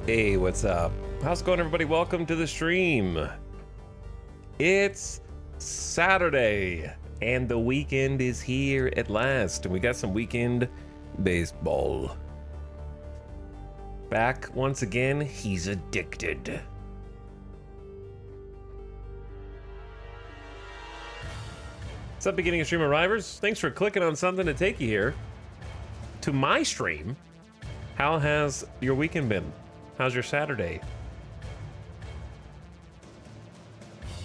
Hey, what's up? How's it going, everybody? Welcome to the stream. It's Saturday, and the weekend is here at last, and we got some weekend baseball. Back once again, he's addicted. What's up, beginning of stream arrivers? Thanks for clicking on something to take you here to my stream. How has your weekend been? How's your Saturday?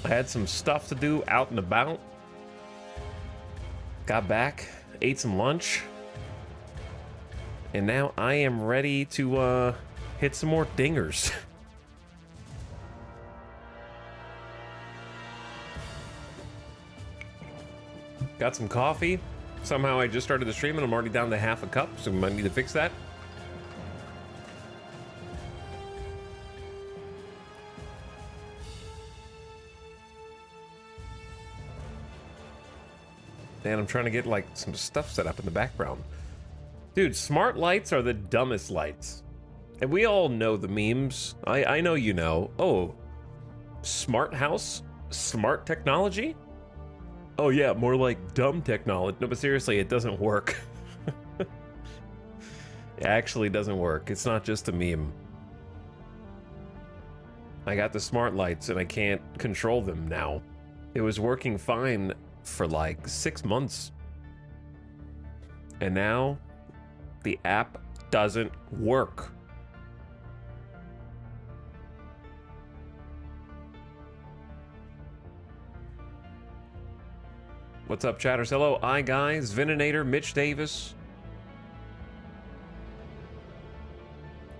I had some stuff to do out and about. Got back, ate some lunch, and now I am ready to hit some more dingers. Got some coffee. Somehow I just started the stream and I'm already down to half a cup, so we might need to fix that. And I'm trying to get like some stuff set up in the background. Dude, smart lights are the dumbest lights. And we all know the memes. I know you know. Oh, smart house? Smart technology? Oh yeah, more like dumb technology. No, but seriously, it doesn't work. It actually doesn't work. It's not just a meme. I got the smart lights and I can't control them now. It was working fine for like 6 months. And now the app doesn't work. What's up, chatters? Hello, guys, Veninator, Mitch Davis.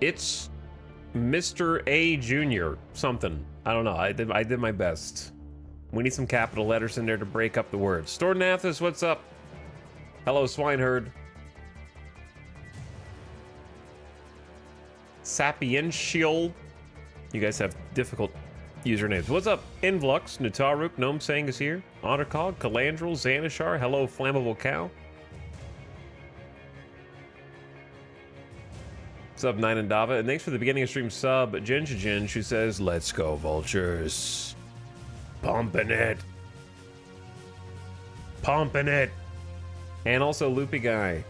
It's Mr. A Jr. something. I don't know. I did my best. We need some capital letters in there to break up the words. Stornathus, what's up? Hello, Swineherd. Sapiential. You guys have difficult usernames. What's up? Invlux, Nutaruk, Gnome Sang is here. Ottercog, Calandrel, Xanashar. Hello, Flammable Cow. What's up, Nine and Dava? And thanks for the beginning of stream sub, Jinjin, who says, let's go, Vultures. Pumping it. Pumping it. And also, Loopy Guy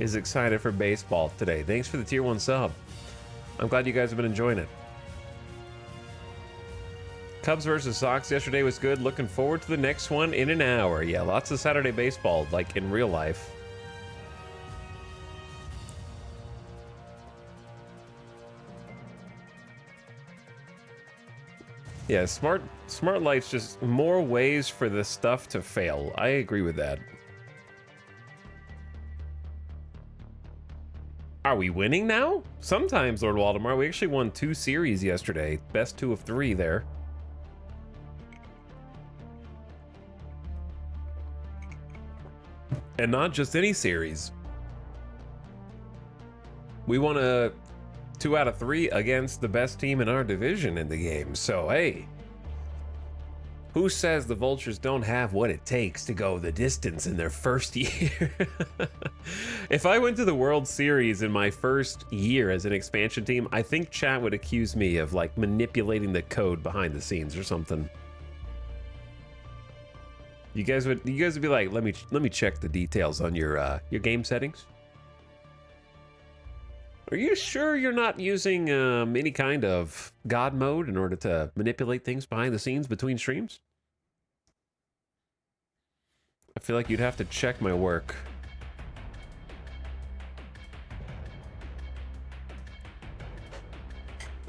is excited for baseball today. Thanks for the tier 1 sub. I'm glad you guys have been enjoying it. Cubs versus Sox yesterday was good. Looking forward to the next one in an hour. Yeah, lots of Saturday baseball, like in real life. Yeah, smart lights, just more ways for the stuff to fail. I agree with that. Are we winning now? Sometimes, Lord Waldemar. We actually won 2 series yesterday. Best 2 of 3 there. And not just any series. We won a 2 out of 3 against the best team in our division in the game. So, hey, who says the Vultures don't have what it takes to go the distance in their first year? If I went to the World Series in my first year as an expansion team, I think chat would accuse me of like manipulating the code behind the scenes or something. You guys would be like, let me check the details on your game settings. Are you sure you're not using any kind of God mode in order to manipulate things behind the scenes between streams? I feel like you'd have to check my work.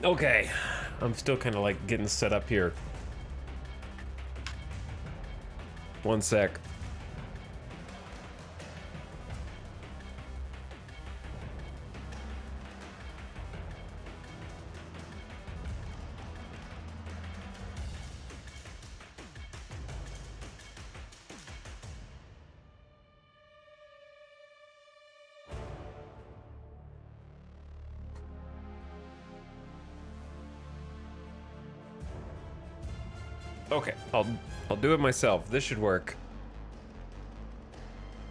Okay, I'm still kind of like getting set up here. One sec. Okay, I'll do it myself. This should work.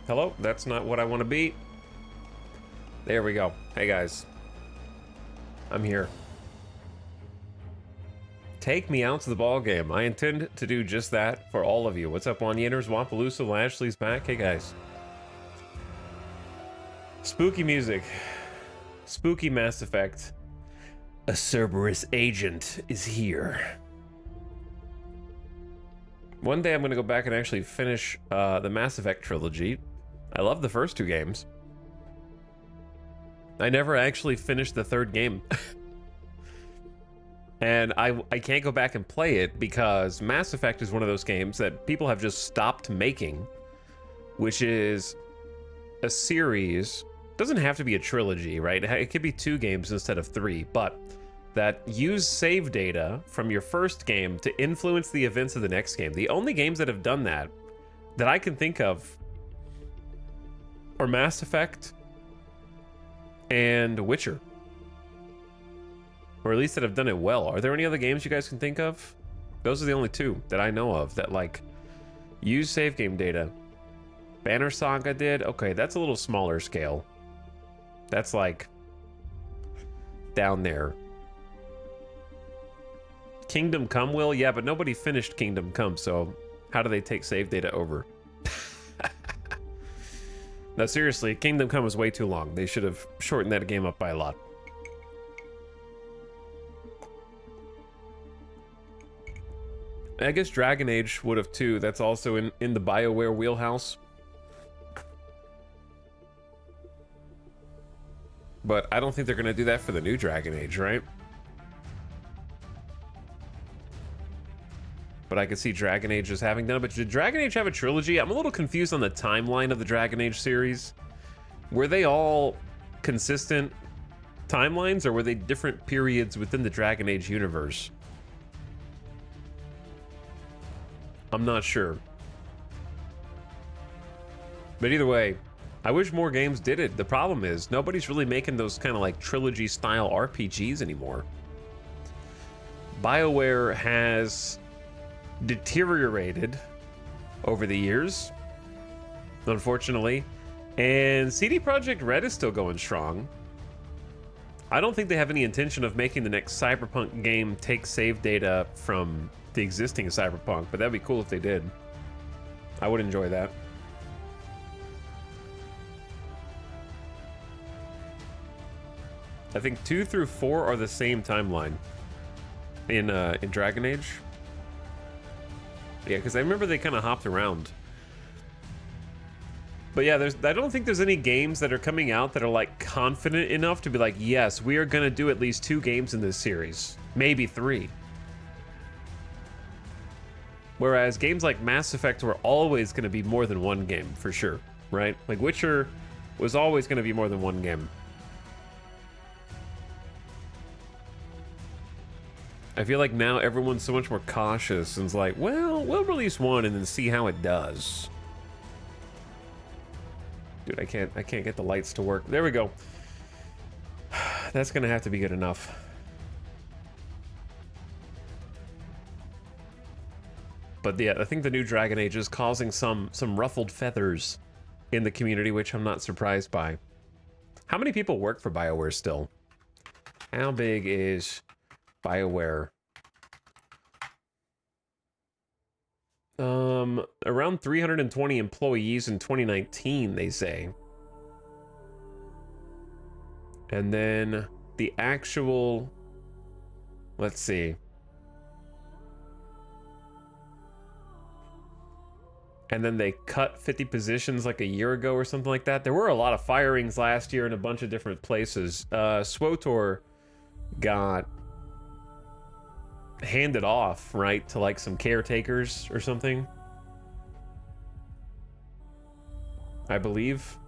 Hello? That's not what I want to be. There we go. Hey guys. I'm here. Take me out to the ball game. I intend to do just that for all of you. What's up, Wanyanners? Wampaloosa, Lashley's back. Hey, guys. Spooky music. Spooky Mass Effect. A Cerberus agent is here. One day I'm going to go back and actually finish the Mass Effect trilogy. I love the first two games. I never actually finished the third game. And I can't go back and play it because Mass Effect is one of those games that people have just stopped making, which is a series. Doesn't have to be a trilogy, right? It could be 2 games instead of 3, but that use save data from your first game to influence the events of the next game. The only games that have done that I can think of are Mass Effect and Witcher. Or at least that have done it well. Are there any other games you guys can think of? Those are the only 2 that I know of that, like, use save game data. Banner Saga did? Okay, that's a little smaller scale. That's, like, down there. Kingdom Come will? Yeah, but nobody finished Kingdom Come, so how do they take save data over? No, seriously, Kingdom Come was way too long. They should have shortened that game up by a lot. I guess Dragon Age would have too. That's also in the BioWare wheelhouse. But I don't think they're going to do that for the new Dragon Age, right? But I could see Dragon Age as having done it. But did Dragon Age have a trilogy? I'm a little confused on the timeline of the Dragon Age series. Were they all consistent timelines, or were they different periods within the Dragon Age universe? I'm not sure. But either way, I wish more games did it. The problem is, nobody's really making those kind of like trilogy-style RPGs anymore. BioWare has deteriorated over the years, unfortunately, and CD Projekt Red is still going strong. I don't think they have any intention of making the next Cyberpunk game take save data from the existing Cyberpunk, but that'd be cool if they did. I would enjoy that. I think 2 through 4 are the same timeline in Dragon Age. Yeah, because I remember they kind of hopped around. But yeah, I don't think there's any games that are coming out that are like confident enough to be like, yes, we are gonna do at least 2 games in this series, maybe 3. Whereas games like Mass Effect were always going to be more than 1 game, for sure, right? Like Witcher was always going to be more than 1 game. I feel like now everyone's so much more cautious and it's like, well, we'll release 1 and then see how it does. Dude, I can't get the lights to work. There we go. That's going to have to be good enough. But yeah, I think the new Dragon Age is causing some ruffled feathers in the community, which I'm not surprised by. How many people work for BioWare still? How big is BioWare? Around 320 employees in 2019, they say. And then the actual, let's see. And then they cut 50 positions like a year ago or something like that. There were a lot of firings last year in a bunch of different places. SWTOR got handed off, right, to like some caretakers or something, I believe.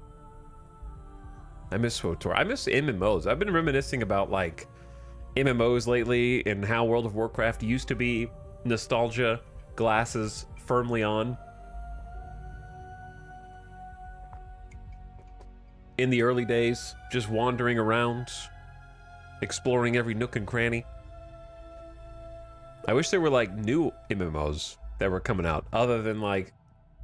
I miss SWTOR. I miss MMOs. I've been reminiscing about like MMOs lately and how World of Warcraft used to be. Nostalgia glasses firmly on. In the early days, just wandering around, exploring every nook and cranny. I wish there were like new MMOs that were coming out, other than like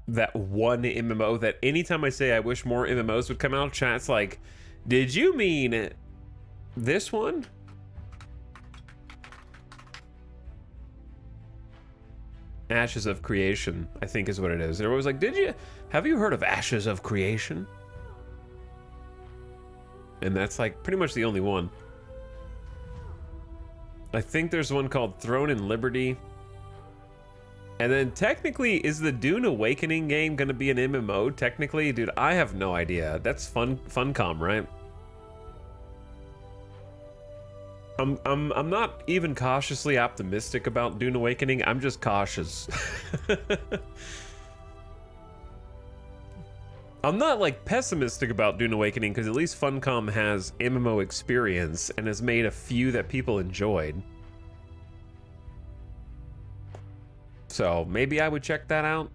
that one MMO that anytime I say I wish more MMOs would come out, chat's like, did you mean this one? Ashes of Creation, I think is what it is. They're always like, have you heard of Ashes of Creation? And that's like pretty much the only one. I think there's one called Throne and Liberty. And then technically, is the Dune Awakening game gonna be an MMO? Technically, dude, I have no idea. That's Funcom, right? I'm not even cautiously optimistic about Dune Awakening. I'm just cautious. I'm not like pessimistic about Dune Awakening because at least Funcom has MMO experience and has made a few that people enjoyed. So maybe I would check that out.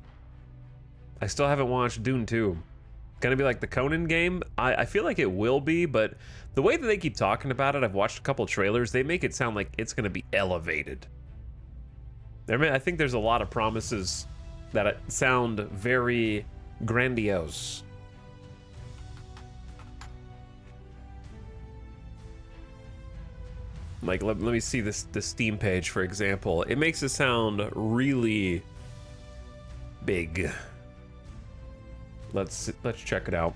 I still haven't watched Dune 2. Gonna be like the Conan game? I feel like it will be, but the way that they keep talking about it, I've watched a couple trailers, they make it sound like it's gonna be elevated. I think there's a lot of promises that sound very grandiose. Like, let me see the Steam page, for example. It makes it sound really big. Let's check it out.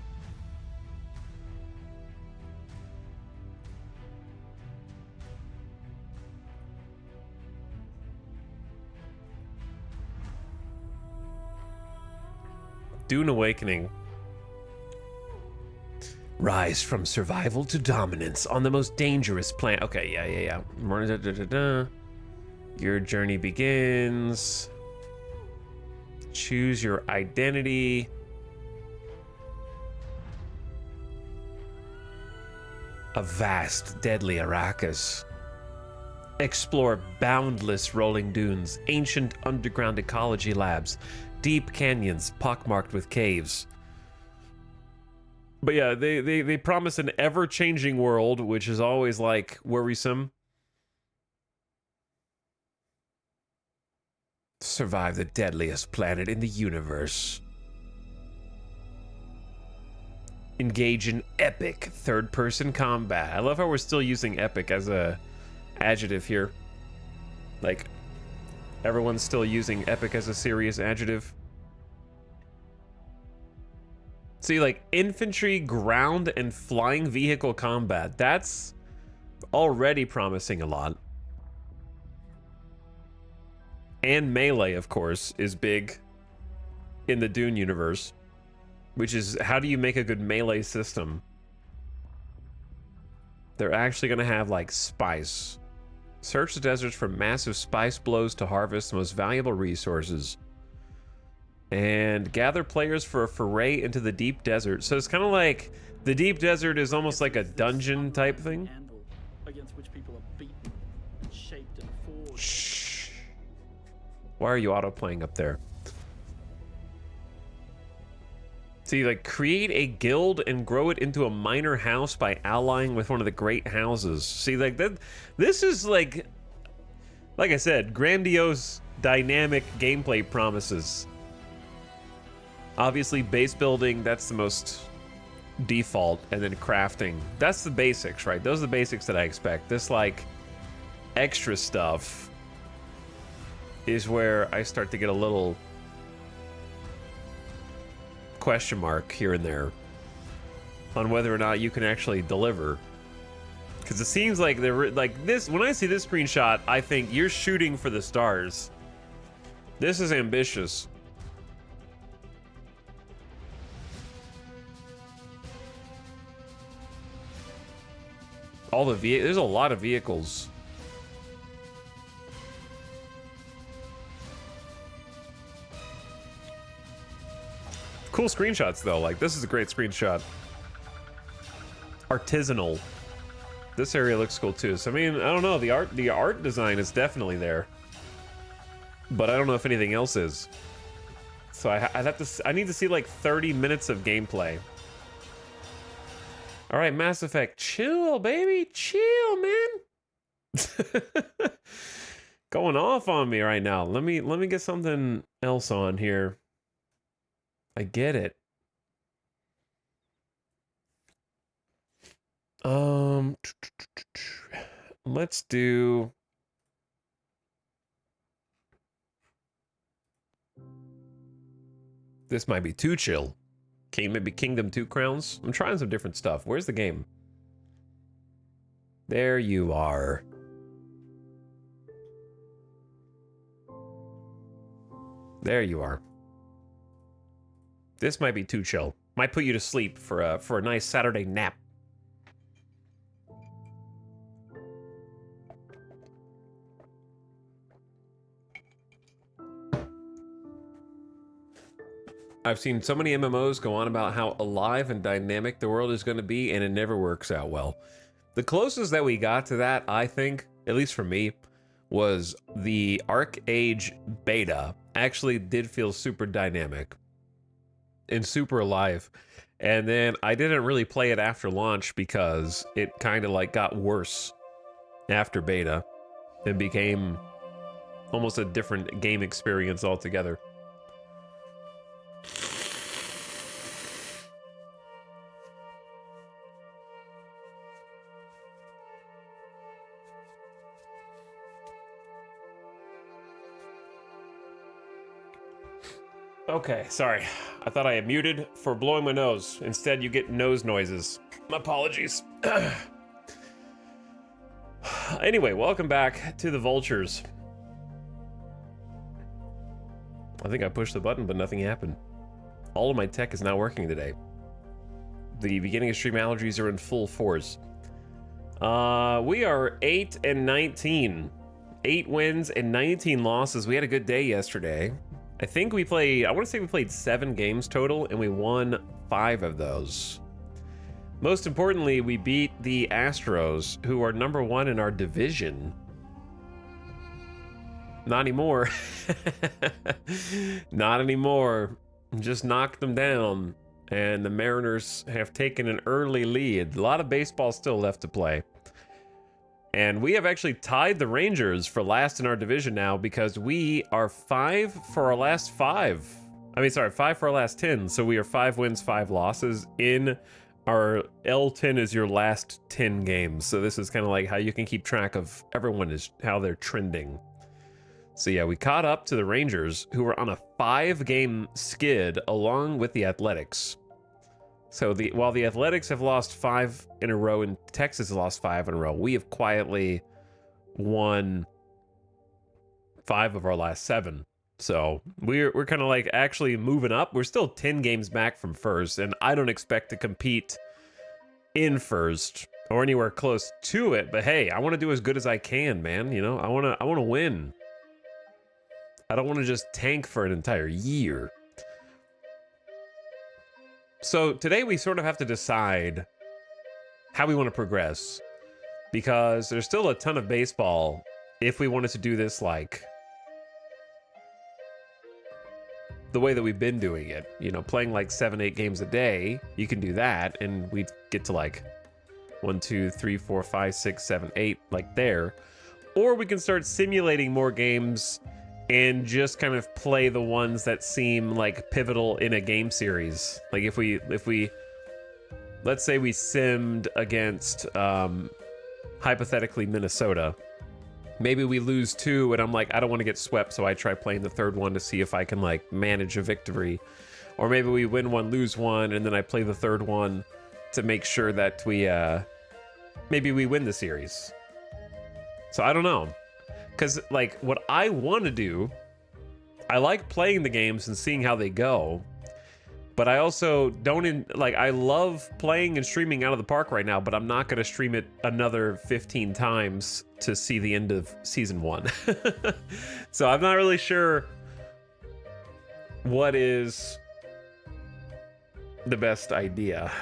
Dune Awakening. Rise from survival to dominance on the most dangerous planet. Okay, yeah. Your journey begins. Choose your identity. A vast, deadly Arrakis. Explore boundless rolling dunes, ancient underground ecology labs, deep canyons pockmarked with caves. But yeah, they promise an ever-changing world, which is always like worrisome. Survive the deadliest planet in the universe. Engage in epic third-person combat. I love how we're still using epic as a adjective here. Like, everyone's still using epic as a serious adjective. See, like, infantry, ground, and flying vehicle combat. That's already promising a lot. And melee, of course, is big in the Dune universe. Which is, how do you make a good melee system? They're actually going to have, like, spice. Search the deserts for massive spice blows to harvest the most valuable resources. And gather players for a foray into the deep desert. So it's kind of like, the deep desert is almost like a dungeon type thing. Against which people are beaten and shaped and forged. Shh. Why are you auto-playing up there? See, like, create a guild and grow it into a minor house by allying with one of the great houses. See, like, that, this is like I said, grandiose, dynamic gameplay promises. Obviously, base building, that's the most default, and then crafting. That's the basics, right? Those are the basics that I expect. This, like, extra stuff is where I start to get a little question mark here and there on whether or not you can actually deliver, because it seems like they're like this. When I see this screenshot, I think you're shooting for the stars. This is ambitious. All the there's a lot of vehicles. Cool screenshots though, like this is a great screenshot. Artisanal. This area looks cool too. So I mean, I don't know, the art design is definitely there. But I don't know if anything else is. So I need to see like 30 minutes of gameplay. All right, Mass Effect, chill, baby, chill, man. Going off on me right now. Let me get something else on here. I get it. Let's do This might be too chill. Maybe Kingdom 2 crowns? I'm trying some different stuff. Where's the game? There you are. There you are. This might be too chill. Might put you to sleep for a nice Saturday nap. I've seen so many MMOs go on about how alive and dynamic the world is going to be, and it never works out well. The closest that we got to that, I think, at least for me, was the Arc Age beta. Actually did feel super dynamic and super alive. And then I didn't really play it after launch because it kind of like got worse after beta and became almost a different game experience altogether. Okay, sorry. I thought I had muted for blowing my nose. Instead, you get nose noises. My apologies. Anyway, welcome back to the Vultures. I think I pushed the button, but nothing happened. All of my tech is not working today. The beginning of stream allergies are in full force. We are 8-19. 8 wins and 19 losses. We had a good day yesterday. I think we played, I want to say we played 7 games total, and we won 5 of those. Most importantly, we beat the Astros, who are number 1 in our division. Not anymore. Not anymore. Just knocked them down, and the Mariners have taken an early lead. A lot of baseball still left to play. And we have actually tied the Rangers for last in our division now because we are 5 for our last 5. I mean, sorry, 5 for our last 10. So we are 5 wins, 5 losses in our L10 is your last 10 games. So this is kind of like how you can keep track of everyone is how they're trending. So yeah, we caught up to the Rangers, who were on a 5-game skid along with the Athletics. So while the Athletics have lost 5 in a row and Texas has lost 5 in a row, we have quietly won 5 of our last 7. So we're kind of like actually moving up. We're still 10 games back from first, and I don't expect to compete in first or anywhere close to it. But hey, I want to do as good as I can, man. You know, I want to win. I don't want to just tank for an entire year. So today we sort of have to decide how we want to progress, because there's still a ton of baseball if we wanted to do this like the way that we've been doing it, you know, playing like 7-8 games a day. You can do that and we'd get to like 1 2 3 4 5 6 7 8 like there, or we can start simulating more games and just kind of play the ones that seem like pivotal in a game series. Like if we let's say we simmed against hypothetically Minnesota. Maybe we lose 2 and I'm like, I don't want to get swept, so I try playing the 3rd one to see if I can like manage a victory. Or maybe we win 1, lose 1, and then I play the 3rd one to make sure that we maybe we win the series. So I don't know. Because, like, what I want to do, I like playing the games and seeing how they go, but I also don't, I love playing and streaming out of the park right now, but I'm not going to stream it another 15 times to see the end of Season 1. So I'm not really sure what is the best idea.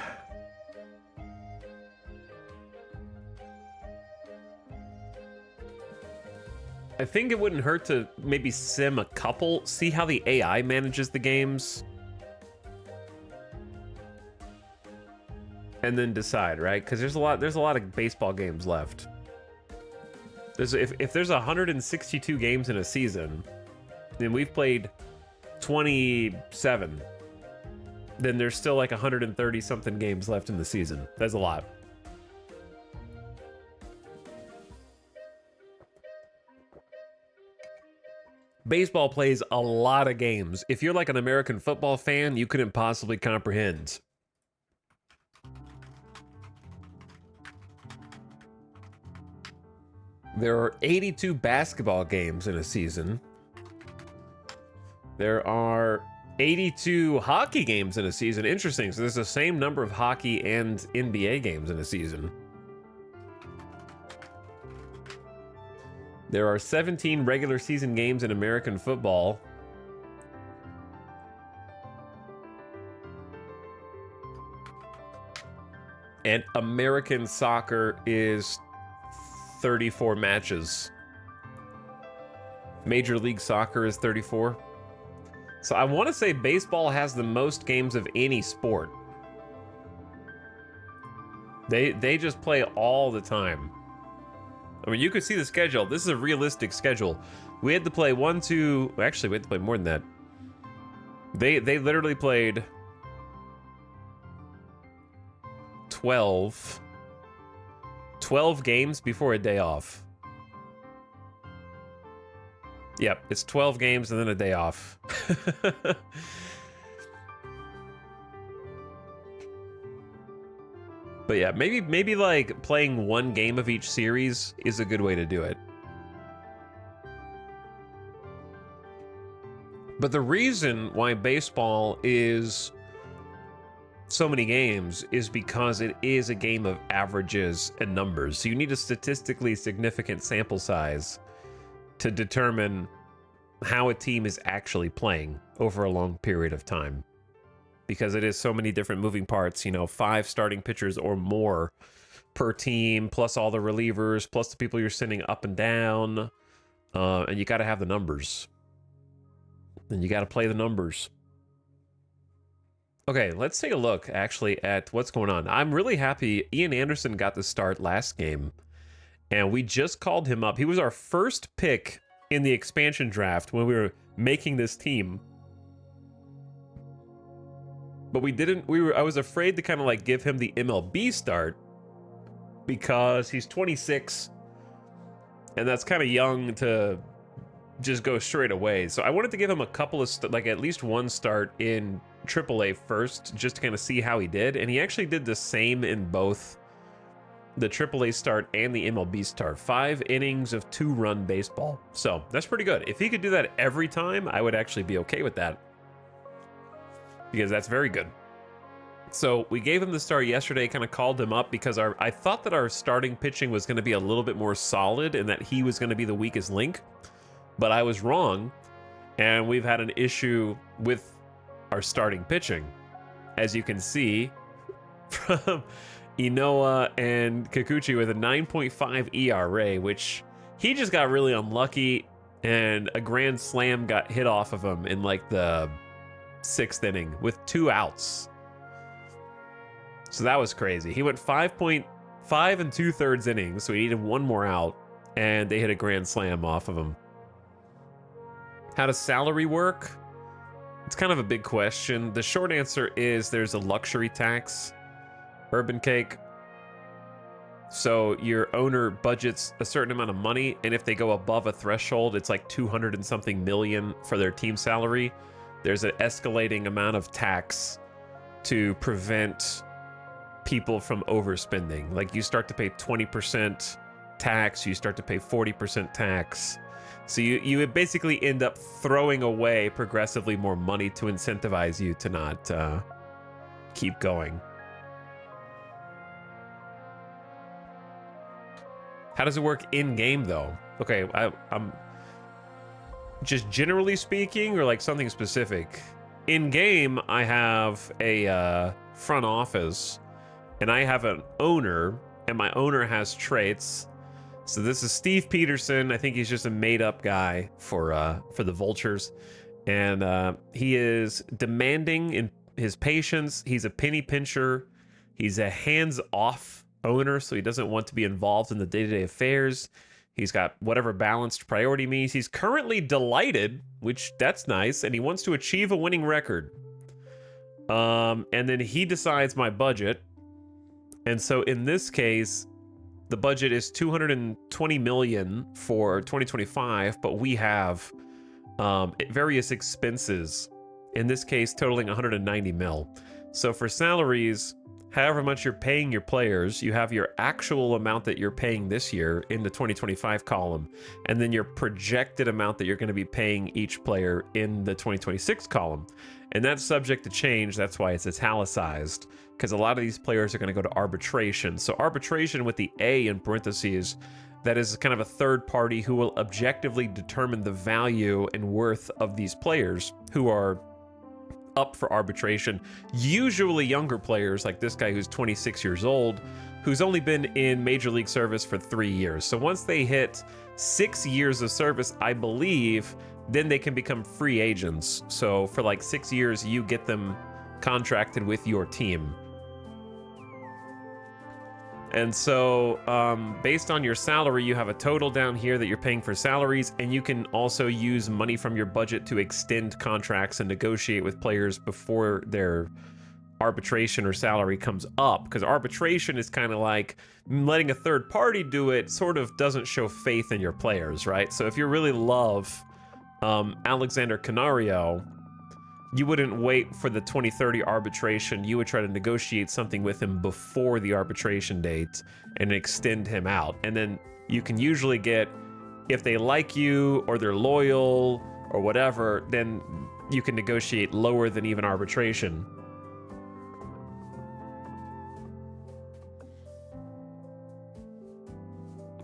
I think it wouldn't hurt to maybe sim a couple, see how the AI manages the games, and then decide, right? Because there's a lot of baseball games left. If there's 162 games in a season, and we've played 27, then there's still like 130 something games left in the season. That's a lot. Baseball plays a lot of games. If you're like an American football fan, you couldn't possibly comprehend. There are 82 basketball games in a season. There are 82 hockey games in a season. Interesting. So there's the same number of hockey and NBA games in a season. There are 17 regular season games in American football. And American soccer is 34 matches. Major League Soccer is 34. So I want to say baseball has the most games of any sport. They just play all the time. I mean, you could see the schedule. This is a realistic schedule. We had to play actually, we had to play more than that. They literally played 12 games before a day off. Yep, it's 12 games and then a day off. But yeah, maybe like playing one game of each series is a good way to do it. But the reason why baseball is so many games is because it is a game of averages and numbers. So you need a statistically significant sample size to determine how a team is actually playing over a long period of time. Because it is so many different moving parts, 5 starting pitchers or more per team, plus all the relievers, plus the people you're sending up and down. And you got to have the numbers. And you got to play the numbers. Okay, let's take a look actually at what's going on. I'm really happy Ian Anderson got the start last game. And we just called him up. He was our first pick in the expansion draft when we were making this team. But I was afraid to kind of like give him the MLB start because he's 26 and that's kind of young to just go straight away. So I wanted to give him a couple of, at least one start in AAA first, just to kind of see how he did. And he actually did the same in both the AAA start and the MLB start. 5 innings of 2-run baseball. So that's pretty good. If he could do that every time, I would actually be okay with that, because that's very good. So we gave him the start yesterday, kind of called him up because I thought that our starting pitching was going to be a little bit more solid and that he was going to be the weakest link, but I was wrong, and we've had an issue with our starting pitching, as you can see from Inoa and Kikuchi with a 9.5 ERA, which he just got really unlucky, and a grand slam got hit off of him in like the 6th inning with 2 outs. So that was crazy. He went 5.5 2/3 innings, so he needed 1 more out, and they hit a grand slam off of him. How does salary work? It's kind of a big question. The short answer is there's a luxury tax, Urban Cake. So your owner budgets a certain amount of money, and if they go above a threshold, it's like 200 and something million for their team salary. There's an escalating amount of tax to prevent people from overspending. Like you start to pay 20% tax, you start to pay 40% tax. So you would basically end up throwing away progressively more money to incentivize you to not keep going. How does it work in game though? Okay, I'm just generally speaking, or like something specific. In game, I have a front office, and I have an owner, and my owner has traits. So this is Steve Peterson. I think he's just a made-up guy for the Vultures, and he is demanding in his patience. He's a penny pincher. He's a hands-off owner, so he doesn't want to be involved in the day-to-day affairs. He's got whatever balanced priority means. He's currently delighted, which that's nice, and he wants to achieve a winning record. And then he decides my budget. And so in this case, the budget is $220 million for 2025, but we have various expenses, in this case totaling 190 mil. So for salaries, however much you're paying your players, you have your actual amount that you're paying this year in the 2025 column, and then your projected amount that you're going to be paying each player in the 2026 column. And that's subject to change. That's why it's italicized, because a lot of these players are going to go to arbitration. So arbitration with the A in parentheses, that is kind of a third party who will objectively determine the value and worth of these players who are up for arbitration. Usually younger players like this guy who's 26 years old, who's only been in Major League service for 3 years. So once they hit 6 years of service, I believe, then they can become free agents. So for like 6 years, you get them contracted with your team. And so based on your salary, you have a total down here that you're paying for salaries, and you can also use money from your budget to extend contracts and negotiate with players before their arbitration or salary comes up, because arbitration is kind of like letting a third party do it, sort of doesn't show faith in your players, right? So if you really love Alexander Canario, you wouldn't wait for the 2030 arbitration. You would try to negotiate something with him before the arbitration date and extend him out. And then you can usually get, if they like you or they're loyal or whatever, then you can negotiate lower than even arbitration.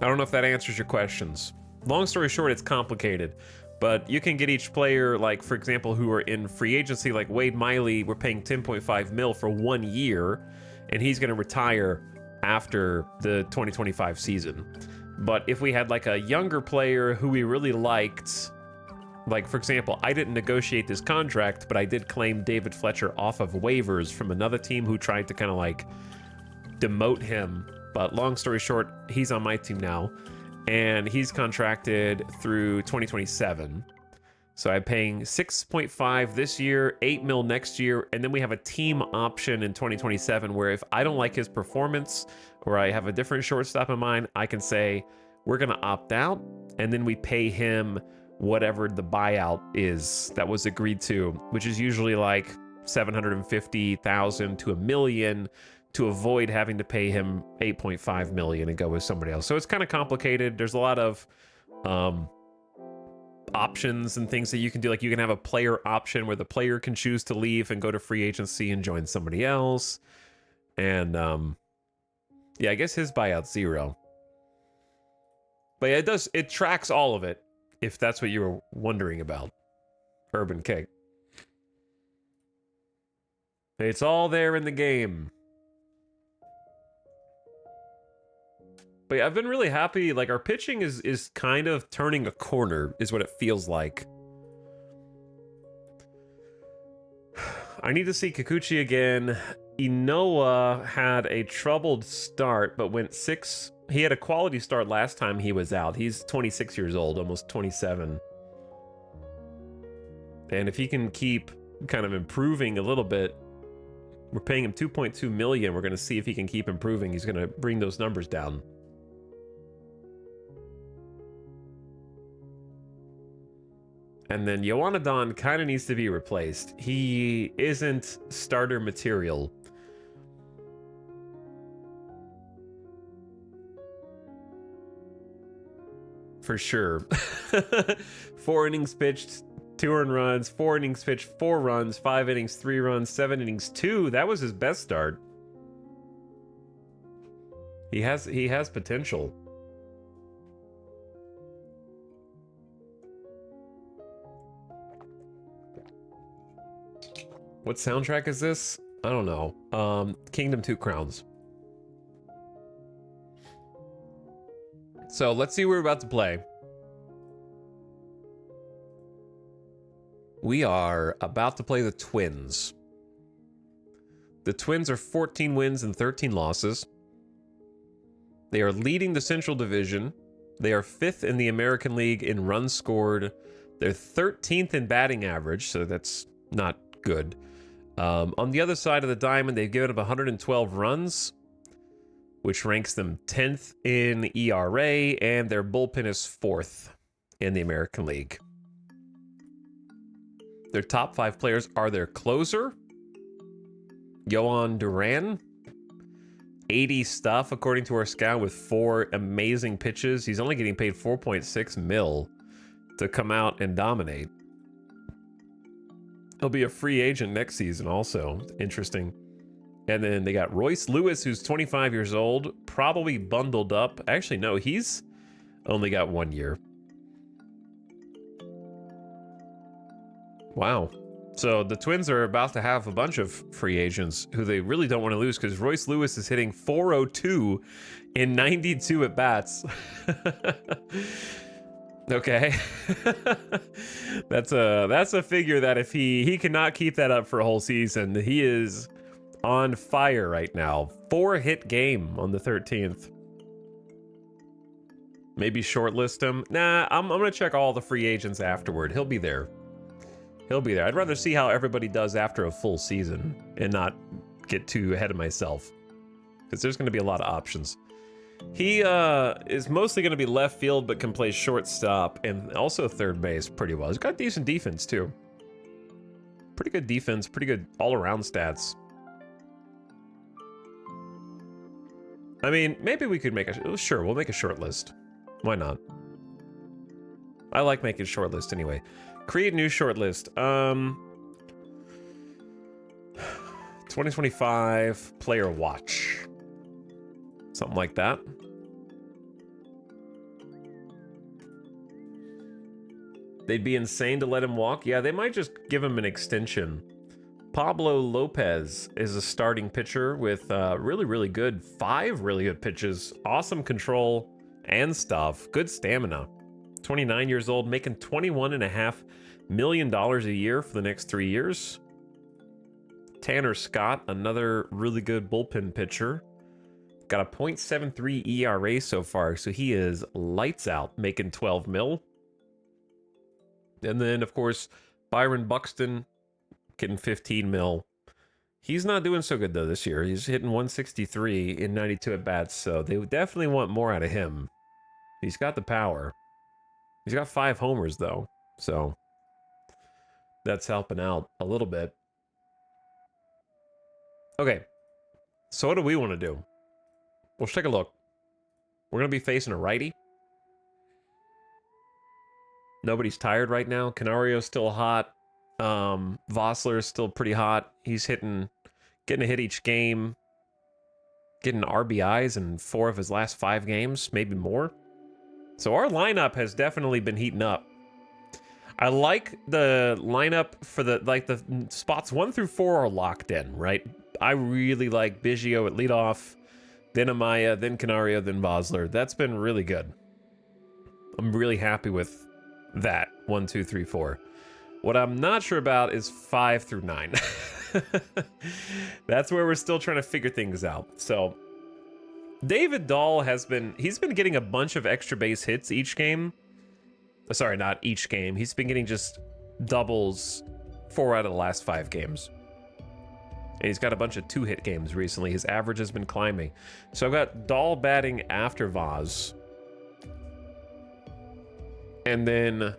I don't know if that answers your questions. Long story short, it's complicated. But you can get each player, like, for example, who are in free agency, like Wade Miley, we're paying 10.5 mil for 1 year, and he's going to retire after the 2025 season. But if we had, like, a younger player who we really liked, like, for example, I didn't negotiate this contract, but I did claim David Fletcher off of waivers from another team who tried to kind of, like, demote him. But long story short, he's on my team now. And he's contracted through 2027. So I'm paying 6.5 this year, 8 mil next year, and then we have a team option in 2027 where if I don't like his performance or I have a different shortstop in mind, I can say we're going to opt out, and then we pay him whatever the buyout is that was agreed to, which is usually like 750,000 to $1 million, to avoid having to pay him 8.5 million and go with somebody else. So it's kind of complicated. There's a lot of options and things that you can do. Like you can have a player option where the player can choose to leave and go to free agency and join somebody else. And yeah, I guess his buyout's 0. But yeah, it tracks all of it, if that's what you were wondering about. Urban Cake. It's all there in the game. But yeah, I've been really happy. Like, our pitching is kind of turning a corner, is what it feels like. I need to see Kikuchi again. Inoue had a troubled start, but went 6. He had a quality start last time he was out. He's 26 years old, almost 27. And if he can keep kind of improving a little bit, we're paying him 2.2 million. We're going to see if he can keep improving. He's going to bring those numbers down. And then Yoanadon kind of needs to be replaced. He isn't starter material. For sure. 4 innings pitched, 2 earned runs, 4 innings pitched, 4 runs, 5 innings, 3 runs, 7 innings, 2. That was his best start. He has potential. What soundtrack is this? I don't know. Kingdom 2 Crowns. So let's see what we're about to play. We are about to play the Twins. The Twins are 14 wins and 13 losses. They are leading the Central Division. They are 5th in the American League in runs scored. They're 13th in batting average, so that's not good. On the other side of the diamond, they've given up 112 runs, which ranks them 10th in ERA, and their bullpen is 4th in the American League. Their top 5 players are their closer, Yohan Duran, 80 stuff according to our scout with 4 amazing pitches. He's only getting paid 4.6 mil to come out and dominate. He'll be a free agent next season also. Interesting. And then they got Royce Lewis, who's 25 years old, probably bundled up. Actually, no, he's only got 1 year. Wow. So the Twins are about to have a bunch of free agents who they really don't want to lose, because Royce Lewis is hitting 402 in 92 at bats. Okay. That's a figure that if he cannot keep that up for a whole season, he is on fire right now. 4-hit game on the 13th. Maybe shortlist him. Nah, I'm gonna check all the free agents afterward. He'll be there. He'll be there. I'd rather see how everybody does after a full season and not get too ahead of myself, because there's going to be a lot of options. He is mostly going to be left field, but can play shortstop and also third base pretty well. He's got decent defense too. Pretty good defense, pretty good all-around stats. I mean, maybe we could make a... Sure, we'll make a short list. Why not? I like making short list anyway. Create new short list. 2025 player watch. Something like that. They'd be insane to let him walk. Yeah, they might just give him an extension. Pablo Lopez is a starting pitcher with really good 5 really good pitches, awesome control and stuff, good stamina. 29 years old, making $21.5 million a year for the next 3 years. Tanner Scott, another really good bullpen pitcher. Got a .73 ERA so far, so he is lights out, making 12 mil. And then, of course, Byron Buxton getting 15 mil. He's not doing so good, though, this year. He's hitting 163 in 92 at-bats, so they definitely want more out of him. He's got the power. He's got 5 homers, though, so that's helping out a little bit. Okay, so what do we want to do? Let's take a look. We're going to be facing a righty. Nobody's tired right now. Canario's still hot. Vossler is still pretty hot. He's getting a hit each game. Getting RBIs in 4 of his last 5 games, maybe more. So our lineup has definitely been heating up. I like the lineup for the spots 1 through 4 are locked in, right? I really like Biggio at leadoff, then Amaya, then Canario, then Vossler. That's been really good. I'm really happy with that. 1, 2, 3, 4. What I'm not sure about is 5 through 9. That's where we're still trying to figure things out. So David Dahl he's been getting a bunch of extra base hits each game. Sorry, not each game. He's been getting just doubles 4 out of the last 5 games. And he's got a bunch of 2-hit games recently. His average has been climbing. So I've got Dahl batting after Vaz. And then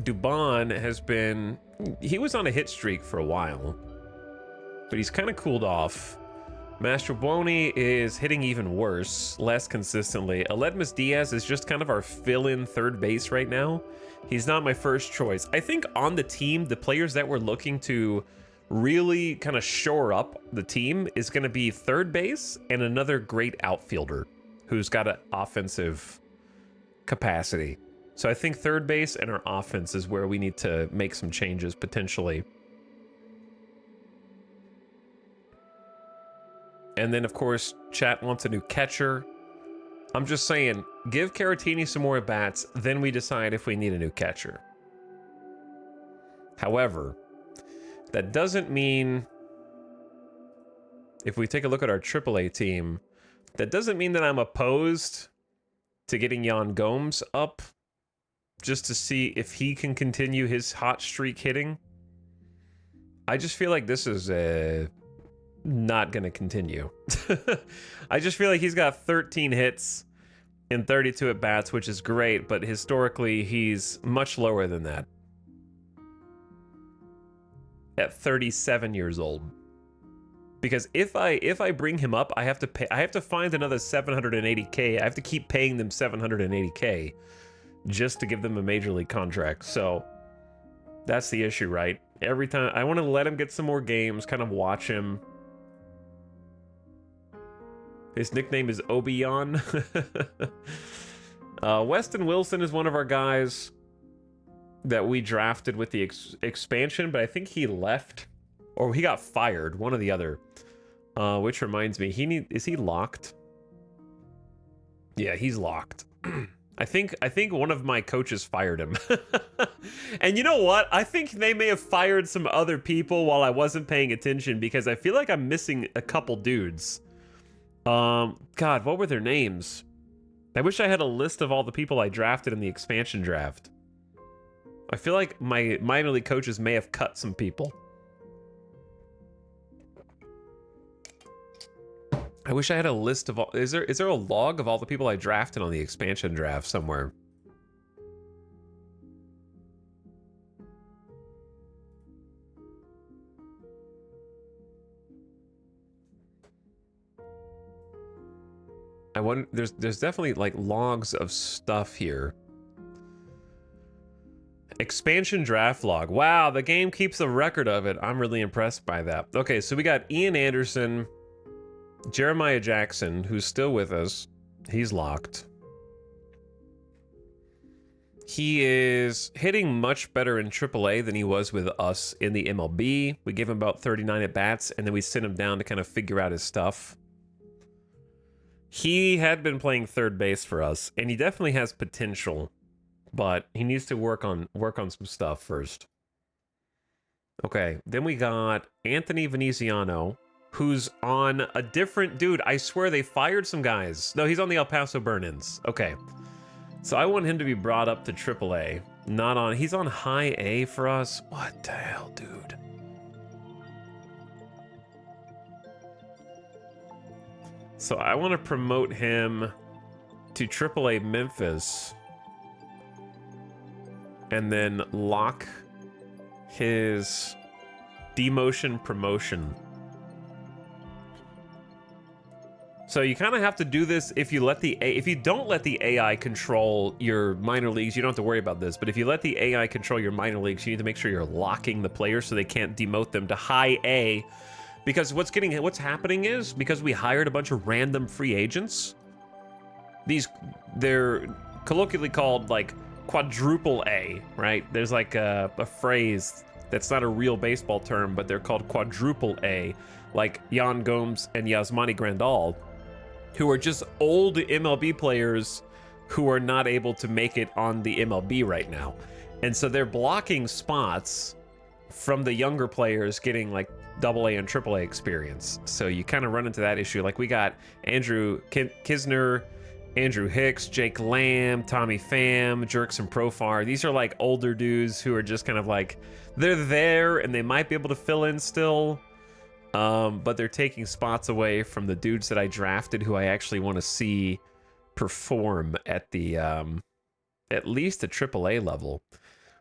Dubon he was on a hit streak for a while, but he's kind of cooled off. Mastrobuoni is hitting even worse, less consistently. Aledmus Diaz is just kind of our fill-in third base right now. He's not my first choice. I think on the team, the players that we're looking to really kind of shore up the team is going to be third base and another great outfielder who's got an offensive capacity. So I think third base and our offense is where we need to make some changes potentially. And then, of course, chat wants a new catcher. I'm just saying, give Caratini some more at-bats, then we decide if we need a new catcher. However, that doesn't mean, if we take a look at our AAA team, that doesn't mean that I'm opposed to getting Yan Gomes up just to see if he can continue his hot streak hitting. I just feel like this is not going to continue. I just feel like he's got 13 hits in 32 at-bats, which is great, but historically he's much lower than that. at 37 years old. Because if I bring him up, I have to find another 780K. I have to keep paying them 780K just to give them a major league contract. So that's the issue, right? Every time I want to let him get some more games, kind of watch him. His nickname is Obion. Weston Wilson is one of our guys that we drafted with the expansion, but I think he left or he got fired, one or the other. Which reminds me, is he locked? Yeah, he's locked. I think one of my coaches fired him. And you know what? I think they may have fired some other people while I wasn't paying attention, because I feel like I'm missing a couple dudes. God, what were their names? I wish I had a list of all the people I drafted in the expansion draft. I feel like my minor league coaches may have cut some people. I wish I had a list of all... Is there a log of all the people I drafted on the expansion draft somewhere? I wonder... There's definitely like logs of stuff here. Expansion draft log. Wow, the game keeps a record of it. I'm really impressed by that. Okay, so we got Ian Anderson, Jeremiah Jackson, who's still with us. He's locked. He is hitting much better in AAA than he was with us in the MLB. We gave him about 39 at-bats, and then we sent him down to kind of figure out his stuff. He had been playing third base for us, and he definitely has potential, but he needs to work on some stuff first. Okay, then we got Anthony Veneziano, who's on a different... Dude, I swear they fired some guys. No, he's on the El Paso Burn-Ins. Okay. So I want him to be brought up to AAA. Not on... He's on high A for us? What the hell, dude? So I want to promote him to AAA Memphis. And then lock his demotion promotion. So you kind of have to do this if you don't let the AI control your minor leagues, you don't have to worry about this. But if you let the AI control your minor leagues, you need to make sure you're locking the players so they can't demote them to high A. Because what's happening is, because we hired a bunch of random free agents, they're colloquially called like quadruple A, right? There's like a phrase that's not a real baseball term, but they're called quadruple A, like Yan Gomes and Yasmani Grandal, who are just old MLB players who are not able to make it on the MLB right now. And so they're blocking spots from the younger players getting like AA and AAA experience. So you kind of run into that issue. Like we got Andrew Kisner, Andrew Hicks, Jake Lamb, Tommy Pham, Jerkson Profar. These are like older dudes who are just kind of like, they're there and they might be able to fill in still. But they're taking spots away from the dudes that I drafted who I actually want to see perform at the at least a AAA level.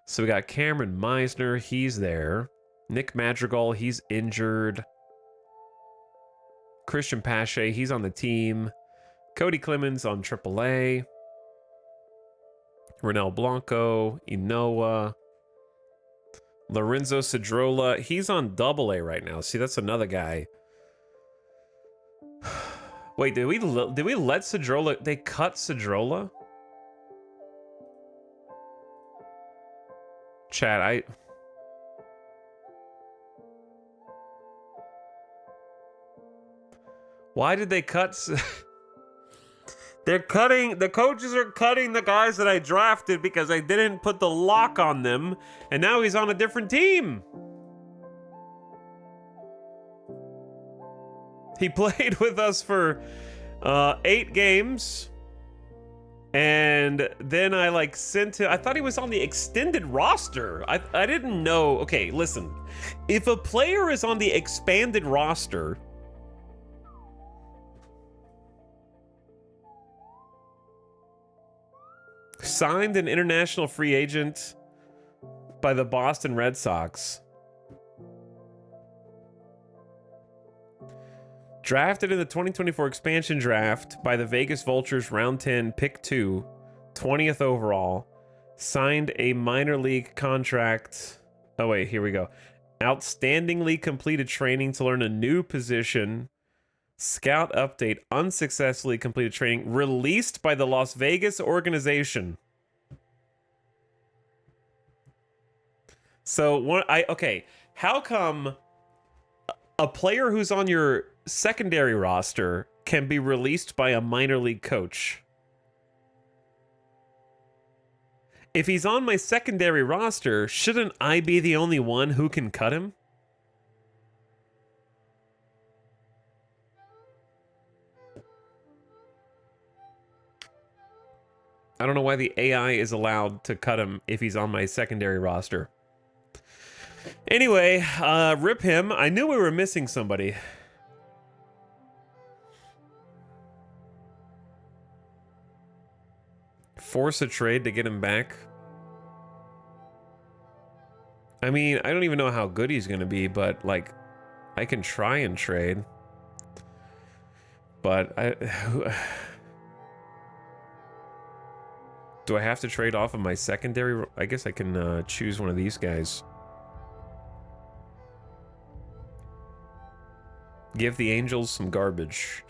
So we got Cameron Meisner, he's there. Nick Madrigal, he's injured. Christian Pache, he's on the team. Cody Clemens on AAA. Ronel Blanco, Inoa. Lorenzo Cedrola, he's on AA right now. See, that's another guy. Wait, did we let Cedrola? They cut Cedrola? Chat, why did they cut? The coaches are cutting the guys that I drafted because I didn't put the lock on them, and now he's on a different team. He played with us for 8 games, and then I like sent him. I thought he was on the extended roster. I didn't know. Okay, listen. If a player is on the expanded roster, signed an international free agent by the Boston Red Sox, Drafted in the 2024 expansion draft by the Vegas Vultures, round 10, pick 2, 20th overall. Signed a minor league contract. Oh, wait, here we go. Outstandingly completed training to learn a new position. Scout update. Unsuccessfully completed training. Released by the Las Vegas organization. So, okay. How come a player who's on your secondary roster can be released by a minor league coach? If he's on my secondary roster, shouldn't I be the only one who can cut him? I don't know why the AI is allowed to cut him if he's on my secondary roster. Anyway, rip him. I knew we were missing somebody. Force a trade to get him back. I mean, I don't even know how good he's going to be, but, like, I can try and trade. But do I have to trade off of my secondary? I guess I can choose one of these guys. Give the Angels some garbage.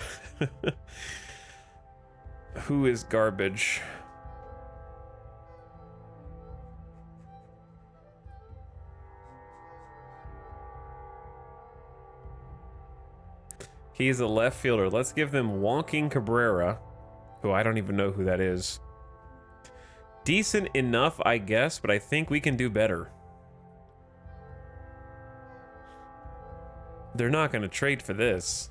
Who is garbage? He's a left fielder. Let's give them Walking Cabrera, who I don't even know who that is. Decent enough, I guess, but I think we can do better. They're not going to trade for this.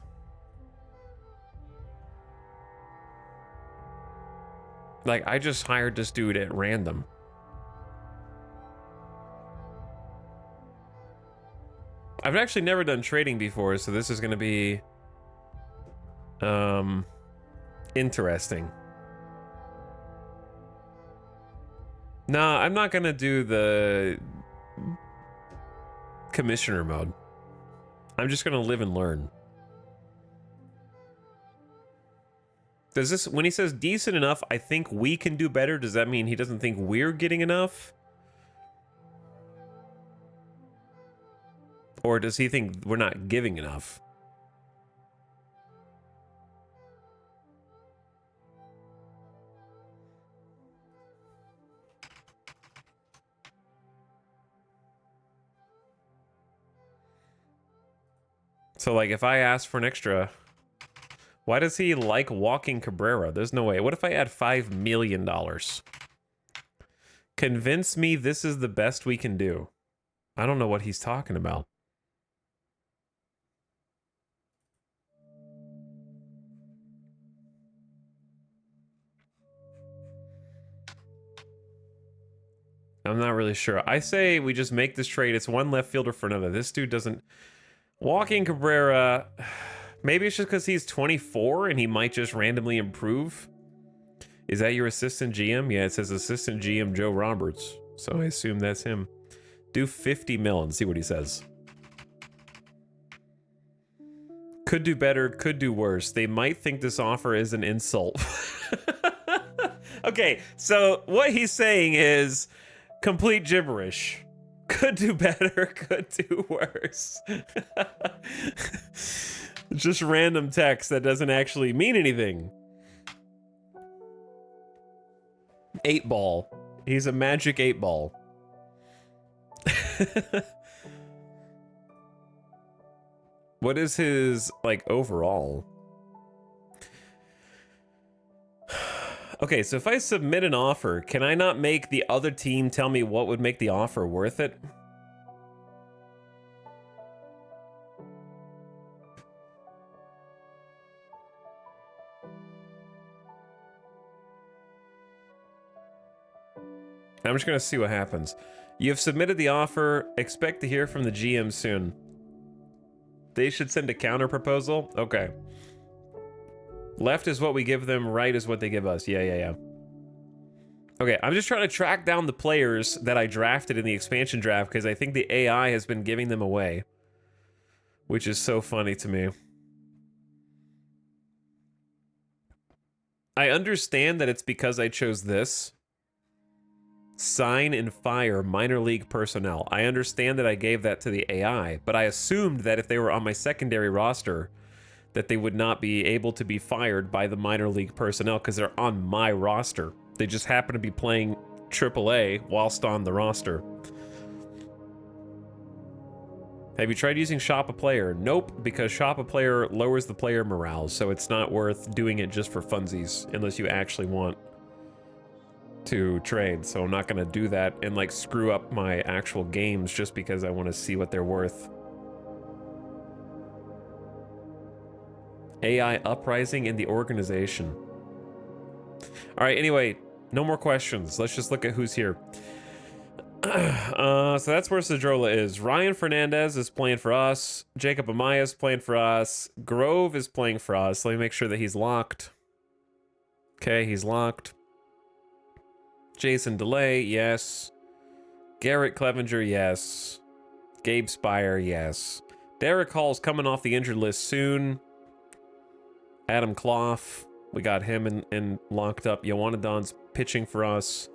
Like, I just hired this dude at random. I've actually never done trading before, so this is going to be interesting. Nah, I'm not gonna do the commissioner mode. I'm just gonna live and learn. Does this, when he says decent enough, I think we can do better, does that mean he doesn't think we're getting enough? Or does he think we're not giving enough? So, like, if I ask for an extra, why does he like Walking Cabrera? There's no way. What if I add $5 million? Convince me this is the best we can do. I don't know what he's talking about. I'm not really sure. I say we just make this trade. It's one left fielder for another. This dude doesn't... Walking Cabrera, maybe it's just because he's 24 and he might just randomly improve. Is that your assistant GM? Yeah, it says assistant GM Joe Roberts. So I assume that's him. Do 50 mil and see what he says. Could do better, could do worse. They might think this offer is an insult. Okay, so what he's saying is complete gibberish. Could do better, could do worse. Just random text that doesn't actually mean anything. 8-ball. He's a magic 8-ball. What is his, like, overall? Okay, so if I submit an offer, can I not make the other team tell me what would make the offer worth it? I'm just gonna see what happens. You have submitted the offer. Expect to hear from the GM soon. They should send a counter proposal? Okay. Left is what we give them, right is what they give us. Yeah. Okay, I'm just trying to track down the players that I drafted in the expansion draft because I think the AI has been giving them away. Which is so funny to me. I understand that it's because I chose this. Sign and fire minor league personnel. I understand that I gave that to the AI, but I assumed that if they were on my secondary roster, that they would not be able to be fired by the minor league personnel because they're on my roster. They just happen to be playing AAA whilst on the roster. Have you tried using Shop a Player? Nope, because Shop a Player lowers the player morale, so it's not worth doing it just for funsies unless you actually want to trade. So I'm not gonna do that and like screw up my actual games just because I want to see what they're worth. AI uprising in the organization. All right, anyway, no more questions. Let's just look at who's here. So that's where Cedrola is. Ryan Fernandez is playing for us. Jacob Amaya is playing for us. Grove is playing for us. Let me make sure that he's locked. Okay, he's locked. Jason DeLay, yes. Garrett Clevenger, yes. Gabe Spire, yes. Derek Hall's coming off the injured list soon. Adam Clough, we got him in locked up. Ioannidon's pitching for us.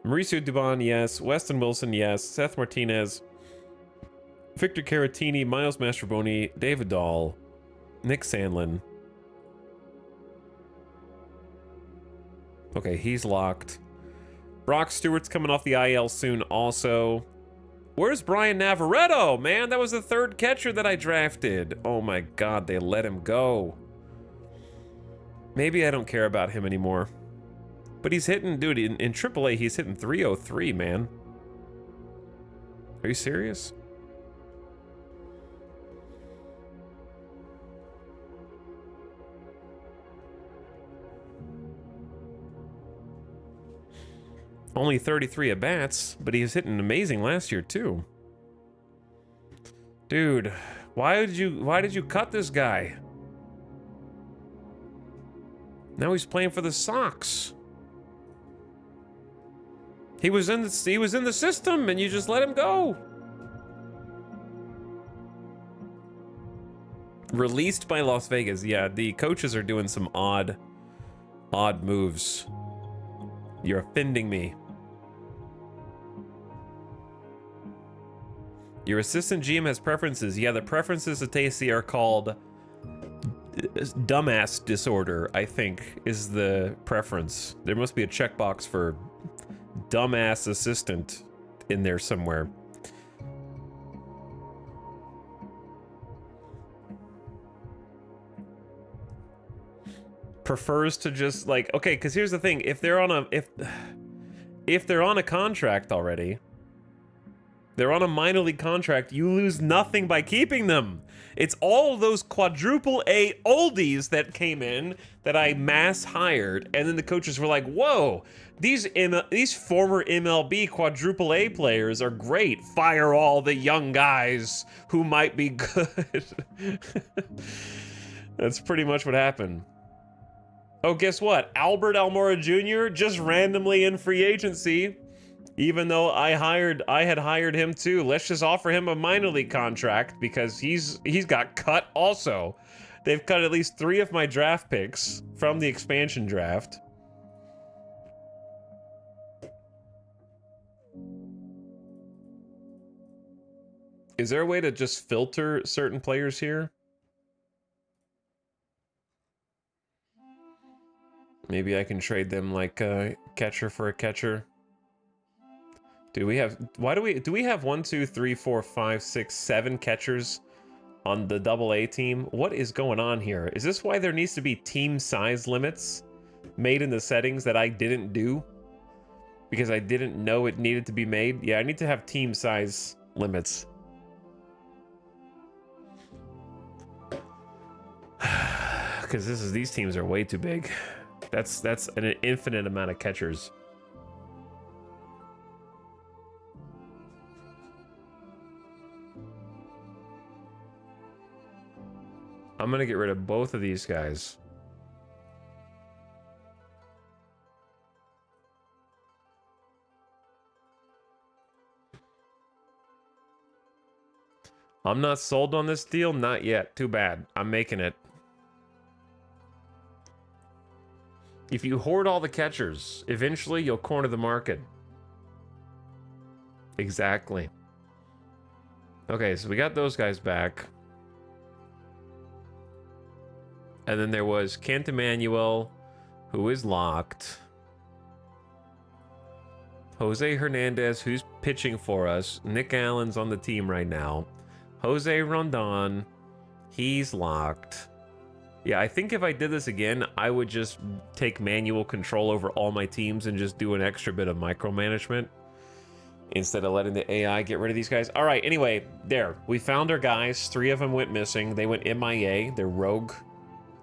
Mauricio Dubon, yes. Weston Wilson, yes. Seth Martinez. Victor Caratini, Miles Mastrobuoni, David Dahl, Nick Sandlin. Okay, he's locked. Brock Stewart's coming off the IL soon also. Where's Brian Navarretto? Man, that was the third catcher that I drafted. Oh my god, they let him go. Maybe I don't care about him anymore. But he's hitting, dude, in AAA, he's hitting 303, man. Are you serious? Only 33 at-bats, but he was hitting amazing last year, too. Dude, why did you cut this guy? Now he's playing for the Sox. He was in the system and you just let him go. Released by Las Vegas. Yeah, the coaches are doing some odd moves. You're offending me. Your assistant GM has preferences. Yeah, the preferences to Tasty are called dumbass disorder, I think, is the preference. There must be a checkbox for dumbass assistant in there somewhere. Prefers to just like, okay, because here's the thing: if they're on a contract already, they're on a minor league contract, you lose nothing by keeping them. It's all those quadruple A oldies that came in that I mass hired, and then the coaches were like, whoa, these former MLB quadruple A players are great. Fire all the young guys who might be good. That's pretty much what happened. Oh, guess what? Albert Almora Jr. just randomly in free agency. Even though I had hired him too. Let's just offer him a minor league contract because he's got cut also. They've cut at least 3 of my draft picks from the expansion draft. Is there a way to just filter certain players here? Maybe I can trade them like a catcher for a catcher. Do we have, do we have 1, 2, 3, 4, 5, 6, 7 catchers on the AA team? What is going on here? Is this why there needs to be team size limits made in the settings that I didn't do? Because I didn't know it needed to be made? Yeah, I need to have team size limits. Because these teams are way too big. That's an infinite amount of catchers. I'm gonna get rid of both of these guys. I'm not sold on this deal, not yet. Too bad. I'm making it. If you hoard all the catchers, eventually you'll corner the market. Exactly. Okay, so we got those guys back. And then there was Kent Emmanuel, who is locked. Jose Hernandez, who's pitching for us. Nick Allen's on the team right now. Jose Rondon, he's locked. Yeah, I think if I did this again, I would just take manual control over all my teams and just do an extra bit of micromanagement instead of letting the AI get rid of these guys. All right, anyway, there. We found our guys. 3 of them went missing. They went MIA. They're rogue.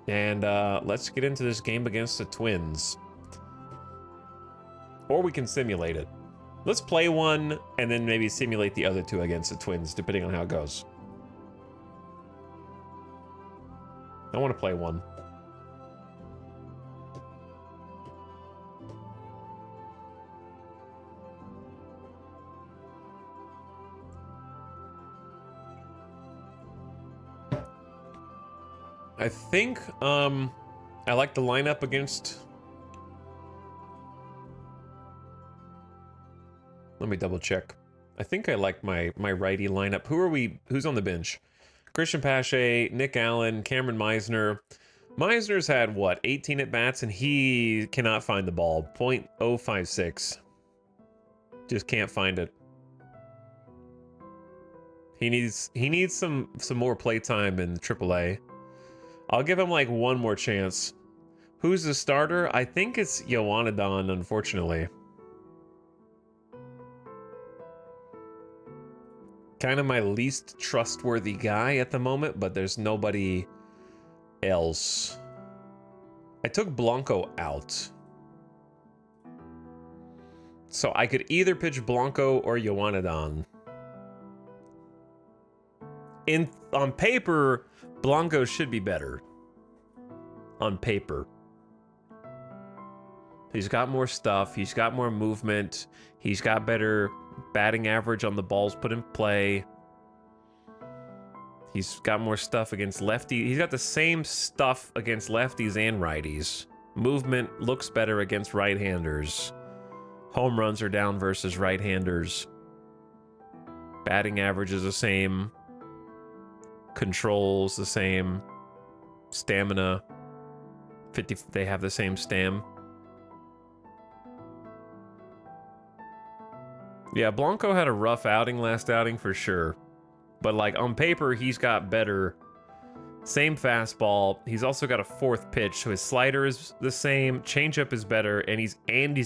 And let's get into this game against the Twins. Or we can simulate it. Let's play one and then maybe simulate the other 2 against the Twins, depending on how it goes. I want to play one. I think I like the lineup against. Let me double check. I think I like my righty lineup. Who's on the bench? Christian Pache, Nick Allen, Cameron Meisner. Meisner's had what, 18 at bats, and he cannot find the ball. .056. Just can't find it. He needs some more playtime in AAA. I'll give him like one more chance. Who's the starter? I think it's Yoanadon, unfortunately. Kind of my least trustworthy guy at the moment, but there's nobody else. I took Blanco out. So I could either pitch Blanco or Yoanadon. On paper, Blanco should be better. On paper. He's got more stuff. He's got more movement. He's got better batting average on the balls put in play. He's got more stuff against lefties. He's got the same stuff against lefties and righties. Movement looks better against right-handers. Home runs are down versus right-handers. Batting average is the same. Control's the same. Stamina. 50. They have the same stam. Yeah, Blanco had a rough outing last outing for sure. But like on paper, he's got better. Same fastball. He's also got a 4th pitch, so his slider is the same. Changeup is better, and he's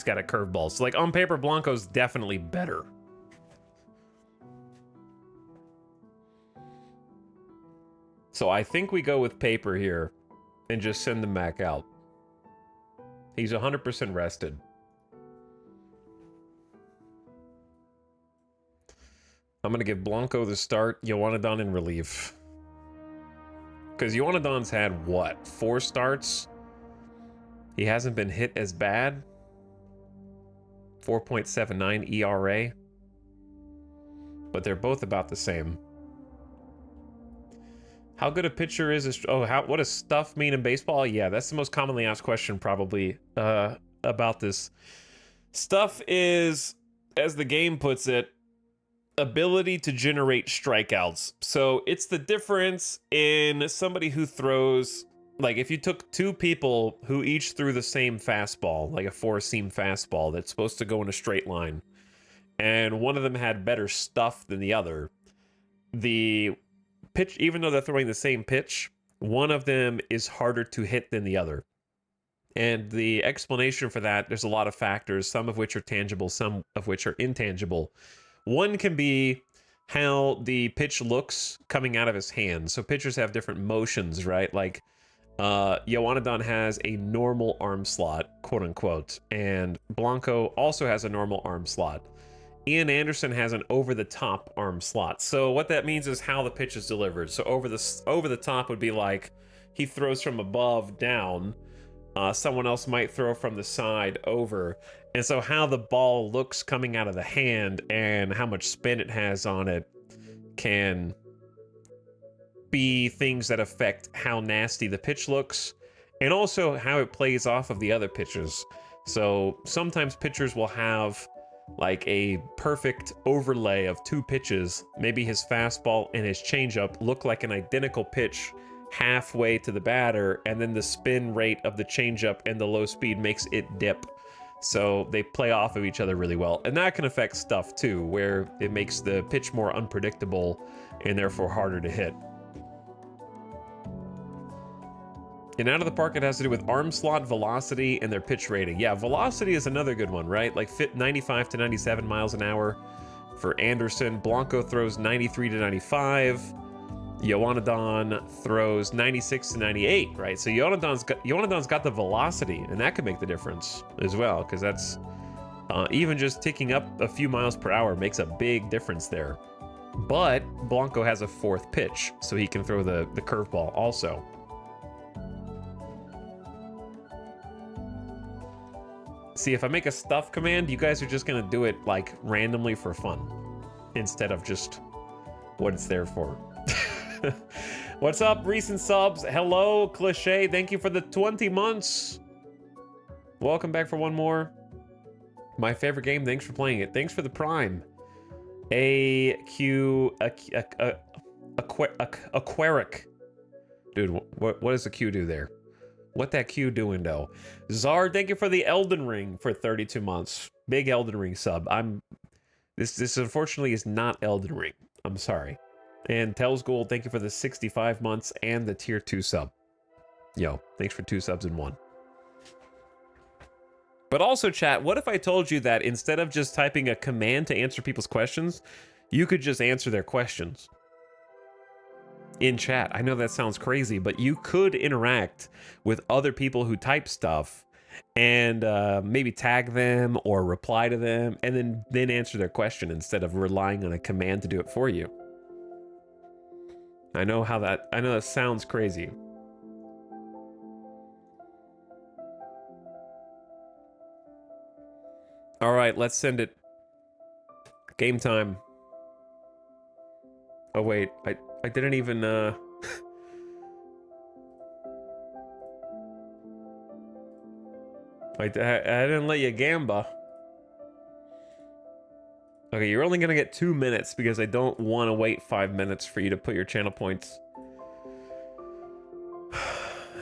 got a curveball. So like on paper, Blanco's definitely better. So I think we go with paper here and just send him back out. He's 100% rested. I'm going to give Blanco the start, Yoanadon in relief. Because Yoanadon's had, what, 4 starts? He hasn't been hit as bad. 4.79 ERA. But they're both about the same. How good a pitcher is... what does stuff mean in baseball? Yeah, that's the most commonly asked question probably about this. Stuff is, as the game puts it, ability to generate strikeouts. So it's the difference in somebody who throws, like if you took 2 people who each threw the same fastball, like a 4-seam fastball that's supposed to go in a straight line, and one of them had better stuff than the other, the pitch, even though they're throwing the same pitch, one of them is harder to hit than the other. And the explanation for that, there's a lot of factors, some of which are tangible, some of which are intangible. One can be how the pitch looks coming out of his hand. So pitchers have different motions, right? Like Yoanadon has a normal arm slot, quote unquote, and Blanco also has a normal arm slot. Ian Anderson has an over-the-top arm slot. So what that means is how the pitch is delivered. So over the top would be like he throws from above down. Someone else might throw from the side over. And so how the ball looks coming out of the hand and how much spin it has on it can be things that affect how nasty the pitch looks and also how it plays off of the other pitches. So sometimes pitchers will have like a perfect overlay of two pitches. Maybe his fastball and his changeup look like an identical pitch halfway to the batter, and then the spin rate of the changeup and the low speed makes it dip. So they play off of each other really well. And that can affect stuff too, where it makes the pitch more unpredictable and therefore harder to hit. And out of the park, it has to do with arm slot velocity and their pitch rating. Yeah, velocity is another good one, right? Like fit 95 to 97 miles an hour for Anderson. Blanco throws 93 to 95. Yoanadon throws 96 to 98, right? So Yoanadon's got the velocity, and that could make the difference as well, because that's even just ticking up a few miles per hour makes a big difference there. But Blanco has a fourth pitch, so he can throw the curveball also. See, if I make a stuff command, you guys are just gonna do it like randomly for fun instead of just what it's there for. What's up, recent subs? Hello, Cliche. Thank you for the 20 months. Welcome back for one more. My favorite game. Thanks for playing it. Thanks for the prime. Aquaric. Dude, what does the Q do there? What that Q doing though? Zard, thank you for the Elden Ring for 32 months. Big Elden Ring sub. This unfortunately is not Elden Ring. I'm sorry. And Tells Gold, thank you for the 65 months and the tier 2 sub. Yo, thanks for 2 subs in 1. But also, chat, what if I told you that instead of just typing a command to answer people's questions, you could just answer their questions in chat? I know that sounds crazy, but you could interact with other people who type stuff and maybe tag them or reply to them and then answer their question instead of relying on a command to do it for you. I know that sounds crazy. All right, let's send it. Game time. Oh wait, I didn't even I didn't let you gamba. Okay, you're only gonna get 2 minutes because I don't want to wait 5 minutes for you to put your channel points.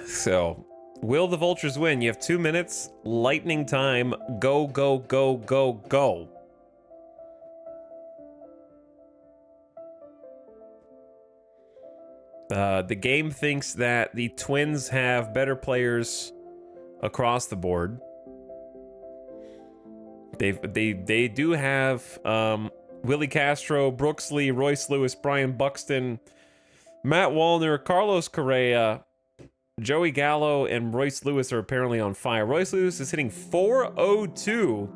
So, will the Vultures win? You have 2 minutes. Lightning time. Go, go, go, go, go. The game thinks that the Twins have better players across the board. They do have Willie Castro, Brooks Lee, Royce Lewis, Brian Buxton, Matt Wallner, Carlos Correa, Joey Gallo, and Royce Lewis are apparently on fire. Royce Lewis is hitting .402.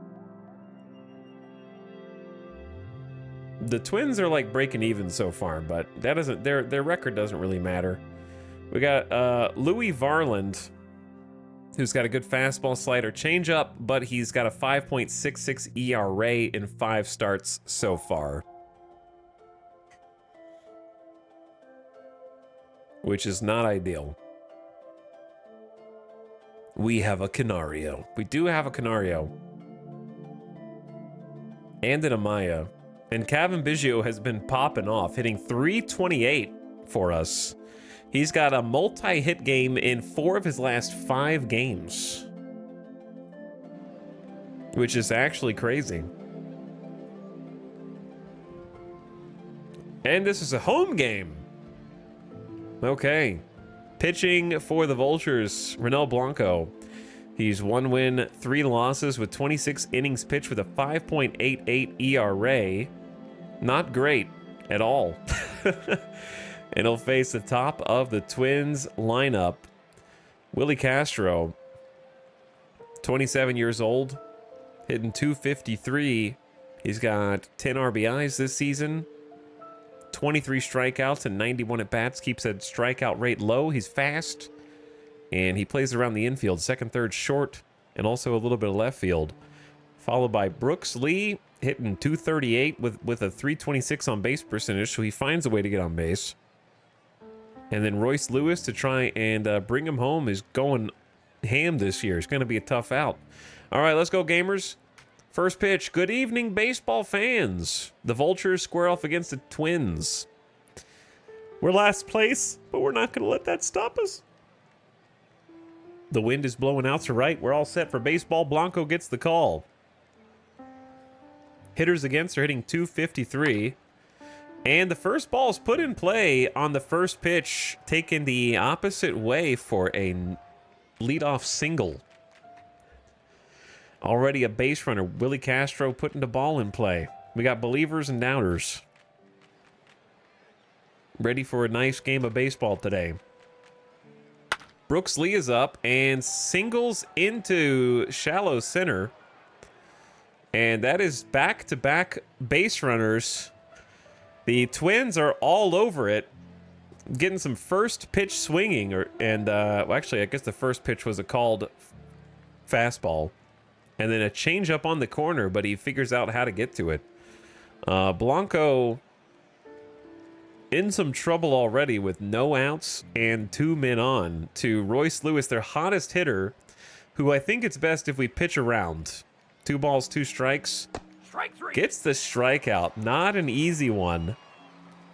The Twins are like breaking even so far, but that doesn't their record doesn't really matter. We got Louis Varland, who's got a good fastball, slider, changeup, but he's got a 5.66 ERA in 5 starts so far, which is not ideal. We have a Canario. We do have a Canario. And an Amaya. And Kevin Biggio has been popping off, hitting .328 for us. He's got a multi-hit game in 4 of his last 5 games, which is actually crazy. And this is a home game. Okay. Pitching for the Vultures, Ronel Blanco. He's 1 win, 3 losses with 26 innings pitched with a 5.88 ERA. Not great at all. And he'll face the top of the Twins lineup, Willie Castro, 27 years old, hitting .253. He's got 10 RBIs this season, 23 strikeouts and 91 at-bats, keeps that strikeout rate low. He's fast, and he plays around the infield, second, third, short, and also a little bit of left field. Followed by Brooks Lee, hitting .238 with a .326 on base percentage, so he finds a way to get on base. And then Royce Lewis to try and bring him home is going ham this year. It's going to be a tough out. All right, let's go, gamers. First pitch. Good evening, baseball fans. The Vultures square off against the Twins. We're last place, but we're not going to let that stop us. The wind is blowing out to right. We're all set for baseball. Blanco gets the call. Hitters against are hitting 253. And the first ball is put in play on the first pitch, taken the opposite way for a leadoff single. Already a base runner, Willie Castro putting the ball in play. We got believers and doubters. Ready for a nice game of baseball today. Brooks Lee is up and singles into shallow center. And that is back-to-back base runners. The Twins are all over it, getting some first pitch swinging, well, actually, I guess the first pitch was a called fastball, and then a changeup on the corner, but he figures out how to get to it. Blanco in some trouble already with no outs and 2 men on to Royce Lewis, their hottest hitter, who I think it's best if we pitch around. 2 balls, 2 strikes. Strike 3. Gets the strikeout. Not an easy one.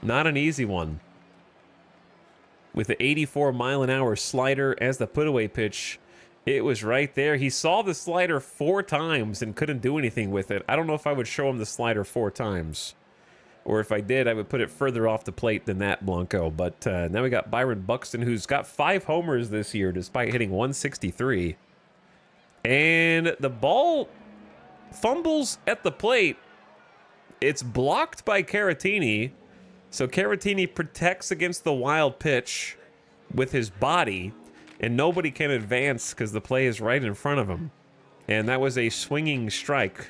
Not an easy one. With the 84-mile-an-hour slider as the put-away pitch, it was right there. He saw the slider 4 times and couldn't do anything with it. I don't know if I would show him the slider 4 times. Or if I did, I would put it further off the plate than that, Blanco. But now we got Byron Buxton, who's got 5 homers this year despite hitting 163. And the ball fumbles at the plate. It's blocked by Caratini. So Caratini protects against the wild pitch with his body, and nobody can advance because the play is right in front of him. And that was a swinging strike.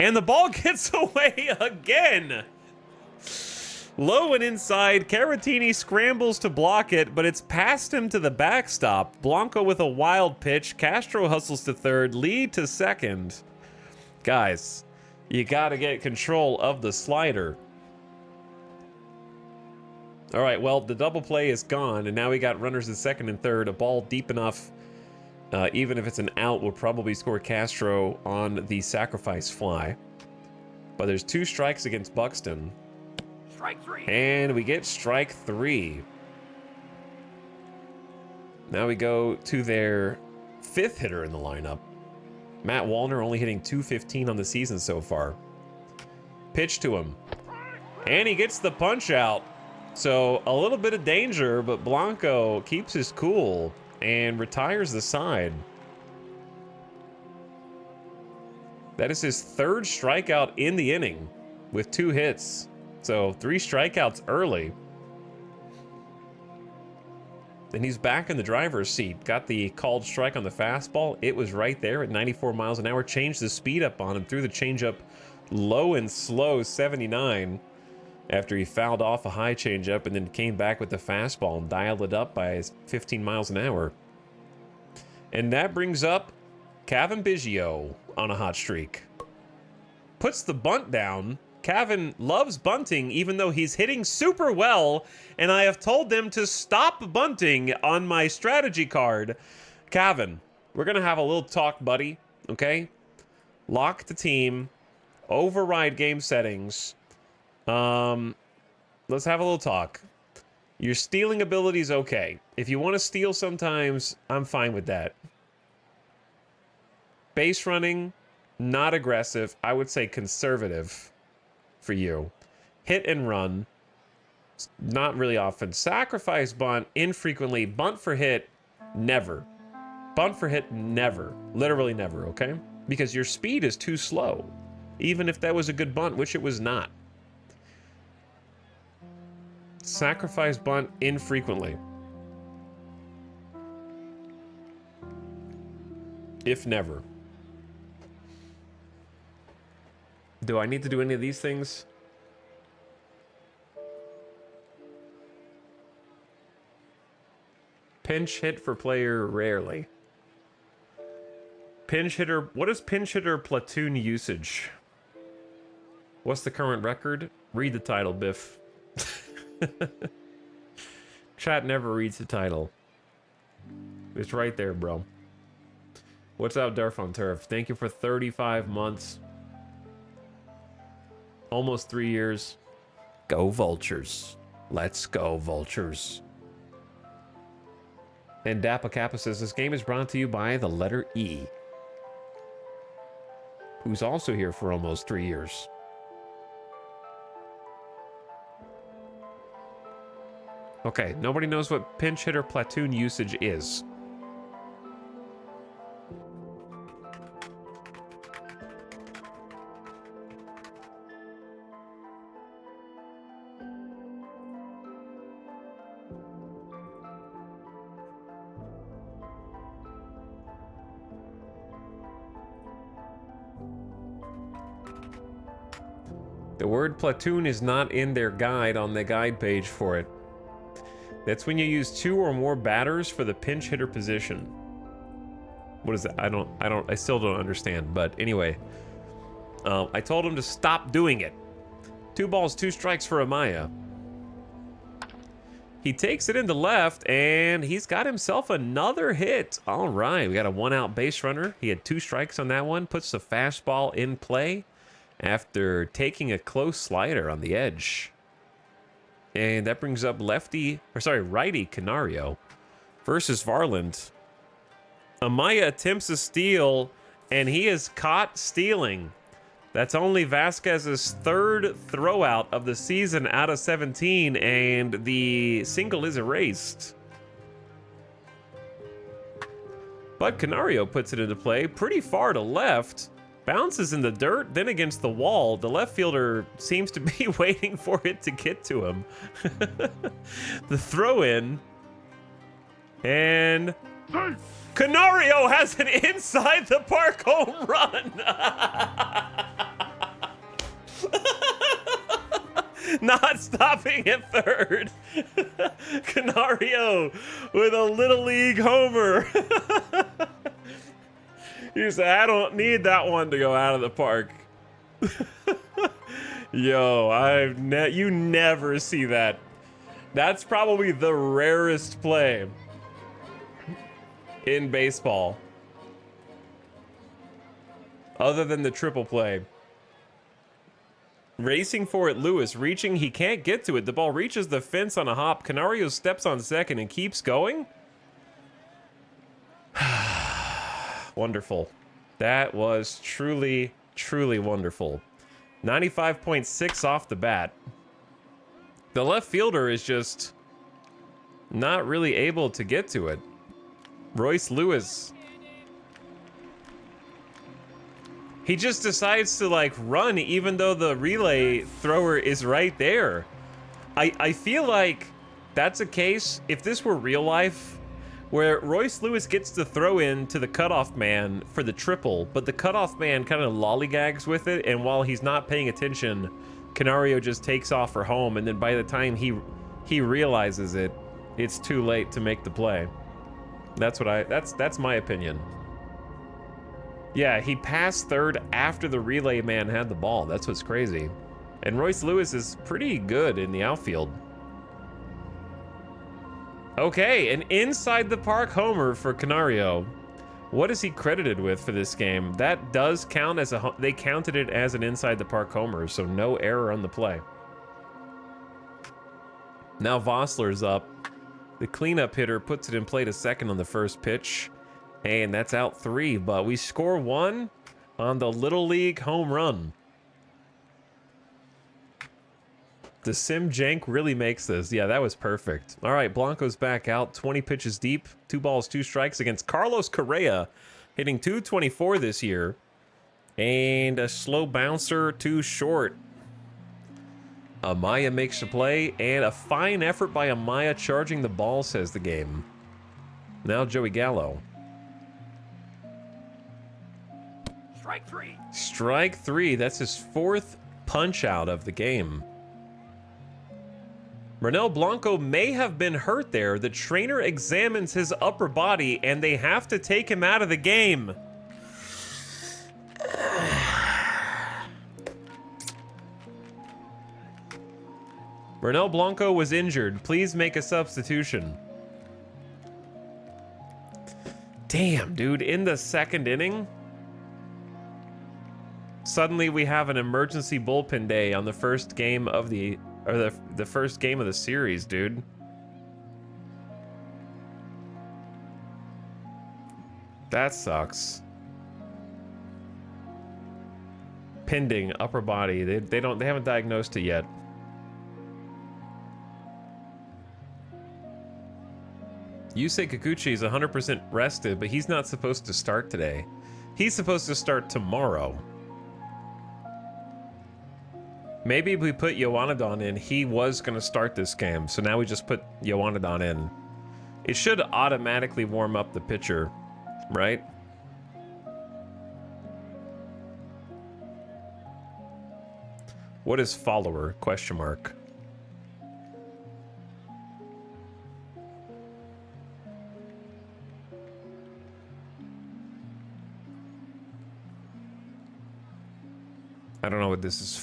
And the ball gets away again. Low and inside, Caratini scrambles to block it, but it's past him to the backstop. Blanco with a wild pitch. Castro hustles to third, Lee to second. Guys, you got to get control of the slider. All right, well, the double play is gone, and now we got runners at second and third. A ball deep enough, even if it's an out, will probably score Castro on the sacrifice fly. But there's 2 strikes against Buxton. Strike 3. And we get strike 3. Now we go to their 5th hitter in the lineup. Matt Wallner only hitting 215 on the season so far. Pitch to him. And he gets the punch out. So a little bit of danger, but Blanco keeps his cool and retires the side. That is his 3rd strikeout in the inning with 2 hits. So 3 strikeouts early. Then he's back in the driver's seat. Got the called strike on the fastball. It was right there at 94 miles an hour. Changed the speed up on him. Threw the changeup low and slow, 79. After he fouled off a high changeup and then came back with the fastball and dialed it up by 15 miles an hour. And that brings up Cavan Biggio on a hot streak. Puts the bunt down. Cavan loves bunting, even though he's hitting super well, and I have told them to stop bunting on my strategy card. Cavan, we're going to have a little talk, buddy, okay? Lock the team, override game settings. Let's have a little talk. Your stealing ability is okay. If you want to steal sometimes, I'm fine with that. Base running, not aggressive. I would say conservative for you. Hit and run, not really often. Sacrifice bunt, infrequently. Bunt for hit, never. Bunt for hit, never. Literally never, okay? Because your speed is too slow. Even if that was a good bunt, which it was not. Sacrifice bunt infrequently. If never. Do I need to do any of these things? Pinch hit for player rarely. Pinch hitter. What is pinch hitter platoon usage? What's the current record? Read the title, Biff. Chat never reads the title. It's right there, bro. What's up, Durf on Turf? Thank you for 35 months. Almost 3 years. Go Vultures. Let's go, Vultures. And Dappa Kappa says, this game is brought to you by the letter E, who's also here for almost 3 years. Okay, nobody knows what pinch hitter platoon usage is. The word platoon is not in their guide on the guide page for it. That's when you use 2 or more batters for the pinch hitter position. What is that? I still don't understand, but anyway. I told him to stop doing it. 2 balls, 2 strikes for Amaya. He takes it into left, and he's got himself another hit. All right, we got a 1-out base runner. He had 2 strikes on that one. Puts the fastball in play after taking a close slider on the edge. And that brings up righty Canario versus Varland. Amaya attempts a steal, and he is caught stealing. That's only Vasquez's 3rd throwout of the season out of 17, and the single is erased. But Canario puts it into play pretty far to left. Bounces in the dirt, then against the wall. The left fielder seems to be waiting for it to get to him. The throw in. And Canario has an inside the park home run. Not stopping at 3rd. Canario with a little league homer. You say, I don't need that one to go out of the park. Yo, you never see that. That's probably the rarest play in baseball. Other than the triple play. Racing for it, Lewis. Reaching, he can't get to it. The ball reaches the fence on a hop. Canario steps on second and keeps going. Wonderful. That was truly, truly wonderful. 95.6 off the bat. The left fielder is just not really able to get to it. Royce Lewis. He just decides to like run even though the relay thrower is right there. I feel like that's a case, if this were real life, where Royce Lewis gets to throw in to the cutoff man for the triple, but the cutoff man kind of lollygags with it, and while he's not paying attention, Canario just takes off for home, and then by the time he realizes it, it's too late to make the play. That's my opinion. Yeah, he passed 3rd after the relay man had the ball. That's what's crazy. And Royce Lewis is pretty good in the outfield. Okay, an inside the park homer for Canario. What is he credited with for this game? That does count as they counted it as an inside the park homer, so no error on the play. Now Vossler's up. The cleanup hitter puts it in play to second on the first pitch, and that's out 3, but we score 1 on the Little League home run. The sim jank really makes this. Yeah, that was perfect. All right, Blanco's back out, 20 pitches deep, 2 balls, 2 strikes against Carlos Correa, hitting .224 this year, and a slow bouncer too short. Amaya makes the play, and a fine effort by Amaya charging the ball, says the game. Now Joey Gallo. Strike 3. Strike 3. That's his 4th punch out of the game. Ronel Blanco may have been hurt there. The trainer examines his upper body, and they have to take him out of the game. Ronel Blanco was injured. Please make a substitution. Damn, dude, in the second inning? Suddenly we have an emergency bullpen day on the first game of the first game of the series, dude. That sucks. Pending upper body. They haven't diagnosed it yet. Yusei Kikuchi is 100% rested, but he's not supposed to start today. He's supposed to start tomorrow. Maybe if we put Yoanadon in, he was going to start this game, so now we just put Yoanadon in. It should automatically warm up the pitcher, right? What is follower? Question mark. I don't know what this is.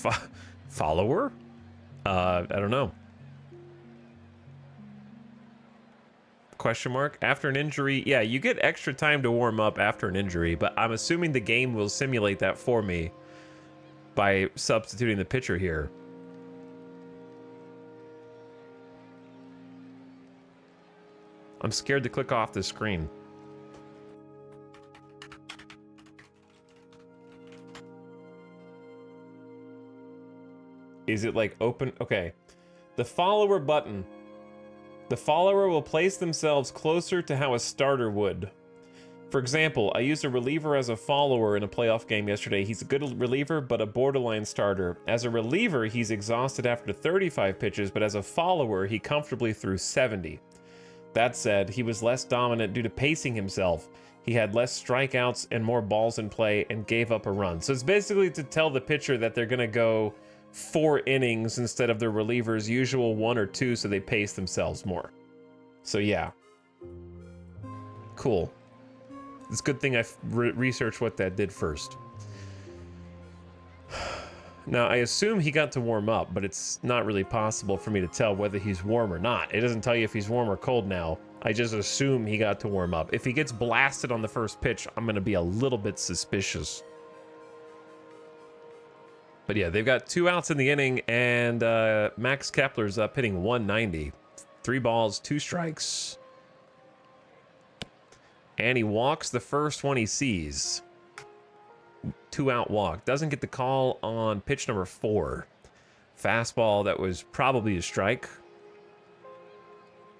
Follower? I don't know. Question mark. After an injury, yeah, you get extra time to warm up after an injury, but I'm assuming the game will simulate that for me by substituting the pitcher here. I'm scared to click off the screen. Is it like open? Okay. The follower button. The follower will place themselves closer to how a starter would. For example, I used a reliever as a follower in a playoff game yesterday. He's a good reliever, but a borderline starter. As a reliever, he's exhausted after 35 pitches, but as a follower, he comfortably threw 70. That said, he was less dominant due to pacing himself. He had less strikeouts and more balls in play and gave up a run. So it's basically to tell the pitcher that they're going to go 4 innings instead of their reliever's usual 1 or 2, so they pace themselves more. So yeah. Cool. It's a good thing I researched what that did first. Now, I assume he got to warm up, but it's not really possible for me to tell whether he's warm or not. It doesn't tell you if he's warm or cold now. I just assume he got to warm up. If he gets blasted on the first pitch, I'm going to be a little bit suspicious. But yeah, they've got 2 outs in the inning, and Max Kepler's up hitting 190. 3 balls, 2 strikes. And he walks the first one he sees. 2-out walk. Doesn't get the call on pitch number 4. Fastball that was probably a strike.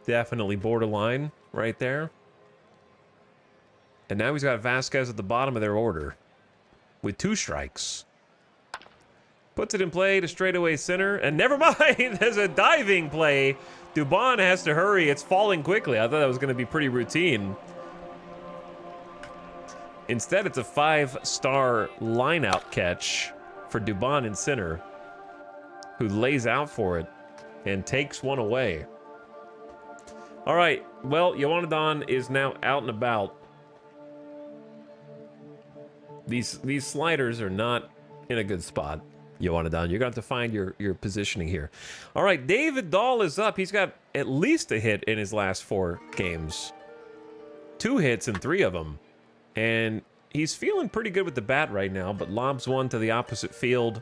Definitely borderline right there. And now he's got Vasquez at the bottom of their order with 2 strikes. Puts it in play to straightaway center, and never mind, there's a diving play. Dubon has to hurry. It's falling quickly. I thought that was going to be pretty routine. Instead, it's a 5-star line-out catch for Dubon in center, who lays out for it and takes one away. All right, well, Yoanadon is now out and about. These sliders are not in a good spot. Yoanadon, you're going to have to find your positioning here. All right, David Dahl is up. He's got at least a hit in his last 4 games. 2 hits in 3 of them. And he's feeling pretty good with the bat right now, but lobs one to the opposite field.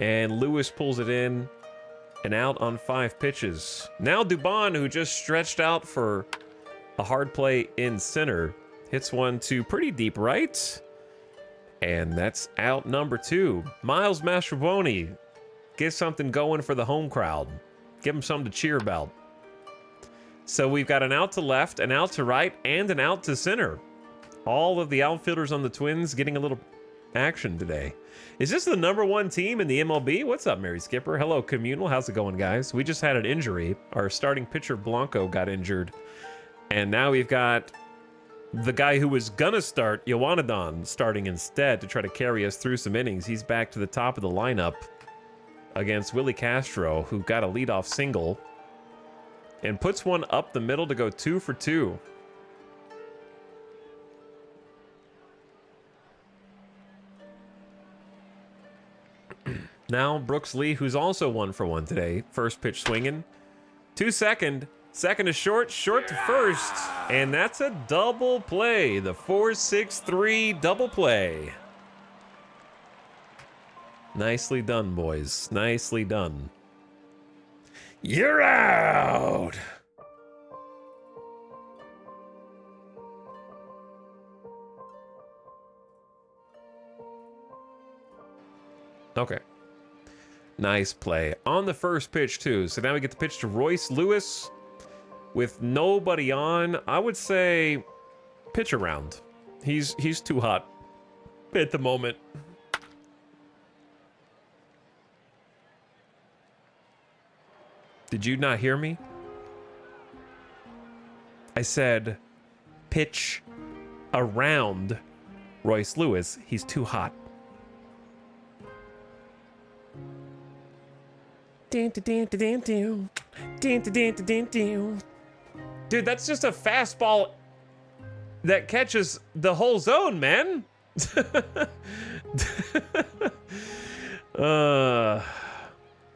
And Lewis pulls it in and out on 5 pitches. Now Dubon, who just stretched out for a hard play in center, hits one to pretty deep right. And that's out number 2. Miles Mastrobuoni, get something going for the home crowd. Give them something to cheer about. So we've got an out to left, an out to right, and an out to center. All of the outfielders on the Twins getting a little action today. Is this the #1 team in the MLB? What's up, Mary Skipper? Hello, Communal. How's it going, guys? We just had an injury. Our starting pitcher, Blanco, got injured. And now we've got the guy who was gonna start, Yoanadon, starting instead to try to carry us through some innings. He's back to the top of the lineup against Willie Castro, who got a leadoff single and puts one up the middle to go 2 for 2. Now Brooks Lee, who's also 1 for 1 today. First pitch swinging. 2 second. Second to short, short to first. And that's a double play. The 4-6-3 double play. Nicely done, boys. Nicely done. You're out. Okay. Nice play. On the first pitch, too. So now we get the pitch to Royce Lewis with nobody on. I would say pitch around. He's too hot at the moment. Did you not hear me? I said pitch around Royce Lewis. He's too hot. Dude, that's just a fastball that catches the whole zone, man.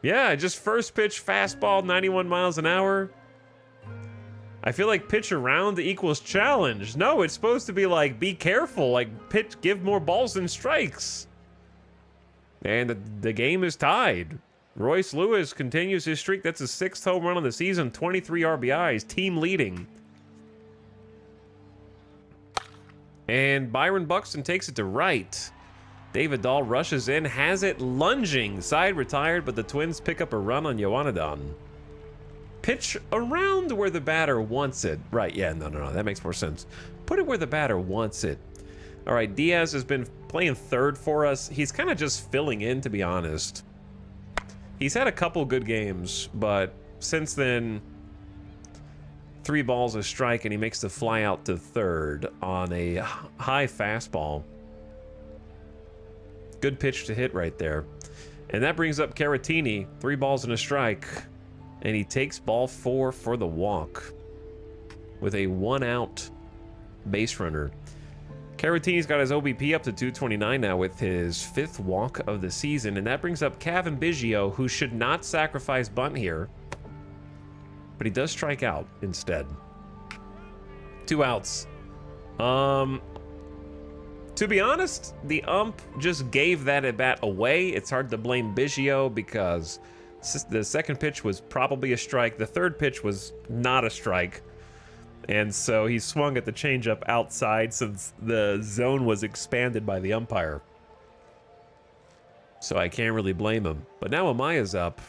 Yeah, just first pitch fastball, 91 miles an hour. I feel like pitch around equals challenge. No, it's supposed to be like, be careful, like pitch, give more balls than strikes. And the game is tied. Royce Lewis continues his streak. That's his 6th home run of the season, 23 RBIs, team leading. And Byron Buxton takes it to right. David Dahl rushes in, has it lunging. Side retired, but the Twins pick up a run on Yoanadon. Pitch around where the batter wants it. Right, yeah, no, that makes more sense. Put it where the batter wants it. All right, Diaz has been playing third for us. He's kind of just filling in, to be honest. He's had a couple good games, but since then, 3 balls a strike, and he makes the fly out to third on a high fastball. Good pitch to hit right there. And that brings up Caratini, 3 balls and a strike, and he takes ball 4 for the walk with a 1-out base runner. Caratini's got his OBP up to 229 now with his 5th walk of the season, and that brings up Kevin Biggio, who should not sacrifice bunt here, but he does strike out instead. 2 outs. To be honest, the ump just gave that at bat away. It's hard to blame Biggio because the second pitch was probably a strike. The third pitch was not a strike. And so he swung at the changeup outside since the zone was expanded by the umpire. So I can't really blame him. But now Amaya's up.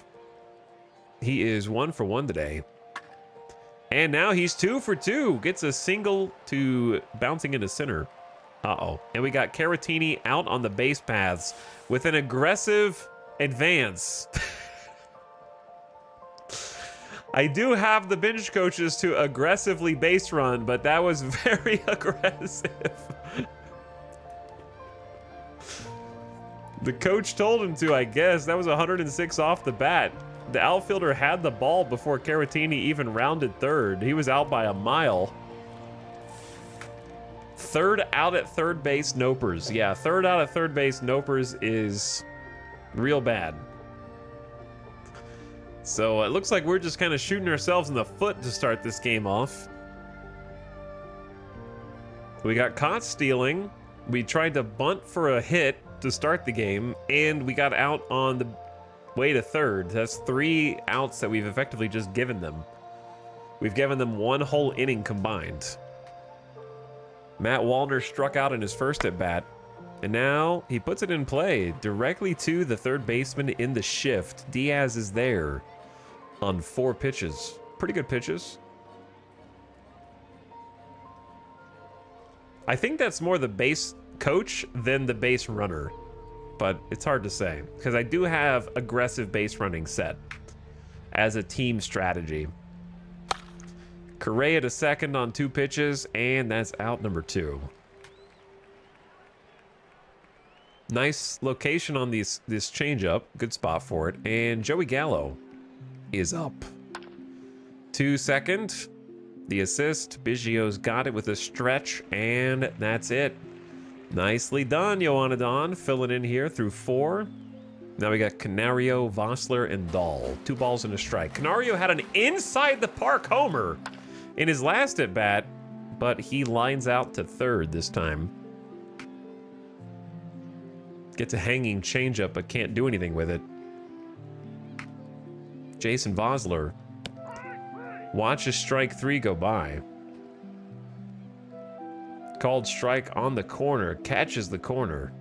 He is 1 for 1 today. And now he's 2 for 2. Gets a single to bouncing into center. Uh-oh. And we got Caratini out on the base paths with an aggressive advance. I do have the bench coaches to aggressively base run, but that was very aggressive. The coach told him to, I guess. That was 106 off the bat. The outfielder had the ball before Caratini even rounded third. He was out by a mile. Third out at third base, Nopers. Yeah, third out at third base, Nopers is real bad. So it looks like we're just kind of shooting ourselves in the foot to start this game off. We got caught stealing. We tried to bunt for a hit to start the game, and we got out on the way to third. That's 3 outs that we've effectively just given them. We've given them 1 whole inning combined. Matt Wallner struck out in his first at bat, and now he puts it in play directly to the third baseman in the shift. Diaz is there on 4 pitches. Pretty good pitches. I think that's more the base coach than the base runner, but it's hard to say because I do have aggressive base running set as a team strategy. Correa to second on 2 pitches, and that's out number 2. Nice location on this changeup. Good spot for it. And Joey Gallo is up. 2 second. The assist. Biggio's got it with a stretch, and that's it. Nicely done, Yoanadon. Filling in here through 4. Now we got Canario, Vossler, and Dahl. 2 balls and a strike. Canario had an inside the park homer in his last at bat, but he lines out to third this time. Gets a hanging changeup, but can't do anything with it. Jason Vossler watches strike 3 go by. Called strike on the corner, catches the corner.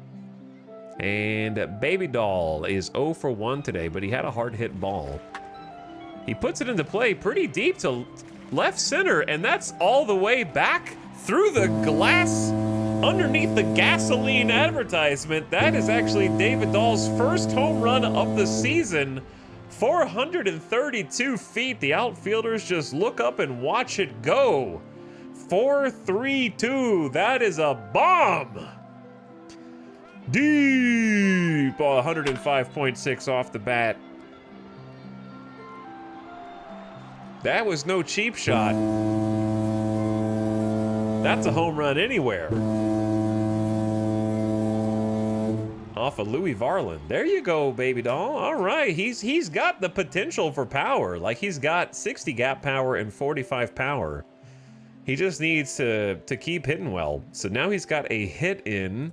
And Baby Doll is 0 for 1 today, but he had a hard hit ball. He puts it into play pretty deep to left center, and that's all the way back through the glass underneath the gasoline advertisement. That is actually David Dahl's first home run of the season. 432 feet. The outfielders just look up and watch it go. 4-3-2. That is a bomb. Deep, 105.6 off the bat. That was no cheap shot. That's a home run anywhere. Off of Louis Varland. There you go, Baby Doll. All right, he's got the potential for power. Like, he's got 60 gap power and 45 power. He just needs to keep hitting well. So now he's got a hit in.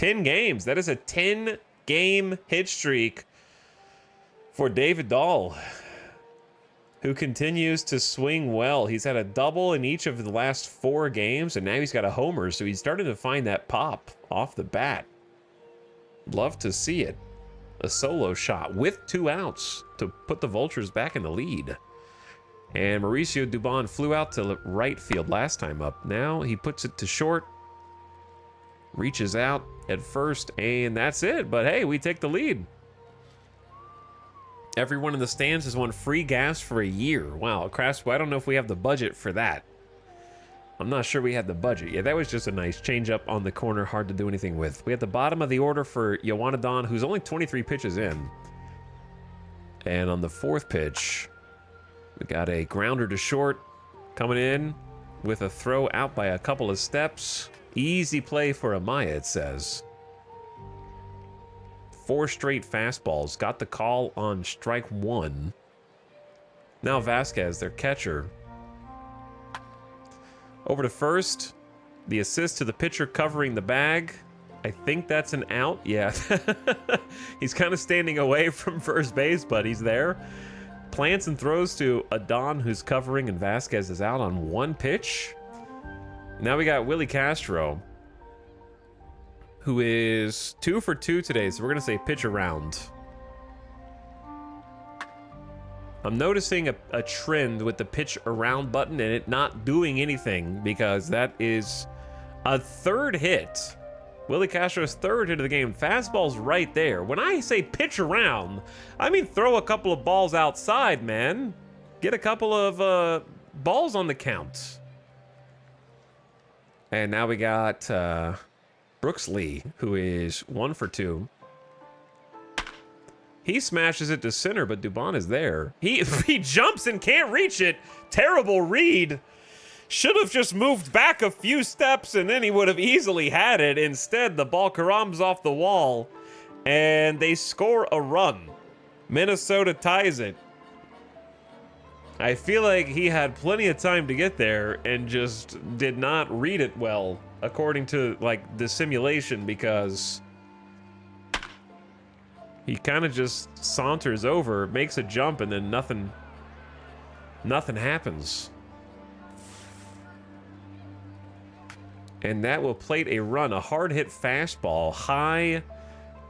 Games. That is a 10-game hit streak for David Dahl, who continues to swing well. He's had a double in each of the last 4 games, and now he's got a homer, so he's starting to find that pop off the bat. Love to see it. A solo shot with 2 outs to put the Vultures back in the lead. And Mauricio Dubon flew out to right field last time up. Now he puts it to short. Reaches out at first, and that's it. But hey, we take the lead. Everyone in the stands has won free gas for a year. Wow, Craftswell, I don't know if we have the budget for that. I'm not sure we had the budget. Yeah, that was just a nice change-up on the corner, hard to do anything with. We had the bottom of the order for Yowanadon, who's only 23 pitches in. And on the 4th pitch, we got a grounder to short coming in with a throw out by a couple of steps. Easy play for Amaya, it says. 4 straight fastballs. Got the call on strike 1. Now Vasquez, their catcher. Over to first. The assist to the pitcher covering the bag. I think that's an out. Yeah. He's kind of standing away from first base, but he's there. Plants and throws to Adon, who's covering, and Vasquez is out on 1 pitch. Now we got Willie Castro, who is 2 for 2 today, so we're going to say pitch around. I'm noticing a trend with the pitch around button and it not doing anything, because that is a 3rd hit. Willie Castro's 3rd hit of the game. Fastball's right there. When I say pitch around, I mean throw a couple of balls outside, man. Get a couple of balls on the count. And now we got Brooks Lee, who is 1 for 2. He smashes it to center, but Dubon is there. He jumps and can't reach it. Terrible read. Should have just moved back a few steps, and then he would have easily had it. Instead, the ball caroms off the wall, and they score a run. Minnesota ties it. I feel like he had plenty of time to get there and just did not read it well, according to, like, the simulation, because he kind of just saunters over, makes a jump, and then nothing happens. And that will plate a run, a hard-hit fastball, high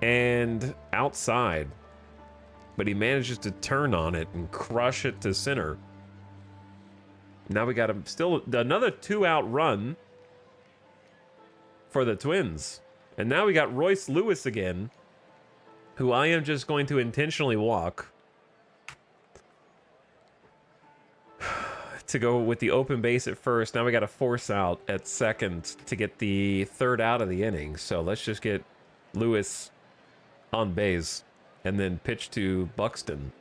and outside. But he manages to turn on it and crush it to center. Now we got still another 2-out run for the Twins. And now we got Royce Lewis again, who I am just going to intentionally walk to go with the open base at first. Now we got a force out at second to get the 3rd out of the inning. So let's just get Lewis on base and then pitch to Buxton.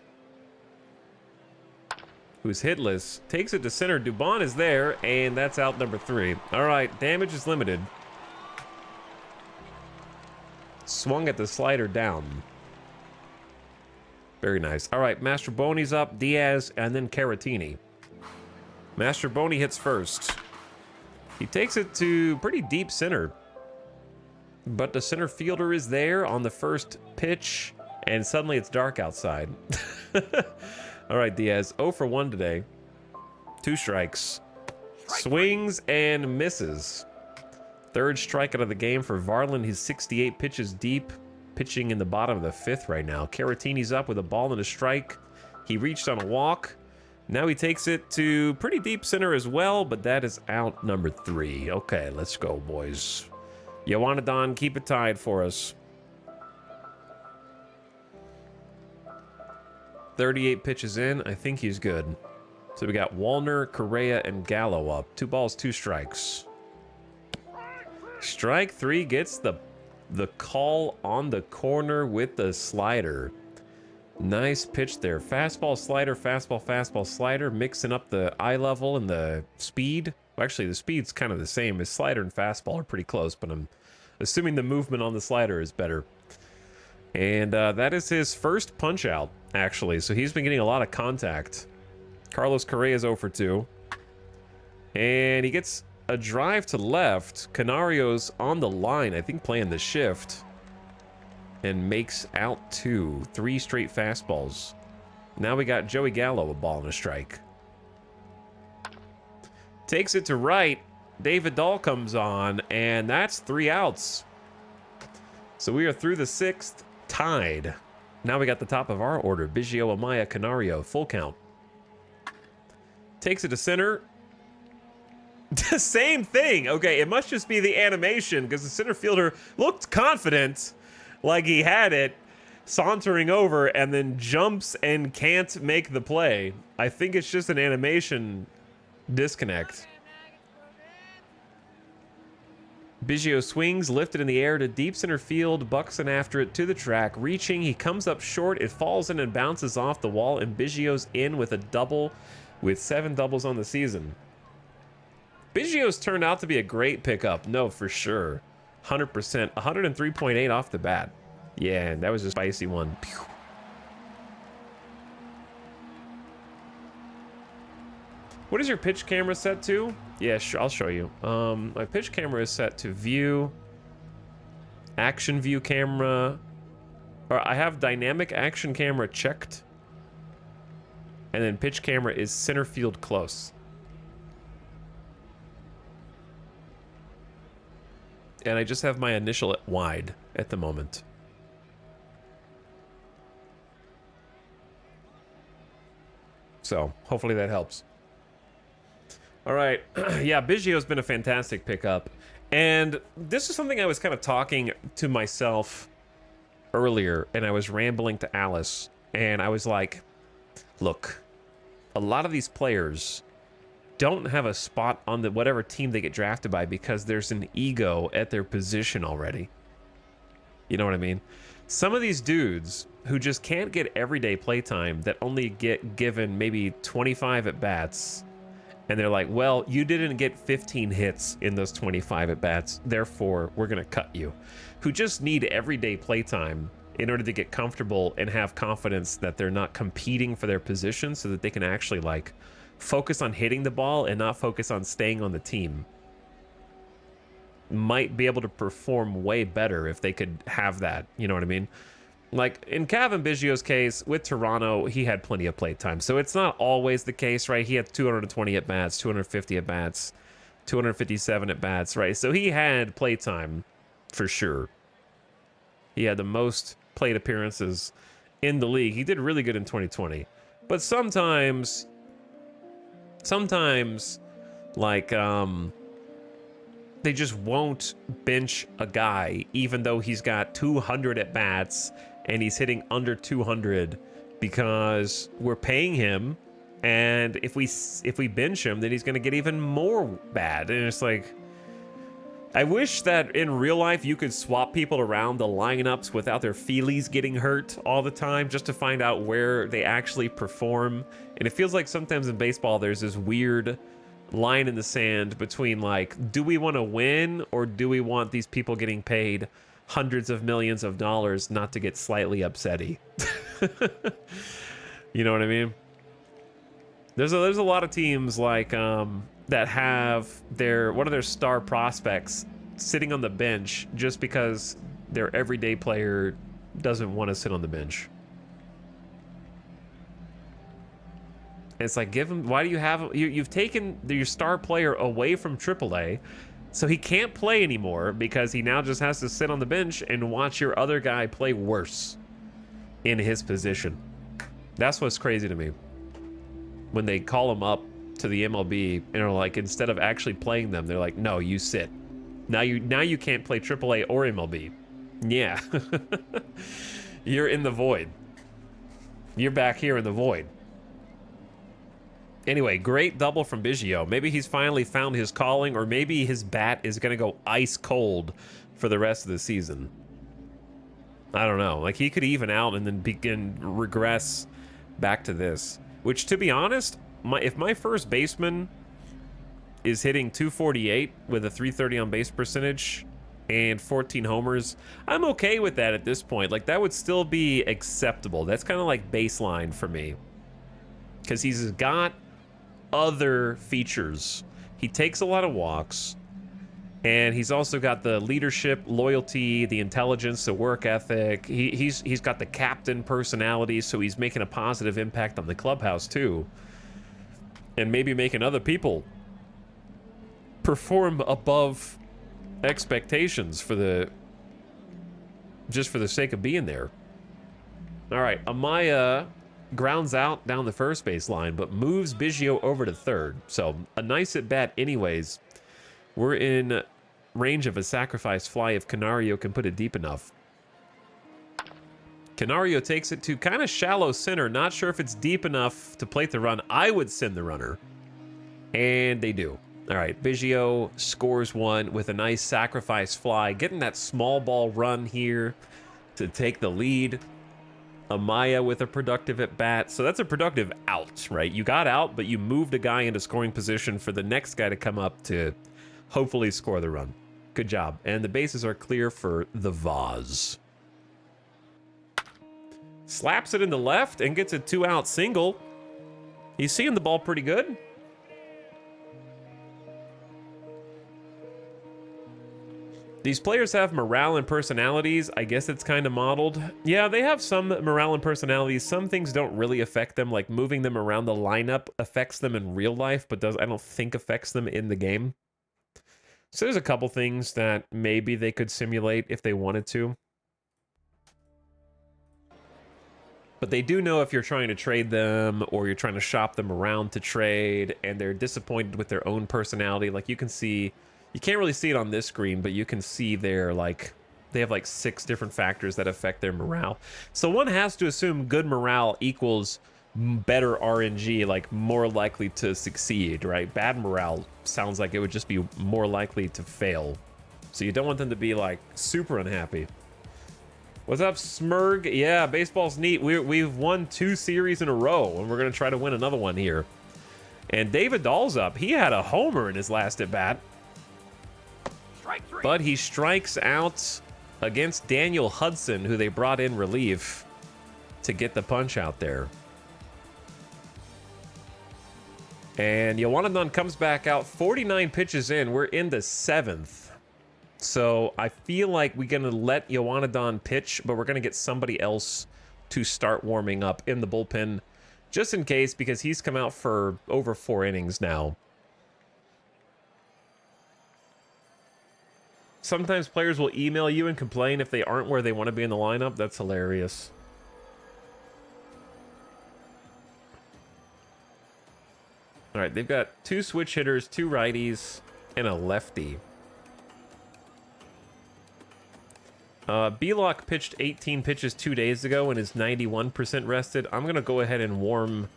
who's hitless, takes it to center. Dubon is there, and that's out number 3. All right, damage is limited. Swung at the slider down. Very nice. All right, Mastroboni's up, Diaz, and then Caratini. Mastroboni hits first. He takes it to pretty deep center. But the center fielder is there on the first pitch, and suddenly it's dark outside. All right, Diaz, 0 for 1 today. 2 strikes. Swings and misses. Third strikeout of the game for Varland. He's 68 pitches deep, pitching in the bottom of the 5th right now. Caratini's up with a ball and a strike. He reached on a walk. Now he takes it to pretty deep center as well, but that is out number 3. Okay, let's go, boys. Yowanadon, keep it tied for us. 38 pitches in. I think he's good. So we got Wallner, Correa, and Gallo up. 2 balls, 2 strikes. Strike 3 gets the call on the corner with the slider. Nice pitch there. Fastball, slider, fastball, fastball, slider. Mixing up the eye level and the speed. Well, actually, the speed's kind of the same. His slider and fastball are pretty close, but I'm assuming the movement on the slider is better. And that is his first punch out, actually. So he's been getting a lot of contact. Carlos Correa is 0 for 2. And he gets a drive to left. Canario's on the line, I think playing the shift. And makes out 2. 3 straight fastballs. Now we got Joey Gallo, a ball and a strike. Takes it to right. David Dahl comes on, and that's 3 outs. So we are through the 6th, tied. Now we got the top of our order. Biggio, Amaya, Canario, full count. Takes it to center. Same thing. Okay, it must just be the animation because the center fielder looked confident, like he had it, sauntering over, and then jumps and can't make the play. I think it's just an animation disconnect. Biggio swings, lifted in the air to deep center field. Buxton after it to the track. Reaching, he comes up short. It falls in and bounces off the wall, and Biggio's in with a double with 7 doubles on the season. Biggio's turned out to be a great pickup. No, for sure. 100%. 103.8 off the bat. Yeah, that was a spicy one. Pew. What is your pitch camera set to? Yeah, sure, I'll show you. My pitch camera is set to view, action view camera, or I have dynamic action camera checked, and then pitch camera is center field close. And I just have my initial at wide at the moment. So hopefully that helps. All right. Yeah, Biggio's been a fantastic pickup. And this is something I was kind of talking to myself earlier, and I was rambling to Alice, and I was like, look, a lot of these players don't have a spot on the whatever team they get drafted by because there's an ego at their position already. You know what I mean? Some of these dudes who just can't get everyday playtime, that only get given maybe 25 at-bats, and they're like, well, you didn't get 15 hits in those 25 at-bats, therefore we're going to cut you. Who just need everyday playtime in order to get comfortable and have confidence that they're not competing for their position so that they can actually, like, focus on hitting the ball and not focus on staying on the team. Might be able to perform way better if they could have that, you know what I mean? Like, in Kevin Biggio's case, with Toronto, he had plenty of playtime. So it's not always the case, right? He had 220 at-bats, 250 at-bats, 257 at-bats, right? So he had playtime, for sure. He had the most plate appearances in the league. He did really good in 2020. But sometimes, like, they just won't bench a guy, even though he's got 200 at-bats and he's hitting under 200, because we're paying him, and if we bench him, then he's going to get even more bad. And it's like, I wish that in real life you could swap people around the lineups without their feelies getting hurt all the time, just to find out where they actually perform. And it feels like sometimes in baseball there's this weird line in the sand between, like, do we want to win or do we want these people getting paid hundreds of millions of dollars not to get slightly upsetty? You know what I mean? There's a lot of teams like that have one of their star prospects sitting on the bench just because their everyday player doesn't want to sit on the bench. And it's like, give him. Why do you have? You've taken your star player away from AAA, so he can't play anymore because he now just has to sit on the bench and watch your other guy play worse in his position. That's what's crazy to me. When they call him up to the MLB and are like, instead of actually playing them, they're like, no, you sit. Now you can't play AAA or MLB. Yeah. You're in the void. You're back here in the void. Anyway, great double from Biggio. Maybe he's finally found his calling, or maybe his bat is going to go ice cold for the rest of the season. I don't know. Like, he could even out and then regress back to this. Which, to be honest, if my first baseman is hitting 248 with a 330 on base percentage and 14 homers, I'm okay with that at this point. Like, that would still be acceptable. That's kind of like baseline for me. Because he's got other features. He takes a lot of walks. And he's also got the leadership, loyalty, the intelligence, the work ethic. He's got the captain personality, so he's making a positive impact on the clubhouse too. And maybe making other people perform above expectations just for the sake of being there. All right, Amaya grounds out down the first base line, but moves Biggio over to third. So a nice at bat anyways. We're in range of a sacrifice fly if Canario can put it deep enough. Canario takes it to kind of shallow center. Not sure if it's deep enough to plate the run. I would send the runner. And they do. All right, Biggio scores one with a nice sacrifice fly. Getting that small ball run here to take the lead. Amaya with a productive at bat. So that's a productive out, right? You got out, but you moved a guy into scoring position for the next guy to come up to hopefully score the run. Good job. And the bases are clear for the Vaz. Slaps it in the left and gets a 2-out single. He's seeing the ball pretty good. These players have morale and personalities. I guess it's kind of modeled. Yeah, they have some morale and personalities. Some things don't really affect them, like moving them around the lineup affects them in real life, but I don't think affects them in the game. So there's a couple things that maybe they could simulate if they wanted to. But they do know if you're trying to trade them or you're trying to shop them around to trade and they're disappointed with their own personality. Like you can see, you can't really see it on this screen, but you can see their they have like 6 different factors that affect their morale. So one has to assume good morale equals better RNG, like more likely to succeed, right? Bad morale sounds like it would just be more likely to fail. So you don't want them to be like super unhappy. What's up, Smurg? Yeah, baseball's neat. We've won 2 series in a row, and we're going to try to win another one here. And David Dahl's up. He had a homer in his last at-bat. But he strikes out against Daniel Hudson, who they brought in relief to get the punch out there. And Yowanadon comes back out 49 pitches in. We're in the 7th. So I feel like we're going to let Yowanadon pitch, but we're going to get somebody else to start warming up in the bullpen just in case, because he's come out for over 4 innings now. Sometimes players will email you and complain if they aren't where they want to be in the lineup. That's hilarious. All right, they've got 2 switch hitters, 2 righties, and a lefty. B-Lock pitched 18 pitches 2 days ago and is 91% rested. I'm going to go ahead and warm.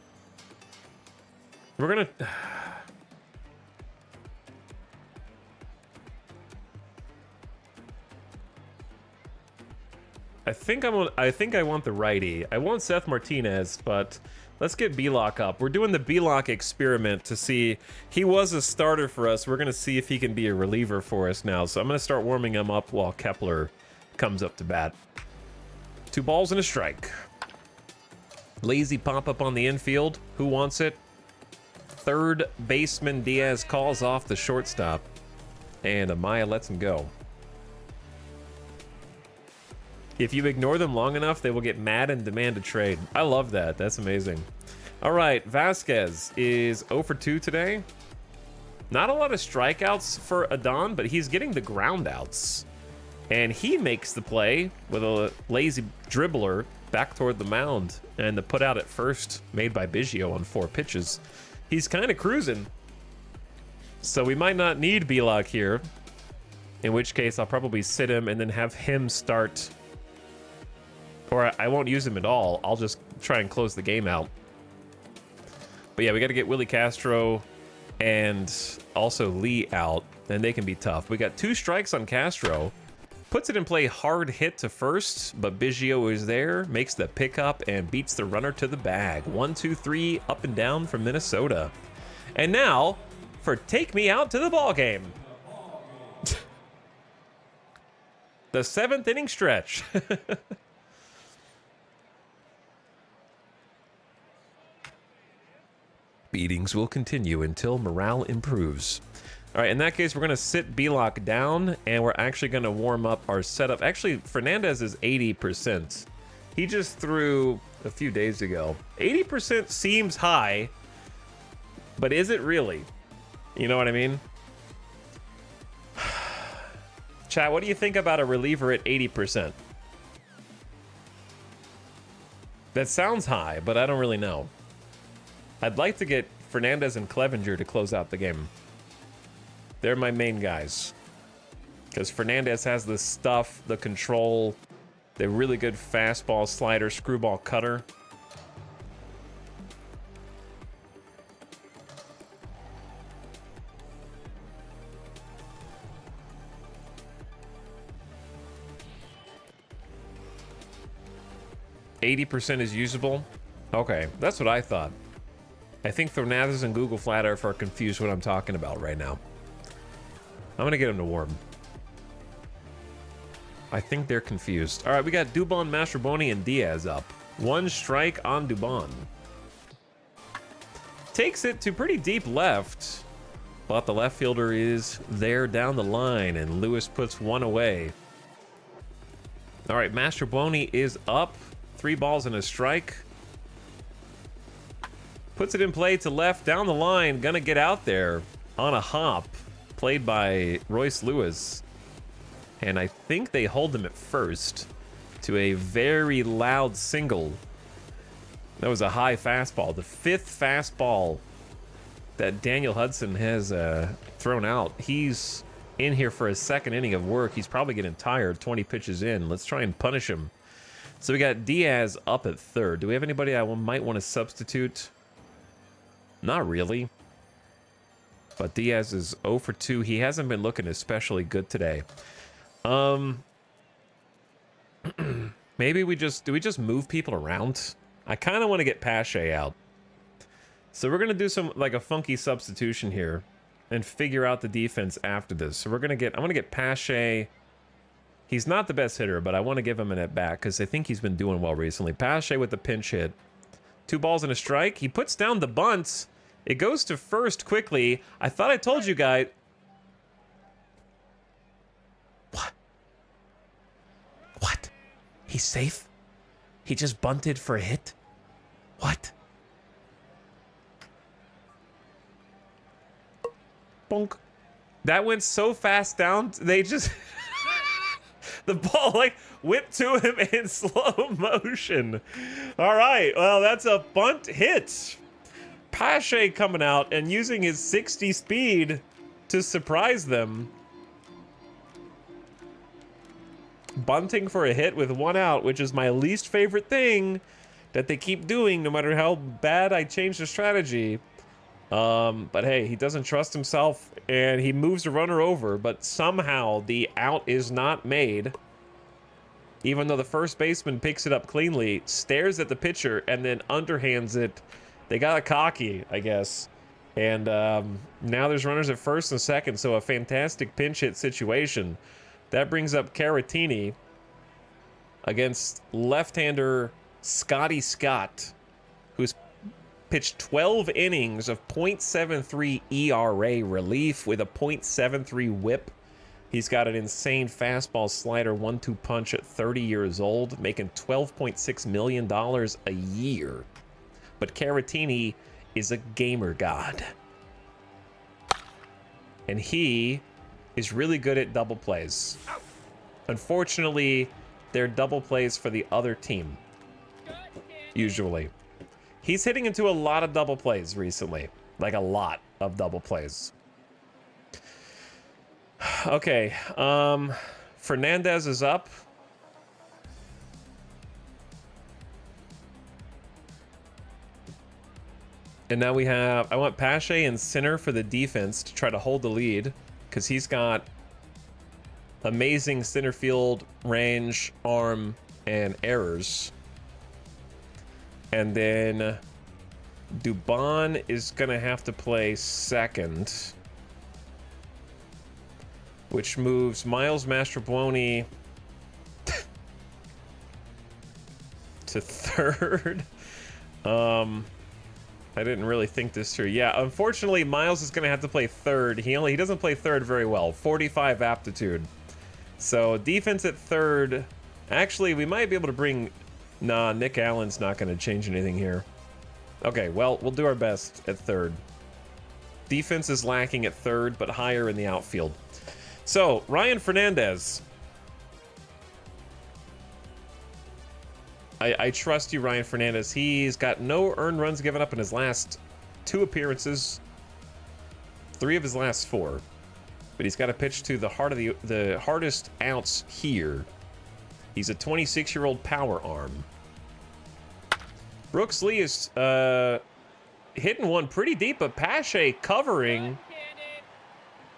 We're going to... I think I want the righty. I want Seth Martinez, but let's get B-Lock up. We're doing the B-Lock experiment to see. He was a starter for us. We're gonna see if he can be a reliever for us now. So I'm gonna start warming him up while Kepler comes up to bat. 2 balls and a strike. Lazy pop-up on the infield. Who wants it? Third baseman Diaz calls off the shortstop. And Amaya lets him go. If you ignore them long enough, they will get mad and demand a trade. I love that. That's amazing. All right, Vasquez is 0 for 2 today. Not a lot of strikeouts for Adon, but he's getting the ground outs. And he makes the play with a lazy dribbler back toward the mound. And the put out at first made by Biggio on 4 pitches. He's kind of cruising. So we might not need B-Lock here. In which case, I'll probably sit him and then have him start. Or I won't use him at all. I'll just try and close the game out. But yeah, we got to get Willie Castro and also Lee out. Then they can be tough. We got 2 strikes on Castro. Puts it in play, hard hit to first, but Biggio is there, makes the pickup, and beats the runner to the bag. 1, 2, 3, up and down from Minnesota. And now, for Take Me Out to the Ball Game. The 7th inning stretch. Beatings will continue until morale improves. All right, in that case, we're going to sit B-Lock down, and we're actually going to warm up our setup. Actually, Fernandez is 80%. He just threw a few days ago. 80% seems high, but is it really? You know what I mean? Chat, what do you think about a reliever at 80%? That sounds high, but I don't really know. I'd like to get Fernandez and Clevenger to close out the game. They're my main guys. Because Fernandez has the stuff, the control, the really good fastball, slider, screwball, cutter. %80 is usable? Okay, that's what I thought. I think Fernandez and Google Flat Earth are confused what I'm talking about right now. I'm gonna get them to warm. I think they're confused. All right, we got Dubon, Mastroboni, and Diaz up. 1 strike on Dubon. Takes it to pretty deep left, but the left fielder is there down the line, and Lewis puts 1 away. All right, Mastroboni is up. 3 balls and a strike. Puts it in play to left, down the line, gonna get out there on a hop, played by Royce Lewis. And I think they hold him at first to a very loud single. That was a high fastball, the 5th fastball that Daniel Hudson has thrown out. He's in here for a 2nd inning of work. He's probably getting tired 20 pitches in. Let's try and punish him. So we got Diaz up at 3rd. Do we have anybody I might want to substitute? Not really. But Diaz is 0 for 2. He hasn't been looking especially good today. Maybe do we just move people around? I kind of want to get Pache out. So we're going to do some, like, a funky substitution here and figure out the defense after this. So I'm going to get Pache. He's not the best hitter, but I want to give him an at-bat because I think he's been doing well recently. Pache with the pinch hit. 2 balls and a strike. He puts down the bunt. It goes to first quickly. I thought I told you guys. What? What? He's safe? He just bunted for a hit? What? Bonk. That went so fast down. They just... The ball, like, went to him in slow motion. All right, well, that's a bunt hit. Pache coming out and using his 60 speed to surprise them. Bunting for a hit with 1 out, which is my least favorite thing that they keep doing no matter how bad I change the strategy. But hey, he doesn't trust himself and he moves the runner over, but somehow the out is not made. even though the first baseman picks it up cleanly, stares at the pitcher, and then underhands it. They got cocky, I guess. And now there's runners at first and second, so a fantastic pinch hit situation. That brings up Caratini against left-hander Scotty Scott, who's pitched 12 innings of .73 ERA relief with a .73 whip. He's got an insane fastball slider 1-2 punch at 30 years old, making $12.6 million a year. But Caratini is a gamer god. And he is really good at double plays. Unfortunately, they're double plays for the other team, usually. He's hitting into a lot of double plays recently. Like a lot of double plays. Okay, Fernandez is up. And now we have, I want Pache and Sinner for the defense to try to hold the lead, because he's got amazing center field range, arm, and errors. And then Dubon is going to have to play second, which moves Miles Mastrobuoni to third. I didn't really think this through. Yeah, unfortunately, Miles is going to have to play third. He doesn't play third very well. 45 aptitude. So defense at third. Actually, we might be able to bring... Nah, Nick Allen's not going to change anything here. Okay, well, we'll do our best at third. Defense is lacking at third, but higher in the outfield. So, Ryan Fernandez. I trust you, Ryan Fernandez. He's got no earned runs given up in his last 2 appearances. 3 of his last 4. But he's got to pitch to the heart of the hardest outs here. He's a 26-year-old power arm. Brooks Lee is hitting one pretty deep, but Pache covering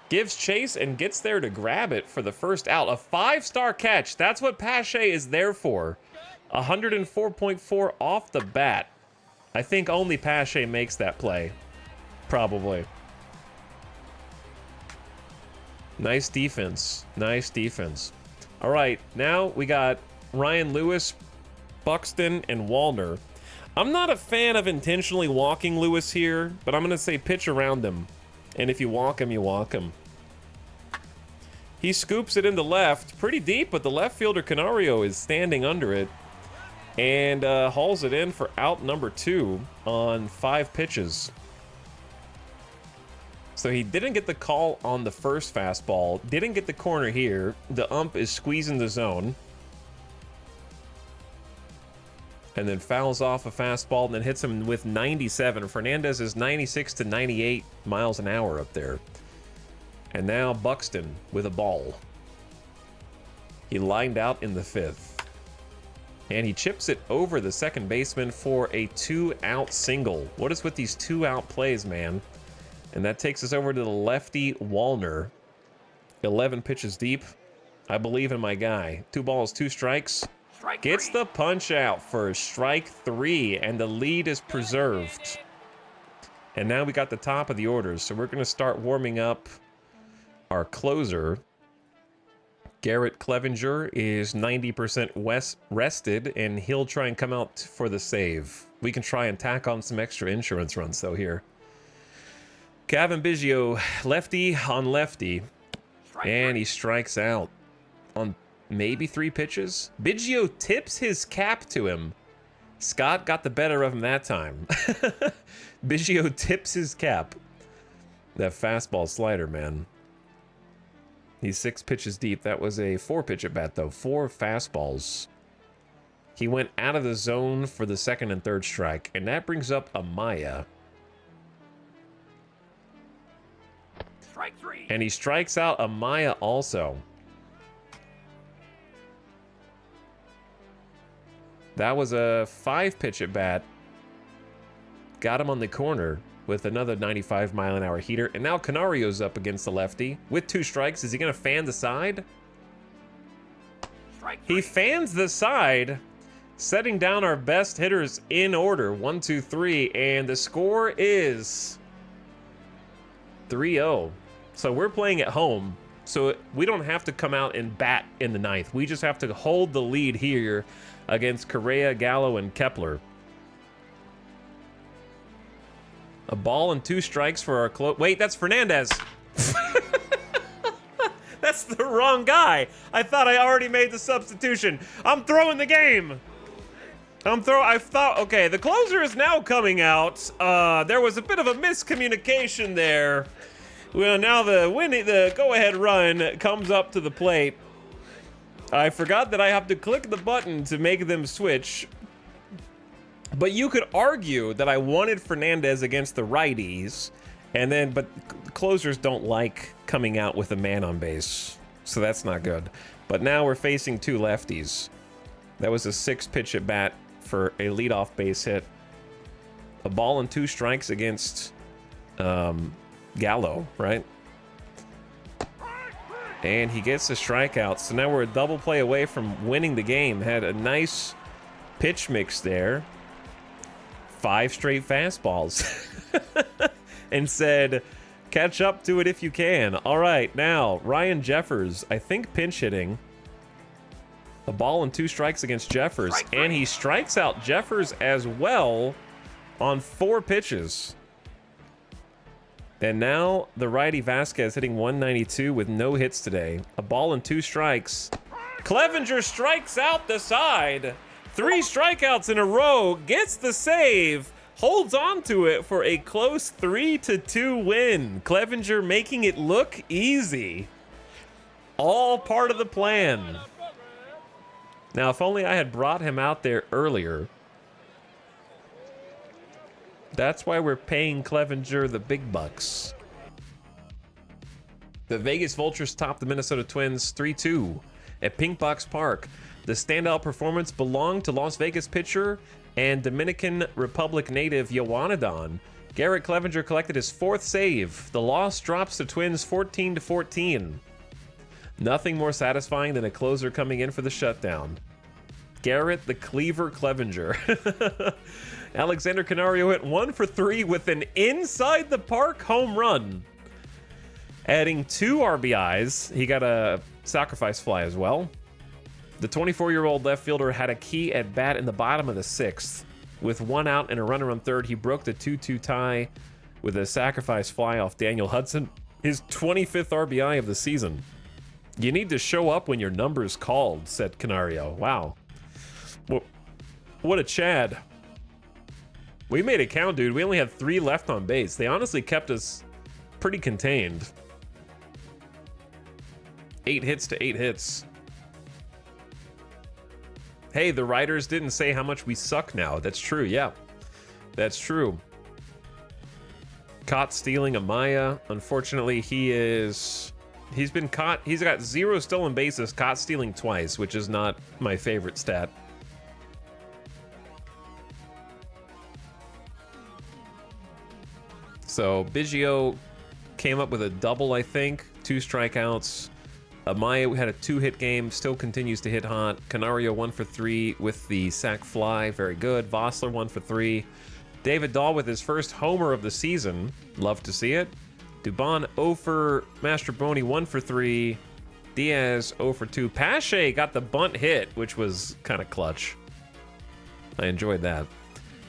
gives chase and gets there to grab it for the first out. A 5-star catch. That's what Pache is there for. 104.4 off the bat. I think only Pache makes that play. Probably. Nice defense. Nice defense. All right, now we got Ryan Lewis, Buxton, and Wallner. I'm not a fan of intentionally walking Lewis here, but I'm going to say pitch around him. And if you walk him, you walk him. He scoops it into left pretty deep, but the left fielder Canario is standing under it. And hauls it in for out number 2 on 5 pitches. So he didn't get the call on the first fastball. Didn't get the corner here. The ump is squeezing the zone. And then fouls off a fastball and then hits him with 97. Fernandez is 96 to 98 miles an hour up there. And now Buxton with a ball. He lined out in the 5th. And he chips it over the second baseman for a 2-out single. What is with these 2-out plays, man? And that takes us over to the lefty Wallner. 11 pitches deep. I believe in my guy. 2 balls, 2 strikes. Gets the punch out for strike 3, and the lead is preserved. And now we got the top of the orders, so we're going to start warming up our closer. Garrett Clevenger is 90% rested, and he'll try and come out for the save. We can try and tack on some extra insurance runs, though, here. Kevin Biggio, lefty on lefty, and he strikes out on maybe 3 pitches. Biggio tips his cap to him. Scott got the better of him that time. Biggio tips his cap. That fastball slider, man. He's 6 pitches deep. That was a 4-pitch at bat, though. 4 fastballs. He went out of the zone for the second and third strike, and that brings up Amaya. Strike 3. And he strikes out Amaya also. That was a 5-pitch at bat. Got him on the corner with another 95-mile-an-hour heater. And now Canario's up against the lefty with 2 strikes. Is he going to fan the side? He fans the side, setting down our best hitters in order. 1, 2, 3, and the score is 3-0. So we're playing at home, so we don't have to come out and bat in the ninth. We just have to hold the lead here against Correa, Gallo, and Kepler. A ball and 2 strikes for our wait, that's Fernandez. That's the wrong guy. I thought I already made the substitution. I'm throwing the game. I thought, okay, the closer is now coming out. There was a bit of a miscommunication there. Well, now the go-ahead run comes up to the plate. I forgot that I have to click the button to make them switch. But you could argue that I wanted Fernandez against the righties, but closers don't like coming out with a man on base, so that's not good. But now we're facing 2 lefties. That was a 6-pitch at bat for a leadoff base hit. A ball and 2 strikes against Gallo, right? And he gets a strikeout, so now we're a double play away from winning the game. Had a nice pitch mix there. 5 straight fastballs. And said, catch up to it if you can. All right, now, Ryan Jeffers, I think pinch hitting. A ball and 2 strikes against Jeffers. And he strikes out Jeffers as well on 4 pitches. And now the righty Vasquez hitting 192 with no hits today. A ball and 2 strikes. Clevenger strikes out the side. 3 strikeouts in a row, gets the save, holds on to it for a close 3-2 win. Clevenger making it look easy. All part of the plan. Now, if only I had brought him out there earlier. That's why we're paying Clevenger the big bucks. The Vegas Vultures topped the Minnesota Twins 3-2 at Pink Box Park. The standout performance belonged to Las Vegas pitcher and Dominican Republic native Yoanadon. Garrett Clevenger collected his 4th save. The loss drops the Twins 14-14. Nothing more satisfying than a closer coming in for the shutdown. Garrett the Cleaver Clevenger. Alexander Canario hit 1 for 3 with an inside the park home run. Adding 2 RBIs. He got a sacrifice fly as well. The 24-year-old left fielder had a key at bat in the bottom of the 6th. With 1 out and a runner on 3rd, he broke the 2-2 tie with a sacrifice fly off Daniel Hudson, his 25th RBI of the season. You need to show up when your number's called, said Canario. Wow. What a Chad. We made it count, dude. We only had 3 left on base. They honestly kept us pretty contained. 8 hits to 8 hits. Hey, the writers didn't say how much we suck now. That's true, yeah. That's true. Caught stealing Amaya. Unfortunately, he's been caught. He's got 0 stolen bases, caught stealing twice, which is not my favorite stat. So Biggio came up with a double, I think. 2 strikeouts. Amaya had a 2-hit game, still continues to hit hot. Canario 1 for 3 with the sac fly, very good. Vossler 1 for 3. David Dahl with his first homer of the season, love to see it. Dubon 0 for Mastrobuoni 1 for 3. Diaz 0 for 2. Pache got the bunt hit, which was kind of clutch. I enjoyed that.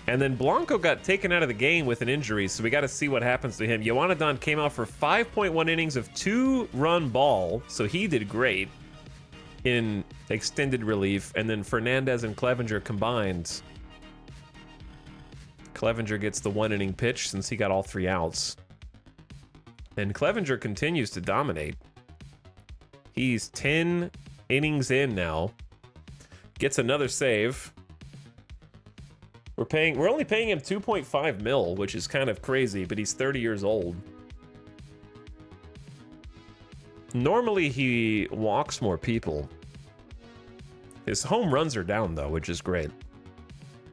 And then Blanco got taken out of the game with an injury, so we got to see what happens to him. Yoanadon came out for 5.1 innings of 2-run ball, so he did great in extended relief. And then Fernandez and Clevenger combined. Clevenger gets the 1-inning pitch since he got all 3 outs. And Clevenger continues to dominate. He's 10 innings in now. Gets another save. We're only paying him 2.5 mil, which is kind of crazy, but he's 30 years old. Normally he walks more people. His home runs are down though, which is great.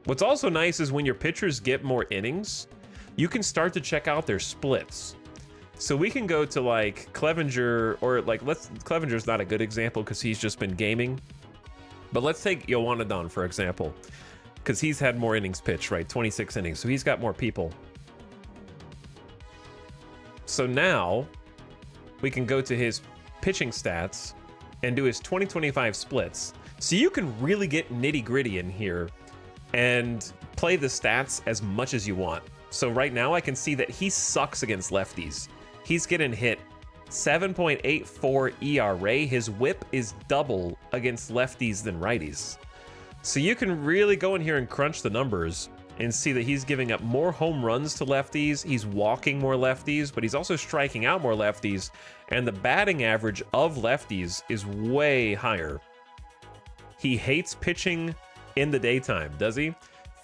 What's also nice is when your pitchers get more innings, you can start to check out their splits. So we can go to like Clevenger, or like Clevenger's not a good example because he's just been gaming. But let's take Ioannidon, for example, because he's had more innings pitched, right? 26 innings, so he's got more people. So now we can go to his pitching stats and do his 2025 splits. So you can really get nitty gritty in here and play the stats as much as you want. So right now I can see that he sucks against lefties. He's getting hit 7.84 ERA. His whip is double against lefties than righties. So you can really go in here and crunch the numbers and see that he's giving up more home runs to lefties, he's walking more lefties, but he's also striking out more lefties, and the batting average of lefties is way higher. He hates pitching in the daytime, does he?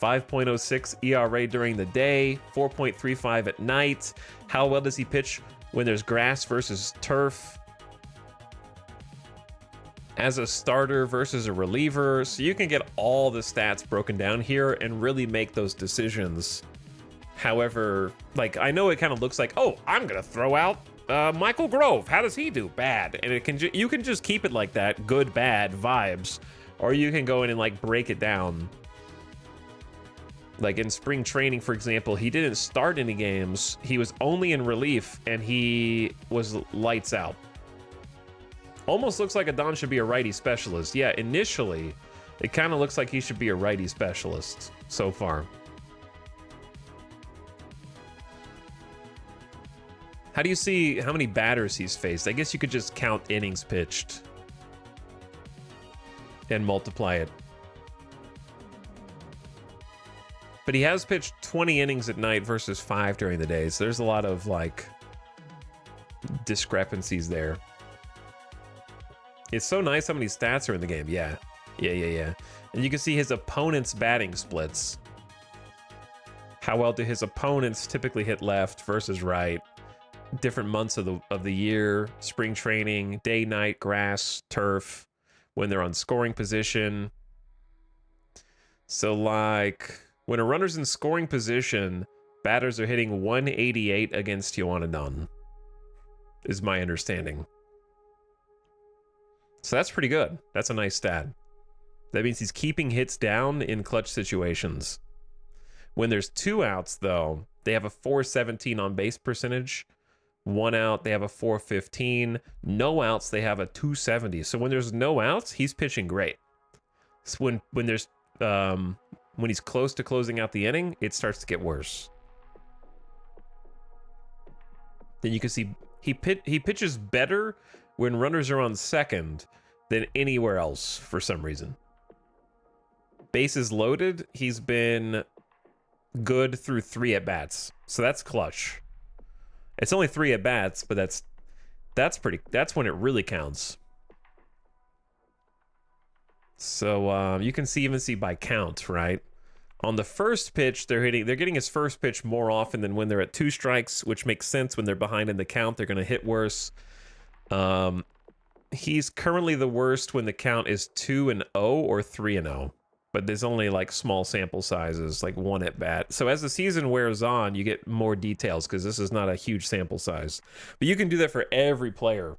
5.06 ERA during the day, 4.35 at night. How well does he pitch when there's grass versus turf? As a starter versus a reliever. So you can get all the stats broken down here and really make those decisions. However, like, I know it kind of looks like, oh, I'm gonna throw out Michael Grove. How does he do? Bad. And it can you can just keep it like that, good, bad vibes, or you can go in and like break it down. Like in spring training, for example, he didn't start any games. He was only in relief and he was lights out. Almost looks like Adon should be a righty specialist. Yeah, initially, it kind of looks like he should be a righty specialist so far. How do you see how many batters he's faced? I guess you could just count innings pitched and multiply it. But he has pitched 20 innings at night versus 5 during the day, so there's a lot of, like, discrepancies there. It's so nice how many stats are in the game. Yeah. And you can see his opponent's batting splits. How well do his opponents typically hit left versus right? Different months of the year, spring training, day, night, grass, turf, when they're on scoring position. So, like, when a runner's in scoring position, batters are hitting 188 against Ioannidon, is my understanding. So that's pretty good. That's a nice stat. That means he's keeping hits down in clutch situations. When there's 2 outs, though, they have a 417 on base percentage. 1 out, they have a 415. No outs, they have a 270. So when there's no outs, he's pitching great. So when there's when he's close to closing out the inning, it starts to get worse. Then you can see he pitches better when runners are on second than anywhere else for some reason. Bases loaded, he's been good through 3 at-bats. So that's clutch. It's only 3 at-bats, but that's when it really counts. So you can even see by count, right? On the first pitch, they're getting his first pitch more often than when they're at 2 strikes, which makes sense. When they're behind in the count, they're going to hit worse. He's currently the worst when the count is 2-0 or 3-0, but there's only like small sample sizes, like 1 at bat. So as the season wears on, you get more details because this is not a huge sample size. But you can do that for every player.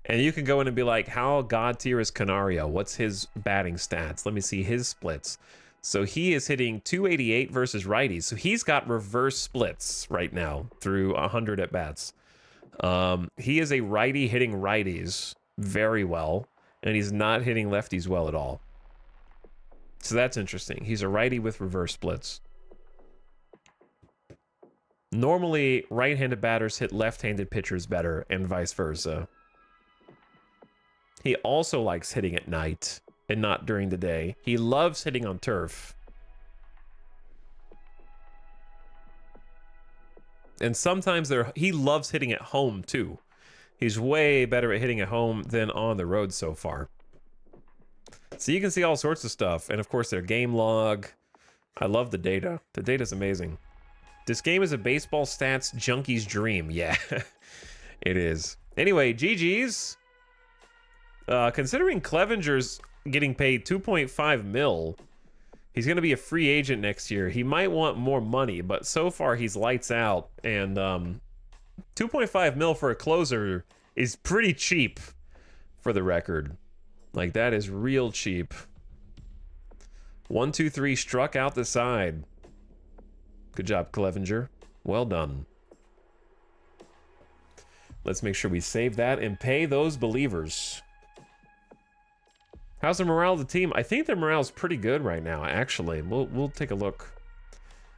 And you can go in and be like, how god tier is Canario? What's his batting stats? Let me see his splits. So he is hitting 288 versus righties. So he's got reverse splits right now through 100 at bats. He is a righty hitting righties very well, and he's not hitting lefties well at all. So that's interesting. He's a righty with reverse splits. Normally, right-handed batters hit left-handed pitchers better, and vice versa. He also likes hitting at night and not during the day. He loves hitting on turf. And sometimes he loves hitting at home too. He's way better at hitting at home than on the road so far. So you can see all sorts of stuff. And of course their game log. I love the data. The data's amazing. This game is a baseball stats junkie's dream. Yeah, it is. Anyway, GG's. Considering Clevenger's getting paid 2.5 mil, he's going to be a free agent next year. He might want more money, but so far he's lights out. And 2.5 mil for a closer is pretty cheap, for the record. Like, that is real cheap. 1, 2, 3 struck out the side. Good job, Clevenger. Well done. Let's make sure we save that and pay those believers. How's the morale of the team? I think their morale is pretty good right now, actually. We'll take a look.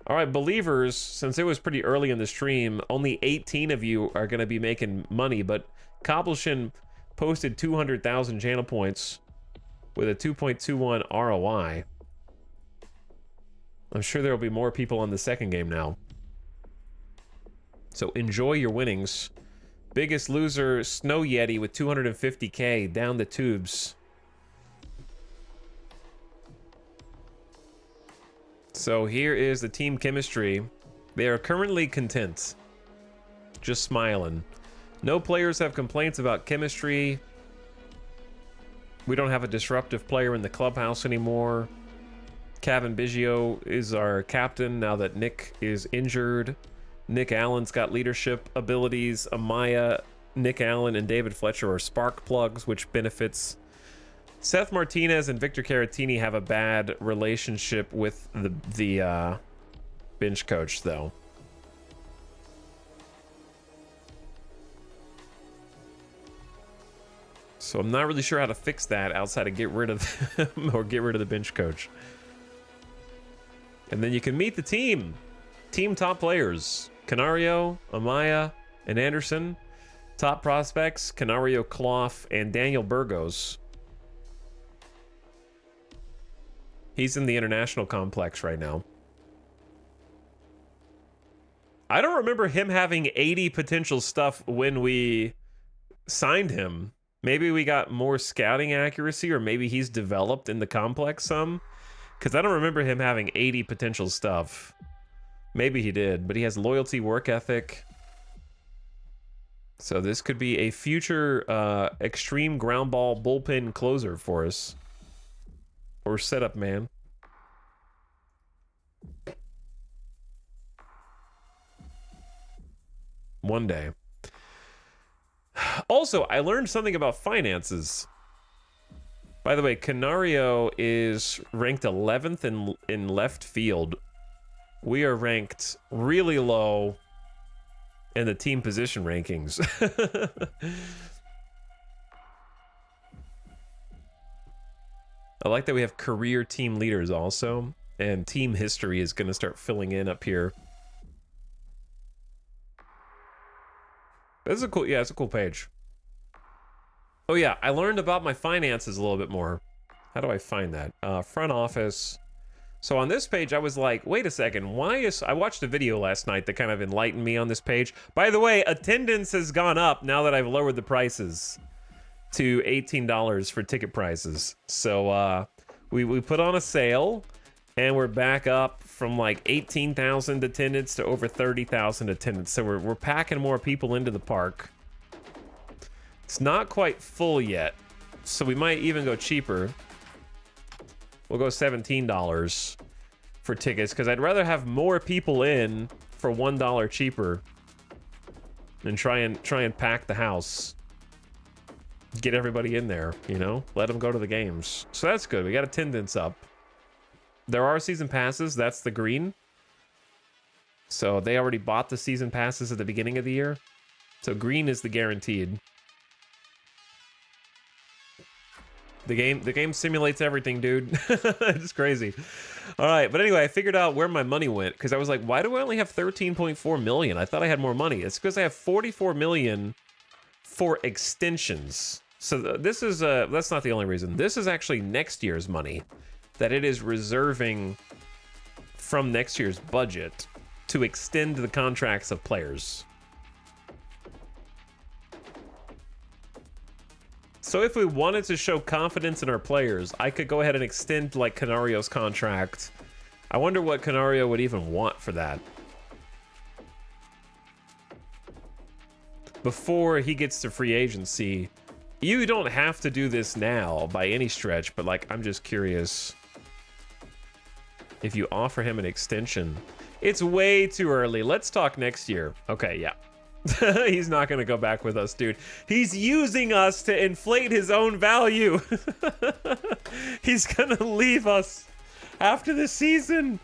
All right, believers, since it was pretty early in the stream, only 18 of you are going to be making money, but Cobbleshin posted 200,000 channel points with a 2.21 ROI. I'm sure there will be more people on the second game now. So enjoy your winnings. Biggest loser, Snow Yeti with 250K down the tubes. So here is the team chemistry. They are currently content. Just smiling. No players have complaints about chemistry. We don't have a disruptive player in the clubhouse anymore. Kevin Biggio is our captain now that Nick is injured. Nick Allen's got leadership abilities. Amaya, Nick Allen, and David Fletcher are spark plugs, which benefits. Seth Martinez and Victor Caratini have a bad relationship with the bench coach, though. So I'm not really sure how to fix that outside of get rid of them or get rid of the bench coach. And then you can meet the team. Team top players. Canario, Amaya, and Anderson. Top prospects, Canario, Clough, and Daniel Burgos. He's in the international complex right now. I don't remember him having 80 potential stuff when we signed him. Maybe we got more scouting accuracy, or maybe he's developed in the complex some. Because I don't remember him having 80 potential stuff. Maybe he did, but he has loyalty, work ethic. So this could be a future extreme ground ball bullpen closer for us. Or setup man. One day. Also, I learned something about finances. By the way, Canario is ranked 11th in left field. We are ranked really low in the team position rankings. I like that we have career team leaders also, and team history is going to start filling in up here. This is a cool, yeah, it's a cool page. Oh yeah, I learned about my finances a little bit more. How do I find that? Front office. So on this page, I was like, wait a second, why is... I watched a video last night that kind of enlightened me on this page. By the way, attendance has gone up now that I've lowered the prices to $18 for ticket prices. So we put on a sale, and we're back up from like 18,000 attendance to over 30,000 attendance. So we're packing more people into the park. It's not quite full yet, so we might even go cheaper. We'll go $17 for tickets, because I'd rather have more people in for $1 cheaper than try and pack the house. Get everybody in there, you know? Let them go to the games. So that's good. We got attendance up. There are season passes. That's the green. So they already bought the season passes at the beginning of the year. So green is the guaranteed. The game simulates everything, dude. It's crazy. All right, but anyway, I figured out where my money went, because I was like, why do I only have 13.4 million? I thought I had more money. It's because I have 44 million for extensions. So this is that's not the only reason. This is actually next year's money that it is reserving from next year's budget to extend the contracts of players. So if we wanted to show confidence in our players, I could go ahead and extend like Canario's contract. I wonder what Canario would even want for that. Before he gets to free agency, you don't have to do this now by any stretch, but like, I'm just curious if you offer him an extension. It's way too early. Let's talk next year. Okay, yeah. He's not going to go back with us, dude. He's using us to inflate his own value. He's going to leave us after this season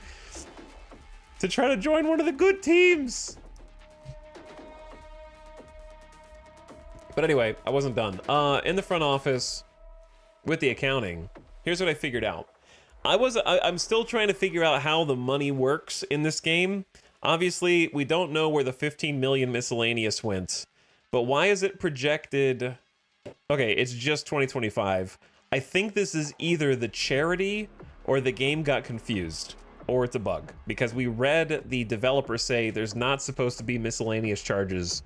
to try to join one of the good teams. But anyway, I wasn't done. In the front office with the accounting, here's what I figured out. I'm still trying to figure out how the money works in this game. Obviously, we don't know where the 15 million miscellaneous went, but why is it projected? Okay, it's just 2025. I think this is either the charity or the game got confused, or it's a bug, because we read the developer say there's not supposed to be miscellaneous charges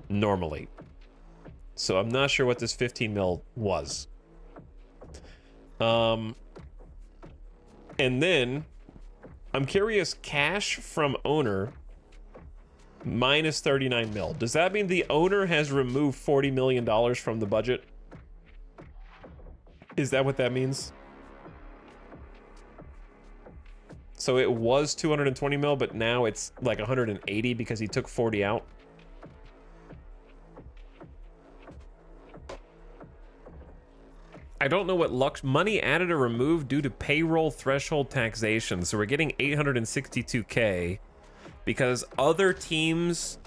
normally. So I'm not sure what this 15 mil was. And then I'm curious, cash from owner minus 39 mil. Does that mean the owner has removed $40 million from the budget? Is that what that means? So it was 220 mil, but now it's like 180 because he took 40 out. I don't know what money added or removed due to payroll threshold taxation. So we're getting 862K because other teams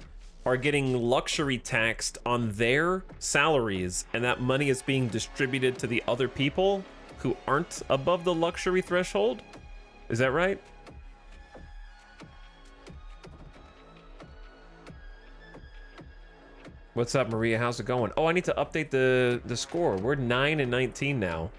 are getting luxury taxed on their salaries, and that money is being distributed to the other people who aren't above the luxury threshold. Is that right? What's up, Maria? How's it going? Oh, I need to update the score. We're 9-19 now.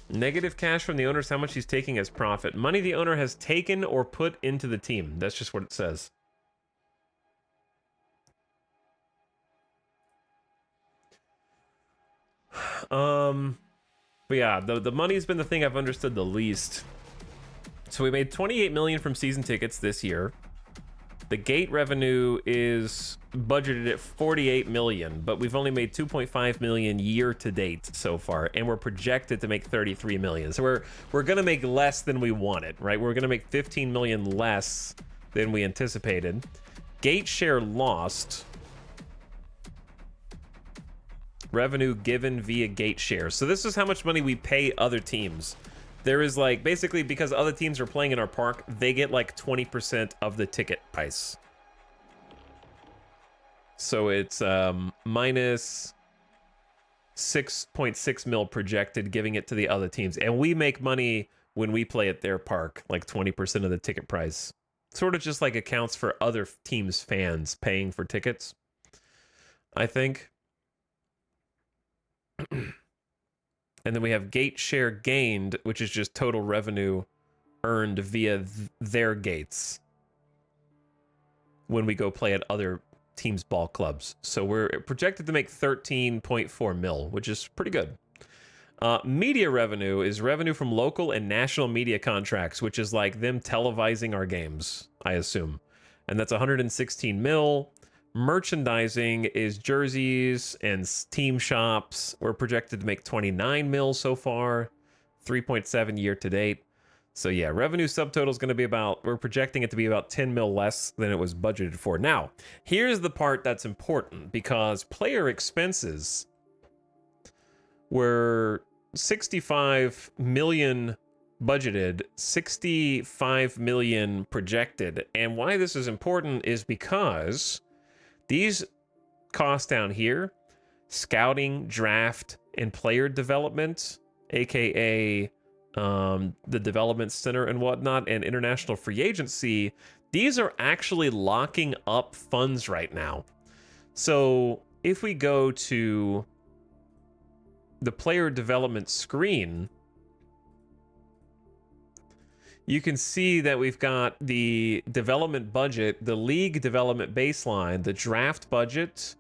Negative cash from the owner is how much he's taking as profit. Money the owner has taken or put into the team. That's just what it says. But yeah, the money's been the thing I've understood the least. So we made 28 million from season tickets this year. The gate revenue is budgeted at 48 million, but we've only made 2.5 million year to date so far, and we're projected to make 33 million. So we're gonna make less than we wanted, right? We're gonna make 15 million less than we anticipated. Gate share lost. Revenue given via gate share. So this is how much money we pay other teams. There is like, basically because other teams are playing in our park, they get like 20% of the ticket price. So it's minus 6.6 mil projected, giving it to the other teams. And we make money when we play at their park, like 20% of the ticket price. Sort of just like accounts for other teams' fans paying for tickets, I think. And then we have gate share gained, which is just total revenue earned via their gates when we go play at other teams' ball clubs. So we're projected to make 13.4 mil, which is pretty good. Media revenue is revenue from local and national media contracts, which is like them televising our games, I assume. And that's 116 mil. Merchandising is jerseys and team shops. We're projected to make 29 mil so far, 3.7 year to date. So yeah, revenue subtotal is going to be about, we're projecting it to be about 10 mil less than it was budgeted for. Now, here's the part that's important, because player expenses were 65 million budgeted, 65 million projected. And why this is important is because these costs down here, scouting, draft, and player development, aka the development center and whatnot, and international free agency, these are actually locking up funds right now. So if we go to the player development screen, you can see that we've got the development budget, the league development baseline, the draft budget,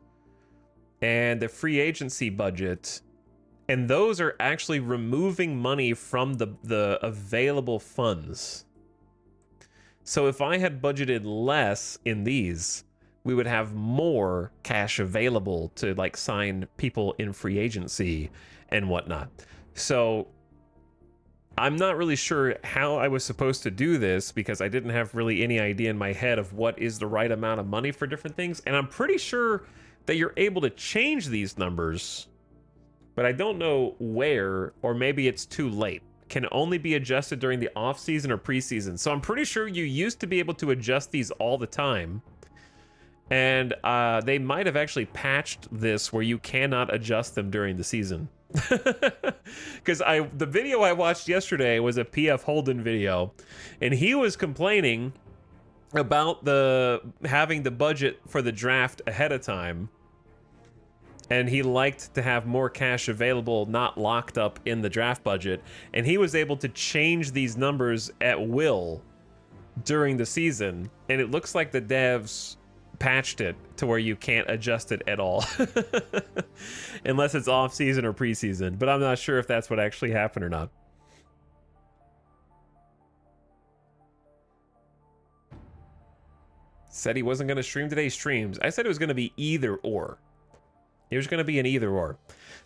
and the free agency budget. And those are actually removing money from the available funds. So if I had budgeted less in these, we would have more cash available to like sign people in free agency and whatnot. So I'm not really sure how I was supposed to do this, because I didn't have really any idea in my head of what is the right amount of money for different things. And I'm pretty sure that you're able to change these numbers, but I don't know where, or maybe it's too late. Can only be adjusted during the off season or preseason. So I'm pretty sure you used to be able to adjust these all the time. And they might have actually patched this where you cannot adjust them during the season. Because the video I watched yesterday was a PF Holden video, and he was complaining about having the budget for the draft ahead of time, and he liked to have more cash available, not locked up in the draft budget, and he was able to change these numbers at will during the season, and it looks like the devs patched it to where you can't adjust it at all unless it's off season or preseason, but I'm not sure if that's what actually happened or not. Said he wasn't going to stream today's streams. I said it was going to be either or. It was going to be an either or.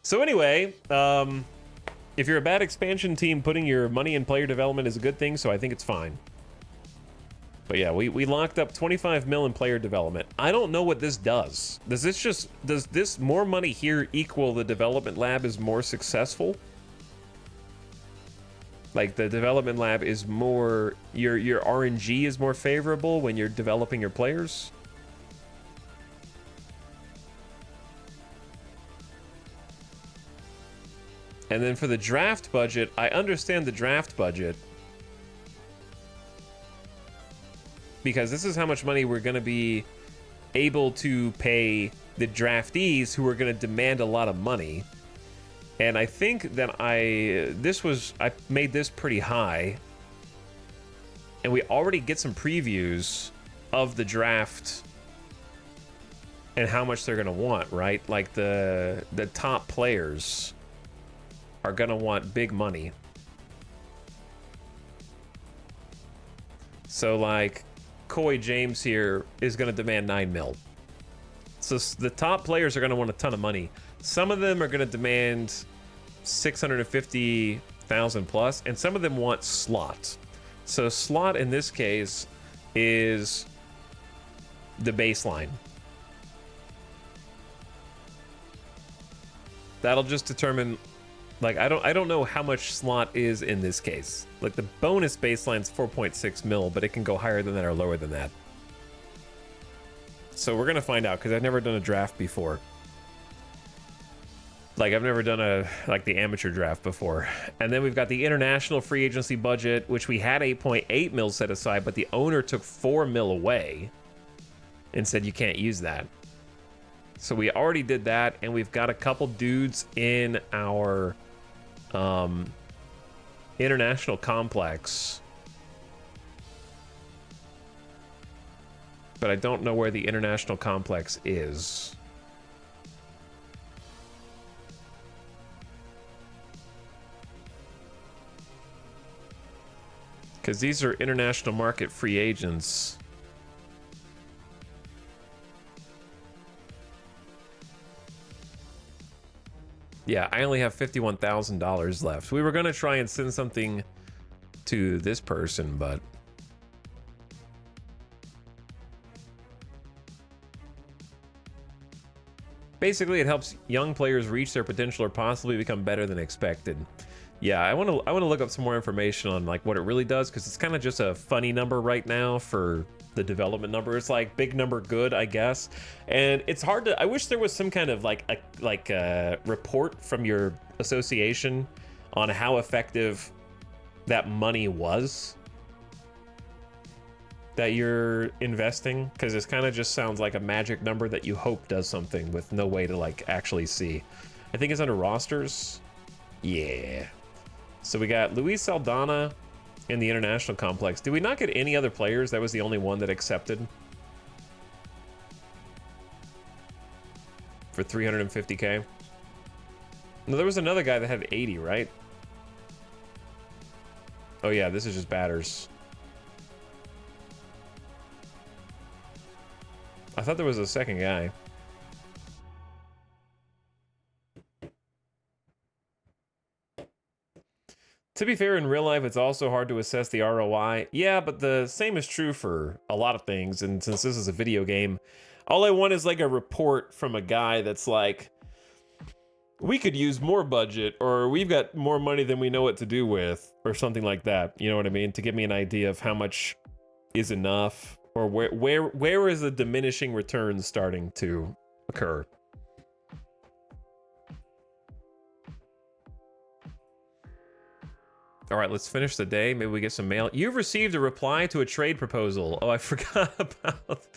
So anyway, if you're a bad expansion team, putting your money in player development is a good thing, so I think it's fine. But yeah, we locked up 25 mil in player development. I don't know what this does. Does this more money here equal the development lab is more successful? Like the development lab is more, your RNG is more favorable when you're developing your players? And then for the draft budget, I understand the draft budget, because this is how much money we're going to be able to pay the draftees who are going to demand a lot of money. And I think that I made this pretty high, and we already get some previews of the draft and how much they're going to want, right? Like the top players are going to want big money. So like Coy James here is going to demand 9 mil. So the top players are going to want a ton of money. Some of them are going to demand 650,000 plus, and some of them want slot. So slot in this case is the baseline. That'll just determine, like, I don't know how much slot is in this case. Like the bonus baseline's 4.6 mil, but it can go higher than that or lower than that. So we're gonna find out, because I've never done a draft before. Like I've never done the amateur draft before. And then we've got the international free agency budget, which we had 8.8 mil set aside, but the owner took 4 mil away and said you can't use that. So we already did that, and we've got a couple dudes in our international complex. But I don't know where the international complex is. Because these are international market free agents. Yeah, I only have $51,000 left. We were going to try and send something to this person, but... basically, it helps young players reach their potential or possibly become better than expected. Yeah, I want to look up some more information on like what it really does, because it's kind of just a funny number right now for the development number. It's like big number good, I guess. And it's hard to, I wish there was some kind of like a report from your association on how effective that money was that you're investing, because this kind of just sounds like a magic number that you hope does something with no way to like actually see. I think it's under rosters. Yeah. So we got Luis Saldana in the international complex. Did we not get any other players? That was the only one that accepted for 350K. No, there was another guy that had 80, right? Oh yeah, this is just batters. I thought there was a second guy. To be fair, in real life, it's also hard to assess the ROI. Yeah, but the same is true for a lot of things. And since this is a video game, all I want is like a report from a guy that's like, we could use more budget, or we've got more money than we know what to do with, or something like that. You know what I mean? To give me an idea of how much is enough, or where is the diminishing returns starting to occur. All right, let's finish the day. Maybe we get some mail. You've received a reply to a trade proposal. Oh, I forgot about...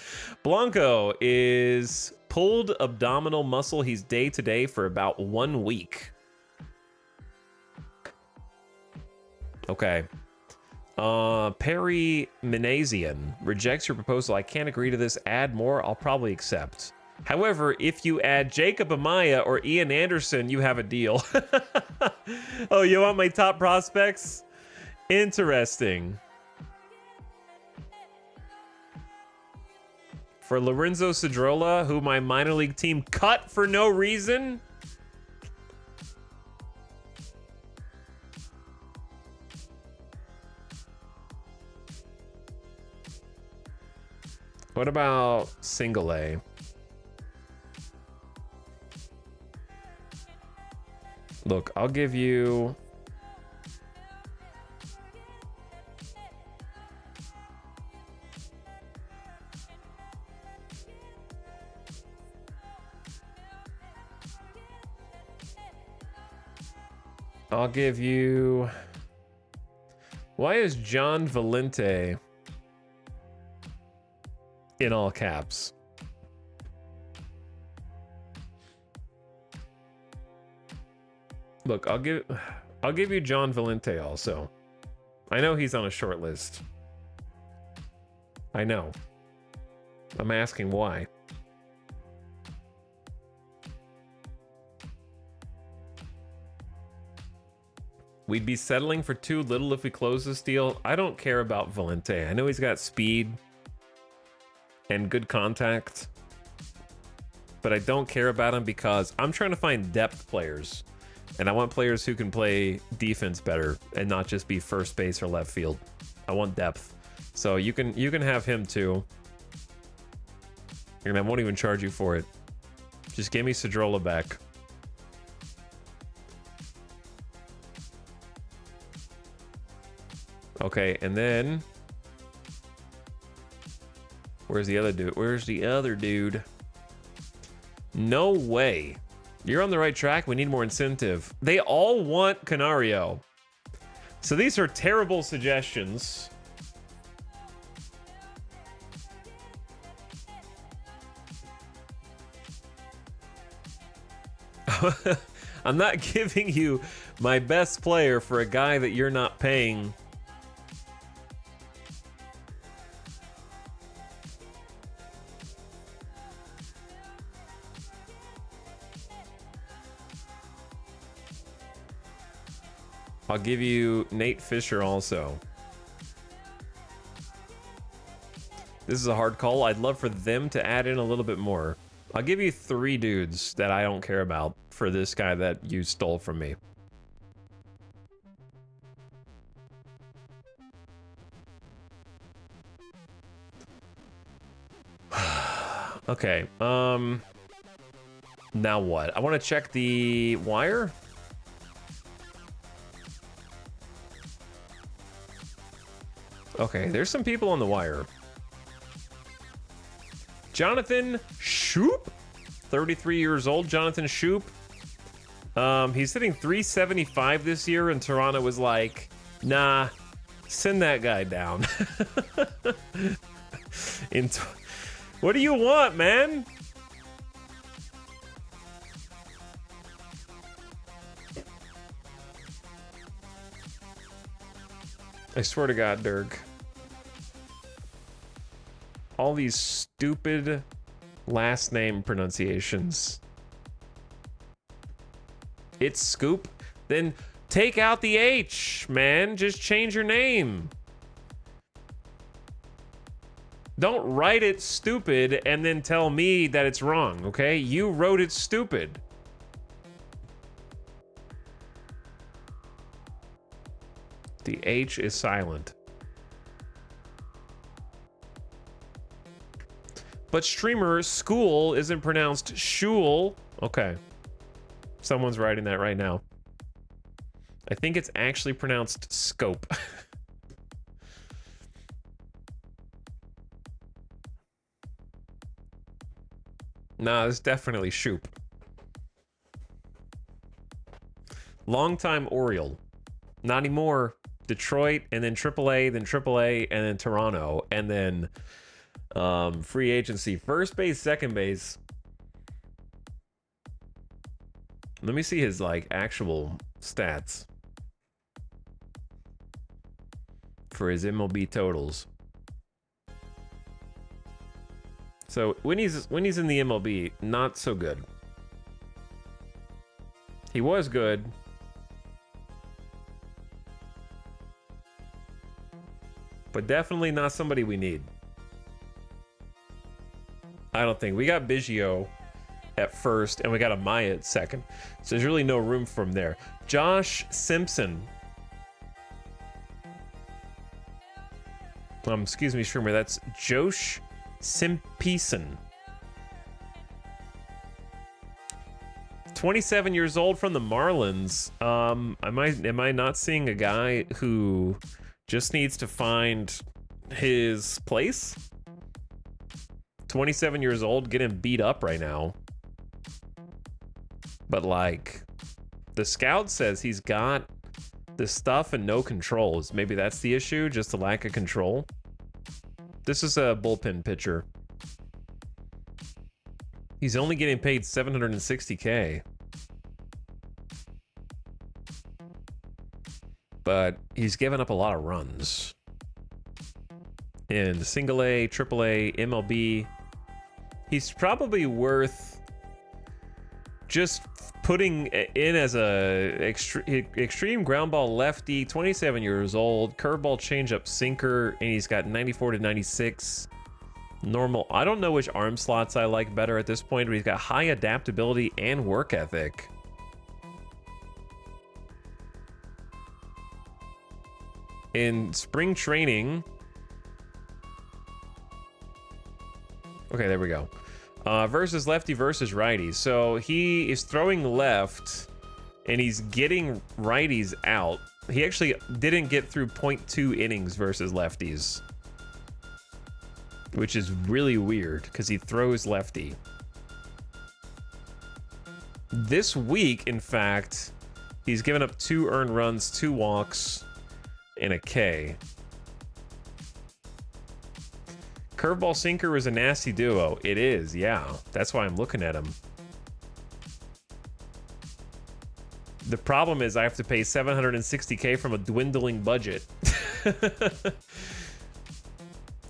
Blanco is pulled abdominal muscle. He's day to day for about 1 week. Okay. Perry Minazian rejects your proposal. I can't agree to this. Add more. I'll probably accept. However, if you add Jacob Amaya or Ian Anderson, you have a deal. Oh, you want my top prospects? Interesting. For Lorenzo Cedrola, who my minor league team cut for no reason. What about single A? Look, I'll give you... Why is John Valente in all caps? Look, I'll give you John Valente also. I know he's on a short list. I know. I'm asking why. We'd be settling for too little if we close this deal. I don't care about Valente. I know he's got speed and good contact, but I don't care about him because I'm trying to find depth players. And I want players who can play defense better and not just be first base or left field. I want depth. So you can have him too. And I won't even charge you for it. Just give me Cedrola back. Okay, and then where's the other dude? Where's the other dude? No way. You're on the right track. We need more incentive. They all want Canario. So these are terrible suggestions. I'm not giving you my best player for a guy that you're not paying. I'll give you Nate Fisher also. This is a hard call. I'd love for them to add in a little bit more. I'll give you 3 dudes that I don't care about for this guy that you stole from me. Okay, now what? I want to check the wire. Okay, there's some people on the wire. Jonathan Shoop, 33 years old. Jonathan Shoop. He's hitting 375 this year, and Toronto was like, nah, send that guy down. What do you want, man? I swear to God, Dirk. All these stupid last name pronunciations. It's Scoop? Then take out the H, man. Just change your name. Don't write it stupid and then tell me that it's wrong, okay? You wrote it stupid. The H is silent. But streamer school isn't pronounced shul. Okay. Someone's writing that right now. I think it's actually pronounced scope. Nah, it's definitely shoop. Longtime Oriole. Not anymore. Detroit, and then AAA, then AAA, and then Toronto, and then free agency. First base, second base. Let me see his like actual stats for his MLB totals. So when he's in the MLB, not so good. He was good. But definitely not somebody we need. I don't think. We got Biggio at first, and we got Amaya at second. So there's really no room from there. Josh Simpson. Excuse me, streamer. That's Josh Simpson. 27 years old from the Marlins. Am I not seeing a guy who just needs to find his place? 27 years old, getting beat up right now. But like, the scout says he's got the stuff and no controls. Maybe that's the issue, just the lack of control. This is a bullpen pitcher. He's only getting paid $760K. But he's given up a lot of runs. In single A, triple A, MLB. He's probably worth just putting in as a extreme ground ball lefty, 27 years old, curveball changeup sinker, and he's got 94 to 96. Normal. I don't know which arm slots I like better at this point, but he's got high adaptability and work ethic. In spring training, okay, there we go. Versus lefty versus righty. So he is throwing left, and he's getting righties out. He actually didn't get through 0.2 innings versus lefties, which is really weird because he throws lefty. This week, in fact, he's given up 2 earned runs, 2 walks, and a K. Curveball sinker is a nasty duo. It is, yeah. That's why I'm looking at him. The problem is I have to pay $760K from a dwindling budget.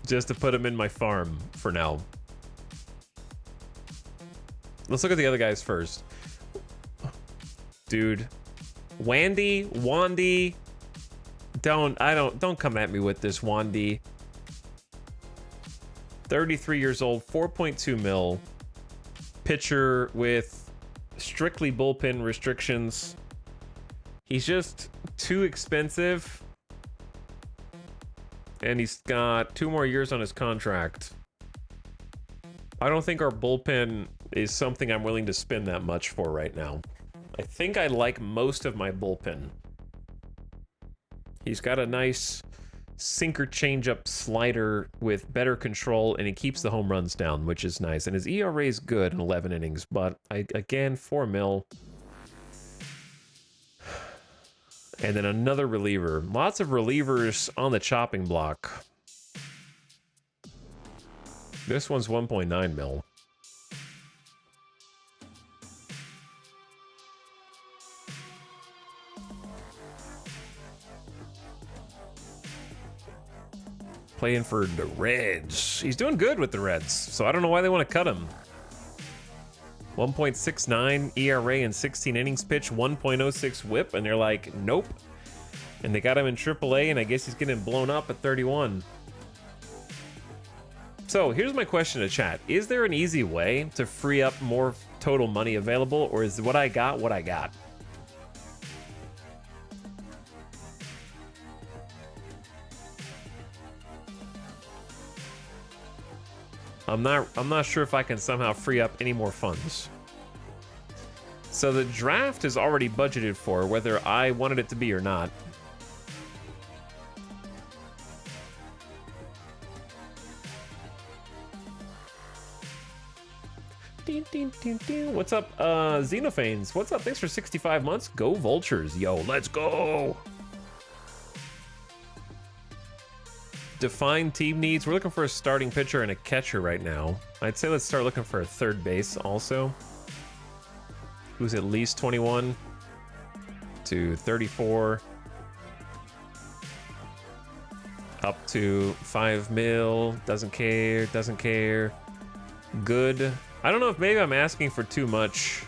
Just to put him in my farm for now. Let's look at the other guys first. Dude. Wandy. Don't come at me with this, Wandy. 33 years old, 4.2 mil. Pitcher with strictly bullpen restrictions. He's just too expensive. And he's got 2 more years on his contract. I don't think our bullpen is something I'm willing to spend that much for right now. I think I like most of my bullpen. He's got a nice sinker changeup slider with better control, and he keeps the home runs down, which is nice. And his ERA is good in 11 innings, but again, 4 mil. And then another reliever. Lots of relievers on the chopping block. This one's 1.9 mil. Playing for the Reds. He's doing good with the Reds, so I don't know why they want to cut him. 1.69 ERA in 16 innings pitch, 1.06 whip, and they're like, nope. And they got him in AAA, and I guess he's getting blown up at 31. So here's my question to chat. Is there an easy way to free up more total money available, or is what I got what I got? I'm not sure if I can somehow free up any more funds. So the draft is already budgeted for, whether I wanted it to be or not. What's up, Xenophanes? What's up? Thanks for 65 months. Go Vultures. Yo, let's go. Define team needs. We're looking for a starting pitcher and a catcher right now. I'd say let's start looking for a third base also. Who's at least 21 to 34. Up to 5 mil. Doesn't care. Doesn't care. Good. I don't know if maybe I'm asking for too much.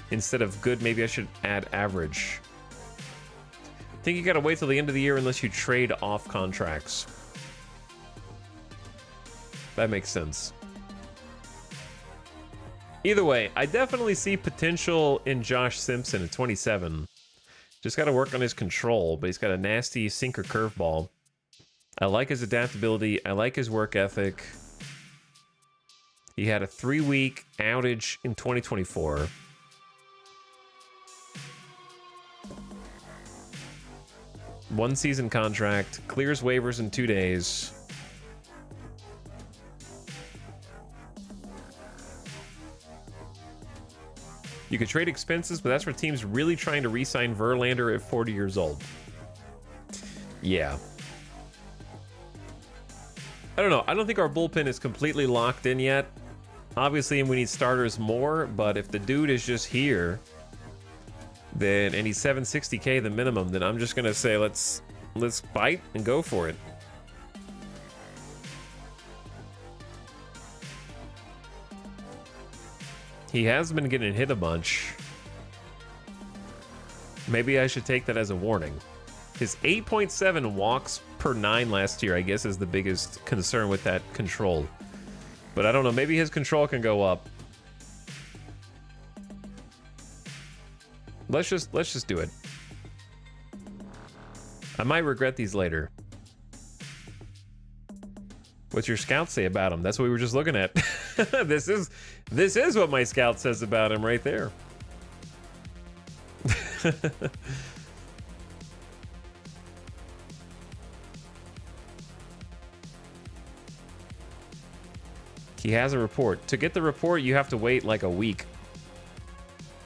Instead of good, maybe I should add average. I think you gotta wait till the end of the year unless you trade off contracts. That makes sense. Either way, I definitely see potential in Josh Simpson at 27. Just gotta work on his control, but he's got a nasty sinker curveball. I like his adaptability. I like his work ethic. He had a 3-week outage in 2024. One season contract, clears waivers in 2 days. You could trade expenses, but that's for teams really trying to re-sign Verlander at 40 years old. Yeah. I don't know. I don't think our bullpen is completely locked in yet. Obviously, we need starters more, but if the dude is just here, then and he's 760K the minimum, then I'm just gonna say let's bite and go for it. He has been getting hit a bunch. Maybe I should take that as a warning. His 8.7 walks per 9 last year, I guess, is the biggest concern with that control. But I don't know, maybe his control can go up. Let's just do it. I might regret these later. What's your scout say about him? That's what we were just looking at. This is what my scout says about him right there. He has a report. To get the report, you have to wait like a week.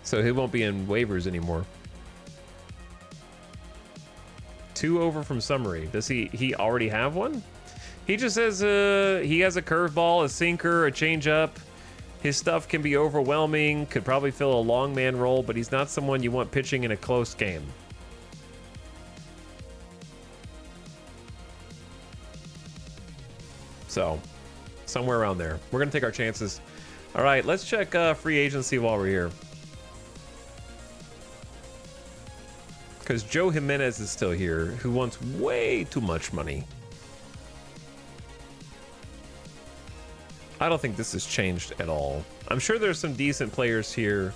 So he won't be in waivers anymore. 2 over from summary. Does he already have one? He just says he has a curveball, a sinker, a changeup. His stuff can be overwhelming, could probably fill a long man role, but he's not someone you want pitching in a close game. So, somewhere around there. We're going to take our chances. All right, let's check free agency while we're here. Because Joe Jimenez is still here, who wants way too much money. I don't think this has changed at all. I'm sure there's some decent players here.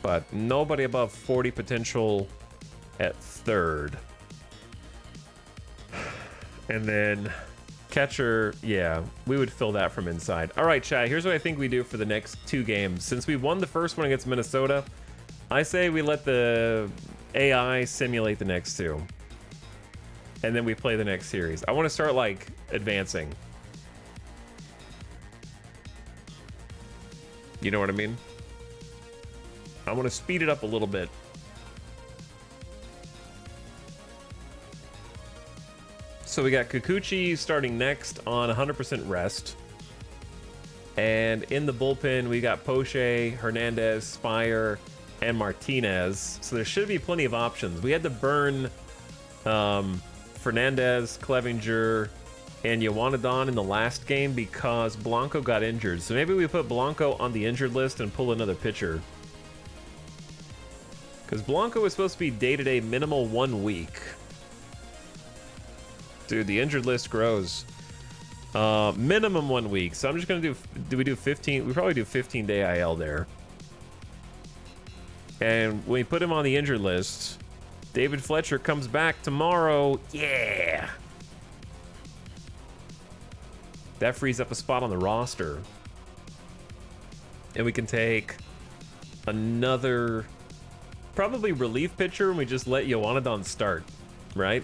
But nobody above 40 potential at third. And then catcher, yeah, we would fill that from inside. All right, chat, here's what I think we do for the next 2 games. Since we won the first one against Minnesota, I say we let the AI simulate the next 2. And then we play the next series. I want to start, like, advancing. You know what I mean? I want to speed it up a little bit. So we got Kikuchi starting next on 100% rest. And in the bullpen, we got Poche, Hernandez, Spire, and Martinez. So there should be plenty of options. We had to burn Fernandez, Clevinger, and Yowanadon in the last game because Blanco got injured. So maybe we put Blanco on the injured list and pull another pitcher. Because Blanco is supposed to be day-to-day minimal 1 week. Dude, the injured list grows. Minimum 1 week. So I'm just going to do we do 15? We probably do 15-day IL there. And when we put him on the injured list, David Fletcher comes back tomorrow. Yeah. That frees up a spot on the roster. And we can take another, probably relief pitcher, and we just let Ioannidon start, right?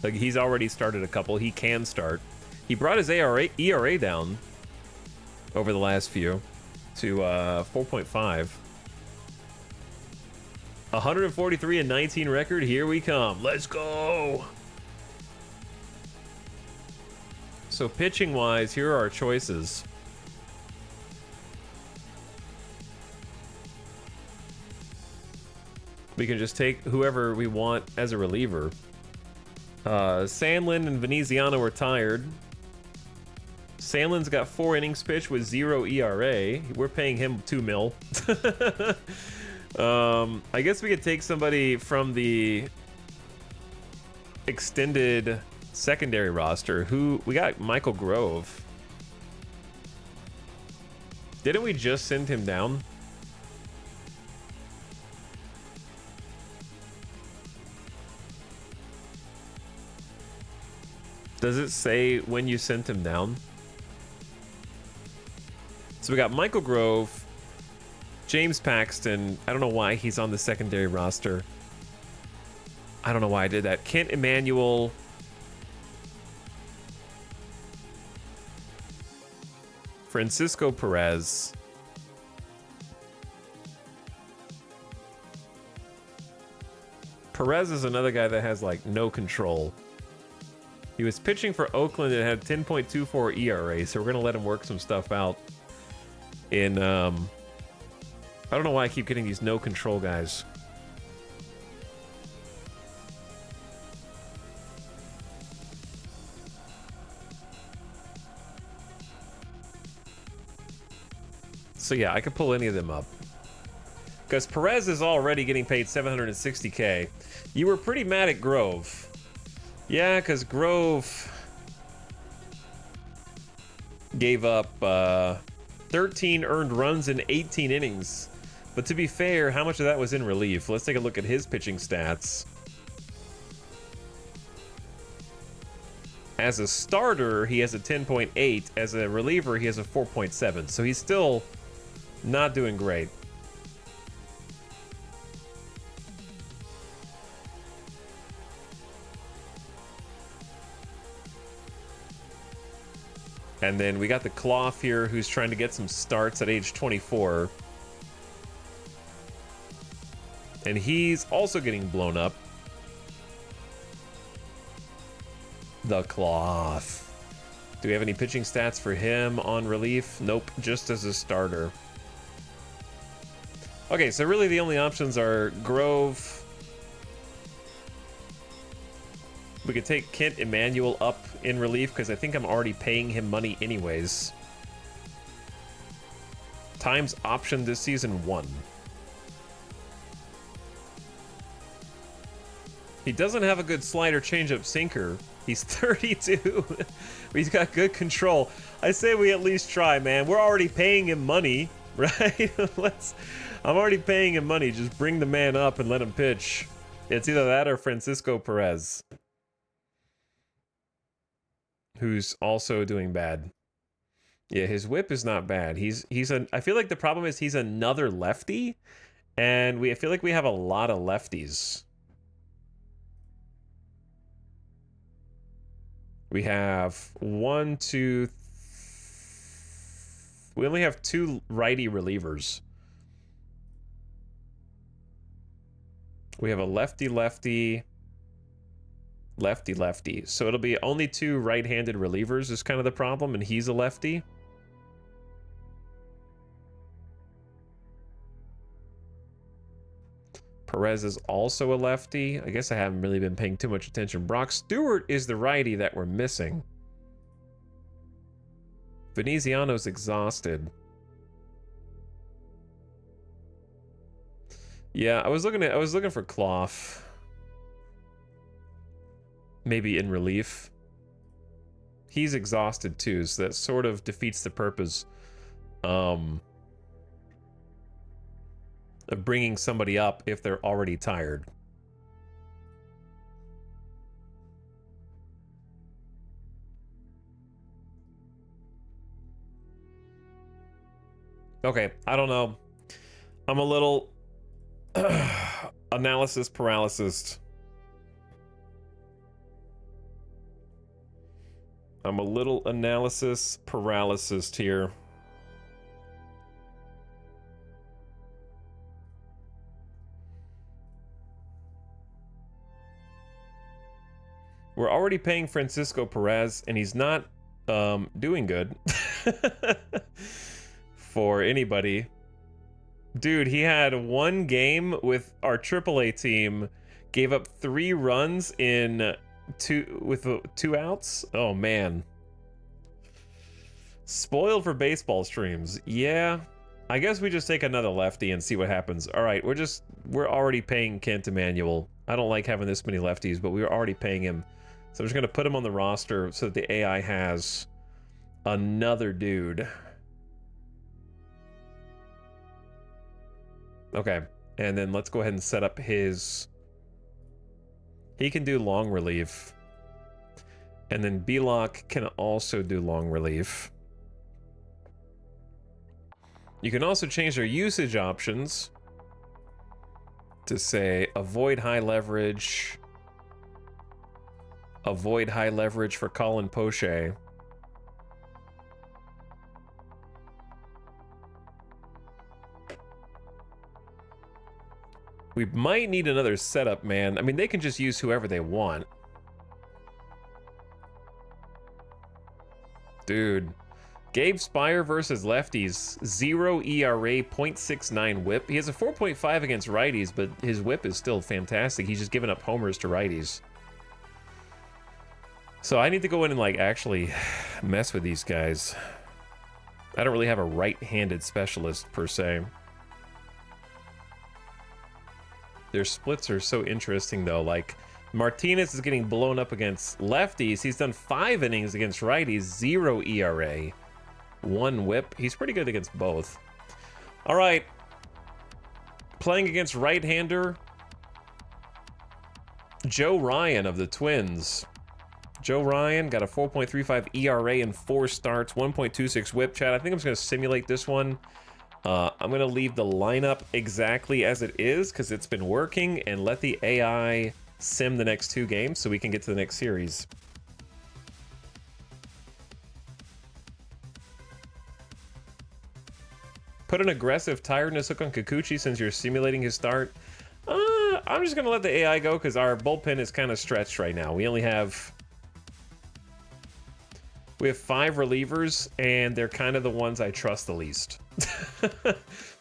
Like, he's already started a couple. He can start. He brought his ERA down over the last few to 4.5. 143 and 19 record. Here we come. Let's go. So pitching wise, here are our choices. We can just take whoever we want as a reliever. Sandlin and Veneziano are tired. Sandlin's got 4 innings pitched with 0 ERA. We're paying him $2 mil. I guess we could take somebody from the extended secondary roster. Who we got? Michael Grove. Didn't we just send him down? Does it say when you sent him down? So we got Michael Grove, James Paxton. I don't know why he's on the secondary roster. I don't know why I did that. Kent Emmanuel. Francisco Perez. Perez is another guy that has like no control. He was pitching for Oakland and had 10.24 ERA, so we're gonna let him work some stuff out. In I don't know why I keep getting these no control guys. So yeah, I could pull any of them up. Because Perez is already getting paid $760K. You were pretty mad at Grove. Yeah, because Grove gave up 13 earned runs in 18 innings. But to be fair, how much of that was in relief? Let's take a look at his pitching stats. As a starter, he has a 10.8. As a reliever, he has a 4.7. So he's still not doing great. And then we got the Cloth here, who's trying to get some starts at age 24. And he's also getting blown up. The Cloth. Do we have any pitching stats for him on relief? Nope, just as a starter. Okay, so really the only options are Grove. We could take Kent Emmanuel up in relief because I think I'm already paying him money anyways. Times option this season 1. He doesn't have a good slider changeup sinker. He's 32. He's got good control. I say we at least try, man. We're already paying him money, right? I'm already paying him money. Just bring the man up and let him pitch. It's either that or Francisco Perez, who's also doing bad. Yeah, his whip is not bad. I feel like the problem is he's another lefty, and I feel like we have a lot of lefties. We have we only have 2 righty relievers. We have a lefty-lefty. Lefty-lefty. So it'll be only 2 right-handed relievers is kind of the problem, and he's a lefty. Perez is also a lefty. I guess I haven't really been paying too much attention. Brock Stewart is the righty that we're missing. Veneziano's exhausted. Yeah, I was looking for Cloth. Maybe in relief. He's exhausted too, so that sort of defeats the purpose. of bringing somebody up if they're already tired. Okay, I don't know. I'm a little analysis paralysis. I'm a little analysis paralysis here. We're already paying Francisco Perez, and he's not doing good for anybody. Dude, he had one game with our AAA team, gave up 3 runs in two outs. Oh man, spoiled for baseball streams. Yeah, I guess we just take another lefty and see what happens. All right, we're already paying Kent Emanuel. I don't like having this many lefties, but we were already paying him, so I'm just gonna put him on the roster so that the AI has another dude. Okay, and then let's go ahead and set up his... He can do long relief. And then B-Lock can also do long relief. You can also change their usage options to say avoid high leverage for Colin Poche. We might need another setup, man. I mean, they can just use whoever they want. Dude. Gabe Spire versus lefties. 0 ERA, 0.69 whip. He has a 4.5 against righties, but his whip is still fantastic. He's just giving up homers to righties. So I need to go in and, like, actually mess with these guys. I don't really have a right-handed specialist, per se. Their splits are so interesting, though. Like, Martinez is getting blown up against lefties. He's done 5 innings against righties, 0 ERA, 1 whip. He's pretty good against both. All right. Playing against right-hander, Joe Ryan of the Twins. Joe Ryan got a 4.35 ERA in 4 starts, 1.26 whip. Chad, I think I'm just going to simulate this one. I'm going to leave the lineup exactly as it is because it's been working, and let the AI sim the next 2 games so we can get to the next series. Put an aggressive tiredness hook on Kikuchi since you're simulating his start. I'm just going to let the AI go because our bullpen is kind of stretched right now. We have 5 relievers, and they're kind of the ones I trust the least.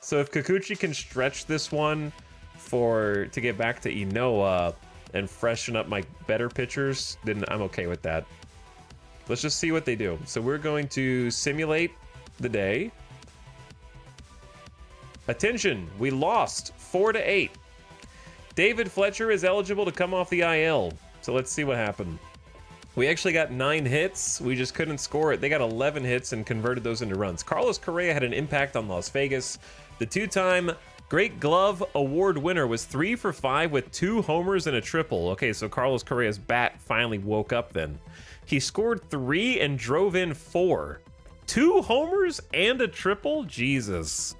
So if Kikuchi can stretch this one to get back to Inoa and freshen up my better pitchers, then I'm okay with that. Let's just see what they do. So we're going to simulate the day. Attention, we lost 4-8. David Fletcher is eligible to come off the IL. So let's see what happened. We actually got 9 hits. We just couldn't score it. They got 11 hits and converted those into runs. Carlos Correa had an impact on Las Vegas. The 2-time Great Glove Award winner was 3 for 5 with 2 homers and a triple. Okay, so Carlos Correa's bat finally woke up then. He scored 3 and drove in 4. 2 homers and a triple? Jesus.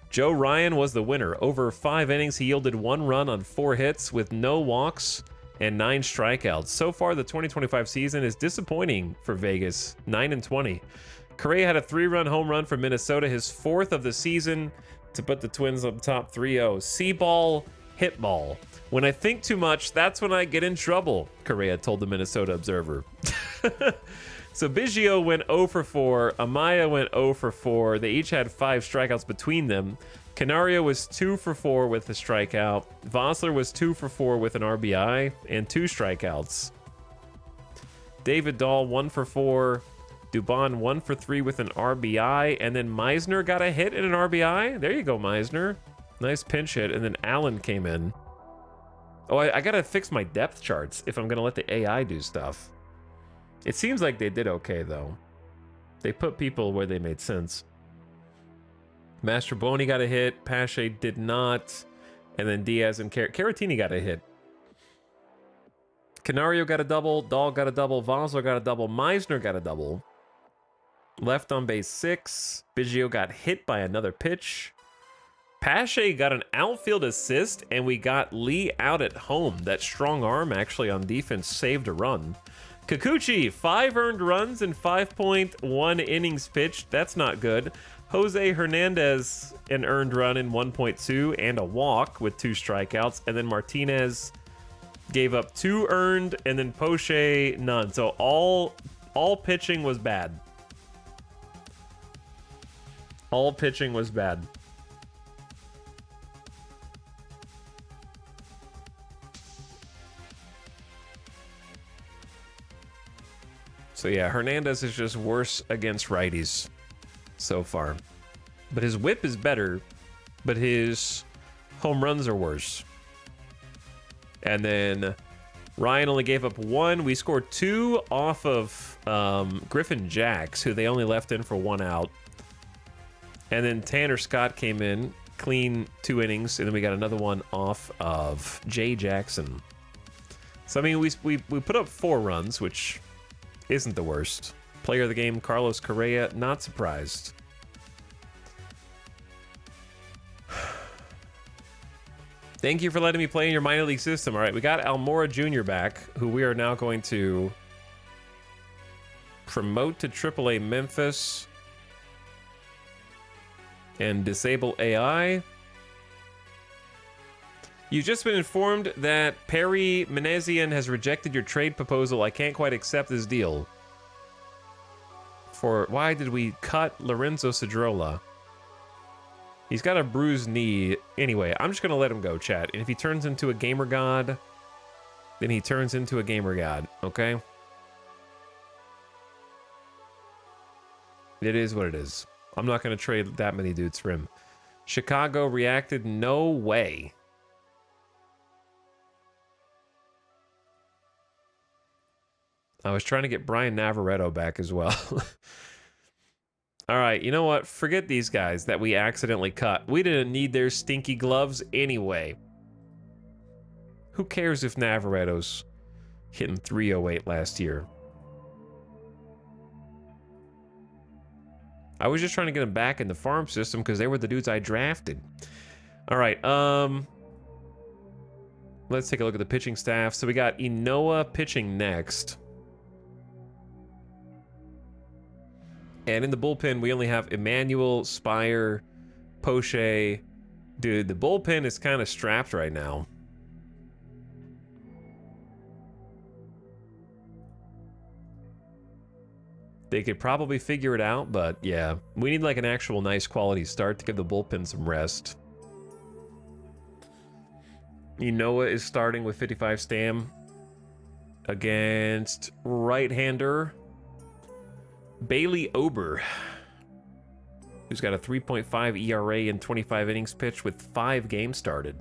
Joe Ryan was the winner. Over 5 innings, he yielded 1 run on 4 hits with no walks and 9 strikeouts. So far, the 2025 season is disappointing for Vegas, 9-20. Correa had a 3-run home run from Minnesota, his 4th of the season, to put the Twins up top 3-0. See-ball, hit ball. When I think too much, that's when I get in trouble, Correa told the Minnesota Observer. So Biggio went 0 for 4, Amaya went 0 for 4. They each had 5 strikeouts between them. Canario was 2 for 4 with a strikeout. Vossler was 2 for 4 with an RBI and 2 strikeouts. David Dahl 1 for 4. Dubon 1 for 3 with an RBI. And then Meisner got a hit and an RBI. There you go, Meisner. Nice pinch hit. And then Allen came in. Oh, I gotta fix my depth charts if I'm gonna let the AI do stuff. It seems like they did okay, though. They put people where they made sense. Master Boney got a hit. Pache did not. And then Diaz and Caratini got a hit. Canario got a double. Dahl got a double. Vosler got a double. Meisner got a double. Left on base 6. Biggio got hit by another pitch. Pache got an outfield assist, and we got Lee out at home. That strong arm actually on defense saved a run. Kikuchi, 5 earned runs in 5.1 innings pitched. That's not good. Jose Hernandez, an earned run in 1.2 and a walk with 2 strikeouts. And then Martinez gave up 2 earned, and then Poche, none. So all pitching was bad. All pitching was bad. So yeah, Hernandez is just worse against righties so far. But his whip is better, but his home runs are worse. And then Ryan only gave up 1. We scored 2 off of Griffin Jacks, who they only left in for 1 out. And then Tanner Scott came in, clean 2 innings, and then we got another one off of Jay Jackson. So I mean, we put up 4 runs, which isn't the worst. Player of the game, Carlos Correa, not surprised. Thank you for letting me play in your minor league system. All right, we got Almora Jr. back, who we are now going to promote to AAA Memphis and disable AI. You've just been informed that Perry Menezian has rejected your trade proposal. I can't quite accept this deal. Why did we cut Lorenzo Cedrola? He's got a bruised knee. Anyway, I'm just going to let him go, chat. And if he turns into a gamer god, then he turns into a gamer god, okay? It is what it is. I'm not going to trade that many dudes for him. Chicago reacted, no way. I was trying to get Brian Navarretto back as well. All right, you know what? Forget these guys that we accidentally cut. We didn't need their stinky gloves anyway. Who cares if Navarretto's hitting 308 last year? I was just trying to get them back in the farm system because they were the dudes I drafted. All right, let's take a look at the pitching staff. So we got Inoa pitching next. And in the bullpen, we only have Emmanuel, Spire, Poche. Dude, the bullpen is kind of strapped right now. They could probably figure it out, but yeah. We need like an actual nice quality start to give the bullpen some rest. Inoa is starting with 55 Stam against right-hander Bailey Ober, who's got a 3.5 ERA in 25 innings pitched with 5 games started.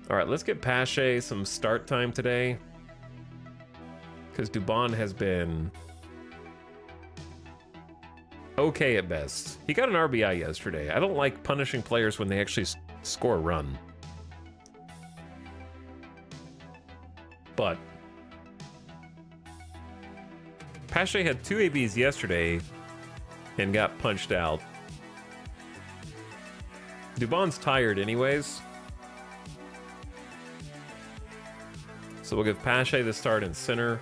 All right, let's get Pache some start time today, because Dubon has been okay at best. He got an RBI yesterday. I don't like punishing players when they actually score a run. But Pache had 2 ABs yesterday and got punched out. Dubon's tired anyways. So we'll give Pache the start in center.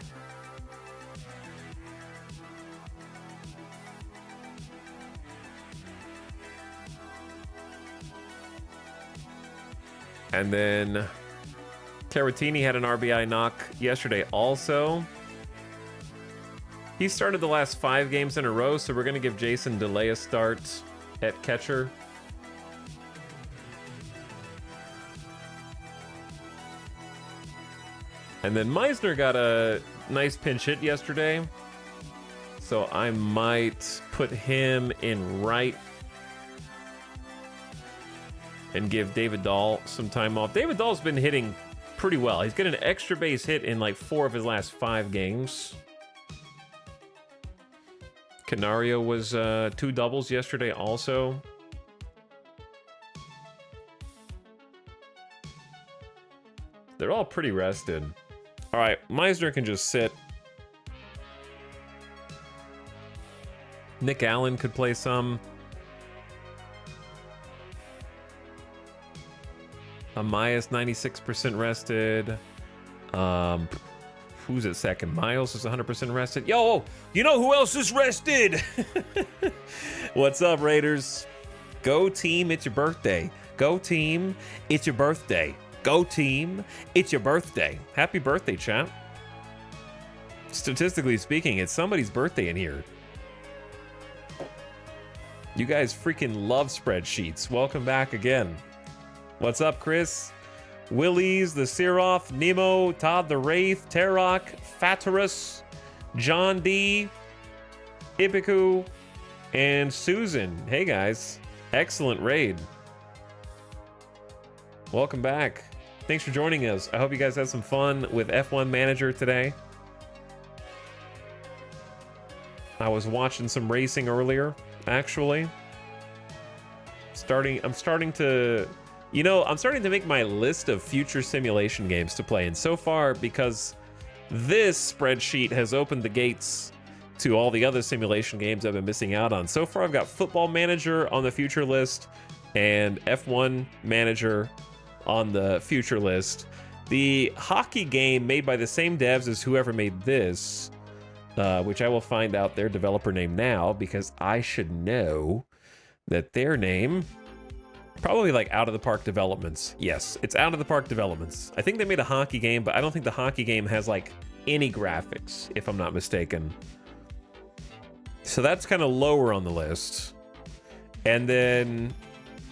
And then Caratini had an RBI knock yesterday also. He started the last 5 games in a row, so we're going to give Jason DeLay a start at catcher. And then Meisner got a nice pinch hit yesterday, so I might put him in right and give David Dahl some time off. David Dahl's been hitting pretty well. He's got an extra base hit in like 4 of his last 5 games. Canario was 2 doubles yesterday also. They're all pretty rested. All right, Meisner can just sit. Nick Allen could play some. Amai's 96% rested. Who's at second? Miles is 100% rested. Yo, you know who else is rested? What's up, Raiders? Go team, it's your birthday. Go team, it's your birthday. Go team, it's your birthday. Happy birthday, champ. Statistically speaking, it's somebody's birthday in here. You guys freaking love spreadsheets. Welcome back again. What's up, Chris? Willie's, the Siroth, Nemo, Todd the Wraith, Tarok, Fatarus, John D, Ipiku, and Susan. Hey guys, excellent raid. Welcome back. Thanks for joining us. I hope you guys had some fun with F1 Manager today. I was watching some racing earlier, actually. I'm starting to make my list of future simulation games to play. And so far, because this spreadsheet has opened the gates to all the other simulation games I've been missing out on. So far, I've got Football Manager on the future list and F1 Manager on the future list. The hockey game made by the same devs as whoever made this, which I will find out their developer name now because I should know that their name... Probably like Out of the Park Developments. Yes, it's Out of the Park Developments. I think they made a hockey game, but I don't think the hockey game has like any graphics, if I'm not mistaken. So that's kind of lower on the list. And then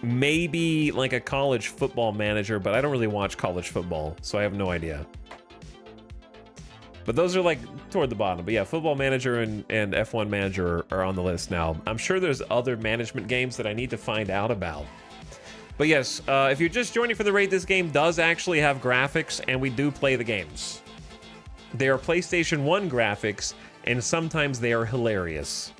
maybe like a college football manager, but I don't really watch college football, so I have no idea. But those are like toward the bottom. But yeah, Football Manager and F1 Manager are on the list now. I'm sure there's other management games that I need to find out about. But yes, if you're just joining for the raid, this game does actually have graphics, and we do play the games. They are PlayStation 1 graphics, and sometimes they are hilarious.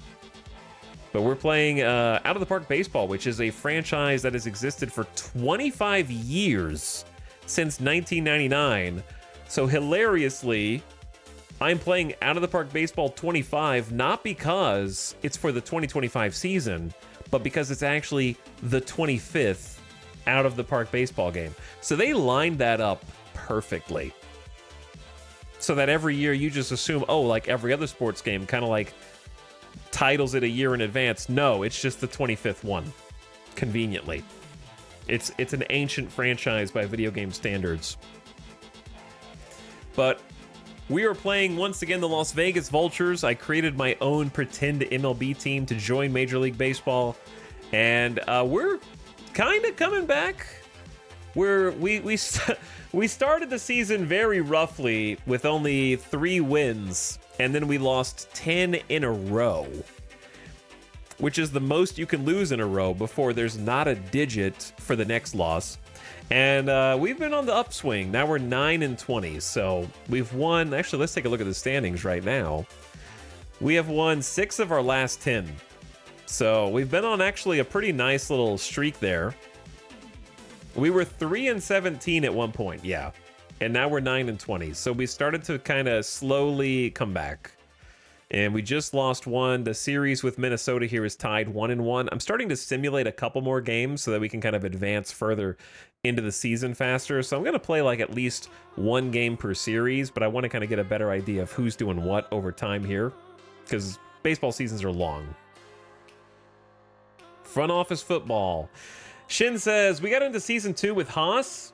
But we're playing Out of the Park Baseball, which is a franchise that has existed for 25 years, since 1999. So hilariously, I'm playing Out of the Park Baseball 25, not because it's for the 2025 season, but because it's actually the 25th Out of the Park Baseball game. So they lined that up perfectly. So that every year you just assume, oh, like every other sports game, kind of like titles it a year in advance. No, it's just the 25th one, conveniently. It's an ancient franchise by video game standards. But we are playing, once again, the Las Vegas Vultures. I created my own pretend MLB team to join Major League Baseball. And we're kind of coming back. We started the season very roughly with only 3 wins, and then we lost 10 in a row, which is the most you can lose in a row before there's not a digit for the next loss. And we've been on the upswing. Now we're 9-20, so we've won. Actually, let's take a look at the standings right now. We have won 6 of our last 10. So we've been on actually a pretty nice little streak there. We were 3-17 at one point, yeah. And now we're 9-20. So we started to kind of slowly come back. And we just lost one. The series with Minnesota here is tied 1-1. I'm starting to simulate a couple more games so that we can kind of advance further into the season faster. So I'm going to play like at least 1 game per series, but I want to kind of get a better idea of who's doing what over time here, because baseball seasons are long. Front office football. Shin says, we got into season 2 with Haas.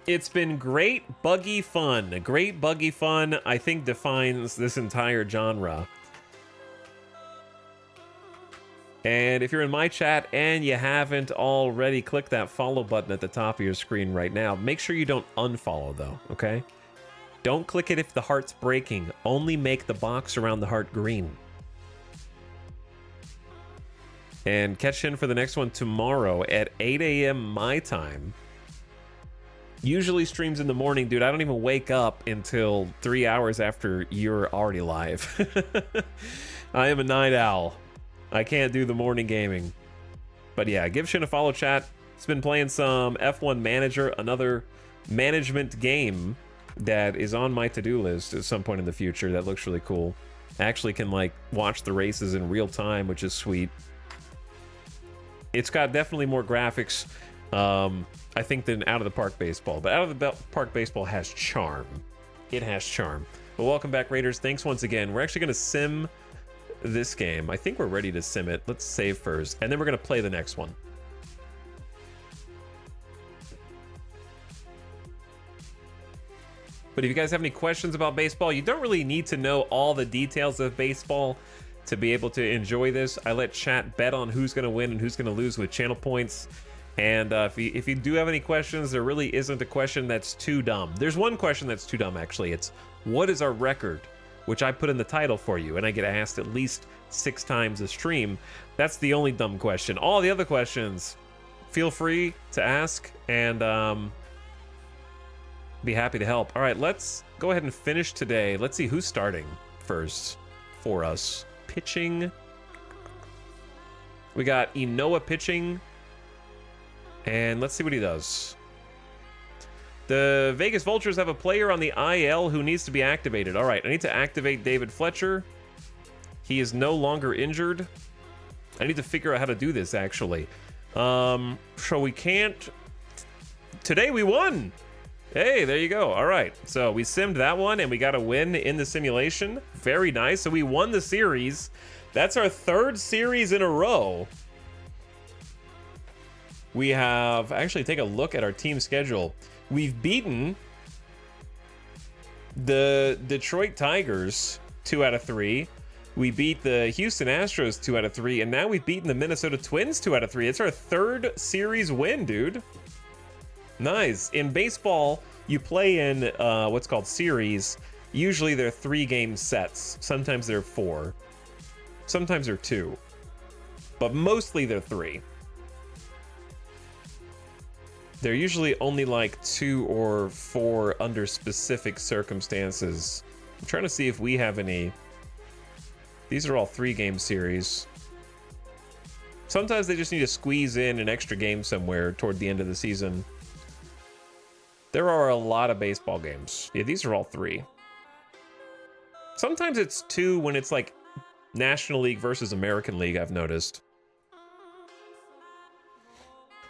It's been great, buggy fun. Great, buggy fun, I think, defines this entire genre. And if you're in my chat and you haven't already, click that follow button at the top of your screen right now. Make sure you don't unfollow, though, okay? Don't click it if the heart's breaking. Only make the box around the heart green. And catch in for the next one tomorrow at 8 a.m. my time. Usually streams in the morning, dude. I don't even wake up until 3 hours after you're already live. I am a night owl. I can't do the morning gaming. But yeah, give Shin a follow, chat. It's been playing some F1 Manager, another management game that is on my to-do list at some point in the future. That looks really cool. I actually can like watch the races in real time, which is sweet. It's got definitely more graphics, I think, than Out of the Park Baseball. But Out of the Park Baseball has charm. It has charm. But welcome back, Raiders. Thanks once again. We're actually going to sim this game. I think we're ready to sim it. Let's save first, and then we're going to play the next one. But if you guys have any questions about baseball, you don't really need to know all the details of baseball to be able to enjoy this. I let chat bet on who's going to win and who's going to lose with channel points. And if you do have any questions, there really isn't a question that's too dumb. There's one question that's too dumb, actually. It's, what is our record? Which I put in the title for you, and I get asked at least 6 times a stream. That's the only dumb question. All the other questions, feel free to ask, and be happy to help. All right, let's go ahead and finish today. Let's see who's starting first for us. Pitching. We got Inoa pitching. And let's see what he does. The Vegas Vultures have a player on the IL who needs to be activated. All right, I need to activate David Fletcher. He is no longer injured. I need to figure out how to do this, actually. So we can't... Today we won! Hey, there you go. All right, so we simmed that one, and we got a win in the simulation. Very nice. So we won the series. That's our 3rd series in a row. We have... Actually, take a look at our team schedule. We've beaten the Detroit Tigers 2 out of 3. We beat the Houston Astros 2 out of 3, and now we've beaten the Minnesota Twins 2 out of 3. It's our 3rd series win, dude. Nice. In baseball, you play in what's called series. Usually they're 3-game sets. Sometimes they're 4. Sometimes they're 2. But mostly they're 3. They're usually only like 2 or 4 under specific circumstances. I'm trying to see if we have any. These are all 3-game series. Sometimes they just need to squeeze in an extra game somewhere toward the end of the season. There are a lot of baseball games. Yeah, these are all 3. Sometimes it's 2 when it's like National League versus American League, I've noticed.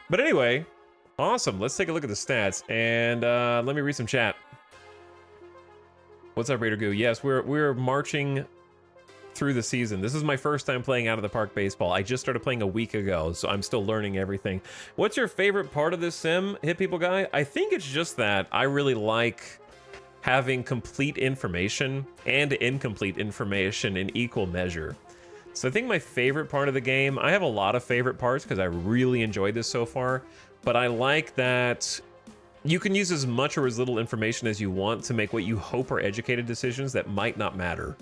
But anyway, awesome. Let's take a look at the stats, and let me read some chat. What's up, Raider Goo? Yes, we're marching through the season. This is my first time playing Out of the Park Baseball. I just started playing a week ago, so I'm still learning everything. What's your favorite part of this sim, Hit People Guy? I think it's just that I really like having complete information and incomplete information in equal measure. So I think my favorite part of the game, I have a lot of favorite parts because I really enjoyed this so far, but I like that you can use as much or as little information as you want to make what you hope are educated decisions that might not matter.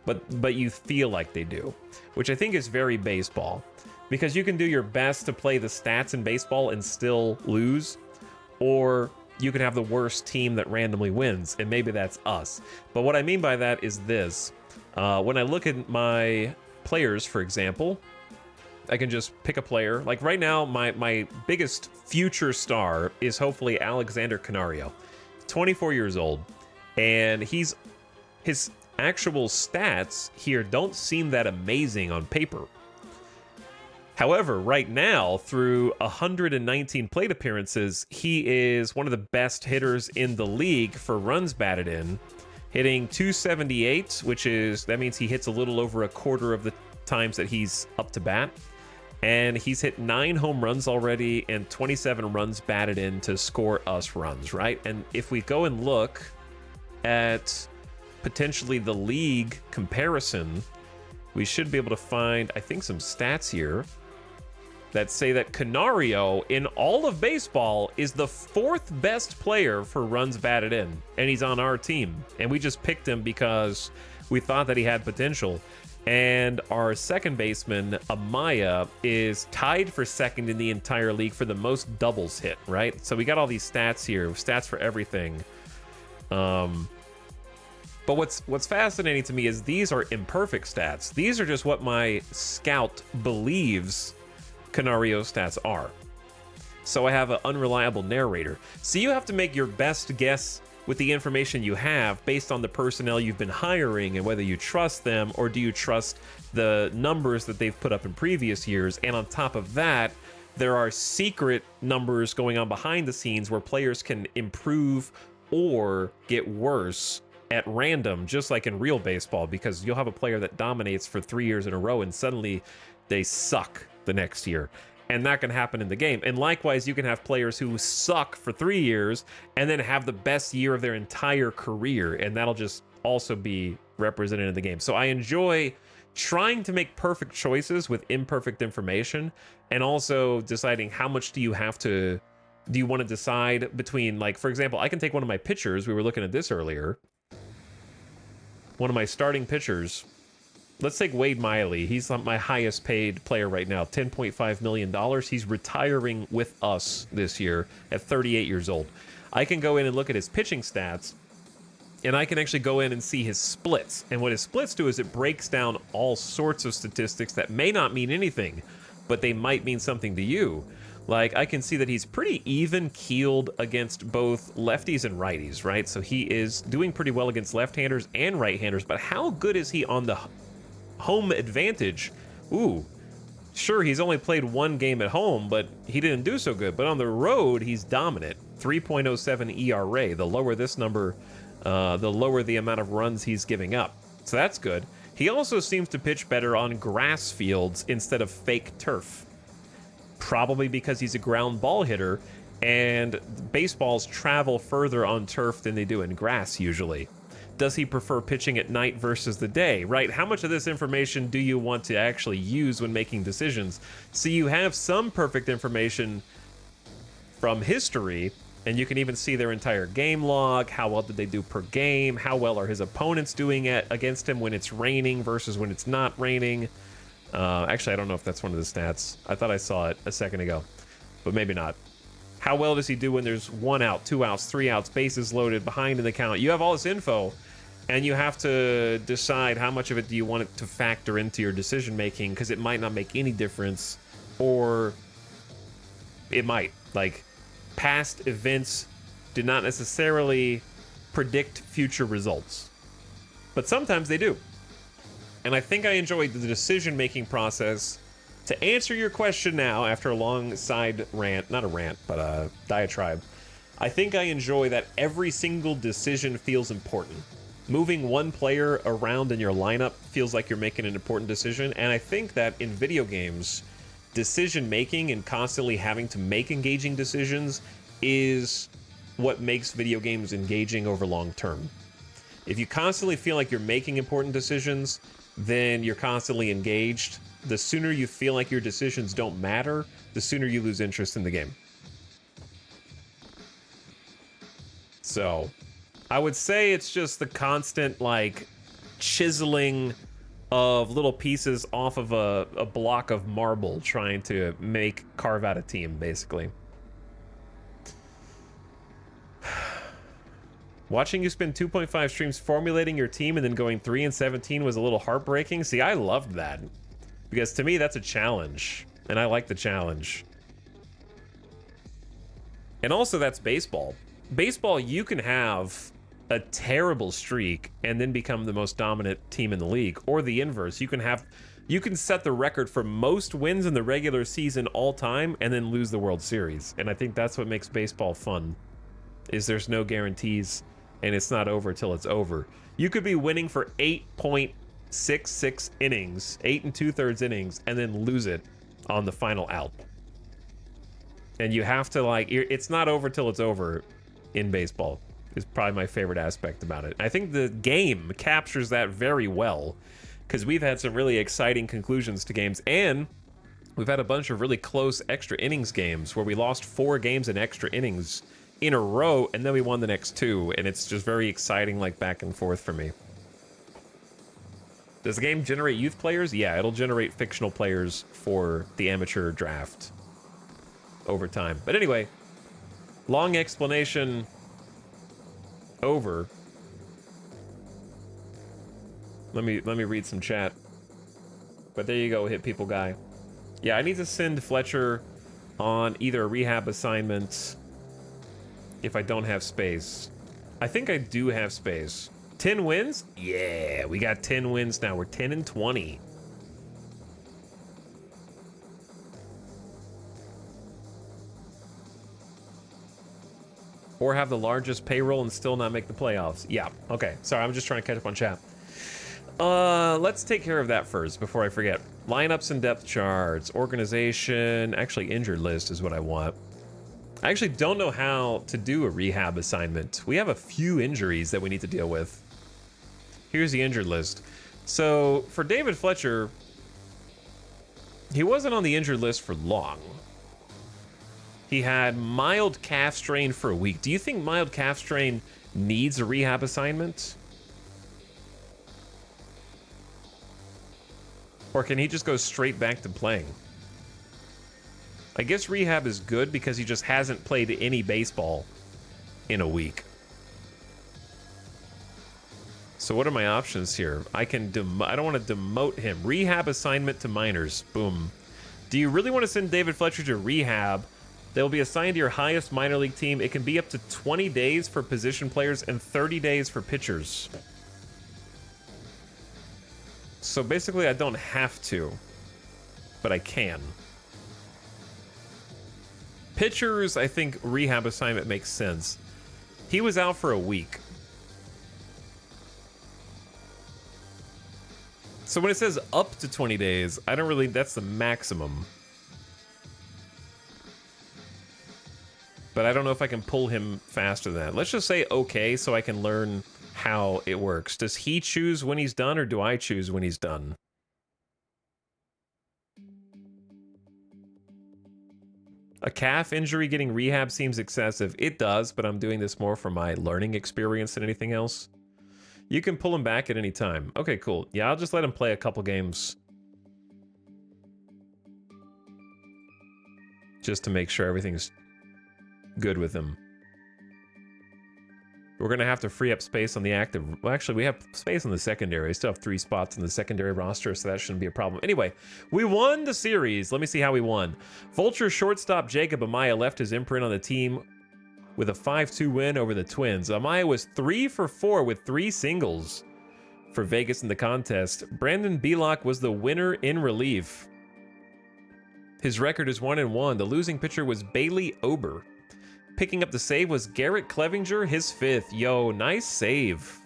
But you feel like they do, which I think is very baseball, because you can do your best to play the stats in baseball and still lose, or you can have the worst team that randomly wins, and maybe that's us. But what I mean by that is this. When I look at my players, for example, I can just pick a player. Like right now, my biggest future star is hopefully Alexander Canario, 24 years old, and his actual stats here don't seem that amazing on paper. However, right now, through 119 plate appearances, he is one of the best hitters in the league for runs batted in, hitting 278, that means he hits a little over a quarter of the times that he's up to bat. And he's hit 9 home runs already and 27 runs batted in to score us runs, right? And if we go and look at potentially the league comparison, we should be able to find, I think, some stats here that say that Canario in all of baseball is the 4th best player for runs batted in, and he's on our team, and we just picked him because we thought that he had potential. And our second baseman, Amaya, is tied for 2nd in the entire league for the most doubles hit, right? So we got all these stats here, stats for everything. But what's fascinating to me is these are imperfect stats. These are just what my scout believes Canario stats are. So I have an unreliable narrator. So you have to make your best guess with the information you have based on the personnel you've been hiring and whether you trust them or do you trust the numbers that they've put up in previous years. And on top of that, there are secret numbers going on behind the scenes where players can improve or get worse at random, just like in real baseball, because you'll have a player that dominates for 3 years in a row and suddenly they suck the next year. And that can happen in the game. And likewise, you can have players who suck for 3 years and then have the best year of their entire career, and that'll just also be represented in the game. So I enjoy trying to make perfect choices with imperfect information, and also deciding how much do you want to decide between, like, for example, I can take one of my pitchers. We were looking at this earlier. One of my starting pitchers. Let's take Wade Miley. He's my highest paid player right now, $10.5 million. He's retiring with us this year at 38 years old. I can go in and look at his pitching stats, and I can actually go in and see his splits. And what his splits do is it breaks down all sorts of statistics that may not mean anything, but they might mean something to you. Like, I can see that he's pretty even-keeled against both lefties and righties, right? So he is doing pretty well against left-handers and right-handers, but how good is he on the home advantage? Ooh, sure, he's only played one game at home, but he didn't do so good. But on the road, he's dominant. 3.07 ERA. The lower this number, the lower the amount of runs he's giving up. So that's good. He also seems to pitch better on grass fields instead of fake turf. Probably because he's a ground ball hitter, and baseballs travel further on turf than they do in grass usually. Does he prefer pitching at night versus the day, right? How much of this information do you want to actually use when making decisions? So you have some perfect information from history, and you can even see their entire game log. How well did they do per game? How well are his opponents doing against him when it's raining versus when it's not raining? Actually, I don't know if that's one of the stats. I thought I saw it a second ago, but maybe not. How well does he do when there's 1 out, 2 outs, 3 outs, bases loaded, behind in the count? You have all this info, and you have to decide how much of it do you want it to factor into your decision making, because it might not make any difference, or it might. Like, past events do not necessarily predict future results, but sometimes they do. And I think I enjoyed the decision-making process. To answer your question now, after a long side rant, not a rant, but a diatribe, I think I enjoy that every single decision feels important. Moving one player around in your lineup feels like you're making an important decision, and I think that in video games, decision-making and constantly having to make engaging decisions is what makes video games engaging over long term. If you constantly feel like you're making important decisions, then you're constantly engaged. The sooner you feel like your decisions don't matter, the sooner you lose interest in the game. So, I would say it's just the constant, like, chiseling of little pieces off of a block of marble trying to carve out a team, basically. Watching you spend 2.5 streams formulating your team and then going 3-17 was a little heartbreaking. See, I loved that. Because to me, that's a challenge. And I like the challenge. And also, that's baseball. Baseball, you can have a terrible streak and then become the most dominant team in the league. Or the inverse. You can set the record for most wins in the regular season all time and then lose the World Series. And I think that's what makes baseball fun. Is there's no guarantees. And it's not over till it's over. You could be winning for 8.66 innings, 8 2/3 innings, and then lose it on the final out. And you have to, like, it's not over till it's over in baseball, is probably my favorite aspect about it. I think the game captures that very well, because we've had some really exciting conclusions to games, and we've had a bunch of really close extra innings games where we lost 4 games in extra innings in a row, and then we won the next 2, and it's just very exciting, like, back and forth for me. Does the game generate youth players? Yeah, it'll generate fictional players for the amateur draft over time. But anyway, long explanation over. Let me read some chat. But there you go, hit people guy. Yeah, I need to send Fletcher on either a rehab assignment if I don't have space. I think I do have space. 10 wins? Yeah, we got 10 wins now. We're 10 and 20. Or have the largest payroll and still not make the playoffs. Yeah, okay. Sorry, I'm just trying to catch up on chat. Let's take care of that first before I forget. Lineups and depth charts, organization, actually injured list is what I want. I actually don't know how to do a rehab assignment. We have a few injuries that we need to deal with. Here's the injured list. So for David Fletcher, he wasn't on the injured list for long. He had mild calf strain for a week. Do you think mild calf strain needs a rehab assignment? Or can he just go straight back to playing? I guess rehab is good because he just hasn't played any baseball in a week. So what are my options here? I don't want to demote him. Rehab assignment to minors. Boom. Do you really want to send David Fletcher to rehab? They'll be assigned to your highest minor league team. It can be up to 20 days for position players and 30 days for pitchers. So basically, I don't have to, but I can. Pitchers, I think rehab assignment makes sense. He was out for a week. So when it says up to 20 days, I don't really, that's the maximum. But I don't know if I can pull him faster than that. Let's just say okay, so I can learn how it works. Does he choose when he's done, or do I choose when he's done? A calf injury getting rehab seems excessive. It does, but I'm doing this more for my learning experience than anything else. You can pull him back at any time. Okay, cool. Yeah, I'll just let him play a couple games. Just to make sure everything's good with him. We're going to have to free up space on the active. Well, actually, we have space on the secondary. We still have 3 spots in the secondary roster, so that shouldn't be a problem. Anyway, we won the series. Let me see how we won. Vultures shortstop Jacob Amaya left his imprint on the team with a 5-2 win over the Twins. Amaya was 3 for 4 with 3 singles for Vegas in the contest. Brandon Belock was the winner in relief. His record is 1-1. The losing pitcher was Bailey Ober. Picking up the save was Garrett Clevinger, his 5th. Yo, nice save.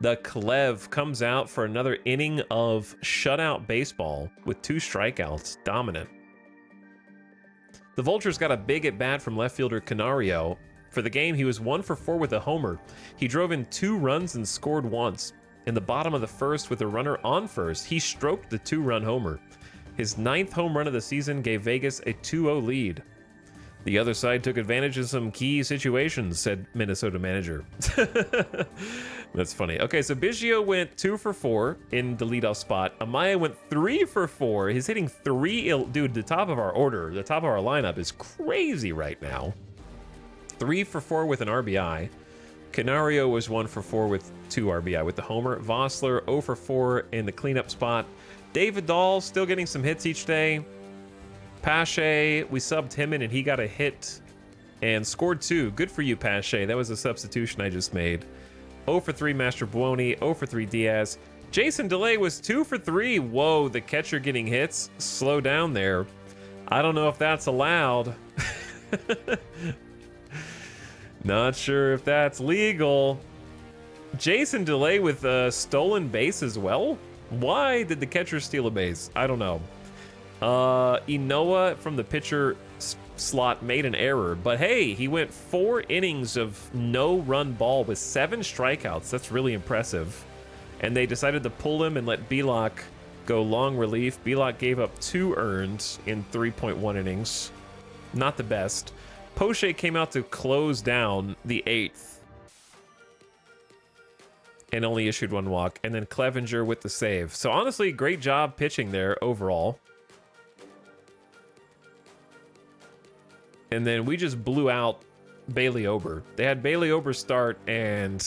The Clev comes out for another inning of shutout baseball with 2 strikeouts. Dominant. The Vultures got a big at-bat from left fielder Canario. For the game, he was 1 for 4 with a homer. He drove in 2 runs and scored once. In the bottom of the first with a runner on first, he stroked the 2-run homer. His 9th home run of the season gave Vegas a 2-0 lead. The other side took advantage of some key situations, said Minnesota manager. That's funny. Okay, so Biggio went 2 for 4 in the leadoff spot. Amaya went 3 for 4. He's hitting 3. Dude, the top of our order, the top of our lineup is crazy right now. 3 for 4 with an RBI. Canario was 1 for 4 with 2 RBI with the homer. Vossler 0 for 4 in the cleanup spot. David Dahl still getting some hits each day. Pache, we subbed him in and he got a hit and scored 2. Good for you, Pache. That was a substitution I just made. 0 for 3 Master Buoni, 0 for 3 Diaz. Jason DeLay was 2 for 3. Whoa, the catcher getting hits. Slow down there. I don't know if that's allowed. Not sure if that's legal. Jason DeLay with a stolen base as well? Why did the catcher steal a base? I don't know. Inoa from the pitcher slot made an error, but hey, he went 4 innings of no-run ball with 7 strikeouts. That's really impressive. And they decided to pull him and let Belock go long relief. Belock gave up 2 earned in 3.1 innings. Not the best. Poche came out to close down the 8th and only issued 1 walk. And then Clevinger with the save. So honestly, great job pitching there overall. And then we just blew out Bailey Ober. They had Bailey Ober start, and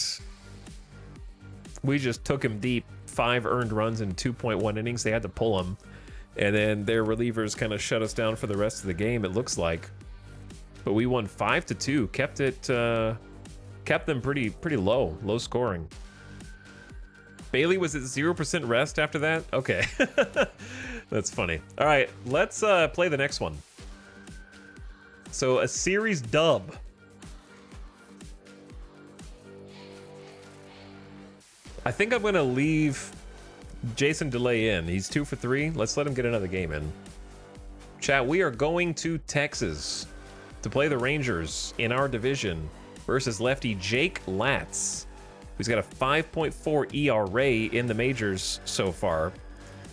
we just took him deep 5 earned runs in 2.1 innings. They had to pull them. And then their relievers kind of shut us down for the rest of the game, it looks like. But we won 5-2. Kept them pretty low scoring. Bailey was at 0% rest after that? Okay. That's funny. All right, let's play the next one. So a series dub. I think I'm gonna leave Jason Delay in. He's 2 for 3. Let's let him get another game in. Chat, we are going to Texas to play the Rangers in our division versus lefty Jake Latz, who's got a 5.4 ERA in the majors so far,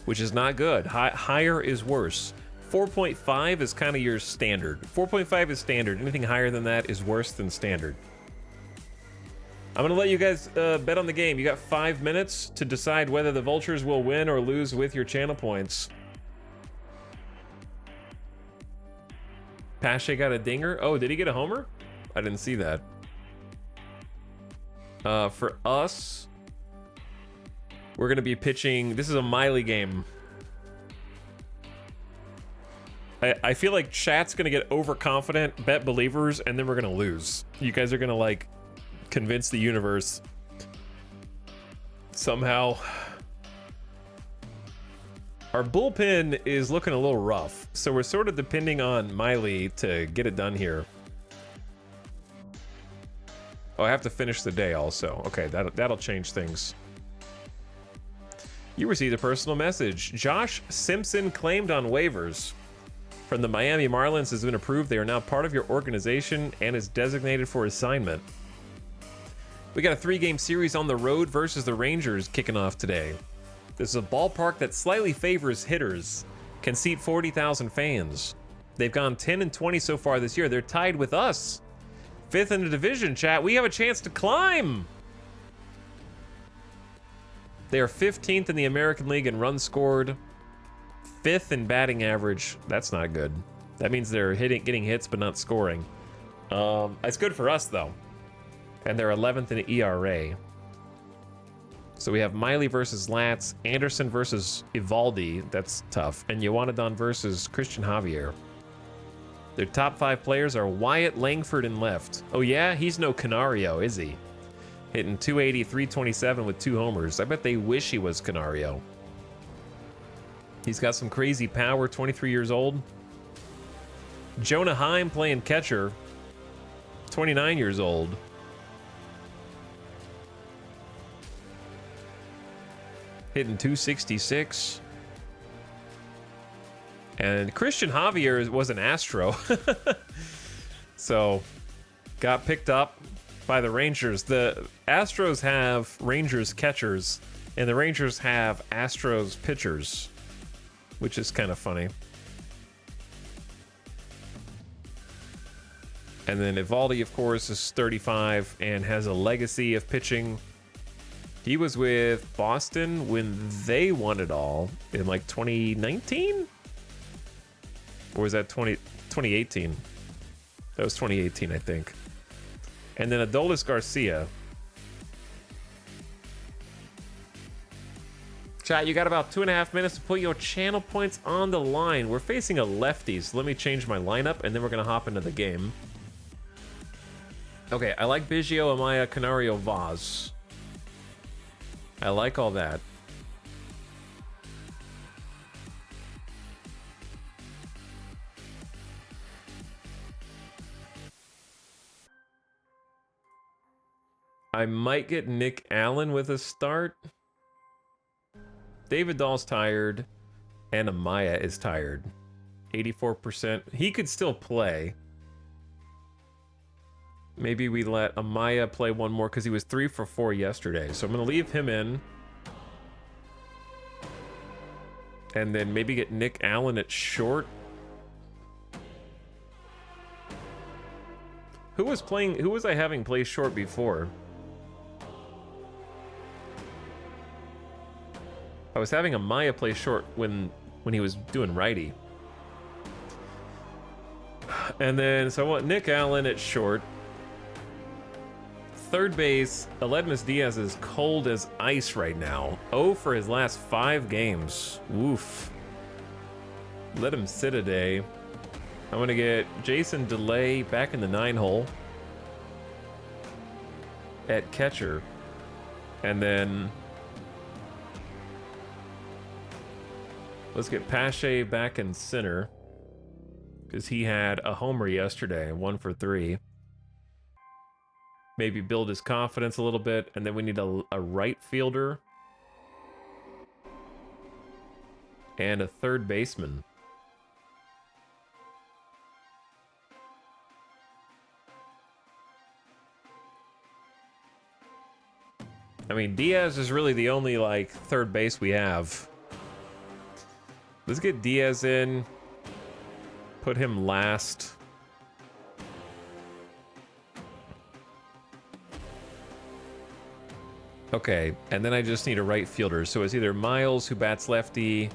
which is not good. Higher is worse. 4.5 is kind of your standard. 4.5 is standard. Anything higher than that is worse than standard. I'm gonna let you guys bet on the game. You got 5 minutes to decide whether the Vultures will win or lose with your channel points. Pache got a dinger. Oh, did he get a homer? I didn't see that. For us, we're gonna be pitching. This is a Miley game. I feel like chat's gonna get overconfident, bet believers, and then we're gonna lose. You guys are gonna like convince the universe somehow. Our bullpen is looking a little rough, so we're sort of depending on Miley to get it done here. Oh, I have to finish the day also. Okay, that'll change things. You received a personal message. Josh Simpson claimed on waivers from the Miami Marlins has been approved. They are now part of your organization and is designated for assignment. We got a 3-game series on the road versus the Rangers kicking off today. This is a ballpark that slightly favors hitters, can seat 40,000 fans. They've gone 10-20 so far this year. They're tied with us. 5th in the division, chat. We have a chance to climb. They are 15th in the American League in runs scored, 5th in batting average. That's not good. That means they're getting hits but not scoring. It's good for us though. And they're 11th in ERA. So we have Miley versus Latz, Anderson versus Evaldi. That's tough. And Yowanadon versus Christian Javier. Their top 5 players are Wyatt Langford in left. Oh yeah? He's no Canario, is he? Hitting 280, 327 with 2 homers. I bet they wish he was Canario. He's got some crazy power, 23 years old. Jonah Heim playing catcher, 29 years old. Hitting 266. And Christian Javier was an Astro. So, got picked up by the Rangers. The Astros have Rangers catchers, and the Rangers have Astros pitchers, which is kind of funny. And then Evaldi, of course, is 35 and has a legacy of pitching. He was with Boston when they won it all in like 2019? Or was that 2018? That was 2018, I think. And then Adolis Garcia. Chat, you got about 2.5 minutes to put your channel points on the line. We're facing a lefty, so let me change my lineup, and then we're going to hop into the game. Okay, I like Biggio, Amaya, Canario, Vaz. I like all that. I might get Nick Allen with a start. David Dahl's tired, and Amaya is tired. 84%. He could still play. Maybe we let Amaya play one more because he was 3 for 4 yesterday. So I'm going to leave him in. And then maybe get Nick Allen at short. Who was I having play short before? I was having Amaya play short when he was doing righty. And then, so I want Nick Allen at short. third base, Aledmus Diaz is cold as ice right now. 0 for his last 5 games. Woof. Let him sit a day. I'm gonna get Jason DeLay back in the 9 hole at catcher. And then let's get Pache back in center, because he had a homer yesterday, 1 for 3. Maybe build his confidence a little bit, and then we need a right fielder and a third baseman. I mean, Diaz is really the only, like, third base we have. Let's get Diaz in, put him last. Okay, and then I just need a right fielder. So it's either Miles, who bats lefty,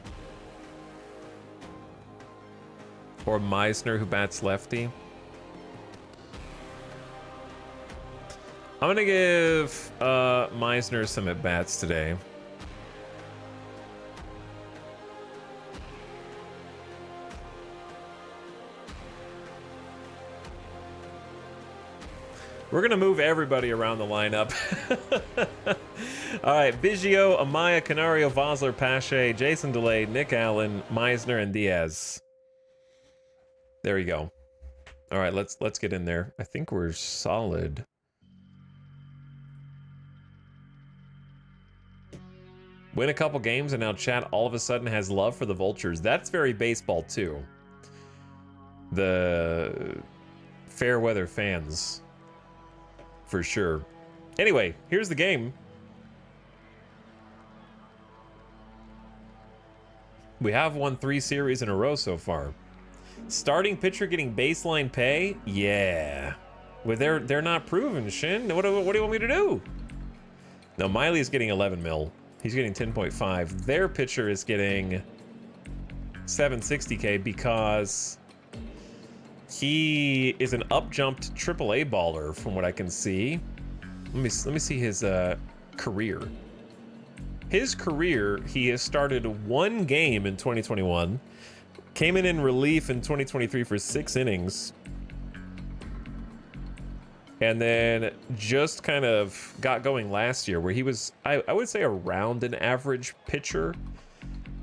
or Meisner, who bats lefty. I'm gonna give Meisner some at-bats today. We're gonna move everybody around the lineup. All right, Biggio, Amaya, Canario, Vosler, Pache, Jason DeLay, Nick Allen, Meisner, and Diaz. There you go. All right, let's get in there. I think we're solid. Win a couple games and now chat all of a sudden has love for the Vultures. That's very baseball too. The fair weather fans. For sure. Anyway, here's the game. We have won 3 series in a row so far. Starting pitcher getting baseline pay? Yeah. Well, they're not proven, Shin. What do you want me to do? No, Miley's getting 11 mil. He's getting 10.5. Their pitcher is getting 760K because he is an up-jumped AAA baller from what I can see. Let me see his career. His career, he has started 1 game in 2021, came in relief in 2023 for 6 innings, and then just kind of got going last year where he was, I would say, around an average pitcher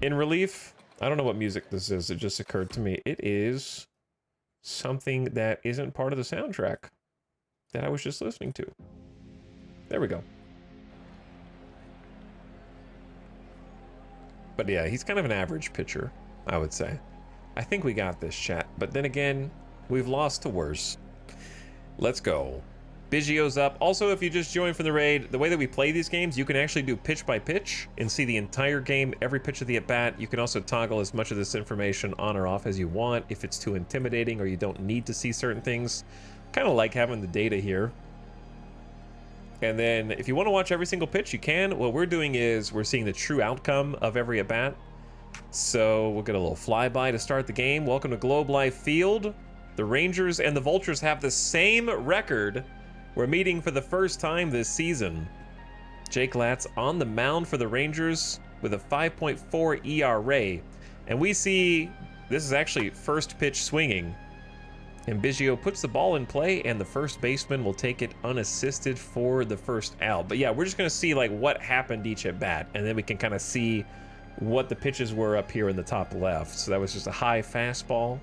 in relief. I don't know what music this is. It just occurred to me. It is something that isn't part of the soundtrack that I was just listening to. There we go. But yeah, he's kind of an average pitcher, I would say. I think we got this, chat. But then again, we've lost to worse. Let's go. Biggio's up. Also, if you just joined from the raid, the way that we play these games, you can actually do pitch by pitch and see the entire game, every pitch of the at-bat. You can also toggle as much of this information on or off as you want if it's too intimidating or you don't need to see certain things. Kind of like having the data here. And then if you want to watch every single pitch, you can. What we're doing is we're seeing the true outcome of every at-bat. So we'll get a little flyby to start the game. Welcome to Globe Life Field. The Rangers and the Vultures have the same record. We're meeting for the first time this season. Jake Latz on the mound for the Rangers with a 5.4 ERA. And we see this is actually first pitch swinging. And Biggio puts the ball in play, and the first baseman will take it unassisted for the first out. But yeah, we're just going to see like what happened each at bat, and then we can kind of see what the pitches were up here in the top left. So that was just a high fastball.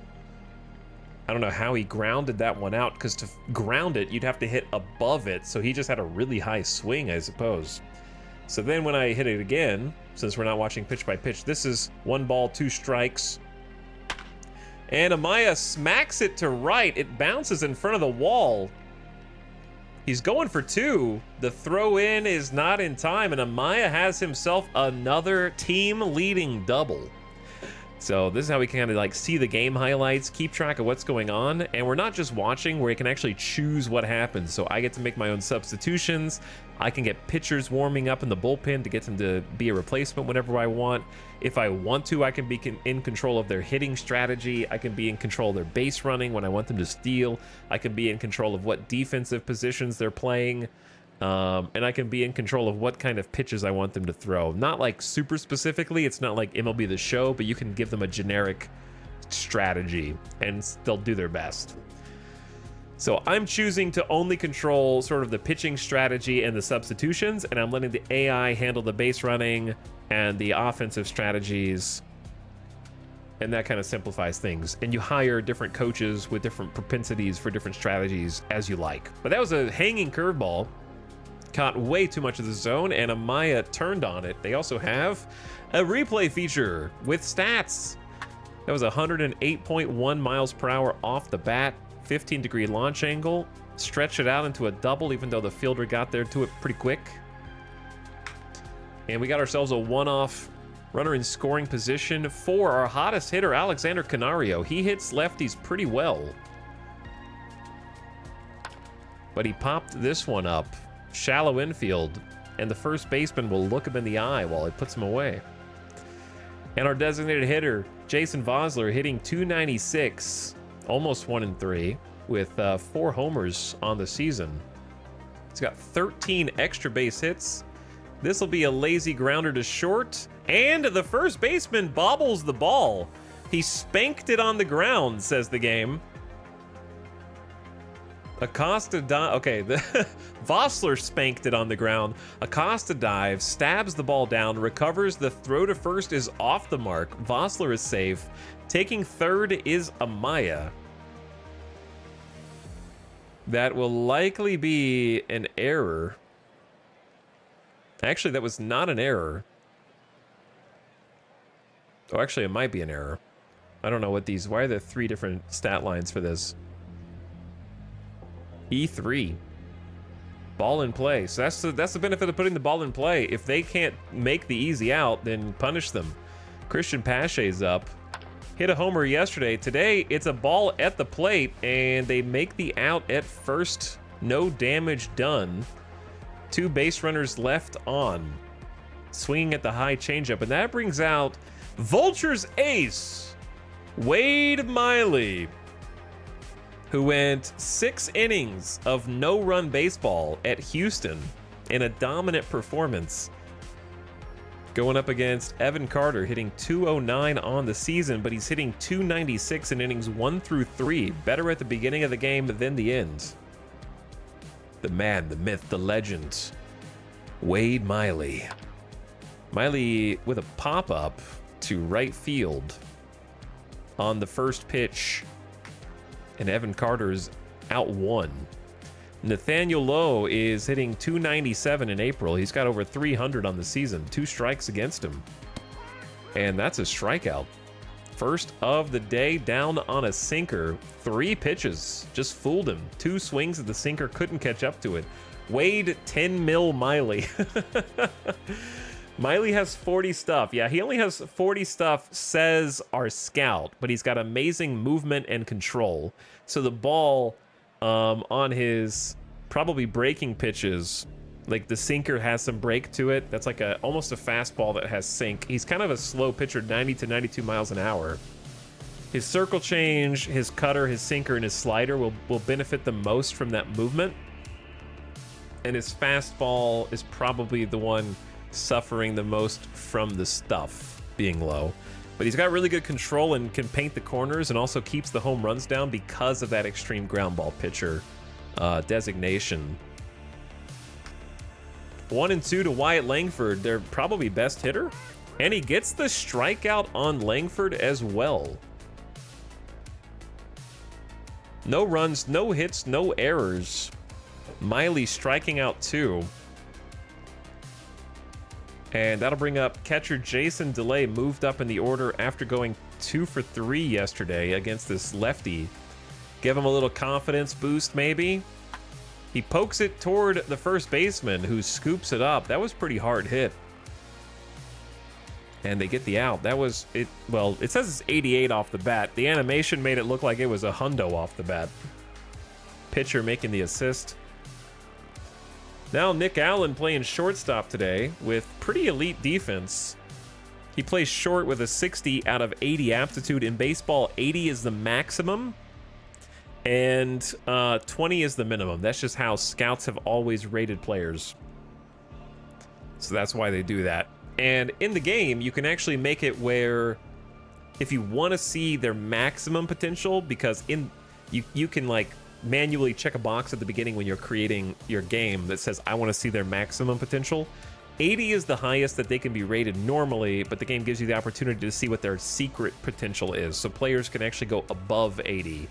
I don't know how he grounded that one out, because to ground it, you'd have to hit above it. So he just had a really high swing, I suppose. So then when I hit it again, since we're not watching pitch by pitch, this is 1 ball, 2 strikes. And Amaya smacks it to right. It bounces in front of the wall. He's going for 2. The throw in is not in time, and Amaya has himself another team-leading double. So this is how we kind of like see the game highlights, keep track of what's going on, and we're not just watching, where you can actually choose what happens. So I get to make my own substitutions. I can get pitchers warming up in the bullpen to get them to be a replacement whenever I want. If I want to, I can be in control of their hitting strategy. I can be in control of their base running when I want them to steal. I can be in control of what defensive positions they're playing. And I can be in control of what kind of pitches I want them to throw. Not like super specifically, it's not like MLB The Show, but you can give them a generic strategy and they'll do their best. So I'm choosing to only control sort of the pitching strategy and the substitutions, and I'm letting the AI handle the base running and the offensive strategies, and that kind of simplifies things. And you hire different coaches with different propensities for different strategies as you like. But that was a hanging curveball. Caught way too much of the zone, and Amaya turned on it. They also have a replay feature with stats. That was 108.1 miles per hour off the bat, 15-degree launch angle, stretched it out into a double, even though the fielder got there to it pretty quick. And we got ourselves a one-off runner in scoring position for our hottest hitter, Alexander Canario. He hits lefties pretty well. But he popped this one up. Shallow infield, and the first baseman will look him in the eye while he puts him away. And our designated hitter, Jason Vosler, hitting 296, almost 1-3, with 4 homers on the season. He's got 13 extra base hits. This will be a lazy grounder to short, and the first baseman bobbles the ball. He spanked it on the ground, says the game. Acosta okay, Vosler spanked it on the ground. Acosta dives, stabs the ball down, recovers. The throw to first is off the mark. Vosler is safe. Taking third is Amaya. That will likely be an error. Actually, that was not an error. Oh, actually, it might be an error. I don't know what these... Why are there 3 different stat lines for this? E3. Ball in play. So that's the benefit of putting the ball in play. If they can't make the easy out, then punish them. Christian Pache's up. Hit a homer yesterday. Today, it's a ball at the plate, and they make the out at first. No damage done. 2 base runners left on. Swinging at the high changeup, and that brings out Vultures ace, Wade Miley, who went 6 innings of no-run baseball at Houston in a dominant performance. Going up against Evan Carter, hitting 209 on the season, but he's hitting 296 in innings 1 through 3. Better at the beginning of the game than the end. The man, the myth, the legend, Wade Miley. Miley with a pop-up to right field on the first pitch, and Evan Carter's out 1. Nathaniel Lowe is hitting 297 in April. He's got over 300 on the season. 2 strikes against him. And that's a strikeout. First of the day, down on a sinker. 3 pitches. Just fooled him. 2 swings at the sinker. Couldn't catch up to it. Wade 10 mil Miley. Miley has 40 stuff. Yeah, he only has 40 stuff, says our scout, but he's got amazing movement and control. So the ball on his probably breaking pitches, like the sinker has some break to it. That's like almost a fastball that has sink. He's kind of a slow pitcher, 90 to 92 miles an hour. His circle change, his cutter, his sinker, and his slider will benefit the most from that movement. And his fastball is probably the one suffering the most from the stuff being low. But he's got really good control and can paint the corners and also keeps the home runs down because of that extreme ground ball pitcher designation. 1-2 to Wyatt Langford, their probably best hitter. And he gets the strikeout on Langford as well. No runs, no hits, no errors. Miley striking out 2. And that'll bring up catcher Jason DeLay, moved up in the order after going 2 for 3 yesterday against this lefty. Give him a little confidence boost, maybe. He pokes it toward the first baseman, who scoops it up. That was pretty hard hit. And they get the out. That was it. Well, it says it's 88 off the bat. The animation made it look like it was a hundo off the bat. Pitcher making the assist. Now Nick Allen playing shortstop today with pretty elite defense. He plays short with a 60 out of 80 aptitude. In baseball, 80 is the maximum. And 20 is the minimum. That's just how scouts have always rated players. So that's why they do that. And in the game, you can actually make it where if you want to see their maximum potential, because you can like manually check a box at the beginning when you're creating your game that says, I want to see their maximum potential. 80 is the highest that they can be rated normally, but the game gives you the opportunity to see what their secret potential is. So players can actually go above 80.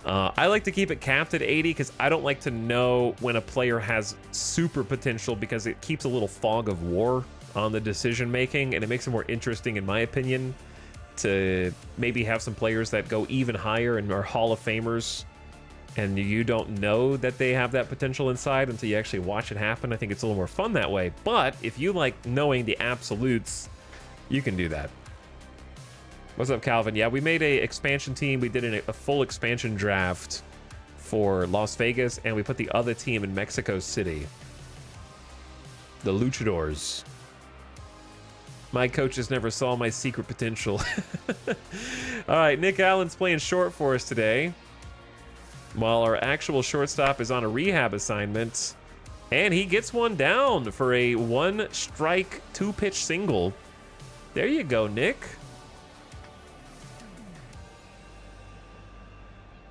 I like to keep it capped at 80 because I don't like to know when a player has super potential, because it keeps a little fog of war on the decision making, and it makes it more interesting, in my opinion, to maybe have some players that go even higher and are Hall of Famers, and you don't know that they have that potential inside until you actually watch it happen. I think it's a little more fun that way. But if you like knowing the absolutes, you can do that. What's up, Calvin? Yeah, we made a expansion team. We did a full expansion draft for Las Vegas, and we put the other team in Mexico City. The Luchadors. My coaches never saw my secret potential. All right, Nick Allen's playing short for us today, while our actual shortstop is on a rehab assignment, and he gets one down for a 1-strike, 2-pitch single. There you go, Nick.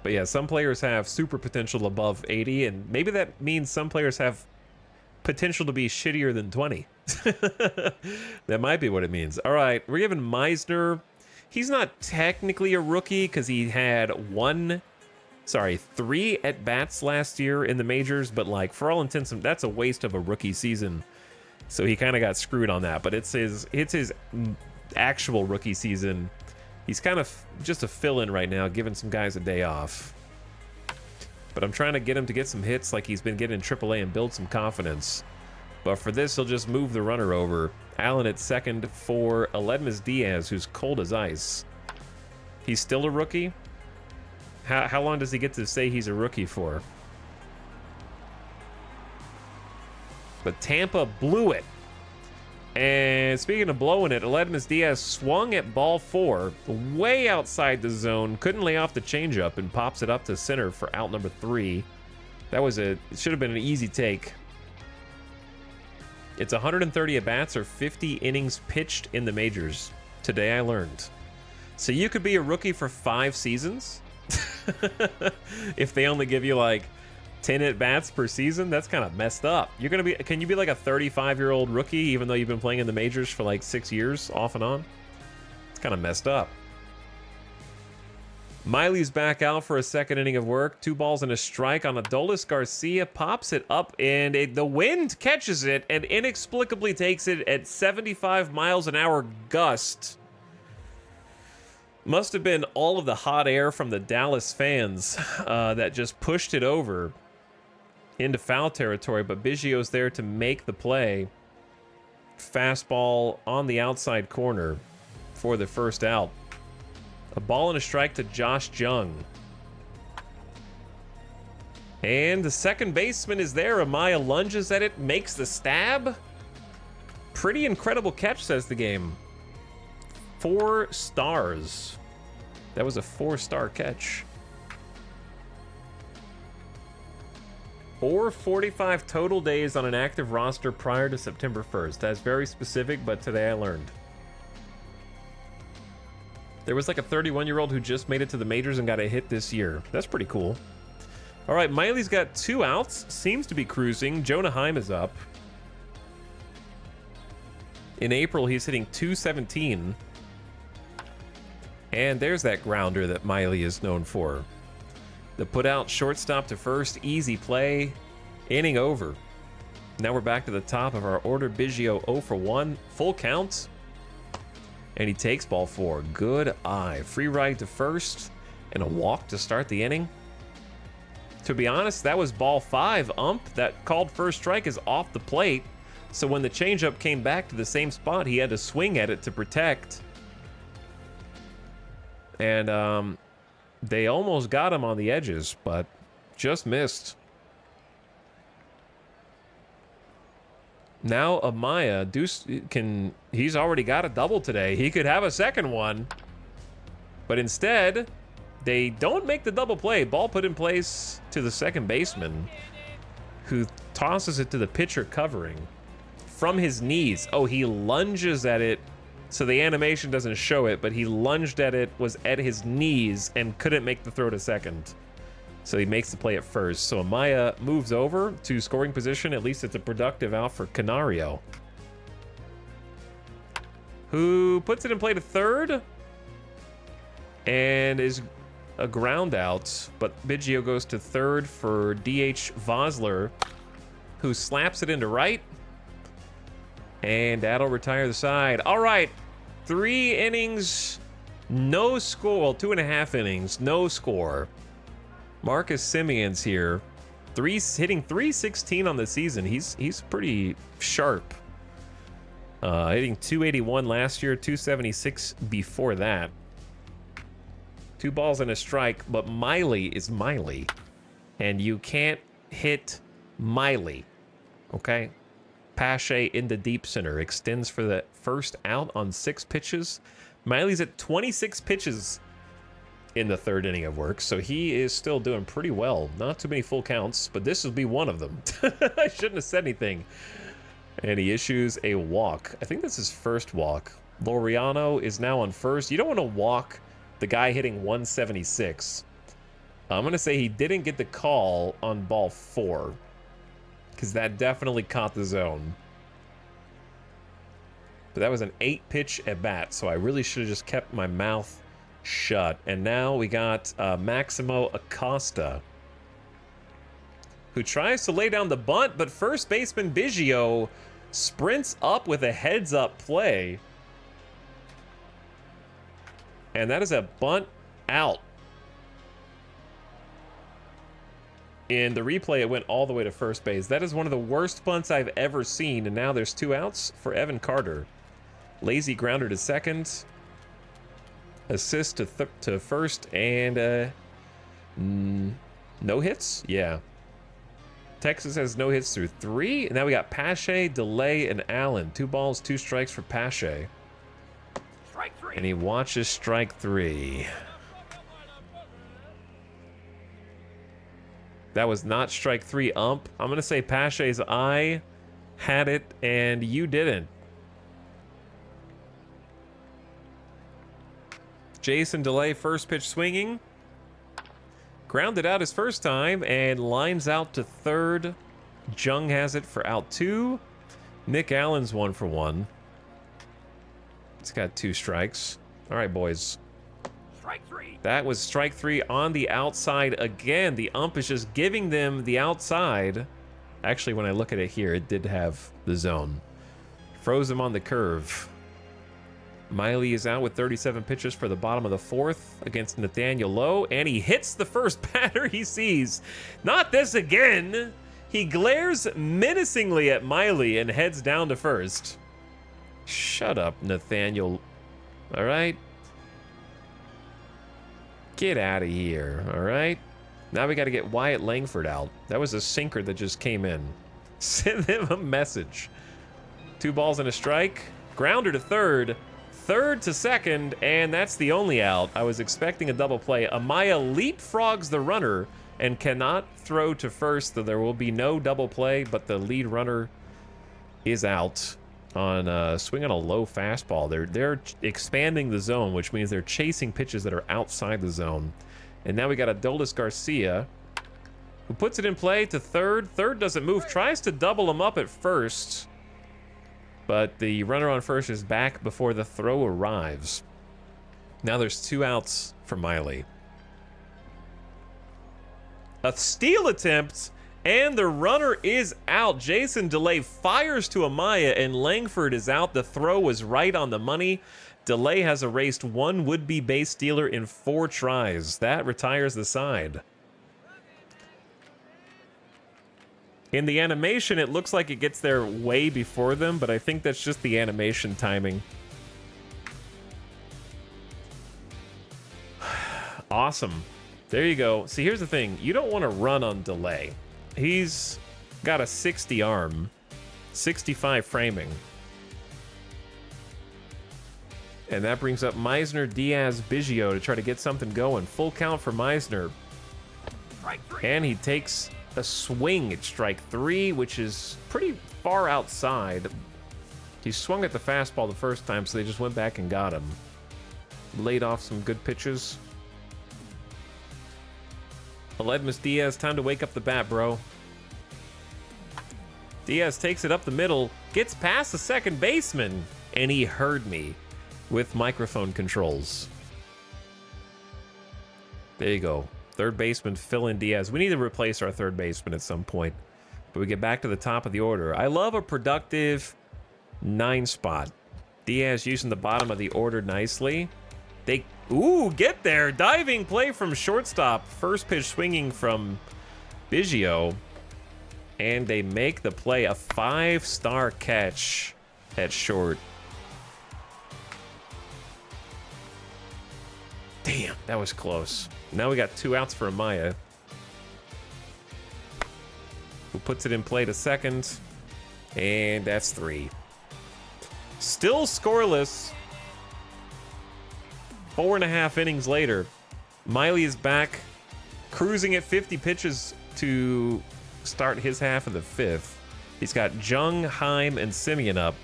But yeah, some players have super potential above 80, and maybe that means some players have potential to be shittier than 20. That might be what it means. All right, we're giving Meisner. He's not technically a rookie because he had 3 at-bats last year in the majors, but like for all intents and that's a waste of a rookie season. So he kind of got screwed on that, but it's his actual rookie season. He's kind of just a fill-in right now, giving some guys a day off. But I'm trying to get him to get some hits like he's been getting in AAA and build some confidence. But for this, he'll just move the runner over. Allen at second for Aledmus Diaz, who's cold as ice. He's still a rookie? How long does he get to say he's a rookie for? But Tampa blew it. And speaking of blowing it, Aledmus Diaz swung at ball 4, way outside the zone, couldn't lay off the changeup, and pops it up to center for out number 3. It should have been an easy take. It's 130 at-bats or 50 innings pitched in the majors. Today I learned. So you could be a rookie for 5 seasons? If they only give you like 10 at-bats per season, that's kind of messed up. Can you be like a 35-year-old rookie even though you've been playing in the majors for like 6 years off and on? It's kind of messed up. Miley's back out for a second inning of work. 2 balls and a strike on Adolis Garcia. Pops it up, and the wind catches it and inexplicably takes it at 75 miles an hour gust. Must have been all of the hot air from the Dallas fans that just pushed it over into foul territory, but Biggio's there to make the play. Fastball on the outside corner for the first out. A ball and a strike to Josh Jung. And the second baseman is there. Amaya lunges at it, makes the stab. Pretty incredible catch, says the game. 4 stars. That was a 4-star catch. 445 total days on an active roster prior to September 1st. That's very specific, but today I learned. There was like a 31-year-old who just made it to the majors and got a hit this year. That's pretty cool. All right, Miley's got 2 outs. Seems to be cruising. Jonah Heim is up. In April, he's hitting .217. And there's that grounder that Miley is known for. The put out shortstop to first, easy play, inning over. Now we're back to the top of our order. Biggio 0 for 1, full count. And he takes ball 4. Good eye. Free ride to first and a walk to start the inning. To be honest, that was ball 5. Ump that called first strike is off the plate. So when the changeup came back to the same spot, he had to swing at it to protect. And they almost got him on the edges, but just missed. Now Amaya, he's already got a double today. He could have a second one. But instead, they don't make the double play. Ball put in place to the second baseman, who tosses it to the pitcher covering from his knees. Oh, he lunges at it, so the animation doesn't show it, but he lunged at it, was at his knees, and couldn't make the throw to second. So he makes the play at first. So Amaya moves over to scoring position. At least it's a productive out for Canario, who puts it in play to third and is a ground out. But Biggio goes to third for DH Vosler, who slaps it into right. And that'll retire the side. All right, 3 innings, no score. Well, 2.5 innings, no score. Marcus Simeon's here, hitting 316 on the season. He's pretty sharp. Hitting 281 last year, 276 before that. 2 balls and a strike, but Miley is Miley, and you can't hit Miley. Okay, Pache in the deep center extends for the first out on 6 pitches. Miley's at 26 pitches in the 3rd inning of work, so he is still doing pretty well. Not too many full counts, but this will be one of them. I shouldn't have said anything. And he issues a walk. I think that's his first walk. Laureano is now on first. You don't want to walk the guy hitting 176. I'm going to say he didn't get the call on ball 4, because that definitely caught the zone. But that was an 8-pitch at bat, so I really should have just kept my mouth shut. And now we got Maximo Acosta, who tries to lay down the bunt, but first baseman Biggio sprints up with a heads-up play. And that is a bunt out. In the replay, it went all the way to first base. That is one of the worst bunts I've ever seen, and now there's 2 outs for Evan Carter. Lazy grounder to second. Assist to first, and no hits? Yeah. Texas has no hits through 3. And now we got Pache, Delay, and Allen. 2 balls, 2 strikes for Pache. Strike 3. And he watches strike 3. That was not strike 3, ump. I'm going to say Pache's eye had it, and you didn't. Jason Delay, first pitch swinging. Grounded out his first time and lines out to third. Jung has it for out 2. Nick Allen's 1 for 1. He's got 2 strikes. All right, boys. Strike 3. That was strike 3 on the outside again. The ump is just giving them the outside. Actually, when I look at it here, it did have the zone. Froze him on the curve. Miley is out with 37 pitches for the bottom of the 4th against Nathaniel Lowe, and he hits the first batter he sees. Not this again. He glares menacingly at Miley and heads down to first. Shut up, Nathaniel. All right? Get out of here, all right? Now we got to get Wyatt Langford out. That was a sinker that just came in. Send him a message. 2 balls and a strike. Grounder to third. Third to second, and that's the only out. I was expecting a double play. Amaya leapfrogs the runner and cannot throw to first, so there will be no double play, but the lead runner is out on swing on a low fastball. They're expanding the zone, which means they're chasing pitches that are outside the zone. And now we got Adolis Garcia, who puts it in play to third. Third doesn't move, tries to double him up at first, but the runner on first is back before the throw arrives. Now there's 2 outs for Miley. A steal attempt, and the runner is out. Jason Delay fires to Amaya, and Langford is out. The throw was right on the money. Delay has erased 1 would-be base stealer in 4 tries. That retires the side. In the animation, it looks like it gets there way before them, but I think that's just the animation timing. Awesome. There you go. See, here's the thing. You don't want to run on Delay. He's got a 60 arm, 65 framing. And that brings up Meisner, Diaz, Biggio to try to get something going. Full count for Meisner. Strike 3. And he takes a swing at strike 3, which is pretty far outside. He swung at the fastball the first time, so they just went back and got him. Laid off some good pitches. Aledmus Diaz, time to wake up the bat, bro. Diaz takes it up the middle, gets past the second baseman, and he heard me with microphone controls. There you go. Third baseman, fill in Diaz. We need to replace our third baseman at some point. But we get back to the top of the order. I love a productive 9 spot. Diaz using the bottom of the order nicely. They, ooh, get there. Diving play from shortstop. First pitch swinging from Biggio. And they make the play. A 5-star catch at short. Damn, that was close. Now we got 2 outs for Amaya, who puts it in play to second, and that's 3. Still scoreless. 4.5 innings later, Miley is back, cruising at 50 pitches to start his half of the 5th. He's got Jung, Heim, and Simeon up.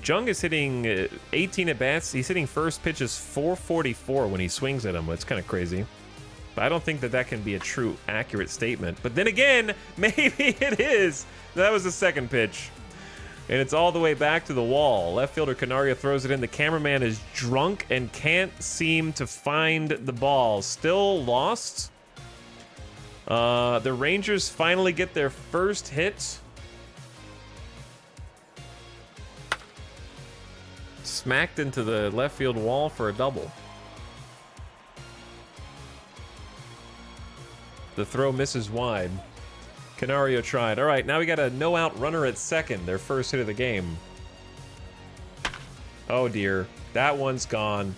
Jung is hitting 18 at-bats. He's hitting first pitches 444 when he swings at him. It's kind of crazy. But I don't think that can be a true, accurate statement. But then again, maybe it is. That was the second pitch. And it's all the way back to the wall. Left fielder Canario throws it in. The cameraman is drunk and can't seem to find the ball. Still lost. The Rangers finally get their first hit. Smacked into the left field wall for a double. The throw misses wide. Canario tried. All right, now we got a no-out runner at second, their first hit of the game. Oh dear, that one's gone.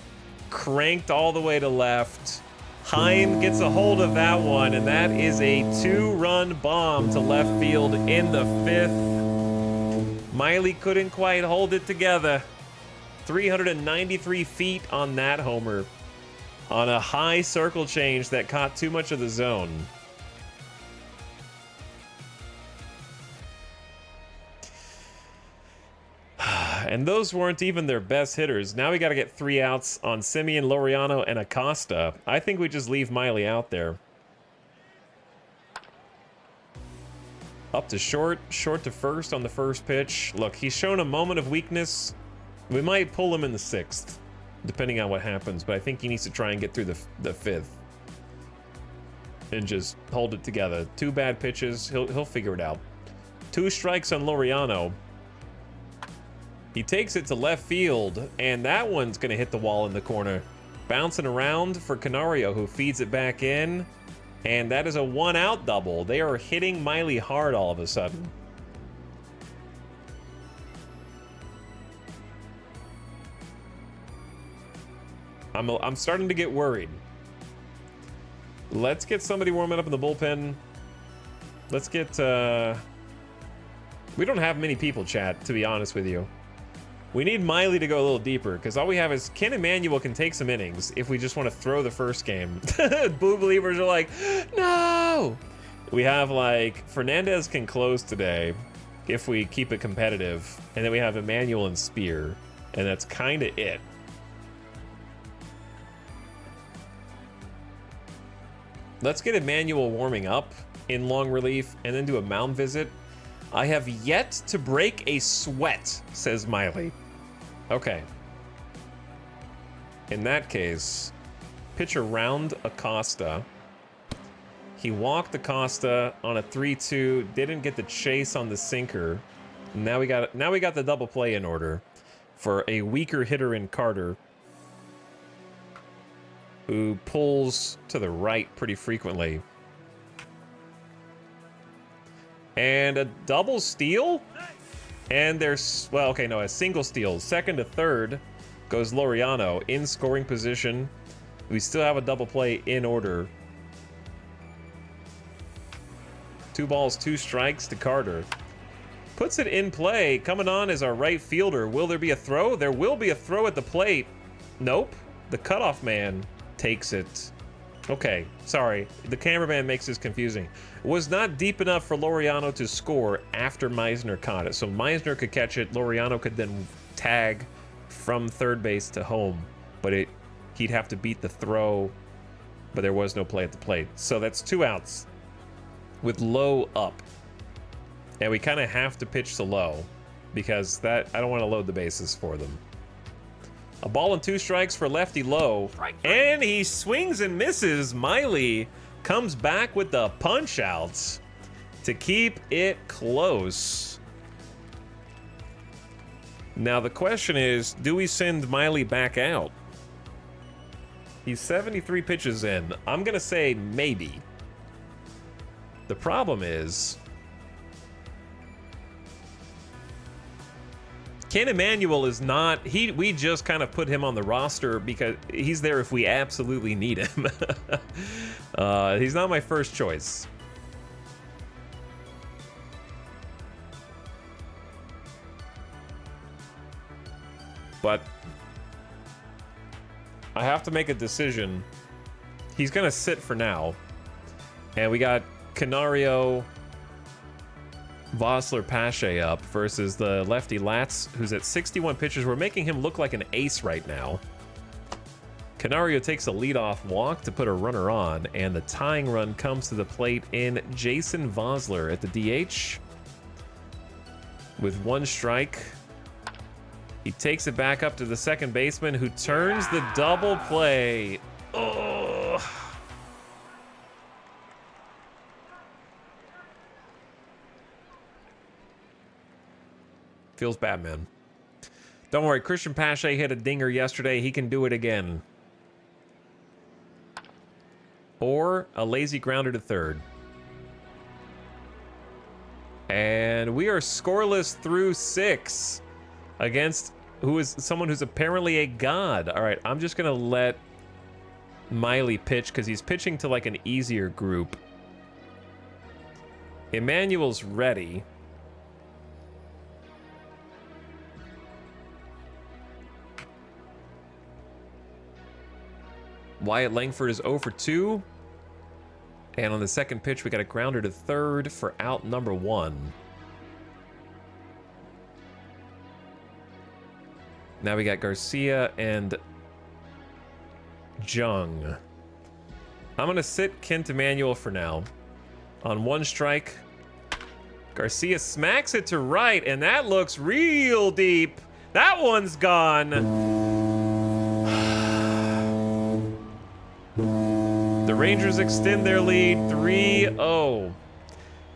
Cranked all the way to left. Heim gets a hold of that one, and that is a 2-run bomb to left field in the 5th. Miley couldn't quite hold it together. 393 feet on that homer on a high circle change that caught too much of the zone. And those weren't even their best hitters. Now we got to get 3 outs on Simeon, Laureano, and Acosta. I think we just leave Miley out there. Up to short, short to first on the first pitch. Look, he's shown a moment of weakness. We might pull him in the 6th, depending on what happens, but I think he needs to try and get through the 5th. And just hold it together. 2 bad pitches, he'll figure it out. 2 strikes on Laureano. He takes it to left field, and that one's gonna hit the wall in the corner. Bouncing around for Canario, who feeds it back in, and that is a 1-out double. They are hitting Miley hard all of a sudden. I'm starting to get worried. Let's get somebody warming up in the bullpen. Let's get, we don't have many people, chat, to be honest with you. We need Miley to go a little deeper, because all we have is Ken Emmanuel can take some innings if we just want to throw the first game. Boo believers are like, no! We have, like, Fernandez can close today if we keep it competitive. And then we have Emmanuel and Spear, and that's kind of it. Let's get Emmanuel warming up in long relief and then do a mound visit. I have yet to break a sweat, says Miley. Okay. In that case, pitch around Acosta. He walked Acosta on a 3-2, didn't get the chase on the sinker. Now we got the double play in order for a weaker hitter in Carter, who pulls to the right pretty frequently. And a double steal? And there's, well, okay, no, a single steal. Second to third goes Laureano in scoring position. We still have a double play in order. 2 balls, 2 strikes to Carter. Puts it in play. Coming on is our right fielder. Will there be a throw? There will be a throw at the plate. Nope. The cutoff man takes it. Okay, sorry. The cameraman makes this confusing. Was not deep enough for Laureano to score after Meisner caught it. So Meisner could catch it. Laureano could then tag from third base to home. But he'd have to beat the throw. But there was no play at the plate. So that's 2 outs with Low up. And we kind of have to pitch to Low because I don't want to load the bases for them. A ball and 2 strikes for lefty Low. And he swings and misses. Miley comes back with the punch outs to keep it close. Now the question is, do we send Miley back out? He's 73 pitches in. I'm going to say maybe. The problem is, Ken Emmanuel is not, we just kind of put him on the roster because he's there if we absolutely need him. He's not my first choice. But I have to make a decision. He's going to sit for now. And we got Canario, Vossler, Pache up versus the lefty Latz, who's at 61 pitches. We're making him look like an ace right now. Canario takes a leadoff walk to put a runner on, and the tying run comes to the plate in Jason Vossler at the DH. With 1 strike, he takes it back up to the second baseman, who turns the double play. Oh. Feels bad, man. Don't worry, Christian Pache hit a dinger yesterday. He can do it again. Or a lazy grounder to third. And we are scoreless through 6 against someone who's apparently a god. All right, I'm just going to let Miley pitch because he's pitching to like an easier group. Emmanuel's ready. Wyatt Langford is 0 for 2. And on the second pitch, we got a grounder to third for out number 1. Now we got Garcia and Jung. I'm going to sit Kent Emmanuel for now. On 1 strike, Garcia smacks it to right, and that looks real deep. That one's gone. The Rangers extend their lead 3-0.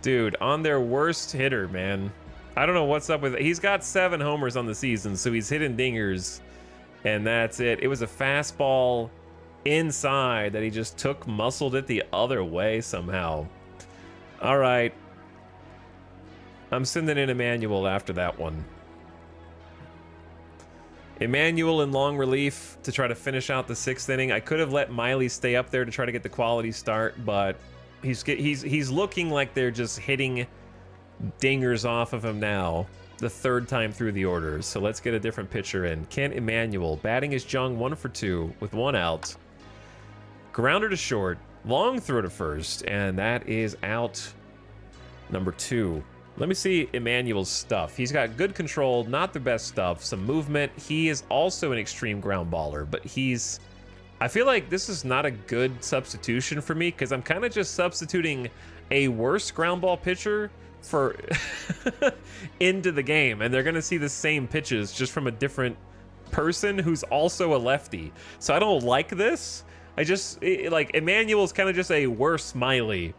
Dude, on their worst hitter, man. I don't know what's up with it. He's got 7 homers on the season, so he's hitting dingers, and that's it. It was a fastball inside that he just muscled it the other way somehow. All right. I'm sending in Emmanuel after that one. Emmanuel in long relief to try to finish out the 6th inning. I could have let Miley stay up there to try to get the quality start, but he's looking like they're just hitting dingers off of him now, the 3rd time through the order. So let's get a different pitcher in. Kent Emmanuel batting is Jung, 1 for 2 with 1 out. Grounder to short, long throw to first, and that is out number 2. Let me see Emmanuel's stuff. He's got good control, not the best stuff, some movement. He is also an extreme ground baller, but I feel like this is not a good substitution for me because I'm kind of just substituting a worse ground ball pitcher for into the game, and they're going to see the same pitches just from a different person who's also a lefty. So I don't like this. Like Emmanuel's kind of just a worse Miley.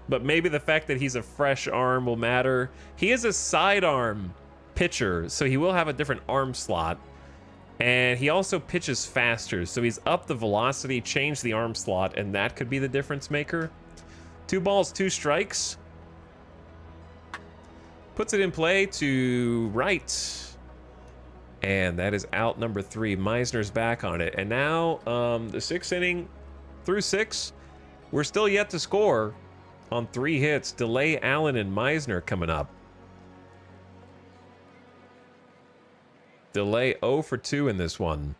But maybe the fact that he's a fresh arm will matter. He is a sidearm pitcher, so he will have a different arm slot. And he also pitches faster, so he's up the velocity, changed the arm slot, and that could be the difference maker. 2 balls, 2 strikes. Puts it in play to right. And that is out number 3. Meisner's back on it. And now the 6th inning through 6, we're still yet to score. on 3 hits. Delay, Allen, and Meisner coming up. Delay 0 for 2 in this one.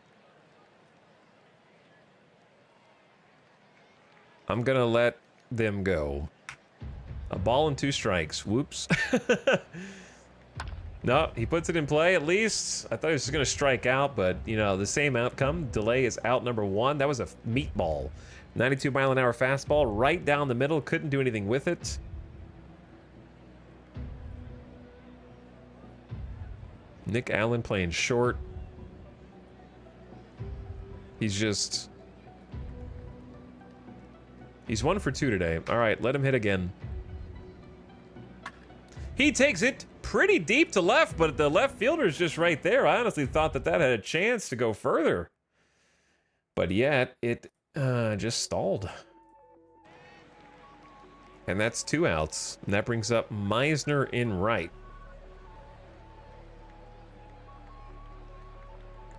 I'm going to let them go. A ball and 2 strikes. Whoops. No, he puts it in play at least. I thought he was just going to strike out, but, you know, the same outcome. Delay is out number 1. That was a meatball. 92-mile-an-hour fastball right down the middle. Couldn't do anything with it. Nick Allen playing short. He's 1 for 2 today. All right, let him hit again. He takes it pretty deep to left, but the left fielder's just right there. I honestly thought that had a chance to go further. But yet, it just stalled. And that's 2 outs. And that brings up Meisner in right,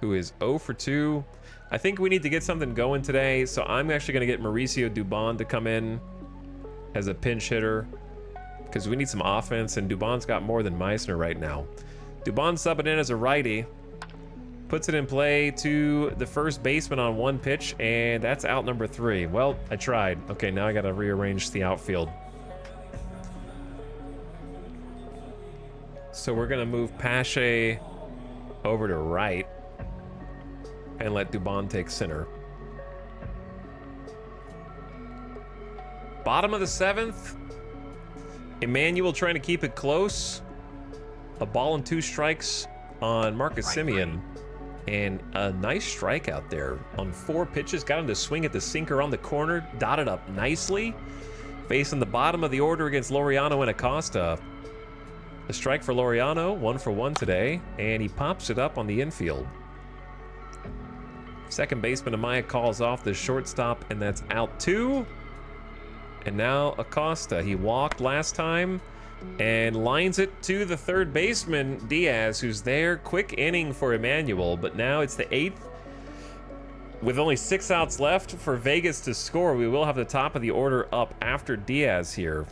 who is 0 for 2. I think we need to get something going today, so I'm actually going to get Mauricio Dubon to come in as a pinch hitter, because we need some offense, and Dubon's got more than Meisner right now. Dubon subbing in as a righty, puts it in play to the first baseman on 1 pitch, and that's out number 3. Well, I tried. Okay, now I got to rearrange the outfield. So we're going to move Pache over to right and let Dubon take center. Bottom of the 7th. Emmanuel trying to keep it close. A ball and 2 strikes on Marcus Semien. And a nice strikeout there on 4 pitches. Got him to swing at the sinker on the corner. Dotted up nicely. Facing the bottom of the order against Laureano and Acosta. A strike for Laureano. 1 for 1 today. And he pops it up on the infield. Second baseman Amaya calls off the shortstop, and that's out 2. And now Acosta, he walked last time and lines it to the third baseman, Diaz, who's there. Quick inning for Emmanuel, but now it's the 8th. With only 6 outs left for Vegas to score, we will have the top of the order up after Diaz here.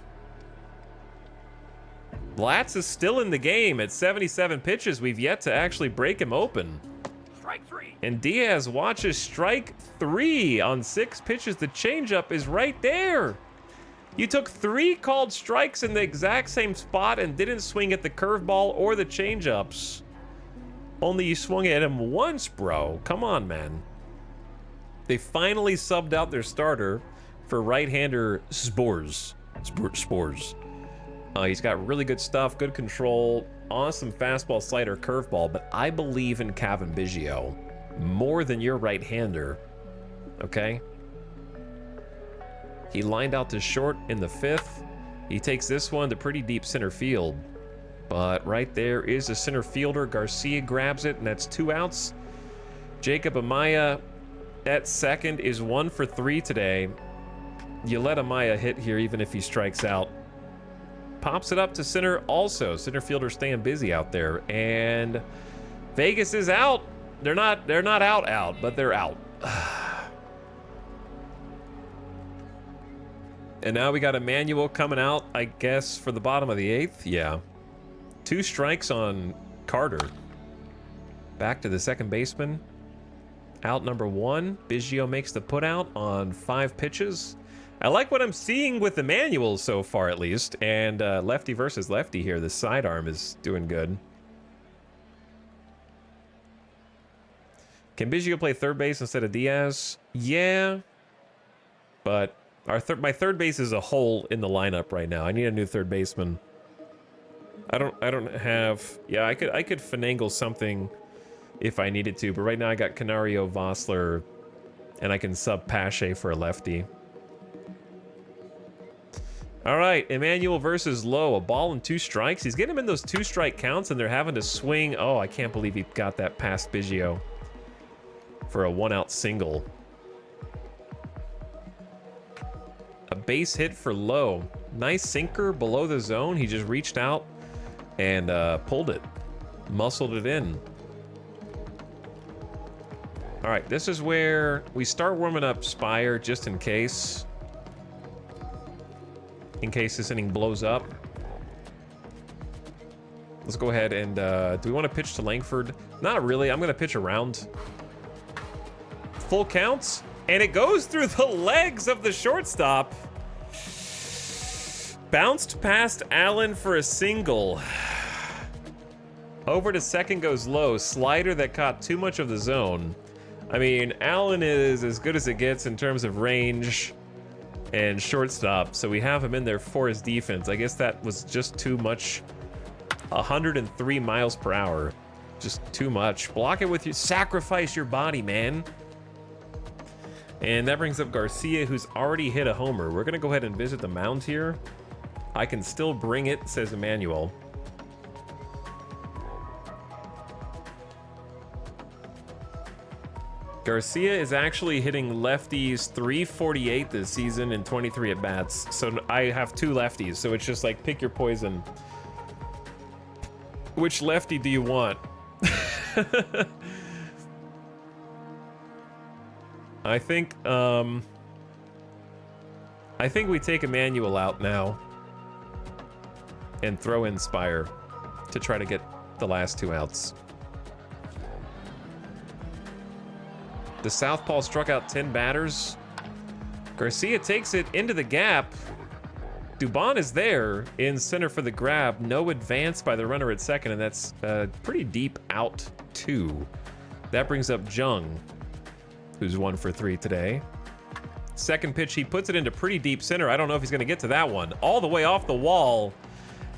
Blatz is still in the game at 77 pitches. We've yet to actually break him open. Strike 3. And Diaz watches strike 3 on 6 pitches. The changeup is right there. You took 3 called strikes in the exact same spot and didn't swing at the curveball or the changeups. Only you swung at him once, bro. Come on, man. They finally subbed out their starter for right-hander Spores. He's got really good stuff, good control, awesome fastball, slider, curveball, but I believe in Kevin Biggio more than your right-hander, okay? He lined out to short in the 5th. He takes this one to pretty deep center field, but right there is a center fielder. Garcia grabs it, and that's 2 outs. Jacob Amaya at second is 1 for 3 today. You let Amaya hit here even if he strikes out. Pops it up to center also. Center fielder staying busy out there. And Vegas is out. They're not out, but they're out. And now we got Emmanuel coming out, I guess, for the bottom of the 8th. Yeah. 2 strikes on Carter. Back to the second baseman. Out number 1. Biggio makes the putout on 5 pitches. I like what I'm seeing with Emmanuel so far, at least. And lefty versus lefty here. The sidearm is doing good. Can Biggio play third base instead of Diaz? Yeah. But my third base is a hole in the lineup right now. I need a new third baseman. I don't have... Yeah, I could finagle something if I needed to. But right now I got Canario, Vossler, and I can sub Pache for a lefty. All right, Emmanuel versus Lowe. A ball and 2 strikes. He's getting him in those 2-strike counts, and they're having to swing. Oh, I can't believe he got that past Biggio for a 1-out single. A base hit for Lowe. Nice sinker below the zone. He just reached out and pulled it. Muscled it in. All right, this is where we start warming up Spire just in case. in case this inning blows up. Let's go ahead and, do we want to pitch to Langford? Not really. I'm going to pitch around. Full counts. And it goes through the legs of the shortstop. Bounced past Allen for a single. Over to second goes low. Slider that caught too much of the zone. I mean, Allen is as good as it gets in terms of range and shortstop. So we have him in there for his defense. I guess that was just too much. 103 miles per hour. Just too much. Block it with your... Sacrifice your body, man. And that brings up Garcia, who's already hit a homer. We're going to go ahead and visit the mound here. I can still bring it, says Emmanuel. Garcia is actually hitting lefties 348 this season in 23 at-bats. So I have 2 lefties, so it's just like pick your poison. Which lefty do you want? I think we take Emmanuel out now and throw in Spire to try to get the last 2 outs. The southpaw struck out 10 batters. Garcia takes it into the gap. Dubon is there in center for the grab. No advance by the runner at second, and that's pretty deep out 2. That brings up Jung, who's 1 for 3 today. Second pitch, he puts it into pretty deep center. I don't know if he's going to get to that one. All the way off the wall,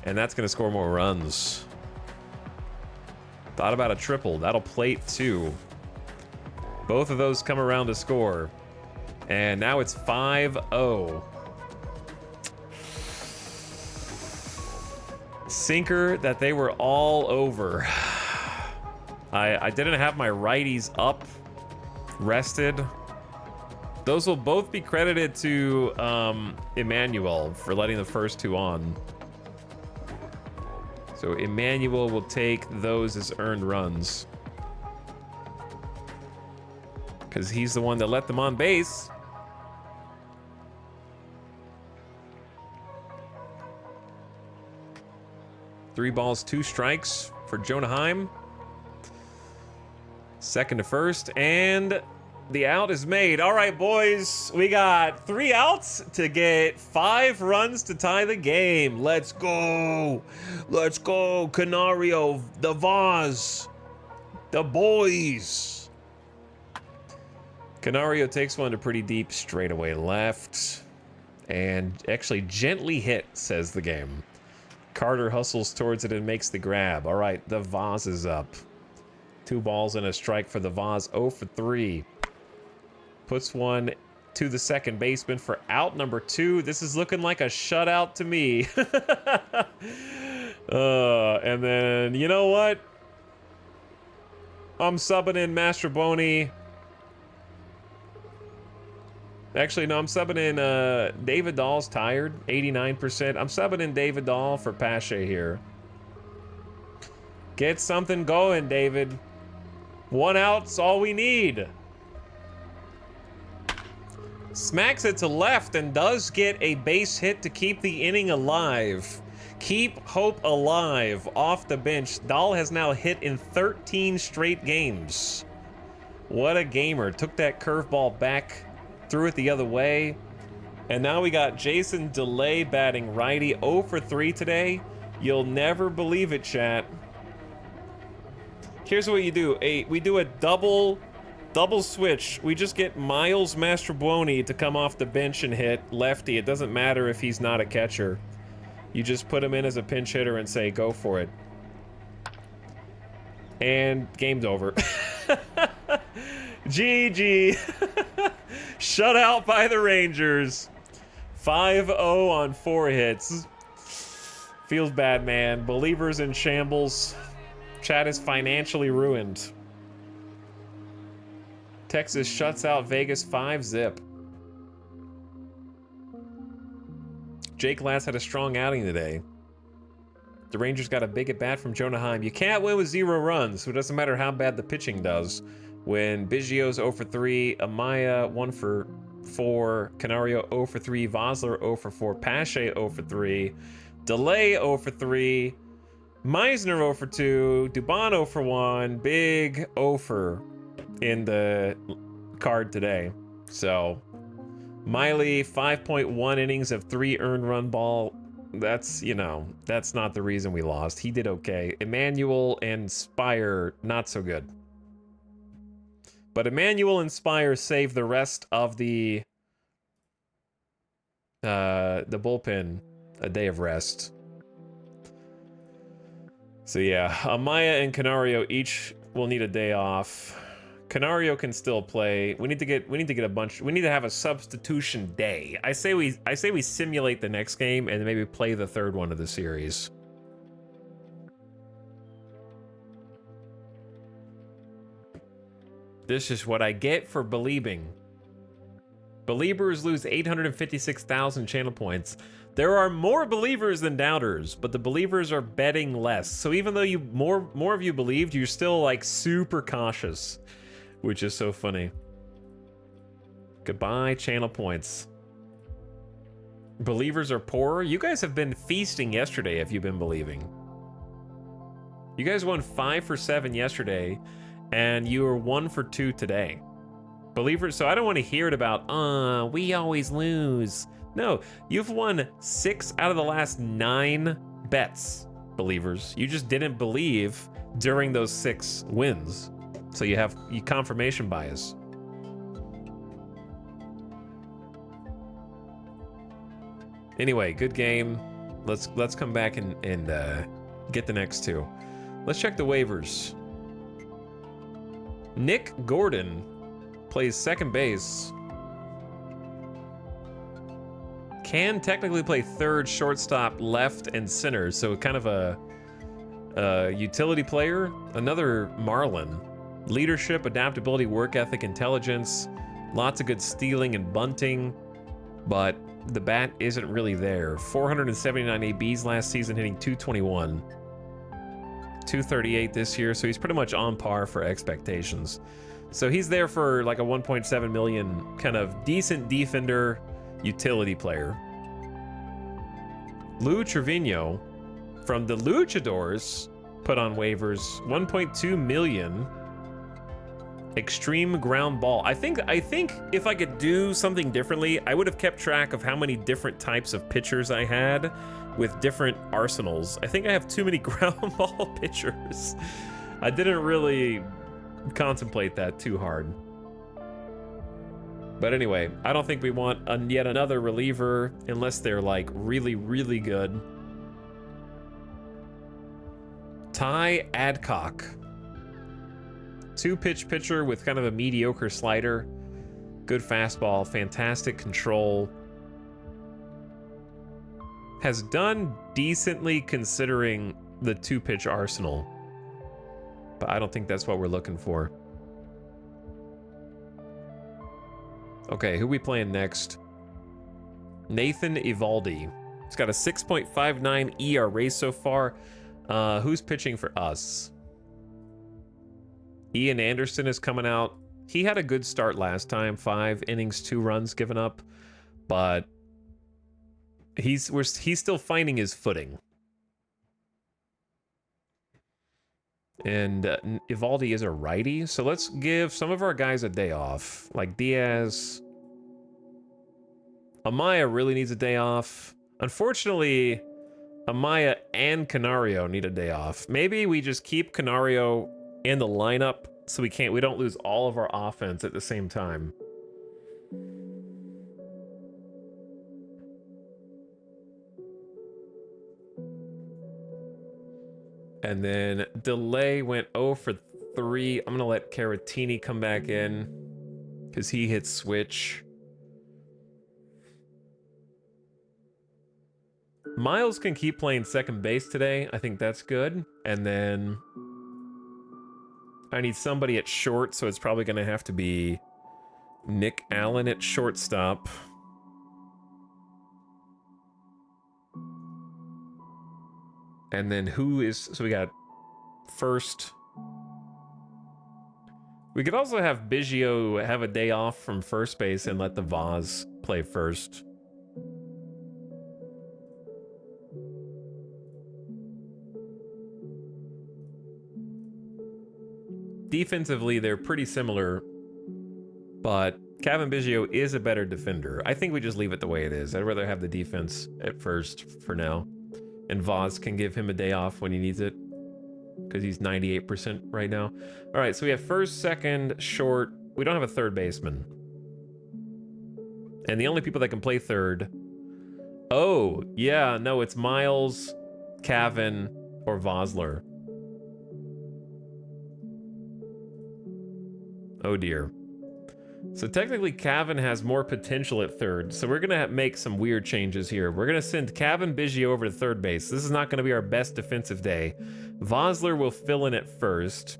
and that's going to score more runs. Thought about a triple. That'll plate 2. Both of those come around to score. And now it's 5-0. Sinker that they were all over. I didn't have my righties up, rested. Those will both be credited to Emmanuel for letting the first 2 on. So Emmanuel will take those as earned runs, because he's the one that let them on base. Three balls, 2 strikes for Jonah Heim. Second to first, and the out is made. All right, boys, we got 3 outs to get 5 runs to tie the game. Let's go. Let's go, Canario, the Vaz, the boys. Canario takes one to pretty deep straightaway left, and actually gently hit, says the game. Carter hustles towards it and makes the grab. All right, the Vaz is up. 2 balls and a strike for the Vaz, 0 for 3. Puts one to the second baseman for out number 2. This is looking like a shutout to me. And then, you know what? I'm subbing in Mastroboni. Actually, no, I'm subbing in David Dahl's tired, 89%. I'm subbing in David Dahl for Pache here. Get something going, David. 1 out's all we need. Smacks it to left and does get a base hit to keep the inning alive. Keep hope alive off the bench. Dahl has now hit in 13 straight games. What a gamer. Took that curveball back, threw it the other way. And now we got Jason DeLay batting righty, 0 for 3 today. You'll never believe it, chat. Here's what you do. We do a double switch. We just get Miles Mastrobuoni to come off the bench and hit lefty. It doesn't matter if he's not a catcher. You just put him in as a pinch hitter and say, go for it. And game's over. GG. Shut out by the Rangers. 5-0 on 4 hits. Feels bad, man. Believers in shambles. Chat is financially ruined. Texas shuts out Vegas 5-0. Jake Lass had a strong outing today. The Rangers got a big at bat from Jonah Heim. You can't win with 0 runs, so it doesn't matter how bad the pitching does. When Biggio's 0 for 3, Amaya 1 for 4, Canario 0 for 3, Vosler 0 for 4, Pache 0 for 3, Delay 0 for 3, Meisner 0 for 2, Dubon 0 for 1, big 0 for in the card today. So, Miley, 5.1 innings of 3 earned run ball. That's, you know, that's not the reason we lost. He did okay. Emmanuel and Spire, not so good. But Emmanuel and Spire saved the rest of the bullpen a day of rest. So yeah, Amaya and Canario each will need a day off. Canario can still play. We need to get a bunch. We need to have a substitution day. I say we simulate the next game and maybe play the third one of the series. This is what I get for believing. Believers lose 856,000 channel points. There are more believers than doubters, but the believers are betting less. So even though you more of you believed, you're still like super cautious, which is so funny. Goodbye channel points. Believers are poorer. You guys have been feasting yesterday if you've been believing. You guys won 5 for 7 yesterday, and you were 1 for 2 today. Believers, so I don't want to hear it about, we always lose. No, you've won 6 out of the last 9 bets, believers. You just didn't believe during those 6 wins. So you have confirmation bias. Anyway, good game. Let's come back and get the next 2. Let's check the waivers. Nick Gordon plays second base. Can technically play third, shortstop, left, and center. So kind of a utility player. Another Marlin. Leadership, adaptability, work ethic, intelligence. Lots of good stealing and bunting. But the bat isn't really there. 479 ABs last season, hitting 221. 238 this year, so he's pretty much on par for expectations. So he's there for like a 1.7 million kind of decent defender utility player. Lou Trevino from the Luchadors put on waivers 1.2 million. Extreme ground ball. I think if I could do something differently, I would have kept track of how many different types of pitchers I had with different arsenals. I think I have too many ground ball pitchers. I didn't really contemplate that too hard. But anyway, I don't think we want yet another reliever unless they're like really, really good. Ty Adcock. 2-pitch pitcher with kind of a mediocre slider. Good fastball, fantastic control. Has done decently considering the 2-pitch arsenal. But I don't think that's what we're looking for. Okay, who we playing next? Nathan Evaldi. He's got a 6.59 ERA so far. Who's pitching for us? Ian Anderson is coming out. He had a good start last time. 5 innings, 2 runs given up. But he's still finding his footing. And Evaldi is a righty, so let's give some of our guys a day off. Like Diaz. Amaya really needs a day off. Unfortunately, Amaya and Canario need a day off. Maybe we just keep Canario in the lineup so we don't lose all of our offense at the same time. And then Delay went 0 for 3. I'm going to let Caratini come back in because he hit switch. Miles can keep playing second base today. I think that's good. And then I need somebody at short, so it's probably going to have to be Nick Allen at shortstop. And then who is... So we got first... We could also have Biggio have a day off from first base and let the Vaz play first. Defensively, they're pretty similar, but Kevin Biggio is a better defender. I think we just leave it the way it is. I'd rather have the defense at first for now. And Vaz can give him a day off when he needs it, because he's 98% right now. All right, so we have first, second, short. We don't have a third baseman. And the only people that can play third... Oh, yeah, no, it's Miles, Cavan, or Vosler. Oh, dear. So technically, Cavan has more potential at third, so we're going to make some weird changes here. We're going to send Cavan Biggio over to third base. This is not going to be our best defensive day. Vosler will fill in at first,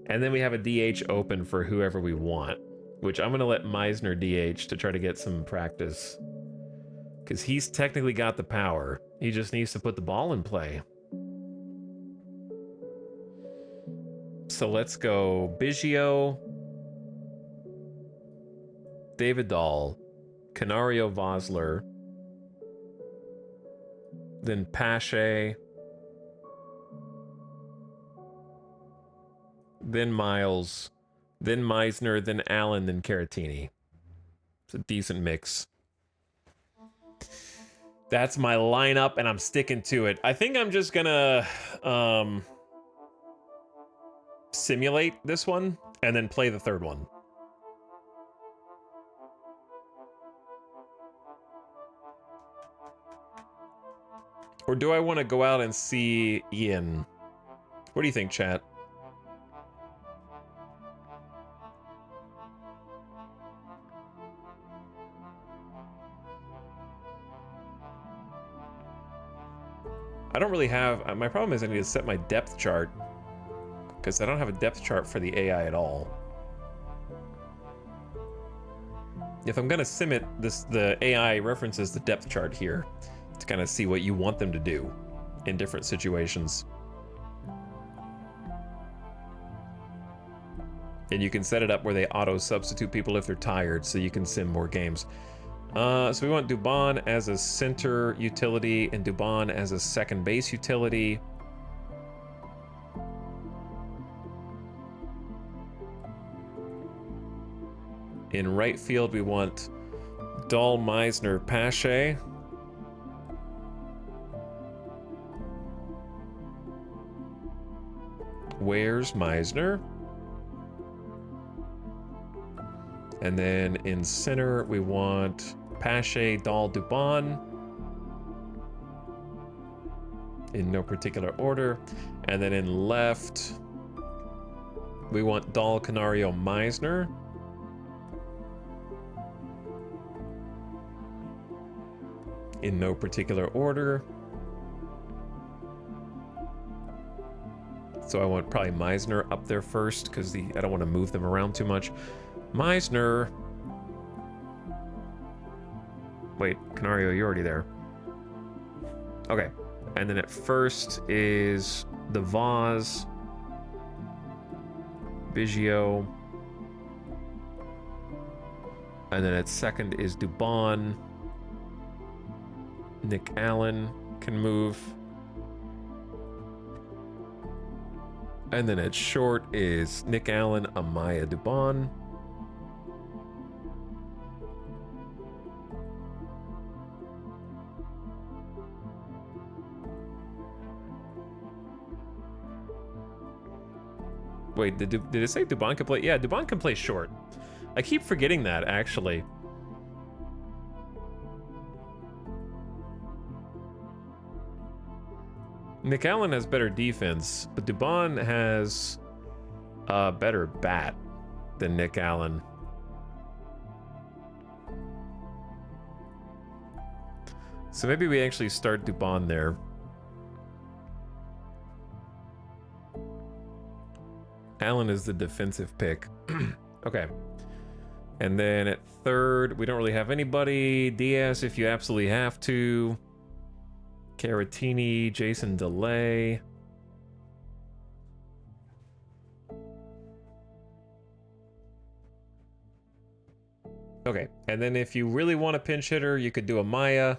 and then we have a DH open for whoever we want, which I'm going to let Meisner DH to try to get some practice, because he's technically got the power. He just needs to put the ball in play. So let's go Biggio, David Dahl, Canario Vosler, then Pache, then Miles, then Meisner, then Allen, then Caratini. It's a decent mix. That's my lineup, and I'm sticking to it. I think I'm just gonna simulate this one and then play the third one. Or do I want to go out and see Ian? What do you think, chat? I don't really have... My problem is I need to set my depth chart, because I don't have a depth chart for the AI at all. If I'm going to sim it, the AI references the depth chart here to kind of see what you want them to do in different situations. And you can set it up where they auto-substitute people if they're tired, so you can sim more games. So we want Dubon as a center utility and Dubon as a second base utility. In right field, we want Dahl, Meisner, Pache. Where's Meisner? And then in center, we want Pache, Dahl, Dubon. In no particular order. And then in left, we want Dahl, Canario, Meisner. In no particular order. So I want probably Meisner up there first, because I don't want to move them around too much. Meisner. Wait, Canario, you're already there. Okay. And then at first is the Vaz, Biggio. And then at second is Dubon. Nick Allen can move. And then at short is Nick Allen, Amaya Dubon. Wait, did it say Dubon can play? Yeah, Dubon can play short. I keep forgetting that, actually. Nick Allen has better defense, but Dubon has a better bat than Nick Allen. So maybe we actually start Dubon there. Allen is the defensive pick. Okay. And then at third, we don't really have anybody. Diaz, if you absolutely have to. Caratini, Jason DeLay. Okay, and then if you really want a pinch hitter, you could do a Maya,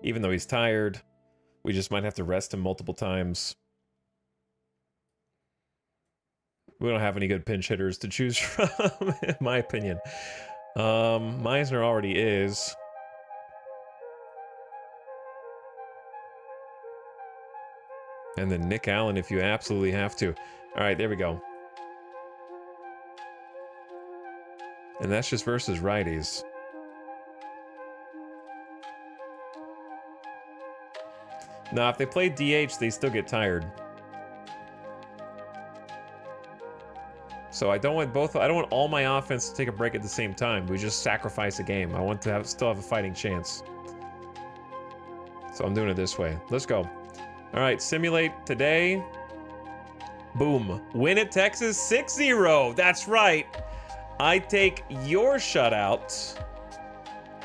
even though he's tired. We just might have to rest him multiple times. We don't have any good pinch hitters to choose from, in my opinion. Meisner already is. And then Nick Allen if you absolutely have to. All right, there we go. And that's just versus righties. Now, if they play DH, they still get tired. So I don't want both. I don't want all my offense to take a break at the same time. We just sacrifice a game. I want to still have a fighting chance. So I'm doing it this way. Let's go. All right, simulate today. Boom. Win at Texas 6-0. That's right. I take your shutout,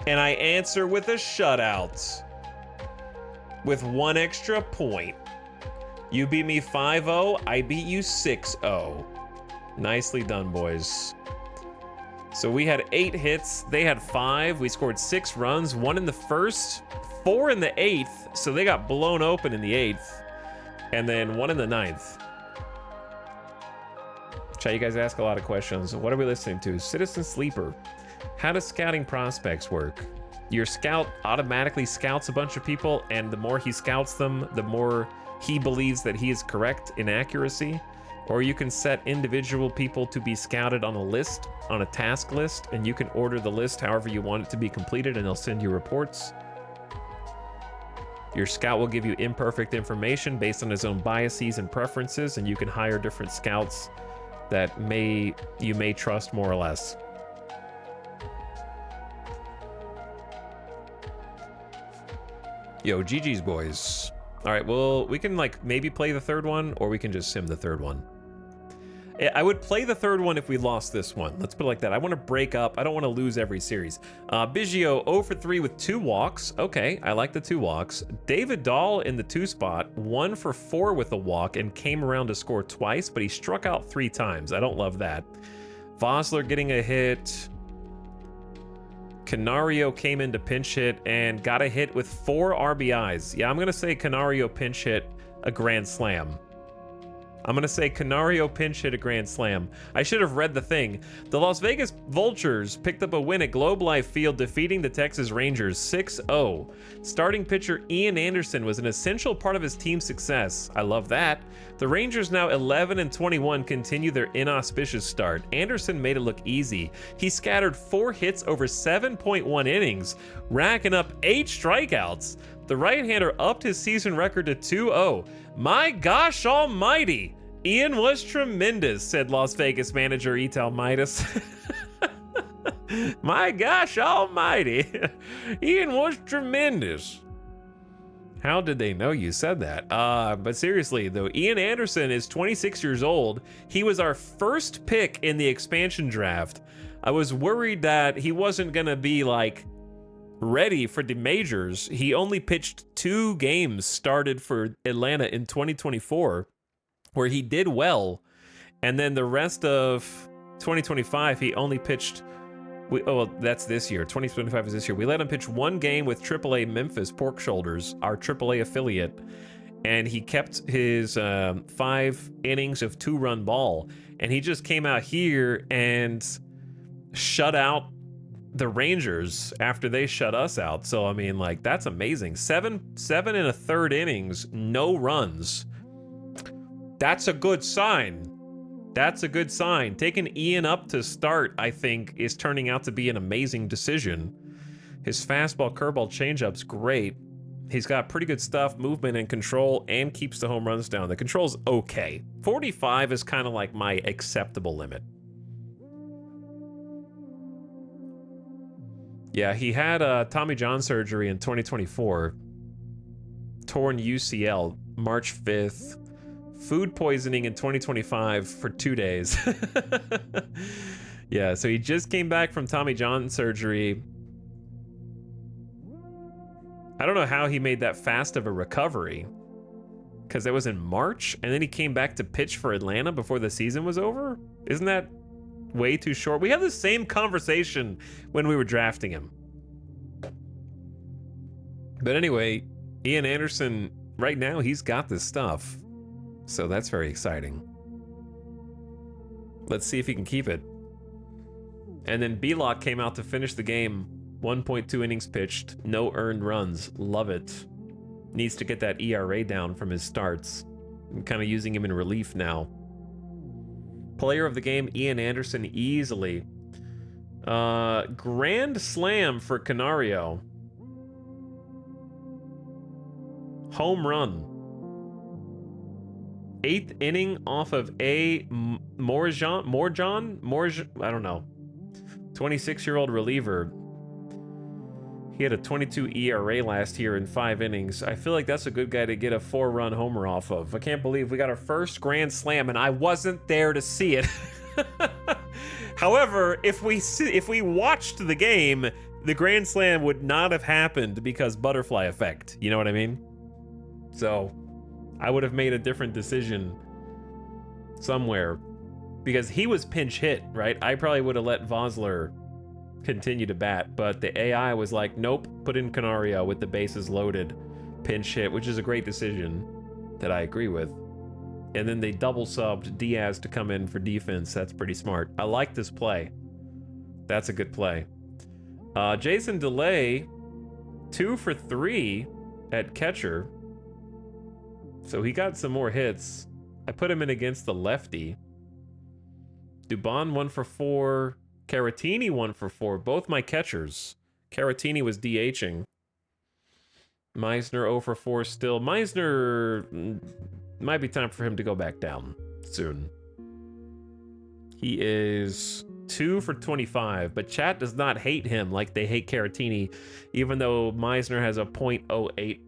and I answer with a shutout with 1 extra point. You beat me 5-0. I beat you 6-0. Nicely done, boys. So we had 8 hits. They had 5. We scored 6 runs, 1 in the first, 4 in the 8th. So they got blown open in the 8th, and then 1 in the 9th. Chat, you guys ask a lot of questions. What are we listening to? Citizen Sleeper. How does scouting prospects work? Your scout automatically scouts a bunch of people, and the more he scouts them, the more he believes that he is correct in accuracy. Or you can set individual people to be scouted on a list, on a task list, and you can order the list however you want it to be completed, and they'll send you reports. Your scout will give you imperfect information based on his own biases and preferences, and you can hire different scouts that you may trust more or less. Yo, GG's, boys. All right, well, we can like maybe play the third one, or we can just sim the third one. I would play the third one if we lost this one. Let's put it like that. I want to break up. I don't want to lose every series. Biggio 0 for 3 with 2 walks. Okay, I like the 2 walks. David Dahl in the 2 spot, 1 for 4 with a walk and came around to score twice, but he struck out 3 times. I don't love that. Vosler getting a hit. Canario came in to pinch hit and got a hit with 4 RBIs. Yeah, I'm going to say Canario pinch hit a grand slam. I'm going to say Canario pinch hit a grand slam. I should have read the thing. The Las Vegas Vultures picked up a win at Globe Life Field, defeating the Texas Rangers 6-0. Starting pitcher Ian Anderson was an essential part of his team's success. I love that. The Rangers, now 11-21, continue their inauspicious start. Anderson made it look easy. He scattered 4 hits over 7.1 innings, racking up 8 strikeouts. The right-hander upped his season record to 2-0. My gosh almighty! Ian was tremendous, said Las Vegas manager Etal Midas. My gosh almighty! Ian was tremendous. How did they know you said that? But seriously, though, Ian Anderson is 26 years old. He was our first pick in the expansion draft. I was worried that he wasn't gonna be, like, ready for the majors. He only pitched 2 games started for Atlanta in 2024, where he did well, and then the rest of 2025 he only pitched. Well, that's this year. 2025 is this year. We let him pitch 1 game with AAA Memphis Pork Shoulders, our AAA affiliate, and he kept his 5 innings of 2-run ball, and he just came out here and shut out the Rangers after they shut us out. So I mean, like, that's amazing. 7 1/3 innings, no runs. That's a good sign. That's a good sign. Taking Ian up to start, I think, is turning out to be an amazing decision. His fastball, curveball, changeup's great. He's got pretty good stuff, movement and control, and keeps the home runs down. The control's okay. 45 is kind of like my acceptable limit. Yeah, he had Tommy John surgery in 2024. Torn UCL, March 5th. Food poisoning in 2025 for 2 days. Yeah, so he just came back from Tommy John surgery. I don't know how he made that fast of a recovery, because it was in March, and then he came back to pitch for Atlanta before the season was over? Isn't that Way too short. We had the same conversation when we were drafting him. But anyway, Ian Anderson, right now, he's got this stuff. So that's very exciting. Let's see if he can keep it. And then B-Lock came out to finish the game. 1.2 innings pitched, no earned runs. Love it. Needs to get that ERA down from his starts. I'm kind of using him in relief now. Player of the game, Ian Anderson, easily. Grand slam for Canario. Home run. 8th inning off of A. Morjan? I don't know. 26-year-old reliever. He had a 22 ERA last year in 5 innings. I feel like that's a good guy to get a 4-run homer off of. I can't believe we got our first grand slam and I wasn't there to see it. However, if we watched the game, the grand slam would not have happened because butterfly effect. You know what I mean? So I would have made a different decision somewhere because he was pinch hit, right? I probably would have let Vosler continue to bat, but the AI was like, nope, put in Canario with the bases loaded, pinch hit, which is a great decision that I agree with. And then they double subbed Diaz to come in for defense. That's pretty smart. I like this play. That's a good play. Jason DeLay, 2 for 3 at catcher. So he got some more hits. I put him in against the lefty. Dubon 1 for 4. Caratini 1 for 4. Both my catchers. Caratini was DHing. Meisner 0 for 4 still. Meisner, might be time for him to go back down soon. He is 2 for 25, but chat does not hate him like they hate Caratini, even though Meisner has a .08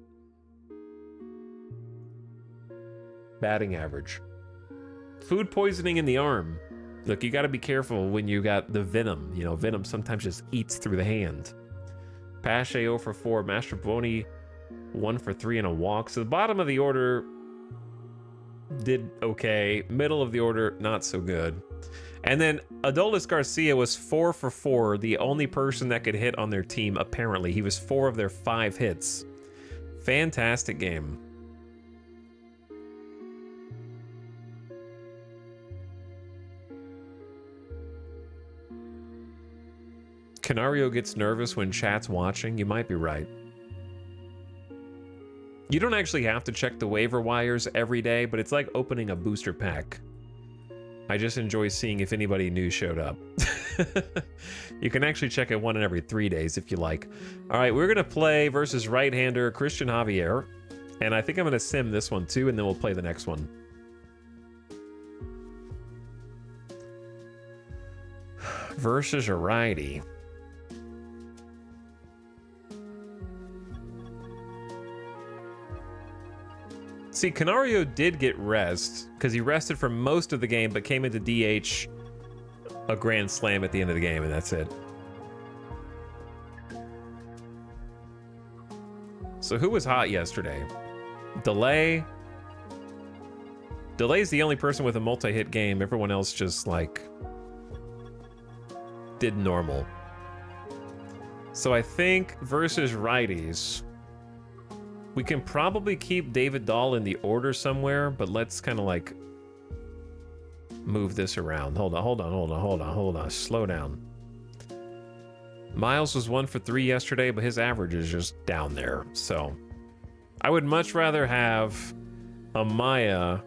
batting average. Food poisoning in the arm. Look, you got to be careful when you got the venom. You know, venom sometimes just eats through the hand. Pache 0 for 4. Mastrobuoni 1 for 3 and a walk. So the bottom of the order did okay. Middle of the order, not so good. And then Adolis Garcia was 4 for 4. The only person that could hit on their team, apparently. He was 4 of their 5 hits. Fantastic game. Canario gets nervous when chat's watching. You might be right. You don't actually have to check the waiver wires every day, but it's like opening a booster pack. I just enjoy seeing if anybody new showed up. You can actually check it 1 in every 3 days if you like. All right, we're going to play versus right-hander Christian Javier. And I think I'm going to sim this one too, and then we'll play the next one. Versus a righty. See, Canario did get rest, because he rested for most of the game, but came into DH a grand slam at the end of the game, and that's it. So who was hot yesterday? Delay. Delay's the only person with a multi-hit game. Everyone else just, like, did normal. So I think versus righties, we can probably keep David Dahl in the order somewhere, but let's kind of like move this around. Hold on. Slow down. Miles was 1 for 3 yesterday, but his average is just down there. So I would much rather have Amaya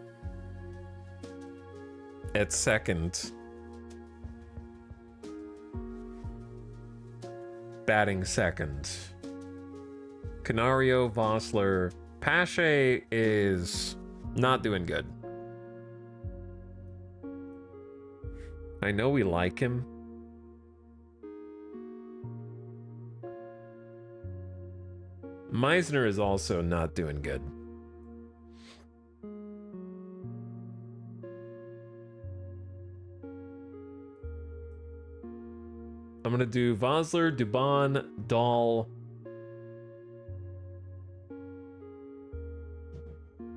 at second, batting second. Canario, Vosler. Pache is not doing good. I know we like him. Meisner is also not doing good. I'm going to do Vosler, Dubon, Dahl.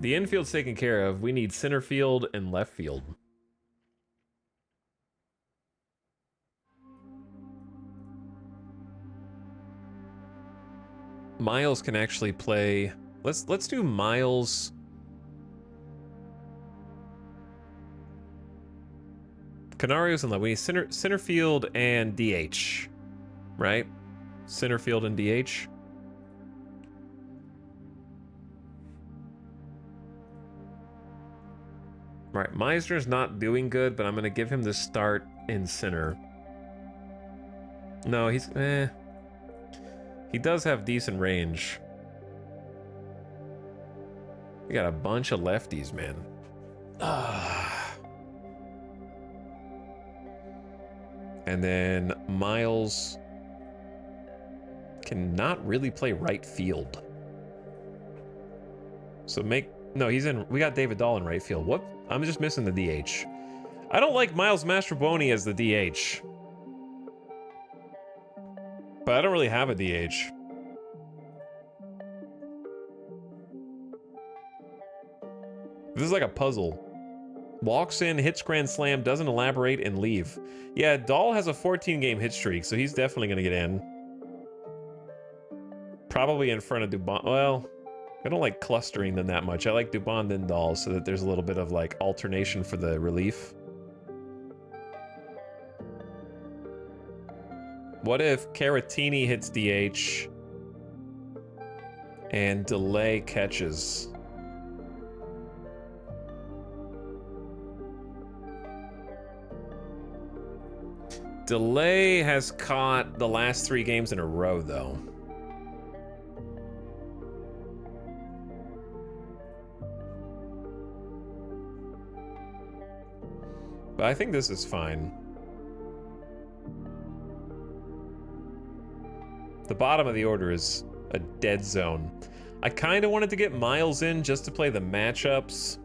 The infield's taken care of. We need center field and left field. Miles can actually play. Let's do Miles. Canario's in love. We need center field and DH, right? Center field and DH. Right, Meisner's not doing good, but I'm gonna give him the start in center. No, he's he does have decent range. We got a bunch of lefties, man. And then Miles cannot really play right field. So he's in. We got David Dahl in right field. What? I'm just missing the DH. I don't like Miles Mastrobuoni as the DH. But I don't really have a DH. This is like a puzzle. Walks in, hits grand slam, doesn't elaborate, and leave. Yeah, Dahl has a 14-game hit streak, so he's definitely going to get in. Probably in front of Dubon. Well, I don't like clustering them that much. I like Dubon then Dahl so that there's a little bit of like alternation for the relief. What if Caratini hits DH and Delay catches? Delay has caught the last 3 games in a row, though. But I think this is fine. The bottom of the order is a dead zone. I kind of wanted to get Miles in just to play the matchups.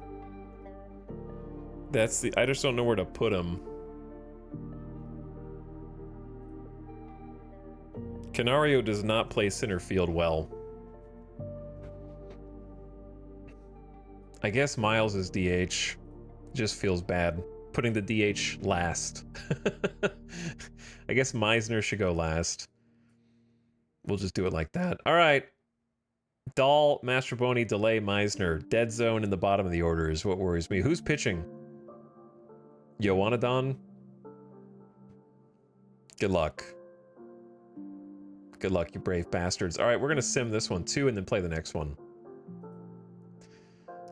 I just don't know where to put him. Canario does not play center field well. I guess Miles is DH. Just feels bad. Putting the DH last. I guess Meisner should go last. We'll just do it like that. All right. Dahl, Mastrobuoni, Delay, Meisner. Dead zone in the bottom of the order is what worries me. Who's pitching? Yoanadon? Good luck. Good luck, you brave bastards. All right, we're going to sim this one too and then play the next one.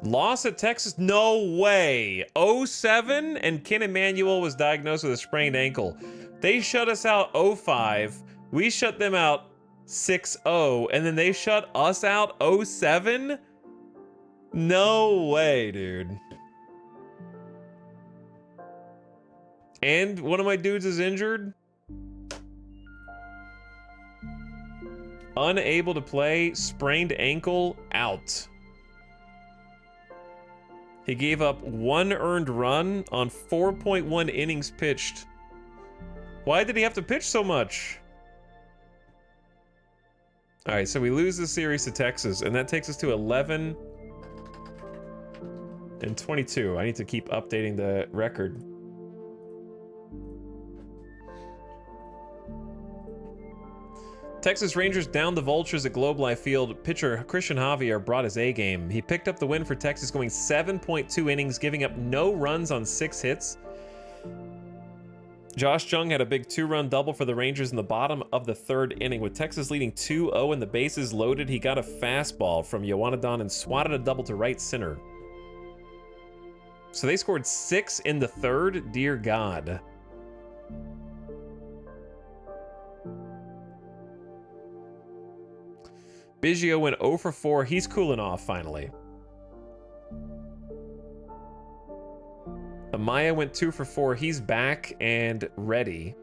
Loss at Texas? No way. 0-7 and Ken Emanuel was diagnosed with a sprained ankle. They shut us out 0-5. We shut them out 6-0 and then they shut us out 0-7? No way, dude. And one of my dudes is injured? Unable to play, sprained ankle, out. He gave up 1 earned run on 4.1 innings pitched. Why did he have to pitch so much? All right, so we lose the series to Texas, and that takes us to 11 and 22. I need to keep updating the record. Texas Rangers downed the Vultures at Globe Life Field. Pitcher Christian Javier brought his A game. He picked up the win for Texas, going 7.2 innings, giving up no runs on 6 hits. Josh Jung had a big 2-run double for the Rangers in the bottom of the 3rd inning. With Texas leading 2-0 and the bases loaded, he got a fastball from Yoanadon and swatted a double to right center. So they scored 6 in the 3rd? Dear God. Biggio went 0 for 4. He's cooling off finally. Amaya went 2 for 4. He's back and ready.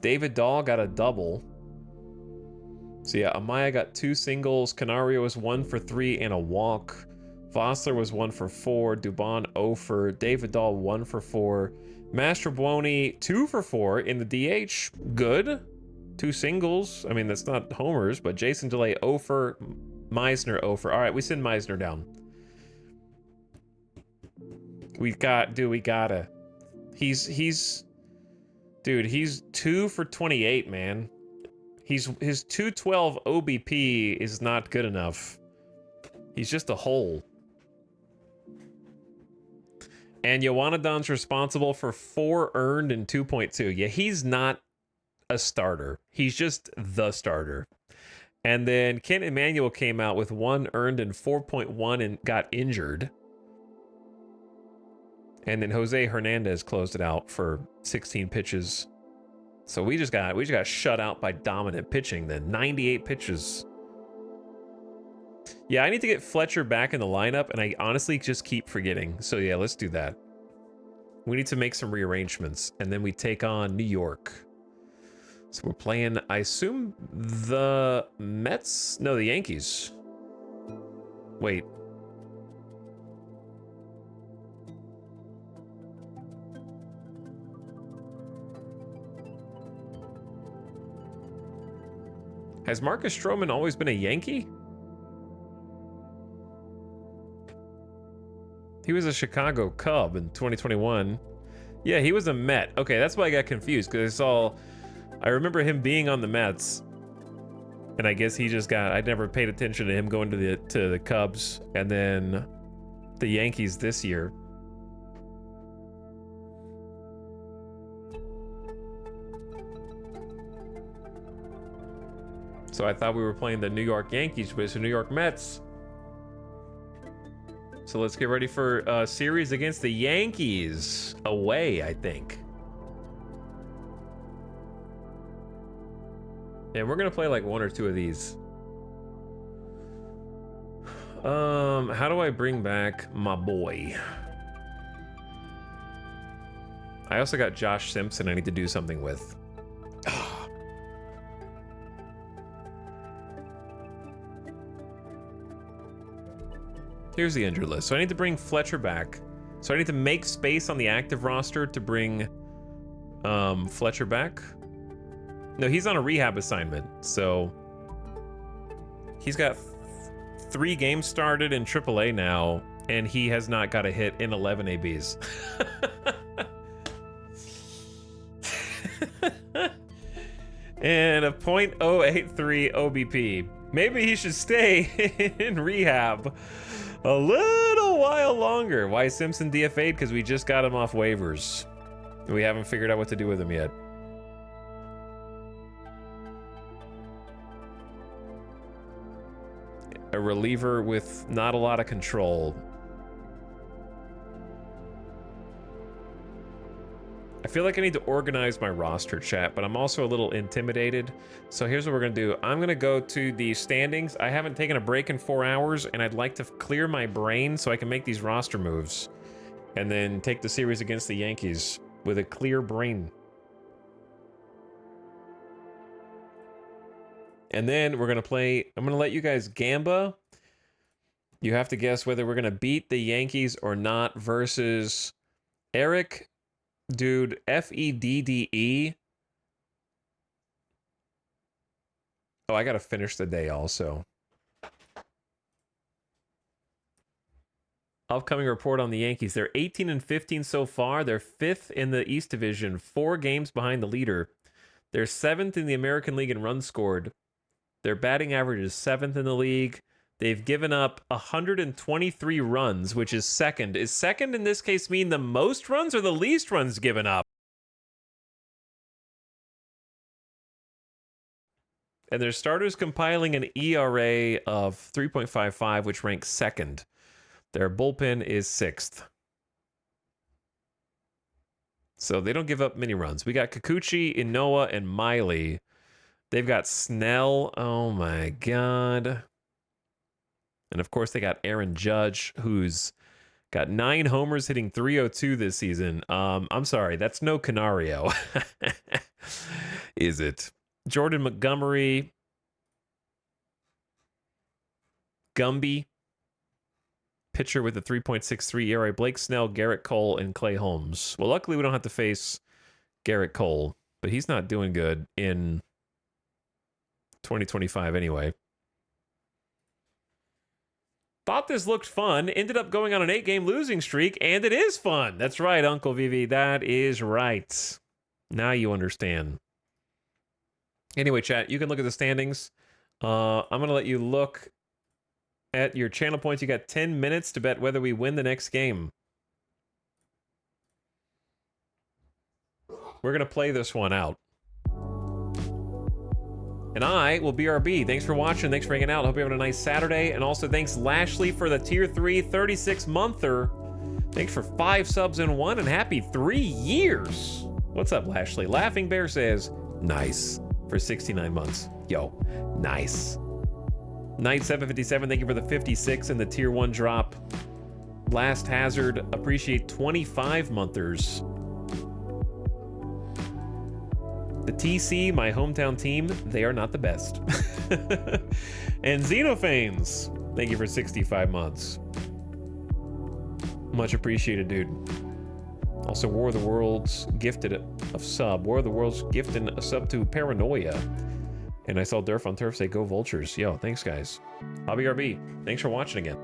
David Dahl got a double. So yeah, Amaya got 2 singles. Canario was 1 for 3 and a walk. Vossler was 1 for 4. Dubon 0 for. David Dahl 1 for 4. Mastrobuoni 2 for 4 in the DH. Good. 2 singles. I mean, that's not homers, but Jason Delay 0 for. Meisner 0 for. All right, we send Meisner down. We gotta. He's Dude, he's 2 for 28, man. His 212 OBP is not good enough. He's just a hole. And Ioannidon's responsible for 4 earned and 2.2. Yeah, he's not a starter. He's just the starter. And then Kent Emmanuel came out with 1 earned and 4.1 and got injured. And then Jose Hernandez closed it out for 16 pitches. So we just got shut out by dominant pitching then. 98 pitches. Yeah, I need to get Fletcher back in the lineup, and I honestly just keep forgetting. So yeah, let's do that. We need to make some rearrangements, and then we take on New York. So we're playing, I assume, the Mets? No, the Yankees. Wait. Has Marcus Stroman always been a Yankee? He was a Chicago Cub in 2021. Yeah, he was a Met. Okay, that's why I got confused, because I remember him being on the Mets, and I guess he just I never paid attention to him going to the Cubs, and then the Yankees this year. So I thought we were playing the New York Yankees, but it's the New York Mets. So let's get ready for a series against the Yankees. Away, I think. And we're going to play like 1 or 2 of these. How do I bring back my boy? I also got Josh Simpson I need to do something with. Here's the injured list. So I need to bring Fletcher back. So I need to make space on the active roster to bring Fletcher back. No, he's on a rehab assignment. So he's got 3 games started in AAA now, and he has not got a hit in 11 ABs. And a .083 OBP. Maybe he should stay in rehab a little while longer. Why is Simpson DFA'd? Because we just got him off waivers. We haven't figured out what to do with him yet. A reliever with not a lot of control. I feel like I need to organize my roster, chat, but I'm also a little intimidated. So here's what we're gonna do. I'm gonna go to the standings. I haven't taken a break in 4 hours, and I'd like to clear my brain so I can make these roster moves. And then take the series against the Yankees with a clear brain. And then we're gonna play, I'm gonna let you guys gamba. You have to guess whether we're gonna beat the Yankees or not versus Eric. Dude, FEDDE. Oh, I gotta finish the day also. Upcoming report on the Yankees. They're 18 and 15 so far. They're 5th in the East Division, 4 games behind the leader. They're 7th in the American League in runs scored. Their batting average is 7th in the league. They've given up 123 runs, which is second. Is second in this case mean the most runs or the least runs given up? And their starters compiling an ERA of 3.55, which ranks second. Their bullpen is 6th. So they don't give up many runs. We got Kikuchi, Inoue, and Miley. They've got Snell. Oh my God. And of course, they got Aaron Judge, who's got 9 homers, hitting .302 this season. I'm sorry, that's no Canario. Is it? Jordan Montgomery. Gumby. Pitcher with a 3.63 ERA. Blake Snell, Garrett Cole, and Clay Holmes. Well, luckily, we don't have to face Garrett Cole, but he's not doing good in 2025 anyway. Thought this looked fun. Ended up going on an 8-game losing streak, and it is fun. That's right, Uncle Vivi. That is right. Now you understand. Anyway, chat, you can look at the standings. I'm going to let you look at your channel points. You got 10 minutes to bet whether we win the next game. We're going to play this one out. And I will BRB. Thanks for watching. Thanks for hanging out. Hope you're having a nice Saturday. And also thanks Lashley for the tier 3 36-monther. Thanks for 5 subs in 1 and happy 3 years. What's up, Lashley? Laughing Bear says, nice, for 69 months. Yo, nice. Knight757, thank you for the 56 and the tier 1 drop. Last Hazard, appreciate 25 monthers. The TC, my hometown team, they are not the best. And Xenophanes, thank you for 65 months. Much appreciated, dude. Also, War of the Worlds gifted a sub. War of the Worlds gifted a sub to Paranoia. And I saw Durf on Turf say, go Vultures. Yo, thanks, guys. Hobby RB, thanks for watching again.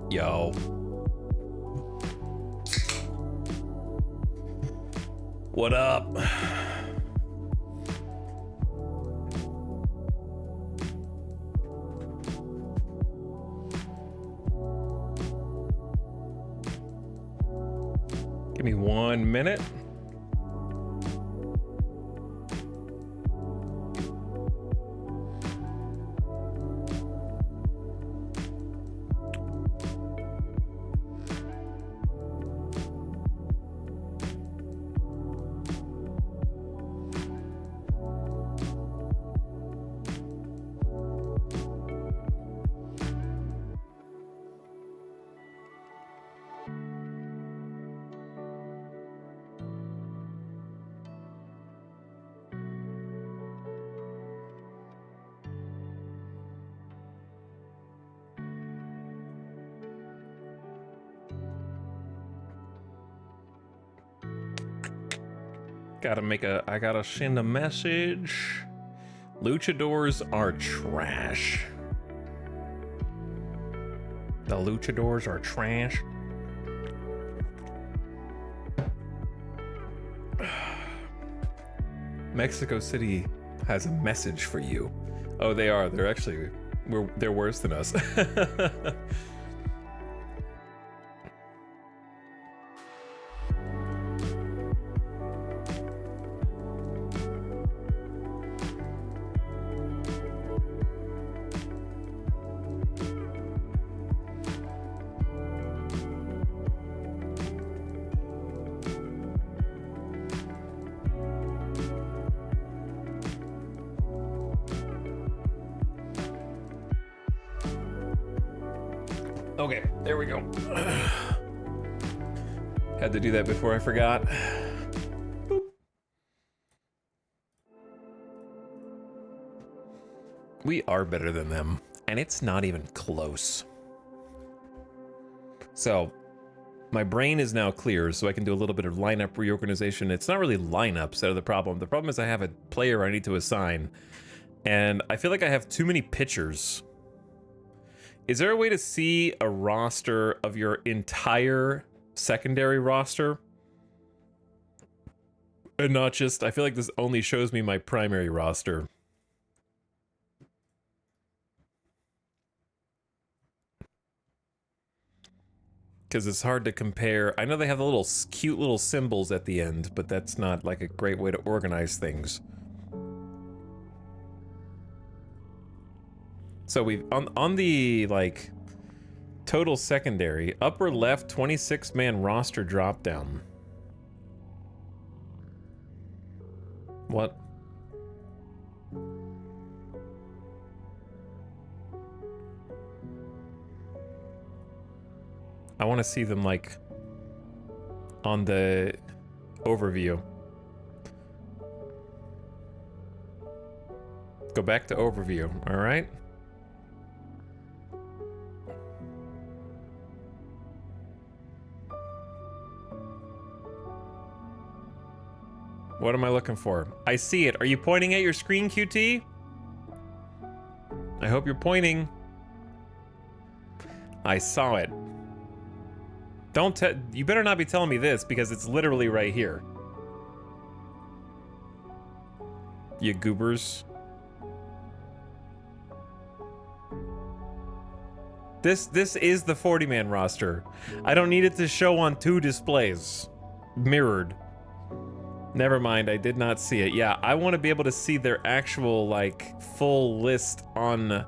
Yo. What up? Give me 1 minute. I gotta send a message. Luchadors are trash. The luchadors are trash. Mexico City has a message for you. Oh, they are. They're actually, they're worse than us. Okay, there we go. Had to do that before I forgot. Boop. We are better than them, and it's not even close. So, my brain is now clear, so I can do a little bit of lineup reorganization. It's not really lineups that are the problem. The problem is I have a player I need to assign, and I feel like I have too many pitchers. Is there a way to see a roster of your entire secondary roster? And not just, I feel like this only shows me my primary roster. Because it's hard to compare. I know they have the little cute little symbols at the end, but that's not like a great way to organize things. So we've on the like total secondary upper left 26-man roster drop down. What? I want to see them like on the overview. Go back to overview, all right? What am I looking for? I see it. Are you pointing at your screen, QT? I hope you're pointing. I saw it. Don't you better not be telling me this because it's literally right here. You goobers. This is the 40-man roster. I don't need it to show on 2 displays. Mirrored. Never mind, I did not see it. Yeah, I want to be able to see their actual, like, full list on,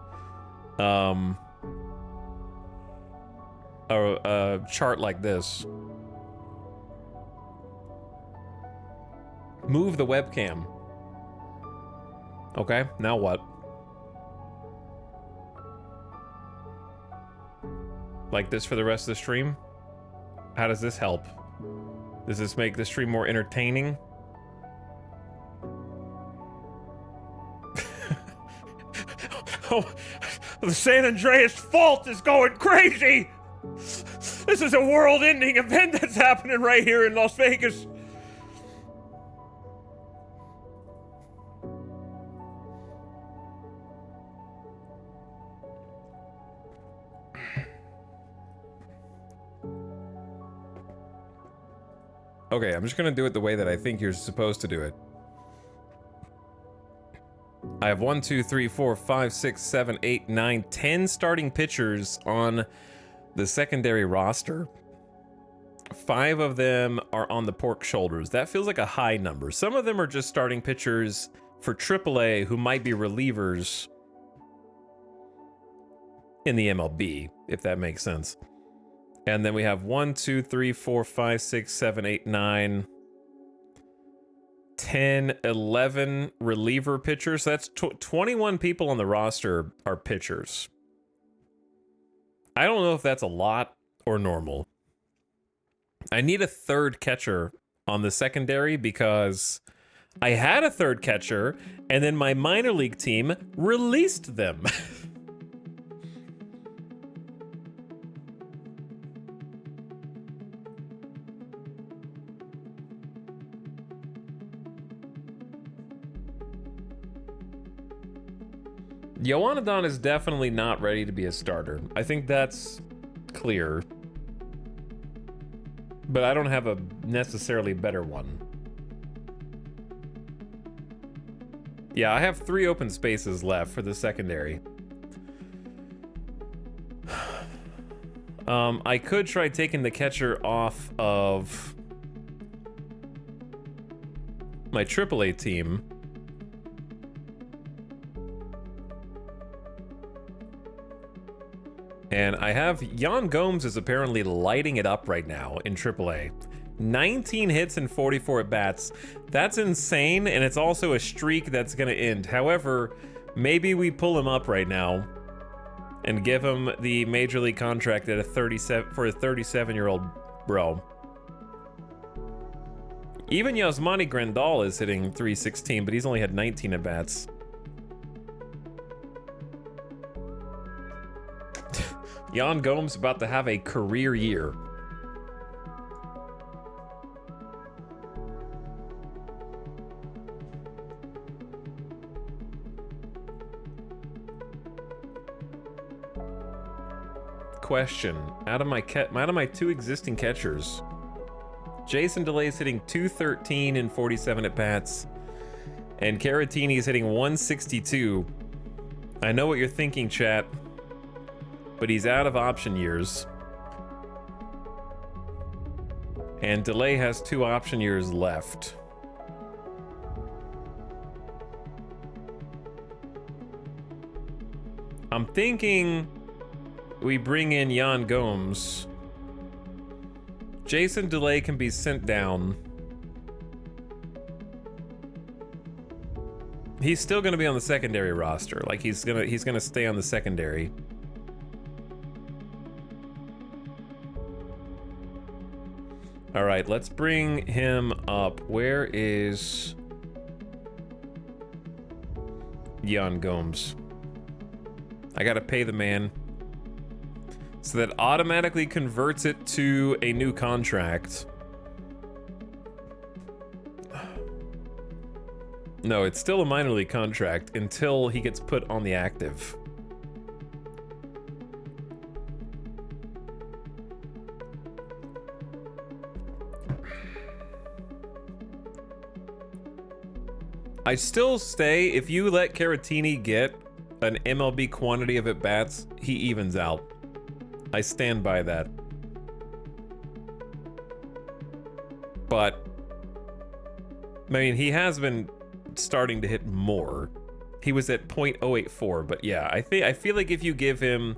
a chart like this. Move the webcam. Okay, now what? Like this for the rest of the stream? How does this help? Does this make the stream more entertaining? Oh, the San Andreas fault is going crazy! This is a world-ending event that's happening right here in Las Vegas. Okay, I'm just gonna do it the way that I think you're supposed to do it. I have 1, 2, 3, 4, 5, 6, 7, 8, 9, 10 starting pitchers on the secondary roster. 5 of them are on the pork shoulders. That feels like a high number. Some of them are just starting pitchers for AAA who might be relievers in the MLB, if that makes sense. And then we have 1, 2, 3, 4, 5, 6, 7, 8, 9, 10, 11 reliever pitchers. So that's 21 people on the roster are pitchers. I don't know if that's a lot or normal. I need a third catcher on the secondary because I had a third catcher and then my minor league team released them. Yoanadon is definitely not ready to be a starter. I think that's clear. But I don't have a necessarily better one. Yeah, I have 3 open spaces left for the secondary. I could try taking the catcher off of my AAA team. And I have Yan Gomes is apparently lighting it up right now in AAA. 19 hits and 44 at-bats. That's insane, and it's also a streak that's going to end. However, maybe we pull him up right now and give him the major league contract at a 37 for a 37-year-old bro. Even Yasmani Grandal is hitting 316, but he's only had 19 at-bats. Yan Gomes about to have a career year. Question: out of my 2 existing catchers, Jason DeLay's hitting 213 and 47 at bats, and Caratini's hitting 162. I know what you're thinking, chat. But he's out of option years. And DeLay has 2 option years left. I'm thinking we bring in Yan Gomes. Jason DeLay can be sent down. He's still gonna be on the secondary roster. Like he's gonna stay on the secondary. All right, let's bring him up. Where is Yan Gomes? I gotta pay the man. So that automatically converts it to a new contract. No, it's still a minor league contract until he gets put on the active. I still stay, if you let Caratini get an MLB quantity of at-bats, he evens out. I stand by that. But, I mean, he has been starting to hit more. He was at .084, but yeah, I feel like if you give him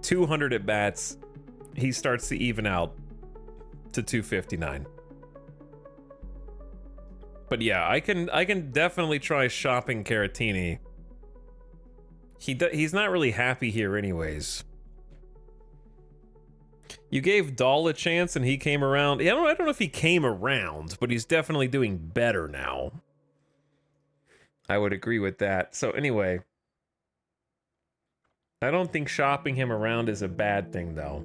200 at-bats, he starts to even out to 259. But yeah, I can definitely try shopping Caratini. He's not really happy here anyways. You gave Dahl a chance and he came around. Yeah, I don't know if he came around, but he's definitely doing better now. I would agree with that. So anyway, I don't think shopping him around is a bad thing though.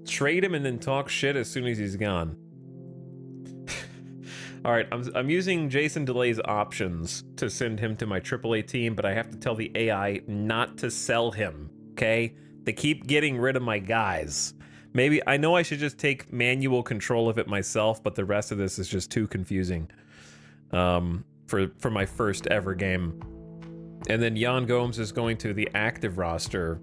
Trade him and then talk shit as soon as he's gone. All right, I'm using Jason DeLay's options to send him to my AAA team, but I have to tell the AI not to sell him, okay? They keep getting rid of my guys. Maybe I know I should just take manual control of it myself, but the rest of this is just too confusing for my first ever game. And then Jan Gomes is going to the active roster.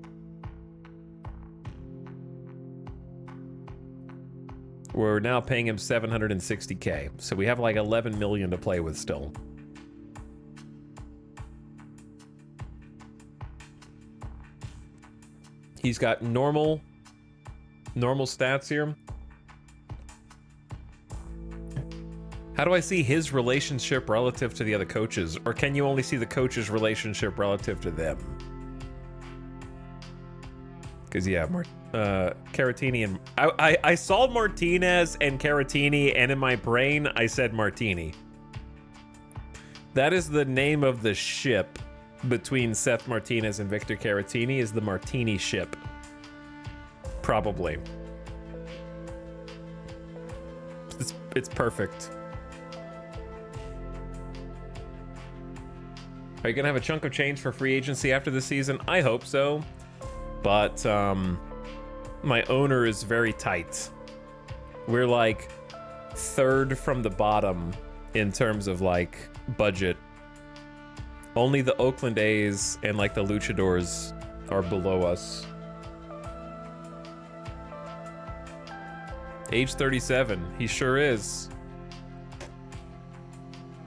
We're now paying him $760K, so we have like 11 million to play with still. He's got normal stats here. How do I see his relationship relative to the other coaches? Or can you only see the coaches' relationship relative to them? Because, yeah, Caratini and... I saw Martinez and Caratini, and in my brain, I said Martini. That is the name of the ship between Seth Martinez and Victor Caratini, is the Martini ship. Probably. It's perfect. Are you gonna have a chunk of change for free agency after the season? I hope so, but my owner is very tight. We're like third from the bottom in terms of like budget. Only the Oakland A's and like the Luchadors are below us. Age 37, he sure is.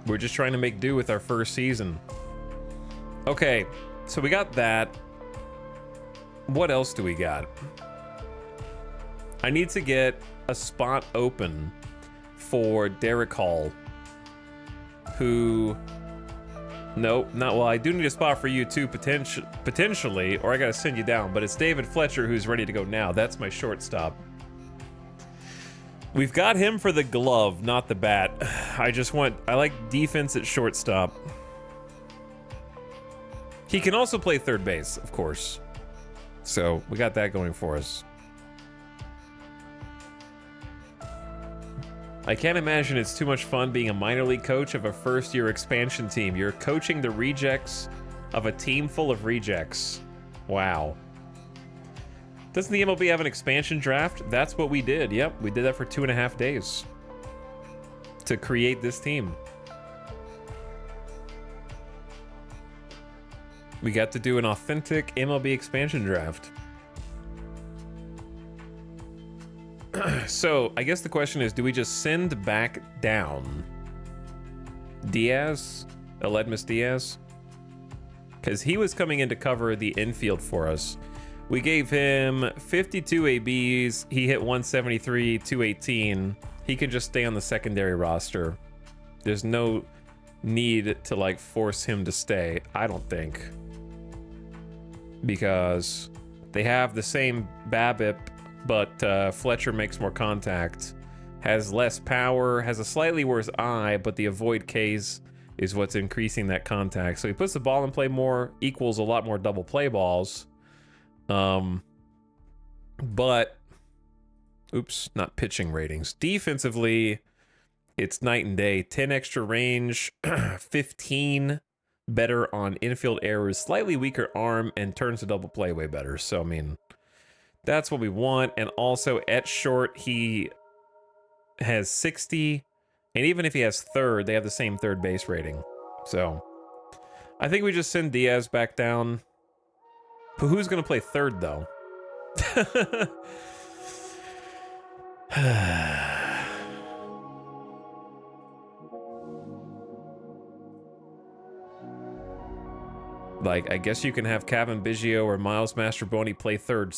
We're just trying to make do with our first season. Okay, so we got that. What else do we got? I need to get a spot open for Derek Hall, who... Nope, not well. I do need a spot for you too, potentially, or I gotta send you down, but it's David Fletcher who's ready to go now. That's my shortstop. We've got him for the glove, not the bat. I like defense at shortstop. He can also play third base, of course. So we got that going for us. I can't imagine it's too much fun being a minor league coach of a first-year expansion team. You're coaching the rejects of a team full of rejects. Wow. Doesn't the MLB have an expansion draft? That's what we did. Yep, we did that for 2.5 days to create this team. We got to do an authentic MLB expansion draft. So, I guess the question is, do we just send back down Diaz? Aledmus Diaz? Because he was coming in to cover the infield for us. We gave him 52 ABs. He hit 173, 218. He can just stay on the secondary roster. There's no need to, like, force him to stay, I don't think. Because they have the same BABIP, but Fletcher makes more contact, has less power, has a slightly worse eye, but the avoid case is what's increasing that contact. So he puts the ball in play more, equals a lot more double play balls. But, oops, not pitching ratings. Defensively, it's night and day. 10 extra range, 15 better on infield errors, slightly weaker arm, and turns to double play way better. So, I mean, that's what we want. And also at short, he has 60, and even if he has third, they have the same third base rating. So, I think we just send Diaz back down. But who's going to play third, though? Like, I guess you can have Kevin Biggio or Miles Mastrobuoni play third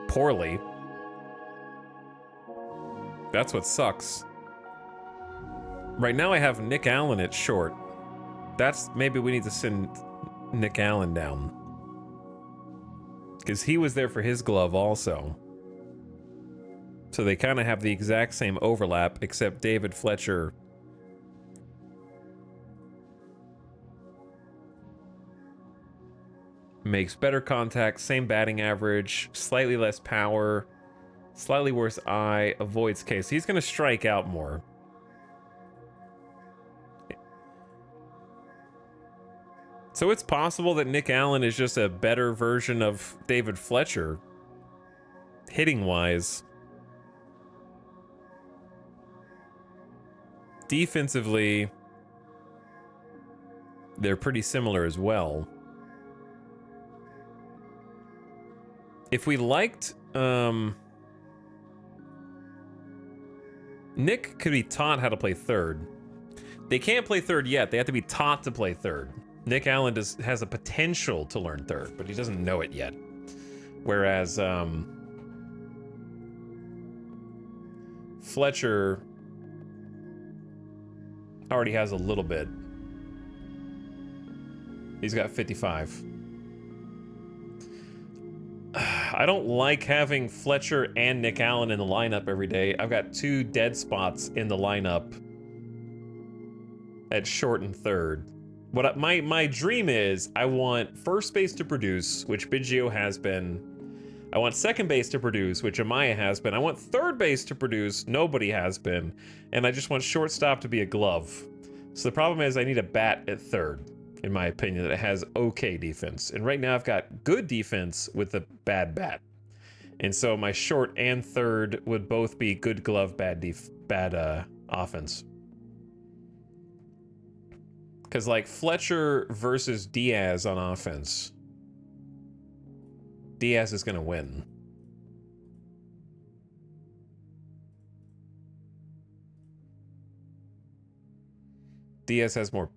poorly. That's what sucks. Right now I have Nick Allen at short. Maybe we need to send Nick Allen down. Because he was there for his glove also. So they kind of have the exact same overlap, except David Fletcher makes better contact, same batting average, slightly less power, slightly worse eye, avoids case. He's going to strike out more. So it's possible that Nick Allen is just a better version of David Fletcher, hitting-wise. defensively, they're pretty similar as well. If we liked, Nick could be taught how to play third. They can't play third yet. They have to be taught to play third. Nick Allen has a potential to learn third, but he doesn't know it yet. Whereas Fletcher already has a little bit. He's got 55. I don't like having Fletcher and Nick Allen in the lineup every day. I've got 2 dead spots in the lineup at short and third. What my dream is, I want first base to produce, which Biggio has been. I want second base to produce, which Amaya has been. I want third base to produce, nobody has been. And I just want shortstop to be a glove. So the problem is I need a bat at third, in my opinion, that has okay defense. And right now I've got good defense with a bad bat. And so my short and third would both be good glove, bad offense. Because like Fletcher versus Diaz on offense, Diaz is going to win. Diaz has more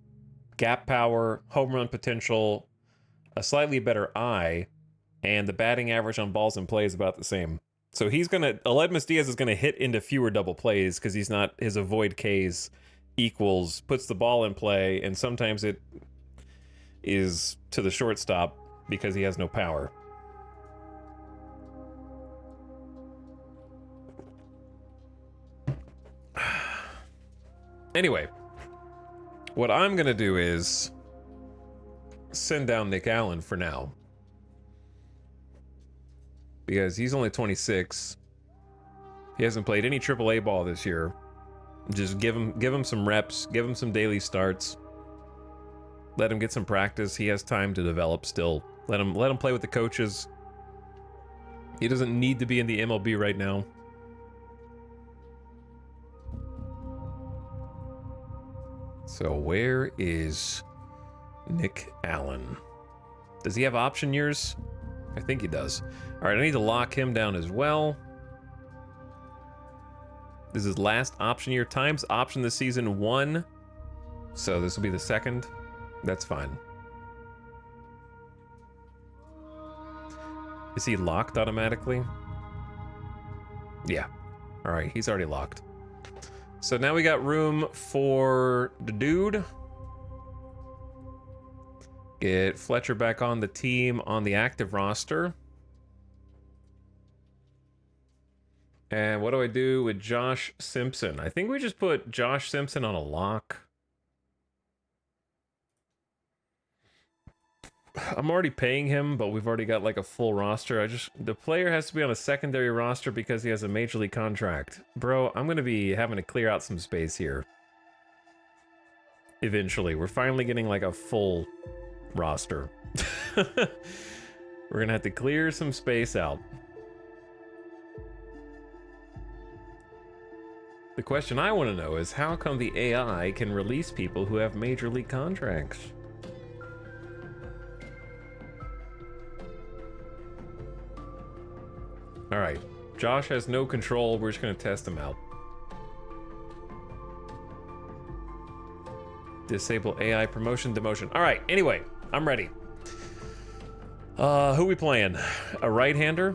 gap power, home run potential, a slightly better eye, and the batting average on balls in play is about the same. So he's going to, Aledmus Diaz is going to hit into fewer double plays because he's not, his avoid Ks equals, puts the ball in play, and sometimes it is to the shortstop because he has no power. Anyway, what I'm gonna do is send down Nick Allen for now, because he's only 26. He hasn't played any AAA ball this year. Just give him some reps, give him some daily starts, let him get some practice. He has time to develop still. Let him play with the coaches. He doesn't need to be in the MLB right now. So where is Nick Allen? Does he have option years? I think he does. All right, I need to lock him down as well. This is last option year. Times option this season 1. So this will be the second. That's fine. Is he locked automatically? Yeah. All right, he's already locked. So now we got room for the dude. Get Fletcher back on the team on the active roster. And what do I do with Josh Simpson? I think we just put Josh Simpson on a lock. I'm already paying him, but we've already got like a full roster. The player has to be on a secondary roster because he has a major league contract. Bro, I'm going to be having to clear out some space here. Eventually. We're finally getting like a full roster. We're going to have to clear some space out. The question I want to know is how come the AI can release people who have major league contracts? All right, Josh has no control. We're just going to test him out. Disable AI promotion, demotion. All right, anyway, I'm ready. Who we playing? A right-hander?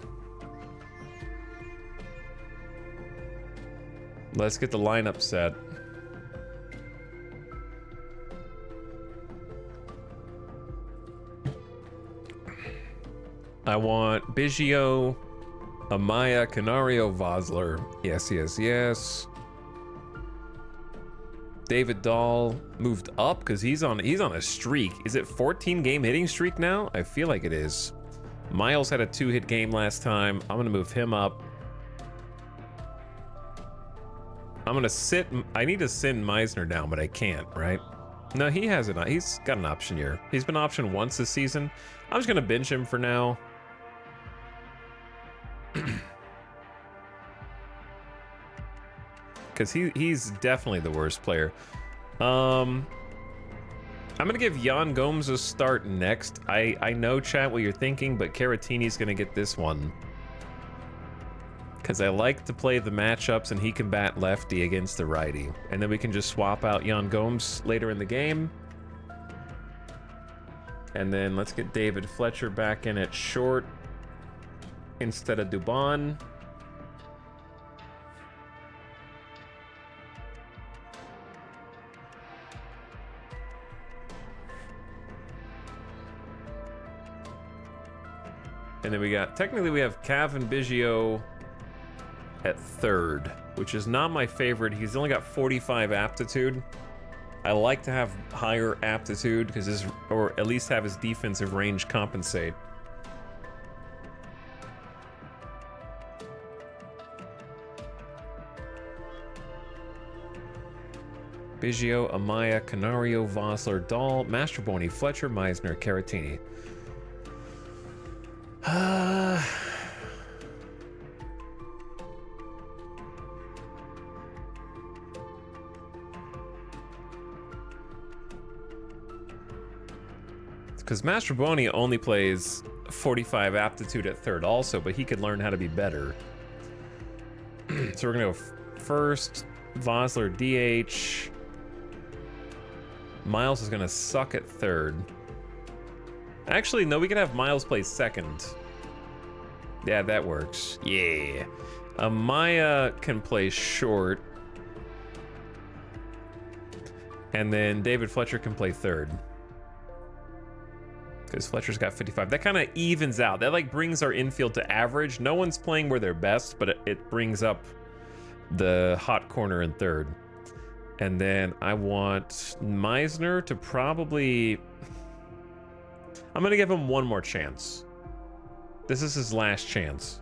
Let's get the lineup set. I want Biggio, Amaya, Canario, Vosler. Yes, yes, yes. David Dahl moved up because he's on a streak. Is it 14-game hitting streak now? I feel like it is. Miles had a 2-hit game last time. I'm gonna move him up. I'm gonna sit. I need to send Meisner down, but I can't, right? No, he has it. He's got an option year. He's been optioned once this season. I'm just gonna bench him for now. because he's definitely the worst player. I'm gonna give Jan Gomes a start next. I know, chat, what you're thinking, but Caratini's gonna get this one. Because I like to play the matchups and he can bat lefty against the righty. And then we can just swap out Jan Gomes later in the game. And then let's get David Fletcher back in at short instead of Dubon. And then we got, technically we have Cavan Biggio at third, which is not my favorite. He's only got 45 aptitude. I like to have higher aptitude because his, or at least have his defensive range compensate. Biggio, Amaya, Canario, Vosler, Dahl, Mastroboni, Fletcher, Meisner, Caratini. Because Mastroboni only plays 45 aptitude at third also, but he could learn how to be better. So we're gonna go first, Vosler DH. Miles is gonna suck at third. Actually, no, we can have Miles play second. Yeah, that works. Yeah. Amaya can play short. And then David Fletcher can play third. Because Fletcher's got 55. That kind of evens out. That like brings our infield to average. No one's playing where they're best, but it brings up the hot corner in third. And then I want Meisner to probably... I'm going to give him one more chance. This is his last chance.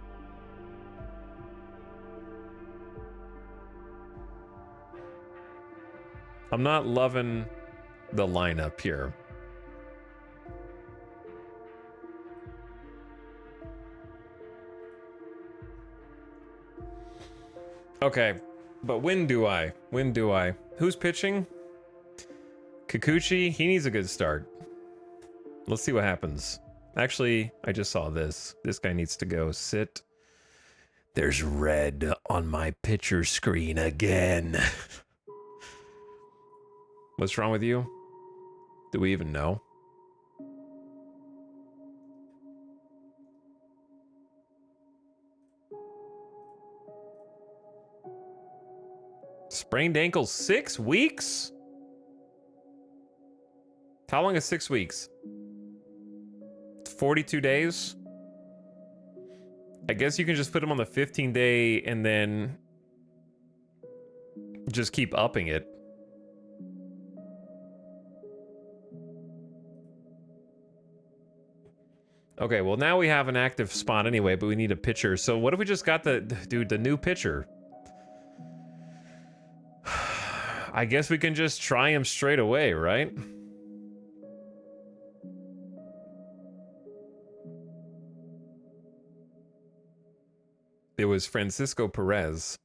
I'm not loving the lineup here. Okay, but when do I? When do I? Who's pitching? Kikuchi, he needs a good start. Let's see what happens. Actually, I just saw this. This guy needs to go sit. There's red on my pitcher screen again. What's wrong with you? Do we even know? Sprained ankle 6 weeks? How long is 6 weeks? 42 days? I guess you can just put him on the 15-day and then just keep upping it. Okay, well now we have an active spot anyway, but we need a pitcher. So what if we just got the new pitcher? I guess we can just try him straight away, right? It was Francisco Perez.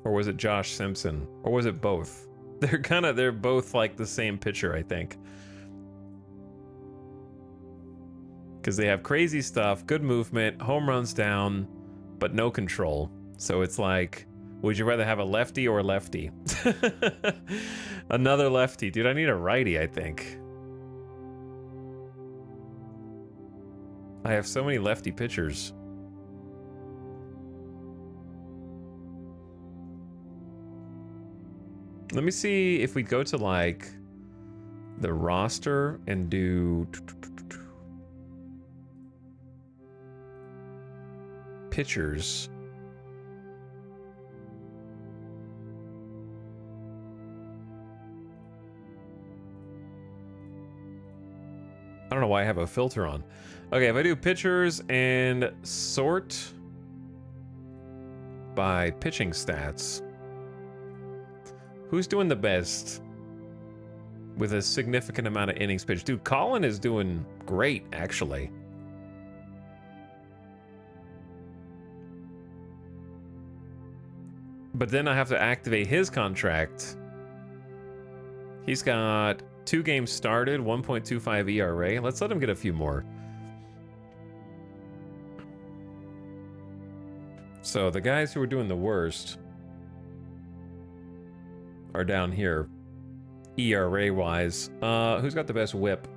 Or was it Josh Simpson? Or was it both? They're both like the same pitcher, I think. Because they have crazy stuff, good movement, home runs down, but no control. So it's like, would you rather have a lefty or a lefty? Another lefty. Dude, I need a righty, I think. I have so many lefty pitchers. Let me see if we go to like the roster and do pitchers. I don't know why I have a filter on. Okay, if I do pitchers and sort by pitching stats, who's doing the best with a significant amount of innings pitched? Dude, Colin is doing great, actually. But then I have to activate his contract. He's got 2 games started, 1.25 ERA. Let's let him get a few more. So the guys who are doing the worst are down here, ERA-wise. Who's got the best whip?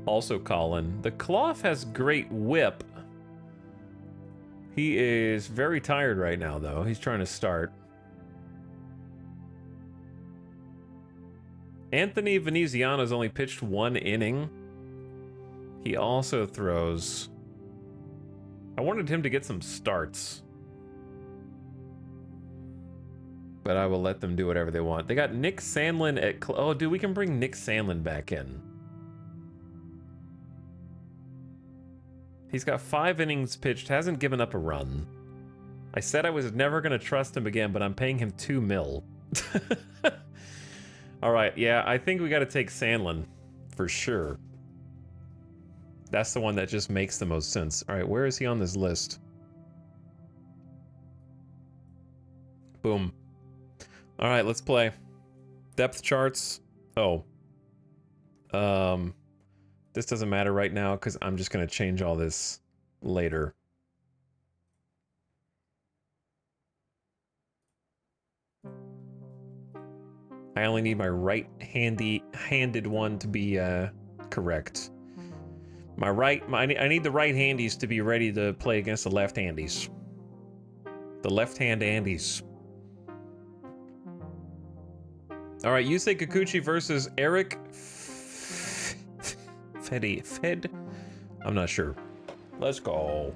Also Colin. The Cloth has great whip. He is very tired right now, though. He's trying to start. Anthony Veneziano's only pitched 1 inning. He also throws... I wanted him to get some starts. But I will let them do whatever they want. They got Nick Sandlin at... Oh, dude, we can bring Nick Sandlin back in. He's got 5 innings pitched, hasn't given up a run. I said I was never going to trust him again, but I'm paying him $2 million. All right, yeah, I think we got to take Sandlin for sure. That's the one that just makes the most sense. All right, where is he on this list? Boom. All right, let's play. Depth charts. Oh. This doesn't matter right now because I'm just going to change all this later. I only need my right-handed one to be correct. I need the right-handies to be ready to play against the left-handies. The left-hand Andies. All right, Yusei Kikuchi versus Eric Fed? I'm not sure. Let's go.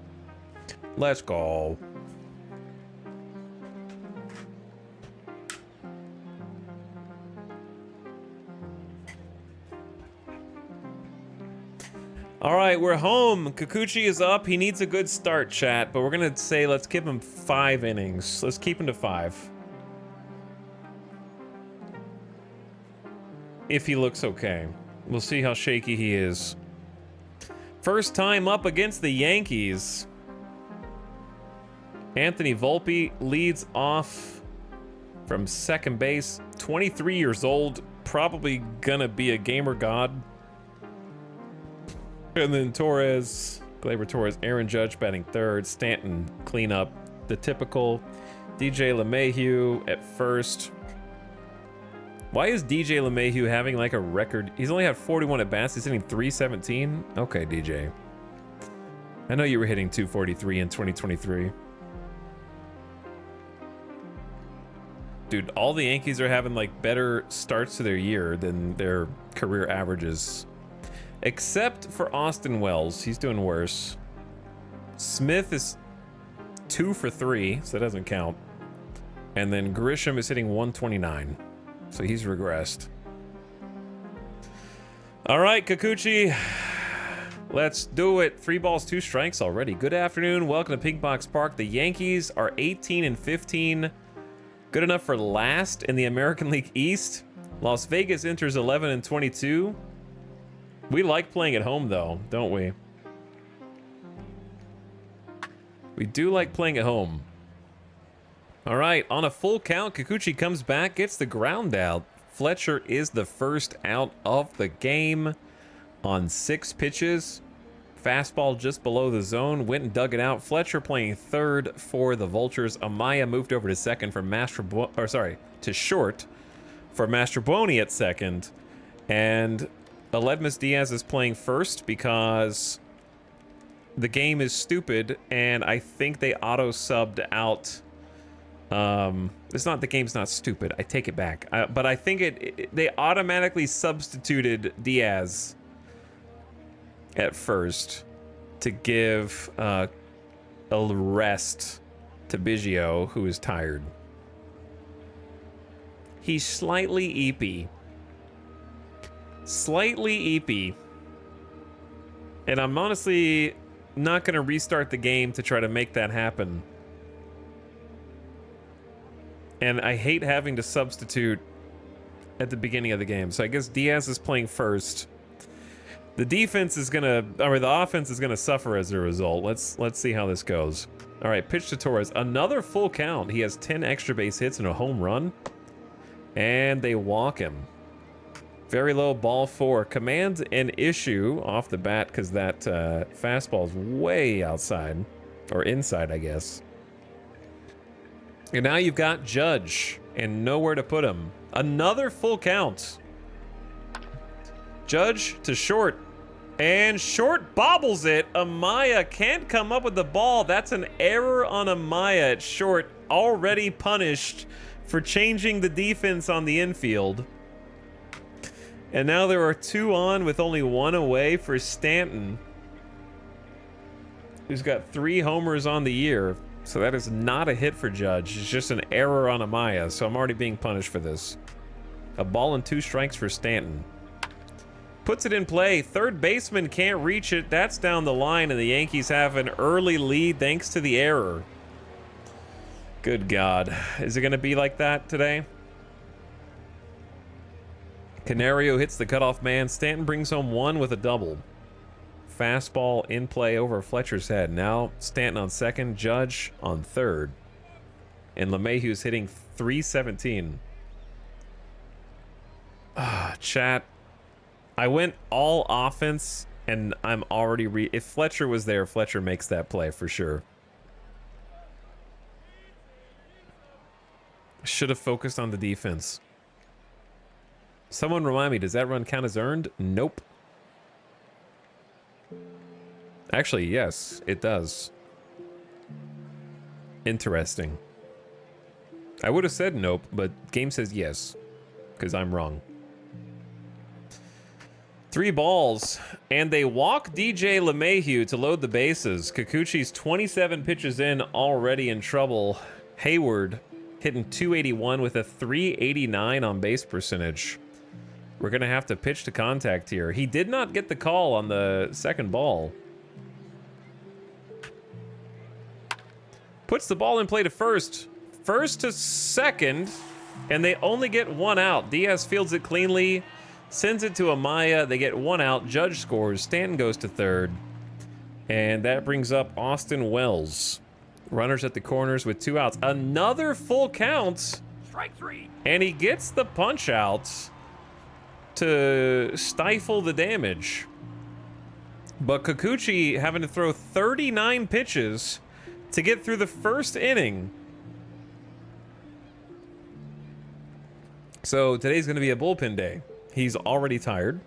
Let's go. All right, we're home. Kikuchi is up. He needs a good start, chat, but we're going to say let's give him 5 innings. Let's keep him to 5. If he looks okay. We'll see how shaky he is. First time up against the Yankees. Anthony Volpe leads off from second base. 23 years old. Probably gonna be a gamer god. And then Gleyber Torres, Aaron Judge batting third. Stanton cleanup. The typical. DJ LeMahieu at first. Why is DJ LeMahieu having like a record? He's only had 41 at bats. He's hitting 317. Okay, DJ. I know you were hitting 243 in 2023. Dude, all the Yankees are having like better starts to their year than their career averages. Except for Austin Wells. He's doing worse. Smith is 2 for 3, so that doesn't count. And then Grisham is hitting 129. So he's regressed. All right, Kikuchi. Let's do it. 3 balls, 2 strikes already. Good afternoon. Welcome to Pink Box Park. The Yankees are 18-15. Good enough for last in the American League East. Las Vegas enters 11-22. We like playing at home, though, don't we? We do like playing at home. All right, on a full count, Kikuchi comes back, gets the ground out. Fletcher is the first out of the game on 6 pitches. Fastball just below the zone, went and dug it out. Fletcher playing third for the Vultures. Amaya moved over to second for to short for Mastrobuoni at second. And Aledmus Diaz is playing first because the game is stupid, and I think they auto-subbed out. It's not, the game's not stupid. I take it back. But I think they automatically substituted Diaz at first to give a rest to Biggio, who is tired. He's slightly eepy. Slightly eepy. And I'm honestly not going to restart the game to try to make that happen. And I hate having to substitute at the beginning of the game. So I guess Diaz is playing first. The defense is the offense is gonna suffer as a result. Let's see how this goes. All right, pitch to Torres. Another full count. He has 10 extra base hits and a home run. And they walk him. Very low, ball 4. Commands an issue off the bat because that fastball's way outside. Or inside, I guess. And now you've got Judge and nowhere to put him. Another full count. Judge to short. And short bobbles it. Amaya can't come up with the ball. That's an error on Amaya at short. Already punished for changing the defense on the infield. And now there are 2 on with only 1 away for Stanton, who's got 3 homers on the year. So that is not a hit for Judge. It's just an error on Amaya. So I'm already being punished for this. A ball and 2 strikes for Stanton. Puts it in play. Third baseman can't reach it. That's down the line, and the Yankees have an early lead thanks to the error. Good God. Is it going to be like that today? Canario hits the cutoff man. Stanton brings home 1 with a double. Fastball in play over Fletcher's head. Now Stanton on second, Judge on third. And LeMahieu's hitting .317. Chat. I went all offense, and I'm already if Fletcher was there, Fletcher makes that play for sure. Should have focused on the defense. Someone remind me, does that run count as earned? Nope. Actually, yes, it does. Interesting. I would have said nope, but game says yes, because I'm wrong. 3 balls, and they walk DJ LeMahieu to load the bases. Kikuchi's 27 pitches in, already in trouble. Hayward hitting .281 with a .389 on base percentage. We're going to have to pitch to contact here. He did not get the call on the second ball. Puts the ball in play to first. First to second, and they only get 1 out. Diaz fields it cleanly. Sends it to Amaya. They get 1 out. Judge scores. Stanton goes to third. And that brings up Austin Wells. Runners at the corners with 2 outs. Another full count. Strike 3. And he gets the punch out to stifle the damage. But Kikuchi having to throw 39 pitches to get through the first inning. So today's going to be a bullpen day. He's already tired.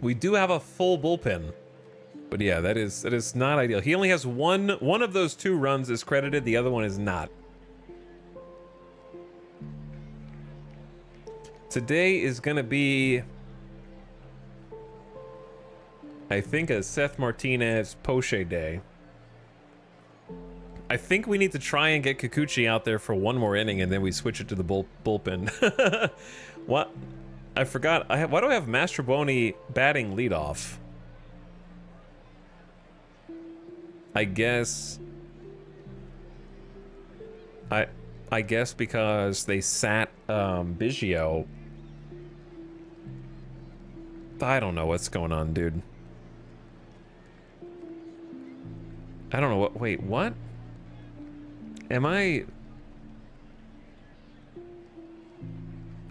We do have a full bullpen. But yeah, that is not ideal. He only has one of those 2 runs is credited, the other one is not. Today is going to be, I think, a Seth Martinez Poche day. I think we need to try and get Kikuchi out there for 1 more inning, and then we switch it to the bullpen. What? I forgot. Why do I have Mastroboni batting leadoff? I guess because they sat Biggio. I don't know what's going on, dude. I don't know what. Wait, what? Am I?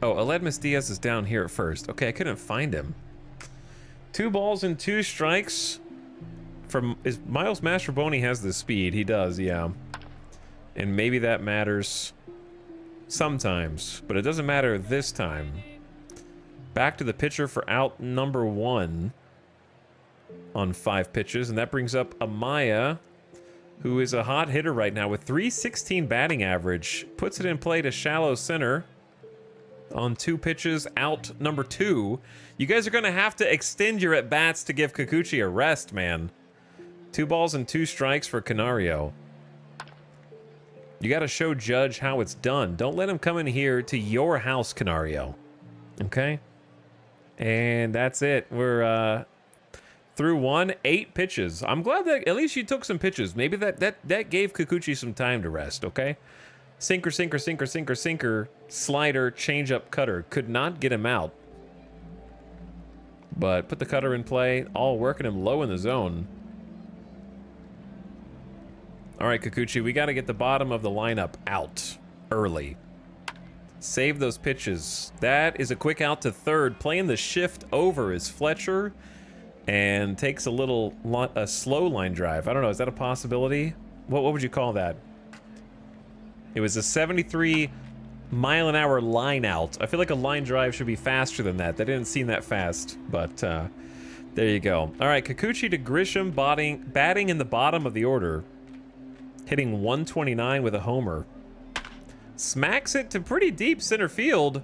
Oh, Aledmus Diaz is down here at first. Okay, I couldn't find him. 2 balls and 2 strikes. Miles Mastroboni has the speed. He does, yeah. And maybe that matters sometimes, but it doesn't matter this time. Back to the pitcher for out number 1 on 5 pitches, and that brings up Amaya, who is a hot hitter right now with .316 batting average. Puts it in play to shallow center on 2 pitches, out number 2. You guys are going to have to extend your at-bats to give Kikuchi a rest, man. 2 balls and 2 strikes for Canario. You got to show Judge how it's done. Don't let him come in here to your house, Canario. Okay? And that's it. We're through 8 pitches. I'm glad that at least you took some pitches. Maybe that gave Kikuchi some time to rest, okay? Sinker, sinker, sinker, sinker, sinker, slider, changeup, cutter. Could not get him out. But put the cutter in play, all working him low in the zone. All right, Kikuchi, we got to get the bottom of the lineup out early. Save those pitches. That is a quick out to third. Playing the shift over is Fletcher, and takes a slow line drive. I don't know, is that a possibility? What would you call that? It was a 73-mile-an-hour line out. I feel like a line drive should be faster than that. That didn't seem that fast, but there you go. All right, Kikuchi to Grisham batting in the bottom of the order, hitting 129 with a homer. Smacks it to pretty deep center field,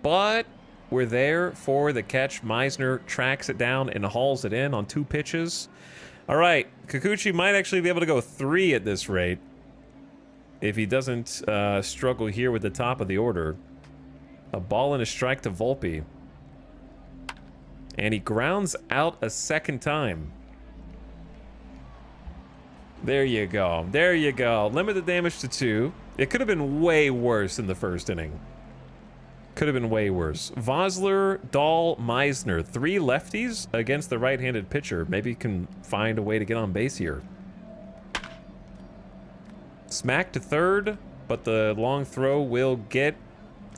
but we're there for the catch. Meisner tracks it down and hauls it in on 2 pitches. All right, Kikuchi might actually be able to go 3 at this rate if he doesn't struggle here with the top of the order. A ball and a strike to Volpe. And he grounds out a second time. There you go. There you go. Limit the damage to 2. It could have been way worse in the first inning. Could have been way worse. Vosler, Dahl, Meisner. 3 lefties against the right-handed pitcher. Maybe he can find a way to get on base here. Smack to third, but the long throw will get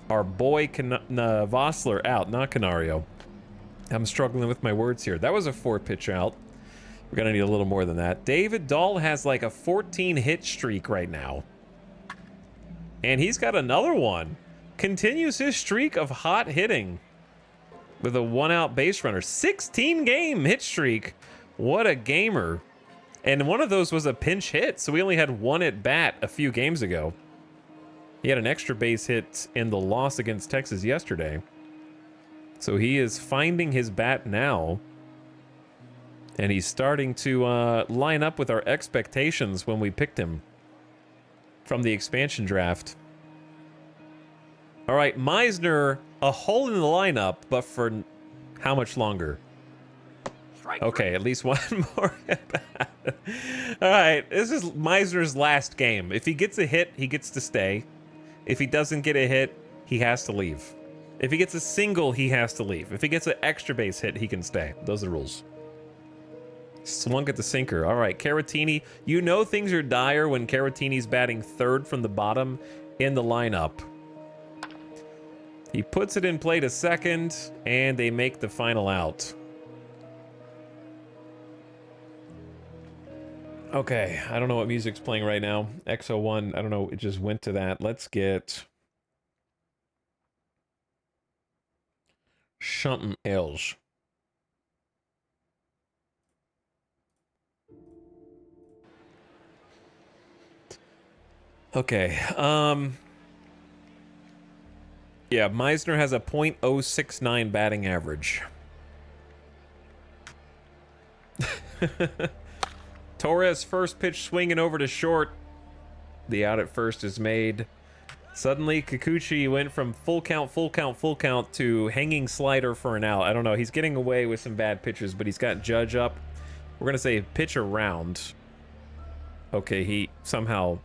our boy Vosler out, not Canario. I'm struggling with my words here. That was a 4-pitch out. We're going to need a little more than that. David Dahl has like a 14-hit streak right now. And he's got another one. Continues his streak of hot hitting with a 1-out base runner. 16-game hit streak. What a gamer. And one of those was a pinch hit, so we only had 1 at bat a few games ago. He had an extra base hit in the loss against Texas yesterday. So he is finding his bat now. And he's starting to line up with our expectations when we picked him from the expansion draft. All right, Meisner, a hole in the lineup, but for how much longer? Okay, at least 1 more at bat. All right, this is Meisner's last game. If he gets a hit, he gets to stay. If he doesn't get a hit, he has to leave. If he gets a single, he has to leave. If he gets an extra base hit, he can stay. Those are the rules. Swung at the sinker. All right, Caratini. You know things are dire when Caratini's batting third from the bottom in the lineup. He puts it in play to second, and they make the final out. Okay, I don't know what music's playing right now. XO1, I don't know, it just went to that. Let's get something else. Okay, yeah, Meisner has a .069 batting average. Torres first pitch swinging over to short. The out at first is made. Suddenly, Kikuchi went from full count to hanging slider for an out. I don't know. He's getting away with some bad pitches, but he's got Judge up. We're going to say pitch around. Okay, he somehow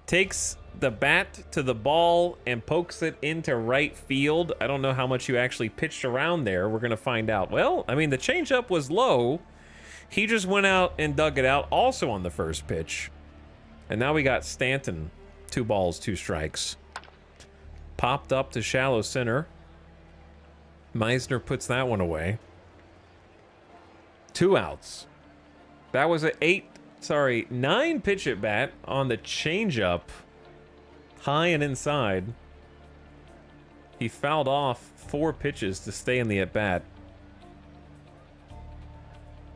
takes the bat to the ball and pokes it into right field. I don't know how much you actually pitched around there. We're going to find out. Well, I mean, the changeup was low. He just went out and dug it out also on the first pitch. And now we got Stanton. 2 balls, 2 strikes. Popped up to shallow center. Meisner puts that one away. 2 outs. That was a 9 pitch at bat on the changeup. High and inside. He fouled off 4 pitches to stay in the at bat.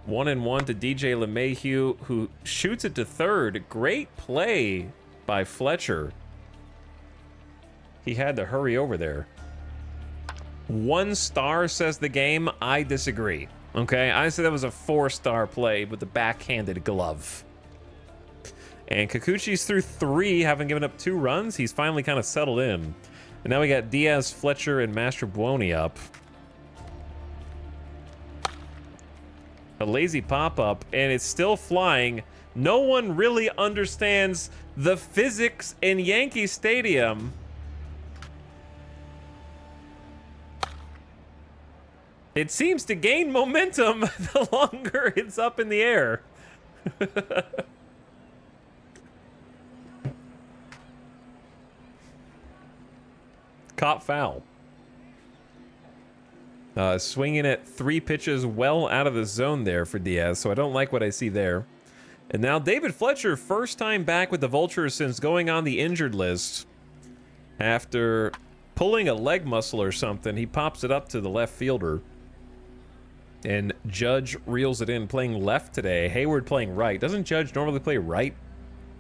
1-1 to DJ LeMahieu, who shoots it to third. Great play by Fletcher. He had to hurry over there. 1 star, says the game. I disagree. Okay, I said that was a 4-star play with the backhanded glove. And Kikuchi's through 3, having given up 2 runs. He's finally kind of settled in. And now we got Diaz, Fletcher, and Mastrobuoni up. A lazy pop-up, and it's still flying. No one really understands the physics in Yankee Stadium. It seems to gain momentum the longer it's up in the air. caught foul. Swinging at 3 pitches well out of the zone there for Diaz, so I don't like what I see there. And now David Fletcher, first time back with the Vultures since going on the injured list. After pulling a leg muscle or something, he pops it up to the left fielder. And Judge reels it in, playing left today. Hayward playing right. Doesn't Judge normally play right?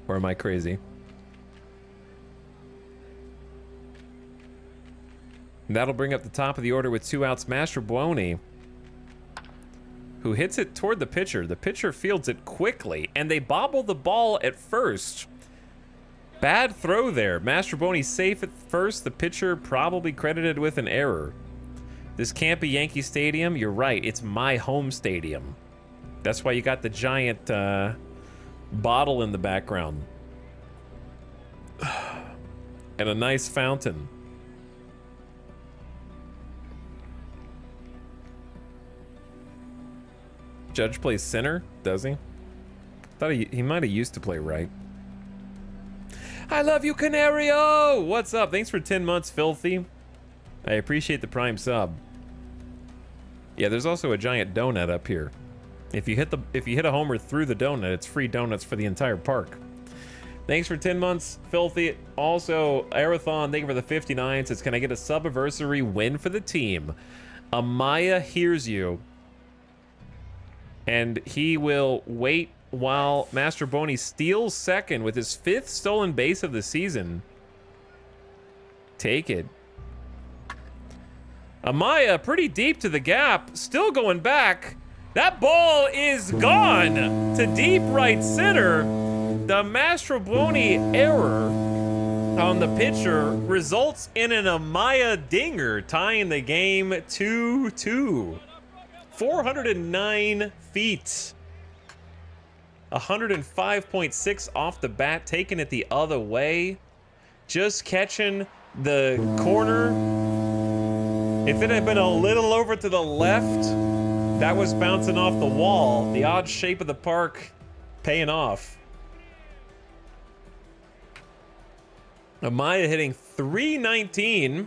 Or am I crazy? And that'll bring up the top of the order with 2 outs. Mastrobuoni, who hits it toward the pitcher. The pitcher fields it quickly, and they bobble the ball at first. Bad throw there. Mastrobuoni safe at first. The pitcher probably credited with an error. This can't be Yankee Stadium. You're right. It's my home stadium. That's why you got the giant bottle in the background. And a nice fountain. Judge plays center, does he? Thought he might have used to play right. I love you, Canario! What's up? Thanks for 10 months, Filthy. I appreciate the prime sub. Yeah, there's also a giant donut up here. If you hit a homer through the donut, it's free donuts for the entire park. Thanks for 10 months, Filthy. Also, Arathon, thank you for the 59. Says, can I get a sub-anniversary win for the team? Amaya hears you. And he will wait while Mastrobuoni steals second with his 5th stolen base of the season. Take it. Amaya pretty deep to the gap, still going back. That ball is gone to deep right center. The Mastrobuoni error on the pitcher results in an Amaya dinger, tying the game 2-2. 409 feet. 105.6 off the bat, taking it the other way. Just catching the corner. If it had been a little over to the left, that was bouncing off the wall. The odd shape of the park paying off. Amaya hitting .319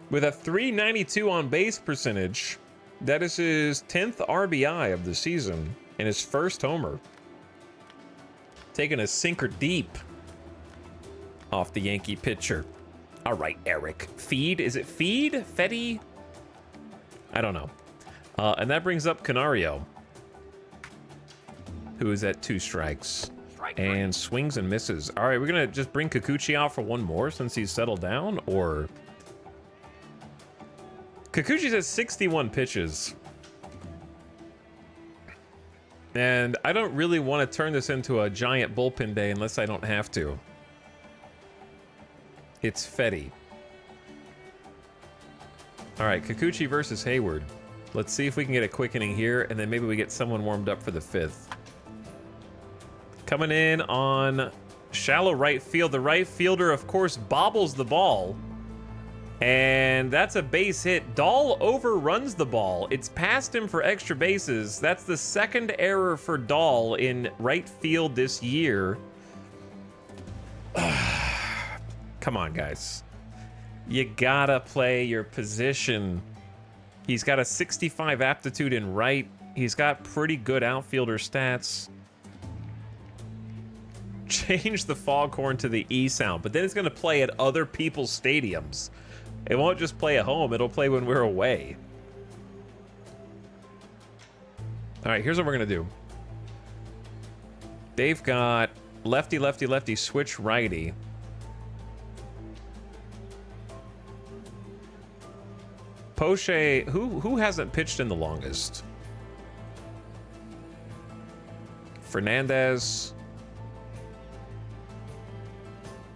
with a .392 on base percentage. That is his 10th RBI of the season and his first homer. Taking a sinker deep off the Yankee pitcher. All right, Eric. Feed? Is it feed? Fetty? I don't know. And that brings up Canario, who is at 2 strikes. And swings and misses. All right, we're going to just bring Kikuchi out for one more since he's settled down, or... Kikuchi's at 61 pitches. And I don't really want to turn this into a giant bullpen day unless I don't have to. It's Fetty. All right, Kikuchi versus Hayward. Let's see if we can get a quick inning here, and then maybe we get someone warmed up for the 5th. Coming in on shallow right field. The right fielder, of course, bobbles the ball. And that's a base hit. Dahl overruns the ball. It's past him for extra bases. That's the 2nd error for Dahl in right field this year. Come on, guys. You gotta play your position. He's got a 65 aptitude in right. He's got pretty good outfielder stats. Change the foghorn to the E sound, but then it's gonna play at other people's stadiums. It won't just play at home, it'll play when we're away. All right, here's what we're gonna do. They've got lefty, lefty, lefty, switch righty. Poche, who hasn't pitched in the longest? Fernandez.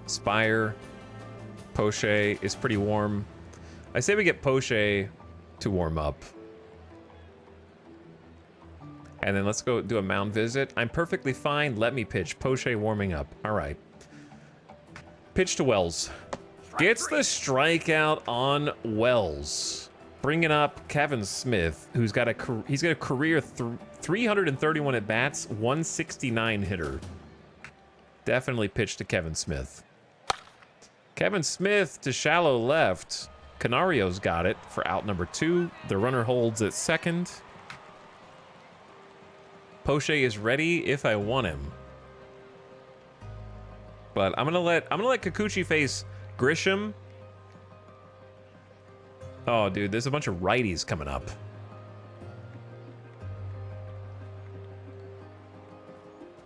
Spire. Poche is pretty warm. I say we get Poche to warm up. And then let's go do a mound visit. I'm perfectly fine. Let me pitch. Poche warming up. All right. Pitch to Wells. Gets the strikeout on Wells. Bringing up Kevin Smith, who's got a career 331 at bats, 169 hitter. Definitely pitch to Kevin Smith. Kevin Smith to shallow left. Canario's got it for out number 2. The runner holds at second. Poche is ready if I want him. But I'm gonna let Kikuchi face Grisham. Oh, dude, there's a bunch of righties coming up.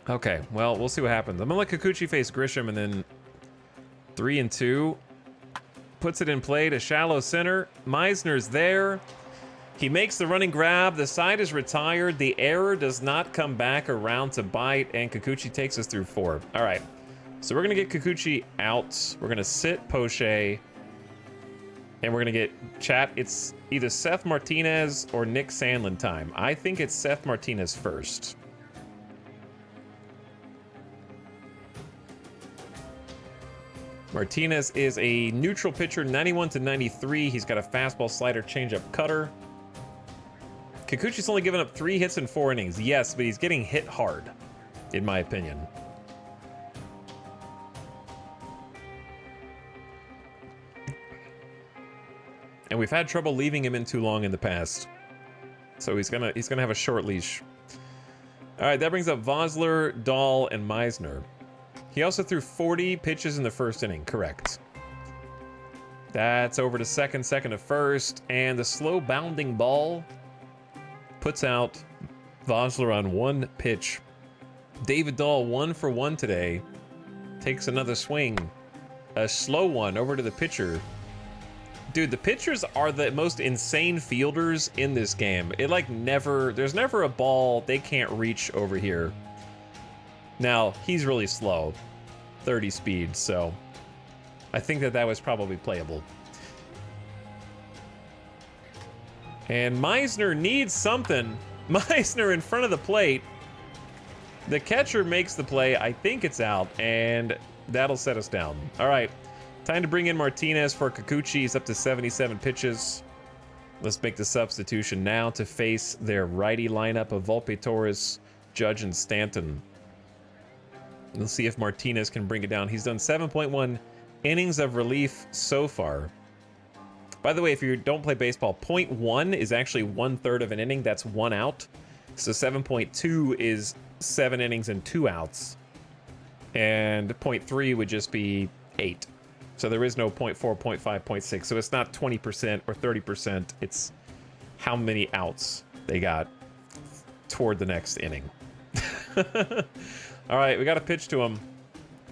Okay, well, we'll see what happens. I'm gonna let Kikuchi face Grisham, and then 3 and 2. Puts it in play to shallow center. Meisner's there. He makes the running grab. The side is retired. The error does not come back around to bite, and Kikuchi takes us through 4. All right, so we're gonna get Kikuchi out. We're gonna sit Poche, and we're gonna get chat. It's either Seth Martinez or Nick Sandlin time. I think it's Seth Martinez first. Martinez is a neutral pitcher, 91 to 93. He's got a fastball, slider, changeup, cutter. Kikuchi's only given up 3 hits in 4 innings. Yes, but he's getting hit hard, in my opinion. And we've had trouble leaving him in too long in the past. So he's gonna have a short leash. All right, that brings up Vosler, Dahl, and Meisner. He also threw 40 pitches in the first inning, correct. That's over to second to first, and the slow bounding ball puts out Vosler on 1 pitch. David Dahl 1 for 1 today. Takes another swing. A slow one over to the pitcher. Dude, the pitchers are the most insane fielders in this game. There's never a ball they can't reach over here. Now, he's really slow, 30 speed, so I think that was probably playable. And Meisner needs something. Meisner in front of the plate. The catcher makes the play. I think it's out, and that'll set us down. All right, time to bring in Martinez for Kikuchi. He's up to 77 pitches. Let's make the substitution now to face their righty lineup of Volpe, Torres, Judge, and Stanton. Let's see if Martinez can bring it down. He's done 7.1 innings of relief so far. By the way, if you don't play baseball, 0.1 is actually 1/3 of an inning. That's 1 out. So 7.2 is 7 innings and 2 outs. And 0.3 would just be 8. So there is no 0.4, 0.5, 0.6. So it's not 20% or 30%. It's how many outs they got toward the next inning. All right, we got to pitch to him.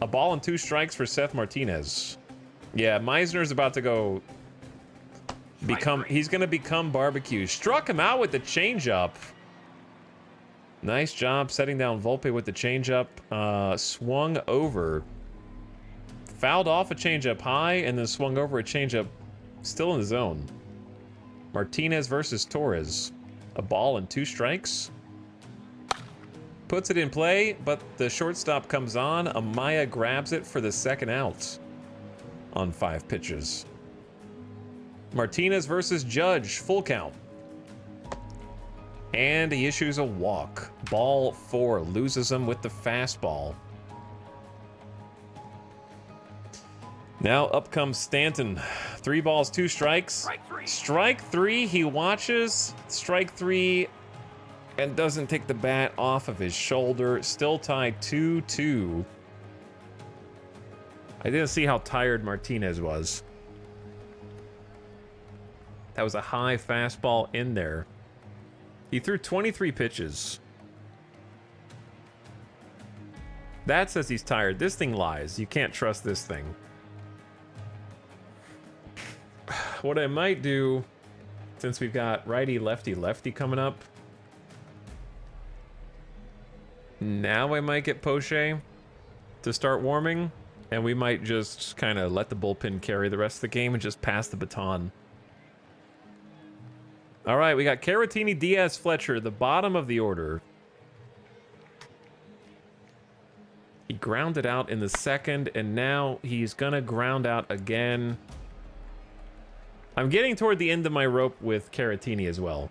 A ball and 2 strikes for Seth Martinez. Yeah, Meisner's about to go he's going to become barbecue. Struck him out with the changeup. Nice job setting down Volpe with the changeup. Swung over. Fouled off a changeup high and then swung over a changeup still in the zone. Martinez versus Torres. A ball and 2 strikes. Puts it in play, but the shortstop comes on. Amaya grabs it for the 2nd out on 5 pitches. Martinez versus Judge, full count. And he issues a walk. Ball 4, loses him with the fastball. Now up comes Stanton. 3 balls, 2 strikes. Strike 3, he watches. Strike 3. And doesn't take the bat off of his shoulder. Still tied 2-2. I didn't see how tired Martinez was. That was a high fastball in there. He threw 23 pitches. That says he's tired. This thing lies. You can't trust this thing. What I might do, since we've got righty, lefty, lefty coming up, now I might get Poche to start warming, and we might just kind of let the bullpen carry the rest of the game and just pass the baton. All right, we got Caratini, Diaz, Fletcher, the bottom of the order. He grounded out in the 2nd, and now he's going to ground out again. I'm getting toward the end of my rope with Caratini as well.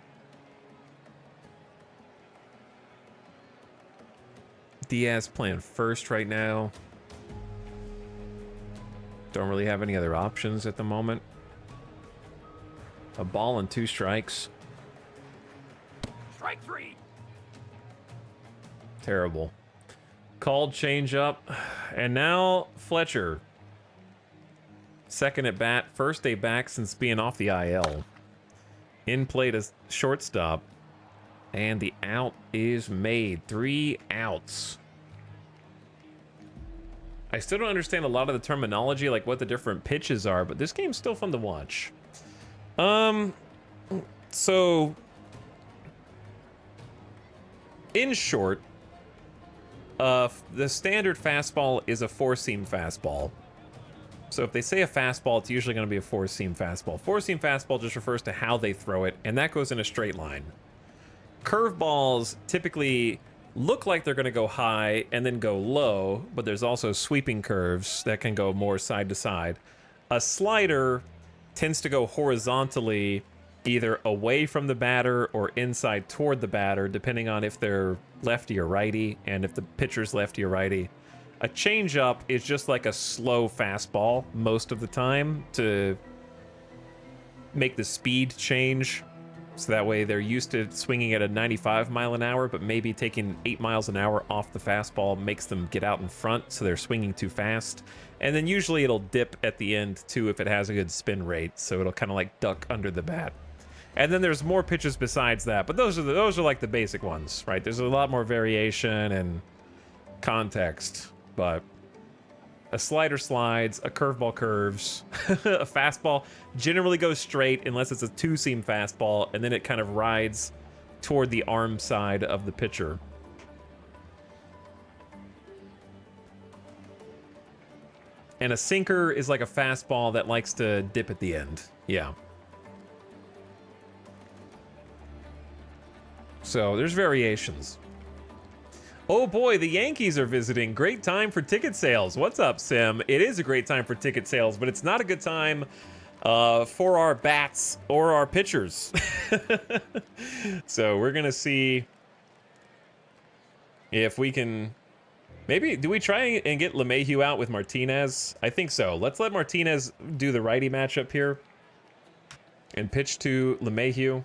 Diaz playing first right now. Don't really have any other options at the moment. A ball and 2 strikes. Strike 3. Terrible. Called change up. And now Fletcher. Second at bat. First day back since being off the IL. In play to shortstop. And the out is made. 3 outs. I still don't understand a lot of the terminology, like what the different pitches are, but this game's still fun to watch. So in short, the standard fastball is a 4-seam fastball. So if they say a fastball, it's usually going to be a 4-seam fastball. 4-seam fastball just refers to how they throw it, and that goes in a straight line. Curveballs typically look like they're going to go high and then go low, but there's also sweeping curves that can go more side to side. A slider tends to go horizontally, either away from the batter or inside toward the batter, depending on if they're lefty or righty, and if the pitcher's lefty or righty. A changeup is just like a slow fastball most of the time to make the speed change. So that way they're used to swinging at a 95 mile an hour, but maybe taking 8 miles an hour off the fastball makes them get out in front, so they're swinging too fast. And then usually it'll dip at the end too if it has a good spin rate, so it'll kind of like duck under the bat. And then there's more pitches besides that, but those are like the basic ones, right? There's a lot more variation and context, but a slider slides, a curveball curves, a fastball generally goes straight unless it's a 2-seam fastball, and then it kind of rides toward the arm side of the pitcher. And a sinker is like a fastball that likes to dip at the end. Yeah. So there's variations. Oh boy, the Yankees are visiting. Great time for ticket sales. What's up, Sim? It is a great time for ticket sales, but it's not a good time for our bats or our pitchers. So we're going to see if we can... Maybe, do we try and get LeMahieu out with Martinez? I think so. Let's let Martinez do the righty matchup here and pitch to LeMahieu.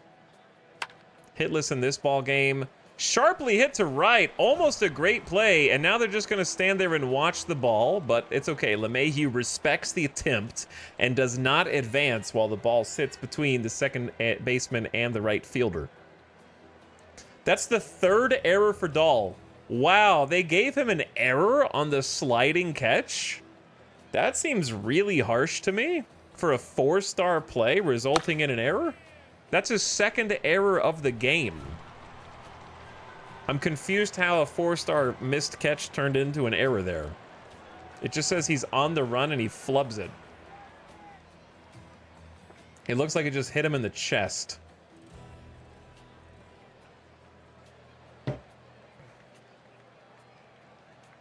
Hitless in this ball game. Sharply hit to right, almost a great play, and now they're just going to stand there and watch the ball, but it's okay. LeMahieu respects the attempt and does not advance while the ball sits between the second baseman and the right fielder. That's the 3rd error for Dahl. Wow, they gave him an error on the sliding catch? That seems really harsh to me for a 4-star play resulting in an error. That's his 2nd error of the game. I'm confused how a 4-star missed catch turned into an error there. It just says he's on the run and he flubs it. It looks like it just hit him in the chest.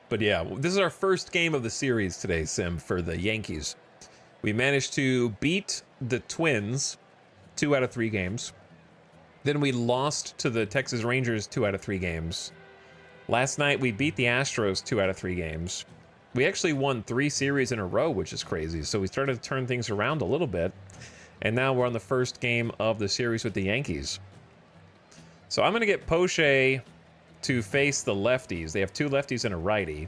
But yeah, this is our first game of the series today, Sim, for the Yankees. We managed to beat the Twins 2 out of 3 games. Then we lost to the Texas Rangers 2 out of 3 games. Last night, we beat the Astros 2 out of 3 games. We actually won 3 series in a row, which is crazy. So we started to turn things around a little bit. And now we're on the first game of the series with the Yankees. So I'm going to get Poche to face the lefties. They have 2 lefties and a righty.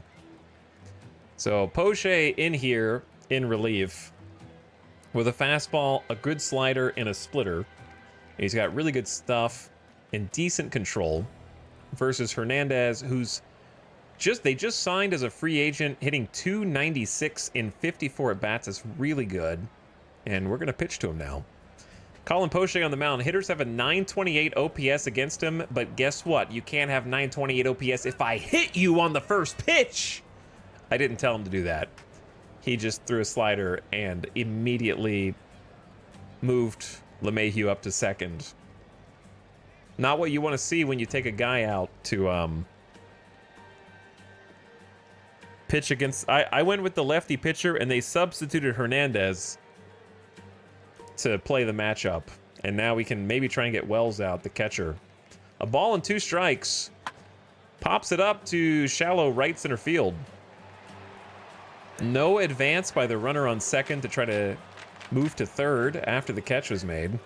So Poche in here, in relief, with a fastball, a good slider, and a splitter. He's got really good stuff and decent control versus Hernandez, who's they just signed as a free agent, hitting .296 in 54 at-bats. That's really good. And we're going to pitch to him now. Colin Poche on the mound. Hitters have a 928 OPS against him, but guess what? You can't have 928 OPS if I hit you on the first pitch. I didn't tell him to do that. He just threw a slider and immediately moved LeMahieu up to second. Not what you want to see when you take a guy out to pitch against... I went with the lefty pitcher, and they substituted Hernandez to play the matchup. And now we can maybe try and get Wells out, the catcher. A ball and 2 strikes. Pops it up to shallow right center field. No advance by the runner on second to try to move to third after the catch was made.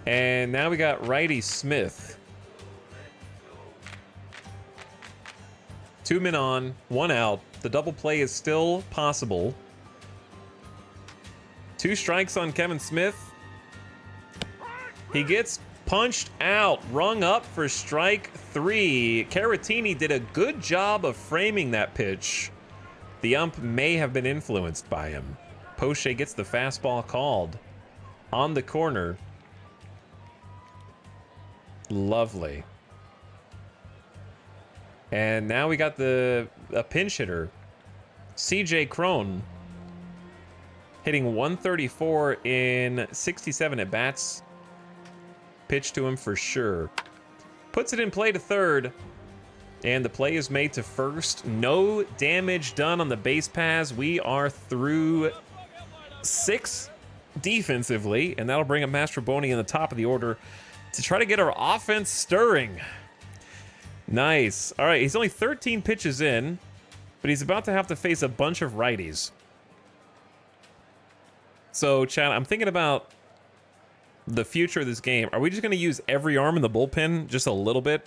And now we got righty Smith. 2 men on, 1 out. The double play is still possible. 2 strikes on Kevin Smith. He gets punched out, rung up for strike 3. Caratini did a good job of framing that pitch. The ump may have been influenced by him. Poche gets the fastball called on the corner. Lovely. And now we got a pinch hitter, CJ Crone, hitting 134 in 67 at bats. Pitch to him for sure. Puts it in play to third. And the play is made to first. No damage done on the base paths. We are through 6 defensively. And that'll bring up Mastroboni in the top of the order to try to get our offense stirring. Nice. All right, he's only 13 pitches in, but he's about to have to face a bunch of righties. So, Chad, I'm thinking about the future of this game. Are we just going to use every arm in the bullpen just a little bit?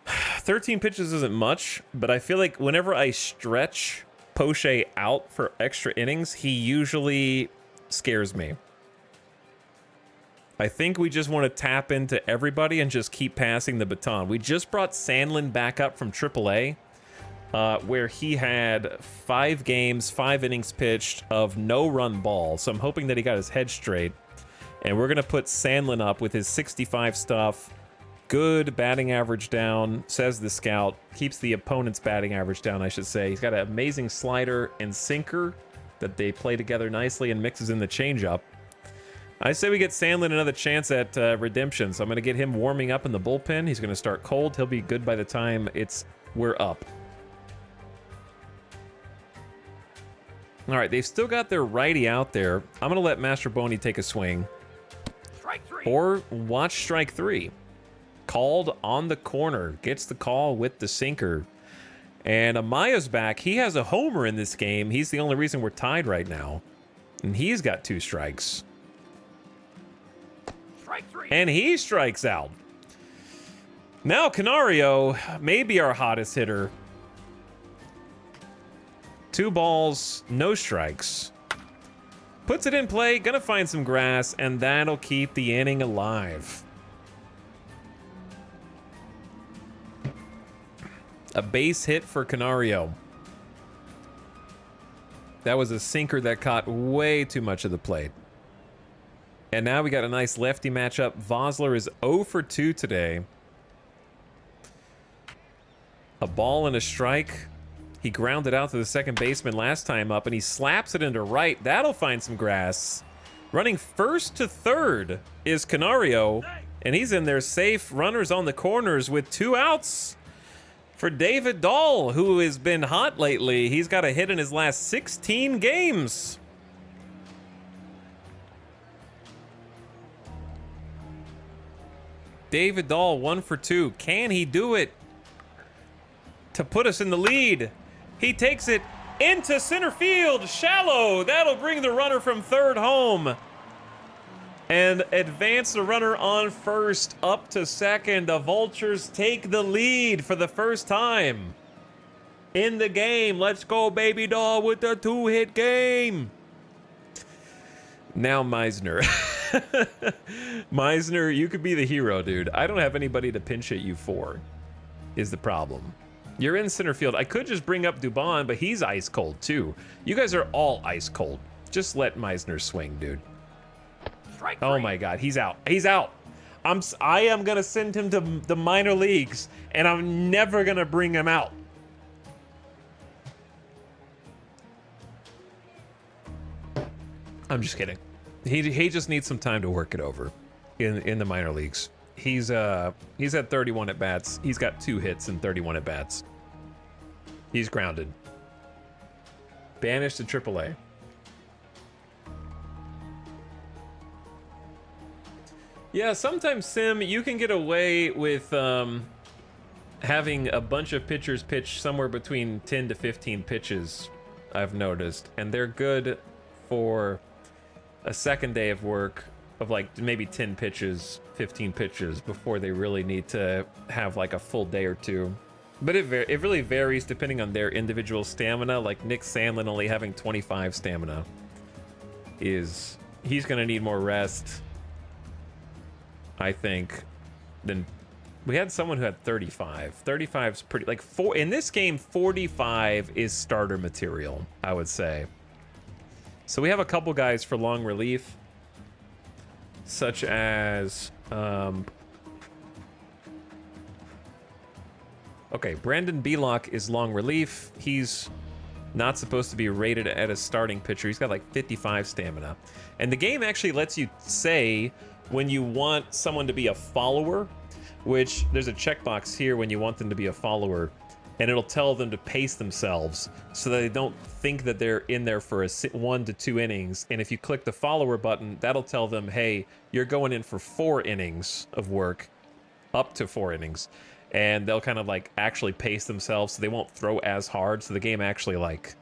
13 pitches isn't much, but I feel like whenever I stretch Poche out for extra innings, he usually scares me. I think we just want to tap into everybody and just keep passing the baton. We just brought Sandlin back up from AAA, where he had 5 games, 5 innings pitched of no-run ball. So I'm hoping that he got his head straight. And we're going to put Sandlin up with his 65 stuff. Good batting average down, says the scout. Keeps the opponent's batting average down, I should say. He's got an amazing slider and sinker that they play together nicely and mixes in the changeup. I say we get Sandlin another chance at redemption, so I'm going to get him warming up in the bullpen. He's going to start cold. He'll be good by the time we're up. All right, they've still got their righty out there. I'm going to let Mastroboni take a swing. Strike 3. Or watch strike 3. Called on the corner. Gets the call with the sinker. And Amaya's back. He has a homer in this game. He's the only reason we're tied right now. And he's got 2 strikes. Strike 3. And he strikes out. Now Canario may be our hottest hitter. 2 balls, no strikes. Puts it in play, gonna find some grass, and that'll keep the inning alive. A base hit for Canario. That was a sinker that caught way too much of the plate. And now we got a nice lefty matchup. Vosler is 0 for 2 today. A ball and a strike. He grounded out to the second baseman last time up, and he slaps it into right. That'll find some grass. Running first to third is Canario, and he's in there safe. Runners on the corners with 2 outs for David Dahl, who has been hot lately. He's got a hit in his last 16 games. David Dahl 1 for 2. Can he do it to put us in the lead? He takes it into center field, shallow. That'll bring the runner from third home and advance the runner on first up to second. The Vultures take the lead for the first time in the game. Let's go, baby doll, with the 2-hit game. Now Meisner. Meisner, you could be the hero, dude. I don't have anybody to pinch hit you for, is the problem. You're in center field. I could just bring up Dubon, but he's ice cold too. You guys are all ice cold. Just let Meisner swing, dude. Strike 3. Oh my God, he's out. He's out. I am gonna send him to the minor leagues, and I'm never gonna bring him out. I'm just kidding. He just needs some time to work it over in the minor leagues. He's had 31 at bats. He's got 2 hits and 31 at bats. He's grounded. Banished to AAA. Yeah, sometimes Sim, you can get away with having a bunch of pitchers pitch somewhere between 10 to 15 pitches, I've noticed, and they're good for a second day of work of like maybe 10 pitches, 15 pitches before they really need to have like a full day or two. But it really varies depending on their individual stamina. Like Nick Sandlin only having 25 stamina he's gonna need more rest, I think, than we had someone who had 35. 35 is pretty, like, in this game 45 is starter material, I would say. So we have a couple guys for long relief, such as okay, Brandon Belock is long relief. He's not supposed to be rated at a starting pitcher. He's got like 55 stamina. And the game actually lets you say when you want someone to be a follower, which there's a checkbox here when you want them to be a follower, and it'll tell them to pace themselves so that they don't think that they're in there for 1 to 2 innings. And if you click the follower button, that'll tell them, hey, you're going in for 4 innings of work, up to 4 innings. And they'll kind of like actually pace themselves so they won't throw as hard. So the game actually like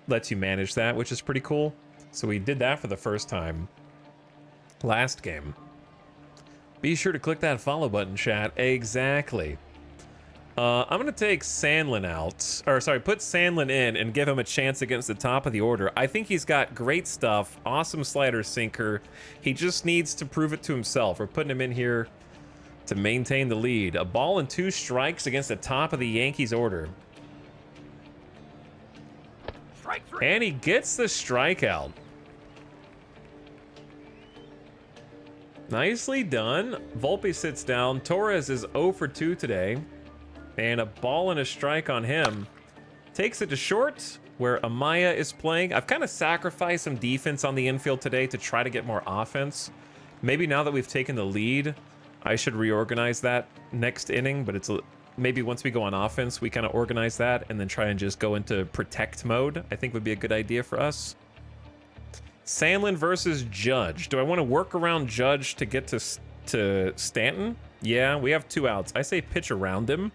lets you manage that, which is pretty cool. So we did that for the first time last game. Be sure to click that follow button, chat. Exactly. I'm going to take Sandlin out, or sorry, put Sandlin in and give him a chance against the top of the order. I think he's got great stuff, awesome slider sinker. He just needs to prove it to himself. We're putting him in here to maintain the lead. A ball and 2 strikes against the top of the Yankees order. Strike 3. And he gets the strikeout. Nicely done. Volpe sits down. Torres is 0 for 2 today. And a ball and a strike on him. Takes it to short, where Amaya is playing. I've kind of sacrificed some defense on the infield today to try to get more offense. Maybe now that we've taken the lead, I should reorganize that next inning, but maybe once we go on offense, we kind of organize that and then try and just go into protect mode. I think would be a good idea for us. Sandlin versus Judge. Do I want to work around Judge to get to Stanton? Yeah, we have 2 outs. I say pitch around him,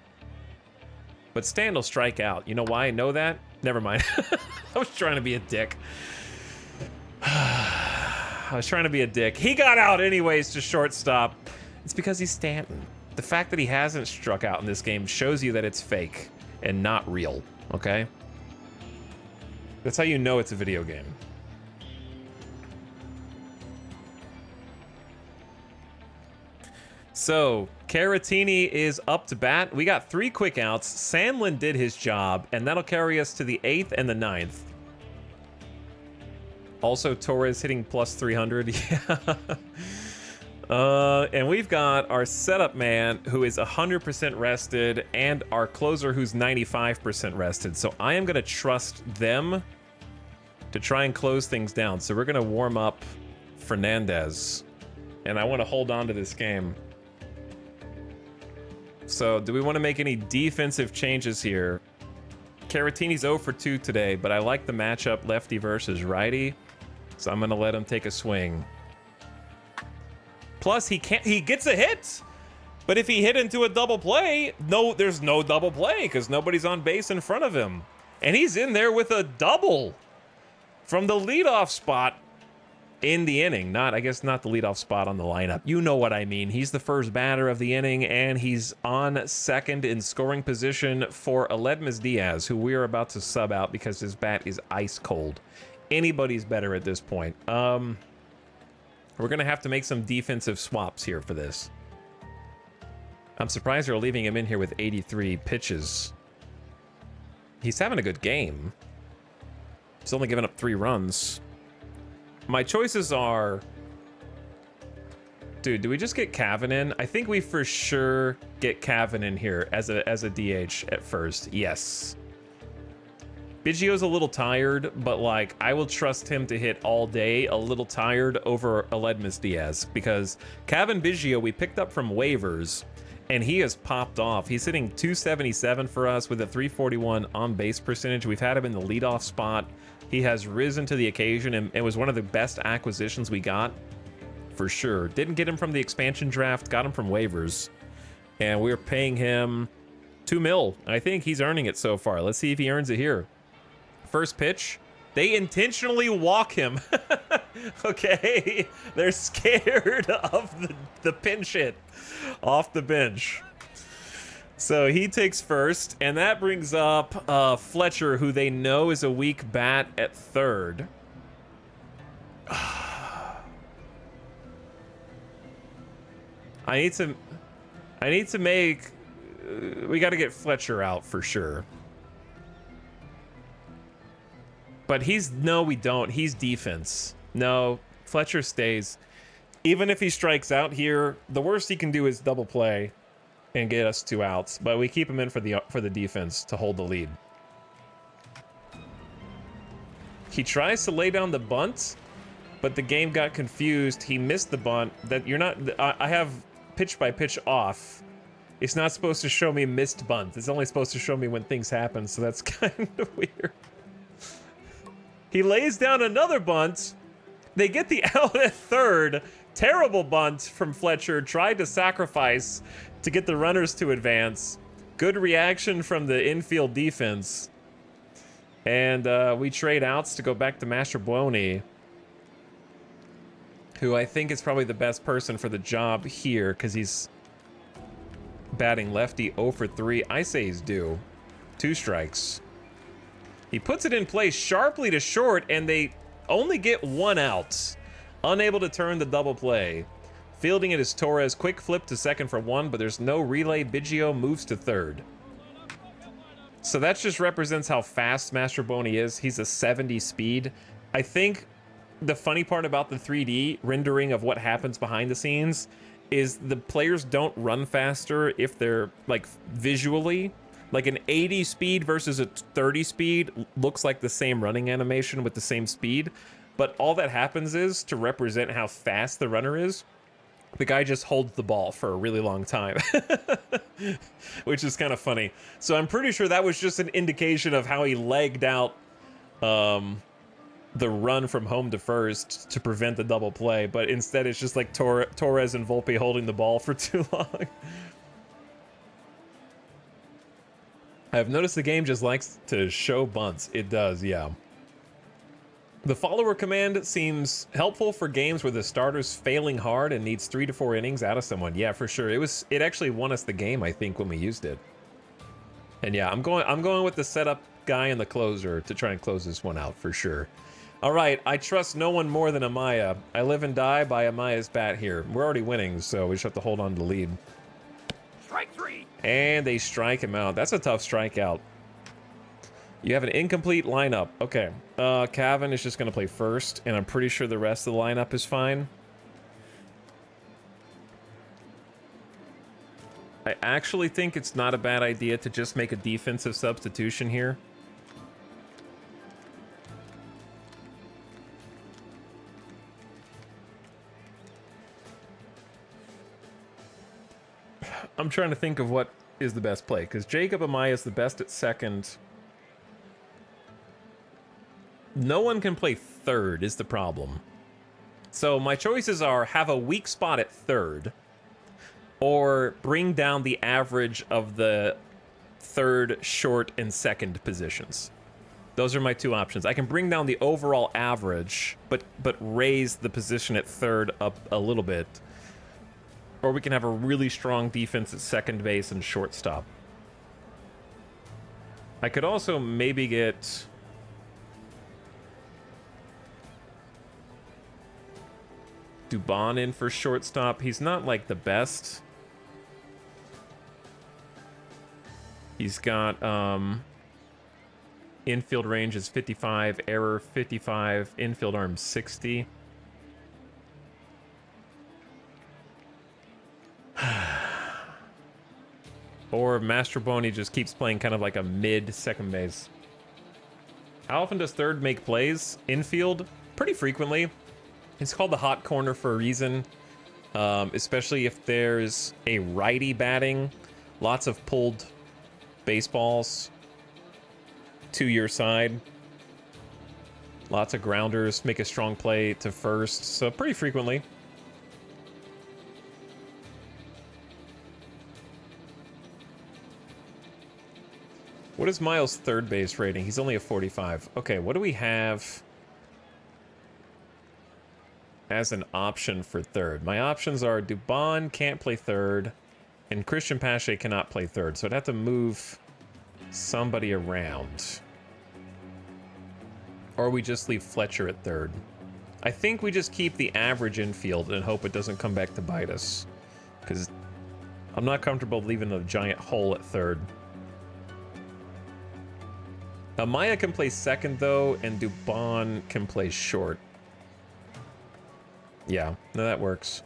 but Stan will strike out. You know why I know that? Never mind. I was trying to be a dick. I was trying to be a dick. He got out anyways to shortstop. It's because he's Stanton. The fact that he hasn't struck out in this game shows you that it's fake and not real, okay? That's how you know it's a video game. So, Caratini is up to bat. We got 3 quick outs. Sandlin did his job, and that'll carry us to the 8th and the 9th. Also, Torres hitting plus 300. Yeah. And we've got our setup man who is 100% rested and our closer who's 95% rested. So I am going to trust them to try and close things down. So we're going to warm up Fernandez, and I want to hold on to this game. So do we want to make any defensive changes here? Caratini's 0 for 2 today, but I like the matchup lefty versus righty. So I'm going to let him take a swing. Plus, he gets a hit. But if he hit into a double play, there's no double play because nobody's on base in front of him. And he's in there with a double from the leadoff spot in the inning. I guess not the leadoff spot on the lineup. You know what I mean. He's the first batter of the inning, and he's on second in scoring position for Aledmys Diaz, who we are about to sub out because his bat is ice cold. Anybody's better at this point. We're going to have to make some defensive swaps here for this. I'm surprised they're leaving him in here with 83 pitches. He's having a good game. He's only given up 3 runs. My choices are... Dude, do we just get Cavan in? I think we for sure get Cavan in here as a DH at first. Yes. Biggio's a little tired, but like I will trust him to hit all day a little tired over Aledmys Diaz because Cavan Biggio we picked up from waivers and he has popped off. He's hitting 277 for us with a 341 on base percentage. We've had him in the leadoff spot. He has risen to the occasion and it was one of the best acquisitions we got for sure. Didn't get him from the expansion draft, got him from waivers, and we're paying him 2 mil. I think he's earning it so far. Let's see if he earns it here. First pitch. They intentionally walk him. Okay. They're scared of the pinch hit off the bench. So he takes first, and that brings up Fletcher, who they know is a weak bat at third. I need to make... we got to get Fletcher out for sure. But he's... no, we don't. He's defense. No, Fletcher stays. Even if he strikes out here, the worst he can do is double play and get us 2 outs. But we keep him in for the defense to hold the lead. He tries to lay down the bunt, but the game got confused. He missed the bunt. That you're not... I have pitch by pitch off. It's not supposed to show me missed bunt. It's only supposed to show me when things happen, so that's kind of weird. He lays down another bunt. They get the out at third. Terrible bunt from Fletcher. Tried to sacrifice to get the runners to advance. Good reaction from the infield defense. And we trade outs to go back to Mastrobuoni, who I think is probably the best person for the job here because he's batting lefty 0 for 3. I say he's due. 2 strikes. He puts it in play sharply to short, and they only get 1 out. Unable to turn the double play. Fielding it is Torres. Quick flip to second for 1, but there's no relay. Biggio moves to third. So that just represents how fast Mastrobuoni is. He's a 70 speed. I think the funny part about the 3D rendering of what happens behind the scenes is the players don't run faster if they're, like, visually. Like an 80 speed versus a 30 speed looks like the same running animation with the same speed. But all that happens is, to represent how fast the runner is, the guy just holds the ball for a really long time. Which is kind of funny. So I'm pretty sure that was just an indication of how he legged out the run from home to first to prevent the double play. But instead it's just like Torres and Volpe holding the ball for too long. I've noticed the game just likes to show bunts. It does, yeah. The follower command seems helpful for games where the starter's failing hard and needs 3 to 4 innings out of someone. Yeah, for sure. It actually won us the game, I think, when we used it. And yeah, I'm going with the setup guy and the closer to try and close this one out for sure. All right, I trust no one more than Amaya. I live and die by Amaya's bat here. We're already winning, so we just have to hold on to the lead. Strike 3. And they strike him out. That's a tough strikeout. You have an incomplete lineup. Okay. Cavan is just going to play first, and I'm pretty sure the rest of the lineup is fine. I actually think it's not a bad idea to just make a defensive substitution here. I'm trying to think of what is the best play, because Jacob Amaya is the best at second. No one can play third is the problem. So my choices are have a weak spot at third, or bring down the average of the third, short, and second positions. Those are my 2 options. I can bring down the overall average, but raise the position at third up a little bit. Or we can have a really strong defense at second base and shortstop. I could also maybe get... Dubon in for shortstop. He's not, like, the best. He's got, infield range is 55, error 55, infield arm 60. Or Mastrobuoni just keeps playing kind of like a mid second base. How often does third make plays? Infield? Pretty frequently. It's called the hot corner for a reason. Especially if there's a righty batting. Lots of pulled baseballs to your side. Lots of grounders make a strong play to first. So pretty frequently. What is Miles' third base rating? He's only a 45. Okay, what do we have as an option for third? My options are Dubon can't play third, and Christian Pache cannot play third. So I'd have to move somebody around. Or we just leave Fletcher at third. I think we just keep the average infield and hope it doesn't come back to bite us. Because I'm not comfortable leaving a giant hole at third. Maya can play second, though, and Dubon can play short. Yeah, no, that works.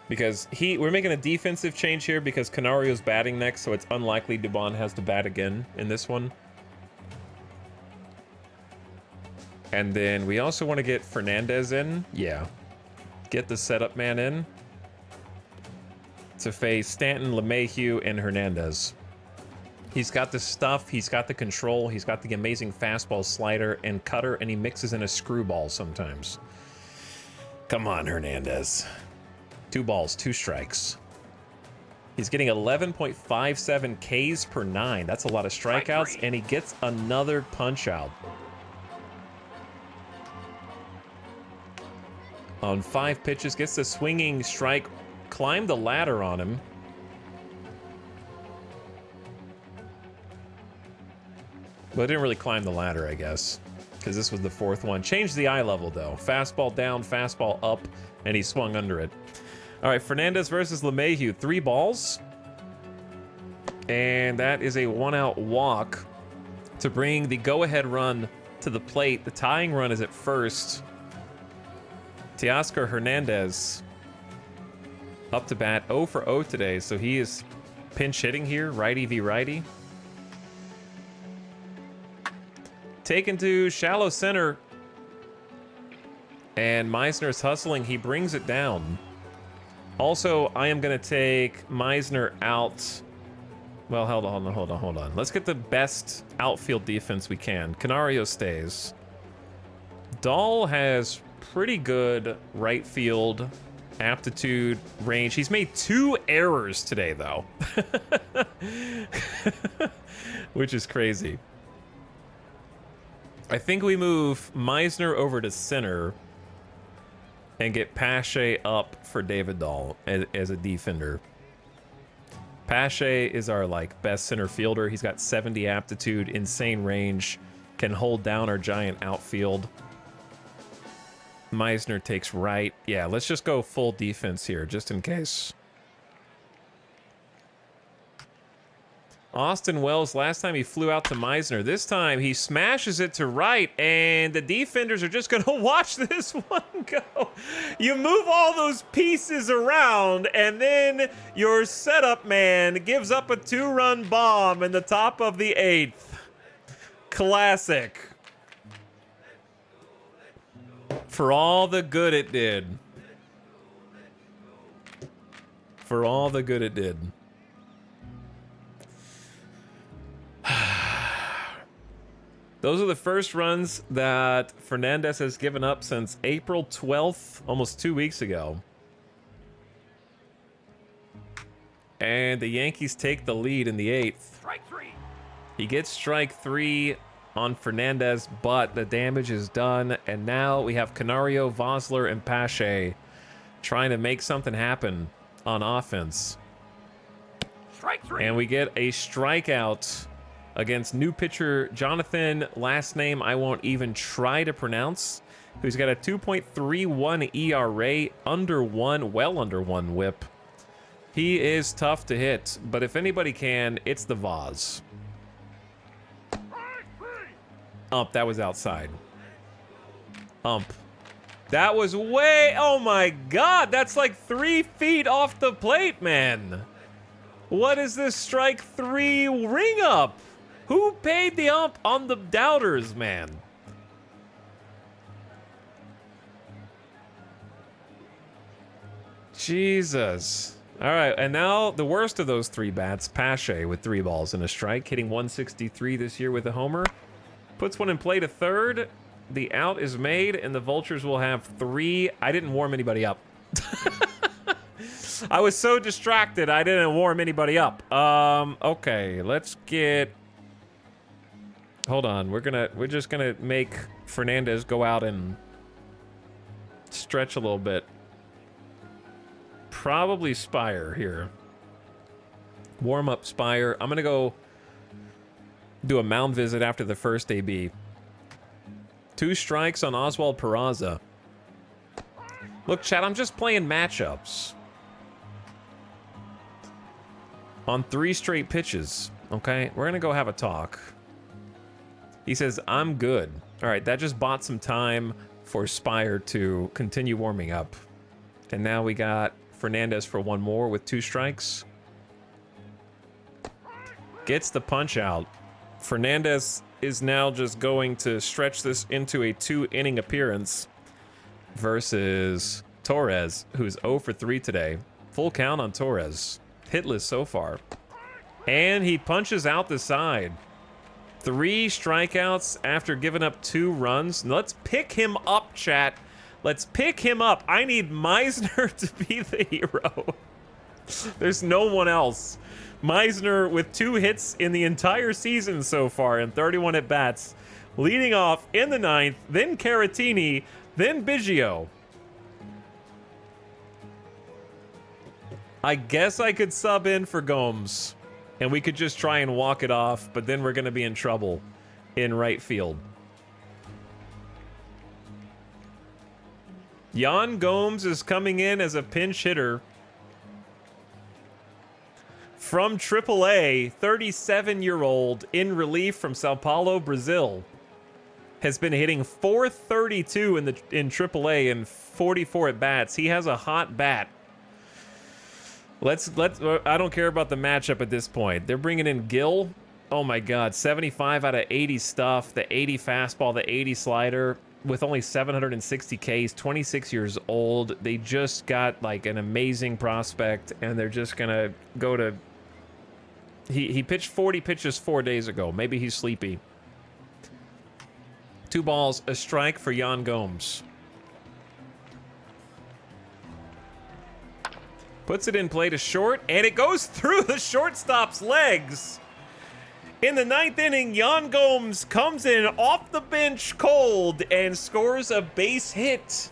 Because we're making a defensive change here because Canario's batting next, so it's unlikely Dubon has to bat again in this one. And then we also want to get Fernandez in. Yeah. Get the setup man in to face Stanton, LeMahieu, and Hernandez. He's got the stuff, he's got the control, he's got the amazing fastball, slider, and cutter, and he mixes in a screwball sometimes. Come on, Hernandez. 2 balls, 2 strikes. He's getting 11.57 Ks per 9. That's a lot of strikeouts, and he gets another punch out. On 5 pitches, gets the swinging strike, climbed the ladder on him. Well, it didn't really climb the ladder, I guess, because this was the 4th one. Changed the eye level, though. Fastball down, fastball up, and he swung under it. All right, Fernandez versus LeMahieu. 3 balls. And that is a 1-out walk to bring the go-ahead run to the plate. The tying run is at first. Teoscar Hernandez up to bat 0 for 0 today, so he is pinch hitting here, righty v righty. Taken to shallow center, and Meisner's hustling. He brings it down. Also, I am going to take Meisner out. Well, hold on. Let's get the best outfield defense we can. Canario stays. Dahl has pretty good right field aptitude range. He's made 2 errors today, though. Which is crazy. I think we move Meisner over to center and get Pache up for David Dahl as a defender. Pache is our best center fielder. He's got 70 aptitude, insane range, can hold down our giant outfield. Meisner takes right. Yeah, let's just go full defense here, just in case. Austin Wells, last time he flew out to Meisner. This time he smashes it to right, and the defenders are just going to watch this one go. You move all those pieces around, and then your setup man gives up a 2-run bomb in the top of the 8th. Classic. For all the good it did. For all the good it did. Those are the first runs that Fernandez has given up since April 12th, almost 2 weeks ago. And the Yankees take the lead in the 8th. Strike 3. He gets strike 3 on Fernandez, but the damage is done. And now we have Canario, Vosler, and Pache trying to make something happen on offense. Strike 3. And we get a strikeout against new pitcher Jonathan, last name I won't even try to pronounce, who's got a 2.31 ERA, under 1, well under 1 whip. He is tough to hit, but if anybody can, it's the Vaz. Ump, that was outside. Ump. That was way, oh my God, that's like 3 feet off the plate, man. What is this strike 3 ring up? Who paid the ump on the doubters, man? Jesus. All right, and now the worst of those 3 bats, Pache with 3 balls and a strike, hitting 163 this year with a homer. Puts one in play to third. The out is made, and the Vultures will have 3. I didn't warm anybody up. I was so distracted, I didn't warm anybody up. Okay, let's get... Hold on, we're just gonna make Fernandez go out and stretch a little bit. Probably Spire here. Warm up Spire. I'm gonna go do a mound visit after the first AB. 2 strikes on Oswald Peraza. Look, chat, I'm just playing matchups. On 3 straight pitches, okay? We're gonna go have a talk. He says, I'm good. All right, that just bought some time for Spire to continue warming up. And now we got Fernandez for 1 more with 2 strikes. Gets the punch out. Fernandez is now just going to stretch this into a 2-inning appearance versus Torres, who's 0 for 3 today. Full count on Torres. Hitless so far. And he punches out the side. 3 strikeouts after giving up 2 runs. Let's pick him up, chat. Let's pick him up. I need Meisner to be the hero. There's no one else. Meisner with 2 hits in the entire season so far and 31 at-bats. Leading off in the 9th, then Caratini, then Biggio. I guess I could sub in for Gomes. And we could just try and walk it off, but then we're going to be in trouble in right field. Yan Gomes is coming in as a pinch hitter from AAA. 37-year-old in relief from Sao Paulo, Brazil. Has been hitting .432 in AAA and 44 at-bats. He has a hot bat. Let's I don't care about the matchup at this point. They're bringing in Gill. Oh my god, 75 out of 80 stuff, the 80 fastball, the 80 slider with only 760 Ks, 26 years old. They just got like an amazing prospect and they're just going to go to he pitched 40 pitches 4 days ago. Maybe he's sleepy. 2 balls, a strike for Yan Gomes. Puts it in play to short, and it goes through the shortstop's legs. In the 9th inning, Yan Gomes comes in off the bench cold and scores a base hit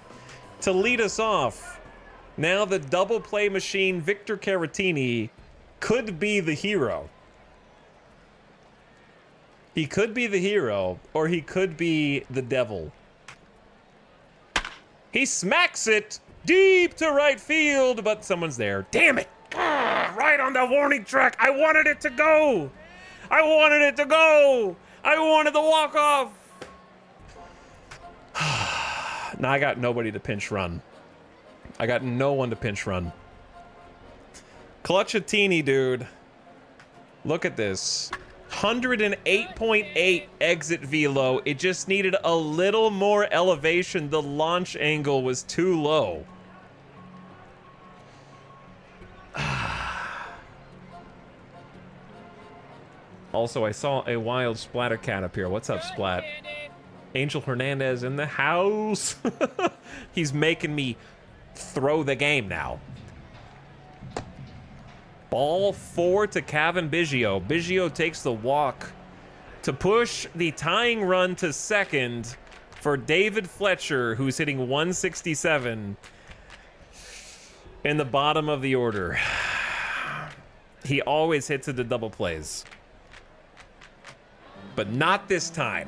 to lead us off. Now the double play machine, Victor Caratini, could be the hero. He could be the hero, or he could be the devil. He smacks it deep to right field, but someone's there. Damn it! Right on the warning track. I wanted it to go. I wanted it to go. I wanted the walk-off. Now I got nobody to pinch run. I got no one to pinch run. Clutchatini, dude. Look at this. 108.8 exit velo. It just needed a little more elevation. The launch angle was too low. Also, I saw a wild splatter cat up here. What's up, Splat? Angel Hernandez in the house. He's making me throw the game now. Ball 4 to Kevin Biggio. Biggio takes the walk to push the tying run to second for David Fletcher, who's hitting 167 in the bottom of the order. He always hits at the double plays. But not this time.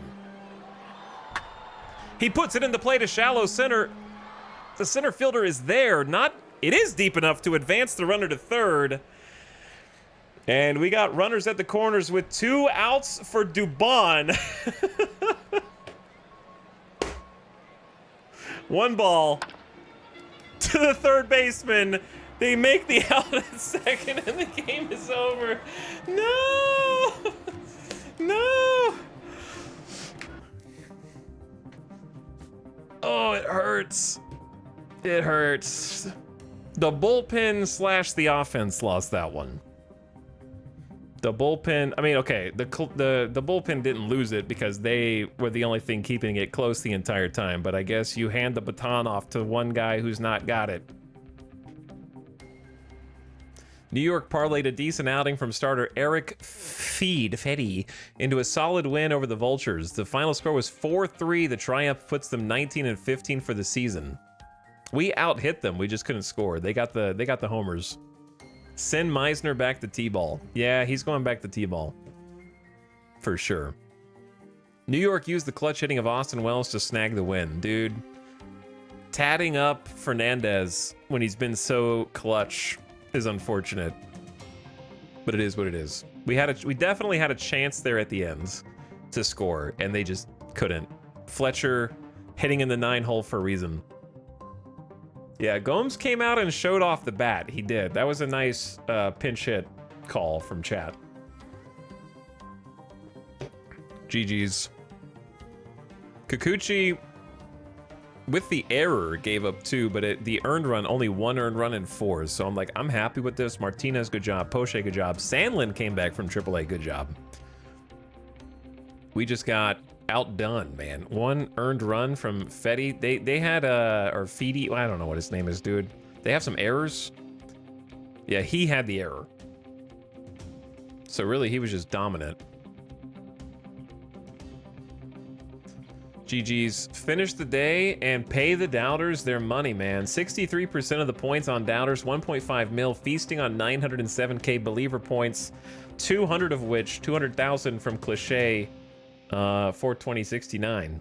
He puts it into play to shallow center. The center fielder is there. It is deep enough to advance the runner to third. And we got runners at the corners with 2 outs for Dubon. 1 ball to the third baseman. They make the out at second and the game is over. No! No! Oh, it hurts. It hurts. The bullpen / the offense lost that one. The bullpen, I mean, okay, the bullpen didn't lose it because they were the only thing keeping it close the entire time, but I guess you hand the baton off to one guy who's not got it. New York parlayed a decent outing from starter Eric Feddy into a solid win over the Vultures. The final score was 4-3. The triumph puts them 19-15 for the season. We out-hit them. We just couldn't score. They got the homers. Send Meisner back to T-ball. Yeah, he's going back to T-ball. For sure. New York used the clutch hitting of Austin Wells to snag the win. Dude, tatting up Fernandez when he's been so clutch is unfortunate, but it is what it is. We definitely had a chance there at the end to score, and they just couldn't. Fletcher hitting in the 9-hole for a reason. Yeah, Gomes came out and showed off the bat. He did. That was a nice pinch hit call from chat. GG's. Kikuchi, with the error, gave up 2, but the earned run, only 1 earned run in 4. So I'm like, I'm happy with this. Martinez, good job. Poche, good job. Sandlin came back from AAA, good job. We just got outdone, man. 1 earned run from Fetty. They had or Feedy, I don't know what his name is, dude. They have some errors. Yeah, he had the error. So really, he was just dominant. GG's. Finish the day and pay the doubters their money, man. 63% of the points on doubters, 1.5 mil, feasting on 907k believer points, 200 of which, 200,000 from Cliche, 42069.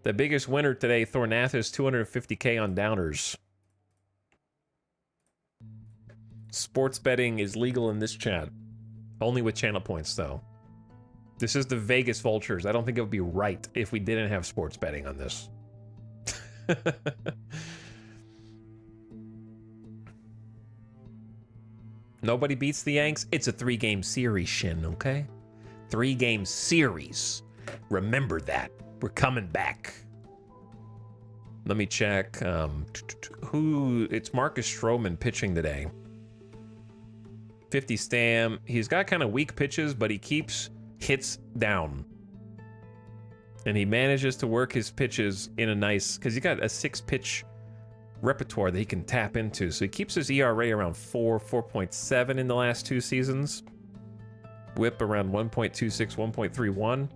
The biggest winner today, Thornathus, 250k on doubters. Sports betting is legal in this chat. Only with channel points, though. This is the Vegas Vultures. I don't think it would be right if we didn't have sports betting on this. Nobody beats the Yanks. It's a 3-game series, Shin, okay? 3-game series. Remember that. We're coming back. Let me check. It's Marcus Stroman pitching today. 50 Stam. He's got kind of weak pitches, but he keeps hits down. And he manages to work his pitches in a nice, because he got a 6-pitch repertoire that he can tap into. So he keeps his ERA around 4.7 in the last 2 seasons. Whip around 1.26, 1.31.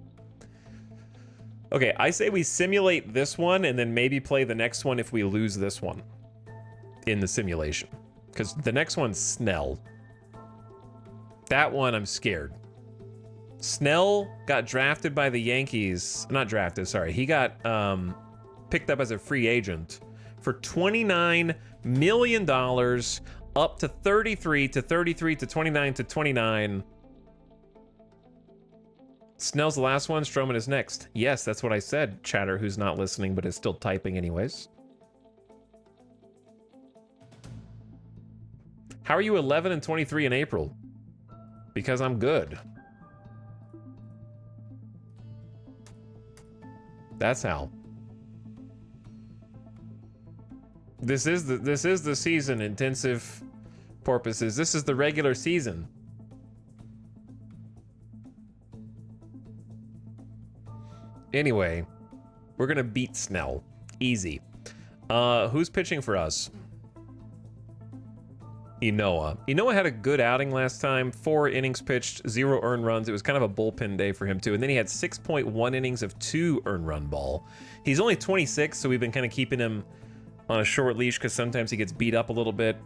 Okay, I say we simulate this one and then maybe play the next one if we lose this one in the simulation. Because the next one's Snell. That one I'm scared. Snell got drafted by the Yankees. Not drafted, sorry. He got picked up as a free agent for $29 million, up to 33 to 33 to 29 to 29. Snell's the last one. Stroman is next. Yes, that's what I said. Chatter, who's not listening but is still typing anyways. How are you 11 and 23 in April? Because I'm good. That's how. This is the season, intensive purposes. This is the regular season. Anyway, we're gonna beat Snell. Easy. Who's pitching for us? Inoa had a good outing last time. 4 innings pitched, 0 earned runs. It was kind of a bullpen day for him too. And then he had 6.1 innings of 2 earned run ball. He's only 26, so we've been kind of keeping him on a short leash because sometimes he gets beat up a little bit.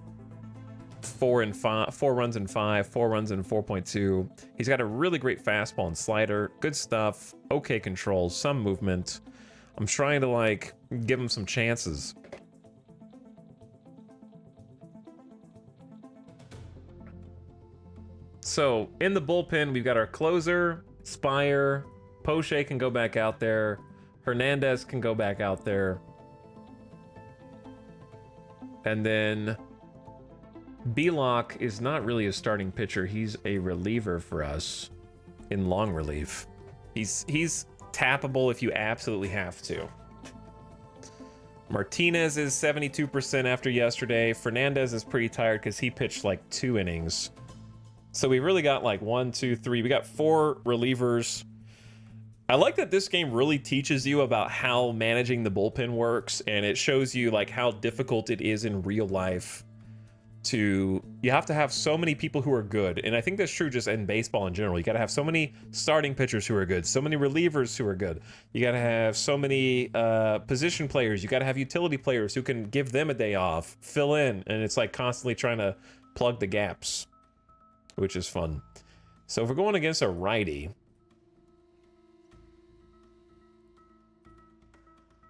4 runs in 5, 4 runs in 4.2. He's got a really great fastball and slider. Good stuff. Okay control, some movement. I'm trying to like give him some chances. So, in the bullpen, we've got our closer, Spire, Poche can go back out there, Hernandez can go back out there, and then Belock is not really a starting pitcher, he's a reliever for us in long relief. He's tappable if you absolutely have to. Martinez is 72% after yesterday. Fernandez is pretty tired because he pitched like 2 innings. So we really got like 1, 2, 3. We got 4 relievers. I like that this game really teaches you about how managing the bullpen works, and it shows you like how difficult it is in real life you have to have so many people who are good, and I think that's true just in baseball in general. You got to have so many starting pitchers who are good, so many relievers who are good. You got to have so many position players. You got to have utility players who can give them a day off, fill in, and it's like constantly trying to plug the gaps, which is fun. So if we're going against a righty,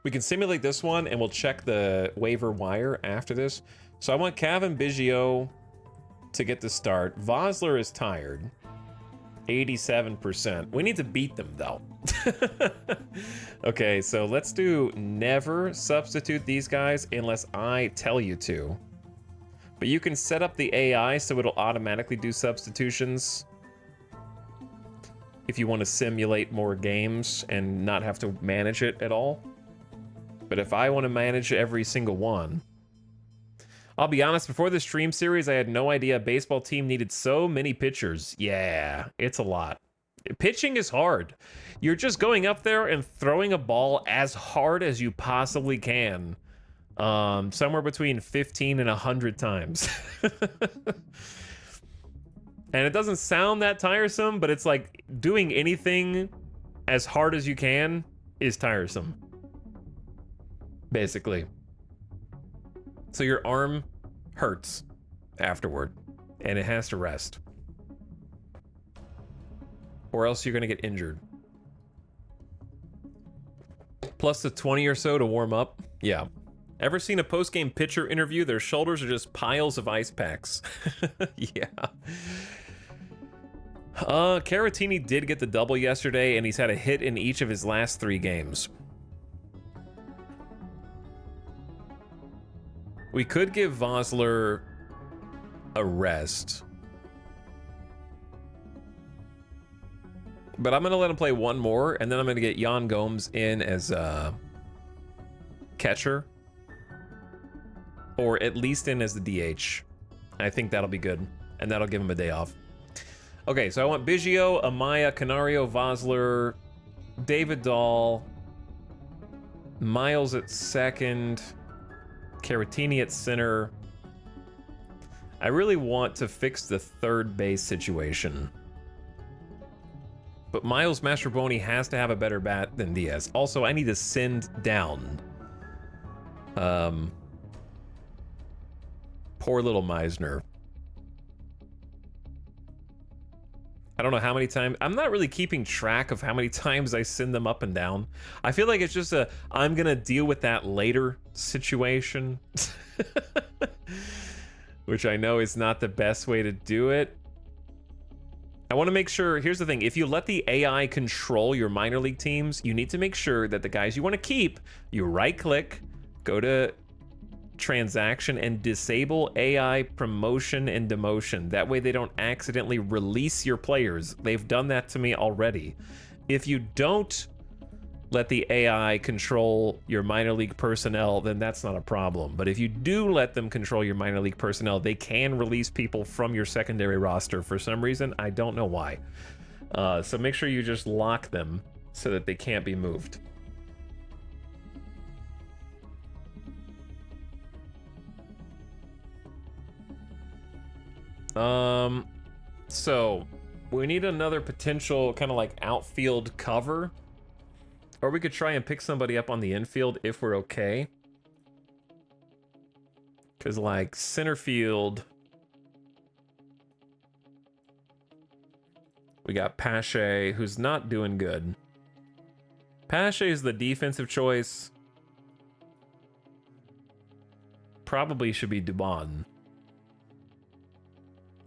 we can simulate this one, and we'll check the waiver wire after this. So I want Kevin Biggio to get the start. Vosler is tired. 87%. We need to beat them, though. Okay, so let's do never substitute these guys unless I tell you to. But you can set up the AI so it'll automatically do substitutions if you want to simulate more games and not have to manage it at all. But if I want to manage every single one, I'll be honest, before the stream series, I had no idea a baseball team needed so many pitchers. Yeah, it's a lot. Pitching is hard. You're just going up there and throwing a ball as hard as you possibly can. Somewhere between 15 and 100 times. And it doesn't sound that tiresome, but it's like doing anything as hard as you can is tiresome. Basically. So your arm hurts afterward, and it has to rest. Or else you're gonna get injured. Plus the 20 or so to warm up. Yeah. Ever seen a post-game pitcher interview? Their shoulders are just piles of ice packs. Yeah. Caratini did get the double yesterday, and he's had a hit in each of his last 3 games. We could give Vosler a rest. But I'm going to let him play one more, and then I'm going to get Jan Gomes in as a catcher. Or at least in as the DH. I think that'll be good, and that'll give him a day off. Okay, so I want Biggio, Amaya, Canario, Vosler, David Dahl, Miles at second, Caratini at center. I really want to fix the third base situation. But Miles Mastrobuoni has to have a better bat than Diaz. Also, I need to send down. Poor little Meisner. I don't know how many times. I'm not really keeping track of how many times I send them up and down. I feel like it's just a I'm gonna deal with that later situation. Which I know is not the best way to do it. I want to make sure, here's the thing, if you let the AI control your minor league teams, you need to make sure that the guys you want to keep, you right click, go to transaction and disable AI promotion and demotion. That way they don't accidentally release your players. They've done that to me already. If you don't let the AI control your minor league personnel, then that's not a problem. But if you do let them control your minor league personnel, they can release people from your secondary roster for some reason. I don't know why. So make sure you just lock them so that they can't be moved. So we need another potential kind of like outfield cover, or we could try and pick somebody up on the infield if we're okay. Because like center field, we got Pache, who's not doing good. Pache is the defensive choice. Probably should be Dubon.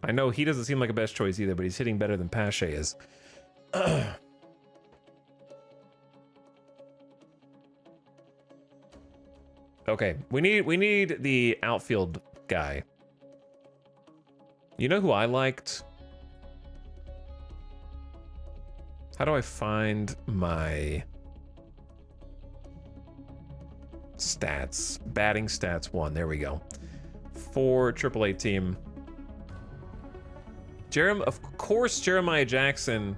I know he doesn't seem like a best choice either, but he's hitting better than Pache is. Okay, we need the outfield guy. You know who I liked? How do I find my stats? Batting stats 1. There we go. For AAA team. Of course, Jeremiah Jackson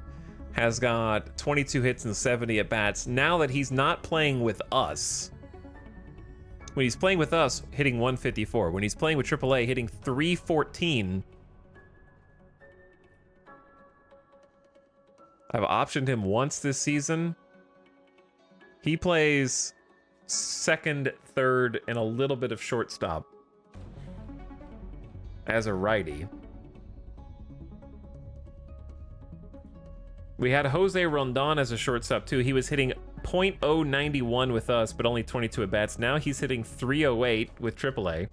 has got 22 hits and 70 at-bats. Now that he's not playing with us, When he's playing with us, hitting 154. When he's playing with AAA, hitting 314. I've optioned him once this season. He plays second, third, and a little bit of shortstop as a righty. We had Jose Rondon as a shortstop too. He was hitting .091 with us, but only 22 at bats. Now he's hitting 308 with AAA.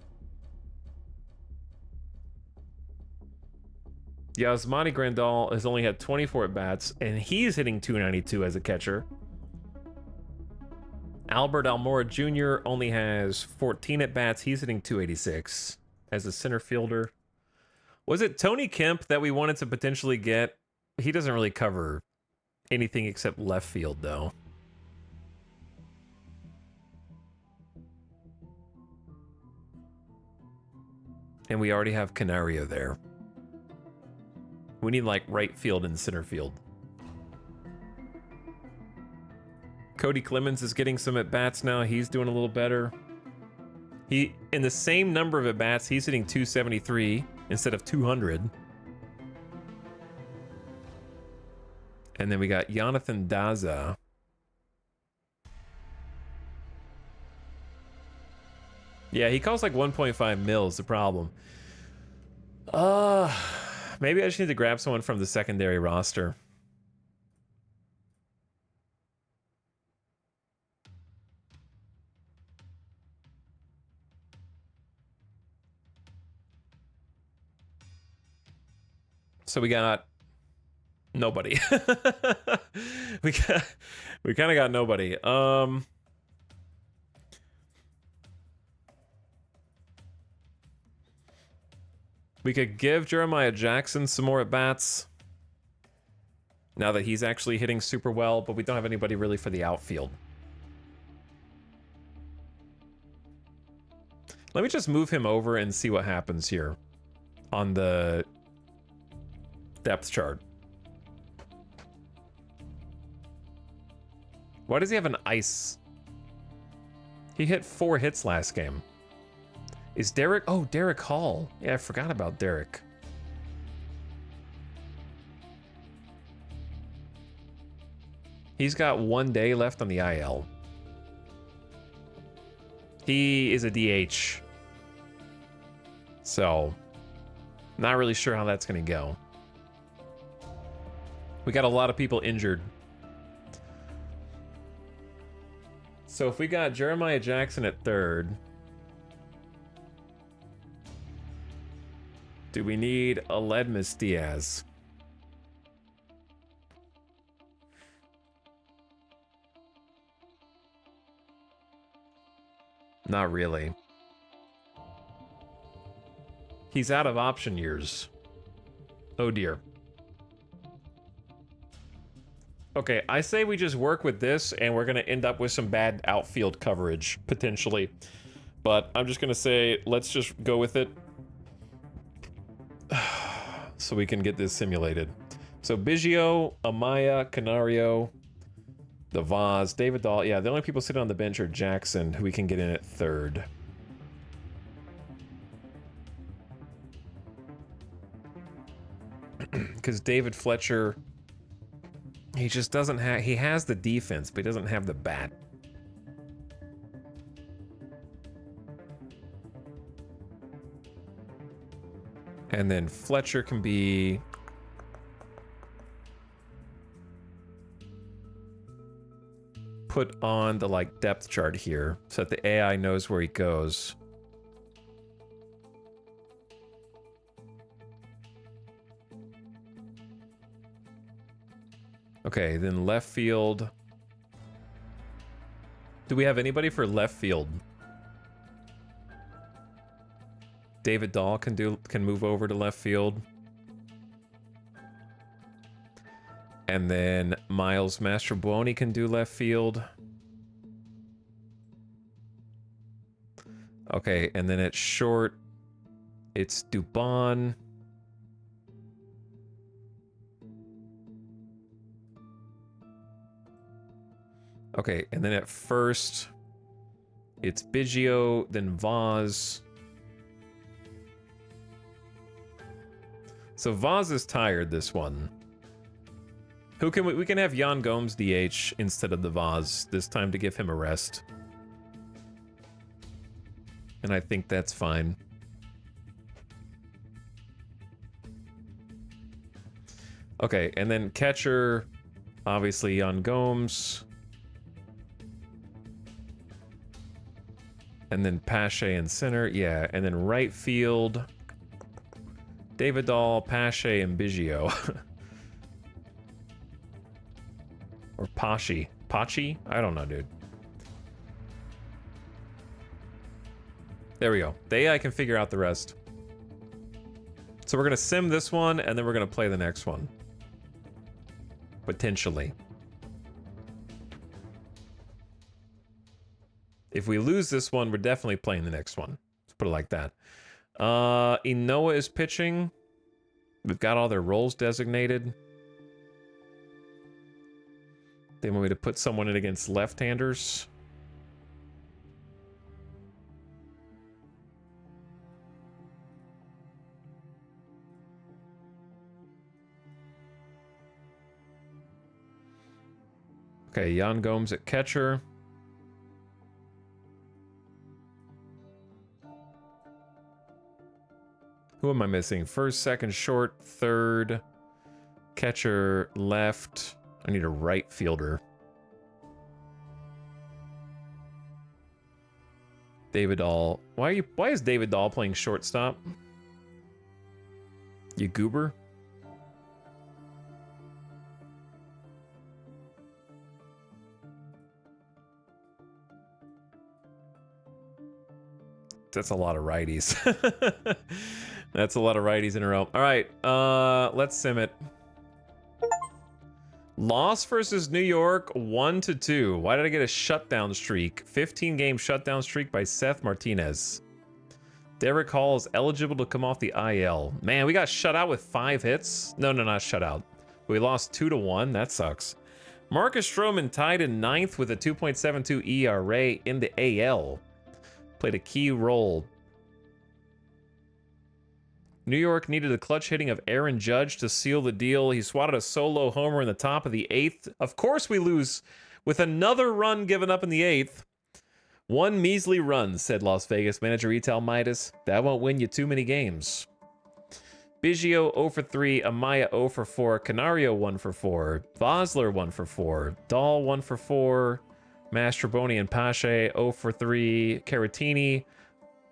Yasmani Grandal has only had 24 at bats, and he's hitting 292 as a catcher. Albert Almora Jr. only has 14 at bats. He's hitting 286 as a center fielder. Was it Tony Kemp that we wanted to potentially get? He doesn't really cover anything except left field, though. And we already have Canario there. We need, like, right field and center field. Cody Clemens is getting some at-bats now. He's doing a little better. He, in the same number of at-bats, he's hitting 273 instead of 200. And then we got Jonathan Daza. Yeah, he costs like 1.5 mil is the problem. Maybe I just need to grab someone from the secondary roster. So we got nobody. we kind of got nobody. We could give Jeremiah Jackson some more at-bats now that he's actually hitting super well, but we don't have anybody really for the outfield. Let me just move him over and see what happens here on the depth chart. Why does he have an ice? He hit 4 hits last game. Is Derek? Oh, Derek Hall. Yeah, I forgot about Derek. He's got 1 day left on the IL. He is a DH. So, not really sure how that's going to go. We got a lot of people injured. So if we got Jeremiah Jackson at third, do we need Aledmus Diaz? Not really. He's out of option years. Oh dear. Okay, I say we just work with this, and we're going to end up with some bad outfield coverage, potentially. But I'm just going to say, let's just go with it. So we can get this simulated. So Biggio, Amaya, Canario, the Vaz, David Dahl. Yeah, the only people sitting on the bench are Jackson, who we can get in at third. Because David Fletcher... he just doesn't have... he has the defense, but he doesn't have the bat. And then Fletcher can be... put on the, like, depth chart here, so that the AI knows where he goes. Okay, then left field. Do we have anybody for left field? David Dahl can move over to left field. And then Miles Mastrobuoni can do left field. Okay, and then at short, it's Dubon. Okay, and then at first, It's Biggio, then Vaz. So Vaz is tired this one. Who can we can have Jan Gomes DH instead of the Vaz this time to give him a rest. And I think that's fine. Okay, and then catcher, obviously Jan Gomes. And then Pache in center, yeah. And then right field, David Dahl, Pache, and Biggio. Or Pachi. Pachi? I don't know, dude. There we go. The AI can figure out the rest. So we're going to sim this one, and then we're going to play the next one. Potentially. If we lose this one, we're definitely playing the next one. Let's put it like that. Inoa is pitching. We've got all their roles designated. They want me to put someone in against left-handers. Okay, Jan Gomes at catcher. Who am I missing? First, second, short, third, catcher, left. I need a right fielder. David Dahl. Why is David Dahl playing shortstop? You goober? That's a lot of righties. That's a lot of righties in a row. All right, let's sim it. Loss versus New York, 1-2. Why did I get a shutdown streak? 15-game shutdown streak by Seth Martinez. Derek Hall is eligible to come off the IL. Man, we got shut out with 5 hits. No, not shut out. We lost 2-1. That sucks. Marcus Stroman tied in 9th with a 2.72 ERA in the AL. Played a key role. New York needed the clutch hitting of Aaron Judge to seal the deal. He swatted a solo homer in the top of the 8th. Of course we lose with another run given up in the 8th. One measly run, said Las Vegas manager Etal Midas. That won't win you too many games. Biggio 0 for 3, Amaya 0 for 4, Canario 1 for 4, Vosler 1 for 4, Dahl 1 for 4, Mastroboni and Pache 0 for 3, Caratini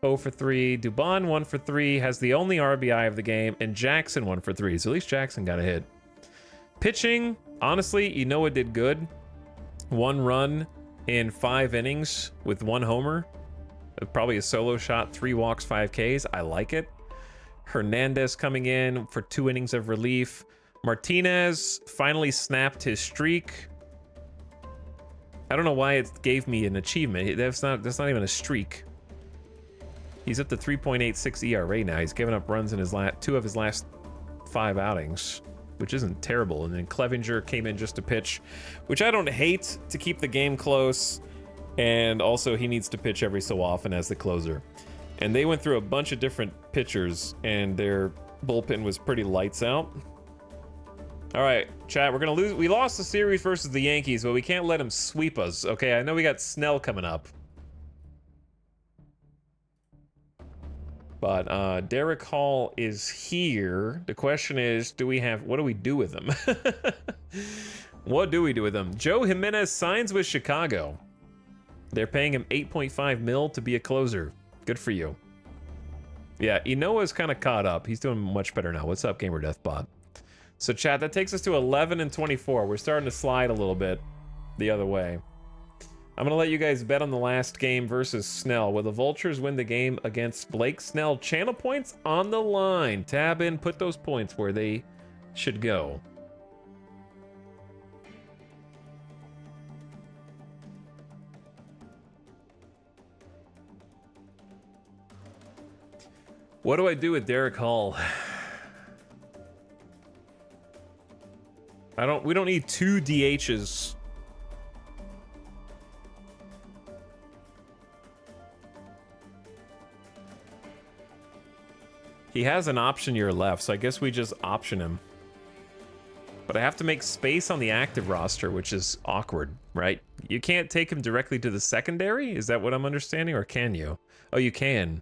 0 for 3, Dubon 1 for 3, has the only RBI of the game, and Jackson 1 for 3. So at least Jackson got a hit. Pitching, honestly, Inoa did good. 1 run in 5 innings with 1 homer. Probably a solo shot, 3 walks, 5 Ks. I like it. Hernandez coming in for 2 innings of relief. Martinez finally snapped his streak. I don't know why it gave me an achievement. That's not even a streak. He's up to 3.86 ERA now. He's given up runs in his 2 of his last 5 outings, which isn't terrible. And then Clevinger came in just to pitch, which I don't hate, to keep the game close. And also he needs to pitch every so often as the closer. And they went through a bunch of different pitchers, and their bullpen was pretty lights out. All right, chat, we're gonna lose. We lost the series versus the Yankees, but we can't let them sweep us. Okay, I know we got Snell coming up. But Derek Hall is here. The question is, what do we do with him? What do we do with him? Joe Jimenez signs with Chicago. They're paying him $8.5 million to be a closer. Good for you. Yeah, Inoa's kind of caught up. He's doing much better now. What's up, Gamer Death Bot? So chat, that takes us to 11-24. We're starting to slide a little bit the other way. I'm going to let you guys bet on the last game versus Snell. Will the Vultures win the game against Blake Snell? Channel points on the line. Tab in, put those points where they should go. What do I do with Derek Hall? We don't need 2 DHs. He has an option year left, so I guess we just option him. But I have to make space on the active roster, which is awkward, right? You can't take him directly to the secondary? Is that what I'm understanding, or can you? Oh, you can.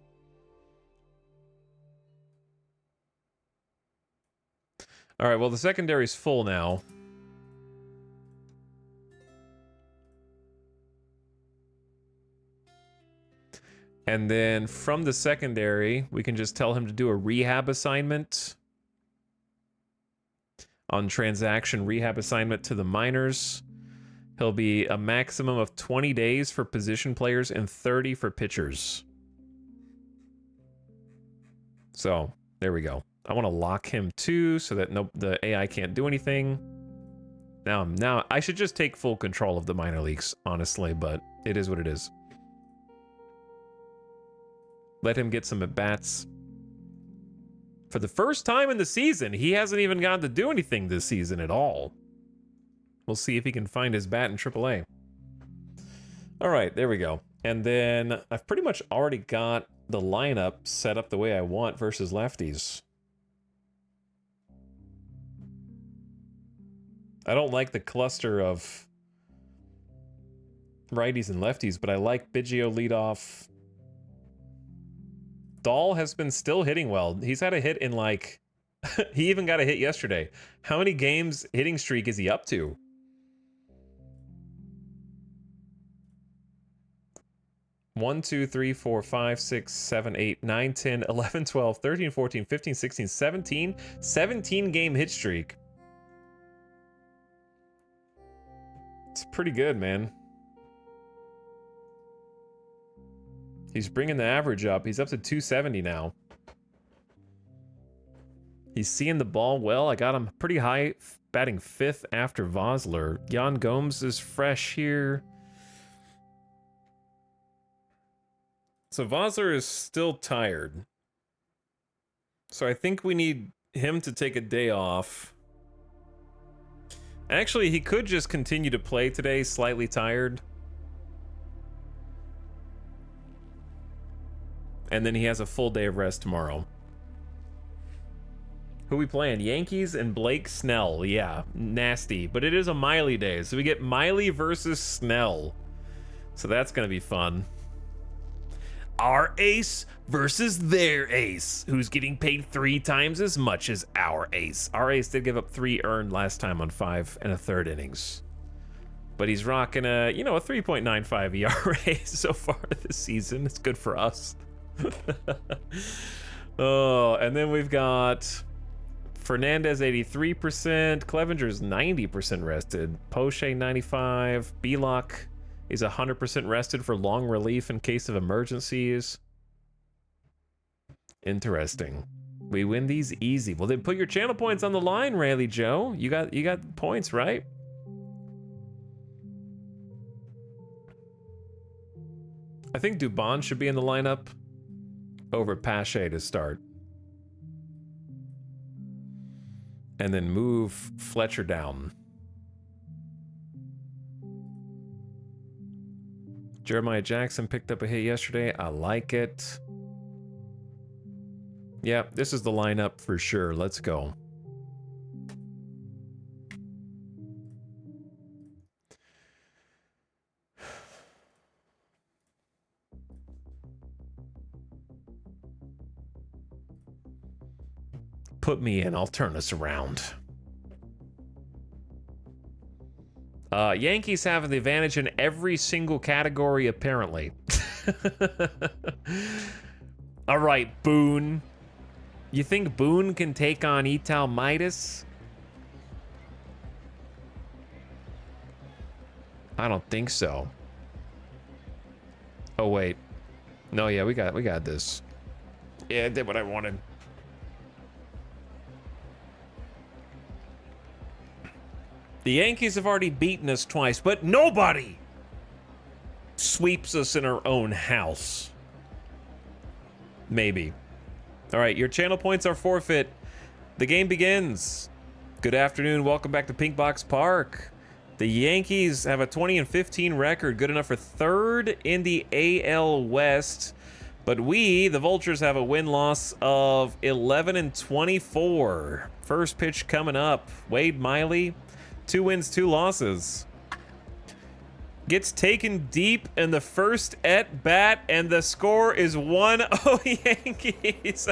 All right, well, the secondary's full now. And then from the secondary, we can just tell him to do a rehab assignment. On transaction, rehab assignment to the minors. He'll be a maximum of 20 days for position players and 30 for pitchers. So, there we go. I want to lock him too so that the AI can't do anything. Now, I should just take full control of the minor leagues, honestly, but it is what it is. Let him get some at-bats. For the first time in the season, he hasn't even gotten to do anything this season at all. We'll see if he can find his bat in AAA. All right, there we go. And then I've pretty much already got the lineup set up the way I want versus lefties. I don't like the cluster of righties and lefties, but I like Biggio leadoff. Dahl has been still hitting well. He's had a hit in like... he even got a hit yesterday. How many games hitting streak is he up to? One, 2, 3, 4, 5, 6, 7, 8, 9, 10, 11, 12, 13, 14, 15, 16, 17. 17 game hit streak. It's pretty good, man. He's bringing the average up. He's up to 270 now. He's seeing the ball well. I got him pretty high, batting 5th after Vosler. Jan Gomes is fresh here. So Vosler is still tired. So I think we need him to take a day off. Actually, he could just continue to play today, slightly tired. And then he has a full day of rest tomorrow. Who we playing? Yankees and Blake Snell. Yeah, nasty. But it is a Miley day, so we get Miley versus Snell. So that's going to be fun. Our ace versus their ace, who's getting paid 3 times as much as our ace. Our ace did give up 3 earned last time on 5 1/3 innings. But he's rocking a 3.95 ERA so far this season. It's good for us. Oh, and then we've got Fernandez 83%, Clevenger's 90% rested, Poche 95, Belock is 100% rested for long relief in case of emergencies. Interesting. We win these easy. Well, then put your channel points on the line, Rayleigh Joe. You got points, right? I think Dubon should be in the lineup over Pache to start. And then move Fletcher down. Jeremiah Jackson picked up a hit yesterday. I like it. Yeah, this is the lineup for sure. Let's go. Put me in, I'll turn us around. Yankees have the advantage in every single category, apparently. All right, Boone. You think Boone can take on Ital Midas? I don't think so. Oh, wait. No, yeah, we got this. Yeah, I did what I wanted. The Yankees have already beaten us twice, but nobody sweeps us in our own house. Maybe. All right, your channel points are forfeit. The game begins. Good afternoon. Welcome back to Pink Box Park. The Yankees have a 20-15 record, good enough for 3rd in the AL West, But we, the Vultures, have a win-loss of 11-24. First pitch coming up. Wade Miley, 2 wins, 2 losses. Gets taken deep in the first at bat, and the score is 1-0 Yankees.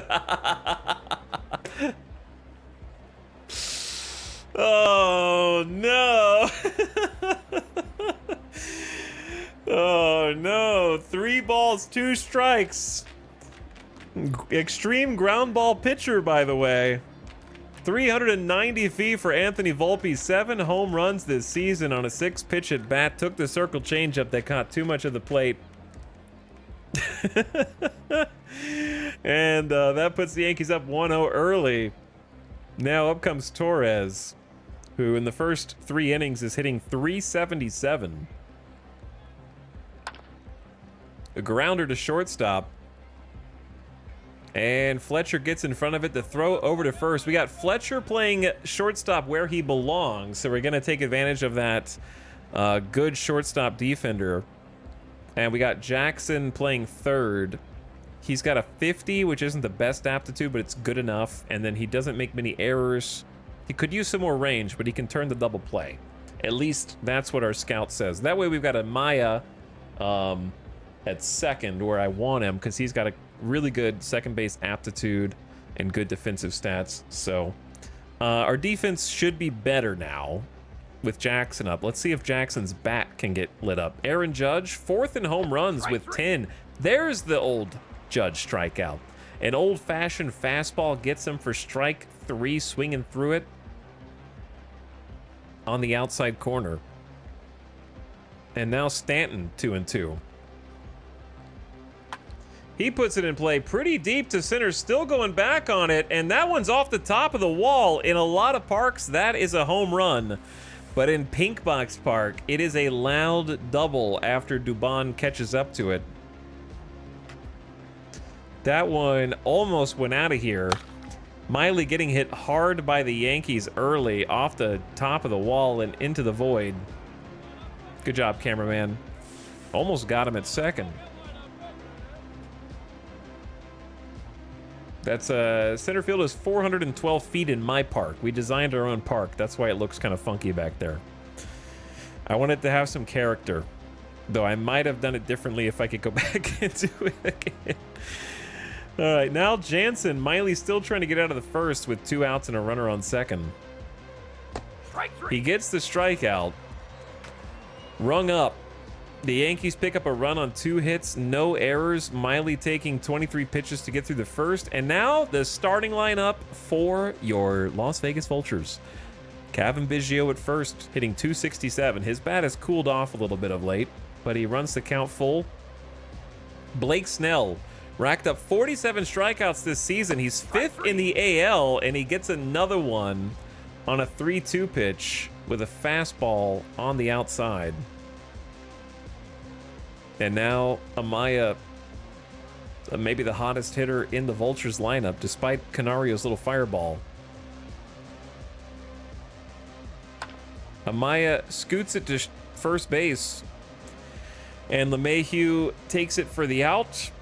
Oh no. Oh no. 3 balls, 2 strikes. Extreme ground ball pitcher, by the way. 390 feet for Anthony Volpe. 7 home runs this season on a 6-pitch at bat. Took the circle changeup that caught too much of the plate. And that puts the Yankees up 1-0 early. Now up comes Torres, who in the first 3 innings is hitting .377. A grounder to shortstop. And Fletcher gets in front of it to throw over to first. We got Fletcher playing shortstop where he belongs, so we're going to take advantage of that good shortstop defender. And we got Jackson playing third. He's got a 50, which isn't the best aptitude, but it's good enough. And then he doesn't make many errors. He could use some more range, but he can turn the double play. At least that's what our scout says. That way we've got a Maya at second where I want him, because he's got a really good second base aptitude and good defensive stats. So our defense should be better now with Jackson up. Let's see if Jackson's bat can get lit up. Aaron Judge, 4th in home runs with 10. There's the old Judge strikeout. An old-fashioned fastball gets him for strike 3, swinging through it on the outside corner. And now Stanton 2-2. He puts it in play pretty deep to center, still going back on it, and that one's off the top of the wall. In a lot of parks, that is a home run. But in Pink Box Park, it is a loud double after Dubon catches up to it. That one almost went out of here. Miley getting hit hard by the Yankees early off the top of the wall and into the void. Good job, cameraman. Almost got him at second. That's center field is 412 feet in my park. We designed our own park. That's why it looks kind of funky back there. I want it to have some character, though I might have done it differently if I could go back into it again. All right, now Jansen. Miley's still trying to get out of the first with 2 outs and a runner on second. Strike 3. He gets the strikeout. Rung up. The Yankees pick up a run on 2 hits, no errors. Miley taking 23 pitches to get through the first. And now the starting lineup for your Las Vegas Vultures. Kevin Biggio at first, hitting .267. His bat has cooled off a little bit of late, but he runs the count full. Blake Snell racked up 47 strikeouts this season. He's 5th in the AL, and he gets another one on a 3-2 pitch with a fastball on the outside. And now Amaya, maybe the hottest hitter in the Vultures lineup, despite Canario's little fireball. Amaya scoots it to first base, and LeMahieu takes it for the out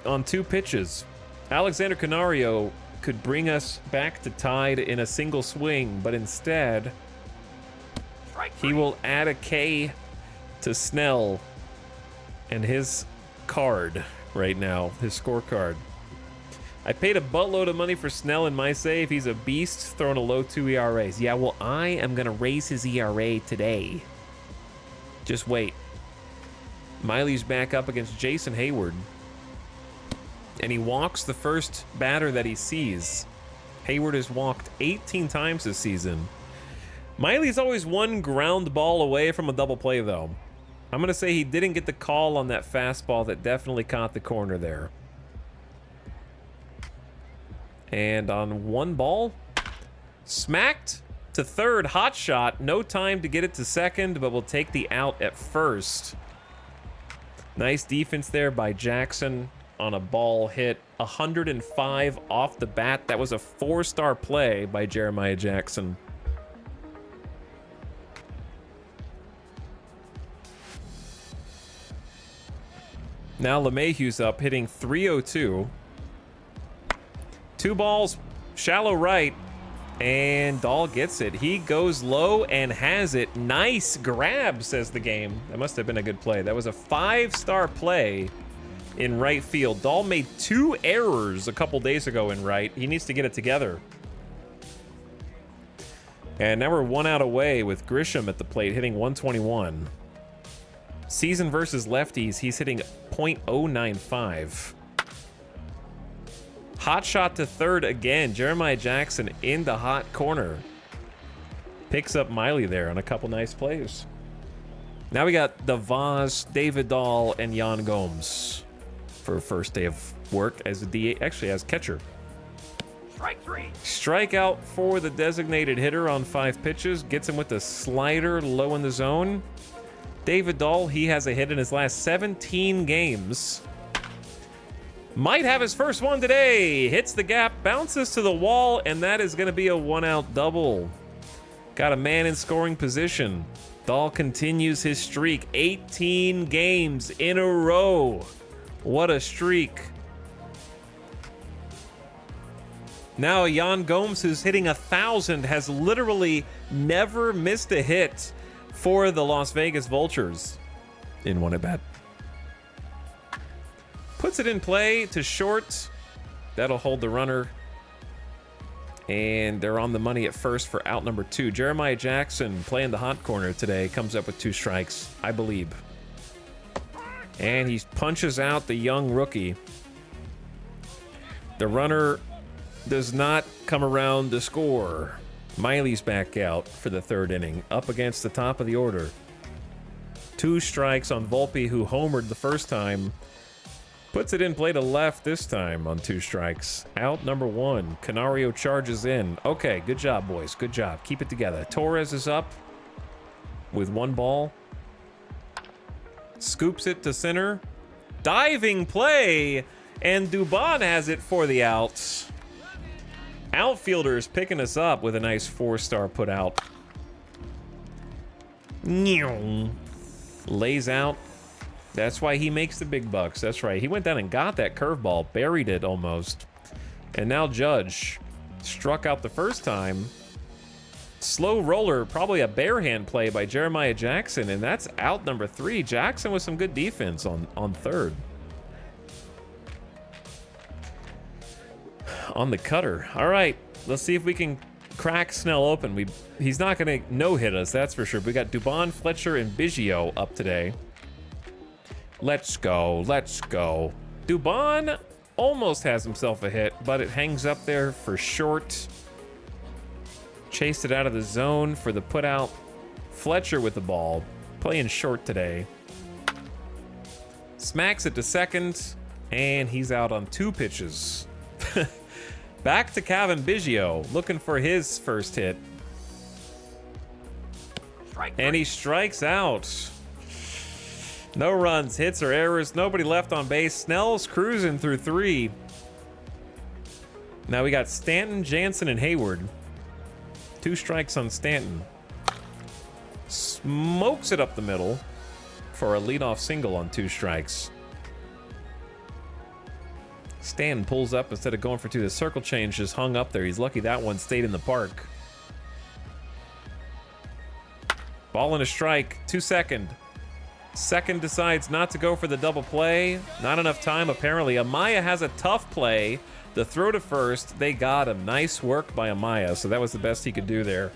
on 2 pitches. Alexander Canario could bring us back to tied in a single swing, but instead, he will add a K to Snell and his card right now, his scorecard. I paid a buttload of money for Snell in my save. He's a beast, throwing a low 2 ERAs. Yeah, well, I am going to raise his ERA today. Just wait. Miley's back up against Jason Hayward. And he walks the first batter that he sees. Hayward has walked 18 times this season. Miley's always one ground ball away from a double play, though. I'm going to say he didn't get the call on that fastball that definitely caught the corner there. And on 1 ball, smacked to third, hot shot. No time to get it to second, but we'll take the out at first. Nice defense there by Jackson on a ball hit. 105 off the bat. That was a 4-star play by Jeremiah Jackson. Now LeMahieu's up, hitting 302. 2 balls, shallow right, and Dahl gets it. He goes low and has it. Nice grab, says the game. That must have been a good play. That was a 5-star play in right field. Dahl made 2 errors a couple days ago in right. He needs to get it together. And now we're 1 out away with Grisham at the plate, hitting 121. Season versus lefties, he's hitting .095. Hot shot to third again. Jeremiah Jackson in the hot corner. Picks up Miley there on a couple nice plays. Now we got the Vaz, David Dahl, and Jan Gomes for first day of work as a DA, actually as catcher. Strike 3. Strikeout for the designated hitter on 5 pitches. Gets him with the slider low in the zone. David Dahl, he has a hit in his last 17 games. Might have his first one today. Hits the gap, bounces to the wall, and that is going to be a 1-out double. Got a man in scoring position. Dahl continues his streak. 18 games in a row. What a streak. Now Jan Gomes, who's hitting 1,000, has literally never missed a hit for the Las Vegas Vultures in one at bat. Puts it in play to short. That'll hold the runner. And they're on the money at first for out number 2. Jeremiah Jackson playing the hot corner today. Comes up with 2 strikes, I believe. And he punches out the young rookie. The runner does not come around to score. Miley's back out for the 3rd inning, up against the top of the order. 2 strikes on Volpe, who homered the first time. Puts it in play to left this time on 2 strikes. Out number 1. Canario charges in. Okay, good job, boys. Good job. Keep it together. Torres is up with 1 ball. Scoops it to center. Diving play, and Dubon has it for the outs. Outfielders picking us up with a nice 4-star put out. Lays out. That's why he makes the big bucks. That's right. He went down and got that curveball, buried it almost. And now Judge struck out the first time. Slow roller, probably a bare hand play by Jeremiah Jackson, and that's out number 3. Jackson with some good defense on 3rd. On the cutter. All right, let's see if we can crack Snell open. He's not going to no-hit us, that's for sure. We got Dubon, Fletcher, and Biggio up today. Let's go. Let's go. Dubon almost has himself a hit, but it hangs up there for short. Chased it out of the zone for the put out. Fletcher with the ball. Playing short today. Smacks it to second, and he's out on 2 pitches. Back to Kevin Biggio, looking for his first hit. And he strikes out. No runs, hits, or errors. Nobody left on base. Snell's cruising through 3. Now we got Stanton, Jansen, and Hayward. 2 strikes on Stanton. Smokes it up the middle for a leadoff single on 2 strikes. Stanton pulls up instead of going for 2. The circle change just hung up there. He's lucky that one stayed in the park. Ball and a strike. 2 second. Second decides not to go for the double play. Not enough time, apparently. Amaya has a tough play. The throw to first. They got him. Nice work by Amaya, so that was the best he could do there.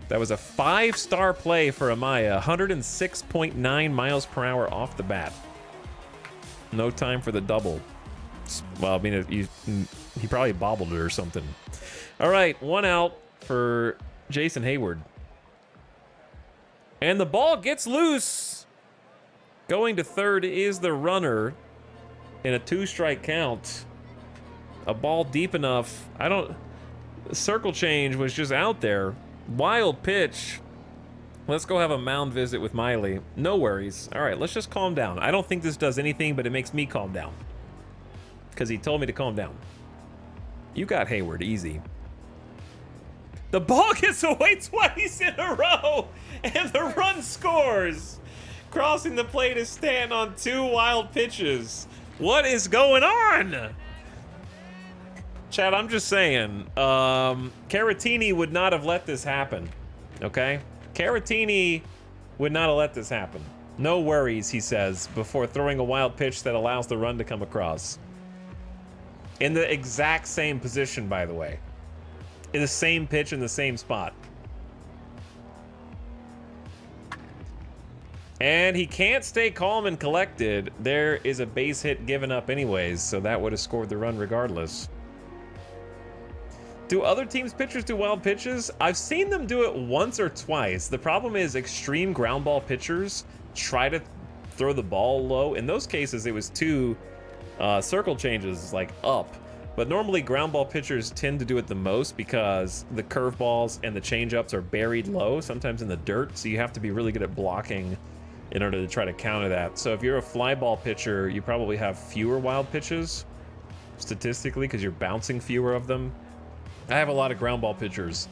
That was a 5-star play for Amaya. 106.9 miles per hour off the bat. No time for the double. Well, I mean, he probably bobbled it or something. All right, 1 out for Jason Hayward. And the ball gets loose. Going to 3rd is the runner in a 2-strike count. A ball deep enough. Circle change was just out there. Wild pitch. Let's go have a mound visit with Miley. No worries. All right, let's just calm down. I don't think this does anything, but it makes me calm down. Because he told me to calm down. You got Hayward, easy. The ball gets away twice in a row, and the run scores. Crossing the plate is Stanton on 2 wild pitches. What is going on? Chad, I'm just saying, Caratini would not have let this happen, okay? Caratini would not have let this happen. No worries, he says, before throwing a wild pitch that allows the run to come across. In the exact same position, by the way. In the same pitch in the same spot. And he can't stay calm and collected. There is a base hit given up anyways, so that would have scored the run regardless. Do other teams' pitchers do wild pitches? I've seen them do it once or twice. The problem is extreme ground ball pitchers try to throw the ball low. In those cases, it was 2 circle changes, like up. But normally ground ball pitchers tend to do it the most because the curveballs and the changeups are buried low, sometimes in the dirt. So you have to be really good at blocking in order to try to counter that. So if you're a fly ball pitcher, you probably have fewer wild pitches statistically because you're bouncing fewer of them. I have a lot of ground ball pitchers,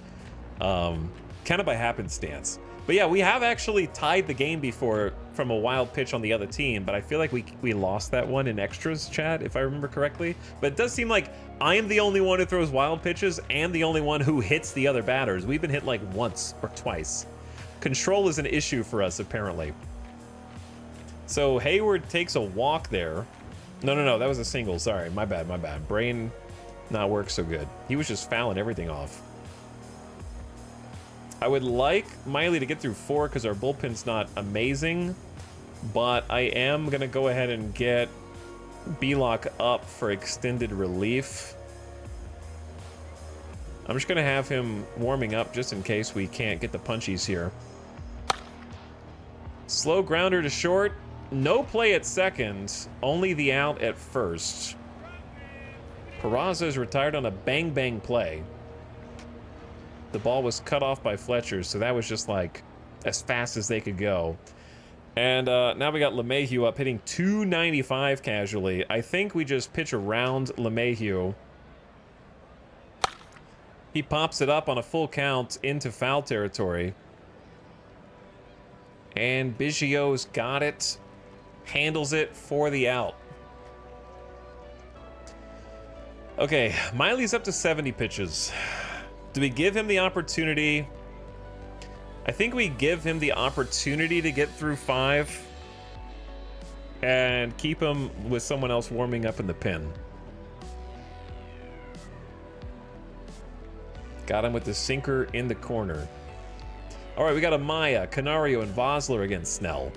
kind of by happenstance. But yeah, we have actually tied the game before from a wild pitch on the other team, but I feel like we lost that one in extras, Chad, if I remember correctly. But it does seem like I am the only one who throws wild pitches and the only one who hits the other batters. We've been hit like once or twice. Control is an issue for us, apparently. So Hayward takes a walk there. No, that was a single. Sorry, my bad. Brain not work so good. He was just fouling everything off. I would like Miley to get through 4 because our bullpen's not amazing, but I am going to go ahead and get B-Lock up for extended relief. I'm just going to have him warming up just in case we can't get the punchies here. Slow grounder to short. No play at second, only the out at first. Peraza is retired on a bang play. The ball was cut off by Fletcher, so that was just like as fast as they could go. And now we got LeMahieu up hitting 295 casually. I think we just pitch around LeMahieu. He pops it up on a full count into foul territory. And Biggio's got it. Handles it for the out. Okay, Miley's up to 70 pitches. Do we give him the opportunity? I think we give him the opportunity to get through 5 and keep him with someone else warming up in the pen. Got him with the sinker in the corner. All right, we got Amaya, Canario, and Vosler against Snell.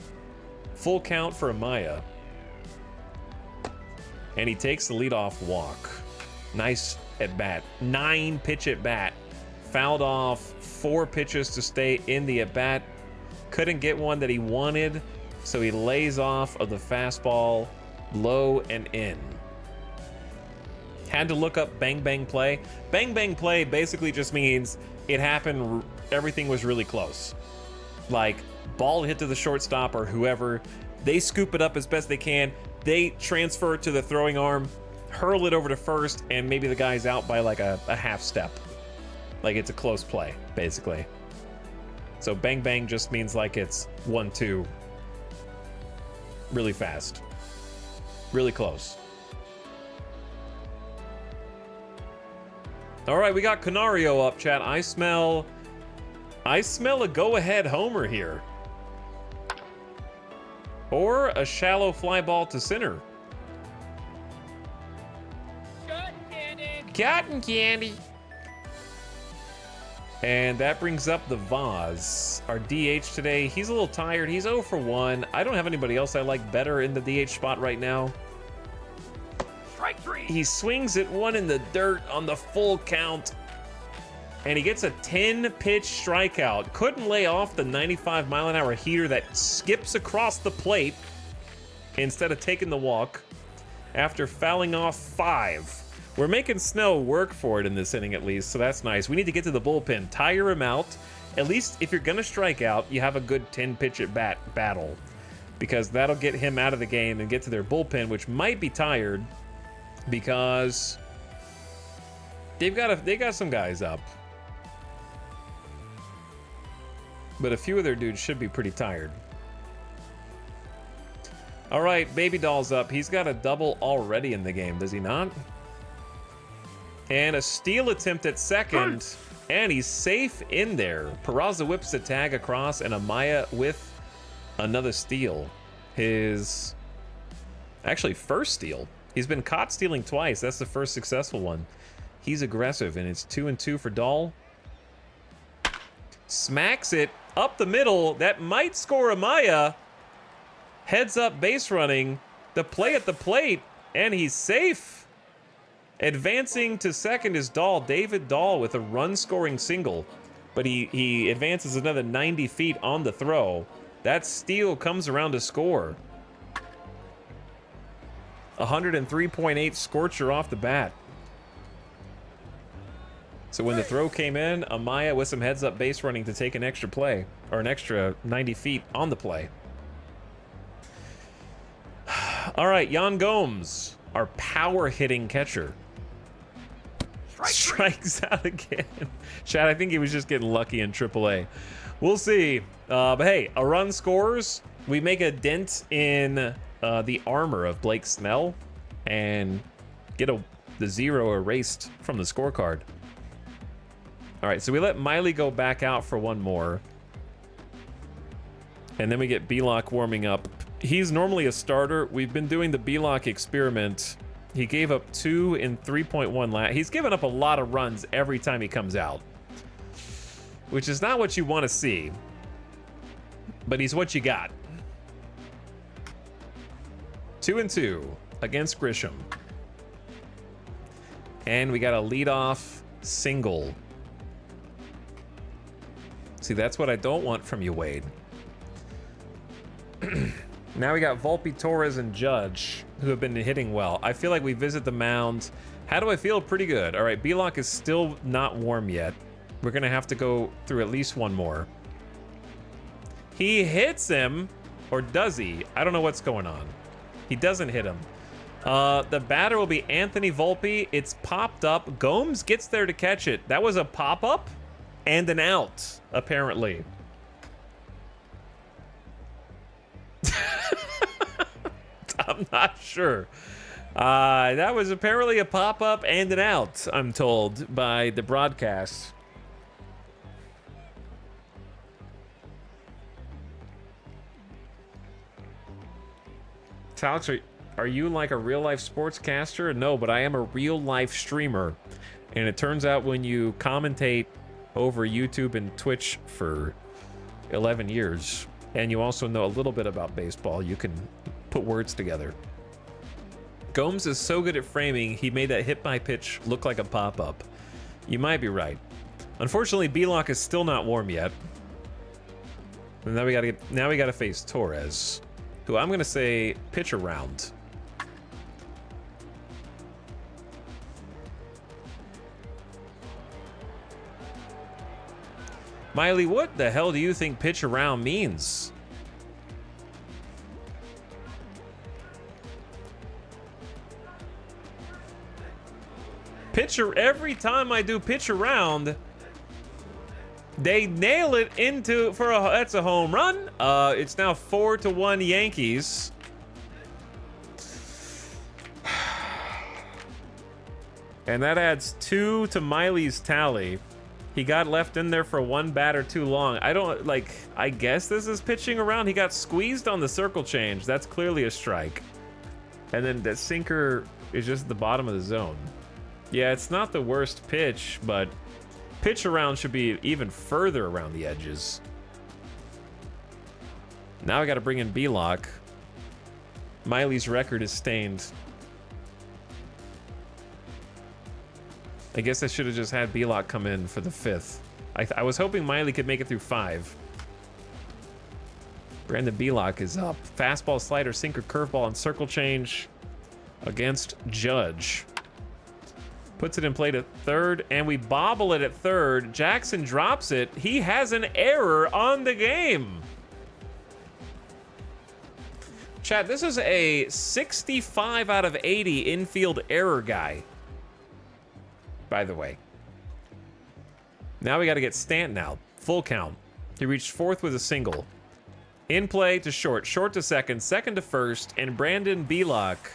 Full count for Amaya. And he takes the leadoff walk. Nice at bat. 9 pitch at bat. Fouled off 4 pitches to stay in the at bat. Couldn't get one that he wanted, so he lays off of the fastball low and in. Had to look up bang play. Bang play basically just means it happened, everything was really close. Like, ball hit to the shortstop or whoever, they scoop it up as best they can, they transfer it to the throwing arm, hurl it over to first, and maybe the guy's out by like a half step. Like it's a close play, basically. So bang just means like it's 1-2. Really fast. Really close. All right, we got Canario up, chat. I smell a go-ahead homer here. Or a shallow fly ball to center. Cotton candy. And that brings up the Vaz, our DH today. He's a little tired. He's 0 for 1. I don't have anybody else I like better in the DH spot right now. Strike 3. He swings at one in the dirt on the full count. And he gets a 10-pitch strikeout. Couldn't lay off the 95-mile-an-hour heater that skips across the plate instead of taking the walk after fouling off 5. We're making Snell work for it in this inning at least, so that's nice. We need to get to the bullpen, tire him out. At least if you're going to strike out, you have a good 10-pitch at bat battle, because that'll get him out of the game and get to their bullpen, which might be tired because they got some guys up. But a few of their dudes should be pretty tired. All right, Baby Doll's up. He's got a double already in the game, does he not? And a steal attempt at second, and he's safe in there. Peraza whips the tag across, and Amaya with another steal. His actually first steal. He's been caught stealing twice. That's the first successful one. He's aggressive, and it's 2-2 for Doll. Smacks it up the middle. That might score Amaya. Heads up base running. The play at the plate, and he's safe. Advancing to second is Dahl, David Dahl, with a run-scoring single. But he advances another 90 feet on the throw. That steal comes around to score. 103.8 Scorcher off the bat. So when the throw came in, Amaya with some heads-up base running to take an extra play, or an extra 90 feet on the play. All right, Jan Gomes, our power-hitting catcher. Strikes out again. Chad, I think he was just getting lucky in AAA. We'll see. But hey, a run scores. We make a dent in the armor of Blake Snell and get the 0 erased from the scorecard. All right, so we let Miley go back out for one more. And then we get B-Lock warming up. He's normally a starter. We've been doing the B-Lock experiment. He gave up 2 in 3.1 laps. He's given up a lot of runs every time he comes out, which is not what you want to see, but he's what you got. 2-2 against Grisham. And we got a leadoff single. See, that's what I don't want from you, Wade. Now we got Volpe, Torres, and Judge, who have been hitting well. I feel like we visit the mound. How do I feel? Pretty good. All right, B-Lock is still not warm yet. We're going to have to go through at least one more. He hits him, or does he? I don't know what's going on. He doesn't hit him. The batter will be Anthony Volpe. It's popped up. Gomes gets there to catch it. That was a pop-up and an out, apparently. I'm not sure. That was apparently a pop-up and an out, I'm told, by the broadcast. Alex, are you like a real-life sportscaster? No, but I am a real-life streamer. And it turns out when you commentate over YouTube and Twitch for 11 years, and you also know a little bit about baseball, you can put words together. Gomes is so good at framing, he made that hit by pitch look like a pop-up. You might be right. Unfortunately, B-Lock is still not warm yet. And now we gotta face Torres, who I'm gonna say pitch around. Miley, what the hell do you think pitch around means? Pitcher, every time I do pitch around, they nail it into that's a home run. It's now 4-1 Yankees. And that adds 2 to Miley's tally. He got left in there for one batter too long. I guess this is pitching around. He got squeezed on the circle change. That's clearly a strike. And then the sinker is just at the bottom of the zone. Yeah, it's not the worst pitch, but pitch around should be even further around the edges. Now I got to bring in B-Lock. Miley's record is stained. I guess I should have just had B-Lock come in for the 5th. I was hoping Miley could make it through 5. Brandon B-Lock is up. Fastball, slider, sinker, curveball, and circle change against Judge. Puts it in play to third, and we bobble it at third. Jackson drops it. He has an error on the game. Chat, this is a 65 out of 80 infield error guy, by the way. Now we got to get Stanton out. Full count. He reached 4th with a single. In play to short, short to second, second to first, and Brandon Belock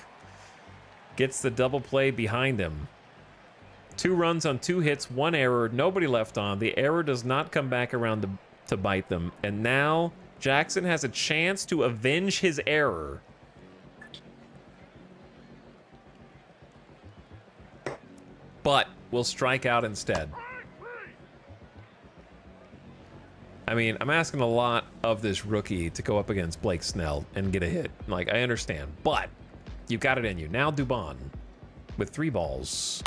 gets the double play behind him. 2 runs on 2 hits, 1 error, nobody left on. The error does not come back around to bite them. And now Jackson has a chance to avenge his error. But will strike out instead. I mean, I'm asking a lot of this rookie to go up against Blake Snell and get a hit. Like, I understand, but you've got it in you. Now Dubon with 3 balls.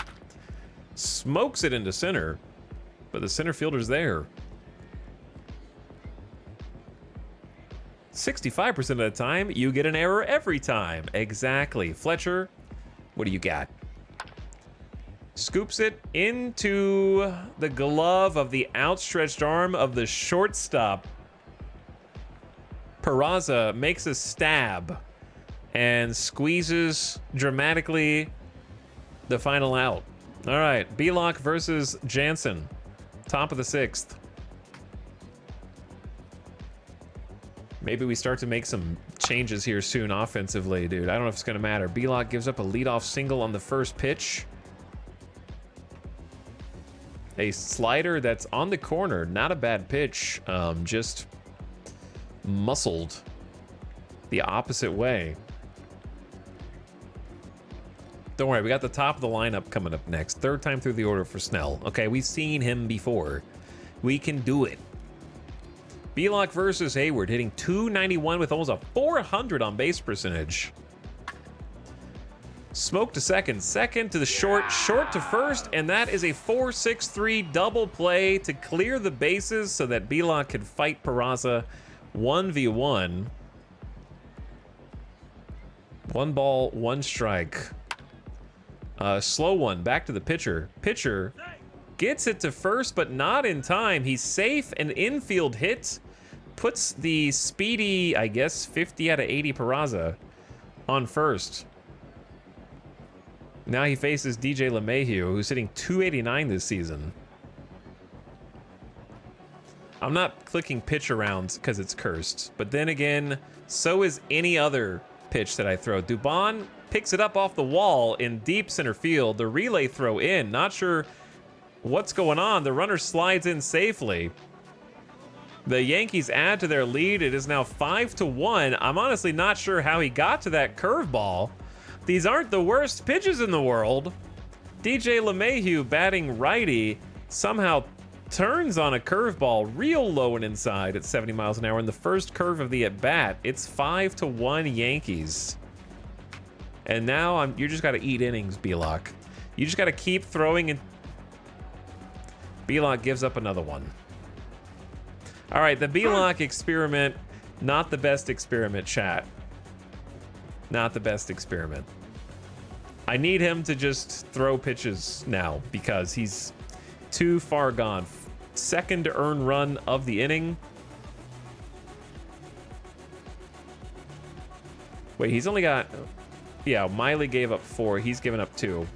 Smokes it into center, but the center fielder's there. 65% of the time, you get an error every time. Exactly. Fletcher, what do you got? Scoops it into the glove of the outstretched arm of the shortstop. Peraza makes a stab and squeezes dramatically the final out. All right, Belock versus Jansen, top of the 6th. Maybe we start to make some changes here soon offensively, dude. I don't know if it's going to matter. Belock gives up a leadoff single on the first pitch. A slider that's on the corner. Not a bad pitch. Just muscled the opposite way. Don't worry, we got the top of the lineup coming up next. 3rd time through the order for Snell. Okay, we've seen him before. We can do it. Belock versus Hayward, hitting .291 with almost a .400 on base percentage. Smoke to second, second to the short, short to first, and that is a 4-6-3 double play to clear the bases so that Belock can fight Peraza 1v1. 1 ball, 1 strike. Slow one, back to the pitcher. Pitcher gets it to first, but not in time. He's safe, an infield hit. Puts the speedy, I guess, 50 out of 80 Peraza on first. Now he faces DJ LeMahieu, who's hitting .289 this season. I'm not clicking pitch around because it's cursed, but then again, so is any other pitch that I throw. Dubon picks it up off the wall in deep center field. The relay throw in. Not sure what's going on. The runner slides in safely. The Yankees add to their lead. It is now 5-1. I'm honestly not sure how he got to that curveball. These aren't the worst pitches in the world. DJ LeMahieu, batting righty, somehow turns on a curveball real low and inside at 70 miles an hour in the first curve of the at-bat. It's 5-1 Yankees. And now you just got to eat innings, Belock. You just got to keep throwing and Belock gives up another one. All right, the Belock experiment, not the best experiment, chat. Not the best experiment. I need him to just throw pitches now because he's too far gone. 2nd earned run of the inning. Wait, he's only got... Yeah, Miley gave up 4. He's given up 2.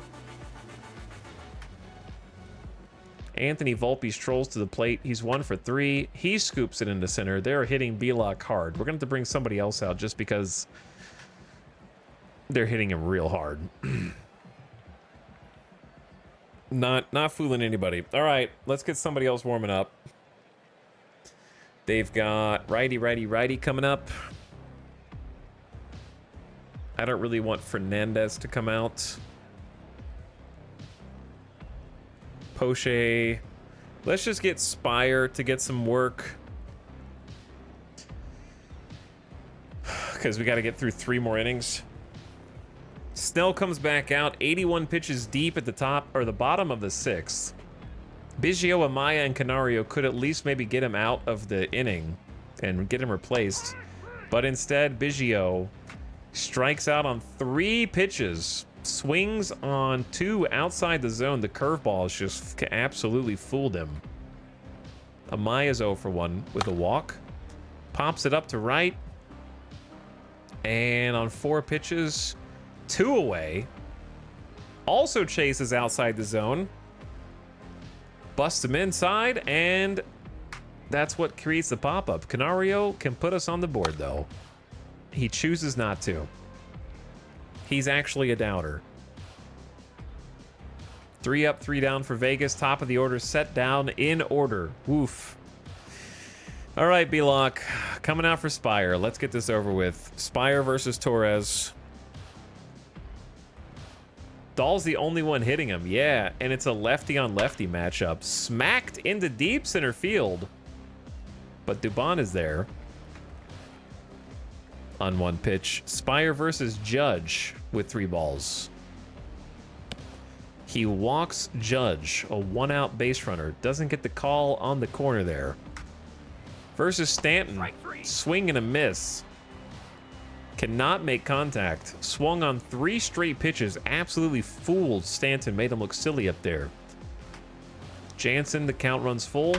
Anthony Volpe strolls to the plate. He's 1 for 3. He scoops it into center. They're hitting Belock hard. We're going to have to bring somebody else out just because they're hitting him real hard. Not fooling anybody. All right, let's get somebody else warming up. They've got righty coming up. I don't really want Fernandez to come out. Poche. Let's just get Spire to get some work. Because we got to get through 3 more innings. Snell comes back out, 81 pitches deep at the top, or the bottom of the 6th. Biggio, Amaya, and Canario could at least maybe get him out of the inning and get him replaced. But instead, Biggio strikes out on 3 pitches, swings on 2 outside the zone. The curveball has just absolutely fooled him. Amaya's 0 for 1 with a walk. Pops it up to right. And on 4 pitches, 2 away. Also chases outside the zone. Busts him inside and That's what creates the pop-up. Canario can put us on the board, though. He chooses not to. He's actually a doubter. 3 up, 3 down for Vegas. Top of the order set down in order. Woof. All right, B-Lock. Coming out for Spire. Let's get this over with. Spire versus Torres. Dahl's the only one hitting him. Yeah, and it's a lefty-on-lefty matchup. Smacked into deep center field. But Dubon is there. On 1 pitch. Spire versus Judge with 3 balls. He walks Judge, a 1-out base runner. Doesn't get the call on the corner there. Versus Stanton, swing and a miss. Cannot make contact. Swung on 3 straight pitches. Absolutely fooled Stanton. Made him look silly up there. Jansen, the count runs full.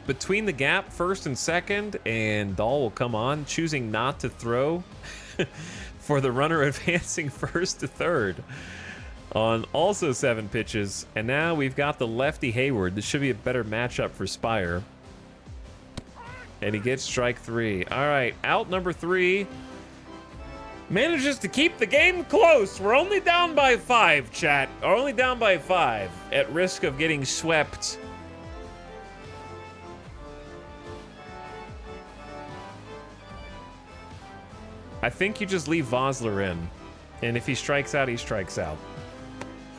Between the gap, first and second, and Dahl will come on, choosing not to throw for the runner advancing first to third. On also 7 pitches, and now we've got the lefty Hayward. This should be a better matchup for Spire. And he gets strike 3. All right, out number 3. Manages to keep the game close. We're only down by 5, chat. We're only down by 5, at risk of getting swept. I think you just leave Vosler in. And if he strikes out, he strikes out.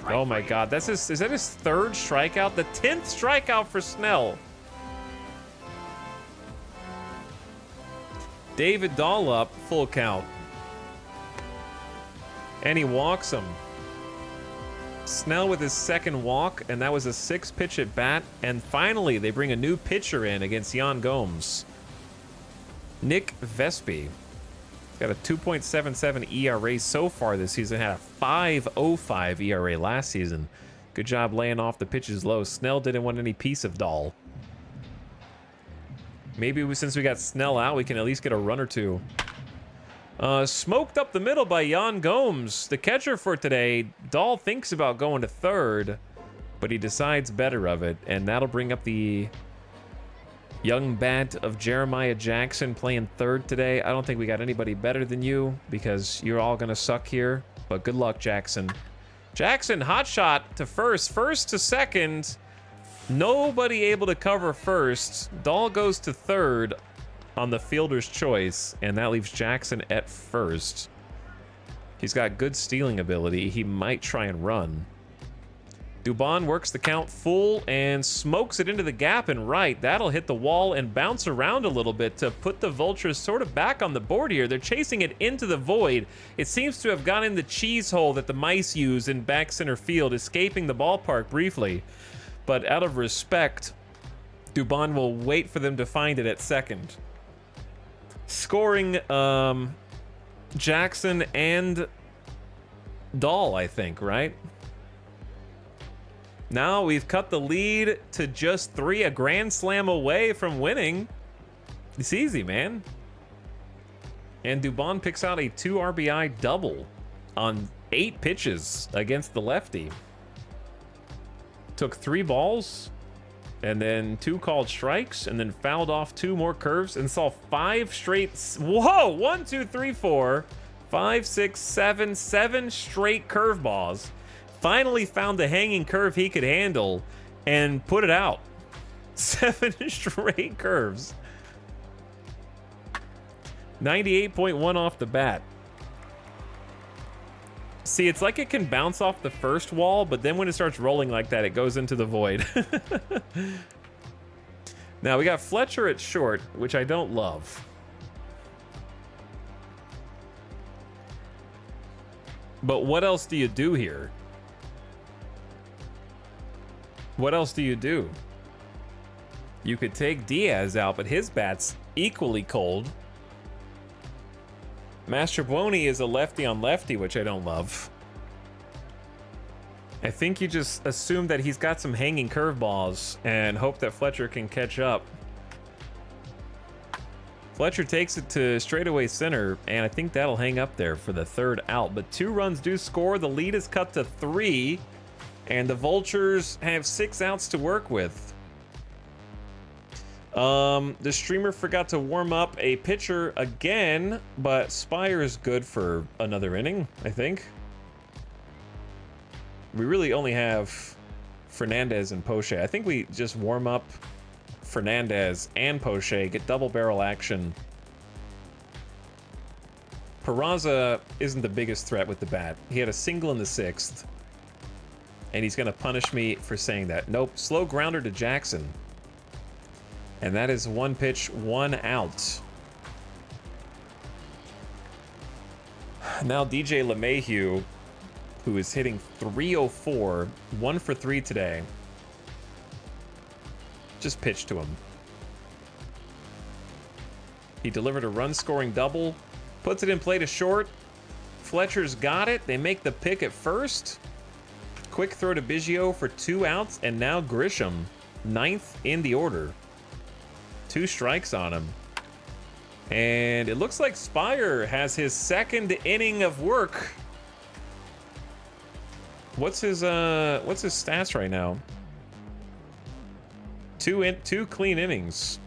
Oh my god, that's his, is that his 3rd strikeout? The 10th strikeout for Snell. David Dahl up, full count. And he walks him. Snell with his 2nd walk, and that was a 6-pitch at bat. And finally, they bring a new pitcher in against Yan Gomes. Nick Vespi. Got a 2.77 ERA so far this season. Had a 5.05 ERA last season. Good job laying off the pitches low. Snell didn't want any piece of Dahl. Maybe since we got Snell out, we can at least get a run or 2. Smoked up the middle by Yan Gomes, the catcher for today. Dahl thinks about going to 3rd, but he decides better of it, and that'll bring up the young bat of Jeremiah Jackson playing 3rd today. I don't think we got anybody better than you because you're all going to suck here. But good luck, Jackson. Jackson, hot shot to first. First to second. Nobody able to cover first. Dahl goes to 3rd on the fielder's choice, and that leaves Jackson at 1st. He's got good stealing ability. He might try and run. Dubon works the count full and smokes it into the gap and right. That'll hit the wall and bounce around a little bit to put the Vultures sort of back on the board here. They're chasing it into the void. It seems to have gone in the cheese hole that the mice use in back center field, escaping the ballpark briefly. But out of respect, Dubon will wait for them to find it at 2nd. Scoring Jackson and Dahl, I think, right? Now we've cut the lead to just 3, a grand slam away from winning. It's easy, man. And Dubon picks out a 2 RBI double on 8 pitches against the lefty. Took 3 balls and then 2 called strikes and then fouled off 2 more curves and saw 5 straight. Whoa, 1, 2, 3, 4, 5, 6, 7, 7 straight curveballs. Finally found the hanging curve he could handle and put it out. 7 straight curves. 98.1 off the bat. See, it's like it can bounce off the first wall, but then when it starts rolling like that, it goes into the void. Now, we got Fletcher at short, which I don't love. But what else do you do here? What else do you do? You could take Diaz out, but his bat's equally cold. Mastrobuoni is a lefty on lefty, which I don't love. I think you just assume that he's got some hanging curveballs and hope that Fletcher can catch up. Fletcher takes it to straightaway center, and I think that'll hang up there for the 3rd out. But 2 runs do score. The lead is cut to 3, and the Vultures have 6 outs to work with. The streamer forgot to warm up a pitcher again, but Spire is good for another inning, I think. We really only have Fernandez and Poche. I think we just warm up Fernandez and Poche, get double barrel action. Peraza isn't the biggest threat with the bat. He had a single in the 6th. And he's going to punish me for saying that. Nope, slow grounder to Jackson. And that is 1 pitch, 1 out. Now DJ LeMahieu, who is hitting .304, 1 for 3 today. Just pitch to him. He delivered a run-scoring double, puts it in play to short. Fletcher's got it. They make the pick at first. Quick throw to Biggio for 2 outs, and now Grisham, 9th in the order. 2 strikes on him. And it looks like Spire has his 2nd inning of work. What's his stats right now? 2 clean innings.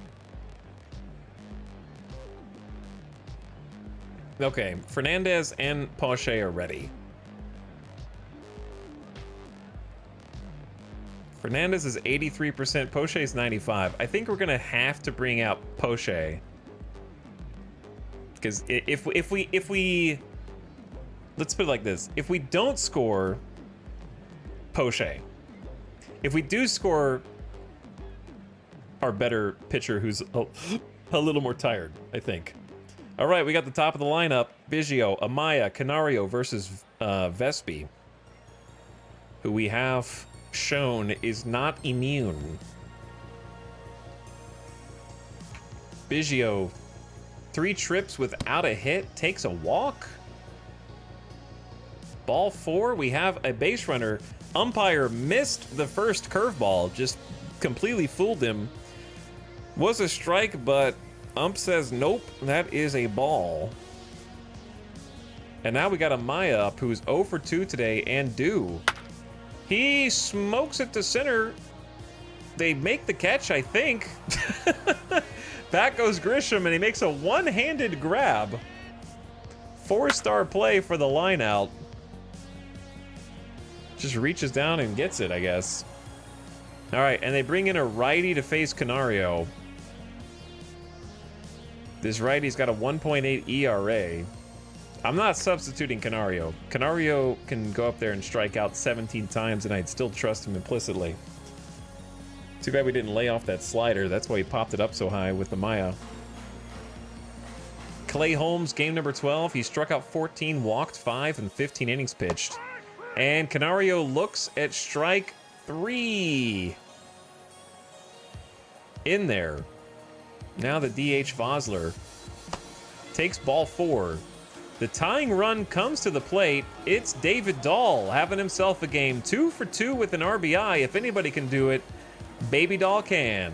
Okay, Fernandez and Poche are ready. Fernandez is 83%, Poche is 95%. I think we're gonna have to bring out Poche. Because if we let's put it like this. If we don't score Poche, if we do score our better pitcher who's a little more tired, I think. All right, we got the top of the lineup. Biggio, Amaya, Canario versus Vespi, who we have shown is not immune. Biggio, 3 trips without a hit, takes a walk. Ball 4, we have a base runner. Umpire missed the first curveball, just completely fooled him. Was a strike, but ump says nope, that is a ball. And now we got Amaya up, who's 0 for 2 today, and due. He smokes it to center. They make the catch, I think. Back goes Grisham, and he makes a one-handed grab. 4-star play for the line out. Just reaches down and gets it, I guess. All right, and they bring in a righty to face Canario. This righty's got a 1.8 ERA. I'm not substituting Canario. Canario can go up there and strike out 17 times, and I'd still trust him implicitly. Too bad we didn't lay off that slider. That's why he popped it up so high with the Maya. Clay Holmes, game number 12. He struck out 14, walked 5, and 15 innings pitched. And Canario looks at strike 3. In there. Now the DH Vosler takes ball 4. The tying run comes to the plate. It's David Dahl having himself a game. 2 for 2 with an RBI. If anybody can do it, Baby Dahl can.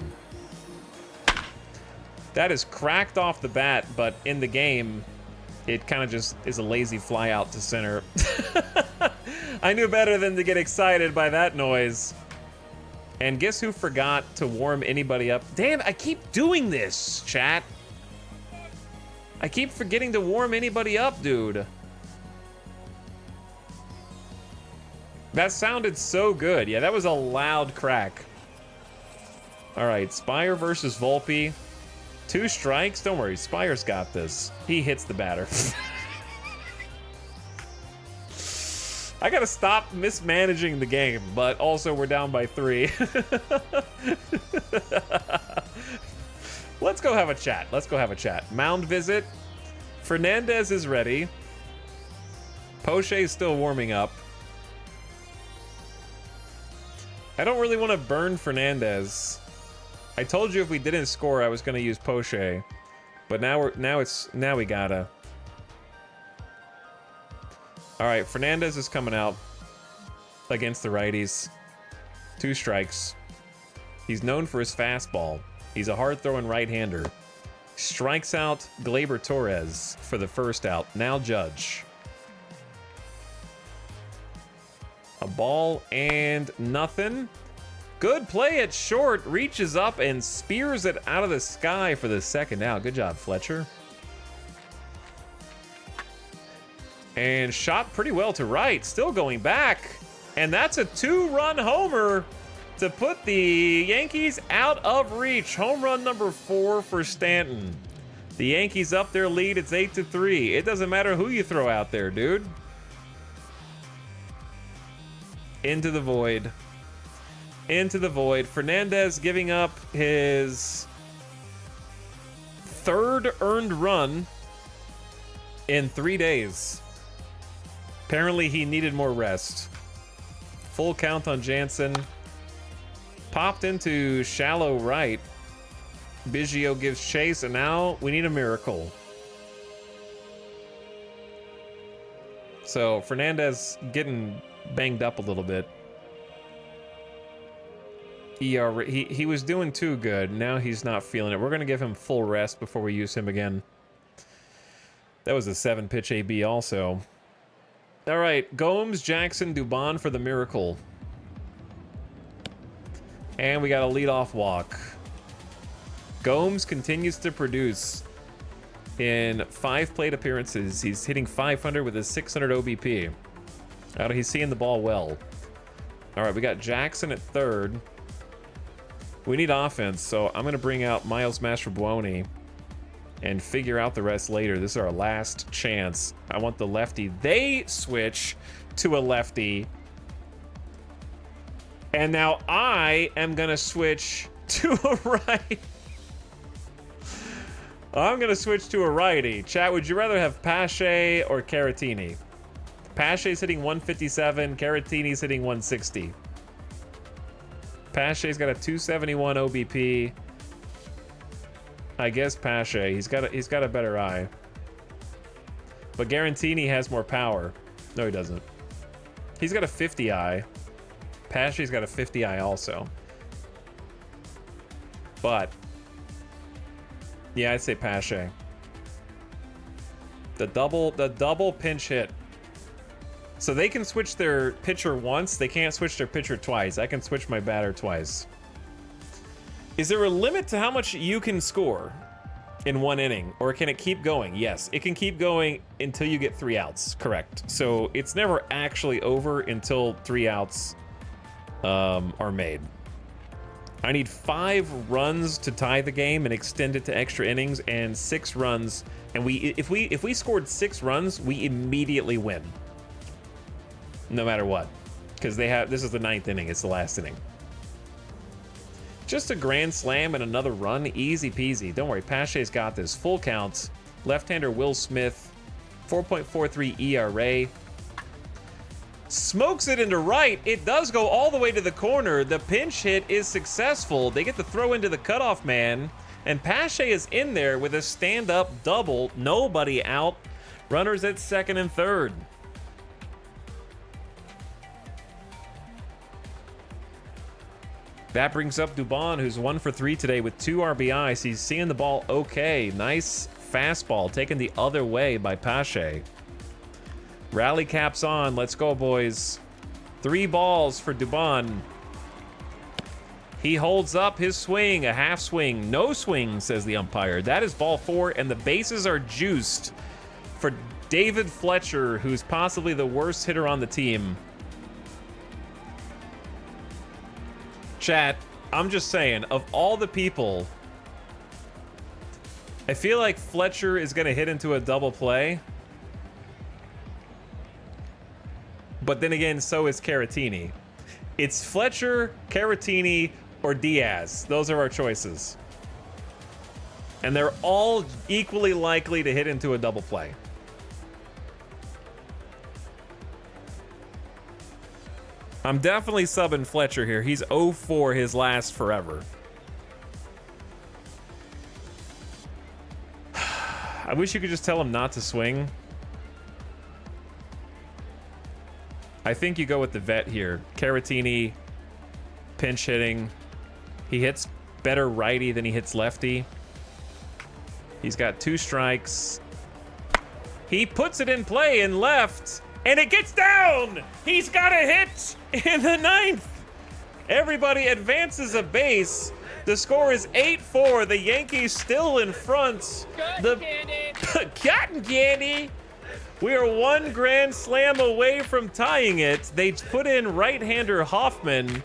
That is cracked off the bat, but in the game, it kind of just is a lazy fly out to center. I knew better than to get excited by that noise. And guess who forgot to warm anybody up? Damn, I keep doing this, chat. I keep forgetting to warm anybody up, dude. That sounded so good. Yeah, that was a loud crack. All right, Spire versus Volpe. 2 strikes. Don't worry, Spire's got this. He hits the batter. I gotta stop mismanaging the game, but also we're down by 3. Let's go have a chat. Let's go have a chat. Mound visit. Fernandez is ready. Poche is still warming up. I don't really want to burn Fernandez. I told you if we didn't score, I was going to use Poche, but now we gotta. All right, Fernandez is coming out against the righties. 2 strikes. He's known for his fastball. He's a hard-throwing right-hander. Strikes out Gleyber Torres for the first out. Now Judge. A ball and nothing. Good play at short. Reaches up and spears it out of the sky for the second out. Good job, Fletcher. And shot pretty well to right. Still going back. And that's a 2-run homer to put the Yankees out of reach. Home run number 4 for Stanton. The Yankees up their lead. It's 8-3. It doesn't matter who you throw out there, dude. Into the void. Into the void. Fernandez giving up his 3rd earned run in 3 days. Apparently he needed more rest. Full count on Jansen. Popped into shallow right. Biggio gives chase, and now we need a miracle. So Fernandez getting banged up a little bit. He was doing too good. Now he's not feeling it. We're going to give him full rest before we use him again. That was a 7-pitch AB also. All right, Gomes, Jackson, Dubon for the miracle. And we got a leadoff walk. Gomes continues to produce in 5 plate appearances. He's hitting 500 with a 600 OBP. He's seeing the ball well. All right, we got Jackson at 3rd. We need offense, so I'm going to bring out Miles Mastrobuoni and figure out the rest later. This is our last chance. I want the lefty. They switch to a lefty. And now I am going to switch to a right. I'm going to switch to a righty. Chat, would you rather have Pache or Caratini? Pache's hitting 157. Caratini's hitting 160. Pache's got a 271 OBP. I guess Pache. He's got a better eye. But Garantini has more power. No, he doesn't. He's got a 50 eye. Pache's got a 50 eye also. But yeah, I'd say Pache. The double pinch hit. So they can switch their pitcher once. They can't switch their pitcher twice. I can switch my batter twice. Is there a limit to how much you can score in 1 inning? Or can it keep going? Yes, it can keep going until you get 3 outs. Correct. So it's never actually over until 3 outs are made. I need 5 runs to tie the game and extend it to extra innings, and 6 runs. And if we scored 6 runs, we immediately win. No matter what. Because this is the 9th inning. It's the last inning. Just a grand slam and another run. Easy peasy. Don't worry. Pache's got this. Full counts. Left-hander Will Smith. 4.43 ERA. Smokes it into right. It does go all the way to the corner. The pinch hit is successful. They get the throw into the cutoff man. And Pache is in there with a stand-up double. Nobody out. Runners at 2nd and 3rd. That brings up Dubon, who's 1 for 3 today with 2 RBIs. He's seeing the ball okay. Nice fastball taken the other way by Pache. Rally caps on. Let's go, boys. 3 balls for Dubon. He holds up his swing, a half swing. No swing, says the umpire. That is ball 4, and the bases are juiced for David Fletcher, who's possibly the worst hitter on the team. Chat, I'm just saying, of all the people, I feel like Fletcher is going to hit into a double play. But then again, so is Caratini. It's Fletcher, Caratini, or Diaz. Those are our choices. And they're all equally likely to hit into a double play. I'm definitely subbing Fletcher here. He's 0-4 his last forever. I wish you could just tell him not to swing. I think you go with the vet here. Caratini, pinch hitting. He hits better righty than he hits lefty. He's got 2 strikes. He puts it in play in left. And it gets down! He's got a hit in the 9th! Everybody advances a base. The score is 8-4. The Yankees still in front. Cotton candy. Cotton candy. We are one grand slam away from tying it. They put in right-hander Hoffman,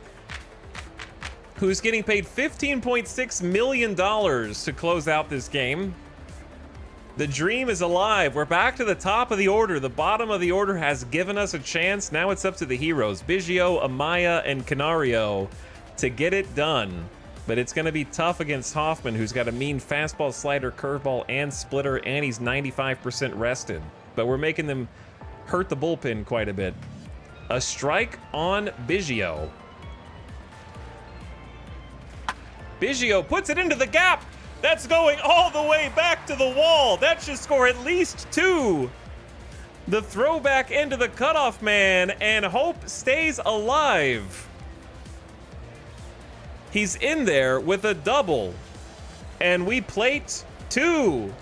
who's getting paid $15.6 million to close out this game. The dream is alive. We're back to the top of the order. The bottom of the order has given us a chance. Now it's up to the heroes, Biggio, Amaya, and Canario, to get it done. But it's going to be tough against Hoffman, who's got a mean fastball, slider, curveball, and splitter, and he's 95% rested. But we're making them hurt the bullpen quite a bit. A strike on Biggio. Biggio puts it into the gap. That's going all the way back to the wall. That should score at least 2. The throwback into the cutoff man, and Hope stays alive. He's in there with a double. And we plate 2.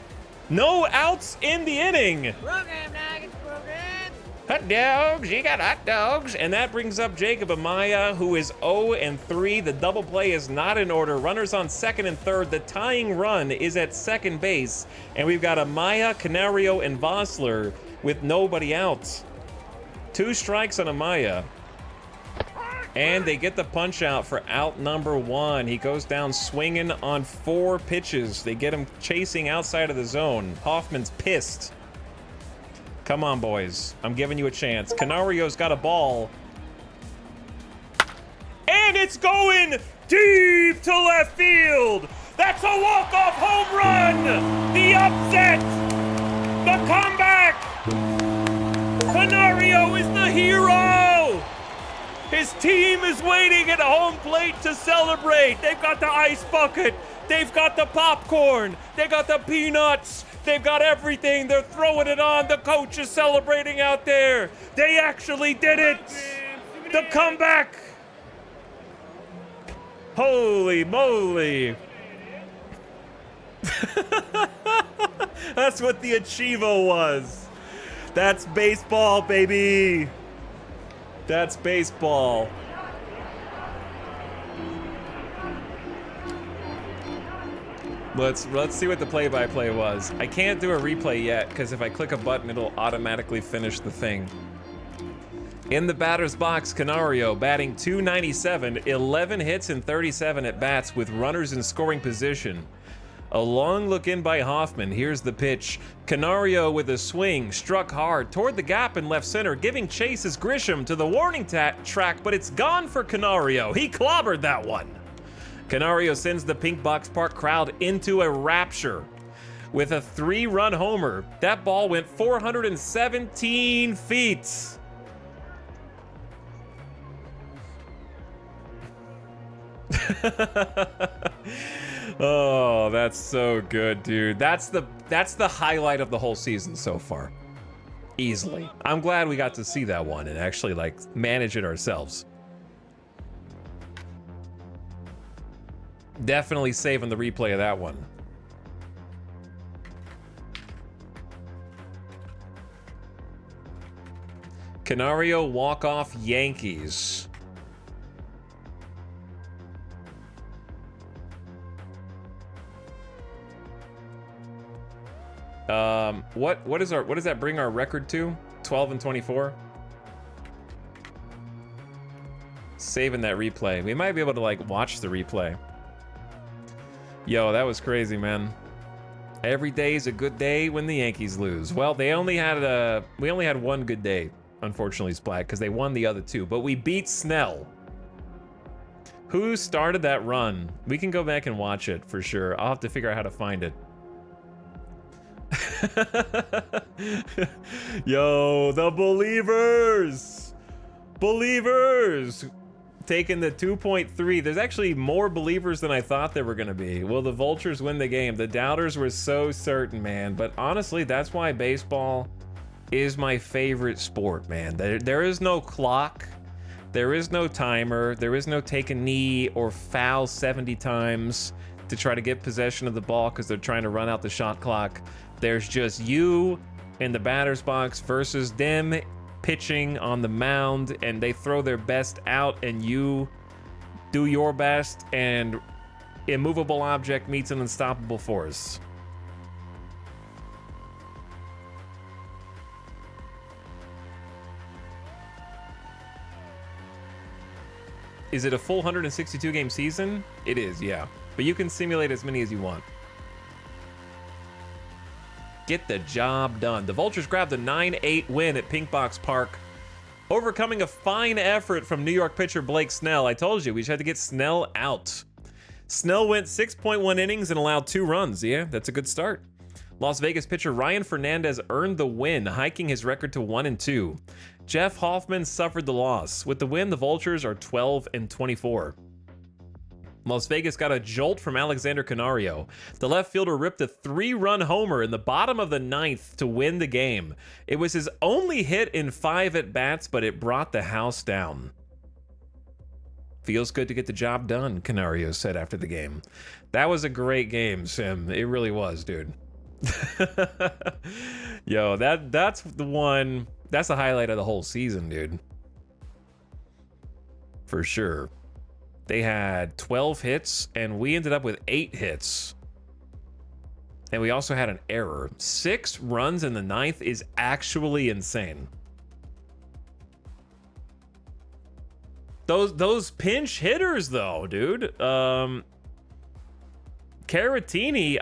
No outs in the inning. Program, Nuggets, program. Hot dogs, you got hot dogs. And that brings up Jacob Amaya, who is 0-3. The double play is not in order. Runners on second and third. The tying run is at second base. And we've got Amaya, Canario, and Vossler with nobody out. 2 strikes on Amaya. And they get the punch out for out number 1. He goes down swinging on 4 pitches. They get him chasing outside of the zone. Hoffman's pissed. Come on, boys. I'm giving you a chance. Canario's got a ball. And it's going deep to left field. That's a walk-off home run. The upset. The comeback. Canario is the hero. His team is waiting at home plate to celebrate. They've got the ice bucket. They've got the popcorn. They got the peanuts. They've got everything. They're throwing it on. The coach is celebrating out there. They actually did it. The comeback. Holy moly. That's what the Achievo was. That's baseball, baby. That's baseball. Let's see what the play-by-play was. I can't do a replay yet because if I click a button, it'll automatically finish the thing. In the batter's box, Canario batting .297, 11 hits and 37 at-bats with runners in scoring position. A long look in by Hoffman. Here's the pitch. Canario with a swing, struck hard toward the gap in left center, giving chase as Grisham to the warning track, but it's gone for Canario. He clobbered that one. Canario sends the Pink Box Park crowd into a rapture with a 3-run homer. That ball went 417 feet. Oh, that's so good, dude. That's the highlight of the whole season so far. Easily. I'm glad we got to see that one and actually like manage it ourselves. Definitely saving the replay of that one. Canario walk-off Yankees. What does that bring our record to? 12-24. Saving that replay. We might be able to like watch the replay. Yo, that was crazy, man. Every day is a good day when the Yankees lose. Well, we only had one good day, unfortunately, Splat, because they won the other 2. But we beat Snell. Who started that run? We can go back and watch it for sure. I'll have to figure out how to find it. Yo, the Believers! Believers! Taking the 2.3. There's actually more Believers than I thought there were going to be. Will the Vultures win the game? The doubters were so certain, man. But honestly, that's why baseball is my favorite sport, man. There is no clock. There is no timer. There is no take a knee or foul 70 times to try to get possession of the ball because they're trying to run out the shot clock. There's just you in the batter's box versus them pitching on the mound, and they throw their best out, and you do your best, and immovable object meets an unstoppable force. Is it a full 162 game season? It is, yeah. But you can simulate as many as you want. Get the job done. The Vultures grabbed a 9-8 win at Pink Box Park, overcoming a fine effort from New York pitcher Blake Snell. I told you, we just had to get Snell out. Snell went 6.1 innings and allowed 2 runs. Yeah, that's a good start. Las Vegas pitcher Ryan Fernandez earned the win, hiking his record to 1-2. Jeff Hoffman suffered the loss. With the win, the Vultures are 12-24. Las Vegas got a jolt from Alexander Canario. The left fielder ripped a 3-run homer in the bottom of the 9th to win the game. It was his only hit in 5 at-bats, but it brought the house down. Feels good to get the job done, Canario said after the game. That was a great game, Sim. It really was, dude. Yo, that's the one. That's the highlight of the whole season, dude. For sure. They had 12 hits, and we ended up with 8 hits. And we also had an error. 6 runs in the 9th is actually insane. Those pinch hitters, though, dude. Garantini.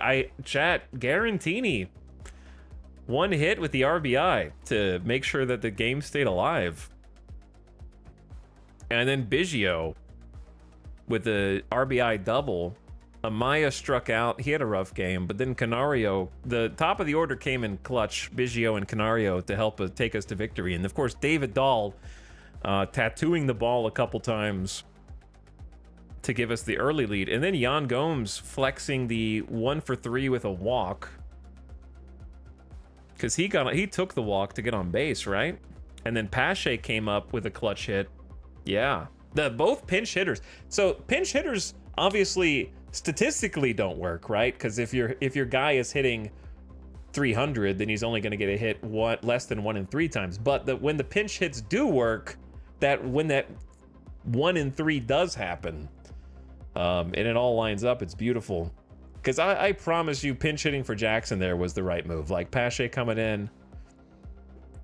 1 hit with the RBI to make sure that the game stayed alive. And then Biggio with the RBI double. Amaya struck out. He had a rough game, but then Canario, the top of the order came in clutch, Biggio and Canario, to help take us to victory. And of course, David Dahl tattooing the ball a couple times to give us the early lead. And then Yan Gomes flexing the 1-for-3 with a walk. Because he took the walk to get on base, right? And then Pache came up with a clutch hit. Yeah. Both pinch hitters. So pinch hitters obviously statistically don't work, right? Because if your guy is hitting 300, then he's only going to get a hit less than 1 in 3 times. But when the pinch hits do work, when that 1 in 3 does happen, and it all lines up, it's beautiful. Because I promise you, pinch hitting for Jackson there was the right move. Like Pache coming in,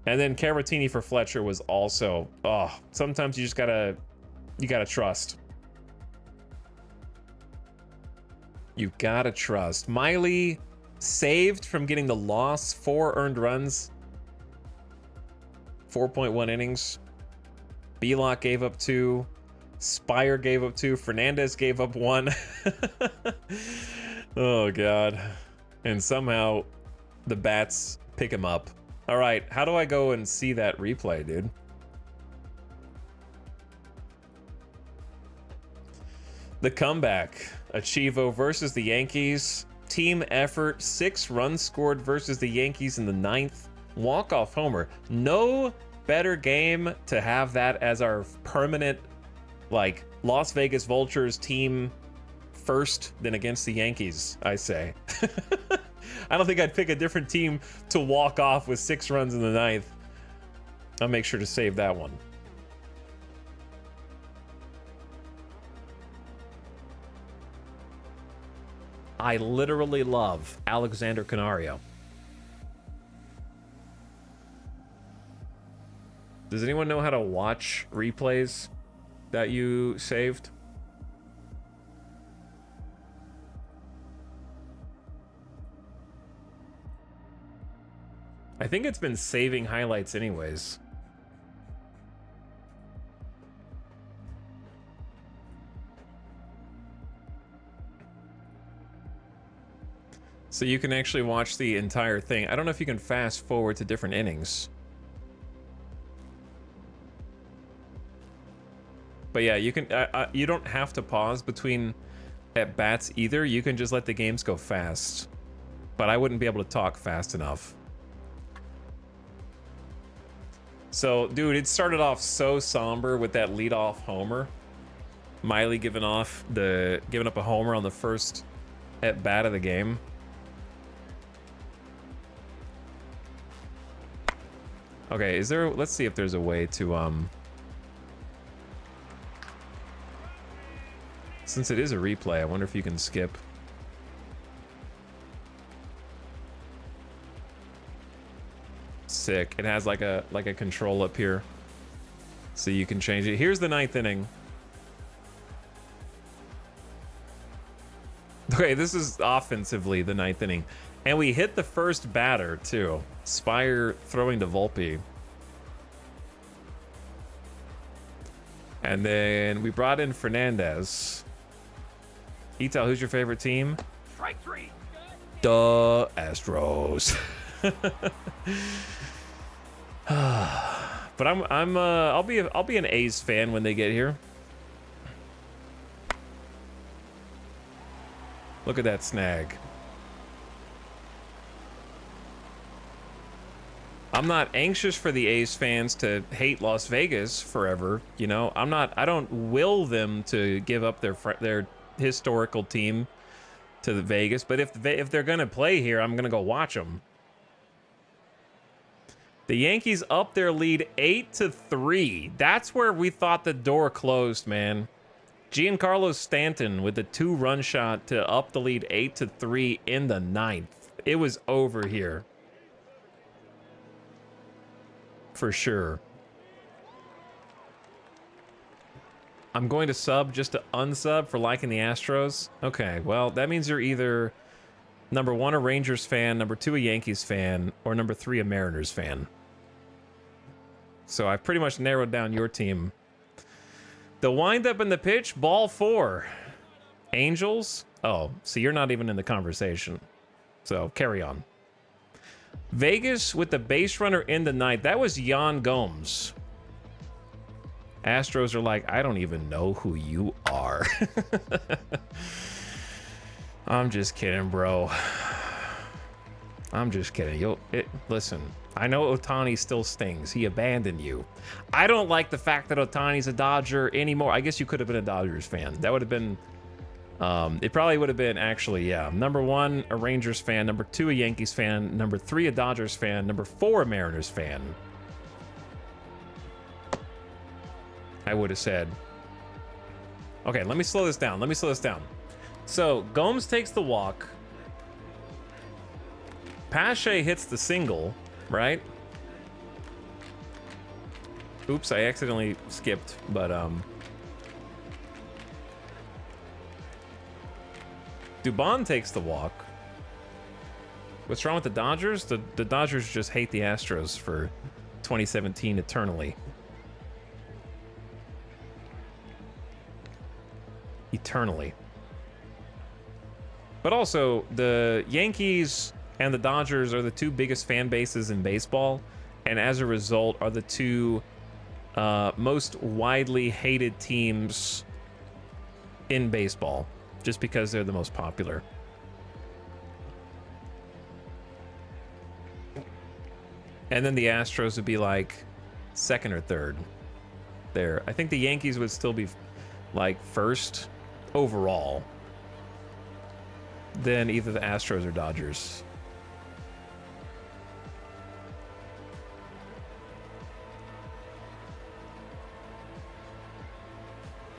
and then Caratini for Fletcher was also. Oh, sometimes you just gotta trust. You gotta trust. Miley saved from getting the loss. 4 earned runs, 4.1 innings. Belock gave up 2. Spire gave up 2. Fernandez gave up 1. Oh, God. And somehow the bats pick him up. All right, how do I go and see that replay, dude? The comeback. Achivo versus the Yankees. Team effort. 6 runs scored versus the Yankees in the 9th. Walk-off homer. No better game to have that as our permanent, like, Las Vegas Vultures team first than against the Yankees, I say. I don't think I'd pick a different team to walk off with 6 runs in the 9th. I'll make sure to save that one. I literally love Alexander Canario. Does anyone know how to watch replays that you saved? I think it's been saving highlights anyways. So you can actually watch the entire thing. I don't know if you can fast forward to different innings. But yeah, you can. You don't have to pause between at bats either. You can just let the games go fast. But I wouldn't be able to talk fast enough. So, dude, it started off so somber with that leadoff homer. Miley giving up a homer on the first at bat of the game. Okay, let's see if there's a way to Since it is a replay, I wonder if you can skip. Sick. It has like a control up here, so you can change it. Here's the 9th inning. Okay, this is offensively the 9th inning, and we hit the first batter too. Spire throwing to Volpe, and then we brought in Fernandez. Ital, who's your favorite team? Strike 3. Duh, Astros. But I'll be an A's fan when they get here. Look at that snag. I'm not anxious for the A's fans to hate Las Vegas forever, you know. I don't will them to give up their historical team to the Vegas, but if they're going to play here, I'm going to go watch them. The Yankees up their lead 8-3. That's where we thought the door closed, man. Giancarlo Stanton with the 2-run shot to up the lead 8-3 in the 9th. It was over here. For sure. I'm going to sub just to unsub for liking the Astros. Okay, well, that means you're either number 1 a Rangers fan, number 2 a Yankees fan, or number 3 a Mariners fan. So I've pretty much narrowed down your team. The windup in the pitch, ball 4. Angels? Oh, so you're not even in the conversation. So carry on. Vegas with the base runner in the 9th. That was Yan Gomes. Astros are like, I don't even know who you are. I'm just kidding, bro. I'm just kidding. Listen, I know Ohtani still stings. He abandoned you. I don't like the fact that Ohtani's a Dodger anymore. I guess you could have been a Dodgers fan. That would have been... it probably would have been, actually, yeah. Number 1, a Rangers fan. Number 2, a Yankees fan. Number 3, a Dodgers fan. Number 4, a Mariners fan. I would have said. Okay, let me slow this down. So, Gomes takes the walk. Pache hits the single, right? Oops, I accidentally skipped, but, Dubon takes the walk. What's wrong with the Dodgers? The Dodgers just hate the Astros for 2017 eternally. Eternally. But also, the Yankees and the Dodgers are the 2 biggest fan bases in baseball, and as a result are the 2 most widely hated teams in baseball, just because they're the most popular. And then the Astros would be like 2nd or 3rd there. I think the Yankees would still be like 1st overall, then either the Astros or Dodgers.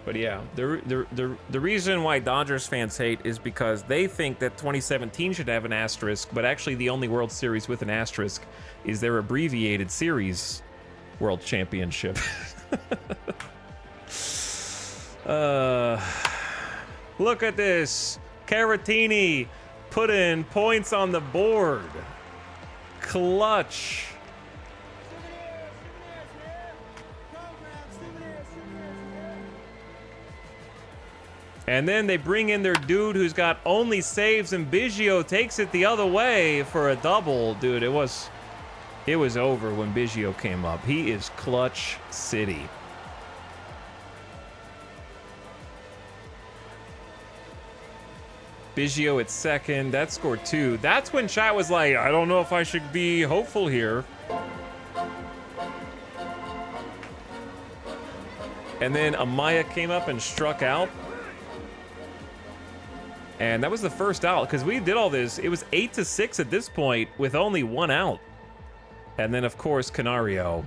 But yeah, the reason why Dodgers fans hate is because they think that 2017 should have an asterisk, but actually the only World Series with an asterisk is their abbreviated series World Championship. Look at this. Caratini putting points on the board. Clutch. And then they bring in their dude who's got only saves, and Biggio takes it the other way for a double. Dude, it was over when Biggio came up. He is clutch city. Biggio at 2nd. That scored 2. That's when chat was like, I don't know if I should be hopeful here. And then Amaya came up and struck out. And that was the first out, because we did all this. It was 8-6 at this point with only 1 out. And then, of course, Canario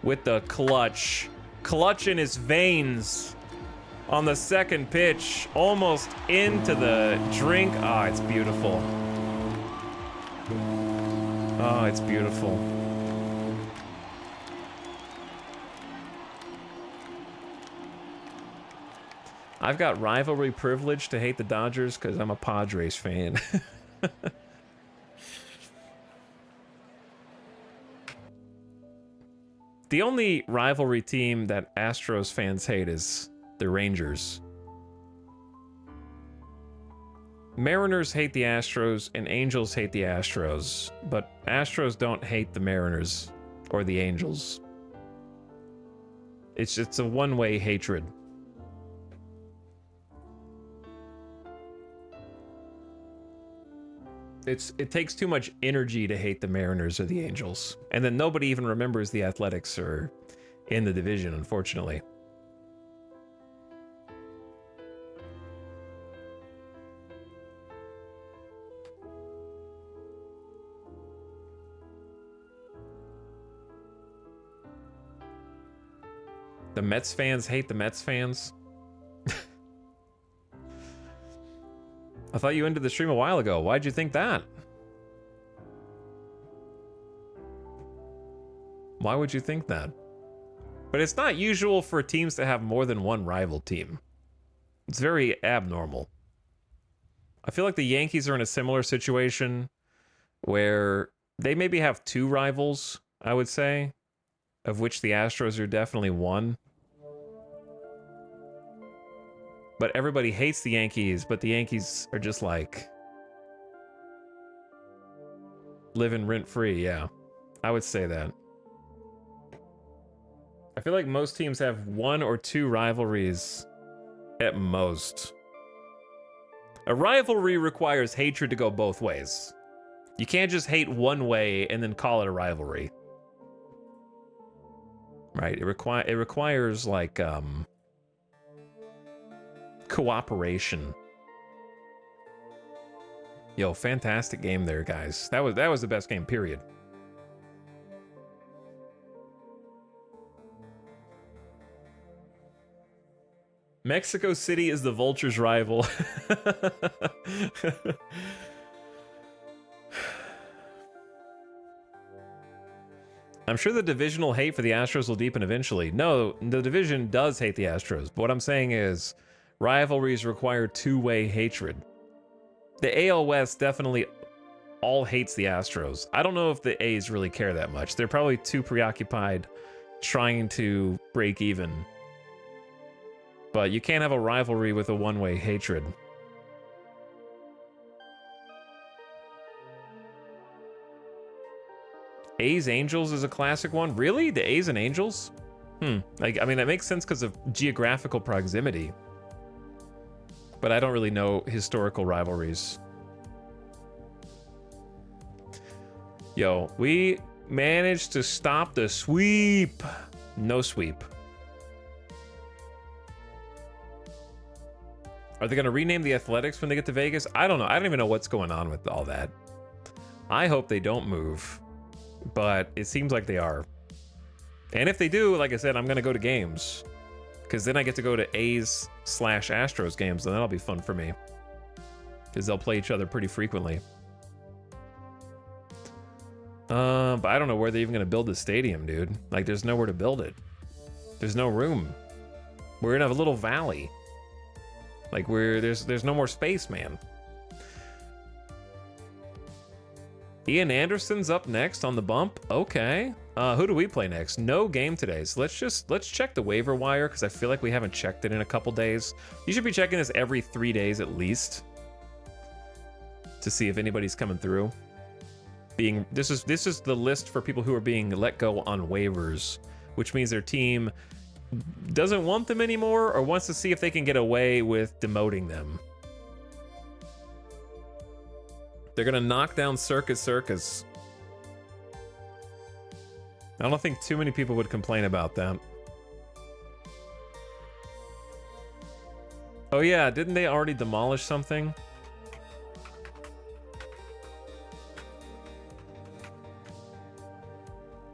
with the clutch. Clutch in his veins. On the second pitch, almost into the drink. Oh, it's beautiful. Oh, it's beautiful. I've got rivalry privilege to hate the Dodgers because I'm a Padres fan. The only rivalry team that Astros fans hate is the Rangers. Mariners hate the Astros and Angels hate the Astros, but Astros don't hate the Mariners or the Angels. It's a one-way hatred. It takes too much energy to hate the Mariners or the Angels. And then nobody even remembers the Athletics are in the division, unfortunately. The Mets fans hate the Mets fans. I thought you ended the stream a while ago. Why'd you think that? Why would you think that? But it's not usual for teams to have more than one rival team. It's very abnormal. I feel like the Yankees are in a similar situation where they maybe have two rivals, I would say, of which the Astros are definitely one. But everybody hates the Yankees, but the Yankees are just like living rent-free, yeah. I would say that. I feel like most teams have one or two rivalries at most. A rivalry requires hatred to go both ways. You can't just hate one way and then call it a rivalry. Right, it requires like cooperation. Yo, fantastic game there, guys. That was the best game, period. Mexico City is the Vultures' rival. I'm sure the divisional hate for the Astros will deepen eventually. No, the division does hate the Astros. But what I'm saying is rivalries require two-way hatred. The AL West definitely all hates the Astros. I don't know if the A's really care that much. They're probably too preoccupied trying to break even. But you can't have a rivalry with a one-way hatred. A's Angels is a classic one. Really? The A's and Angels? Like, I mean, that makes sense because of geographical proximity. But I don't really know historical rivalries. Yo, we managed to stop the sweep. No sweep. Are they going to rename the Athletics when they get to Vegas? I don't know. I don't even know what's going on with all that. I hope they don't move. But it seems like they are. And if they do, like I said, I'm going to go to games. Because then I get to go to A's/Astros games, and that'll be fun for me. Because they'll play each other pretty frequently. But I don't know where they're even going to build the stadium, dude. Like, there's nowhere to build it. There's no room. We're in a little valley. Like, there's no more space, man. Ian Anderson's up next on the bump. Okay. Who do we play next? No game today. So let's check the waiver wire because I feel like we haven't checked it in a couple days. You should be checking this every 3 days at least to see if anybody's coming through. This is the list for people who are being let go on waivers, which means their team doesn't want them anymore or wants to see if they can get away with demoting them. They're gonna knock down Circus. I don't think too many people would complain about that. Oh yeah, didn't they already demolish something?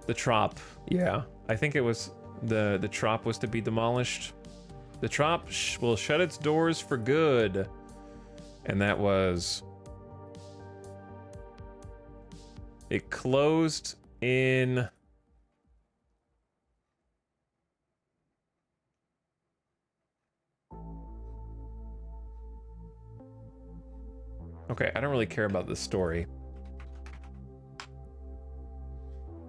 The Trop, yeah. I think it was the Trop was to be demolished. The Trop will shut its doors for good. And that was... It closed in... Okay, I don't really care about this story.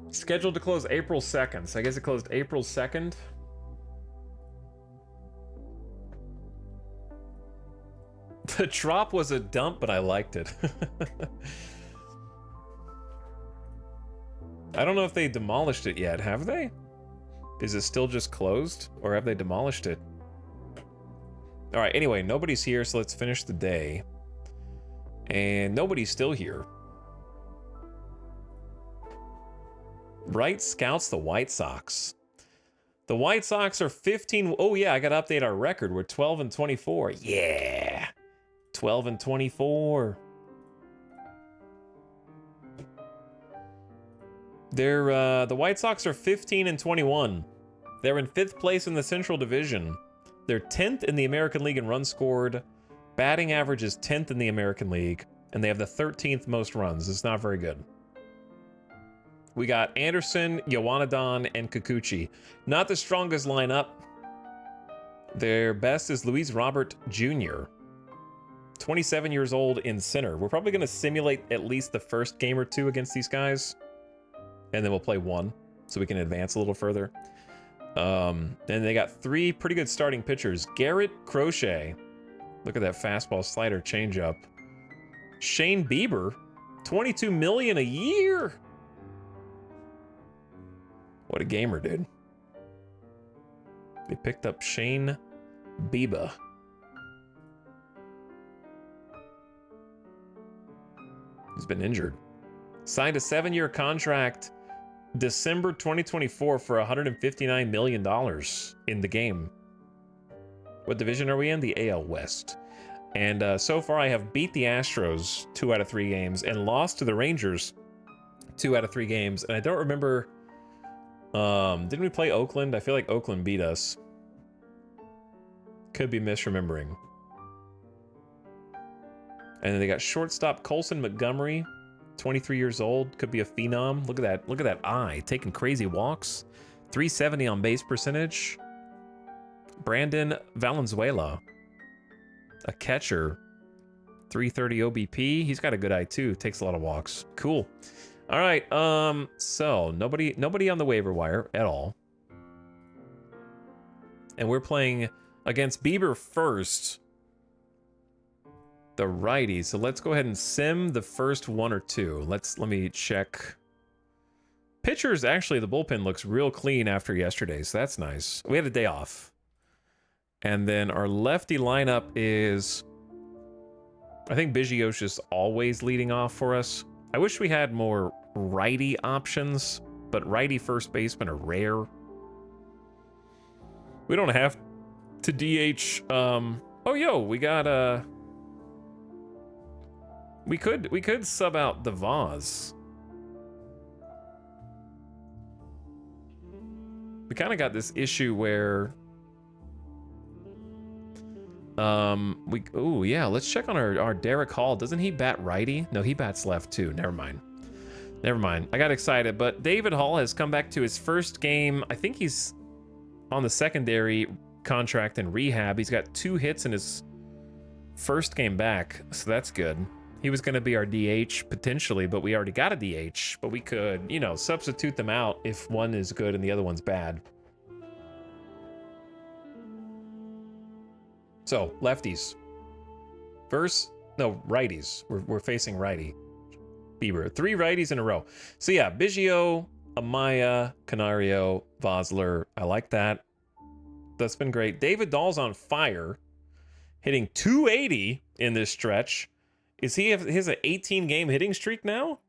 Scheduled to close April 2nd, so I guess it closed April 2nd. The Trop was a dump, but I liked it. I don't know if they demolished it yet, have they? Is it still just closed, or have they demolished it? Alright, anyway, nobody's here, so let's finish the day. And nobody's still here. Wright scouts the White Sox. The White Sox are 15... Oh yeah, I gotta update our record. We're 12 and 24. Yeah! 12 and 24. They're, the White Sox are 15 and 21. They're in 5th place in the Central Division. They're 10th in the American League in runs scored. Batting average is 10th in the American League, and they have the 13th most runs. It's not very good. We got Anderson, Yowanadon, and Kikuchi. Not the strongest lineup. Their best is Luis Robert Jr., 27 years old in center. We're probably going to simulate at least the first game or two against these guys, and then we'll play one so we can advance a little further. And they got 3 pretty good starting pitchers. Garrett Crochet. Look at that fastball, slider, changeup. Shane Bieber, $22 million a year. What a gamer, dude. They picked up Shane Bieber. He's been injured. Signed a 7-year contract December 2024 for $159 million in the game. What division are we in? The AL West. And so far I have beat the Astros 2 out of 3 games and lost to the Rangers 2 out of 3 games. And I don't remember... didn't we play Oakland? I feel like Oakland beat us. Could be misremembering. And then they got shortstop Colson Montgomery, 23 years old, could be a phenom. Look at that. Look at that eye, taking crazy walks. 370 on base percentage. Brandon Valenzuela, a catcher, 330 OBP. He's got a good eye too. Takes a lot of walks. Cool. All right. So nobody on the waiver wire at all. And we're playing against Bieber first, the righty. So let's go ahead and sim the first 1 or 2. Let me check. Pitchers, actually, the bullpen looks real clean after yesterday, so that's nice. We had a day off. And then our lefty lineup is, I think Biggio's just always leading off for us. I wish we had more righty options, but righty first basemen are rare. We don't have to DH. Oh, yo, we got we could sub out the Vaz. We kind of got this issue where oh yeah, let's check on our Derek Hall. Doesn't he bat righty? No, he bats left too. Never mind. I got excited, but David Hall has come back to his first game. I think he's on the secondary contract in rehab. He's got 2 hits in his first game back, so that's good. He was going to be our DH potentially, but we already got a DH, but we could, you know, substitute them out if one is good and the other one's bad. So, lefties. Righties. We're facing righty. Bieber. 3 righties in a row. So yeah, Biggio, Amaya, Canario, Vosler. I like that. That's been great. David Dahl's on fire, hitting 280 in this stretch. Is he his 18-game hitting streak now?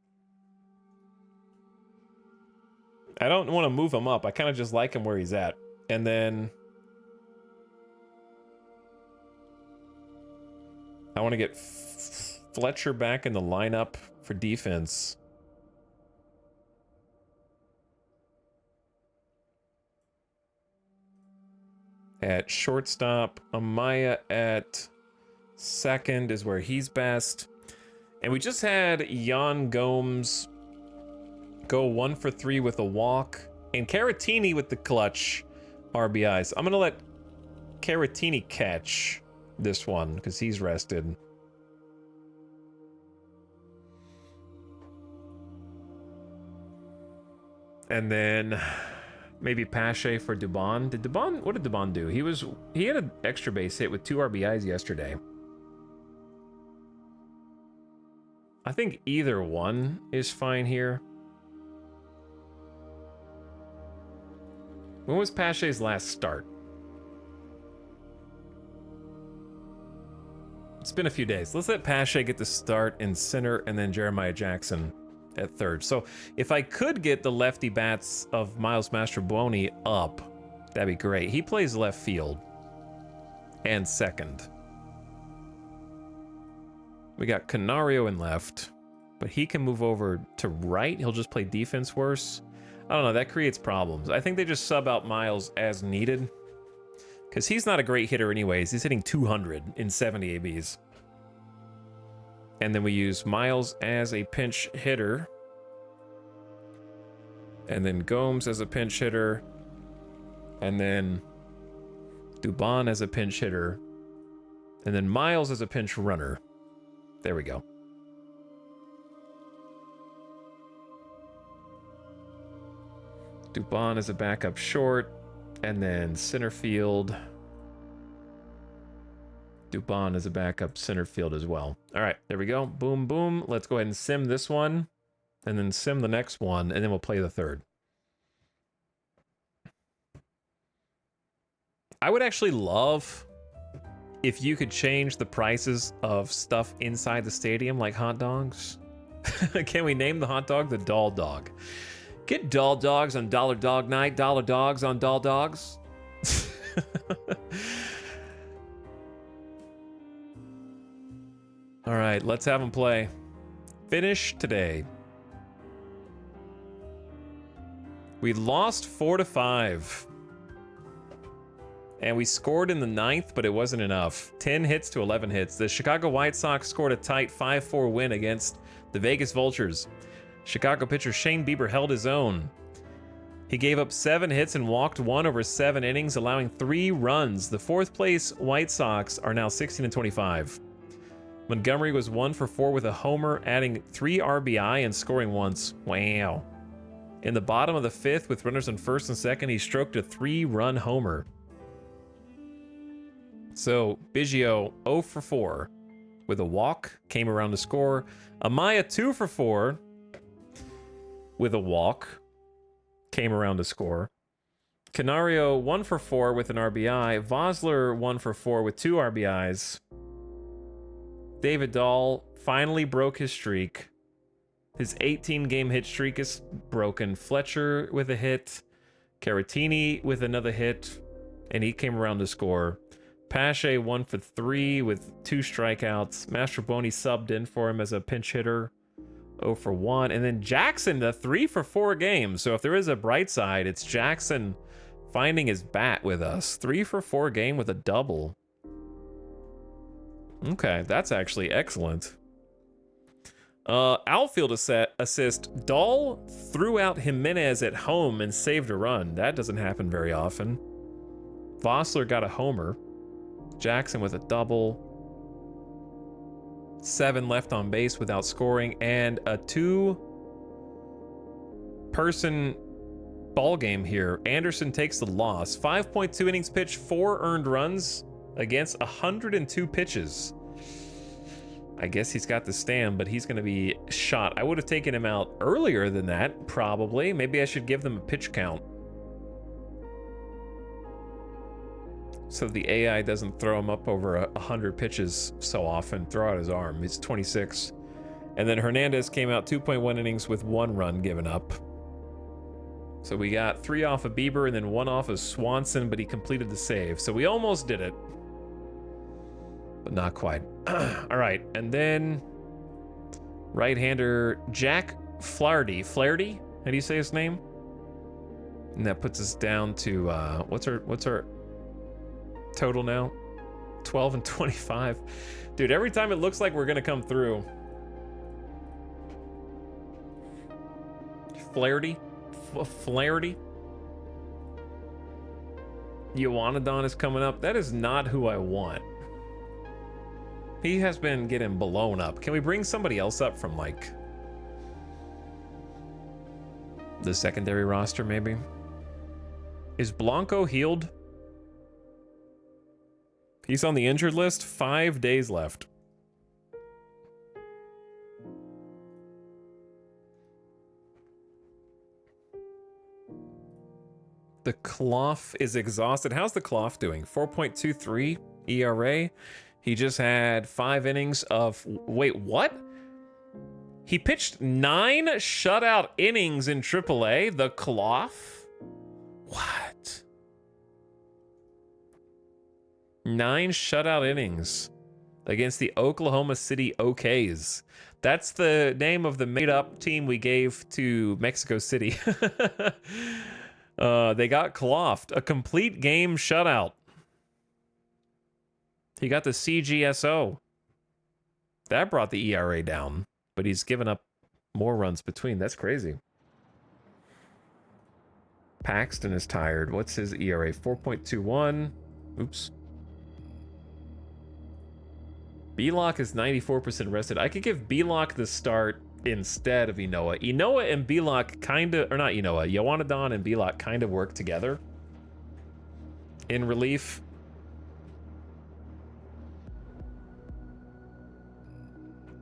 I don't want to move him up. I kind of just like him where he's at. And then I want to get Fletcher back in the lineup for defense. at shortstop. Amaya at second is where he's best. And we just had Jan Gomes go 1 for 3 with a walk. And Caratini with the clutch RBIs. I'm going to let Caratini catch this one because he's rested. And then maybe Pache for Dubon. What did Dubon do? He had an extra base hit with 2 RBIs yesterday. I think either one is fine here. When was Pache's last start? It's been a few days. Let's let Pache get the start in center and then Jeremiah Jackson at third. So if I could get the lefty bats of Miles Mastrobuoni up, that'd be great. He plays left field and second. We got Canario in left, but he can move over to right. He'll just play defense worse. I don't know, that creates problems. I think they just sub out Miles as needed because he's not a great hitter anyways. He's hitting 200 in 70 ABs. And then we use Miles as a pinch hitter. And then Gomes as a pinch hitter. And then Dubon as a pinch hitter. And then Miles as a pinch runner. There we go. Dubon as a backup short. And then center field. Dubon as a backup center field as well. All right, there we go. Boom, boom. Let's go ahead and sim this one. And then sim the next one. And then we'll play the third. I would actually love if you could change the prices of stuff inside the stadium, like hot dogs. Can we name the hot dog the Doll Dog? Get Doll Dogs on Dollar Dog Night, Dollar Dogs on Doll Dogs. All right, let's have them play. Finish today. We lost 4-5. And we scored in the 9th, but it wasn't enough. 10 hits to 11 hits. The Chicago White Sox scored a tight 5-4 win against the Vegas Vultures. Chicago pitcher Shane Bieber held his own. He gave up 7 hits and walked 1 over 7 innings, allowing 3 runs. The 4th place White Sox are now 16-25. Montgomery was 1 for 4 with a homer, adding 3 RBI and scoring once. Wow. In the bottom of the 5th, with runners on first and second, he stroked a 3-run homer. So, Biggio 0 for 4 with a walk, came around to score. Amaya 2 for 4 with a walk, came around to score. Canario 1 for 4 with an RBI. Vosler 1 for 4 with 2 RBIs. David Dahl finally broke his streak. His 18-game hit streak is broken. Fletcher with a hit. Caratini with another hit. And he came around to score. Pache 1 for 3 with 2 strikeouts. Mastrobuoni subbed in for him as a pinch hitter. 0 for 1. And then Jackson, the 3 for 4 games. So if there is a bright side, it's Jackson finding his bat with us. 3 for 4 game with a double. Okay, that's actually excellent. Outfield assist. Dahl threw out Jimenez at home and saved a run. That doesn't happen very often. Vosler got a homer. Jackson with a double. 7 left on base without scoring, and a 2-person ball game here. Anderson takes the loss. 5.2 innings pitched, 4 earned runs against 102 pitches. I guess he's got the stand, but he's going to be shot. I would have taken him out earlier than that, probably. Maybe I should give them a pitch count, so the AI doesn't throw him up over 100 pitches so often. Throw out his arm. He's 26. And then Hernandez came out 2.1 innings with 1 run given up. So we got 3 off of Bieber and then 1 off of Swanson, but he completed the save. So we almost did it, but not quite. All right, and then right-hander Jack Flaherty. Flaherty? How do you say his name? And that puts us down to what's our total now. 12 and 25. Dude, every time it looks like we're gonna come through. Flaherty? Flaherty? Ioannidon is coming up. That is not who I want. He has been getting blown up. Can we bring somebody else up from, like, the secondary roster, maybe? Is Blanco healed? He's on the injured list. 5 days left. The Clough is exhausted. How's the Clough doing? 4.23 ERA. He just had 5 innings of... Wait, what? He pitched 9 shutout innings in AAA? The Clough? What? 9 shutout innings against the Oklahoma City OKs. That's the name of the made-up team we gave to Mexico City. They got clothed. A complete game shutout. He got the CGSO. That brought the ERA down, but he's given up more runs between. That's crazy. Paxton is tired. What's his ERA? 4.21. Oops. Belock is 94% rested. I could give Belock the start instead of Inoa. Inoa and Belock kind of, or not Inoa, Ioannidon and Belock kind of work together in relief.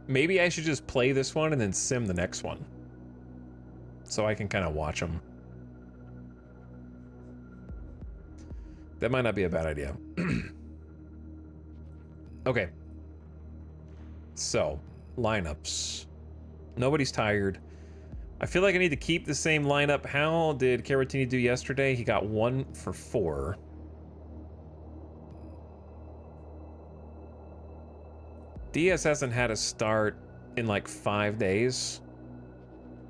Maybe I should just play this one and then sim the next one, so I can kind of watch them. That might not be a bad idea. Okay. So, lineups. Nobody's tired. I feel like I need to keep the same lineup. How did Caratini do yesterday? He got 1 for 4. Diaz hasn't had a start in like 5 days,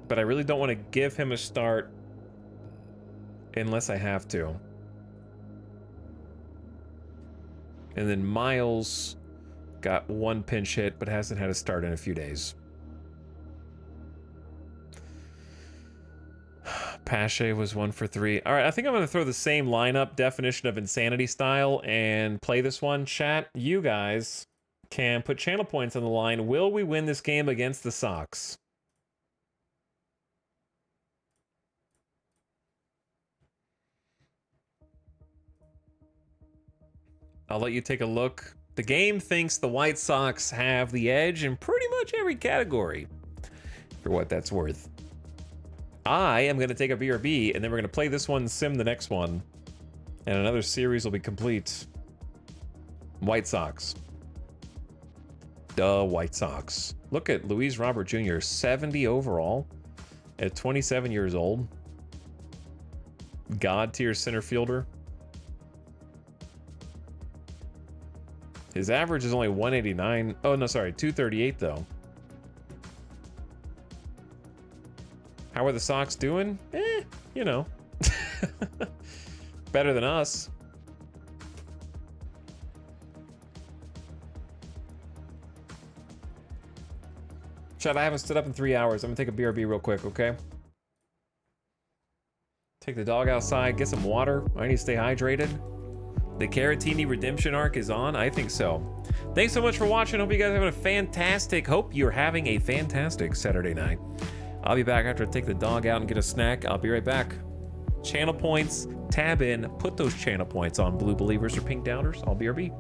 but I really don't want to give him a start unless I have to. And then Miles got 1 pinch hit, but hasn't had a start in a few days. Pache was 1 for 3. All right, I think I'm going to throw the same lineup, definition of insanity style, and play this one. Chat, you guys can put channel points on the line. Will we win this game against the Sox? I'll let you take a look. The game thinks the White Sox have the edge in pretty much every category, for what that's worth. I am going to take a BRB, and then we're going to play this one, sim the next one, and another series will be complete. White Sox. Duh, White Sox. Look at Luis Robert Jr., 70 overall at 27 years old. God tier center fielder. His average is only 189. Oh, no, sorry, 238, though. How are the Sox doing? You know. Better than us. Chad, I haven't stood up in 3 hours. I'm gonna take a BRB real quick, okay? Take the dog outside, get some water. I need to stay hydrated. The Caratini redemption arc is on? I think so. Thanks so much for watching. Hope you guys are having a fantastic, hope you're having a fantastic Saturday night. I'll be back after I take the dog out and get a snack. I'll be right back. Channel points, tab in, put those channel points on Blue Believers or Pink Doubters. I'll BRB.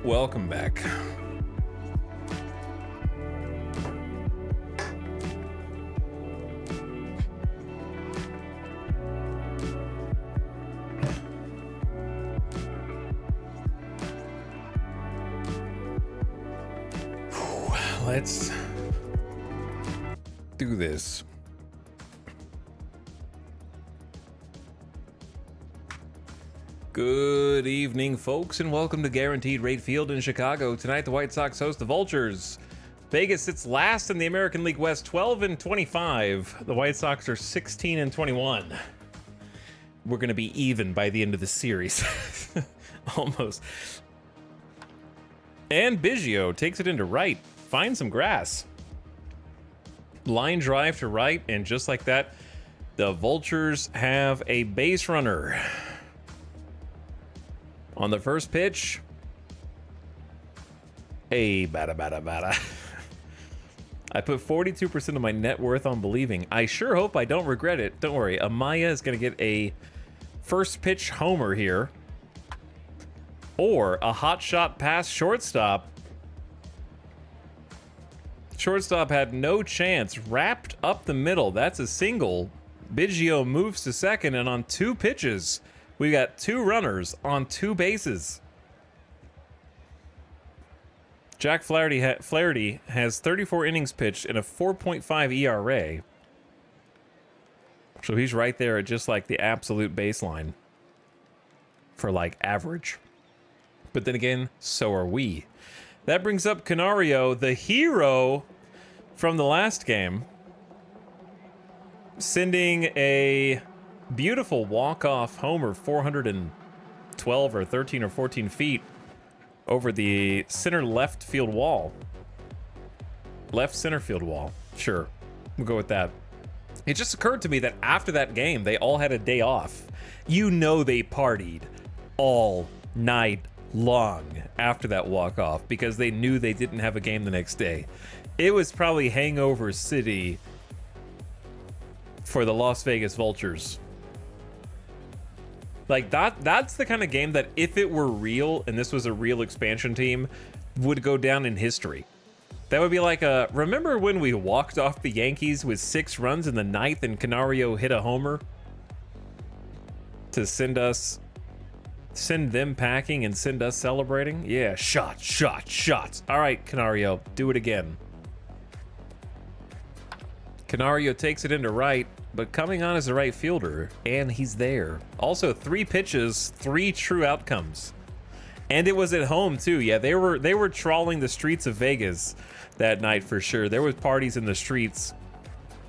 Welcome back. Let's do this. Good evening, folks, and welcome to Guaranteed Rate Field in Chicago. Tonight, the White Sox host the Vultures. Vegas sits last in the American League West, 12-25. The White Sox are 16-21. We're going to be even by the end of the series. Almost. And Biggio takes it into right. Finds some grass. Line drive to right, and just like that, the Vultures have a base runner. On the first pitch, hey, bada. I put 42% of my net worth on believing. I sure hope I don't regret it. Don't worry, Amaya is going to get a first pitch homer here. Or a hot shot past shortstop. Shortstop had no chance. Wrapped up the middle. That's a single. Biggio moves to second, and on two pitches, we got two runners on two bases. Jack Flaherty has 34 innings pitched and a 4.5 ERA. So he's right there at just like the absolute baseline for like average. But then again, so are we. That brings up Canario, the hero from the last game, sending a beautiful walk-off homer, 412 or 13 or 14 feet over the center left field wall. Left center field wall. Sure, we'll go with that. It just occurred to me that after that game, they all had a day off. You know they partied all night long after that walk-off because they knew they didn't have a game the next day. It was probably hangover city for the Las Vegas Vultures. Like that's the kind of game that if it were real and this was a real expansion team would go down in history. That would be like remember when we walked off the Yankees with 6 runs in the 9th and Canario hit a homer to send them packing and send us celebrating? Yeah, shots. All right, Canario, do it again. Canario takes it into right, but coming on as a right fielder, and he's there. Also, 3 pitches, 3 true outcomes. And it was at home too. Yeah, they were trawling the streets of Vegas that night for sure. There was parties in the streets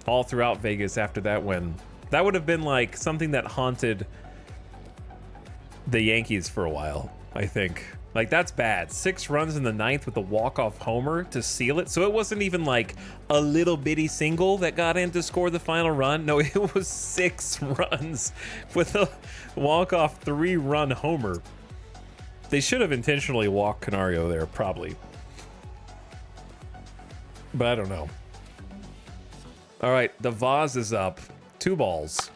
all throughout Vegas after that win. That would have been like something that haunted the Yankees for a while, I think. Like, that's bad. 6 runs in the 9th with a walk-off homer to seal it. So it wasn't even like a little bitty single that got in to score the final run. No, it was 6 runs with a walk-off 3-run homer. They should have intentionally walked Canario there, probably. But I don't know. All right, the Vaz is up. 2 balls.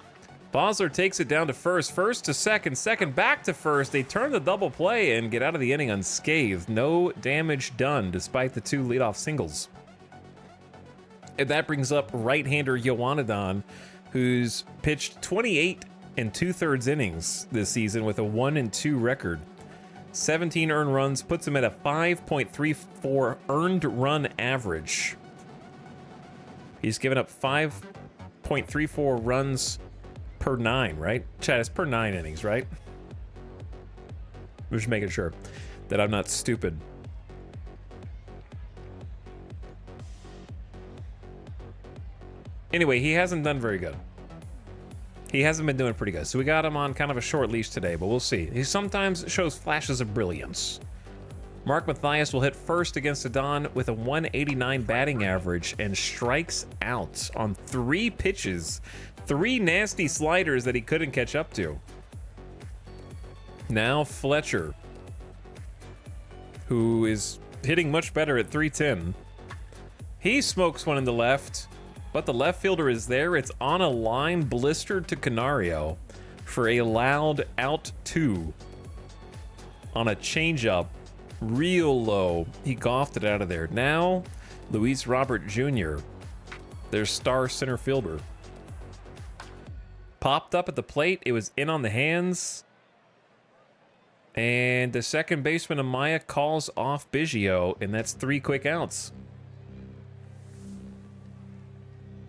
Bosler takes it down to first to second back to first. They turn the double play and get out of the inning unscathed. No damage done despite the 2 leadoff singles. And that brings up right-hander Yoanadon, who's pitched 28 2/3 innings this season with a 1-2 record. 17 earned runs puts him at a 5.34 earned run average. He's given up 5.34 runs per 9, right? Chad, it's per 9 innings, right? I'm just making sure that I'm not stupid. Anyway, he hasn't done very good. He hasn't been doing pretty good. So we got him on kind of a short leash today, but we'll see. He sometimes shows flashes of brilliance. Mark Mathias will hit first against Adon with a 189 batting average and strikes out on 3 pitches. 3 nasty sliders that he couldn't catch up to. Now Fletcher, who is hitting much better at 310. He smokes one in the left, but the left fielder is there. It's on a line blistered to Canario for a loud out 2 on a changeup real low. He golfed it out of there. Now, Luis Robert Jr., their star center fielder, popped up at the plate. It was in on the hands. And the second baseman, Amaya, calls off Biggio, and that's 3 quick outs.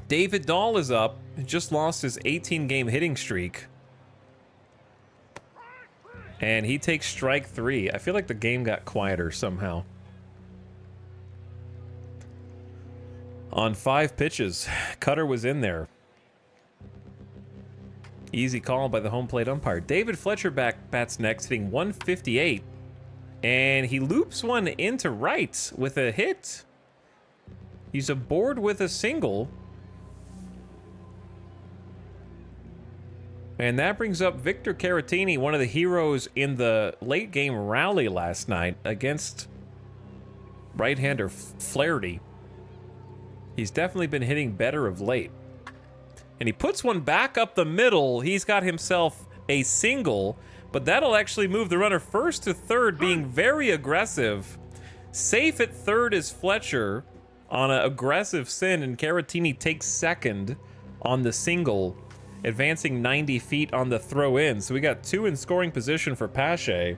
David Dahl is up. He just lost his 18-game hitting streak. And he takes strike 3. I feel like the game got quieter somehow. On 5 pitches, Cutter was in there. Easy call by the home plate umpire. David Fletcher bats next, hitting 158. And he loops one into right with a hit. He's aboard with a single. And that brings up Victor Caratini, one of the heroes in the late game rally last night against right-hander Flaherty. He's definitely been hitting better of late. And he puts one back up the middle. He's got himself a single, but that'll actually move the runner first to third, being very aggressive. Safe at third is Fletcher on an aggressive sin, and Caratini takes second on the single, advancing 90 feet on the throw in. So we got 2 in scoring position for Pache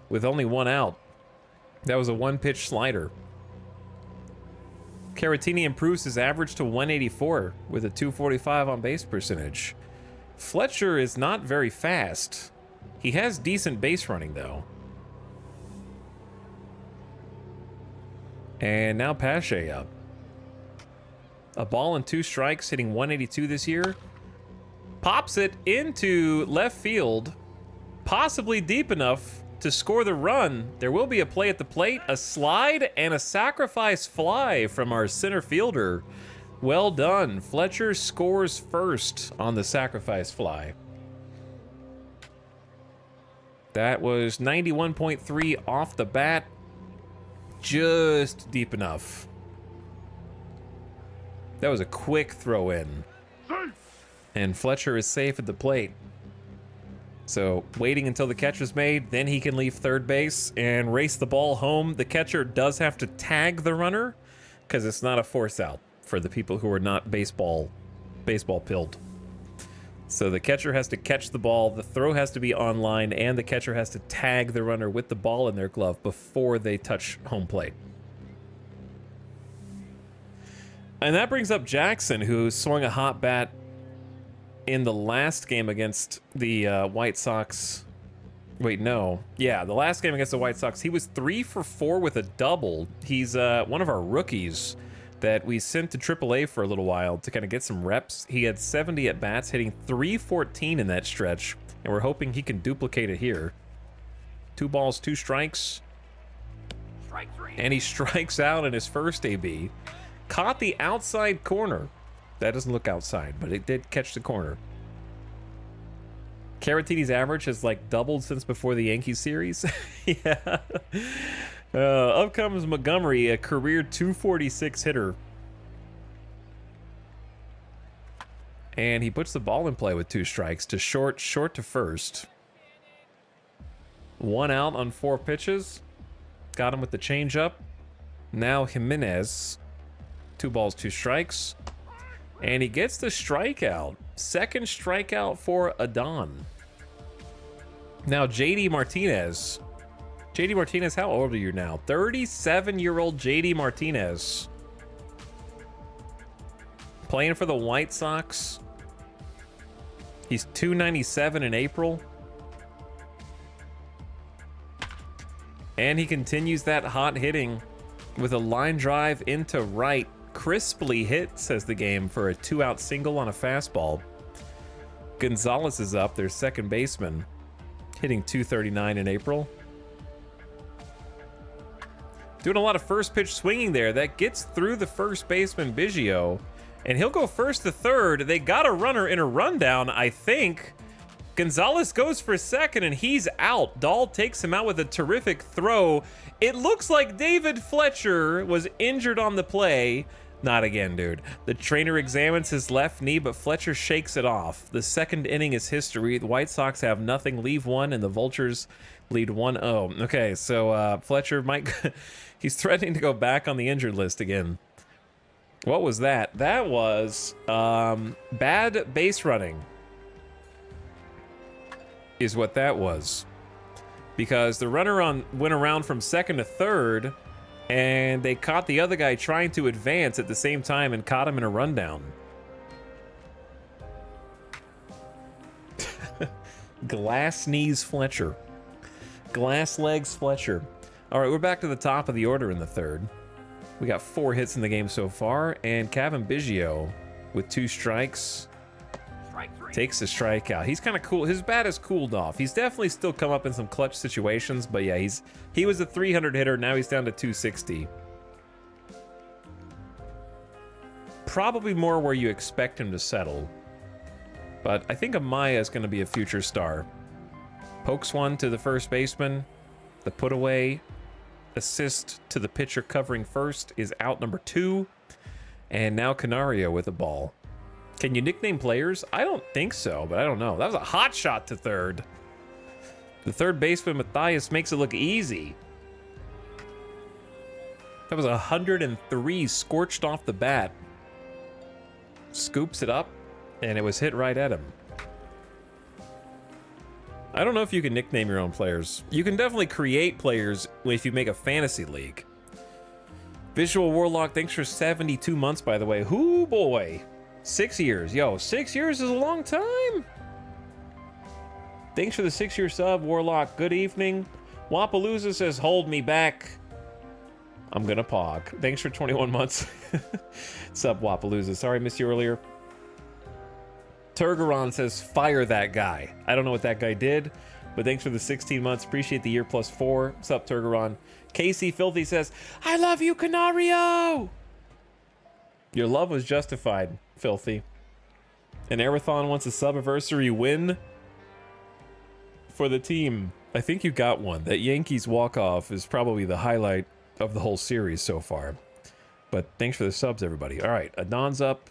with only 1 out. That was a 1-pitch slider. Caratini improves his average to 184 with a 245 on base percentage. Fletcher is not very fast. He has decent base running though. And now Pache up. A ball and 2 strikes, hitting 182 this year. Pops it into left field, possibly deep enough to score the run. There will be a play at the plate, a slide, and a sacrifice fly from our center fielder. Well done. Fletcher scores first on the sacrifice fly. That was 91.3 off the bat. Just deep enough. That was a quick throw in. And Fletcher is safe at the plate. So waiting until the catch is made, then he can leave third base and race the ball home. The catcher does have to tag the runner because it's not a force out for the people who are not baseball pilled. So the catcher has to catch the ball, the throw has to be on line, and the catcher has to tag the runner with the ball in their glove before they touch home plate. And that brings up Jackson, who swung a hot bat in the last game against the White Sox. Wait, no. Yeah, the last game against the White Sox, he was 3 for 4 with a double. He's one of our rookies that we sent to AAA for a little while to kind of get some reps. He had 70 at-bats, hitting .314 in that stretch, and we're hoping he can duplicate it here. 2 balls, 2 strikes. Strike 3. And he strikes out in his first AB. Caught the outside corner. That doesn't look outside, but it did catch the corner. Caratini's average has like doubled since before the Yankees series. Yeah. Up comes Montgomery, a career 246 hitter. And he puts the ball in play with 2 strikes to short to first. 1 out on 4 pitches. Got him with the changeup. Now Jimenez. 2 balls, 2 strikes. And he gets the strikeout. Second strikeout for Adon. Now, JD Martinez. JD Martinez, how old are you now? 37-year-old JD Martinez. Playing for the White Sox. He's 297 in April. And he continues that hot hitting with a line drive into right. Crisply hit, says the game, for a 2-out single on a fastball. Gonzalez is up, their second baseman, hitting .239 in April. Doing a lot of first pitch swinging there. That gets through the first baseman, Biggio, and he'll go first to third. They got a runner in a rundown, I think. Gonzalez goes for second, and he's out. Dahl takes him out with a terrific throw. It looks like David Fletcher was injured on the play. Not again, dude. The trainer examines his left knee, but Fletcher shakes it off. The second inning is history. The White Sox have nothing, leave 1, and the Vultures Lead 1-0. Okay, so Fletcher might... he's threatening to go back on the injured list again. What was that? That was bad base running is what that was. Because the runner went around from second to third, and they caught the other guy trying to advance at the same time and caught him in a rundown. Glass knees Fletcher. Glass legs Fletcher. All right, we're back to the top of the order in the third. We got 4 hits in the game so far, and Kevin Biggio with 2 strikes Strike 3. takes a strikeout. He's kind of cool. His bat has cooled off. He's definitely still come up in some clutch situations, but yeah, he was a 300 hitter. Now he's down to 260. Probably more where you expect him to settle. But I think Amaya is going to be a future star. Pokes one to the first baseman. The put away assist to the pitcher covering first is out number 2. And now Canario with the ball. Can you nickname players? I don't think so, but I don't know. That was a hot shot to third. The third baseman, Matthias, makes it look easy. That was 103 scorched off the bat. Scoops it up, and it was hit right at him. I don't know if you can nickname your own players. You can definitely create players if you make a fantasy league. Visual Warlock, thanks for 72 months, by the way. Hoo boy. 6 years. Yo, 6 years is a long time. Thanks for the 6-year sub, Warlock. Good evening. Wapalooza says, hold me back. I'm gonna pog. Thanks for 21 months. Sub, Wapalooza. Sorry, I missed you earlier. Turgaron says, fire that guy. I don't know what that guy did, but thanks for the 16 months. Appreciate the year plus 4. What's up, Turgaron? Casey Filthy says, I love you, Canario! Your love was justified, Filthy. And Arathon wants a sub-anniversary win for the team. I think you got one. That Yankees walk-off is probably the highlight of the whole series so far. But thanks for the subs, everybody. All right, Adon's up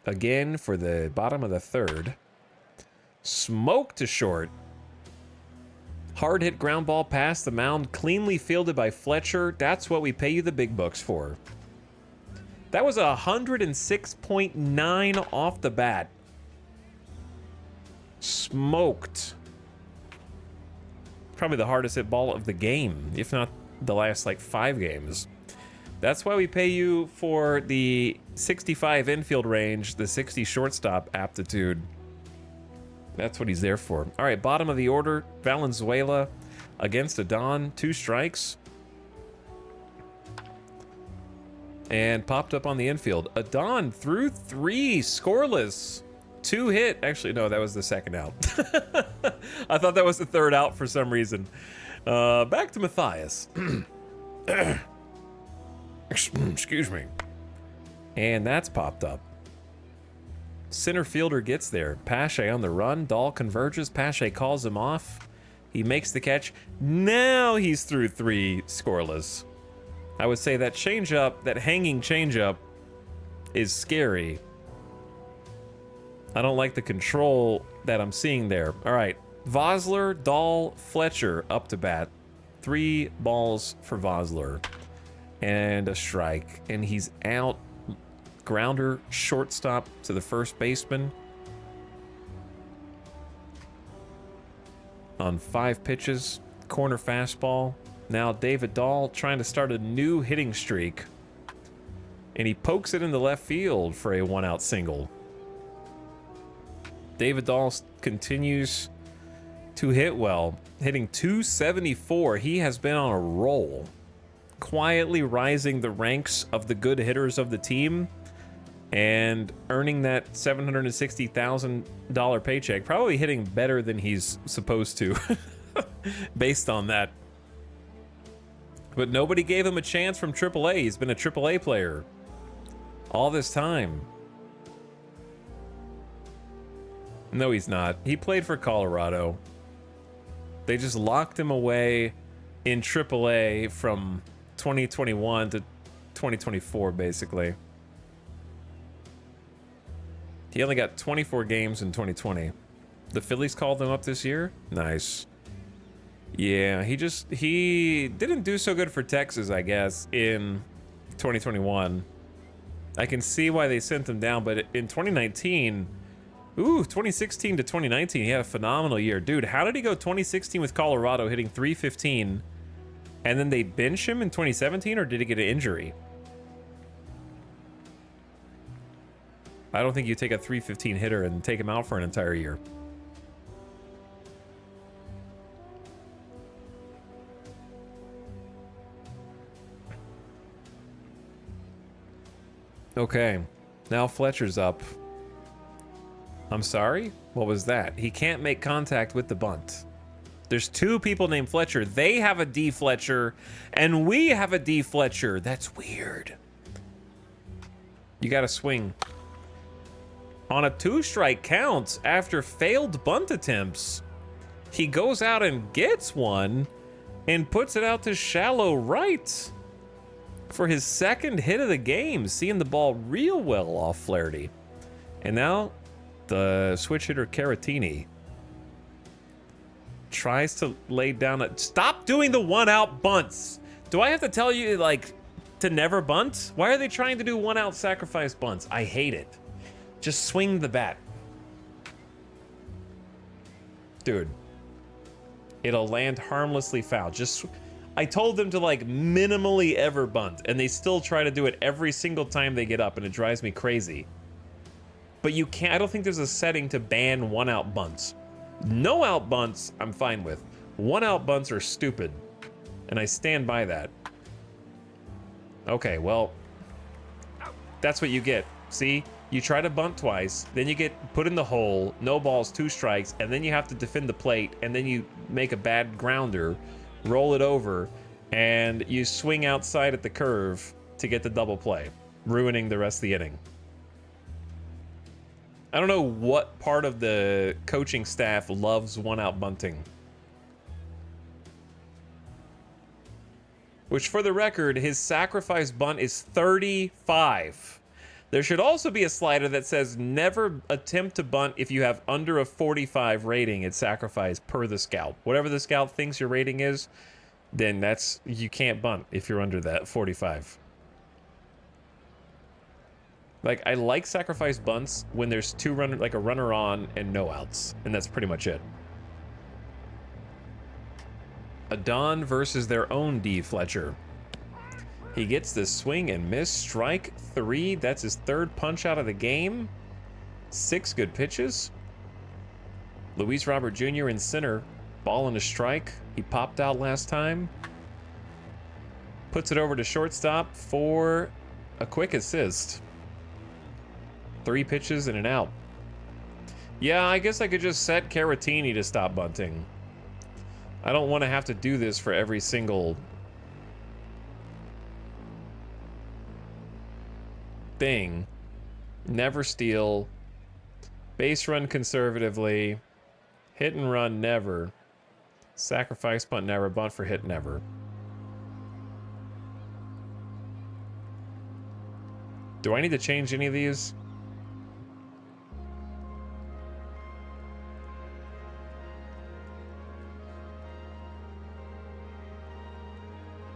again for the bottom of the third. Smoke to short. Hard hit ground ball past the mound, cleanly fielded by Fletcher. That's what we pay you the big bucks for. That was 106.9 off the bat. Smoked. Probably the hardest hit ball of the game, if not the last like 5 games. That's why we pay you for the 65 infield range, the 60 shortstop aptitude. That's what he's there for. All right, bottom of the order, Valenzuela against Adon, 2 strikes. And popped up on the infield. Adon threw 3, scoreless. 2 hit. Actually, no, that was the second out. I thought that was the third out for some reason. Back to Matthias. Excuse me. And that's popped up. Center fielder gets there. Pache on the run. Dahl converges. Pache calls him off. He makes the catch. Now he's through 3 scoreless. I would say that changeup, that hanging changeup, is scary. I don't like the control that I'm seeing there. All right, Vosler, Dahl, Fletcher up to bat. 3 balls for Vosler. And a strike. And he's out. Grounder, shortstop to the first baseman. On 5 pitches. Corner fastball. Now David Dahl trying to start a new hitting streak. And he pokes it into left field for a 1-out single. David Dahl continues to hit well, hitting .274. He has been on a roll, quietly rising the ranks of the good hitters of the team and earning that $760,000 paycheck. Probably hitting better than he's supposed to based on that. But nobody gave him a chance from AAA. He's been a AAA player all this time. No, he's not. He played for Colorado. They just locked him away in AAA from 2021 to 2024, basically. He only got 24 games in 2020. The Phillies called him up this year? Nice. Yeah, he didn't do so good for Texas, I guess, in 2021. I can see why they sent him down, but in 2019, 2016 to 2019, he had a phenomenal year. Dude, how did he go 2016 with Colorado hitting 315, and then they bench him in 2017, or did he get an injury? I don't think you take a 315 hitter and take him out for an entire year. Okay, now Fletcher's up. I'm sorry? What was that? He can't make contact with the bunt. There's two people named Fletcher. They have a D Fletcher, and we have a D Fletcher. That's weird. You gotta swing. On a 2-strike count after failed bunt attempts, he goes out and gets one and puts it out to shallow right for his second hit of the game, seeing the ball real well off Flaherty. And now the switch hitter Caratini tries to lay down a... Stop doing the 1-out bunts. Do I have to tell you, like, to never bunt? Why are they trying to do 1-out sacrifice bunts? I hate it. Just swing the bat. Dude. It'll land harmlessly foul. I told them to, like, minimally ever bunt, and they still try to do it every single time they get up, and it drives me crazy. But you can't... I don't think there's a setting to ban 1-out bunts. No-out bunts, I'm fine with. 1-out bunts are stupid, and I stand by that. Okay, well, that's what you get. See? You try to bunt twice, then you get put in the hole, no balls, 2 strikes, and then you have to defend the plate, and then you make a bad grounder, roll it over, and you swing outside at the curve to get the double play, ruining the rest of the inning. I don't know what part of the coaching staff loves 1-out bunting. Which, for the record, his sacrifice bunt is 35. There should also be a slider that says never attempt to bunt if you have under a 45 rating at sacrifice per the scout. Whatever the scout thinks your rating is, then you can't bunt if you're under that 45. Like, I like sacrifice bunts when there's a runner on and no outs, and that's pretty much it. Adon versus their own D Fletcher. He gets the swing and miss, strike 3. That's his 3rd punch out of the game. 6 good pitches. Luis Robert Jr. in center, ball and a strike. He popped out last time. Puts it over to shortstop for a quick assist. 3 pitches and an out. Yeah, I guess I could just set Caratini to stop bunting. I don't want to have to do this for every single thing. Never steal. Base run conservatively. Hit and run never. Sacrifice bunt never. Bunt for hit never. Do I need to change any of these?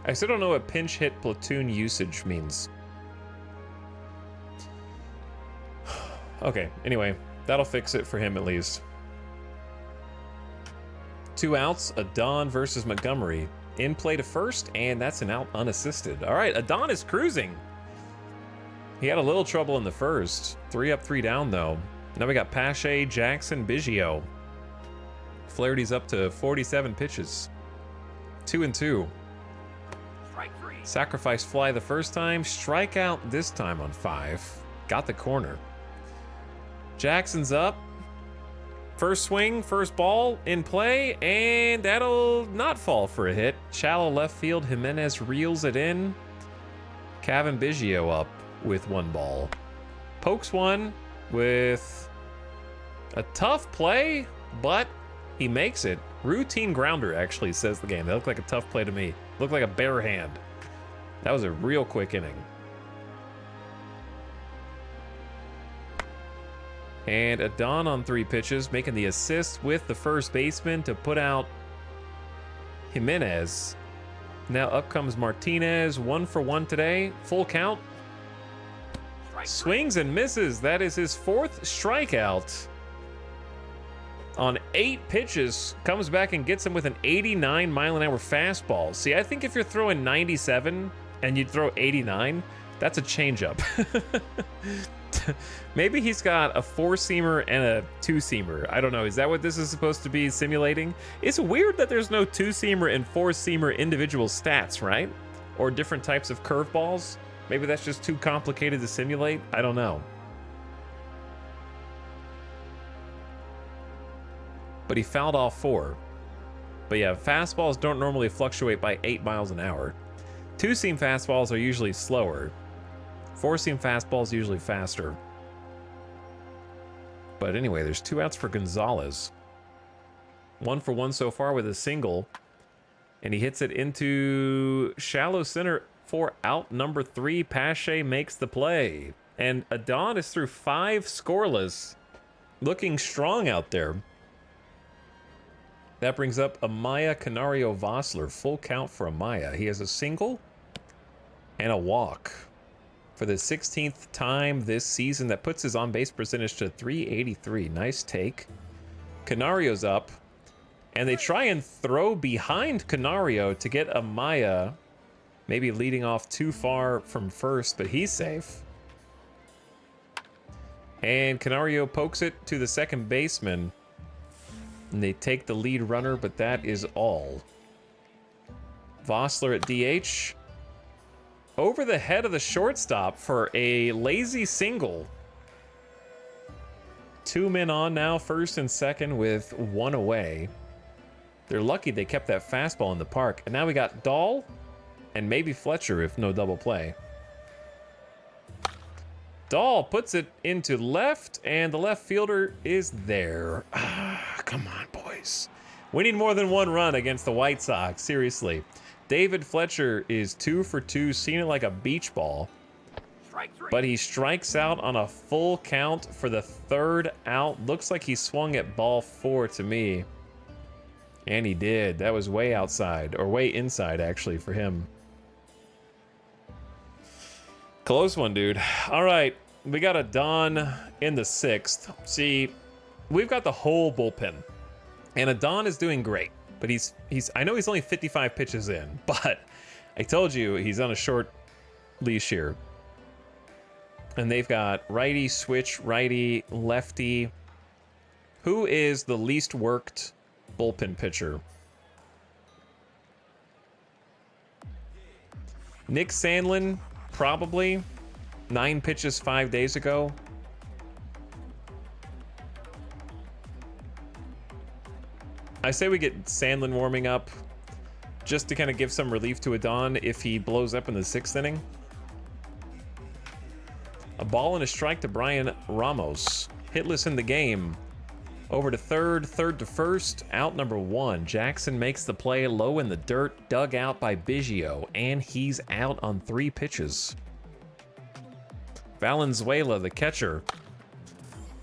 I still don't know what pinch hit platoon usage means. Okay, anyway, that'll fix it for him at least. 2 outs, Adon versus Montgomery. In play to first, and that's an out unassisted. All right, Adon is cruising. He had a little trouble in the first. 3 up, 3 down, though. Now we got Pache, Jackson, Biggio. Flaherty's up to 47 pitches. 2-2. Strike 3. Sacrifice fly the first time, strike out this time on 5. Got the corner. Jackson's up. First swing, first ball in play, and that'll not fall for a hit. Shallow left field, Jimenez reels it in. Kevin Biggio up with 1 ball. Pokes one with a tough play, but he makes it. Routine grounder, actually, says the game. That looked like a tough play to me. Looked like a bare hand. That was a real quick inning. And Adon on 3 pitches, making the assist with the first baseman to put out Jimenez. Now up comes Martinez. 1 for 1 today. Full count. Strike Swings and misses. That is his 4th strikeout. On 8 pitches, comes back and gets him with an 89-mile-an-hour fastball. See, I think if you're throwing 97 and you throw 89, that's a changeup. Maybe he's got a 4-seamer and a 2-seamer. I don't know. Is that what this is supposed to be simulating? It's weird that there's no 2-seamer and 4-seamer individual stats, right? Or different types of curveballs. Maybe that's just too complicated to simulate. I don't know. But he fouled off 4. But yeah, fastballs don't normally fluctuate by 8 miles an hour. 2-seam fastballs are usually slower. 4-seam fastballs usually faster. But anyway, there's 2 outs for Gonzalez. 1 for 1 so far with a single. And he hits it into shallow center for out number 3. Pache makes the play. And Adon is through 5 scoreless. Looking strong out there. That brings up Amaya Canario Vossler. Full count for Amaya. He has a single and a walk for the 16th time this season. That puts his on-base percentage to .383. Nice take. Canario's up. And they try and throw behind Canario to get Amaya. Maybe leading off too far from first, but he's safe. And Canario pokes it to the second baseman. And they take the lead runner, but that is all. Vossler at DH. Over the head of the shortstop for a lazy single. 2 men on now, first and second with 1 away. They're lucky they kept that fastball in the park. And now we got Dahl and maybe Fletcher if no double play. Dahl puts it into left, and the left fielder is there. Come on, boys. We need more than 1 run against the White Sox, seriously. David Fletcher is 2 for 2, seen it like a beach ball. Strike 3. But he strikes out on a full count for the 3rd out. Looks like he swung at ball 4 to me. And he did. That was way outside, or way inside, actually, for him. Close one, dude. All right, we got a Don in the 6th. See, we've got the whole bullpen, and Adon is doing great. But he's I know he's only 55 pitches in, but I told you he's on a short leash here. And they've got righty, switch, righty, lefty. Who is the least worked bullpen pitcher? Nick Sandlin, probably. 9 pitches 5 days ago. I say we get Sandlin warming up just to kind of give some relief to Adon if he blows up in the 6th inning. A ball and a strike to Brian Ramos. Hitless in the game. Over to third, third to first, out number 1. Jackson makes the play low in the dirt, dug out by Biggio, and he's out on 3 pitches. Valenzuela, the catcher,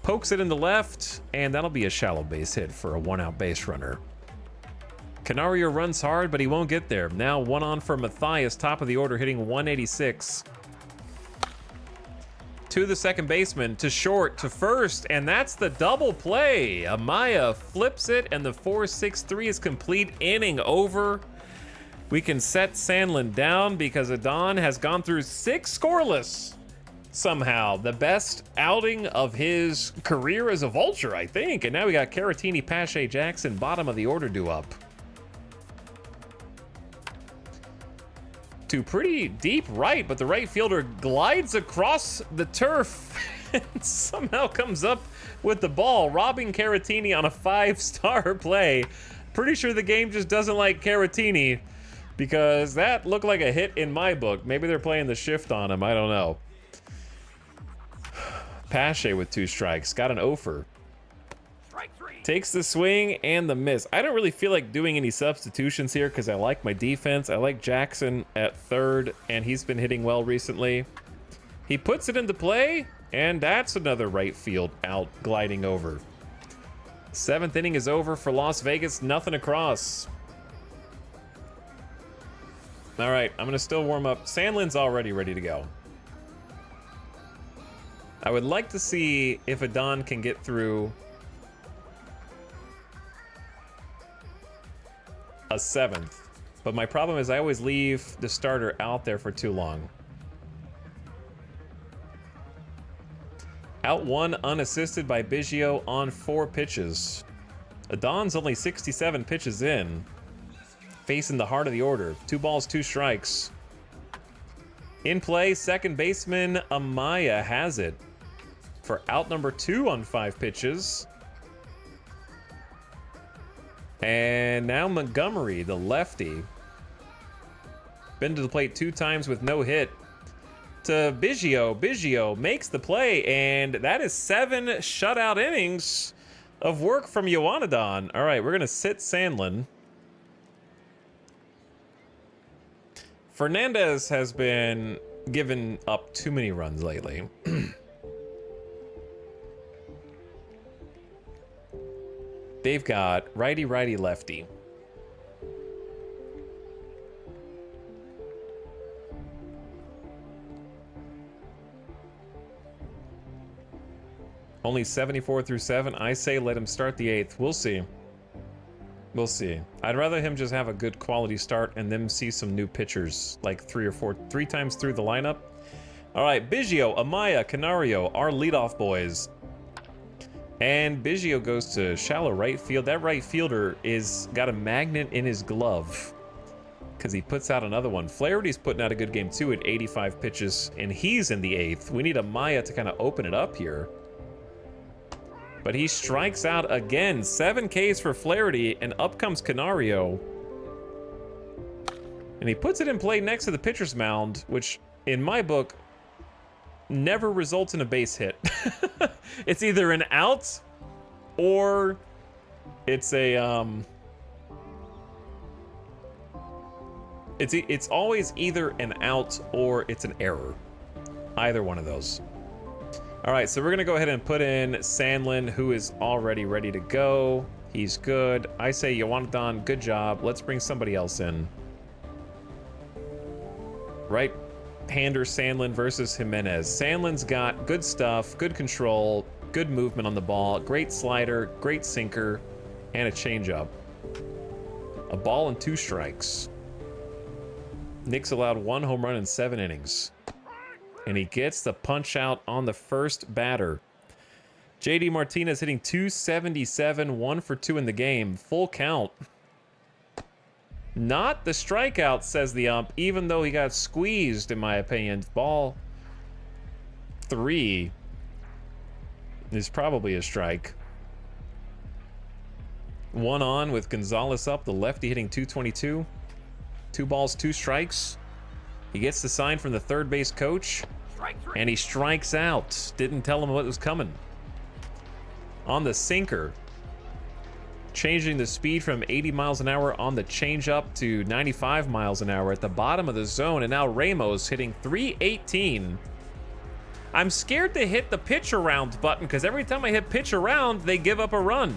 pokes it in the left, and that'll be a shallow base hit for a 1-out base runner. Canario runs hard, but he won't get there. Now 1 on for Matthias, top of the order, hitting 186. To the second baseman, to short, to first, and that's the double play. Amaya flips it, and the 4-6-3 is complete. Inning over. We can set Sandlin down because Adon has gone through 6 scoreless. Somehow, the best outing of his career as a Vulture, I think. And now we got Caratini, Pache, Jackson, bottom of the order due up. To pretty deep right, but the right fielder glides across the turf and somehow comes up with the ball, robbing Caratini on a 5-star play. Pretty sure the game just doesn't like Caratini because that looked like a hit in my book. Maybe they're playing the shift on him. I don't know. Pache with 2 strikes. Got an offer. Strike 3. Takes the swing and the miss. I don't really feel like doing any substitutions here because I like my defense. I like Jackson at third, and he's been hitting well recently. He puts it into play, and that's another right field out, gliding over. 7th inning is over for Las Vegas. Nothing across. All right, I'm gonna still warm up. Sandlin's already ready to go. I would like to see if Adon can get through a 7th, but my problem is I always leave the starter out there for too long. Out one unassisted by Biggio on 4 pitches. Adon's only 67 pitches in, facing the heart of the order. 2 balls, 2 strikes. In play, second baseman Amaya has it for out number 2 on 5 pitches. And now Montgomery, the lefty, been to the plate 2 times with no hit. To Biggio. Biggio makes the play, and that is 7 shutout innings of work from Yoanadon. All right, we're going to sit Sandlin. Fernandez has been giving up too many runs lately. They've got righty, righty, lefty. Only 74 through 7. I say let him start the 8th. We'll see. We'll see. I'd rather him just have a good quality start and then see some new pitchers, like 3 times through the lineup. All right, Biggio, Amaya, Canario, our leadoff boys. And Biggio goes to shallow right field. That right fielder is got a magnet in his glove because he puts out another one. Flaherty's putting out a good game too at 85 pitches, and he's in the 8th. We need Amaya to kind of open it up here. But he strikes out again. 7 Ks for Flaherty, and up comes Canario. And he puts it in play next to the pitcher's mound, which, in my book, never results in a base hit. It's either an out, or it's a, It's always either an out or it's an error. Either one of those. All right, so we're gonna go ahead and put in Sandlin, who is already ready to go. He's good. I say Yoanadon, good job. Let's bring somebody else in. Right-hander Sandlin versus Jimenez. Sandlin's got good stuff, good control, good movement on the ball, great slider, great sinker, and a changeup. A ball and 2 strikes. Nick's allowed 1 home run in 7 innings. And he gets the punch out on the first batter. JD Martinez hitting 277, 1 for 2 in the game. Full count. Not the strikeout, says the ump, even though he got squeezed, in my opinion. Ball 3 is probably a strike. 1 on with Gonzalez up, the lefty hitting 222. 2 balls, 2 strikes. He gets the sign from the third base coach, and he strikes out. Didn't tell him what was coming. On the sinker, changing the speed from 80 miles an hour on the changeup to 95 miles an hour at the bottom of the zone, and now Ramos hitting 318. I'm scared to hit the pitch around button because every time I hit pitch around, they give up a run.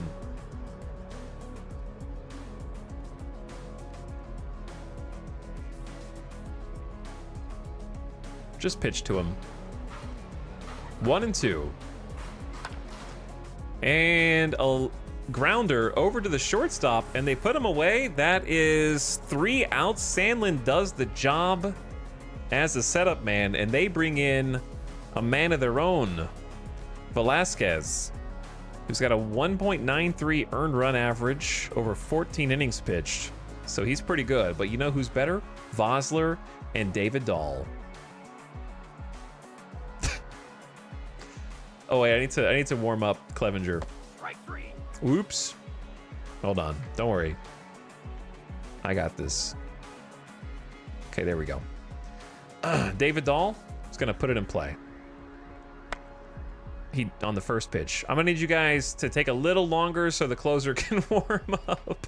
Just pitch to him. 1 and 2. And a grounder over to the shortstop, and they put him away. That is 3 outs. Sandlin does the job as a setup man, and they bring in a man of their own, Velasquez, who's got a 1.93 earned run average over 14 innings pitched. So he's pretty good. But you know who's better? Vosler and David Dahl. Oh wait, I need to warm up Clevenger. Strike 3. Oops. Hold on. Don't worry. I got this. Okay, there we go. David Dahl is gonna put it in play. He on the first pitch. I'm gonna need you guys to take a little longer so the closer can warm up.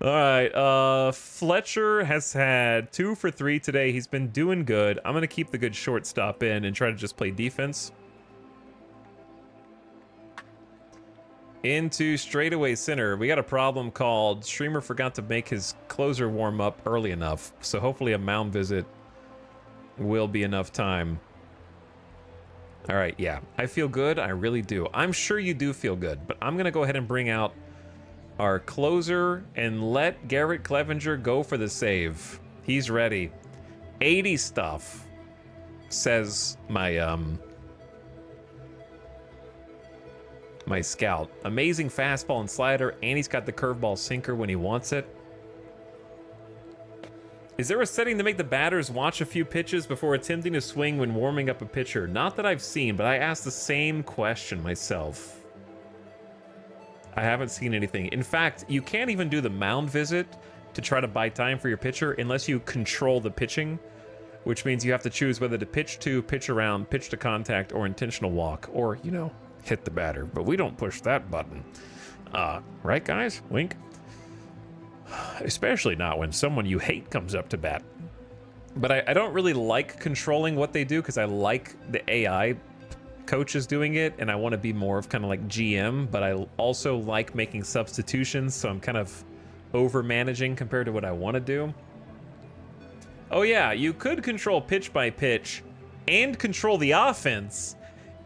All right. Fletcher has had 2 for 3 today. He's been doing good. I'm gonna keep the good shortstop in and try to just play defense. into straightaway center. We got a problem called streamer forgot to make his closer warm up early enough. So hopefully a mound visit will be enough time. All right, yeah, I feel good. I really do. I'm sure you do feel good, but I'm going to go ahead and bring out our closer and let Garrett Clevenger go for the save. He's ready. 80 stuff, says my my scout. Amazing fastball and slider, and he's got the curveball sinker when he wants it. Is there a setting to make the batters watch a few pitches before attempting to swing when warming up a pitcher? Not that I've seen, but I asked the same question myself. I haven't seen anything. In fact, you can't even do the mound visit to try to buy time for your pitcher unless you control the pitching, which means you have to choose whether to pitch to, pitch around, pitch to contact, or intentional walk, or, you know, hit the batter. But we don't push that button. Right, guys? Wink. Especially not when someone you hate comes up to bat. But I don't really like controlling what they do because I like the AI coaches doing it, and I want to be more of kind of like GM, but I also like making substitutions, so I'm kind of over managing compared to what I want to do. Oh yeah, you could control pitch by pitch and control the offense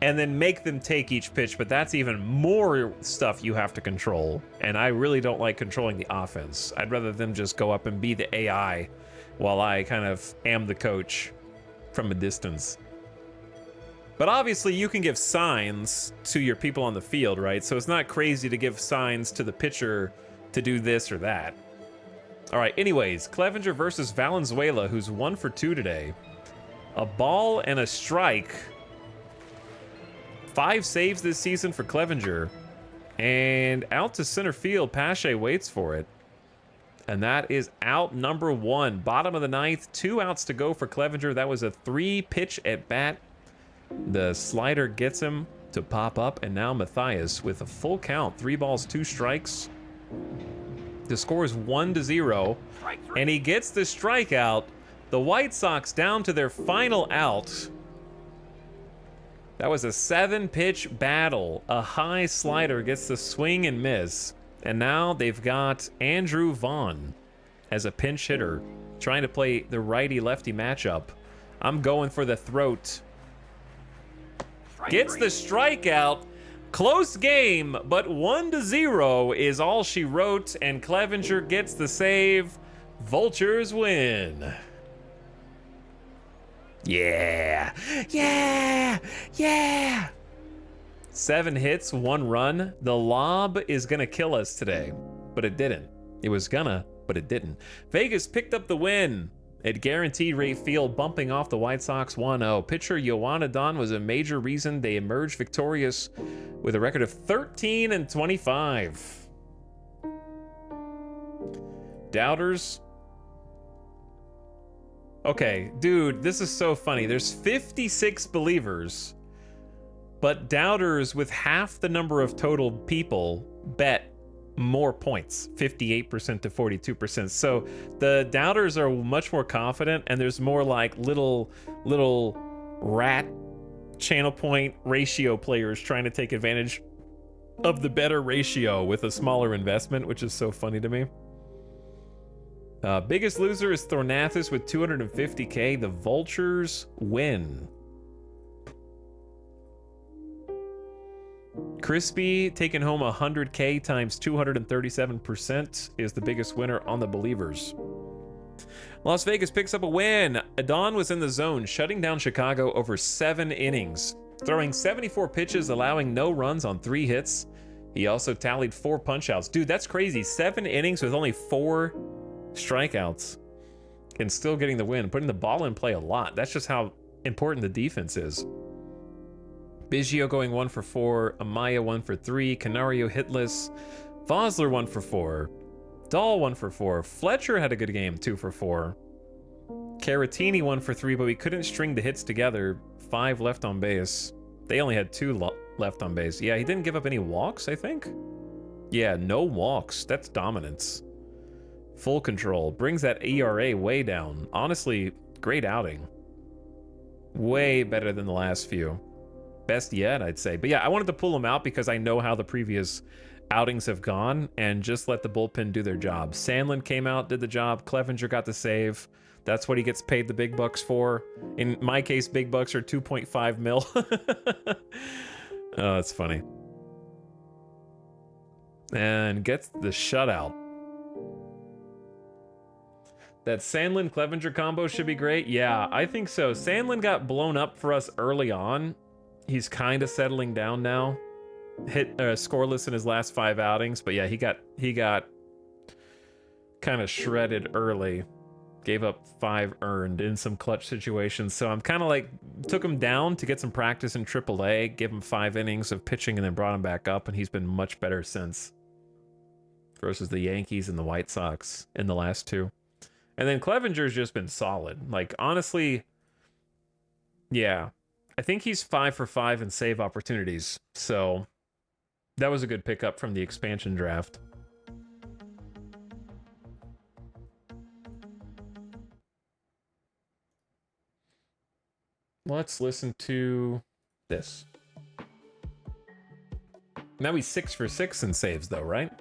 and then make them take each pitch, but that's even more stuff you have to control, and I really don't like controlling the offense. I'd rather them just go up and be the AI while I kind of am the coach from a distance. But obviously you can give signs to your people on the field, right? So it's not crazy to give signs to the pitcher to do this or that. All right, anyways, Clevenger versus Valenzuela, who's 1 for 2 today. A ball and a strike. 5 saves this season for Clevenger. And out to center field, Pache waits for it. And that is out number 1. Bottom of the 9th, 2 outs to go for Clevenger. That was a 3-pitch at bat. The slider gets him to pop up, and now Matthias with a full count. 3 balls, 2 strikes. The score is 1-0, and he gets the strikeout. The White Sox down to their final out. That was a 7-pitch battle. A high slider gets the swing and miss. And now they've got Andrew Vaughn as a pinch hitter, trying to play the righty-lefty matchup. I'm going for the throat. Gets the strikeout. Close game, but 1-0 is all she wrote, and Clevenger gets the save. Vultures win. Yeah, yeah, yeah. 7 hits, 1 run. The lob is gonna kill us today, but it didn't. It was gonna, but it didn't. Vegas picked up the win at Guaranteed Rate Field, bumping off the White Sox 1-0. Pitcher Yoanna Don was a major reason they emerged victorious with a record of 13-25. Doubters. Okay, dude, this is so funny. There's 56 believers, but doubters with half the number of total people bet more points, 58% to 42%. So the doubters are much more confident, and there's more like little rat channel point ratio players trying to take advantage of the better ratio with a smaller investment, which is so funny to me. Biggest loser is Thornathus with 250K. The Vultures win. Crispy taking home 100K times 237% is the biggest winner on the Believers. Las Vegas picks up a win. Adon was in the zone, shutting down Chicago over 7 innings, throwing 74 pitches, allowing no runs on 3 hits. He also tallied 4 punchouts. Dude, that's crazy. 7 innings with only 4 strikeouts and still getting the win, putting the ball in play a lot. That's just how important the defense is. Biggio going 1 for 4, Amaya 1 for 3, Canario hitless, Fosler 1 for 4, Dahl 1 for 4, Fletcher had a good game, 2 for 4, Caratini 1 for 3, but we couldn't string the hits together. 5 left on base. They only had 2 left on base. Yeah, he didn't give up any walks, I think. Yeah, no walks. That's dominance. Full control. Brings that ERA way down. Honestly, great outing. Way better than the last few. Best yet, I'd say. But yeah, I wanted to pull him out because I know how the previous outings have gone and just let the bullpen do their job. Sandlin came out, did the job. Clevenger got the save. That's what he gets paid the big bucks for. In my case, big bucks are 2.5 mil. Oh, that's funny. And gets the shutout. That Sandlin Clevenger combo should be great. Yeah, I think so. Sandlin got blown up for us early on. He's kind of settling down now. Hit scoreless in his last 5 outings, but yeah, he got kind of shredded early. Gave up 5 earned in some clutch situations. So I'm kind of like, took him down to get some practice in AAA, give him 5 innings of pitching, and then brought him back up, and he's been much better since. Versus the Yankees and the White Sox in the last 2. And then Clevenger's just been solid. Like, honestly, yeah. I think he's 5 for 5 in save opportunities. So that was a good pickup from the expansion draft. Let's listen to this. Now he's 6 for 6 in saves, though, right?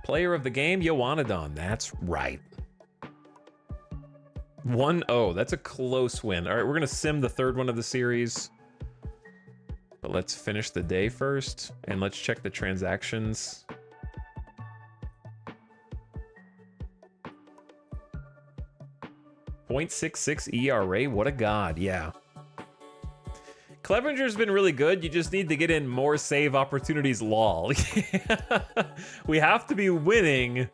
Player of the game, Yoanadon. That's right. 1-0. That's a close win. All right, we're going to sim the 3rd one of the series. But let's finish the day first, and let's check the transactions. .66 ERA. What a god. Yeah. Clevenger's been really good. You just need to get in more save opportunities, lol. We have to be winning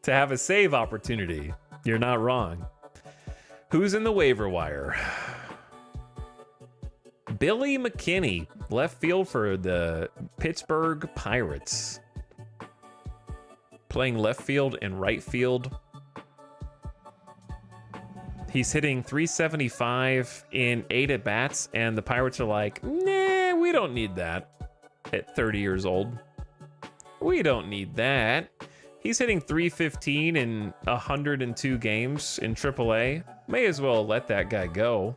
to have a save opportunity. You're not wrong. Who's in the waiver wire? Billy McKinney, left field for the Pittsburgh Pirates. Playing left field and right field. He's hitting 375 in 8 at-bats, and the Pirates are like, nah, we don't need that at 30 years old. We don't need that. He's hitting 315 in 102 games in AAA. May as well let that guy go.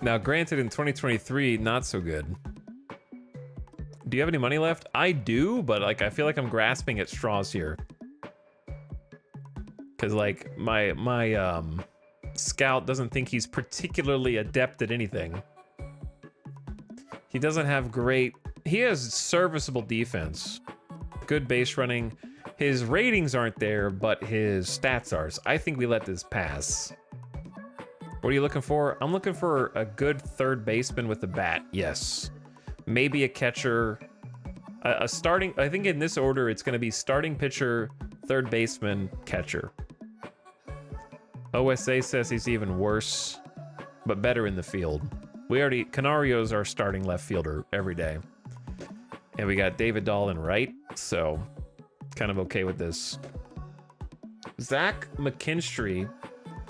Now, granted, in 2023, not so good. Do you have any money left? I do, but like I feel like I'm grasping at straws here. Cause like my scout doesn't think he's particularly adept at anything. He doesn't have great. He has serviceable defense, good base running. His ratings aren't there, but his stats are. So I think we let this pass. What are you looking for? I'm looking for a good 3rd baseman with a bat. Yes. Maybe a catcher. A starting. I think in this order, it's going to be starting pitcher, 3rd baseman, catcher. OSA says he's even worse, but better in the field. Canario's our starting left fielder every day. And we got David Dahl in right, so kind of okay with this. Zach McKinstry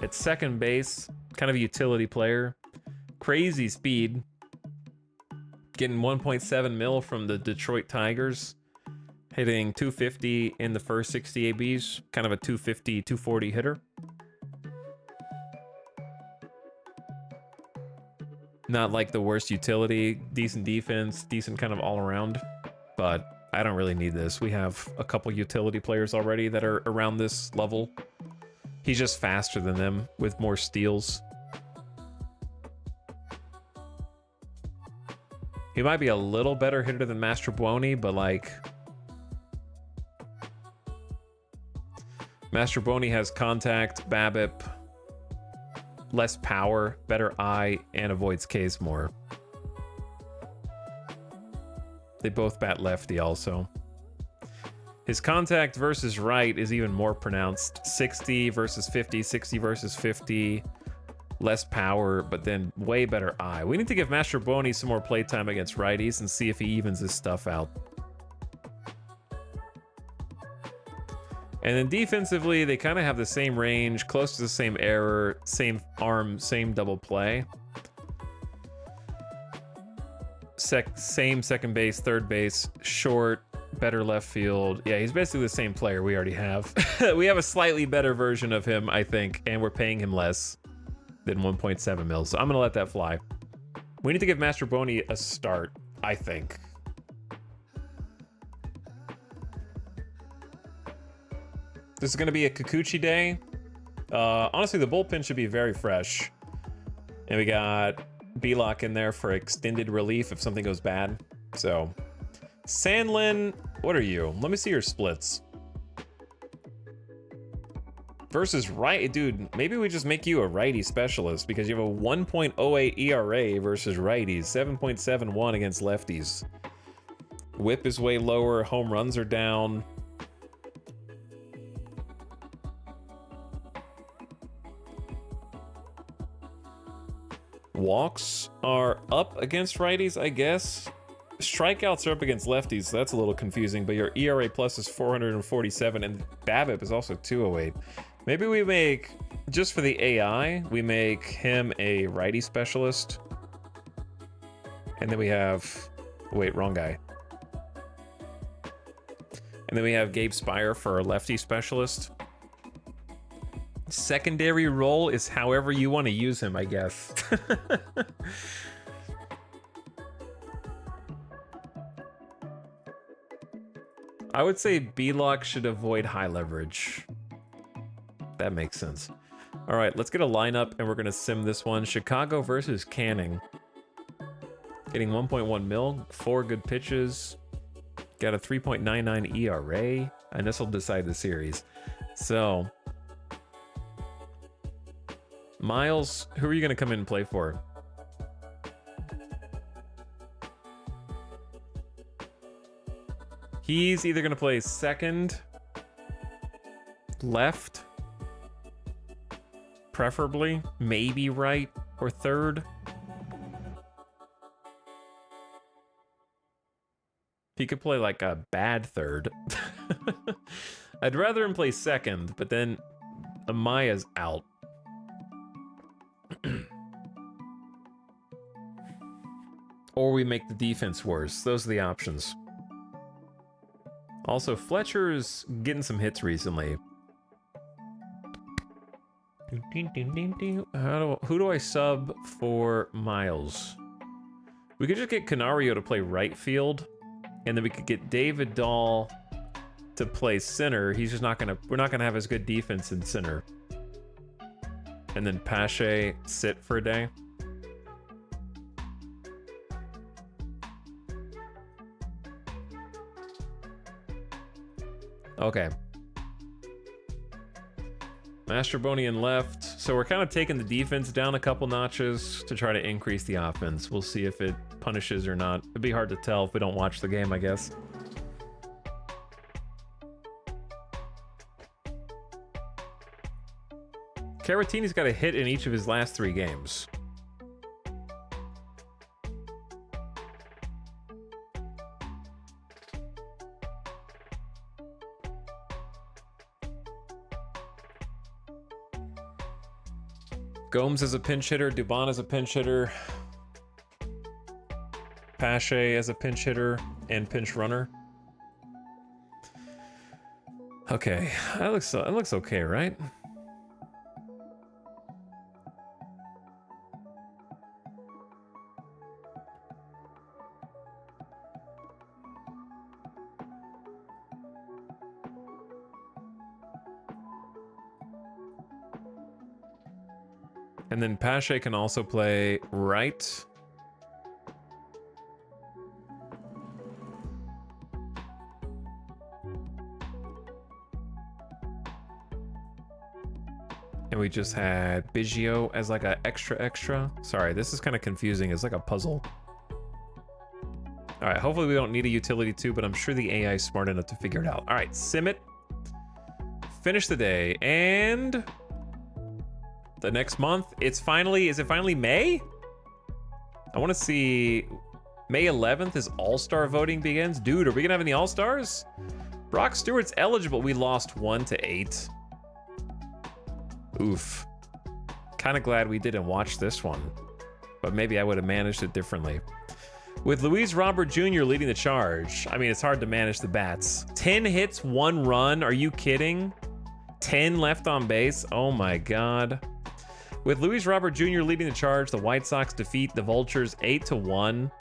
at 2nd base. Kind of a utility player. Crazy speed. Getting 1.7 mil from the Detroit Tigers. Hitting 250 in the first 60 ABs. Kind of a 250, 240 hitter. Not like the worst utility. Decent defense. Decent kind of all around. But I don't really need this. We have a couple utility players already that are around this level. He's just faster than them with more steals. He might be a little better hitter than Mastrobuoni, but like Mastrobuoni has contact, BABIP, less power, better eye, and avoids Ks more. They both bat lefty also. His contact versus right is even more pronounced. 60 versus 50, 60 versus 50. Less power, but then way better eye. We need to give Mastrobuoni some more playtime against righties and see if he evens his stuff out. And then defensively, they kind of have the same range, close to the same error, same arm, same double play. Same second base, third base, short, better left field. Yeah, he's basically the same player we already have. We have a slightly better version of him, I think, and we're paying him less than 1.7 mils. So I'm gonna let that fly. We need to give Master Boney a start, I think. This is gonna be a Kikuchi day. Honestly, the bullpen should be very fresh. And we got B-Lock in there for extended relief if something goes bad. So, Sandlin, what are you? Let me see your splits. Versus right, dude, maybe we just make you a righty specialist because you have a 1.08 ERA versus righties, 7.71 against lefties. Whip is way lower, home runs are down. Walks are up against righties, I guess. Strikeouts are up against lefties, so that's a little confusing, but your ERA plus is 447, and BABIP is also 208. Maybe we make, just for the AI, we make him a righty specialist. And then we have, wait, wrong guy. And then we have Gabe Spire for a lefty specialist. Secondary role is however you want to use him, I guess. I would say B-Lock should avoid high leverage. That makes sense. All right, let's get a lineup and we're gonna sim this one. Chicago versus Canning. Getting 1.1 mil, 4 good pitches. Got a 3.99 ERA, and this will decide the series. So, Miles, who are you gonna come in and play for? He's either gonna play second, left, preferably, maybe right, or third. He could play like a bad third. I'd rather him play second, but then Amaya's out. Or we make the defense worse. Those are the options. Also, Fletcher's getting some hits recently. Who do I sub for Miles? We could just get Canario to play right field, and then we could get David Dahl to play center. He's just not gonna. We're not gonna have as good defense in center. And then Pache sit for a day. Okay. Mastrobonian left. So we're kind of taking the defense down a couple notches to try to increase the offense. We'll see if it punishes or not. It'd be hard to tell if we don't watch the game, I guess. Caratini's got a hit in each of his last 3 games. Gomes is a pinch hitter, Dubon is a pinch hitter, Pache as a pinch hitter and pinch runner. Okay, that looks okay, right? And then Pache can also play right. And we just had Biggio as like a extra. Sorry, this is kind of confusing. It's like a puzzle. All right, hopefully we don't need a utility too, but I'm sure the AI is smart enough to figure it out. All right, sim it. Finish the day, and the next month, is it finally May? I want to see, May 11th is All-Star voting begins. Dude, are we gonna have any All-Stars? Brock Stewart's eligible. We lost 1-8. Oof. Kind of glad we didn't watch this one, but maybe I would have managed it differently. With Luis Robert Jr. leading the charge. I mean, it's hard to manage the bats. 10 hits, 1 run. Are you kidding? 10 left on base. Oh my God. With Luis Robert Jr. leading the charge, the White Sox defeat the Vultures 8-1.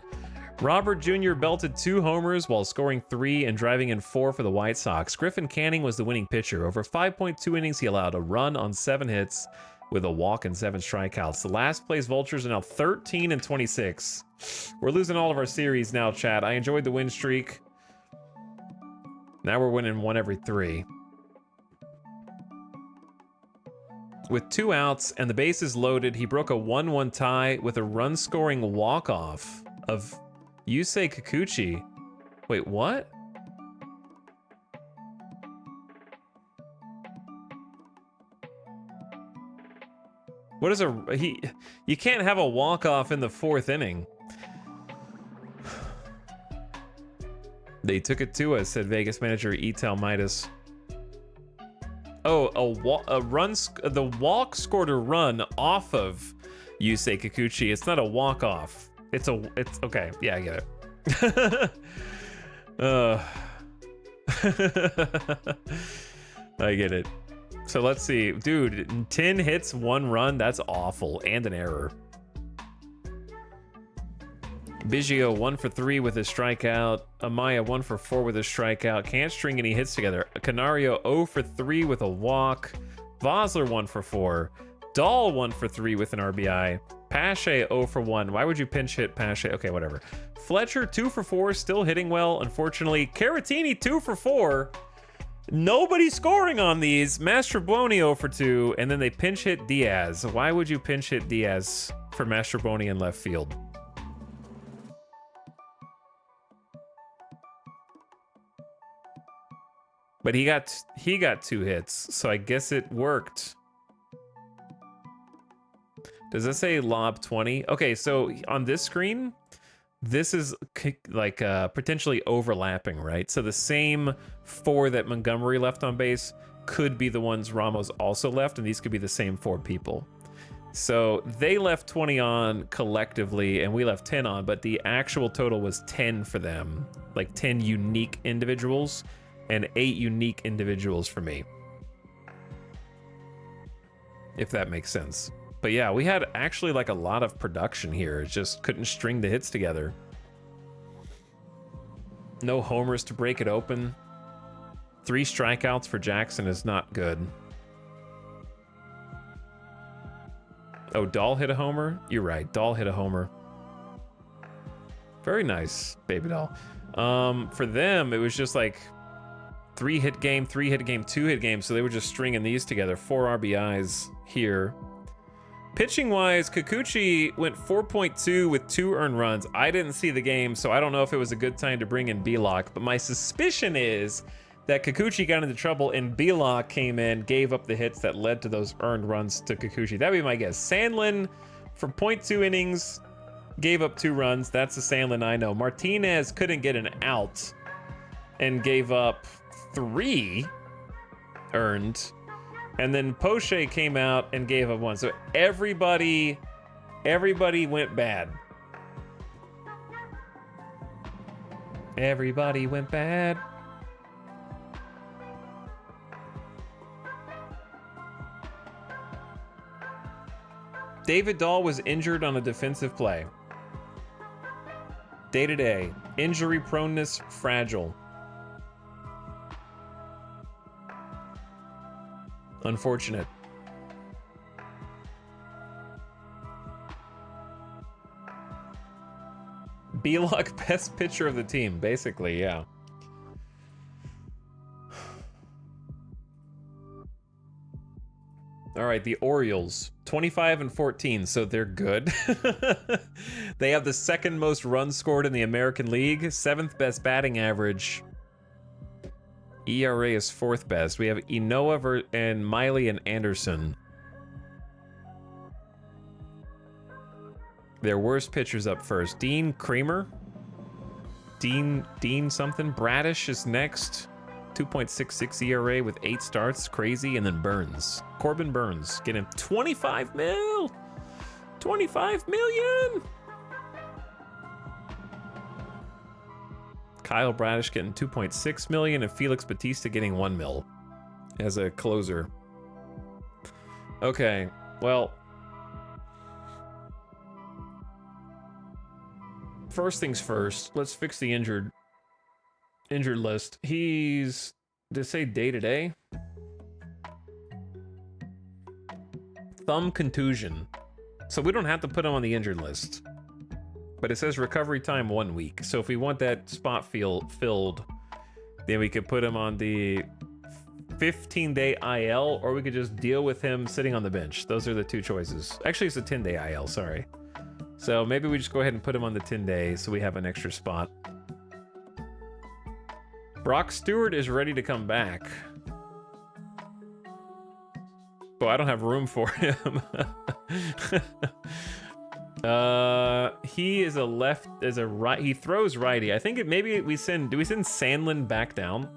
Robert Jr. belted 2 homers while scoring 3 and driving in 4 for the White Sox. Griffin Canning was the winning pitcher. Over 5.2 innings, he allowed a run on 7 hits with a walk and 7 strikeouts. The last place Vultures are now 13-26. We're losing all of our series now, chat. I enjoyed the win streak. Now we're winning 1 every 3. With 2 outs and the bases loaded, he broke a 1-1 tie with a run-scoring walk-off of Yusei Kikuchi. Wait, what? What is you can't have a walk-off in the 4th inning. They took it to us, said Vegas manager Etel Midas. Oh, the walk scored a run off of Yusei Kikuchi. It's not a walk-off. It's okay. Yeah, I get it. I get it. So let's see. Dude, 10 hits, 1 run. That's awful. And an error. Biggio 1 for 3 with his strikeout. Amaya 1 for 4 with his strikeout. Can't string any hits together. Canario 0 for 3 with a walk. Vosler 1 for 4. Dahl 1 for 3 with an RBI. Pache 0 for 1. Why would you pinch hit Pache? Okay, whatever. Fletcher 2 for 4, still hitting well. Unfortunately, Caratini 2 for 4. Nobody scoring on these. Mastrobuoni 0 for 2, and then they pinch hit Diaz. Why would you pinch hit Diaz for Mastrobuoni in left field? But he got 2 hits, so I guess it worked. Does that say lob 20? Okay, so on this screen, this is like potentially overlapping, right? So the same 4 that Montgomery left on base could be the ones Ramos also left, and these could be the same 4 people. So they left 20 on collectively, and we left 10 on, but the actual total was 10 for them. Like 10 unique individuals and 8 unique individuals for me. If that makes sense. But yeah, we had actually like a lot of production here. It just couldn't string the hits together. No homers to break it open. 3 strikeouts for Jackson is not good. Oh, Dahl hit a homer? You're right, Dahl hit a homer. Very nice, baby doll. For them, it was just like 3-hit game, 3-hit game, 2-hit game, so they were just stringing these together. 4 RBIs here. Pitching-wise, Kikuchi went 4.2 with 2 earned runs. I didn't see the game, so I don't know if it was a good time to bring in Belock, but my suspicion is that Kikuchi got into trouble and Belock came in, gave up the hits that led to those earned runs to Kikuchi. That'd be my guess. Sandlin, for 0.2 innings, gave up 2 runs. That's the Sandlin I know. Martinez couldn't get an out and gave up 3 earned. And then Poche came out and gave up 1. So everybody went bad. Everybody went bad. David Dahl was injured on a defensive play. Day-to-day. Injury proneness, fragile. Unfortunate. Belock, best pitcher of the team, basically, yeah. All right, the Orioles, 25-14, so they're good. They have the 2nd most runs scored in the American League, 7th best batting average. ERA is 4th best. We have Inoa and Miley and Anderson. Their worst pitchers up first. Dean Kramer. Dean something. Bradish is next. 2.66 ERA with 8 starts. Crazy. And then Burns. Corbin Burns. Get him 25 mil. 25 million. Kyle Bradish getting 2.6 million and Felix Batista getting 1 mil as a closer. Okay, well, first things first, let's fix the injured list. He's, did it say day to day? Thumb contusion. So we don't have to put him on the injured list. But it says recovery time 1 week. So if we want that spot filled, then we could put him on the 15-day IL, or we could just deal with him sitting on the bench. Those are the two choices. Actually, it's a 10-day IL, sorry. So maybe we just go ahead and put him on the 10-day so we have an extra spot. Brock Stewart is ready to come back. But I don't have room for him. He is a left, is a right, he throws righty. I think maybe we send, do we send Sandlin back down?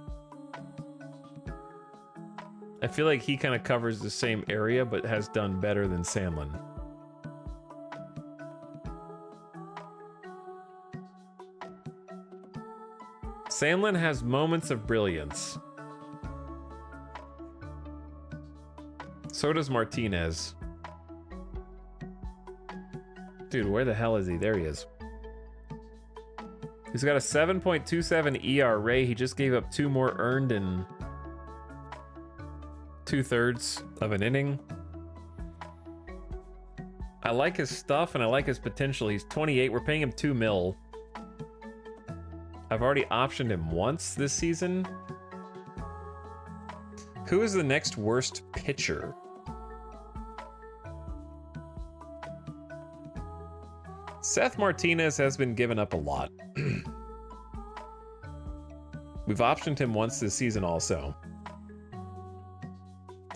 I feel like he kind of covers the same area, but has done better than Sandlin. Sandlin has moments of brilliance. So does Martinez. Dude, where the hell is he? There he is. He's got a 7.27 ERA. He just gave up 2 more earned in 2/3 of an inning. I like his stuff and I like his potential. He's 28. We're paying him 2 mil. I've already optioned him once this season. Who is the next worst pitcher? Seth Martinez has been given up a lot. We've optioned him once this season also.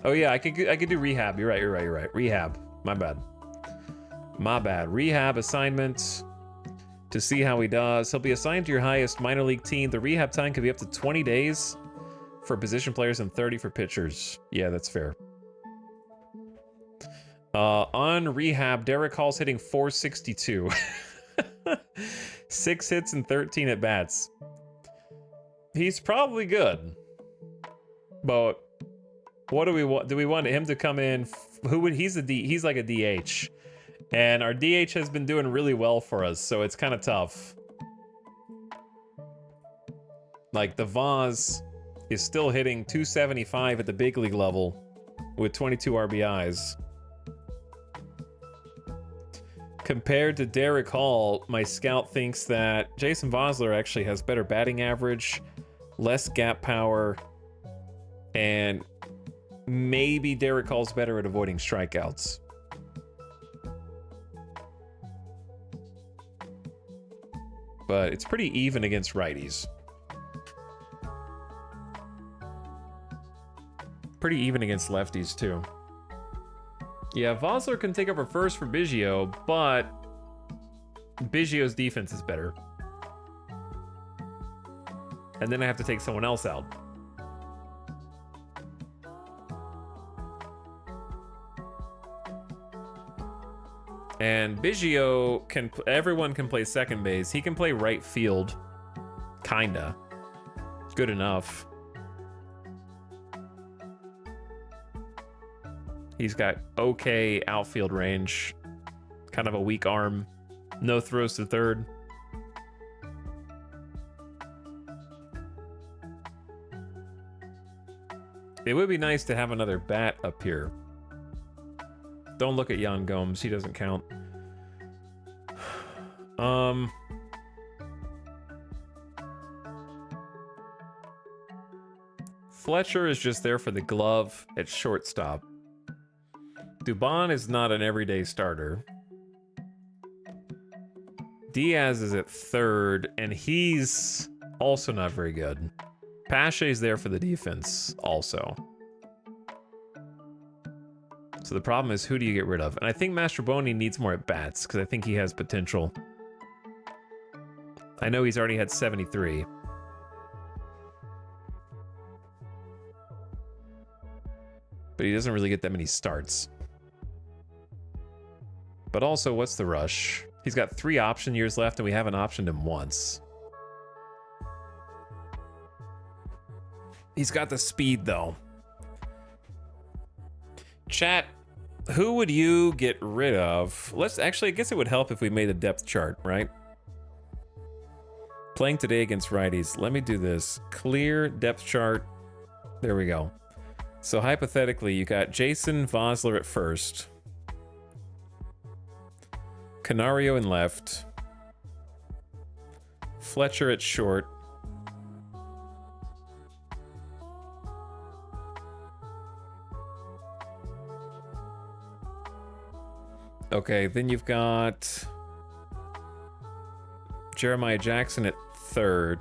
Oh yeah, I could do rehab. You're right. Rehab. My bad. Rehab assignment to see how he does. He'll be assigned to your highest minor league team. The rehab time could be up to 20 days for position players and 30 for pitchers. Yeah, that's fair. On rehab, Derek Hall's hitting 462. 6 hits and 13 at bats. He's probably good. But what do we want? Do we want him to come in? He's like a DH. And our DH has been doing really well for us, so it's kind of tough. Like the Vaz is still hitting 275 at the big league level with 22 RBIs. Compared to Derek Hall, my scout thinks that Jason Vosler actually has better batting average, less gap power, and maybe Derek Hall's better at avoiding strikeouts. But it's pretty even against righties. Pretty even against lefties, too. Yeah, Vosler can take over first for Biggio, but Biggio's defense is better. And then I have to take someone else out. And Biggio everyone can play second base. He can play right field. Kinda. Good enough. He's got okay outfield range. Kind of a weak arm. No throws to third. It would be nice to have another bat up here. Don't look at Jan Gomes. He doesn't count. Fletcher is just there for the glove at shortstop. Dubon is not an everyday starter. Diaz is at third, and he's also not very good. Pache's there for the defense also. So the problem is, who do you get rid of? And I think Mastroboni needs more at-bats, because I think he has potential. I know he's already had 73. But he doesn't really get that many starts. But also, what's the rush? He's got 3 option years left, and we haven't optioned him once. He's got the speed, though. Chat, who would you get rid of? Let's actually, I guess it would help if we made a depth chart, right? Playing today against righties. Let me do this. Clear depth chart. There we go. So hypothetically, you got Jason Vosler at first. Canario in left. Fletcher at short. Okay, then you've got Jeremiah Jackson at third.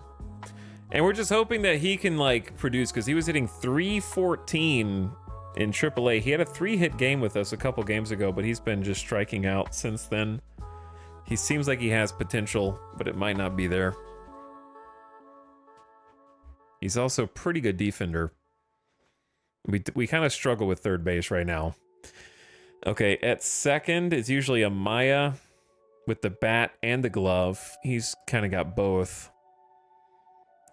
And we're just hoping that he can, like, produce, because he was hitting 314 in AAA. He had a 3-hit game with us a couple games ago, but he's been just striking out since then. He seems like he has potential, but it might not be there. He's also a pretty good defender. We kind of struggle with third base right now. Okay, at second, it's usually a Maya with the bat and the glove. He's kind of got both.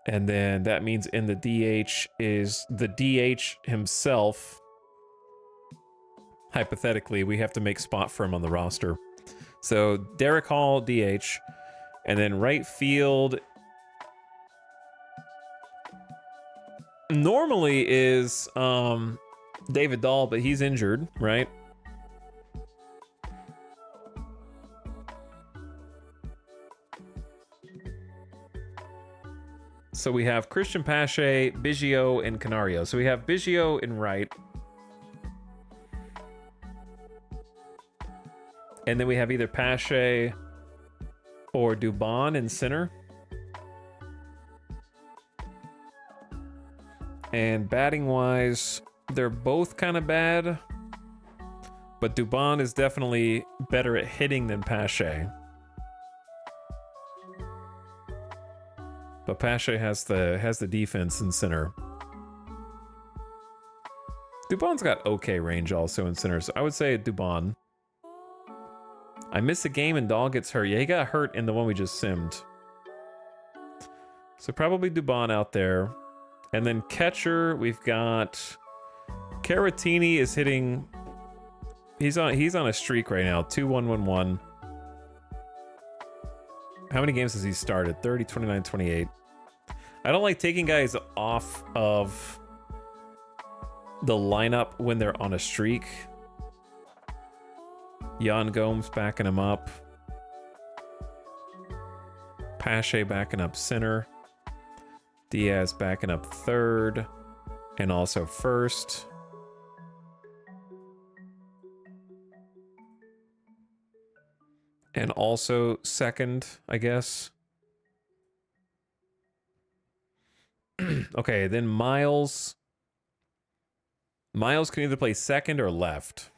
And then that means in the DH is the DH himself. Hypothetically, we have to make spot for him on the roster. So Derek Hall, DH. And then right field normally is David Dahl, but he's injured, right? So we have Christian Pache, Biggio, and Canario. So we have Biggio in right. And then we have either Pache or Dubon in center. And batting-wise, they're both kind of bad. But Dubon is definitely better at hitting than Pache. But Pache has the defense in center. Dubon's got okay range also in center, so I would say Dubon. I miss a game and Dahl gets hurt. Yeah, he got hurt in the one we just simmed. So probably Dubon out there. And then catcher, we've got Caratini is hitting. He's on a streak right now. 2-1-1-1. How many games has he started? 30, 29, 28. I don't like taking guys off of the lineup when they're on a streak. Jan Gomes backing him up. Pache backing up center. Diaz backing up third and also first. And also second, I guess. Okay, then Miles. Miles can either play second or left.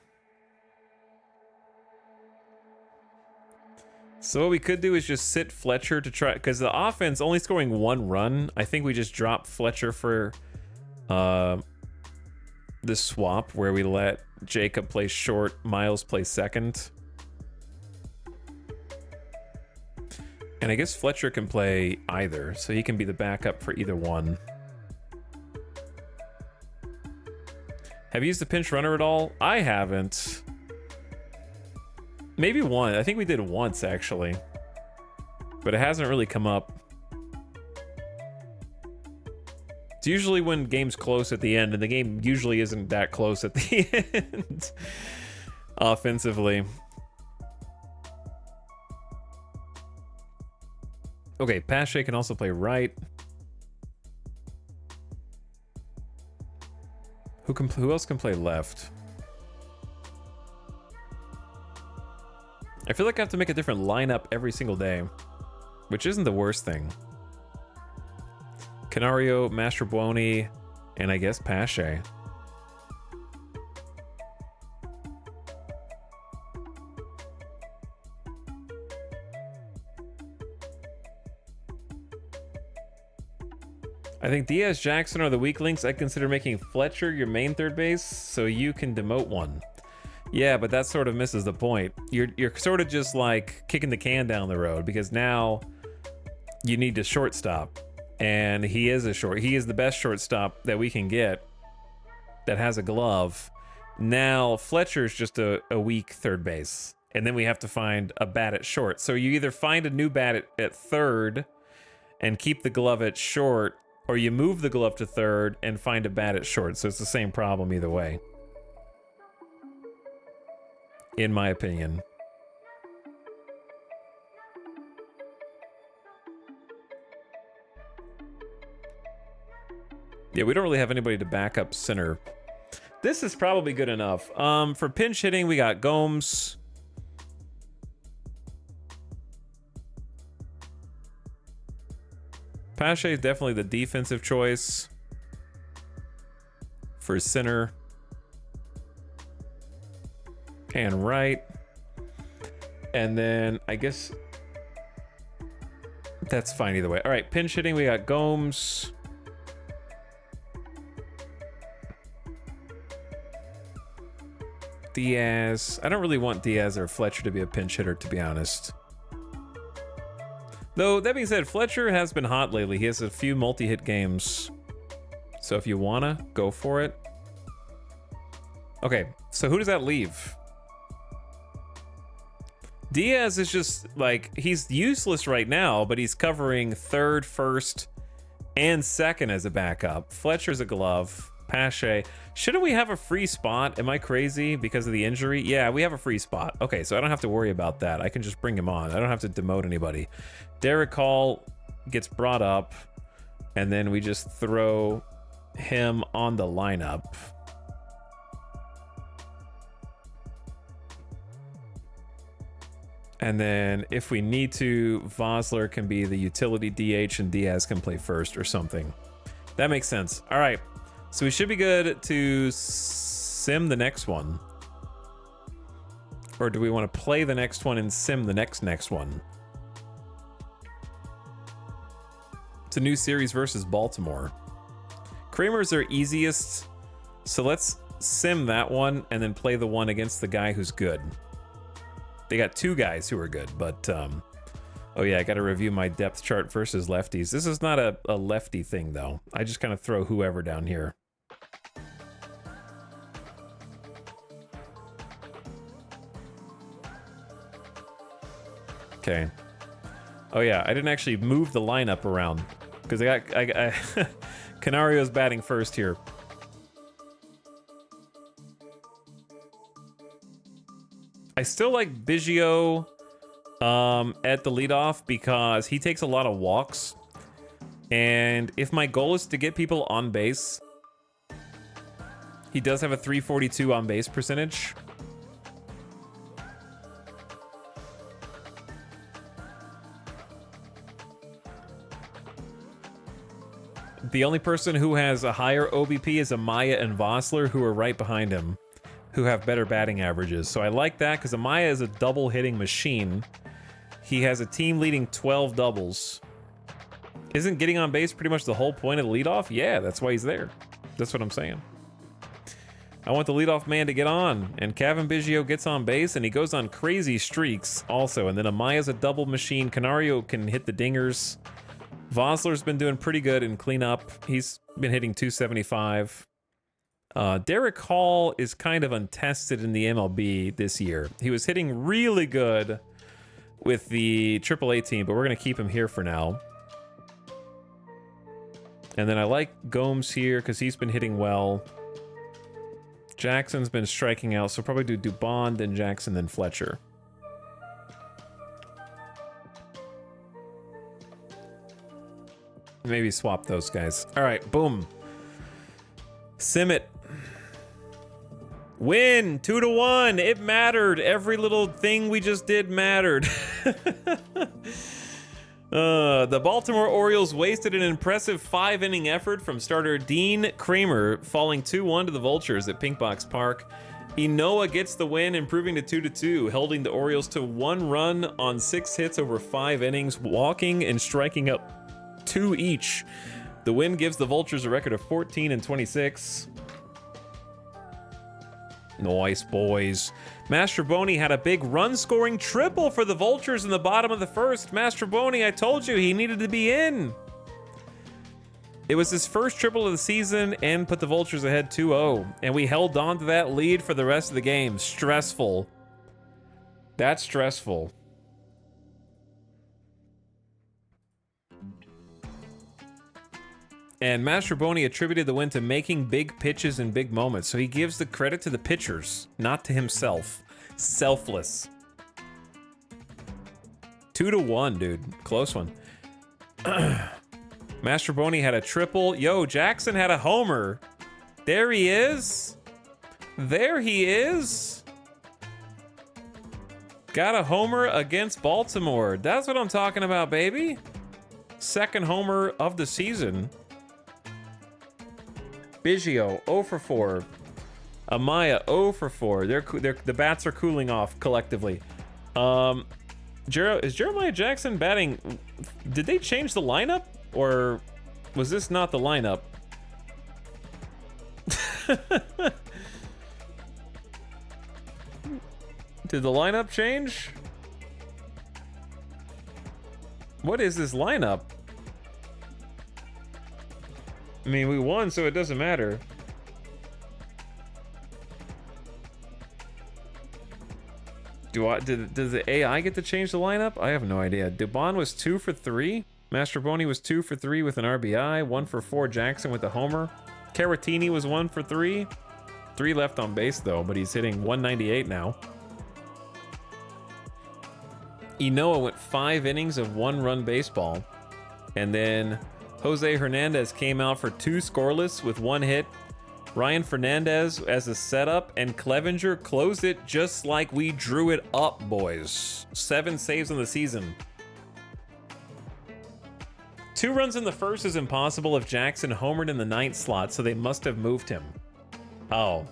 So what we could do is just sit Fletcher to try, because the offense only scoring 1 run. I think we just drop Fletcher for this swap where we let Jacob play short, Miles play second. And I guess Fletcher can play either, so he can be the backup for either one. Have you used the pinch runner at all? I haven't. Maybe one. I think we did once, actually. But it hasn't really come up. It's usually when game's close at the end, and the game usually isn't that close at the end. Offensively. Okay, Pache can also play right. Who else can play left? I feel like I have to make a different lineup every single day, which isn't the worst thing. Canario, Mastrobuoni, and I guess Pache. I think Diaz, Jackson are the weak links. I consider making Fletcher your main third base so you can demote one. Yeah, but that sort of misses the point. You're sort of just like kicking the can down the road because now you need to shortstop. And he is the best shortstop that we can get that has a glove. Now Fletcher's just a weak third base. And then we have to find a bat at short. So you either find a new bat at third and keep the glove at short, or you move the glove to third and find a bat at short. So it's the same problem either way, in my opinion. Yeah, we don't really have anybody to back up center. This is probably good enough. For pinch hitting, we got Gomes. Pache is definitely the defensive choice for center and right. And then I guess that's fine either way. All right, pinch hitting, we got Gomes. Diaz. I don't really want Diaz or Fletcher to be a pinch hitter, to be honest. Though, that being said, Fletcher has been hot lately. He has a few multi-hit games. So if you wanna, go for it. Okay, so who does that leave? Diaz is just, like, he's useless right now, but he's covering third, first, and second as a backup. Fletcher's a glove. Pache. Shouldn't we have a free spot? Am I crazy because of the injury? Yeah, we have a free spot. Okay, so I don't have to worry about that. I can just bring him on. I don't have to demote anybody. Derek Hall gets brought up, and then we just throw him on the lineup. And then if we need to, Vosler can be the utility DH and Diaz can play first or something. That makes sense. All right. So we should be good to sim the next one. Or do we want to play the next one and sim the next one? It's a new series versus Baltimore. Kramer's their easiest. So let's sim that one and then play the one against the guy who's good. They got two guys who are good, but oh yeah, I got to review my depth chart versus lefties. This is not a lefty thing though. I just kind of throw whoever down here. Okay. Oh yeah, I didn't actually move the lineup around because I Canario's batting first here. I still like Biggio at the leadoff because he takes a lot of walks. And if my goal is to get people on base, he does have a 342 on base percentage. The only person who has a higher OBP is Amaya and Vosler, who are right behind him, who have better batting averages. So I like that because Amaya is a double hitting machine. He has a team leading 12 doubles. Isn't getting on base pretty much the whole point of the leadoff? Yeah, that's why he's there. That's what I'm saying. I want the leadoff man to get on, and Kevin Biggio gets on base, and he goes on crazy streaks also. And then Amaya's a double machine. Canario can hit the dingers. Vosler's been doing pretty good in cleanup. He's been hitting 275. Derek Hall is kind of untested in the MLB this year. He was hitting really good with the AAA team, but we're going to keep him here for now. And then I like Gomes here because he's been hitting well. Jackson's been striking out, so probably do Dubon, then Jackson, then Fletcher. Maybe swap those guys. All right, boom. Sim it. Win 2-1. It mattered. Every little thing we just did mattered. The Baltimore Orioles wasted an impressive 5-inning effort from starter Dean Kramer, falling 2-1 to the Vultures at Pink Box Park. Inoa gets the win, improving to 2-2, holding the Orioles to 1 run on 6 hits over 5 innings, walking and striking out 2 each. The win gives the Vultures a record of 14-26. Nice, boys. Mastroboni had a big run-scoring triple for the Vultures in the bottom of the first. Mastroboni, I told you he needed to be in. It was his first triple of the season and put the Vultures ahead 2-0. And we held on to that lead for the rest of the game. Stressful. That's stressful. And Master Boney attributed the win to making big pitches in big moments. So he gives the credit to the pitchers, not to himself. Selfless. 2-1, dude. Close one. Master Boney had a triple. Yo, Jackson had a homer. There he is. There he is. Got a homer against Baltimore. That's what I'm talking about, baby. Second homer of the season. Biggio, 0 for 4. Amaya, 0 for 4. The bats are cooling off collectively. Is Jeremiah Jackson batting? Did they change the lineup? Or was this not the lineup? Did the lineup change? What is this lineup? I mean, we won, so it doesn't matter. Does the AI get to change the lineup? I have no idea. Dubon was 2 for 3. Master Boney was 2 for 3 with an RBI. 1 for 4 Jackson with a homer. Caratini was 1 for 3. 3 left on base though, but he's hitting 198 now. Inoa went 5 innings of 1-run baseball. And then Jose Hernandez came out for 2 scoreless with 1 hit. Ryan Fernandez as a setup, and Clevenger closed it just like we drew it up, boys. 7 saves on the season. 2 runs in the first is impossible if Jackson homered in the 9th slot, so they must have moved him. Oh.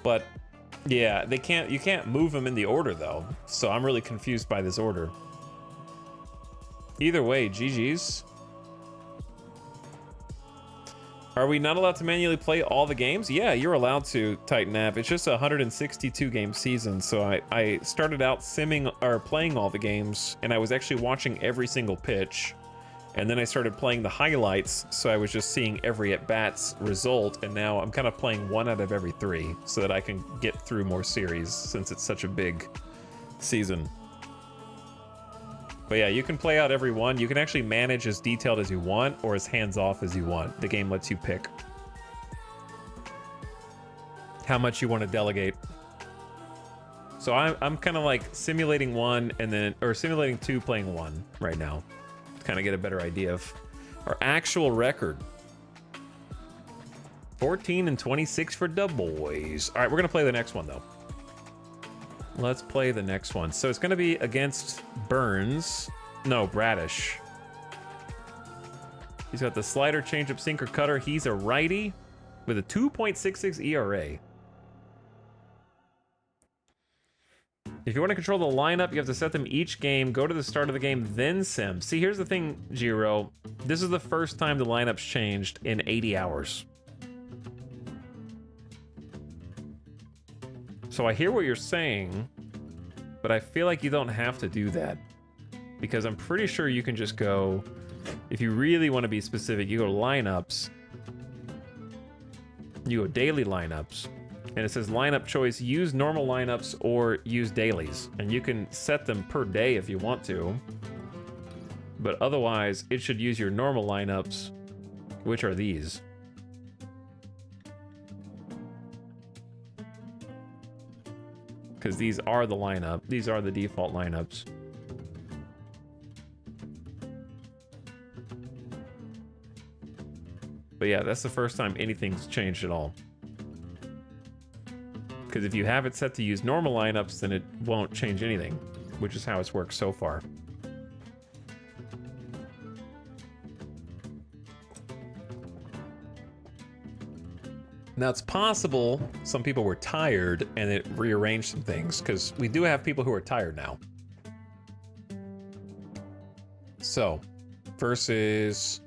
But yeah, you can't move him in the order though. So I'm really confused by this order. Either way, GG's. Are we not allowed to manually play all the games? Yeah, you're allowed to, Titan App. It's just a 162 game season, so I started out playing all the games, and I was actually watching every single pitch, and then I started playing the highlights, so I was just seeing every at-bat's result, and now I'm kind of playing 1 out of every 3, so that I can get through more series, since it's such a big season. But yeah, you can play out every one. You can actually manage as detailed as you want or as hands-off as you want. The game lets you pick how much you want to delegate. So I'm kind of like simulating 1 and then, or simulating 2 playing 1 right now to kind of get a better idea of our actual record. 14-26 for the boys. All right, we're going to play the next one though. Let's play the next one. So it's going to be against Burns. No, Bradish. He's got the slider, changeup, sinker, cutter. He's a righty with a 2.66 ERA. If you want to control the lineup, you have to set them each game, go to the start of the game, then sim. See, here's the thing, Giro. This is the first time the lineup's changed in 80 hours. So I hear what you're saying, but I feel like you don't have to do that. Because I'm pretty sure you can just go, if you really want to be specific, you go to lineups, you go daily lineups, and it says lineup choice, use normal lineups or use dailies. And you can set them per day if you want to, but otherwise it should use your normal lineups, which are these. Because these are the lineup. These are the default lineups. But yeah, that's the first time anything's changed at all. Because if you have it set to use normal lineups, then it won't change anything, which is how it's worked so far. Now, it's possible some people were tired and it rearranged some things, because we do have people who are tired now. So, versus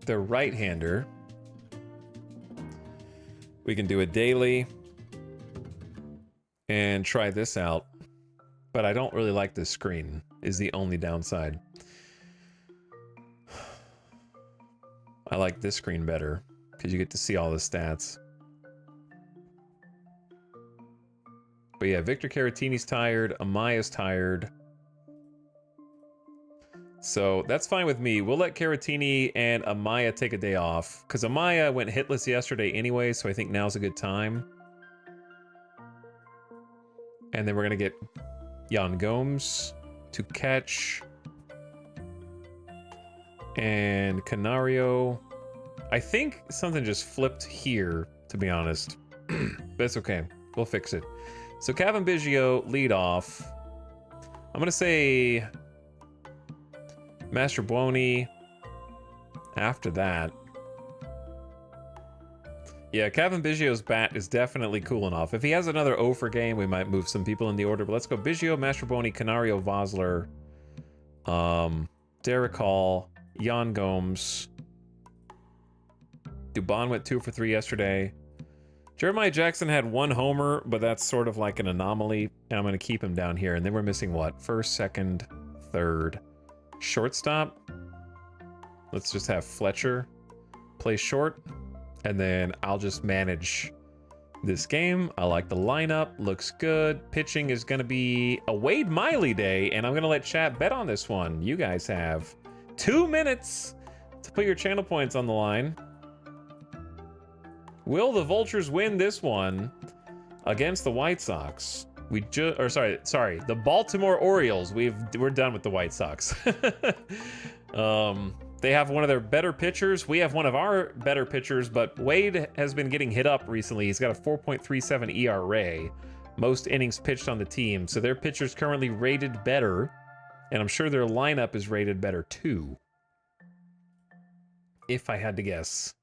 the right-hander, we can do a daily and try this out. But I don't really like this screen, is the only downside. I like this screen better because you get to see all the stats. But yeah, Victor Caratini's tired. Amaya's tired. So that's fine with me. We'll let Caratini and Amaya take a day off because Amaya went hitless yesterday anyway, so I think now's a good time. And then we're going to get Jan Gomes to catch. And Canario. I think something just flipped here, to be honest. But it's okay. We'll fix it. So Kevin Biggio, lead off. I'm going to say Master Buoni after that. Yeah, Kevin Biggio's bat is definitely cooling off. If he has another 0 for game, we might move some people in the order. But let's go Biggio, Master Buoni, Canario, Vosler, Derek Hall, Jan Gomes. Dubon went 2 for 3 yesterday. Jeremiah Jackson had 1 homer, but that's sort of like an anomaly. And I'm going to keep him down here. And then we're missing what? First, second, third. Shortstop. Let's just have Fletcher play short. And then I'll just manage this game. I like the lineup. Looks good. Pitching is going to be a Wade Miley day. And I'm going to let chat bet on this one. You guys have 2 minutes to put your channel points on the line. Will the Vultures win this one against the White Sox? The Baltimore Orioles. We're done with the White Sox. They have one of their better pitchers. We have one of our better pitchers, but Wade has been getting hit up recently. He's got a 4.37 ERA, most innings pitched on the team. So their pitcher's currently rated better, and I'm sure their lineup is rated better too, if I had to guess.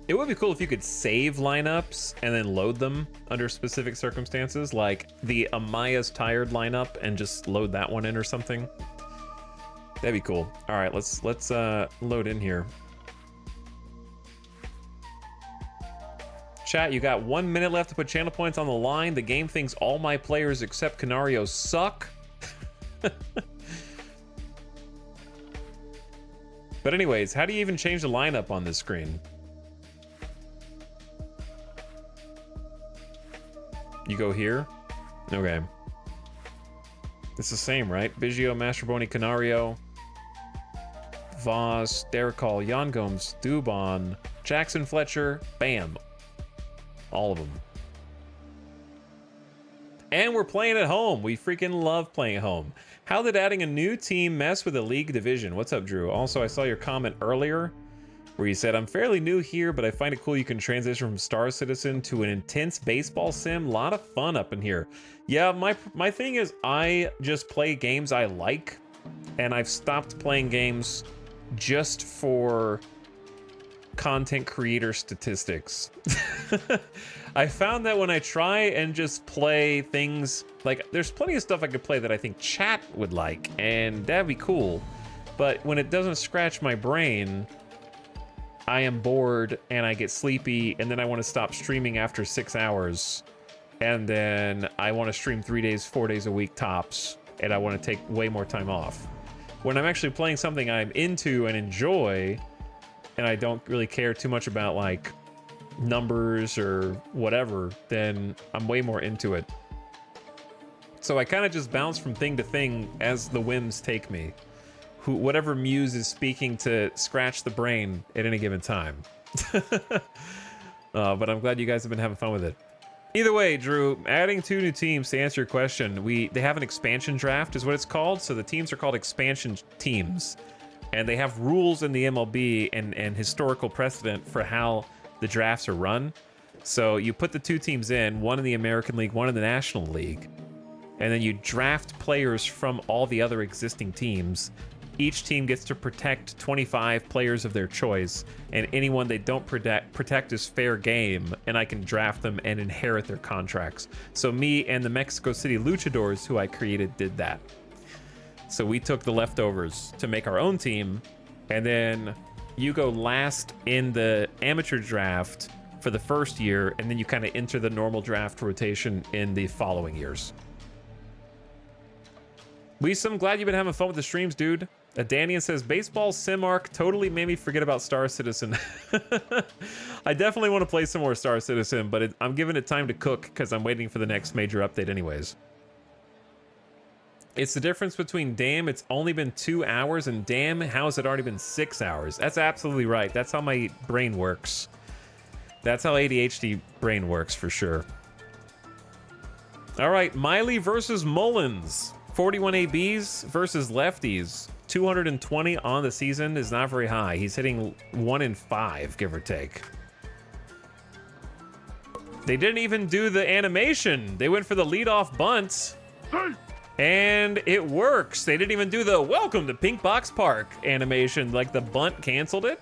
It would be cool if you could save lineups and then load them under specific circumstances, like the Amaya's tired lineup and just load that one in or something. That'd be cool. All right, let's load in here. Chat, you got 1 minute left to put channel points on the line. The game thinks all my players except Canario suck. But anyways, how do you even change the lineup on this screen? You go here? Okay. It's the same, right? Biggio, Mastroboni, Canario, Voss, Derek Hall, Jan Gomes, Dubon, Jackson Fletcher, bam. All of them. And we're playing at home. We freaking love playing at home. How did adding a new team mess with a league division? What's up, Drew? Also, I saw your comment earlier where you said, I'm fairly new here, but I find it cool you can transition from Star Citizen to an intense baseball sim. A lot of fun up in here. Yeah, my thing is I just play games I like, and I've stopped playing games just for content creator statistics. I found that when I try and just play things, like there's plenty of stuff I could play that I think chat would like, and that'd be cool. But when it doesn't scratch my brain, I am bored and I get sleepy, and then I want to stop streaming after 6 hours, and then I want to stream 3 days, 4 days a week tops, and I want to take way more time off. When I'm actually playing something I'm into and enjoy, and I don't really care too much about like numbers or whatever, then I'm way more into it. So I kind of just bounce from thing to thing as the whims take me. Whatever muse is speaking to scratch the brain at any given time. But I'm glad you guys have been having fun with it. Either way, Drew, adding 2 new teams to answer your question, they have an expansion draft is what it's called. So the teams are called expansion teams, and they have rules in the MLB and historical precedent for how the drafts are run. So you put the 2 teams in, one in the American League, one in the National League, and then you draft players from all the other existing teams. Each team gets to protect 25 players of their choice, and anyone they don't protect is fair game, and I can draft them and inherit their contracts. So me and the Mexico City Luchadors, who I created, did that. So we took the leftovers to make our own team, and then you go last in the amateur draft for the first year, and then you kind of enter the normal draft rotation in the following years. Lisa, I'm glad you've been having fun with the streams, dude. Danian says, baseball sim arc totally made me forget about Star Citizen. I definitely want to play some more Star Citizen, but I'm giving it time to cook because I'm waiting for the next major update anyways. It's the difference between damn, it's only been 2 hours, and damn, how has it already been 6 hours? That's absolutely right. That's how my brain works. That's how ADHD brain works for sure. All right, Miley versus Mullins. 41 ABs versus lefties. 220 on the season is not very high. He's hitting 1 in 5, give or take. They didn't even do the animation. They went for the leadoff bunt. And it works. They didn't even do the welcome to Pink Box Park animation. Like the bunt canceled it.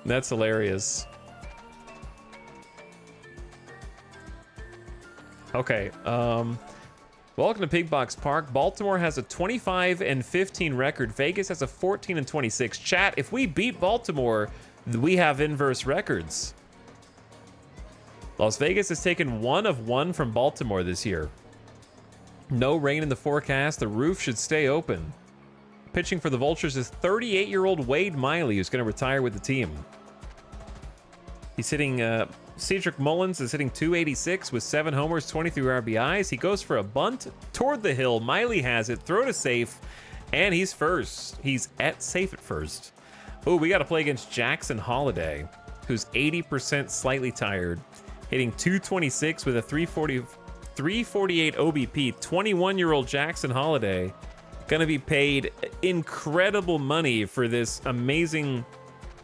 That's hilarious. Okay, welcome to Pig Box Park. Baltimore has a 25-15 record. Vegas has a 14-26. Chat, if we beat Baltimore, we have inverse records. Las Vegas has taken 1 of 1 from Baltimore this year. No rain in the forecast. The roof should stay open. Pitching for the Vultures is 38-year-old Wade Miley, who's going to retire with the team. He's hitting... Cedric Mullins is hitting 286 with 7 homers, 23 RBIs. He goes for a bunt toward the hill. Miley has it, throw to safe, and he's first. He's at safe at first. Oh, we got to play against Jackson Holiday, who's 80% slightly tired, hitting 226 with a 348 OBP. 21-year-old Jackson Holiday going to be paid incredible money for this amazing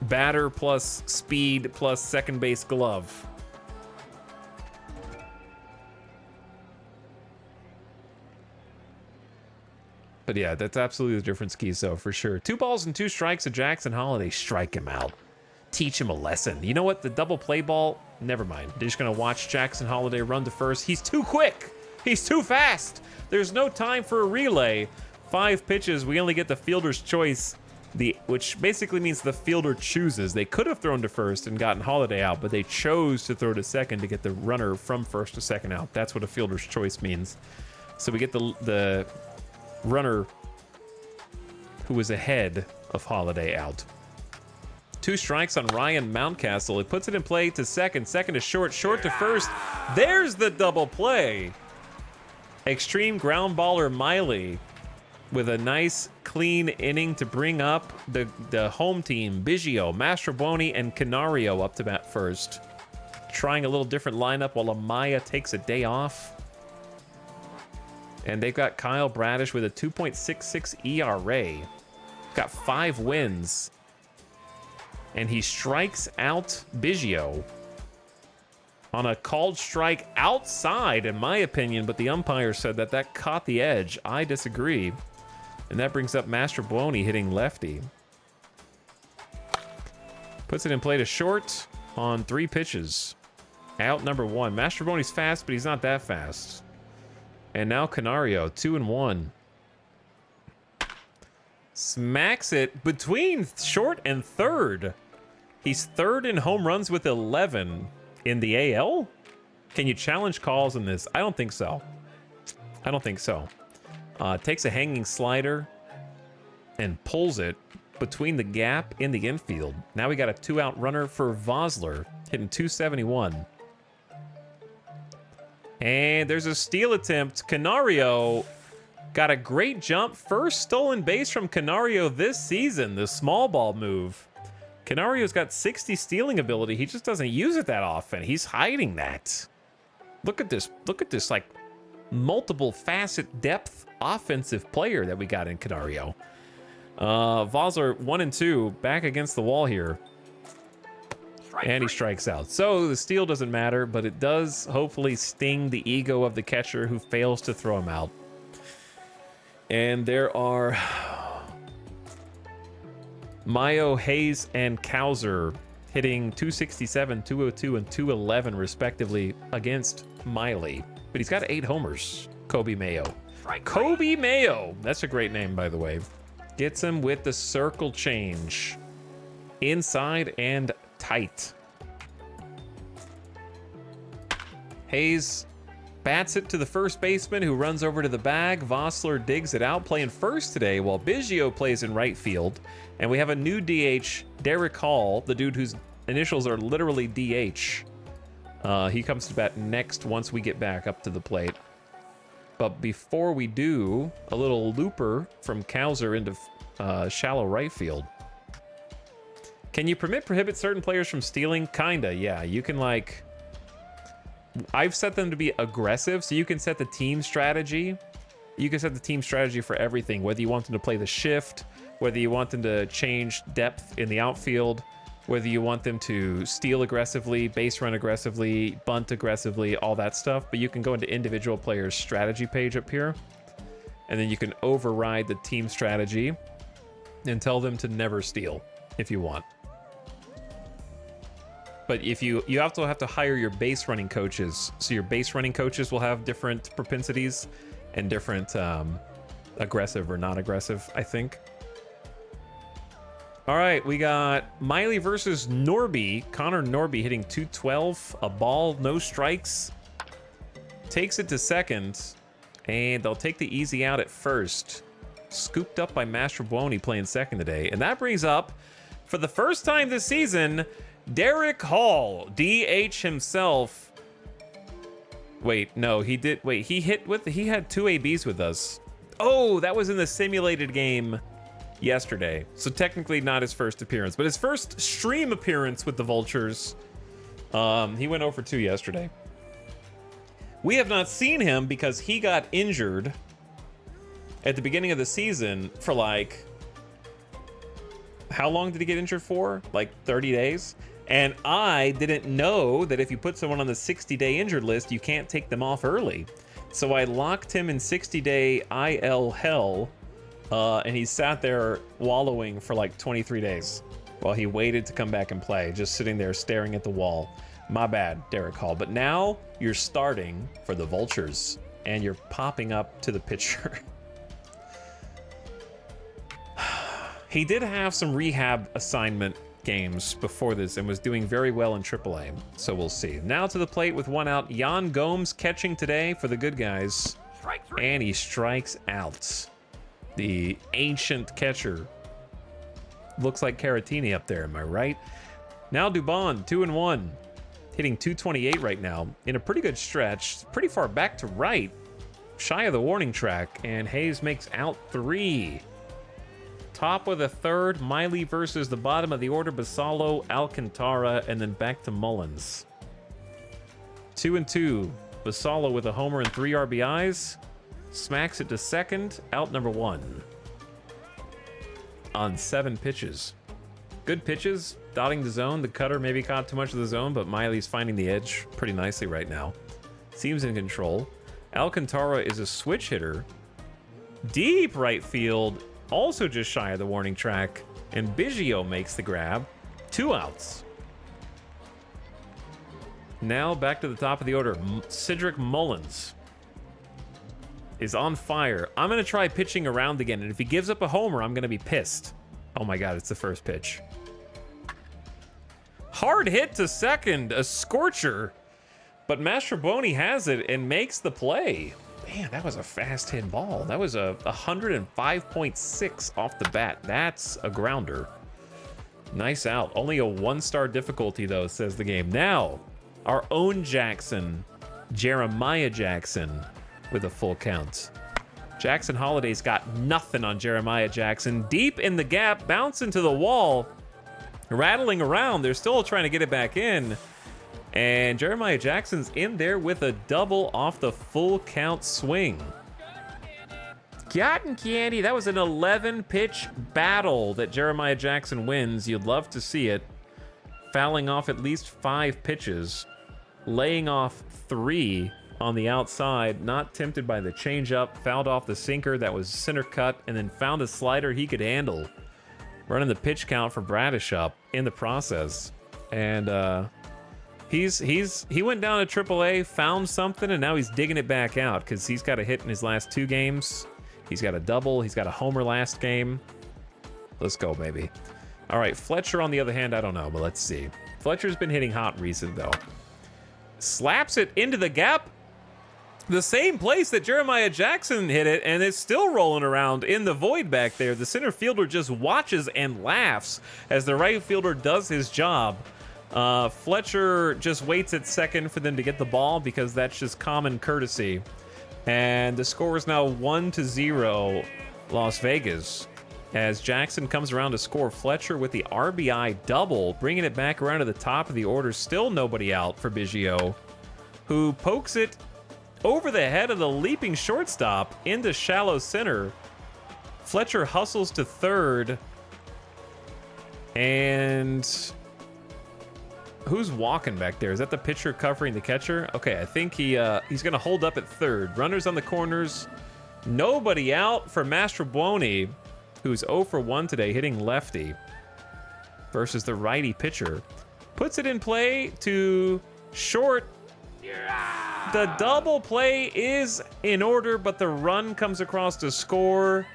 batter plus speed plus second base glove. But yeah, that's absolutely the difference, Kiso, for sure. 2 balls and 2 strikes to Jackson Holiday. Strike him out. Teach him a lesson. You know what? The double play ball, never mind. They're just going to watch Jackson Holiday run to first. He's too quick. He's too fast. There's no time for a relay. 5 pitches. We only get the fielder's choice. Which basically means the fielder chooses. They could have thrown to first and gotten Holiday out, but they chose to throw to second to get the runner from first to second out. That's what a fielder's choice means. So we get the runner who was ahead of Holiday out. 2 strikes on Ryan Mountcastle. He puts it in play to second. Second to short. Short to first. There's the double play. Extreme ground baller Miley with a nice clean inning to bring up the home team. Biggio, Mastrobuoni, and Canario up to bat first. Trying a little different lineup while Amaya takes a day off. And they've got Kyle Bradish with a 2.66 ERA. Got 5 wins. And he strikes out Biggio on a called strike outside, in my opinion, but the umpire said that caught the edge. I disagree. And that brings up Mastrobuoni hitting lefty. Puts it in play to short on 3 pitches. Out number 1. Mastrobuoni's fast, but he's not that fast. And now Canario, 2-1. Smacks it between short and third. He's 3rd in home runs with 11 in the AL. Can you challenge calls in this? I don't think so. I don't think so. Takes a hanging slider and pulls it between the gap in the infield. Now we got a 2-out runner for Vosler, hitting 271. And there's a steal attempt. Canario got a great jump. First stolen base from Canario this season, the small ball move. Canario's got 60 stealing ability. He just doesn't use it that often. He's hiding that. Look at this. Look at this, like, multiple facet depth offensive player that we got in Canario. Vosler 1-2 back against the wall here. And he strikes out. So the steal doesn't matter, but it does hopefully sting the ego of the catcher who fails to throw him out. And there are Mayo, Hayes, and Cowser hitting 267, 202, and 211 respectively against Miley. But he's got 8 homers. Kobe Mayo. Kobe Mayo. That's a great name, by the way. Gets him with the circle change. Inside and tight. Hayes bats it to the first baseman, who runs over to the bag. Vossler digs it out, playing first today, while Biggio plays in right field. And we have a new DH, Derek Hall, the dude whose initials are literally DH. He comes to bat next once we get back up to the plate. But before we do, a little looper from Cowser into shallow right field. Can you prohibit certain players from stealing? Kinda, yeah. You can, like... I've set them to be aggressive, so you can set the team strategy. You can set the team strategy for everything, whether you want them to play the shift, whether you want them to change depth in the outfield, whether you want them to steal aggressively, base run aggressively, bunt aggressively, all that stuff. But you can go into individual players' strategy page up here, and then you can override the team strategy and tell them to never steal if you want. But if you also have to hire your base running coaches. So your base running coaches will have different propensities and different aggressive or not aggressive, I think. All right, we got Miley versus Norby. Connor Norby hitting 212, a ball, no strikes. Takes it to second, and they'll take the easy out at first. Scooped up by Mastrobuoni playing second today. And that brings up, for the first time this season, Derek Hall, DH himself. Wait, no, he did. Wait, he had 2 ABs with us. Oh, that was in the simulated game yesterday. So technically not his first appearance, but his first stream appearance with the Vultures. He went 0 for 2 yesterday. We have not seen him because he got injured at the beginning of the season for like, how long did he get injured for? Like 30 days? And I didn't know that if you put someone on the 60-day injured list, you can't take them off early. So I locked him in 60-day IL hell, and he sat there wallowing for like 23 days while he waited to come back and play, just sitting there staring at the wall. My bad, Derek Hall. But now you're starting for the Vultures, and you're popping up to the pitcher. He did have some rehab assignment games before this and was doing very well in AAA, so we'll see. Now to the plate with 1 out. Jan Gomes catching today for the good guys. Strike 3. And he strikes out. The ancient catcher. Looks like Caratini up there, am I right? Now Dubon, 2-1. Hitting 228 right now. In a pretty good stretch. Pretty far back to right. Shy of the warning track. And Hayes makes out 3. Top of the third, Miley versus the bottom of the order, Basallo, Alcantara, and then back to Mullins. 2-2. Basallo with a homer and 3 RBIs. Smacks it to second, out number 1. On 7 pitches. Good pitches, dotting the zone. The cutter maybe caught too much of the zone, but Miley's finding the edge pretty nicely right now. Seems in control. Alcantara is a switch hitter. Deep right field. Also just shy of the warning track, and Biggio makes the grab. 2 outs. Now back to the top of the order. Cedric Mullins is on fire. I'm going to try pitching around again, and if he gives up a homer, I'm going to be pissed. Oh my god, it's the first pitch. Hard hit to second, a scorcher. But Mastrobuoni has it and makes the play. Man, that was a fast hit ball. That was a 105.6 off the bat. That's a grounder. Nice out. Only a 1-star difficulty, though, says the game. Now, our own Jackson, Jeremiah Jackson, with a full count. Jackson Holiday's got nothing on Jeremiah Jackson. Deep in the gap, bouncing to the wall, rattling around. They're still trying to get it back in. And Jeremiah Jackson's in there with a double off the full count swing. Cotton candy. That was an 11-pitch battle that Jeremiah Jackson wins. You'd love to see it. Fouling off at least 5 pitches. Laying off 3 on the outside. Not tempted by the changeup. Fouled off the sinker that was center cut. And then found a slider he could handle. Running the pitch count for Bradishup in the process. And, he went down to AAA, found something, and now he's digging it back out because he's got a hit in his last 2 games. He's got a double. He's got a homer last game. Let's go, baby. All right, Fletcher, on the other hand, I don't know, but let's see. Fletcher's been hitting hot recent, though. slaps it into the gap. The same place that Jeremiah Jackson hit it, and it's still rolling around in the void back there. The center fielder just watches and laughs as the right fielder does his job. Fletcher just waits at second for them to get the ball because that's just common courtesy. And the score is now 1-0 Las Vegas as Jackson comes around to score. Fletcher with the RBI double, bringing it back around to the top of the order. Still nobody out for Biggio, who pokes it over the head of the leaping shortstop into shallow center. Fletcher hustles to third. And who's walking back there? Is that the pitcher covering the catcher? Okay, I think he's going to hold up at third. Runners on the corners. Nobody out for Mastrobuoni, who's 0 for 1 today, hitting lefty versus the righty pitcher. Puts it in play to short. The double play is in order, but the run comes across to score.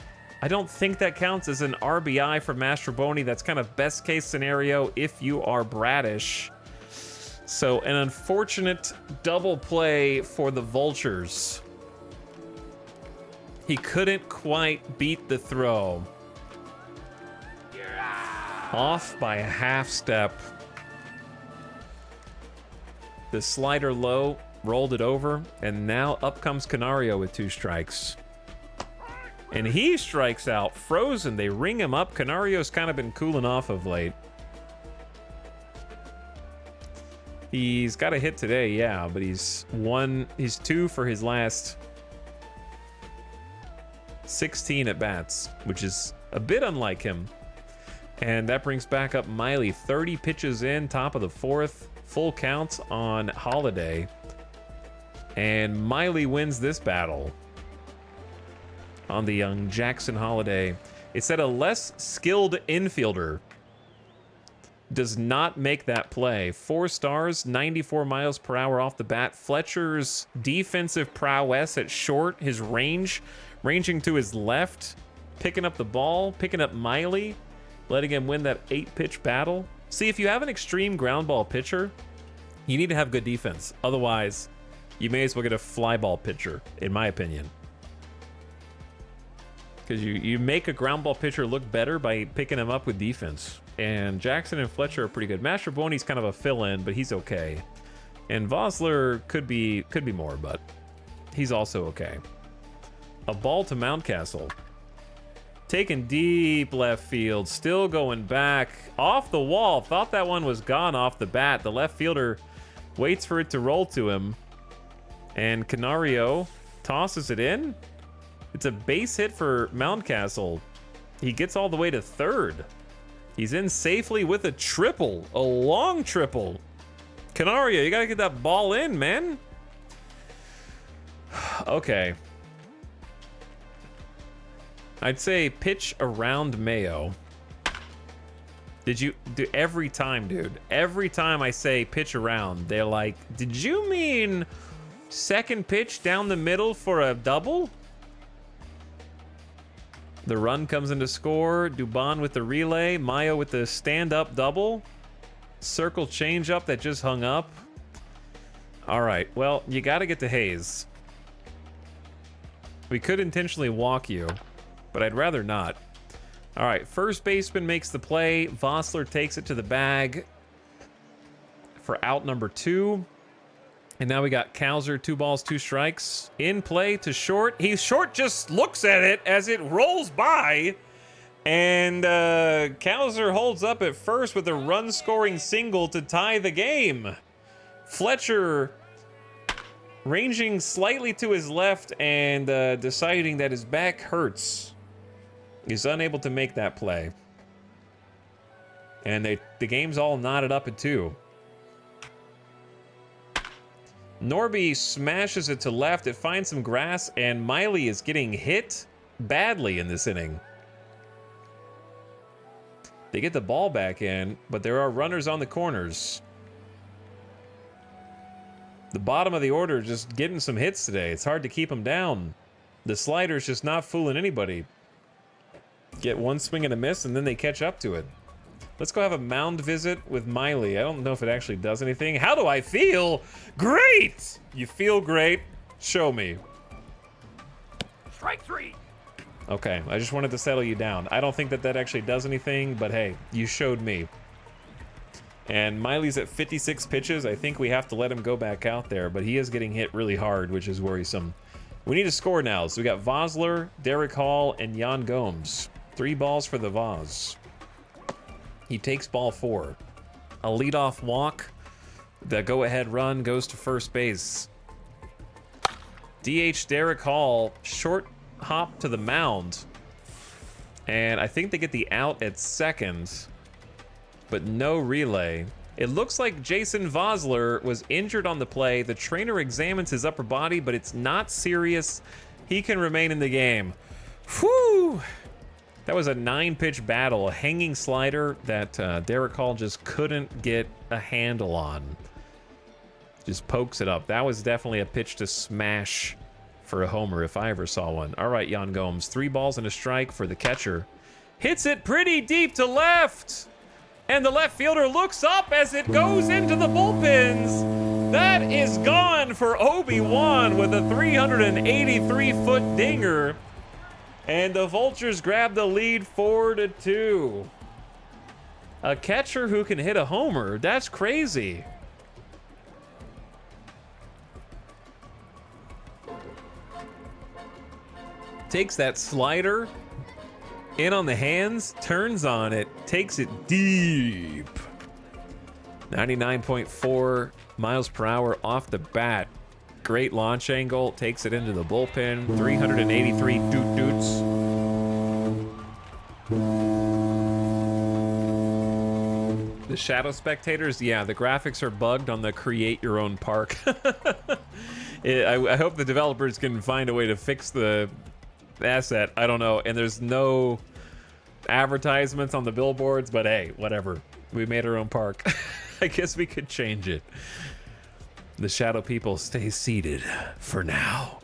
I don't think that counts as an RBI for Mastrobuoni. That's kind of best case scenario if you are Bradish. So an unfortunate double play for the Vultures. He couldn't quite beat the throw. Off by a half step. The slider low, rolled it over, and now up comes Canario with 2 strikes. And he strikes out, frozen. They ring him up. Canario's kind of been cooling off of late. He's got a hit today, yeah, but he's 2 for his last 16 at bats, which is a bit unlike him. And that brings back up Miley. 30 pitches in, top of the 4th. Full counts on Holiday. And Miley wins this battle on the young Jackson Holiday. It said a less skilled infielder does not make that play. 4 stars, 94 miles per hour off the bat. Fletcher's defensive prowess at short, his range, ranging to his left, picking up the ball, picking up Miley, letting him win that 8-pitch battle. See, if you have an extreme ground ball pitcher, you need to have good defense. Otherwise, you may as well get a fly ball pitcher, in my opinion. Because you make a ground ball pitcher look better by picking him up with defense. And Jackson and Fletcher are pretty good. Mastrobuoni's kind of a fill-in, but he's okay. And Vosler could be more, but he's also okay. A ball to Mountcastle. Taken deep left field, still going back. Off the wall, thought that one was gone off the bat. The left fielder waits for it to roll to him. And Canario tosses it in. It's a base hit for Mountcastle. He gets all the way to third. He's in safely with a triple, a long triple. Canario, you gotta get that ball in, man. Okay. I'd say pitch around Mayo. Did you do every time, dude? Every time I say pitch around, they're like, did you mean second pitch down the middle for a double? The run comes into score. Dubon with the relay. Mayo with the stand-up double. Circle change-up that just hung up. All right, well, you got to get to Hayes. We could intentionally walk you, but I'd rather not. All right, first baseman makes the play. Vosler takes it to the bag for out number 2. And now we got Cowser, 2 balls, 2 strikes. In play to short. He's short, just looks at it as it rolls by. And Cowser holds up at first with a run-scoring single to tie the game. Fletcher ranging slightly to his left and deciding that his back hurts. He's unable to make that play. And the game's all knotted up at 2. Norby smashes it to left. It finds some grass, and Miley is getting hit badly in this inning. They get the ball back in, but there are runners on the corners. The bottom of the order just getting some hits today. It's hard to keep them down. The slider's just not fooling anybody. Get one swing and a miss, and then they catch up to it. Let's go have a mound visit with Miley. I don't know if it actually does anything. How do I feel? Great! You feel great? Show me. Strike 3. Okay, I just wanted to settle you down. I don't think that that actually does anything, but hey, you showed me. And Miley's at 56 pitches. I think we have to let him go back out there, but he is getting hit really hard, which is worrisome. We need to score now. So we got Vosler, Derek Hall, and Jan Gomes. 3 balls for the Vos. He takes ball 4. A leadoff walk. The go-ahead run goes to first base. DH Derek Hall, short hop to the mound. And I think they get the out at second, but no relay. It looks like Jason Vosler was injured on the play. The trainer examines his upper body, but it's not serious. He can remain in the game. Whew! That was a 9-pitch battle, a hanging slider that Derek Hall just couldn't get a handle on. Just pokes it up. That was definitely a pitch to smash for a homer if I ever saw one. All right, Jan Gomes, 3 balls and a strike for the catcher. Hits it pretty deep to left. And the left fielder looks up as it goes into the bullpens. That is gone for Obi-Wan with a 383-foot dinger. And the Vultures grab the lead 4-2. A catcher who can hit a homer, that's crazy. Takes that slider in on the hands, turns on it, takes it deep. 99.4 miles per hour off the bat. Great launch angle, takes it into the bullpen. 383 doot-doots. The shadow spectators, yeah, the graphics are bugged on the create your own park. I hope the developers can find a way to fix the asset. I don't know. And there's no advertisements on the billboards, but hey, whatever. We made our own park. I guess we could change it. The shadow people stay seated for now.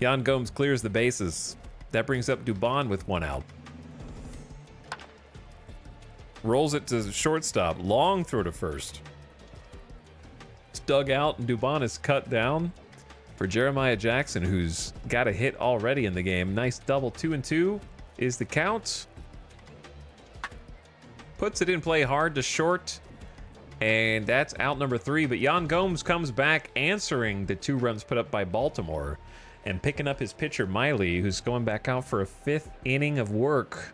Jan Gomes clears the bases. That brings up Dubon with 1 out. Rolls it to shortstop. Long throw to first. It's dug out and Dubon is cut down for Jeremiah Jackson, who's got a hit already in the game. Nice double. 2-2 is the count. Puts it in play hard to short. And that's out number 3. But Jan Gomes comes back answering the 2 runs put up by Baltimore and picking up his pitcher, Miley, who's going back out for a 5th inning of work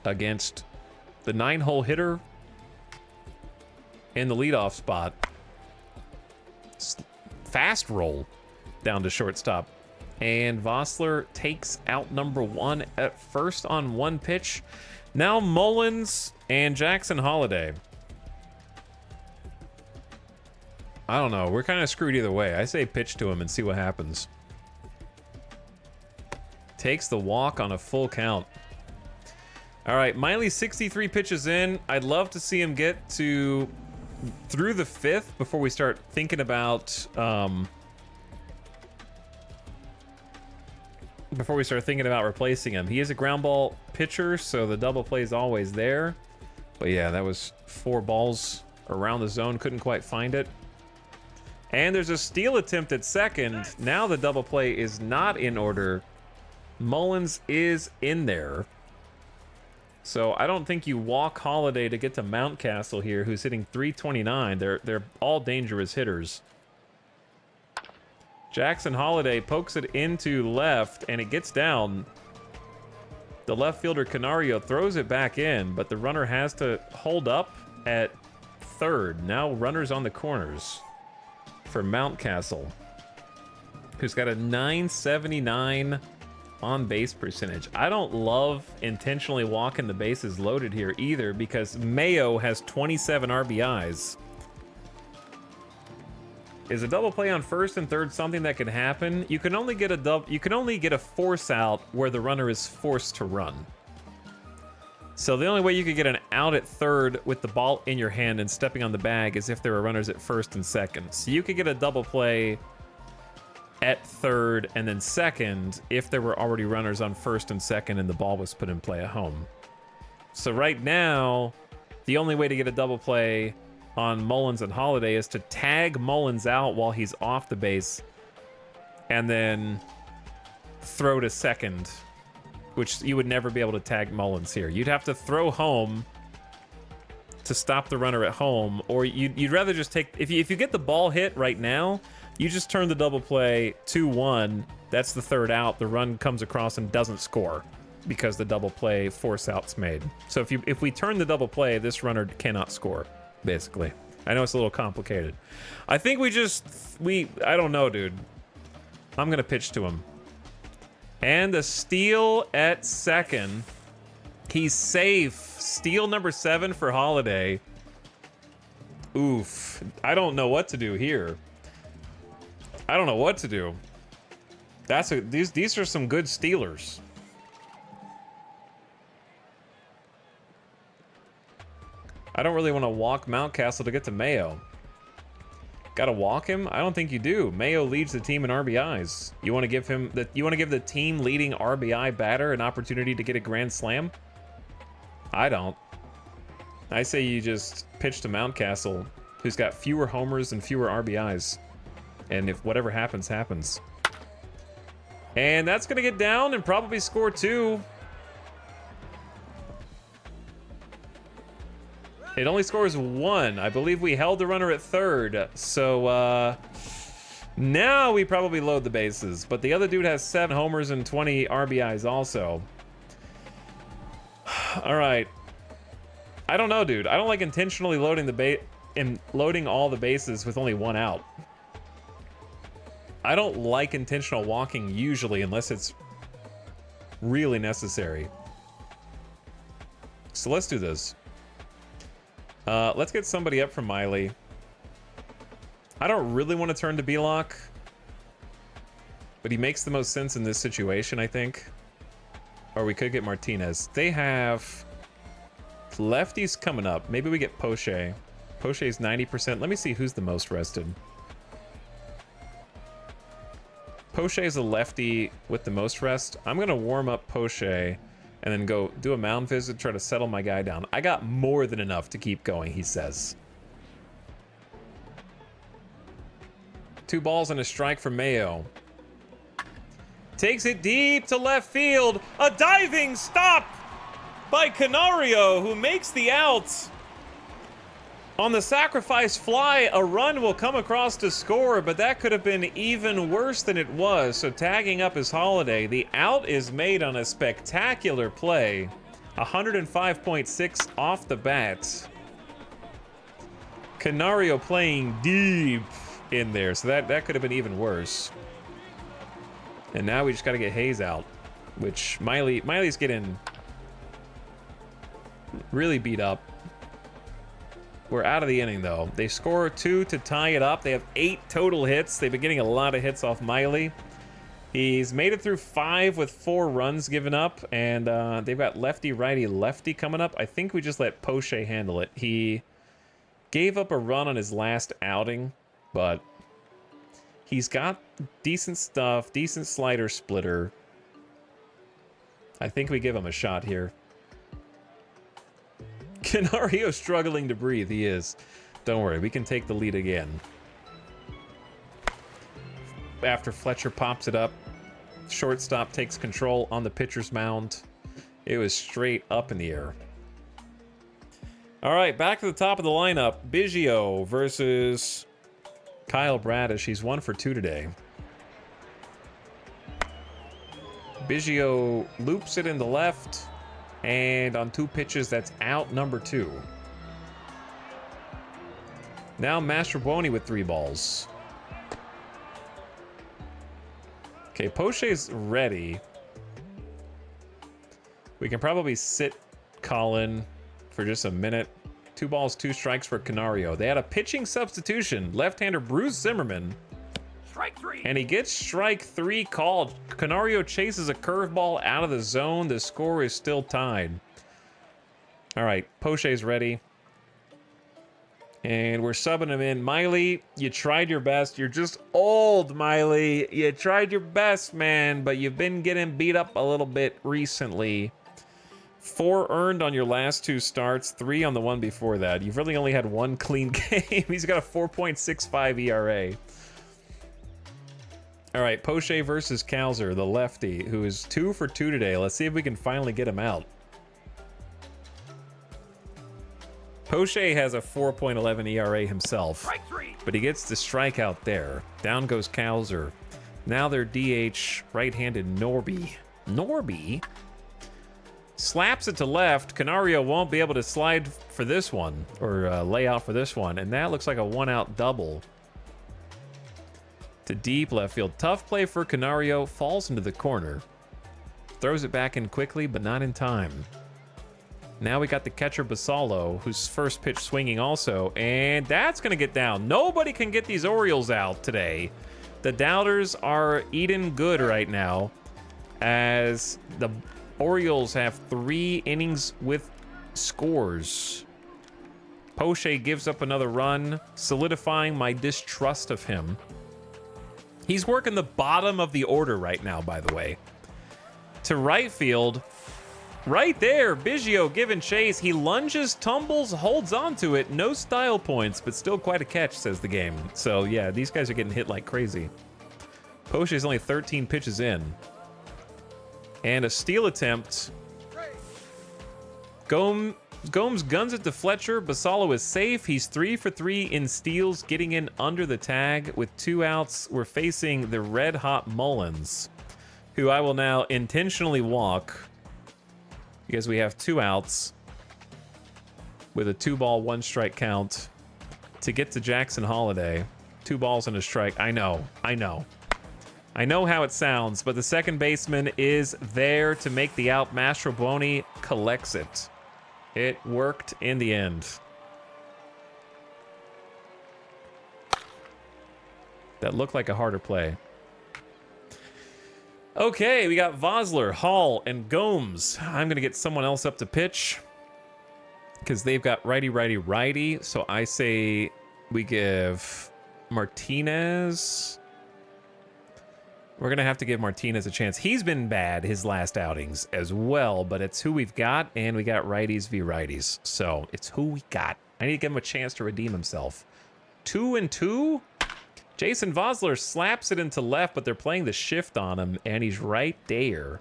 against the 9-hole hitter in the leadoff spot. Fast roll down to shortstop. And Vosler takes out number 1 at first on 1 pitch. Now Mullins and Jackson Holiday. I don't know. We're kind of screwed either way. I say pitch to him and see what happens. Takes the walk on a full count. All right, Miley's 63 pitches in. I'd love to see him get to through the 5th before we start thinking about replacing him. He is a ground ball pitcher, so the double play is always there. But yeah, that was 4 balls around the zone. Couldn't quite find it. And there's a steal attempt at second. Now the double play is not in order. Mullins is in there. So I don't think you walk Holiday to get to Mountcastle here, who's hitting 329. They're all dangerous hitters. Jackson Holiday pokes it into left, and it gets down. The left fielder Canario throws it back in, but the runner has to hold up at third. Now runners on the corners for Mountcastle, who's got a 979 on base percentage. I don't love intentionally walking the bases loaded here either, because Mayo has 27 RBIs. Is a double play on first and third something that can happen? You can only get a force out where the runner is forced to run. So the only way you could get an out at third with the ball in your hand and stepping on the bag is if there were runners at first and second. So you could get a double play at third and then second if there were already runners on first and second and the ball was put in play at home. So right now, the only way to get a double play on Mullins and Holiday is to tag Mullins out while he's off the base and then throw to second, which you would never be able to tag Mullins here. You'd have to throw home to stop the runner at home, or you'd rather just take... If you get the ball hit right now, you just turn the double play 2-1. That's the third out. The run comes across and doesn't score because the double play force out's made. So if we turn the double play, this runner cannot score, basically. I know it's a little complicated. I think I don't know, dude. I'm gonna pitch to him. And a steal at second. He's safe. Steal number 7 for Holiday. Oof. I don't know what to do here. I don't know what to do. These are some good stealers. I don't really want to walk Mountcastle to get to Mayo. Gotta walk him? I don't think you do. Mayo leads the team in RBIs. You want to give the team leading RBI batter an opportunity to get a grand slam? I don't. I say you just pitch to Mountcastle, who's got fewer homers and fewer RBIs. And if whatever happens, happens. And that's gonna get down and probably score 2. It only scores 1. I believe we held the runner at third. So, now we probably load the bases. But the other dude has 7 homers and 20 RBIs also. All right. I don't know, dude. I don't like intentionally loading loading all the bases with only 1 out. I don't like intentional walking usually unless it's really necessary. So let's do this. Let's get somebody up from Miley. I don't really want to turn to Belock, but he makes the most sense in this situation, I think. Or we could get Martinez. They have lefties coming up. Maybe we get Poche. Poche's 90%. Let me see who's the most rested. Poche is a lefty with the most rest. I'm going to warm up Poche and then go do a mound visit, try to settle my guy down. I got more than enough to keep going, he says. 2 balls and a strike for Mayo. Takes it deep to left field. A diving stop by Canario, who makes the out. On the sacrifice fly, a run will come across to score, but that could have been even worse than it was. So tagging up his Holiday. The out is made on a spectacular play. 105.6 off the bat. Canario playing deep in there, so that could have been even worse. And now we just got to get Hayes out, which Miley's getting really beat up. We're out of the inning, though. They score 2 to tie it up. They have 8 total hits. They've been getting a lot of hits off Miley. He's made it through 5 with 4 runs given up, and they've got lefty, righty, lefty coming up. I think we just let Poche handle it. He gave up a run on his last outing, but he's got decent stuff, decent slider splitter. I think we give him a shot here. Canario struggling to breathe. He is. Don't worry, we can take the lead again. After Fletcher pops it up, shortstop takes control on the pitcher's mound. It was straight up in the air. All right, back to the top of the lineup. Biggio versus Kyle Bradish. He's 1 for 2 today. Biggio loops it in the left. And on 2 pitches, that's out number 2. Now Mastrobuoni with 3 balls. Okay, Poche's ready. We can probably sit Colin for just a minute. 2 balls, 2 strikes for Canario. They had a pitching substitution. Left-hander Bruce Zimmerman. Strike 3. And he gets strike 3 called. Canario chases a curveball out of the zone. The score is still tied. All right, Poche's ready. And we're subbing him in. Miley, you tried your best. You're just old, Miley. You tried your best, man, but you've been getting beat up a little bit recently. 4 earned on your last 2 starts, 3 on the one before that. You've really only had 1 clean game. He's got a 4.65 ERA. All right, Poche versus Cowser, the lefty, who is 2 for 2 today. Let's see if we can finally get him out. Poche has a 4.11 ERA himself, Strike 3. but he gets the strikeout there. Down goes Cowser. Now their DH, right-handed Norby. Norby slaps it to left. Canario won't be able to slide for this one, or lay out for this one, and that looks like a 1-out double. To deep left field. Tough play for Canario. Falls into the corner. Throws it back in quickly, but not in time. Now we got the catcher Basalo, whose first pitch swinging also, and that's going to get down. Nobody can get these Orioles out today. The doubters are eating good right now, as the Orioles have 3 innings with scores. Poche gives up another run, solidifying my distrust of him. He's working the bottom of the order right now, by the way. To right field, right there, Biggio giving chase. He lunges, tumbles, holds on to it. No style points, but still quite a catch, says the game. So yeah, these guys are getting hit like crazy. Poche is only 13 pitches in. And a steal attempt. Gomes guns it to Fletcher. Basalo is safe. He's 3 for 3 in steals, getting in under the tag. With 2 outs, we're facing the red-hot Mullins, who I will now intentionally walk because we have 2 outs with a 2-ball, 1-strike count to get to Jackson Holiday. 2 balls and a strike. I know how it sounds, but the second baseman is there to make the out. Mastroboni collects it. It worked in the end. That looked like a harder play. Okay, we got Vosler, Hall, and Gomes. I'm going to get someone else up to pitch because they've got righty, righty, righty. So I say we give Martinez. We're going to have to give Martinez a chance. He's been bad his last outings as well, but it's who we've got, and we got righties v righties. So it's who we got. I need to give him a chance to redeem himself. 2-2? Jason Vosler slaps it into left, but they're playing the shift on him, and he's right there.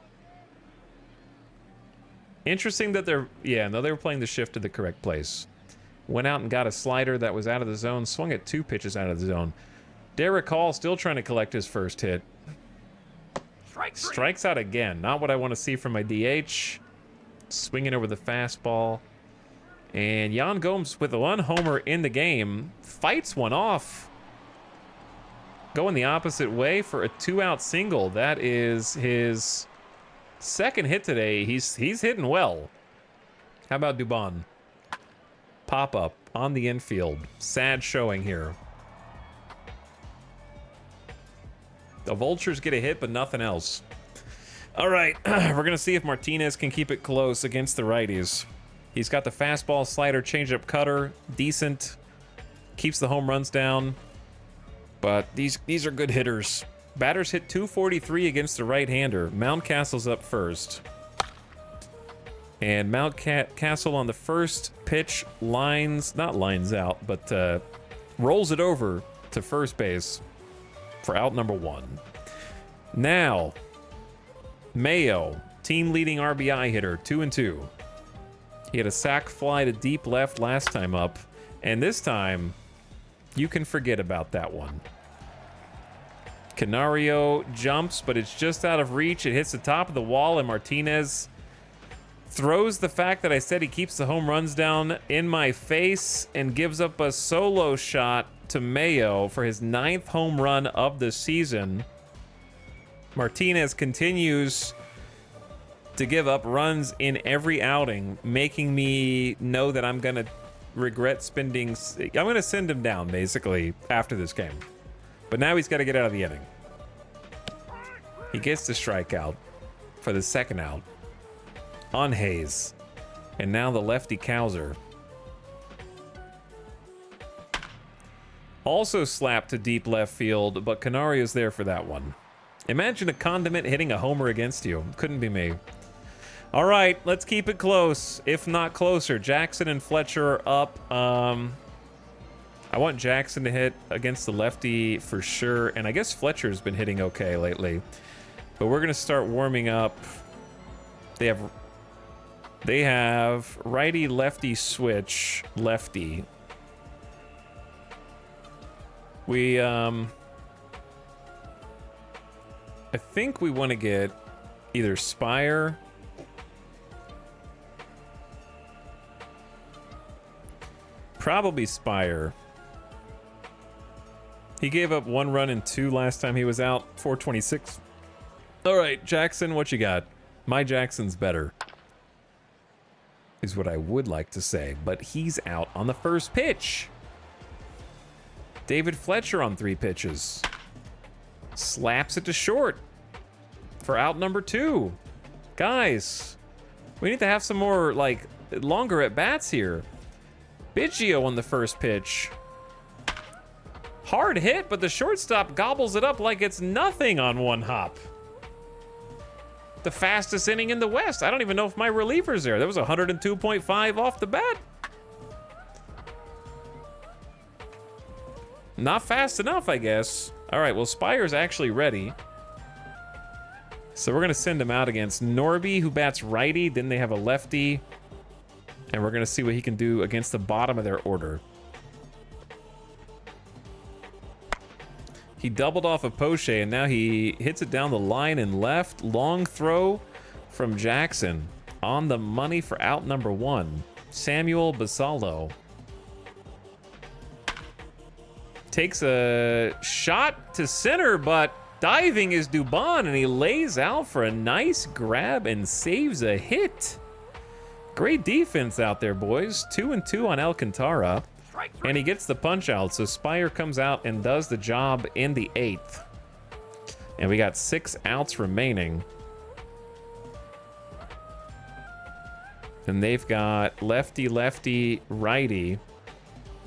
Interesting that they're... Yeah, no, they were playing the shift to the correct place. Went out and got a slider that was out of the zone. Swung at 2 pitches out of the zone. Derek Hall still trying to collect his first hit. Strikes out again. Not what I want to see from my DH. Swinging over the fastball. And Yan Gomes with 1 homer in the game. Fights one off. Going the opposite way for a 2-out single. That is his second hit today. He's hitting well. How about Dubon? Pop up on the infield. Sad showing here. The Vultures get a hit, but nothing else. All right, we're going to see if Martinez can keep it close against the righties. He's got the fastball, slider, changeup, cutter. Decent. Keeps the home runs down. But these are good hitters. Batters hit 243 against the right-hander. Mountcastle's up first. And Mountcastle on the first pitch not lines out, but rolls it over to first base for out number 1. Now, Mayo, team leading RBI hitter, 2-2. He had a sac fly to deep left last time up, and this time you can forget about that one. Canario jumps, but it's just out of reach. It hits the top of the wall, and Martinez throws the fact that I said he keeps the home runs down in my face and gives up a solo shot to Mayo for his 9th home run of the season. Martinez continues to give up runs in every outing, making me know that I'm going to regret spending... I'm going to send him down, basically, after this game. But now he's got to get out of the inning. He gets the strikeout for the second out on Hayes. And now the lefty Cowser. Also slapped to deep left field, but Canario's there for that one. Imagine a condiment hitting a homer against you. Couldn't be me. All right, let's keep it close, if not closer. Jackson and Fletcher are up. I want Jackson to hit against the lefty for sure, and I guess Fletcher's been hitting okay lately. But we're gonna start warming up. They have righty lefty switch lefty. I think we want to get either Spire. Probably Spire. He gave up 1 run and 2 last time he was out. 426. All right, Jackson, what you got? My Jackson's better, is what I would like to say, but he's out on the first pitch. David Fletcher on 3 pitches. Slaps it to short for out number 2. Guys, we need to have some more, like, longer at bats here. Biggio on the first pitch. Hard hit, but the shortstop gobbles it up like it's nothing on 1 hop. The fastest inning in the West. I don't even know if my reliever's there. That was 102.5 off the bat. Not fast enough, I guess. All right, well, Spire's actually ready. So we're going to send him out against Norby, who bats righty. Then they have a lefty. And we're going to see what he can do against the bottom of their order. He doubled off of Poche, and now he hits it down the line and left. Long throw from Jackson. On the money for out number 1. Samuel Basallo. Takes a shot to center, but diving is Dubon, and he lays out for a nice grab and saves a hit. Great defense out there, boys. 2-2 on Alcantara. And he gets the punch out, so Spire comes out and does the job in the 8th. And we got 6 outs remaining. And they've got lefty, lefty, righty.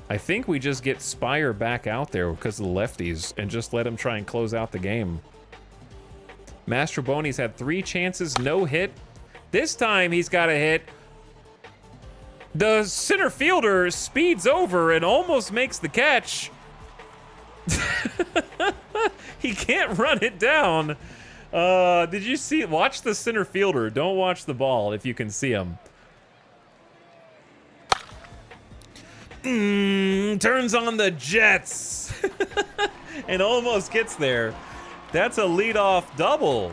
I think we just get Spire back out there because of the lefties and just let him try and close out the game. Mastroboni's had 3 chances, no hit. This time he's got a hit. The center fielder speeds over and almost makes the catch. He can't run it down. Did you see? Watch the center fielder. Don't watch the ball if you can see him. Turns on the Jets and almost gets there. That's a leadoff double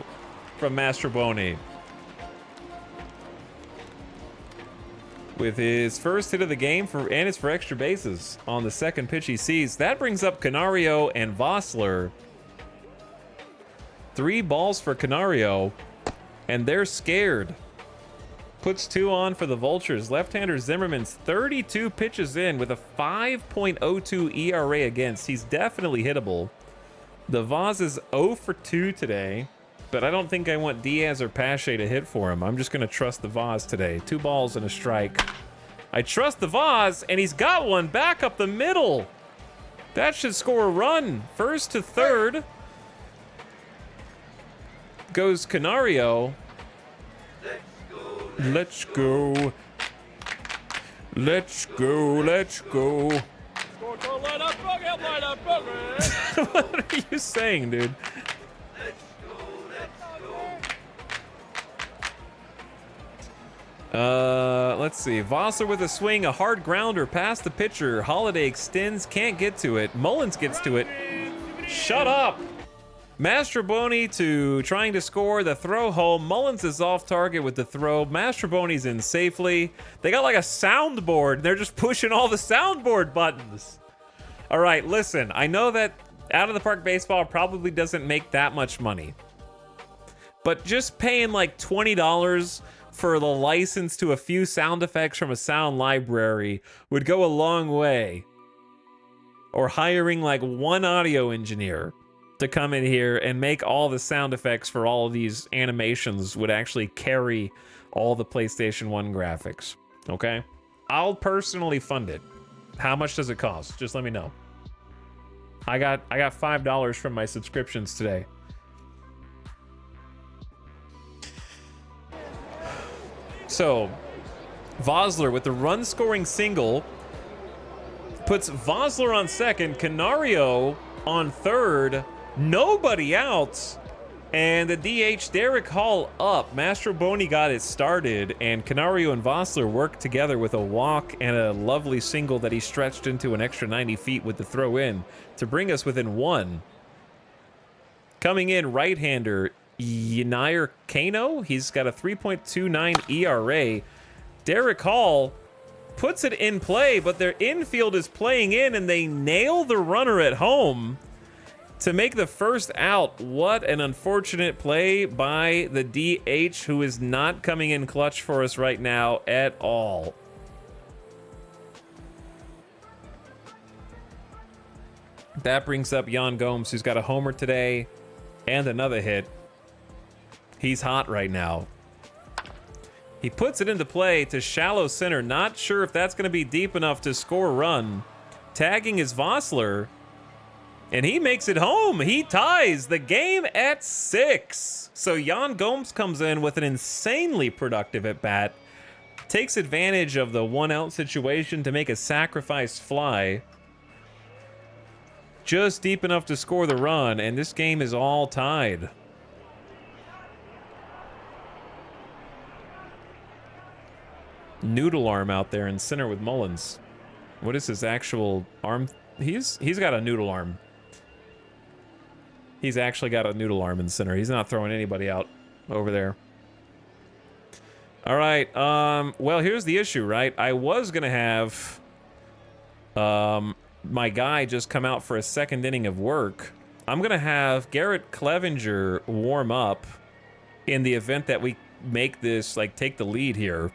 from Mastroboni. With his first hit of the game and it's for extra bases on the second pitch he sees. That brings up Canario and Vossler. 3 balls for Canario, and they're scared. Puts 2 on for the Vultures. Left-hander Zimmerman's 32 pitches in with a 5.02 ERA against. He's definitely hittable. The Vaz is 0 for 2 today, but I don't think I want Diaz or Pache to hit for him. I'm just going to trust the Vaz today. 2 balls and a strike. I trust the Vaz, and he's got one back up the middle. That should score a run. First to third goes Canario. Let's go. Let's go. Let's go. What are you saying, dude? Let's see. Vossler with a swing, a hard grounder past the pitcher. Holiday extends, can't get to it. Mullins gets to it. Shut up. Mastroboni to trying to score the throw home. Mullins is off target with the throw. Mastroboni's in safely. They got like a soundboard. They're just pushing all the soundboard buttons. All right, listen. I know that out of the park baseball probably doesn't make that much money, but just paying like $20 for the license to a few sound effects from a sound library would go a long way. Or hiring like 1 audio engineer to come in here and make all the sound effects for all of these animations would actually carry all the PlayStation 1 graphics. Okay? I'll personally fund it. How much does it cost? Just let me know. I got $5 from my subscriptions today. So, Vosler with the run-scoring single puts Vosler on second, Canario on third, nobody out, and the DH Derek Hall up. Mastroboni got it started, and Canario and Vosler worked together with a walk and a lovely single that he stretched into an extra 90 feet with the throw in to bring us within one. Coming in, right-hander Yanair Kano. He's got a 3.29 ERA. Derek Hall puts it in play, but their infield is playing in, and they nail the runner at home to make the first out. What an unfortunate play by the DH, who is not coming in clutch for us right now at all. That brings up Jan Gomes, who's got a homer today and another hit. He's hot right now. He puts it into play to shallow center. Not sure if that's going to be deep enough to score a run. Tagging is Vosler. And he makes it home. He ties the game at 6. So Jan Gomes comes in with an insanely productive at-bat. Takes advantage of the one-out situation to make a sacrifice fly. Just deep enough to score the run. And this game is all tied. Noodle arm out there in center with Mullins. What is his actual arm? He's got a noodle arm. He's actually got a noodle arm in center. He's not throwing anybody out over there. All right. Well, here's the issue, right? I was gonna have my guy just come out for a second inning of work. I'm gonna have Garrett Clevenger warm up in the event that we make this, like, take the lead here.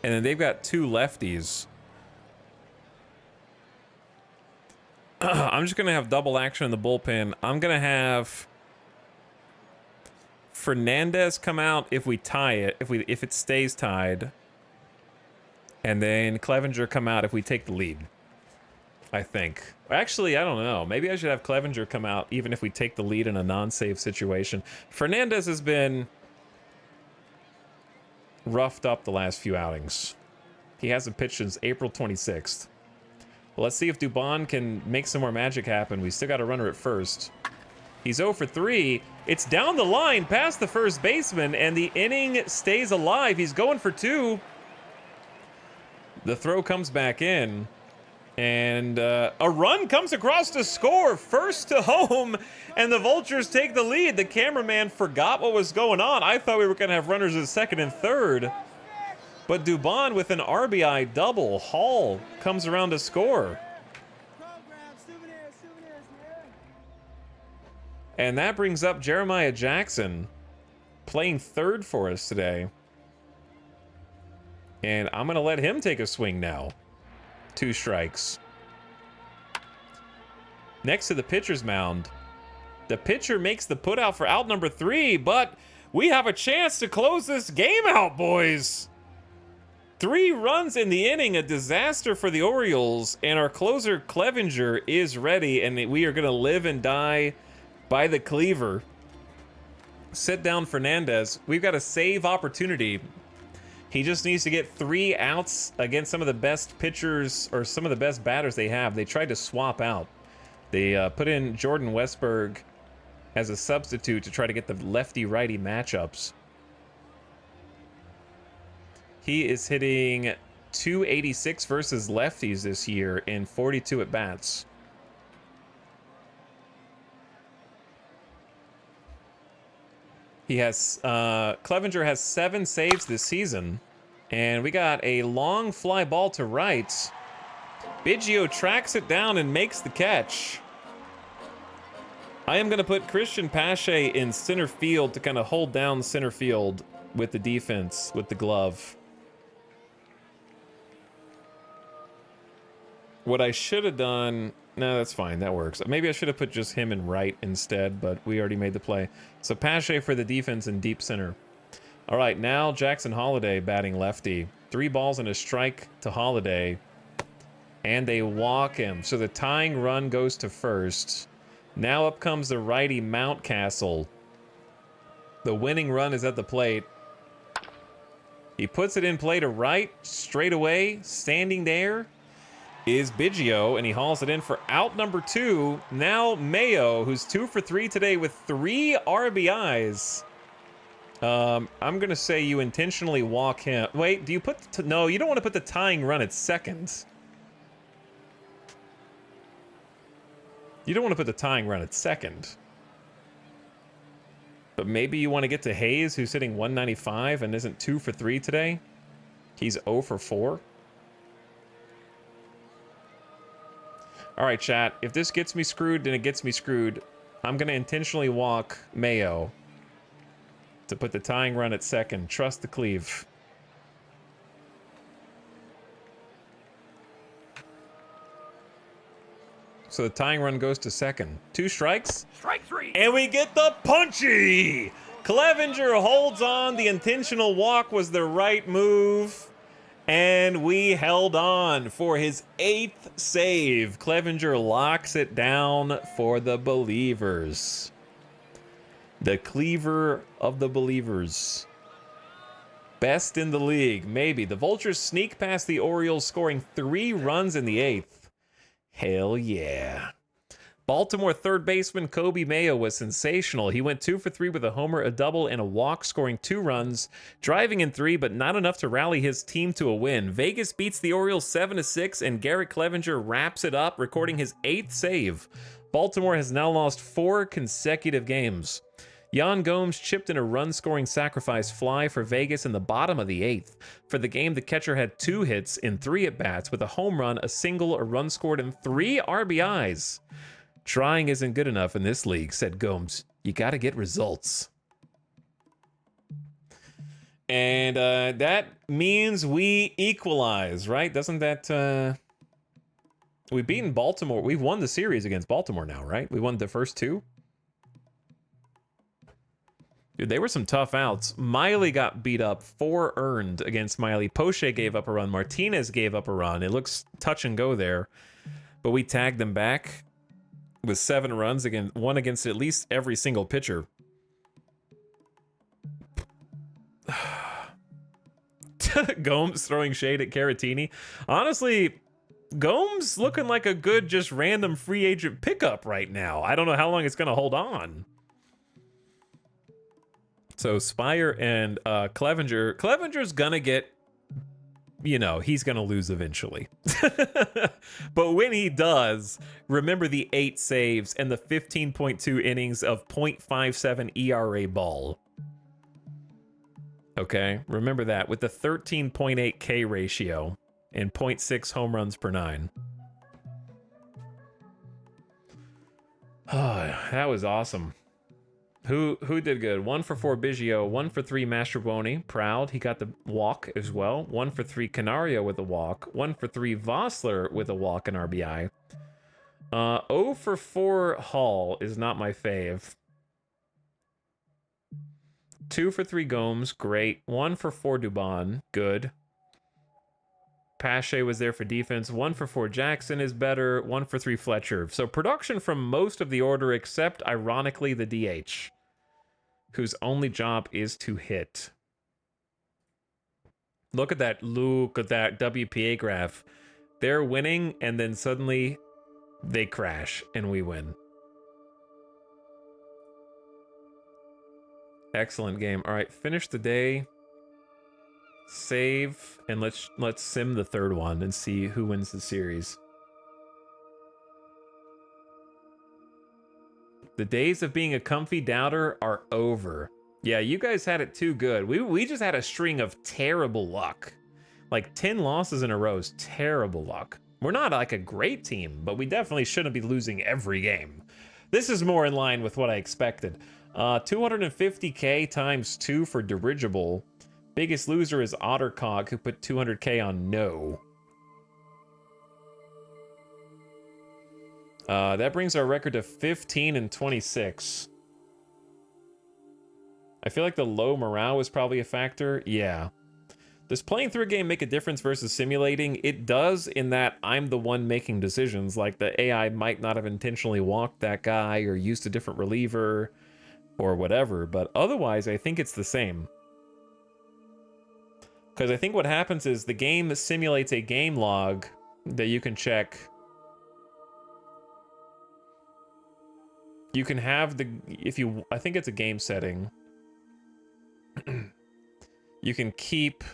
And then they've got 2 lefties. I'm just going to have double action in the bullpen. I'm going to have Fernandez come out if we tie it, if it stays tied. And then Clevenger come out if we take the lead, I think. Actually, I don't know. Maybe I should have Clevenger come out even if we take the lead in a non-save situation. Fernandez has been roughed up the last few outings. He hasn't pitched since April 26th. Well, let's see if Dubon can make some more magic happen. We still got a runner at first. He's 0 for 3. It's down the line past the first baseman, and the inning stays alive. He's going for 2. The throw comes back in, and a run comes across to score. First to home, and the Vultures take the lead. The cameraman forgot what was going on. I thought we were going to have runners at second and third. But Dubon with an RBI double. Hall comes around to score. And that brings up Jeremiah Jackson playing third for us today. And I'm going to let him take a swing now. 2 strikes. Next to the pitcher's mound, the pitcher makes the putout for out number 3, but we have a chance to close this game out, boys. 3 runs in the inning, a disaster for the Orioles, and our closer Clevenger is ready, and we are going to live and die by the cleaver. Sit down, Fernandez. We've got a save opportunity. He just needs to get 3 outs against some of the best pitchers or some of the best batters they have. They tried to swap out. They put in Jordan Westberg as a substitute to try to get the lefty-righty matchups. He is hitting .286 versus lefties this year in 42 at-bats. He has, Clevenger has 7 saves this season. And we got a long fly ball to right. Biggio tracks it down and makes the catch. I am going to put Christian Pache in center field to kind of hold down center field with the defense, with the glove. What I should have done... No, that's fine. That works. Maybe I should have put just him in right instead, but we already made the play. So Pache for the defense in deep center. All right, now Jackson Holiday batting lefty. 3 balls and a strike to Holiday. And they walk him. So the tying run goes to first. Now up comes the righty Mountcastle. The winning run is at the plate. He puts it in play to right, straight away, standing there is Biggio, and he hauls it in for out number 2. Now Mayo, who's 2 for 3 today with 3 RBIs. I'm gonna say you intentionally walk him. Wait, do you put? No, you don't want to put the tying run at second. You don't want to put the tying run at second. But maybe you want to get to Hayes, who's hitting 195 and isn't 2 for 3 today. He's 0 for 4. All right, chat. If this gets me screwed, then it gets me screwed. I'm going to intentionally walk Mayo to put the tying run at second. Trust the cleave. So the tying run goes to second. 2 strikes. Strike 3. And we get the punchy! Clevenger holds on. The intentional walk was the right move. And we held on for his 8th save. Clevenger locks it down for the Believers. The cleaver of the Believers. Best in the league, maybe. The Vultures sneak past the Orioles, scoring 3 runs in the 8th. Hell yeah. Baltimore third baseman Kobe Mayo was sensational. He went 2 for 3 with a homer, a double, and a walk, scoring 2 runs, driving in 3, but not enough to rally his team to a win. Vegas beats the Orioles 7-6, and Garrett Clevenger wraps it up, recording his 8th save. Baltimore has now lost 4 consecutive games. Yan Gomes chipped in a run-scoring sacrifice fly for Vegas in the bottom of the 8th. For the game, the catcher had 2 hits in 3 at-bats with a home run, a single, a run scored, and 3 RBIs. Trying isn't good enough in this league, said Gomes. You gotta get results. And that means we equalize, right? Doesn't that... We've beaten Baltimore. We've won the series against Baltimore now, right? We won the first 2. Dude, they were some tough outs. Miley got beat up, 4 earned against Miley. Poche gave up a run. Martinez gave up a run. It looks touch and go there. But we tagged them back with 7 runs, against one against at least every single pitcher. Gomes throwing shade at Caratini. Honestly, Gomes looking like a good, just random free agent pickup right now. I don't know how long it's going to hold on. So Spire and Clevenger. Clevenger's gonna get, you know, he's gonna lose eventually. But when he does, remember the 8 saves and the 15.2 innings of .57 ERA ball. Okay, remember that with the 13.8 K ratio and .6 home runs per 9. Oh, that was awesome. Who did good? 1 for 4 Biggio, 1 for 3 Mastrobuoni. Proud, he got the walk as well. 1 for 3 Canario with a walk. 1 for 3 Vossler with a walk and RBI. 0 for 4 Hall is not my fave. 2 for 3 Gomes, great. 1 for 4 Dubon, good. Pache was there for defense. 1 for 4 Jackson is better. 1 for 3 Fletcher. So production from most of the order, except ironically the DH, whose only job is to hit. Look at that WPA graph. They're winning, and then suddenly they crash, and we win. Excellent game. All right, finish the day. Save, and let's sim the 3rd one and see who wins the series. The days of being a comfy doubter are over. Yeah, you guys had it too good. We just had a string of terrible luck. Like 10 losses in a row is terrible luck. We're not like a great team, but we definitely shouldn't be losing every game. This is more in line with what I expected. 250K times 2 for dirigible. Biggest loser is Ottercock, who put 200K on no. That brings our record to 15 and 26. I feel like the low morale was probably a factor. Yeah. Does playing through a game make a difference versus simulating? It does, in that I'm the one making decisions. Like the AI might not have intentionally walked that guy or used a different reliever, or whatever, but otherwise I think it's the same. Because I think what happens is the game simulates a game log that you can check. You can have the, if you, I think it's a game setting. You can keep,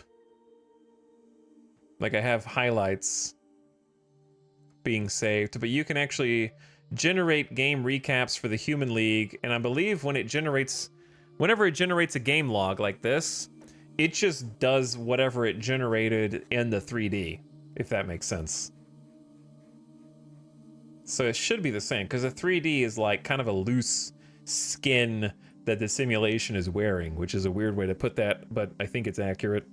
like I have highlights being saved, but you can actually generate game recaps for the Human League, and I believe when it generates, whenever it generates a game log like this, it just does whatever it generated in the 3D, if that makes sense. So it should be the same, because the 3D is like kind of a loose skin that the simulation is wearing, which is a weird way to put that, but I think it's accurate.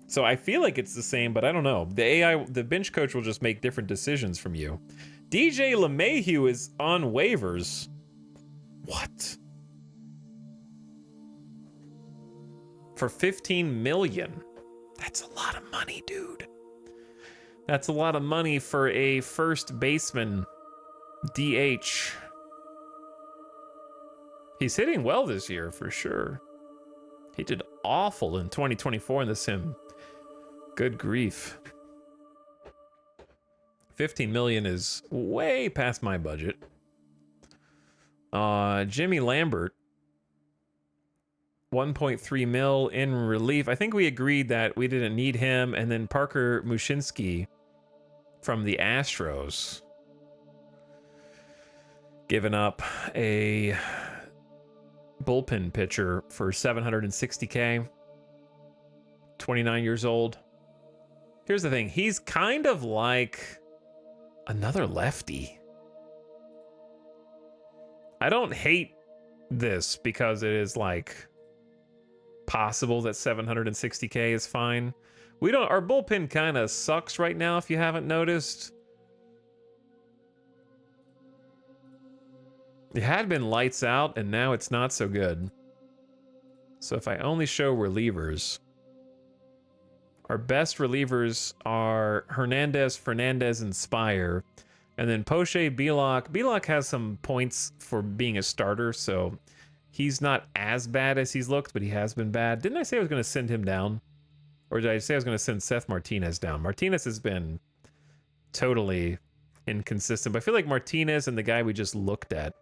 So I feel like it's the same, but I don't know. The AI, the bench coach will just make different decisions from you. DJ LeMahieu is on waivers. What? For 15 million. That's a lot of money, dude. That's a lot of money for a first baseman. DH. He's hitting well this year, for sure. He did awful in 2024 in the sim. Good grief. 15 million is way past my budget. Jimmy Lambert. 1.3 mil in relief. I think we agreed that we didn't need him. And then Parker Mushinski from the Astros. Giving up a bullpen pitcher for $760K. 29 years old. Here's the thing. He's kind of like another lefty. I don't hate this because it is like possible that 760K is fine. Our bullpen kind of sucks right now if you haven't noticed. It had been lights out and now it's not so good. So if I only show relievers, our best relievers are Hernandez, Fernandez, and Spire. And then Poche, Belloc. Belloc has some points for being a starter, so he's not as bad as he's looked, but he has been bad. Didn't I say I was going to send him down? Or did I say I was going to send Seth Martinez down? Martinez has been totally inconsistent, but I feel like Martinez and the guy we just looked at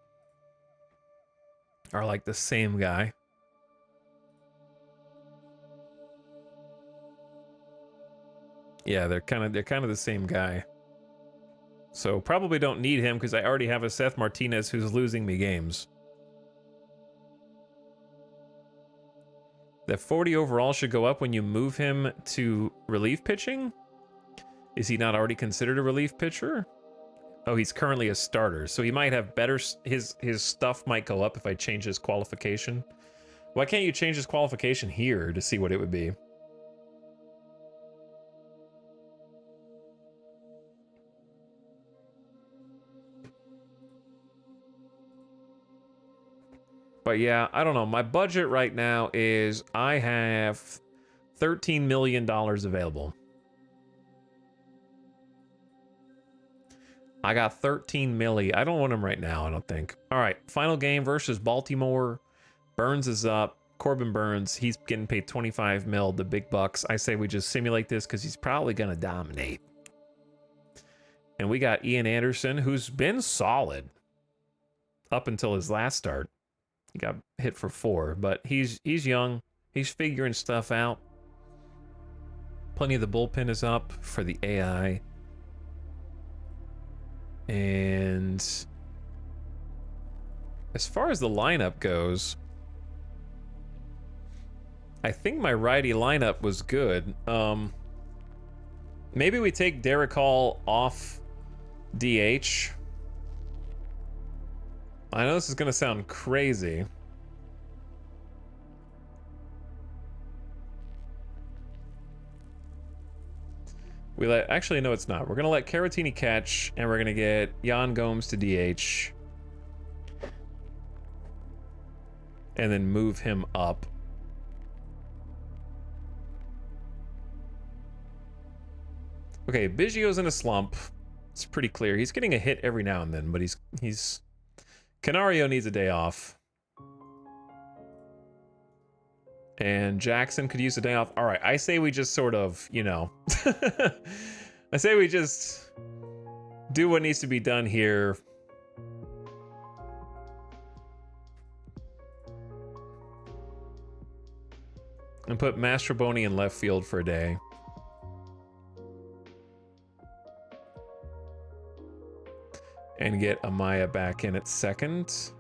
are like the same guy. Yeah, they're kind of the same guy. So probably don't need him because I already have a Seth Martinez who's losing me games. That 40 overall should go up when you move him to relief pitching? Is he not already considered a relief pitcher? Oh, he's currently a starter, so he might have better, his stuff might go up if I change his qualification. Why can't you change his qualification here to see what it would be? But yeah, I don't know. My budget right now is I have $13 million available. I got 13 milli. I don't want him right now, I don't think. All right, final game versus Baltimore. Burns is up. Corbin Burns, he's getting paid 25 mil, the big bucks. I say we just simulate this because he's probably going to dominate. And we got Ian Anderson, who's been solid up until his last start. He got hit for 4, but he's young. He's figuring stuff out. Plenty of the bullpen is up for the AI. And as far as the lineup goes, I think my righty lineup was good. Maybe we take Derek Hall off DH. I know this is going to sound crazy. Actually, no, it's not. We're going to let Caratini catch, and we're going to get Yan Gomes to DH. And then move him up. Okay, Biggio's in a slump. It's pretty clear. He's getting a hit every now and then, but he's Canario needs a day off. And Jackson could use a day off. All right, I say we just sort of, you know, I say we just do what needs to be done here. And put Mastroboni in left field for a day. And get Amaya back in at second.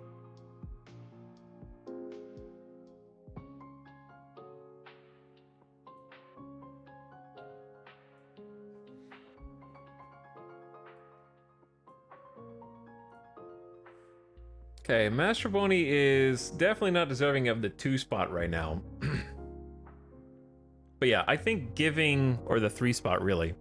Okay, Mastroboni is definitely not deserving of the 2 spot right now. But yeah, I think giving, or the 3 spot really.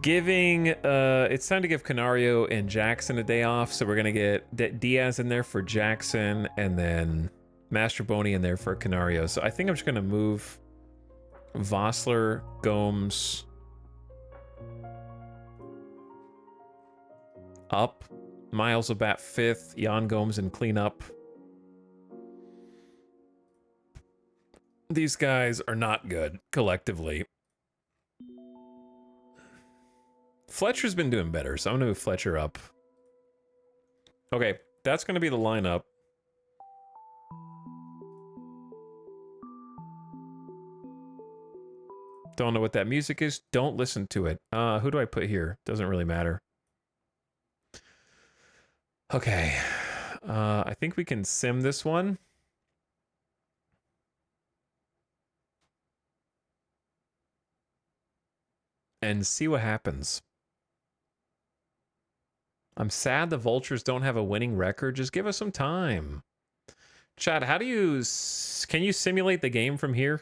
Giving, it's time to give Canario and Jackson a day off, so we're gonna get Diaz in there for Jackson, and then Mastroboni in there for Canario. So I think I'm just gonna move Vossler, Gomes up. Miles will bat 5th, Jan Gomes in cleanup. These guys are not good collectively. Fletcher's been doing better, so I'm gonna move Fletcher up. Okay, that's gonna be the lineup. Don't know what that music is. Don't listen to it. Who do I put here? Doesn't really matter. Okay. I think we can sim this one. And see what happens. I'm sad the Vultures don't have a winning record. Just give us some time. Chad, how do you... Can you simulate the game from here?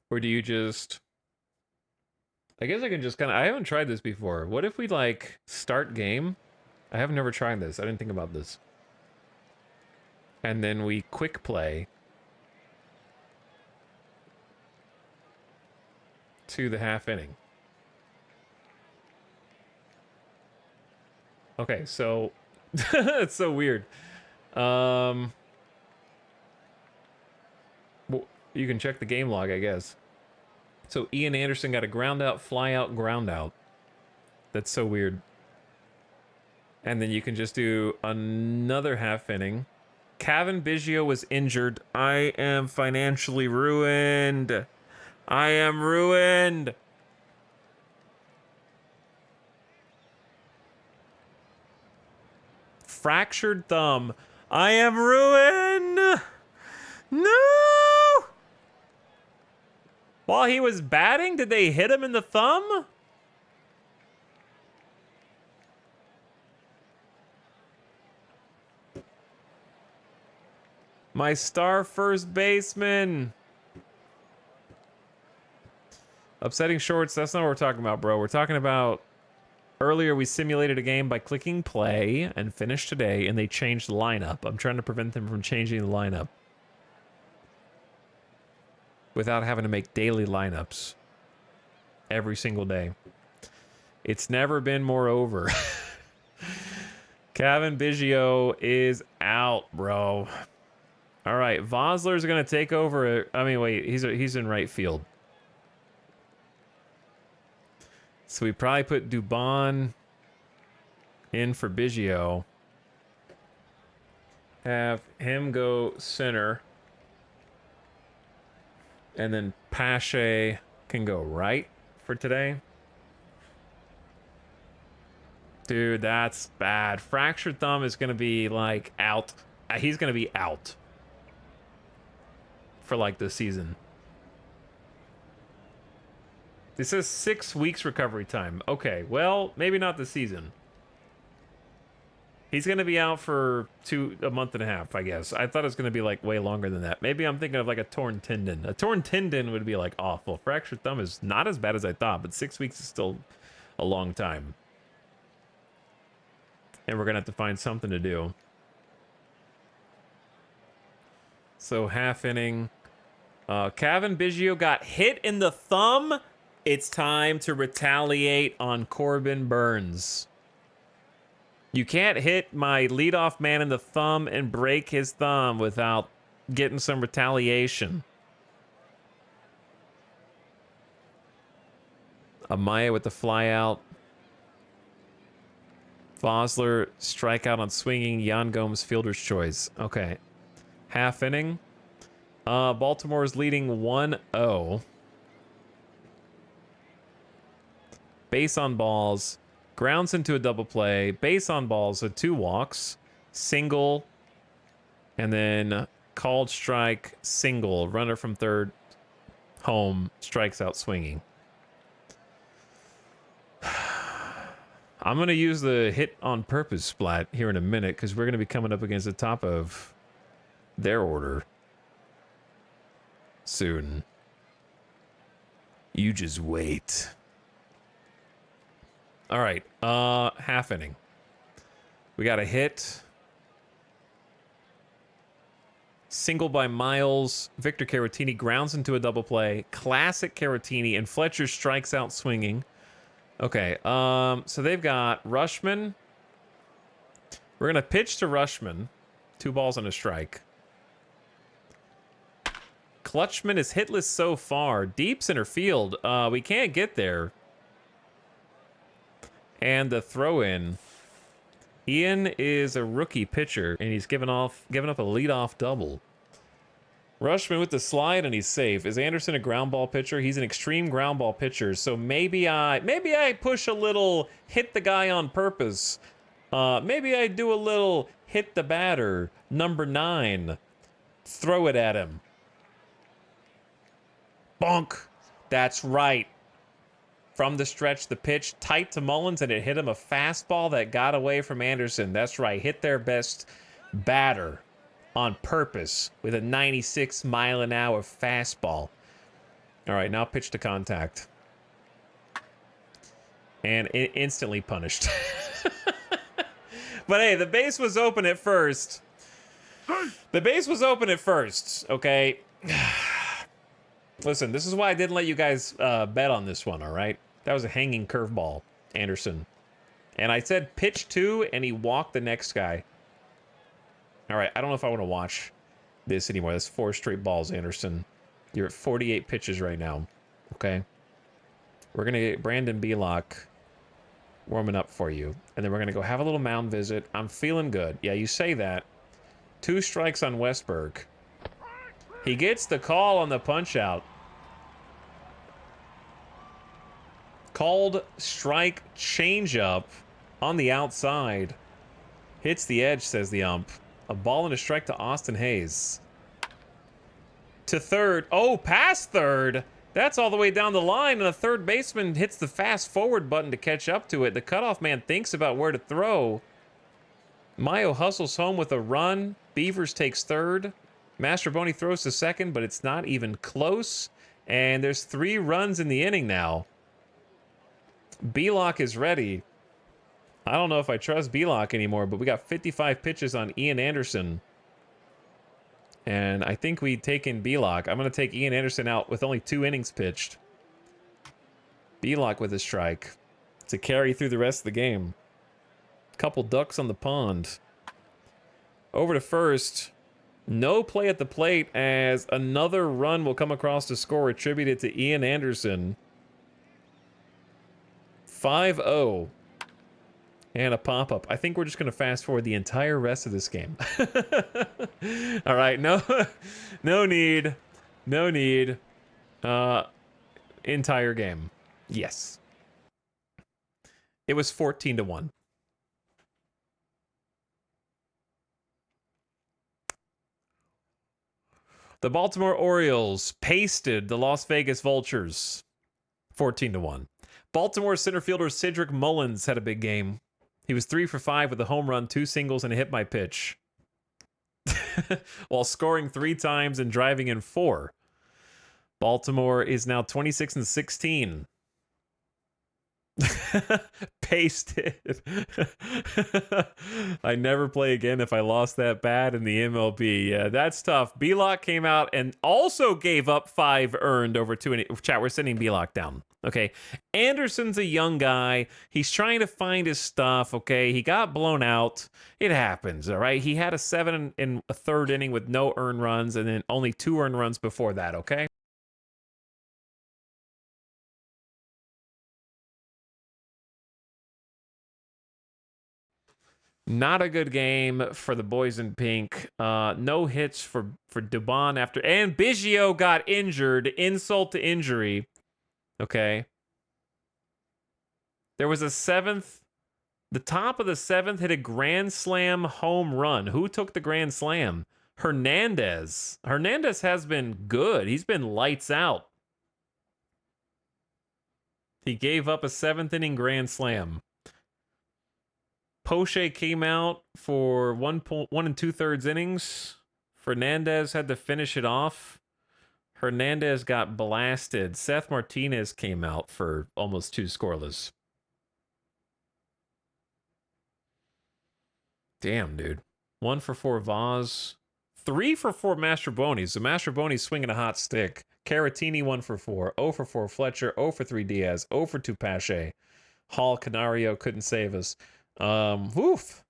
Or do you just... I guess I can just kind of... I haven't tried this before. What if we, like, start game? I have never tried this. I didn't think about this. And then we quick play to the half inning. Okay, so... It's so weird. Well, you can check the game log, I guess. So Ian Anderson got a ground out, fly out, ground out. That's so weird. And then you can just do another half inning. Kevin Biggio was injured. I am financially ruined. I am ruined. Fractured thumb. I am ruined. No! While he was batting, did they hit him in the thumb? My star first baseman. Upsetting shorts, that's not what we're talking about, bro. We're talking about earlier we simulated a game by clicking play and finish today, and they changed the lineup. I'm trying to prevent them from changing the lineup without having to make daily lineups every single day. It's never been more over. Kevin Biggio is out, bro. All right, Vossler's going to take over. I mean, wait, he's in right field. So we probably put Dubon in for Biggio. Have him go center. And then Pache can go right for today. Dude, that's bad. Fractured thumb is going to be, like, out. He's going to be out for, like, the season. This says 6 weeks recovery time. Okay, well, maybe not the season. He's going to be out for a month and a half, I guess. I thought it was going to be, like, way longer than that. Maybe I'm thinking of, like, a torn tendon. A torn tendon would be, like, awful. Fractured thumb is not as bad as I thought, but 6 weeks is still a long time. and we're gonna have to find something to do. So half inning. Kevin Biggio got hit in the thumb. It's time to retaliate on Corbin Burns. You can't hit my leadoff man in the thumb and break his thumb without getting some retaliation. Amaya with the fly out. Fosler strikeout on swinging. Yan Gomes fielder's choice. Okay. Half inning. Baltimore is leading 1-0. Base on balls. Grounds into a double play. Base on balls with 2 walks. Single. And then called strike. Single. Runner from third. Home. Strikes out swinging. I'm going to use the hit on purpose splat here in a minute because we're going to be coming up against the top of their order soon. You just wait. All right, half inning. We got a hit. Single by Miles. Victor Caratini grounds into a double play. Classic Caratini, and Fletcher strikes out swinging. Okay, so they've got Rushman. We're gonna pitch to Rushman. 2 balls and a strike. Clutchman is hitless so far. Deep center field. We can't get there. And the throw in. Ian is a rookie pitcher, and he's given up a leadoff double. Rushman with the slide, and he's safe. Is Anderson a ground ball pitcher? He's an extreme ground ball pitcher, so maybe I push a little hit the guy on purpose. Maybe I do a little hit the batter, number 9. Throw it at him. Bonk. That's right. From the stretch, the pitch tight to Mullins, and it hit him a fastball that got away from Anderson. That's right. Hit their best batter on purpose with a 96-mile-an-hour fastball. All right, now pitch to contact. And instantly punished. But hey, the base was open at first. The base was open at first, okay? Listen, this is why I didn't let you guys bet on this one, all right? That was a hanging curveball, Anderson. And I said pitch 2, and he walked the next guy. All right, I don't know if I want to watch this anymore. That's 4 straight balls, Anderson. You're at 48 pitches right now, okay? We're going to get Brandon Belock warming up for you. And then we're going to go have a little mound visit. I'm feeling good. Yeah, you say that. 2 strikes on Westberg. He gets the call on the punch-out. Called strike changeup on the outside. Hits the edge, says the ump. A ball and a strike to Austin Hayes. To third. Oh, past third. That's all the way down the line, and the third baseman hits the fast forward button to catch up to it. The cutoff man thinks about where to throw. Mayo hustles home with a run. Beavers takes third. Mastroboni throws to second, but it's not even close. And there's 3 runs in the inning now. Belock is ready. I don't know if I trust Belock anymore, but we got 55 pitches on Ian Anderson. And I think we take in Belock. I'm going to take Ian Anderson out with only 2 innings pitched. Belock with a strike to carry through the rest of the game. Couple ducks on the pond. Over to first. No play at the plate as another run will come across to score attributed to Ian Anderson. 5-0. And a pop-up. I think we're just going to fast forward the entire rest of this game. All right, no need. No need. Entire game. Yes. It was 14-1. The Baltimore Orioles pasted the Las Vegas Vultures 14-1. Baltimore center fielder Cedric Mullins had a big game. He was 3 for 5 with a home run, 2 singles, and a hit by pitch. While scoring 3 times and driving in 4. Baltimore is now 26-16. Pasted. I never play again if I lost that bad in the MLB. Yeah, that's tough. B-Lock came out and also gave up 5 earned over 2. Chat, we're sending B-Lock down. Okay. Anderson's a young guy. He's trying to find his stuff. Okay. He got blown out. It happens. All right. He had a 7 in a third inning with no earned runs and then only 2 earned runs before that. Okay. Not a good game for the boys in pink. No hits for Dubon after, and Biggio got injured. Insult to injury. Okay. There was a 7th. The top of the 7th hit a grand slam home run. Who took the grand slam? Hernandez. Hernandez has been good. He's been lights out. He gave up a 7th inning grand slam. Poche came out for 1 2/3 innings. Fernandez had to finish it off. Hernandez got blasted. Seth Martinez came out for almost 2 scoreless. Damn, dude. 1 for 4 Vaz. 3 for 4 Mastrobuoni. So Mastrobuoni's swinging a hot stick. Caratini 1 for 4. 0 for 4 Fletcher. 0 for 3 Diaz. 0 for 2 Pache. Hall Canario couldn't save us. Woof.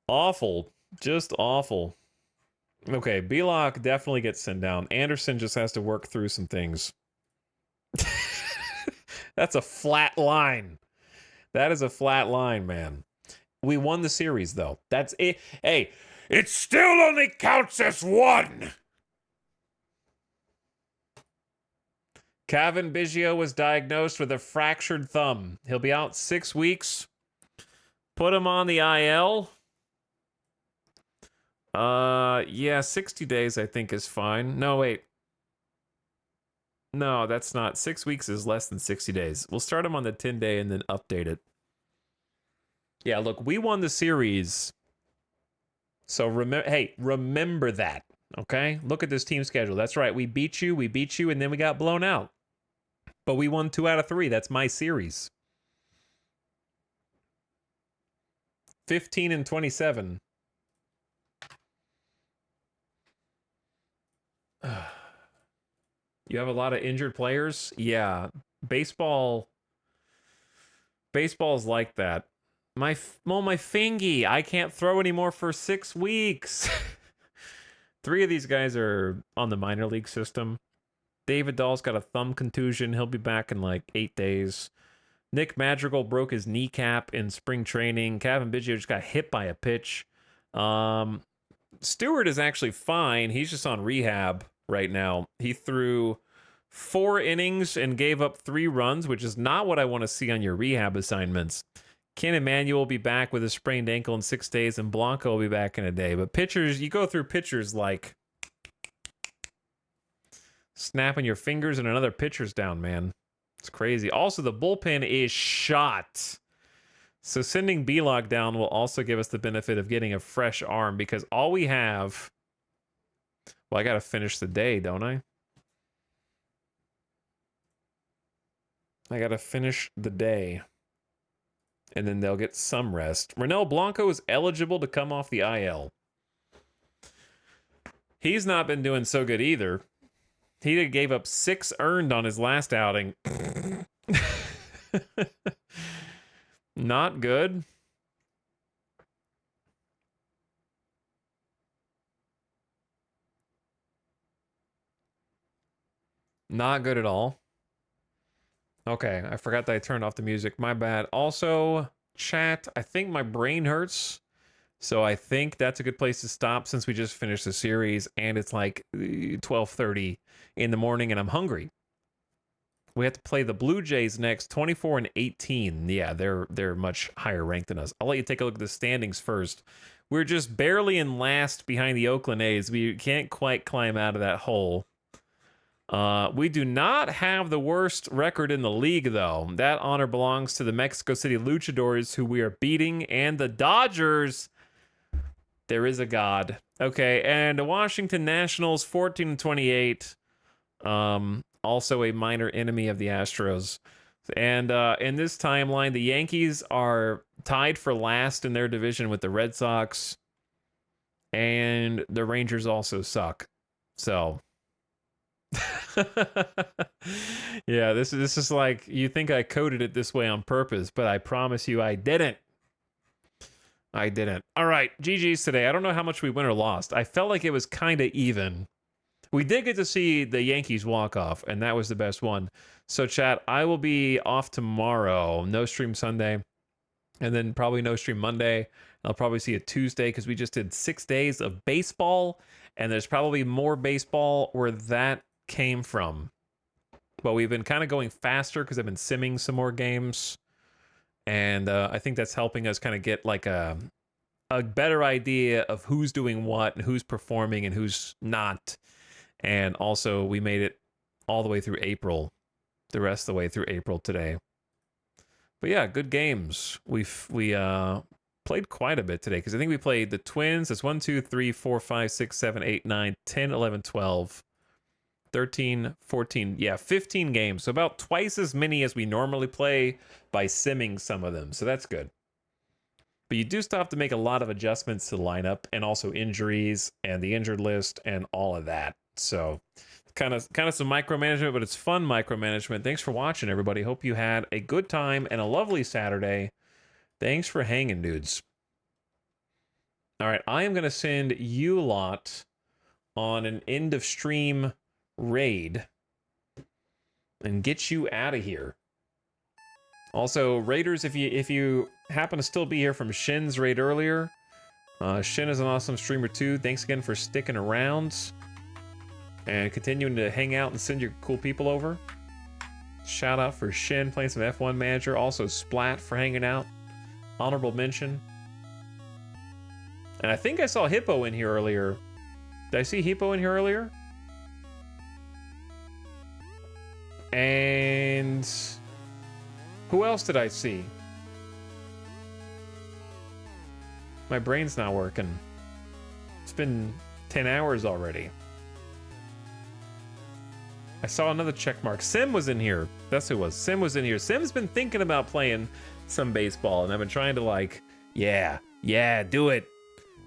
Awful. Just awful. Okay, B-Lock definitely gets sent down. Anderson just has to work through some things. That's a flat line. That is a flat line, man. We won the series, though. That's it. Hey, it still only counts as 1. Kevin Biggio was diagnosed with a fractured thumb. He'll be out 6 weeks. Put him on the IL. Yeah, 60 days I think is fine. No, wait. No, that's not. 6 weeks is less than 60 days. We'll start him on the 10-day and then update it. Yeah, look, we won the series. So remember that, okay? Look at this team schedule. That's right. We beat you, and then we got blown out. But we won 2 out of 3. That's my series. 15-27. You have a lot of injured players? Yeah. Baseball's like that. My fingy. I can't throw anymore for 6 weeks. 3 of these guys are on the minor league system. David Dahl's got a thumb contusion. He'll be back in like 8 days. Nick Madrigal broke his kneecap in spring training. Kevin Biggio just got hit by a pitch. Stewart is actually fine. He's just on rehab right now. He threw 4 innings and gave up 3 runs, which is not what I want to see on your rehab assignments. Ken Emmanuel will be back with a sprained ankle in 6 days, and Blanco will be back in a day. But pitchers, you go through pitchers like snapping your fingers and another pitcher's down, man. It's crazy. Also, the bullpen is shot. So sending B-Lock down will also give us the benefit of getting a fresh arm, because all we have... Well, I got to finish the day, don't I? I got to finish the day. And then they'll get some rest. Ronel Blanco is eligible to come off the IL. He's not been doing so good either. He gave up 6 earned on his last outing. Not good. Not good at all. Okay, I forgot that I turned off the music. My bad. Also, chat, I think my brain hurts. So I think that's a good place to stop since we just finished the series and it's like 12:30 in the morning and I'm hungry. We have to play the Blue Jays next, 24-18. Yeah, they're much higher ranked than us. I'll let you take a look at the standings first. We're just barely in last behind the Oakland A's. We can't quite climb out of that hole. We do not have the worst record in the league, though. That honor belongs to the Mexico City Luchadors, who we are beating, and the Dodgers. There is a God. Okay, and the Washington Nationals, 14-28. Also a minor enemy of the Astros. And in this timeline, the Yankees are tied for last in their division with the Red Sox, and the Rangers also suck. So, yeah, this is like, you think I coded it this way on purpose, but I promise you I didn't. I didn't. All right, GG's today. I don't know how much we win or lost. I felt like it was kind of even. We did get to see the Yankees walk off, and that was the best one. So, chat, I will be off tomorrow. No stream Sunday, and then probably no stream Monday. I'll probably see it Tuesday because we just did 6 days of baseball, and there's probably more baseball where that came from. But we've been kind of going faster because I've been simming some more games, and I think that's helping us kind of get like a better idea of who's doing what and who's performing and who's not. And also, we made it all the way through April, the rest of the way through April today. But yeah, good games. We played quite a bit today because I think we played the Twins. That's 1, 2, 3, 4, 5, 6, 7, 8, 9, 10, 11, 12, 13, 14. Yeah, 15 games. So about twice as many as we normally play by simming some of them. So that's good. But you do still have to make a lot of adjustments to the lineup and also injuries and the injured list and all of that. So kind of some micromanagement, but it's fun micromanagement. Thanks for watching, everybody. Hope you had a good time and a lovely Saturday. Thanks for hanging, dudes. All right, I am going to send you lot on an end of stream raid and get you out of here. Also, raiders, if you happen to still be here from Shin's raid earlier, Shin is an awesome streamer too. Thanks again for sticking around and continuing to hang out and send your cool people over. Shout out for Shin playing some F1 Manager. Also Splat for hanging out. Honorable mention. And I think I saw Hippo in here earlier. Did I see Hippo in here earlier? And who else did I see? My brain's not working. It's been 10 hours already. I saw another check mark. Sim was in here. That's who it was. Sim was in here. Sim's been thinking about playing some baseball, and I've been trying to like, yeah, do it.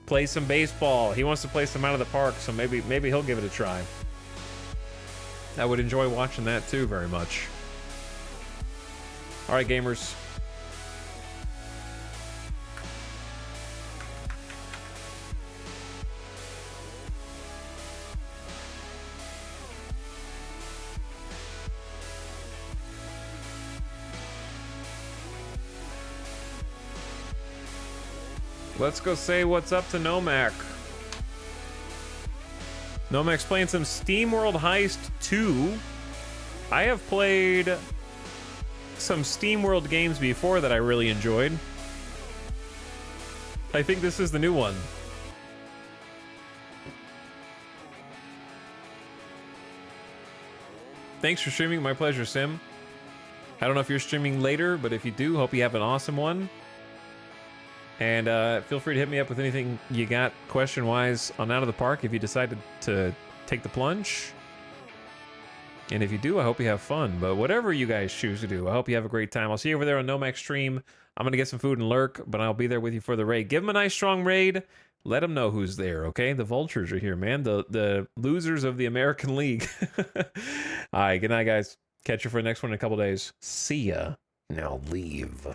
Play some baseball. He wants to play some out of the park, so maybe he'll give it a try. I would enjoy watching that too very much. All right, gamers. Let's go say what's up to Nomak. Nomak's playing some SteamWorld Heist 2. I have played some SteamWorld games before that I really enjoyed. I think this is the new one. Thanks for streaming. My pleasure, Sim. I don't know if you're streaming later, but if you do, hope you have an awesome one. And feel free to hit me up with anything you got question-wise on Out of the Park if you decided to take the plunge. And if you do, I hope you have fun. But whatever you guys choose to do, I hope you have a great time. I'll see you over there on Nomax stream. I'm going to get some food and lurk, but I'll be there with you for the raid. Give them a nice, strong raid. Let them know who's there, okay? The Vultures are here, man. The losers of the American League. All right, good night, guys. Catch you for the next one in a couple days. See ya. Now leave.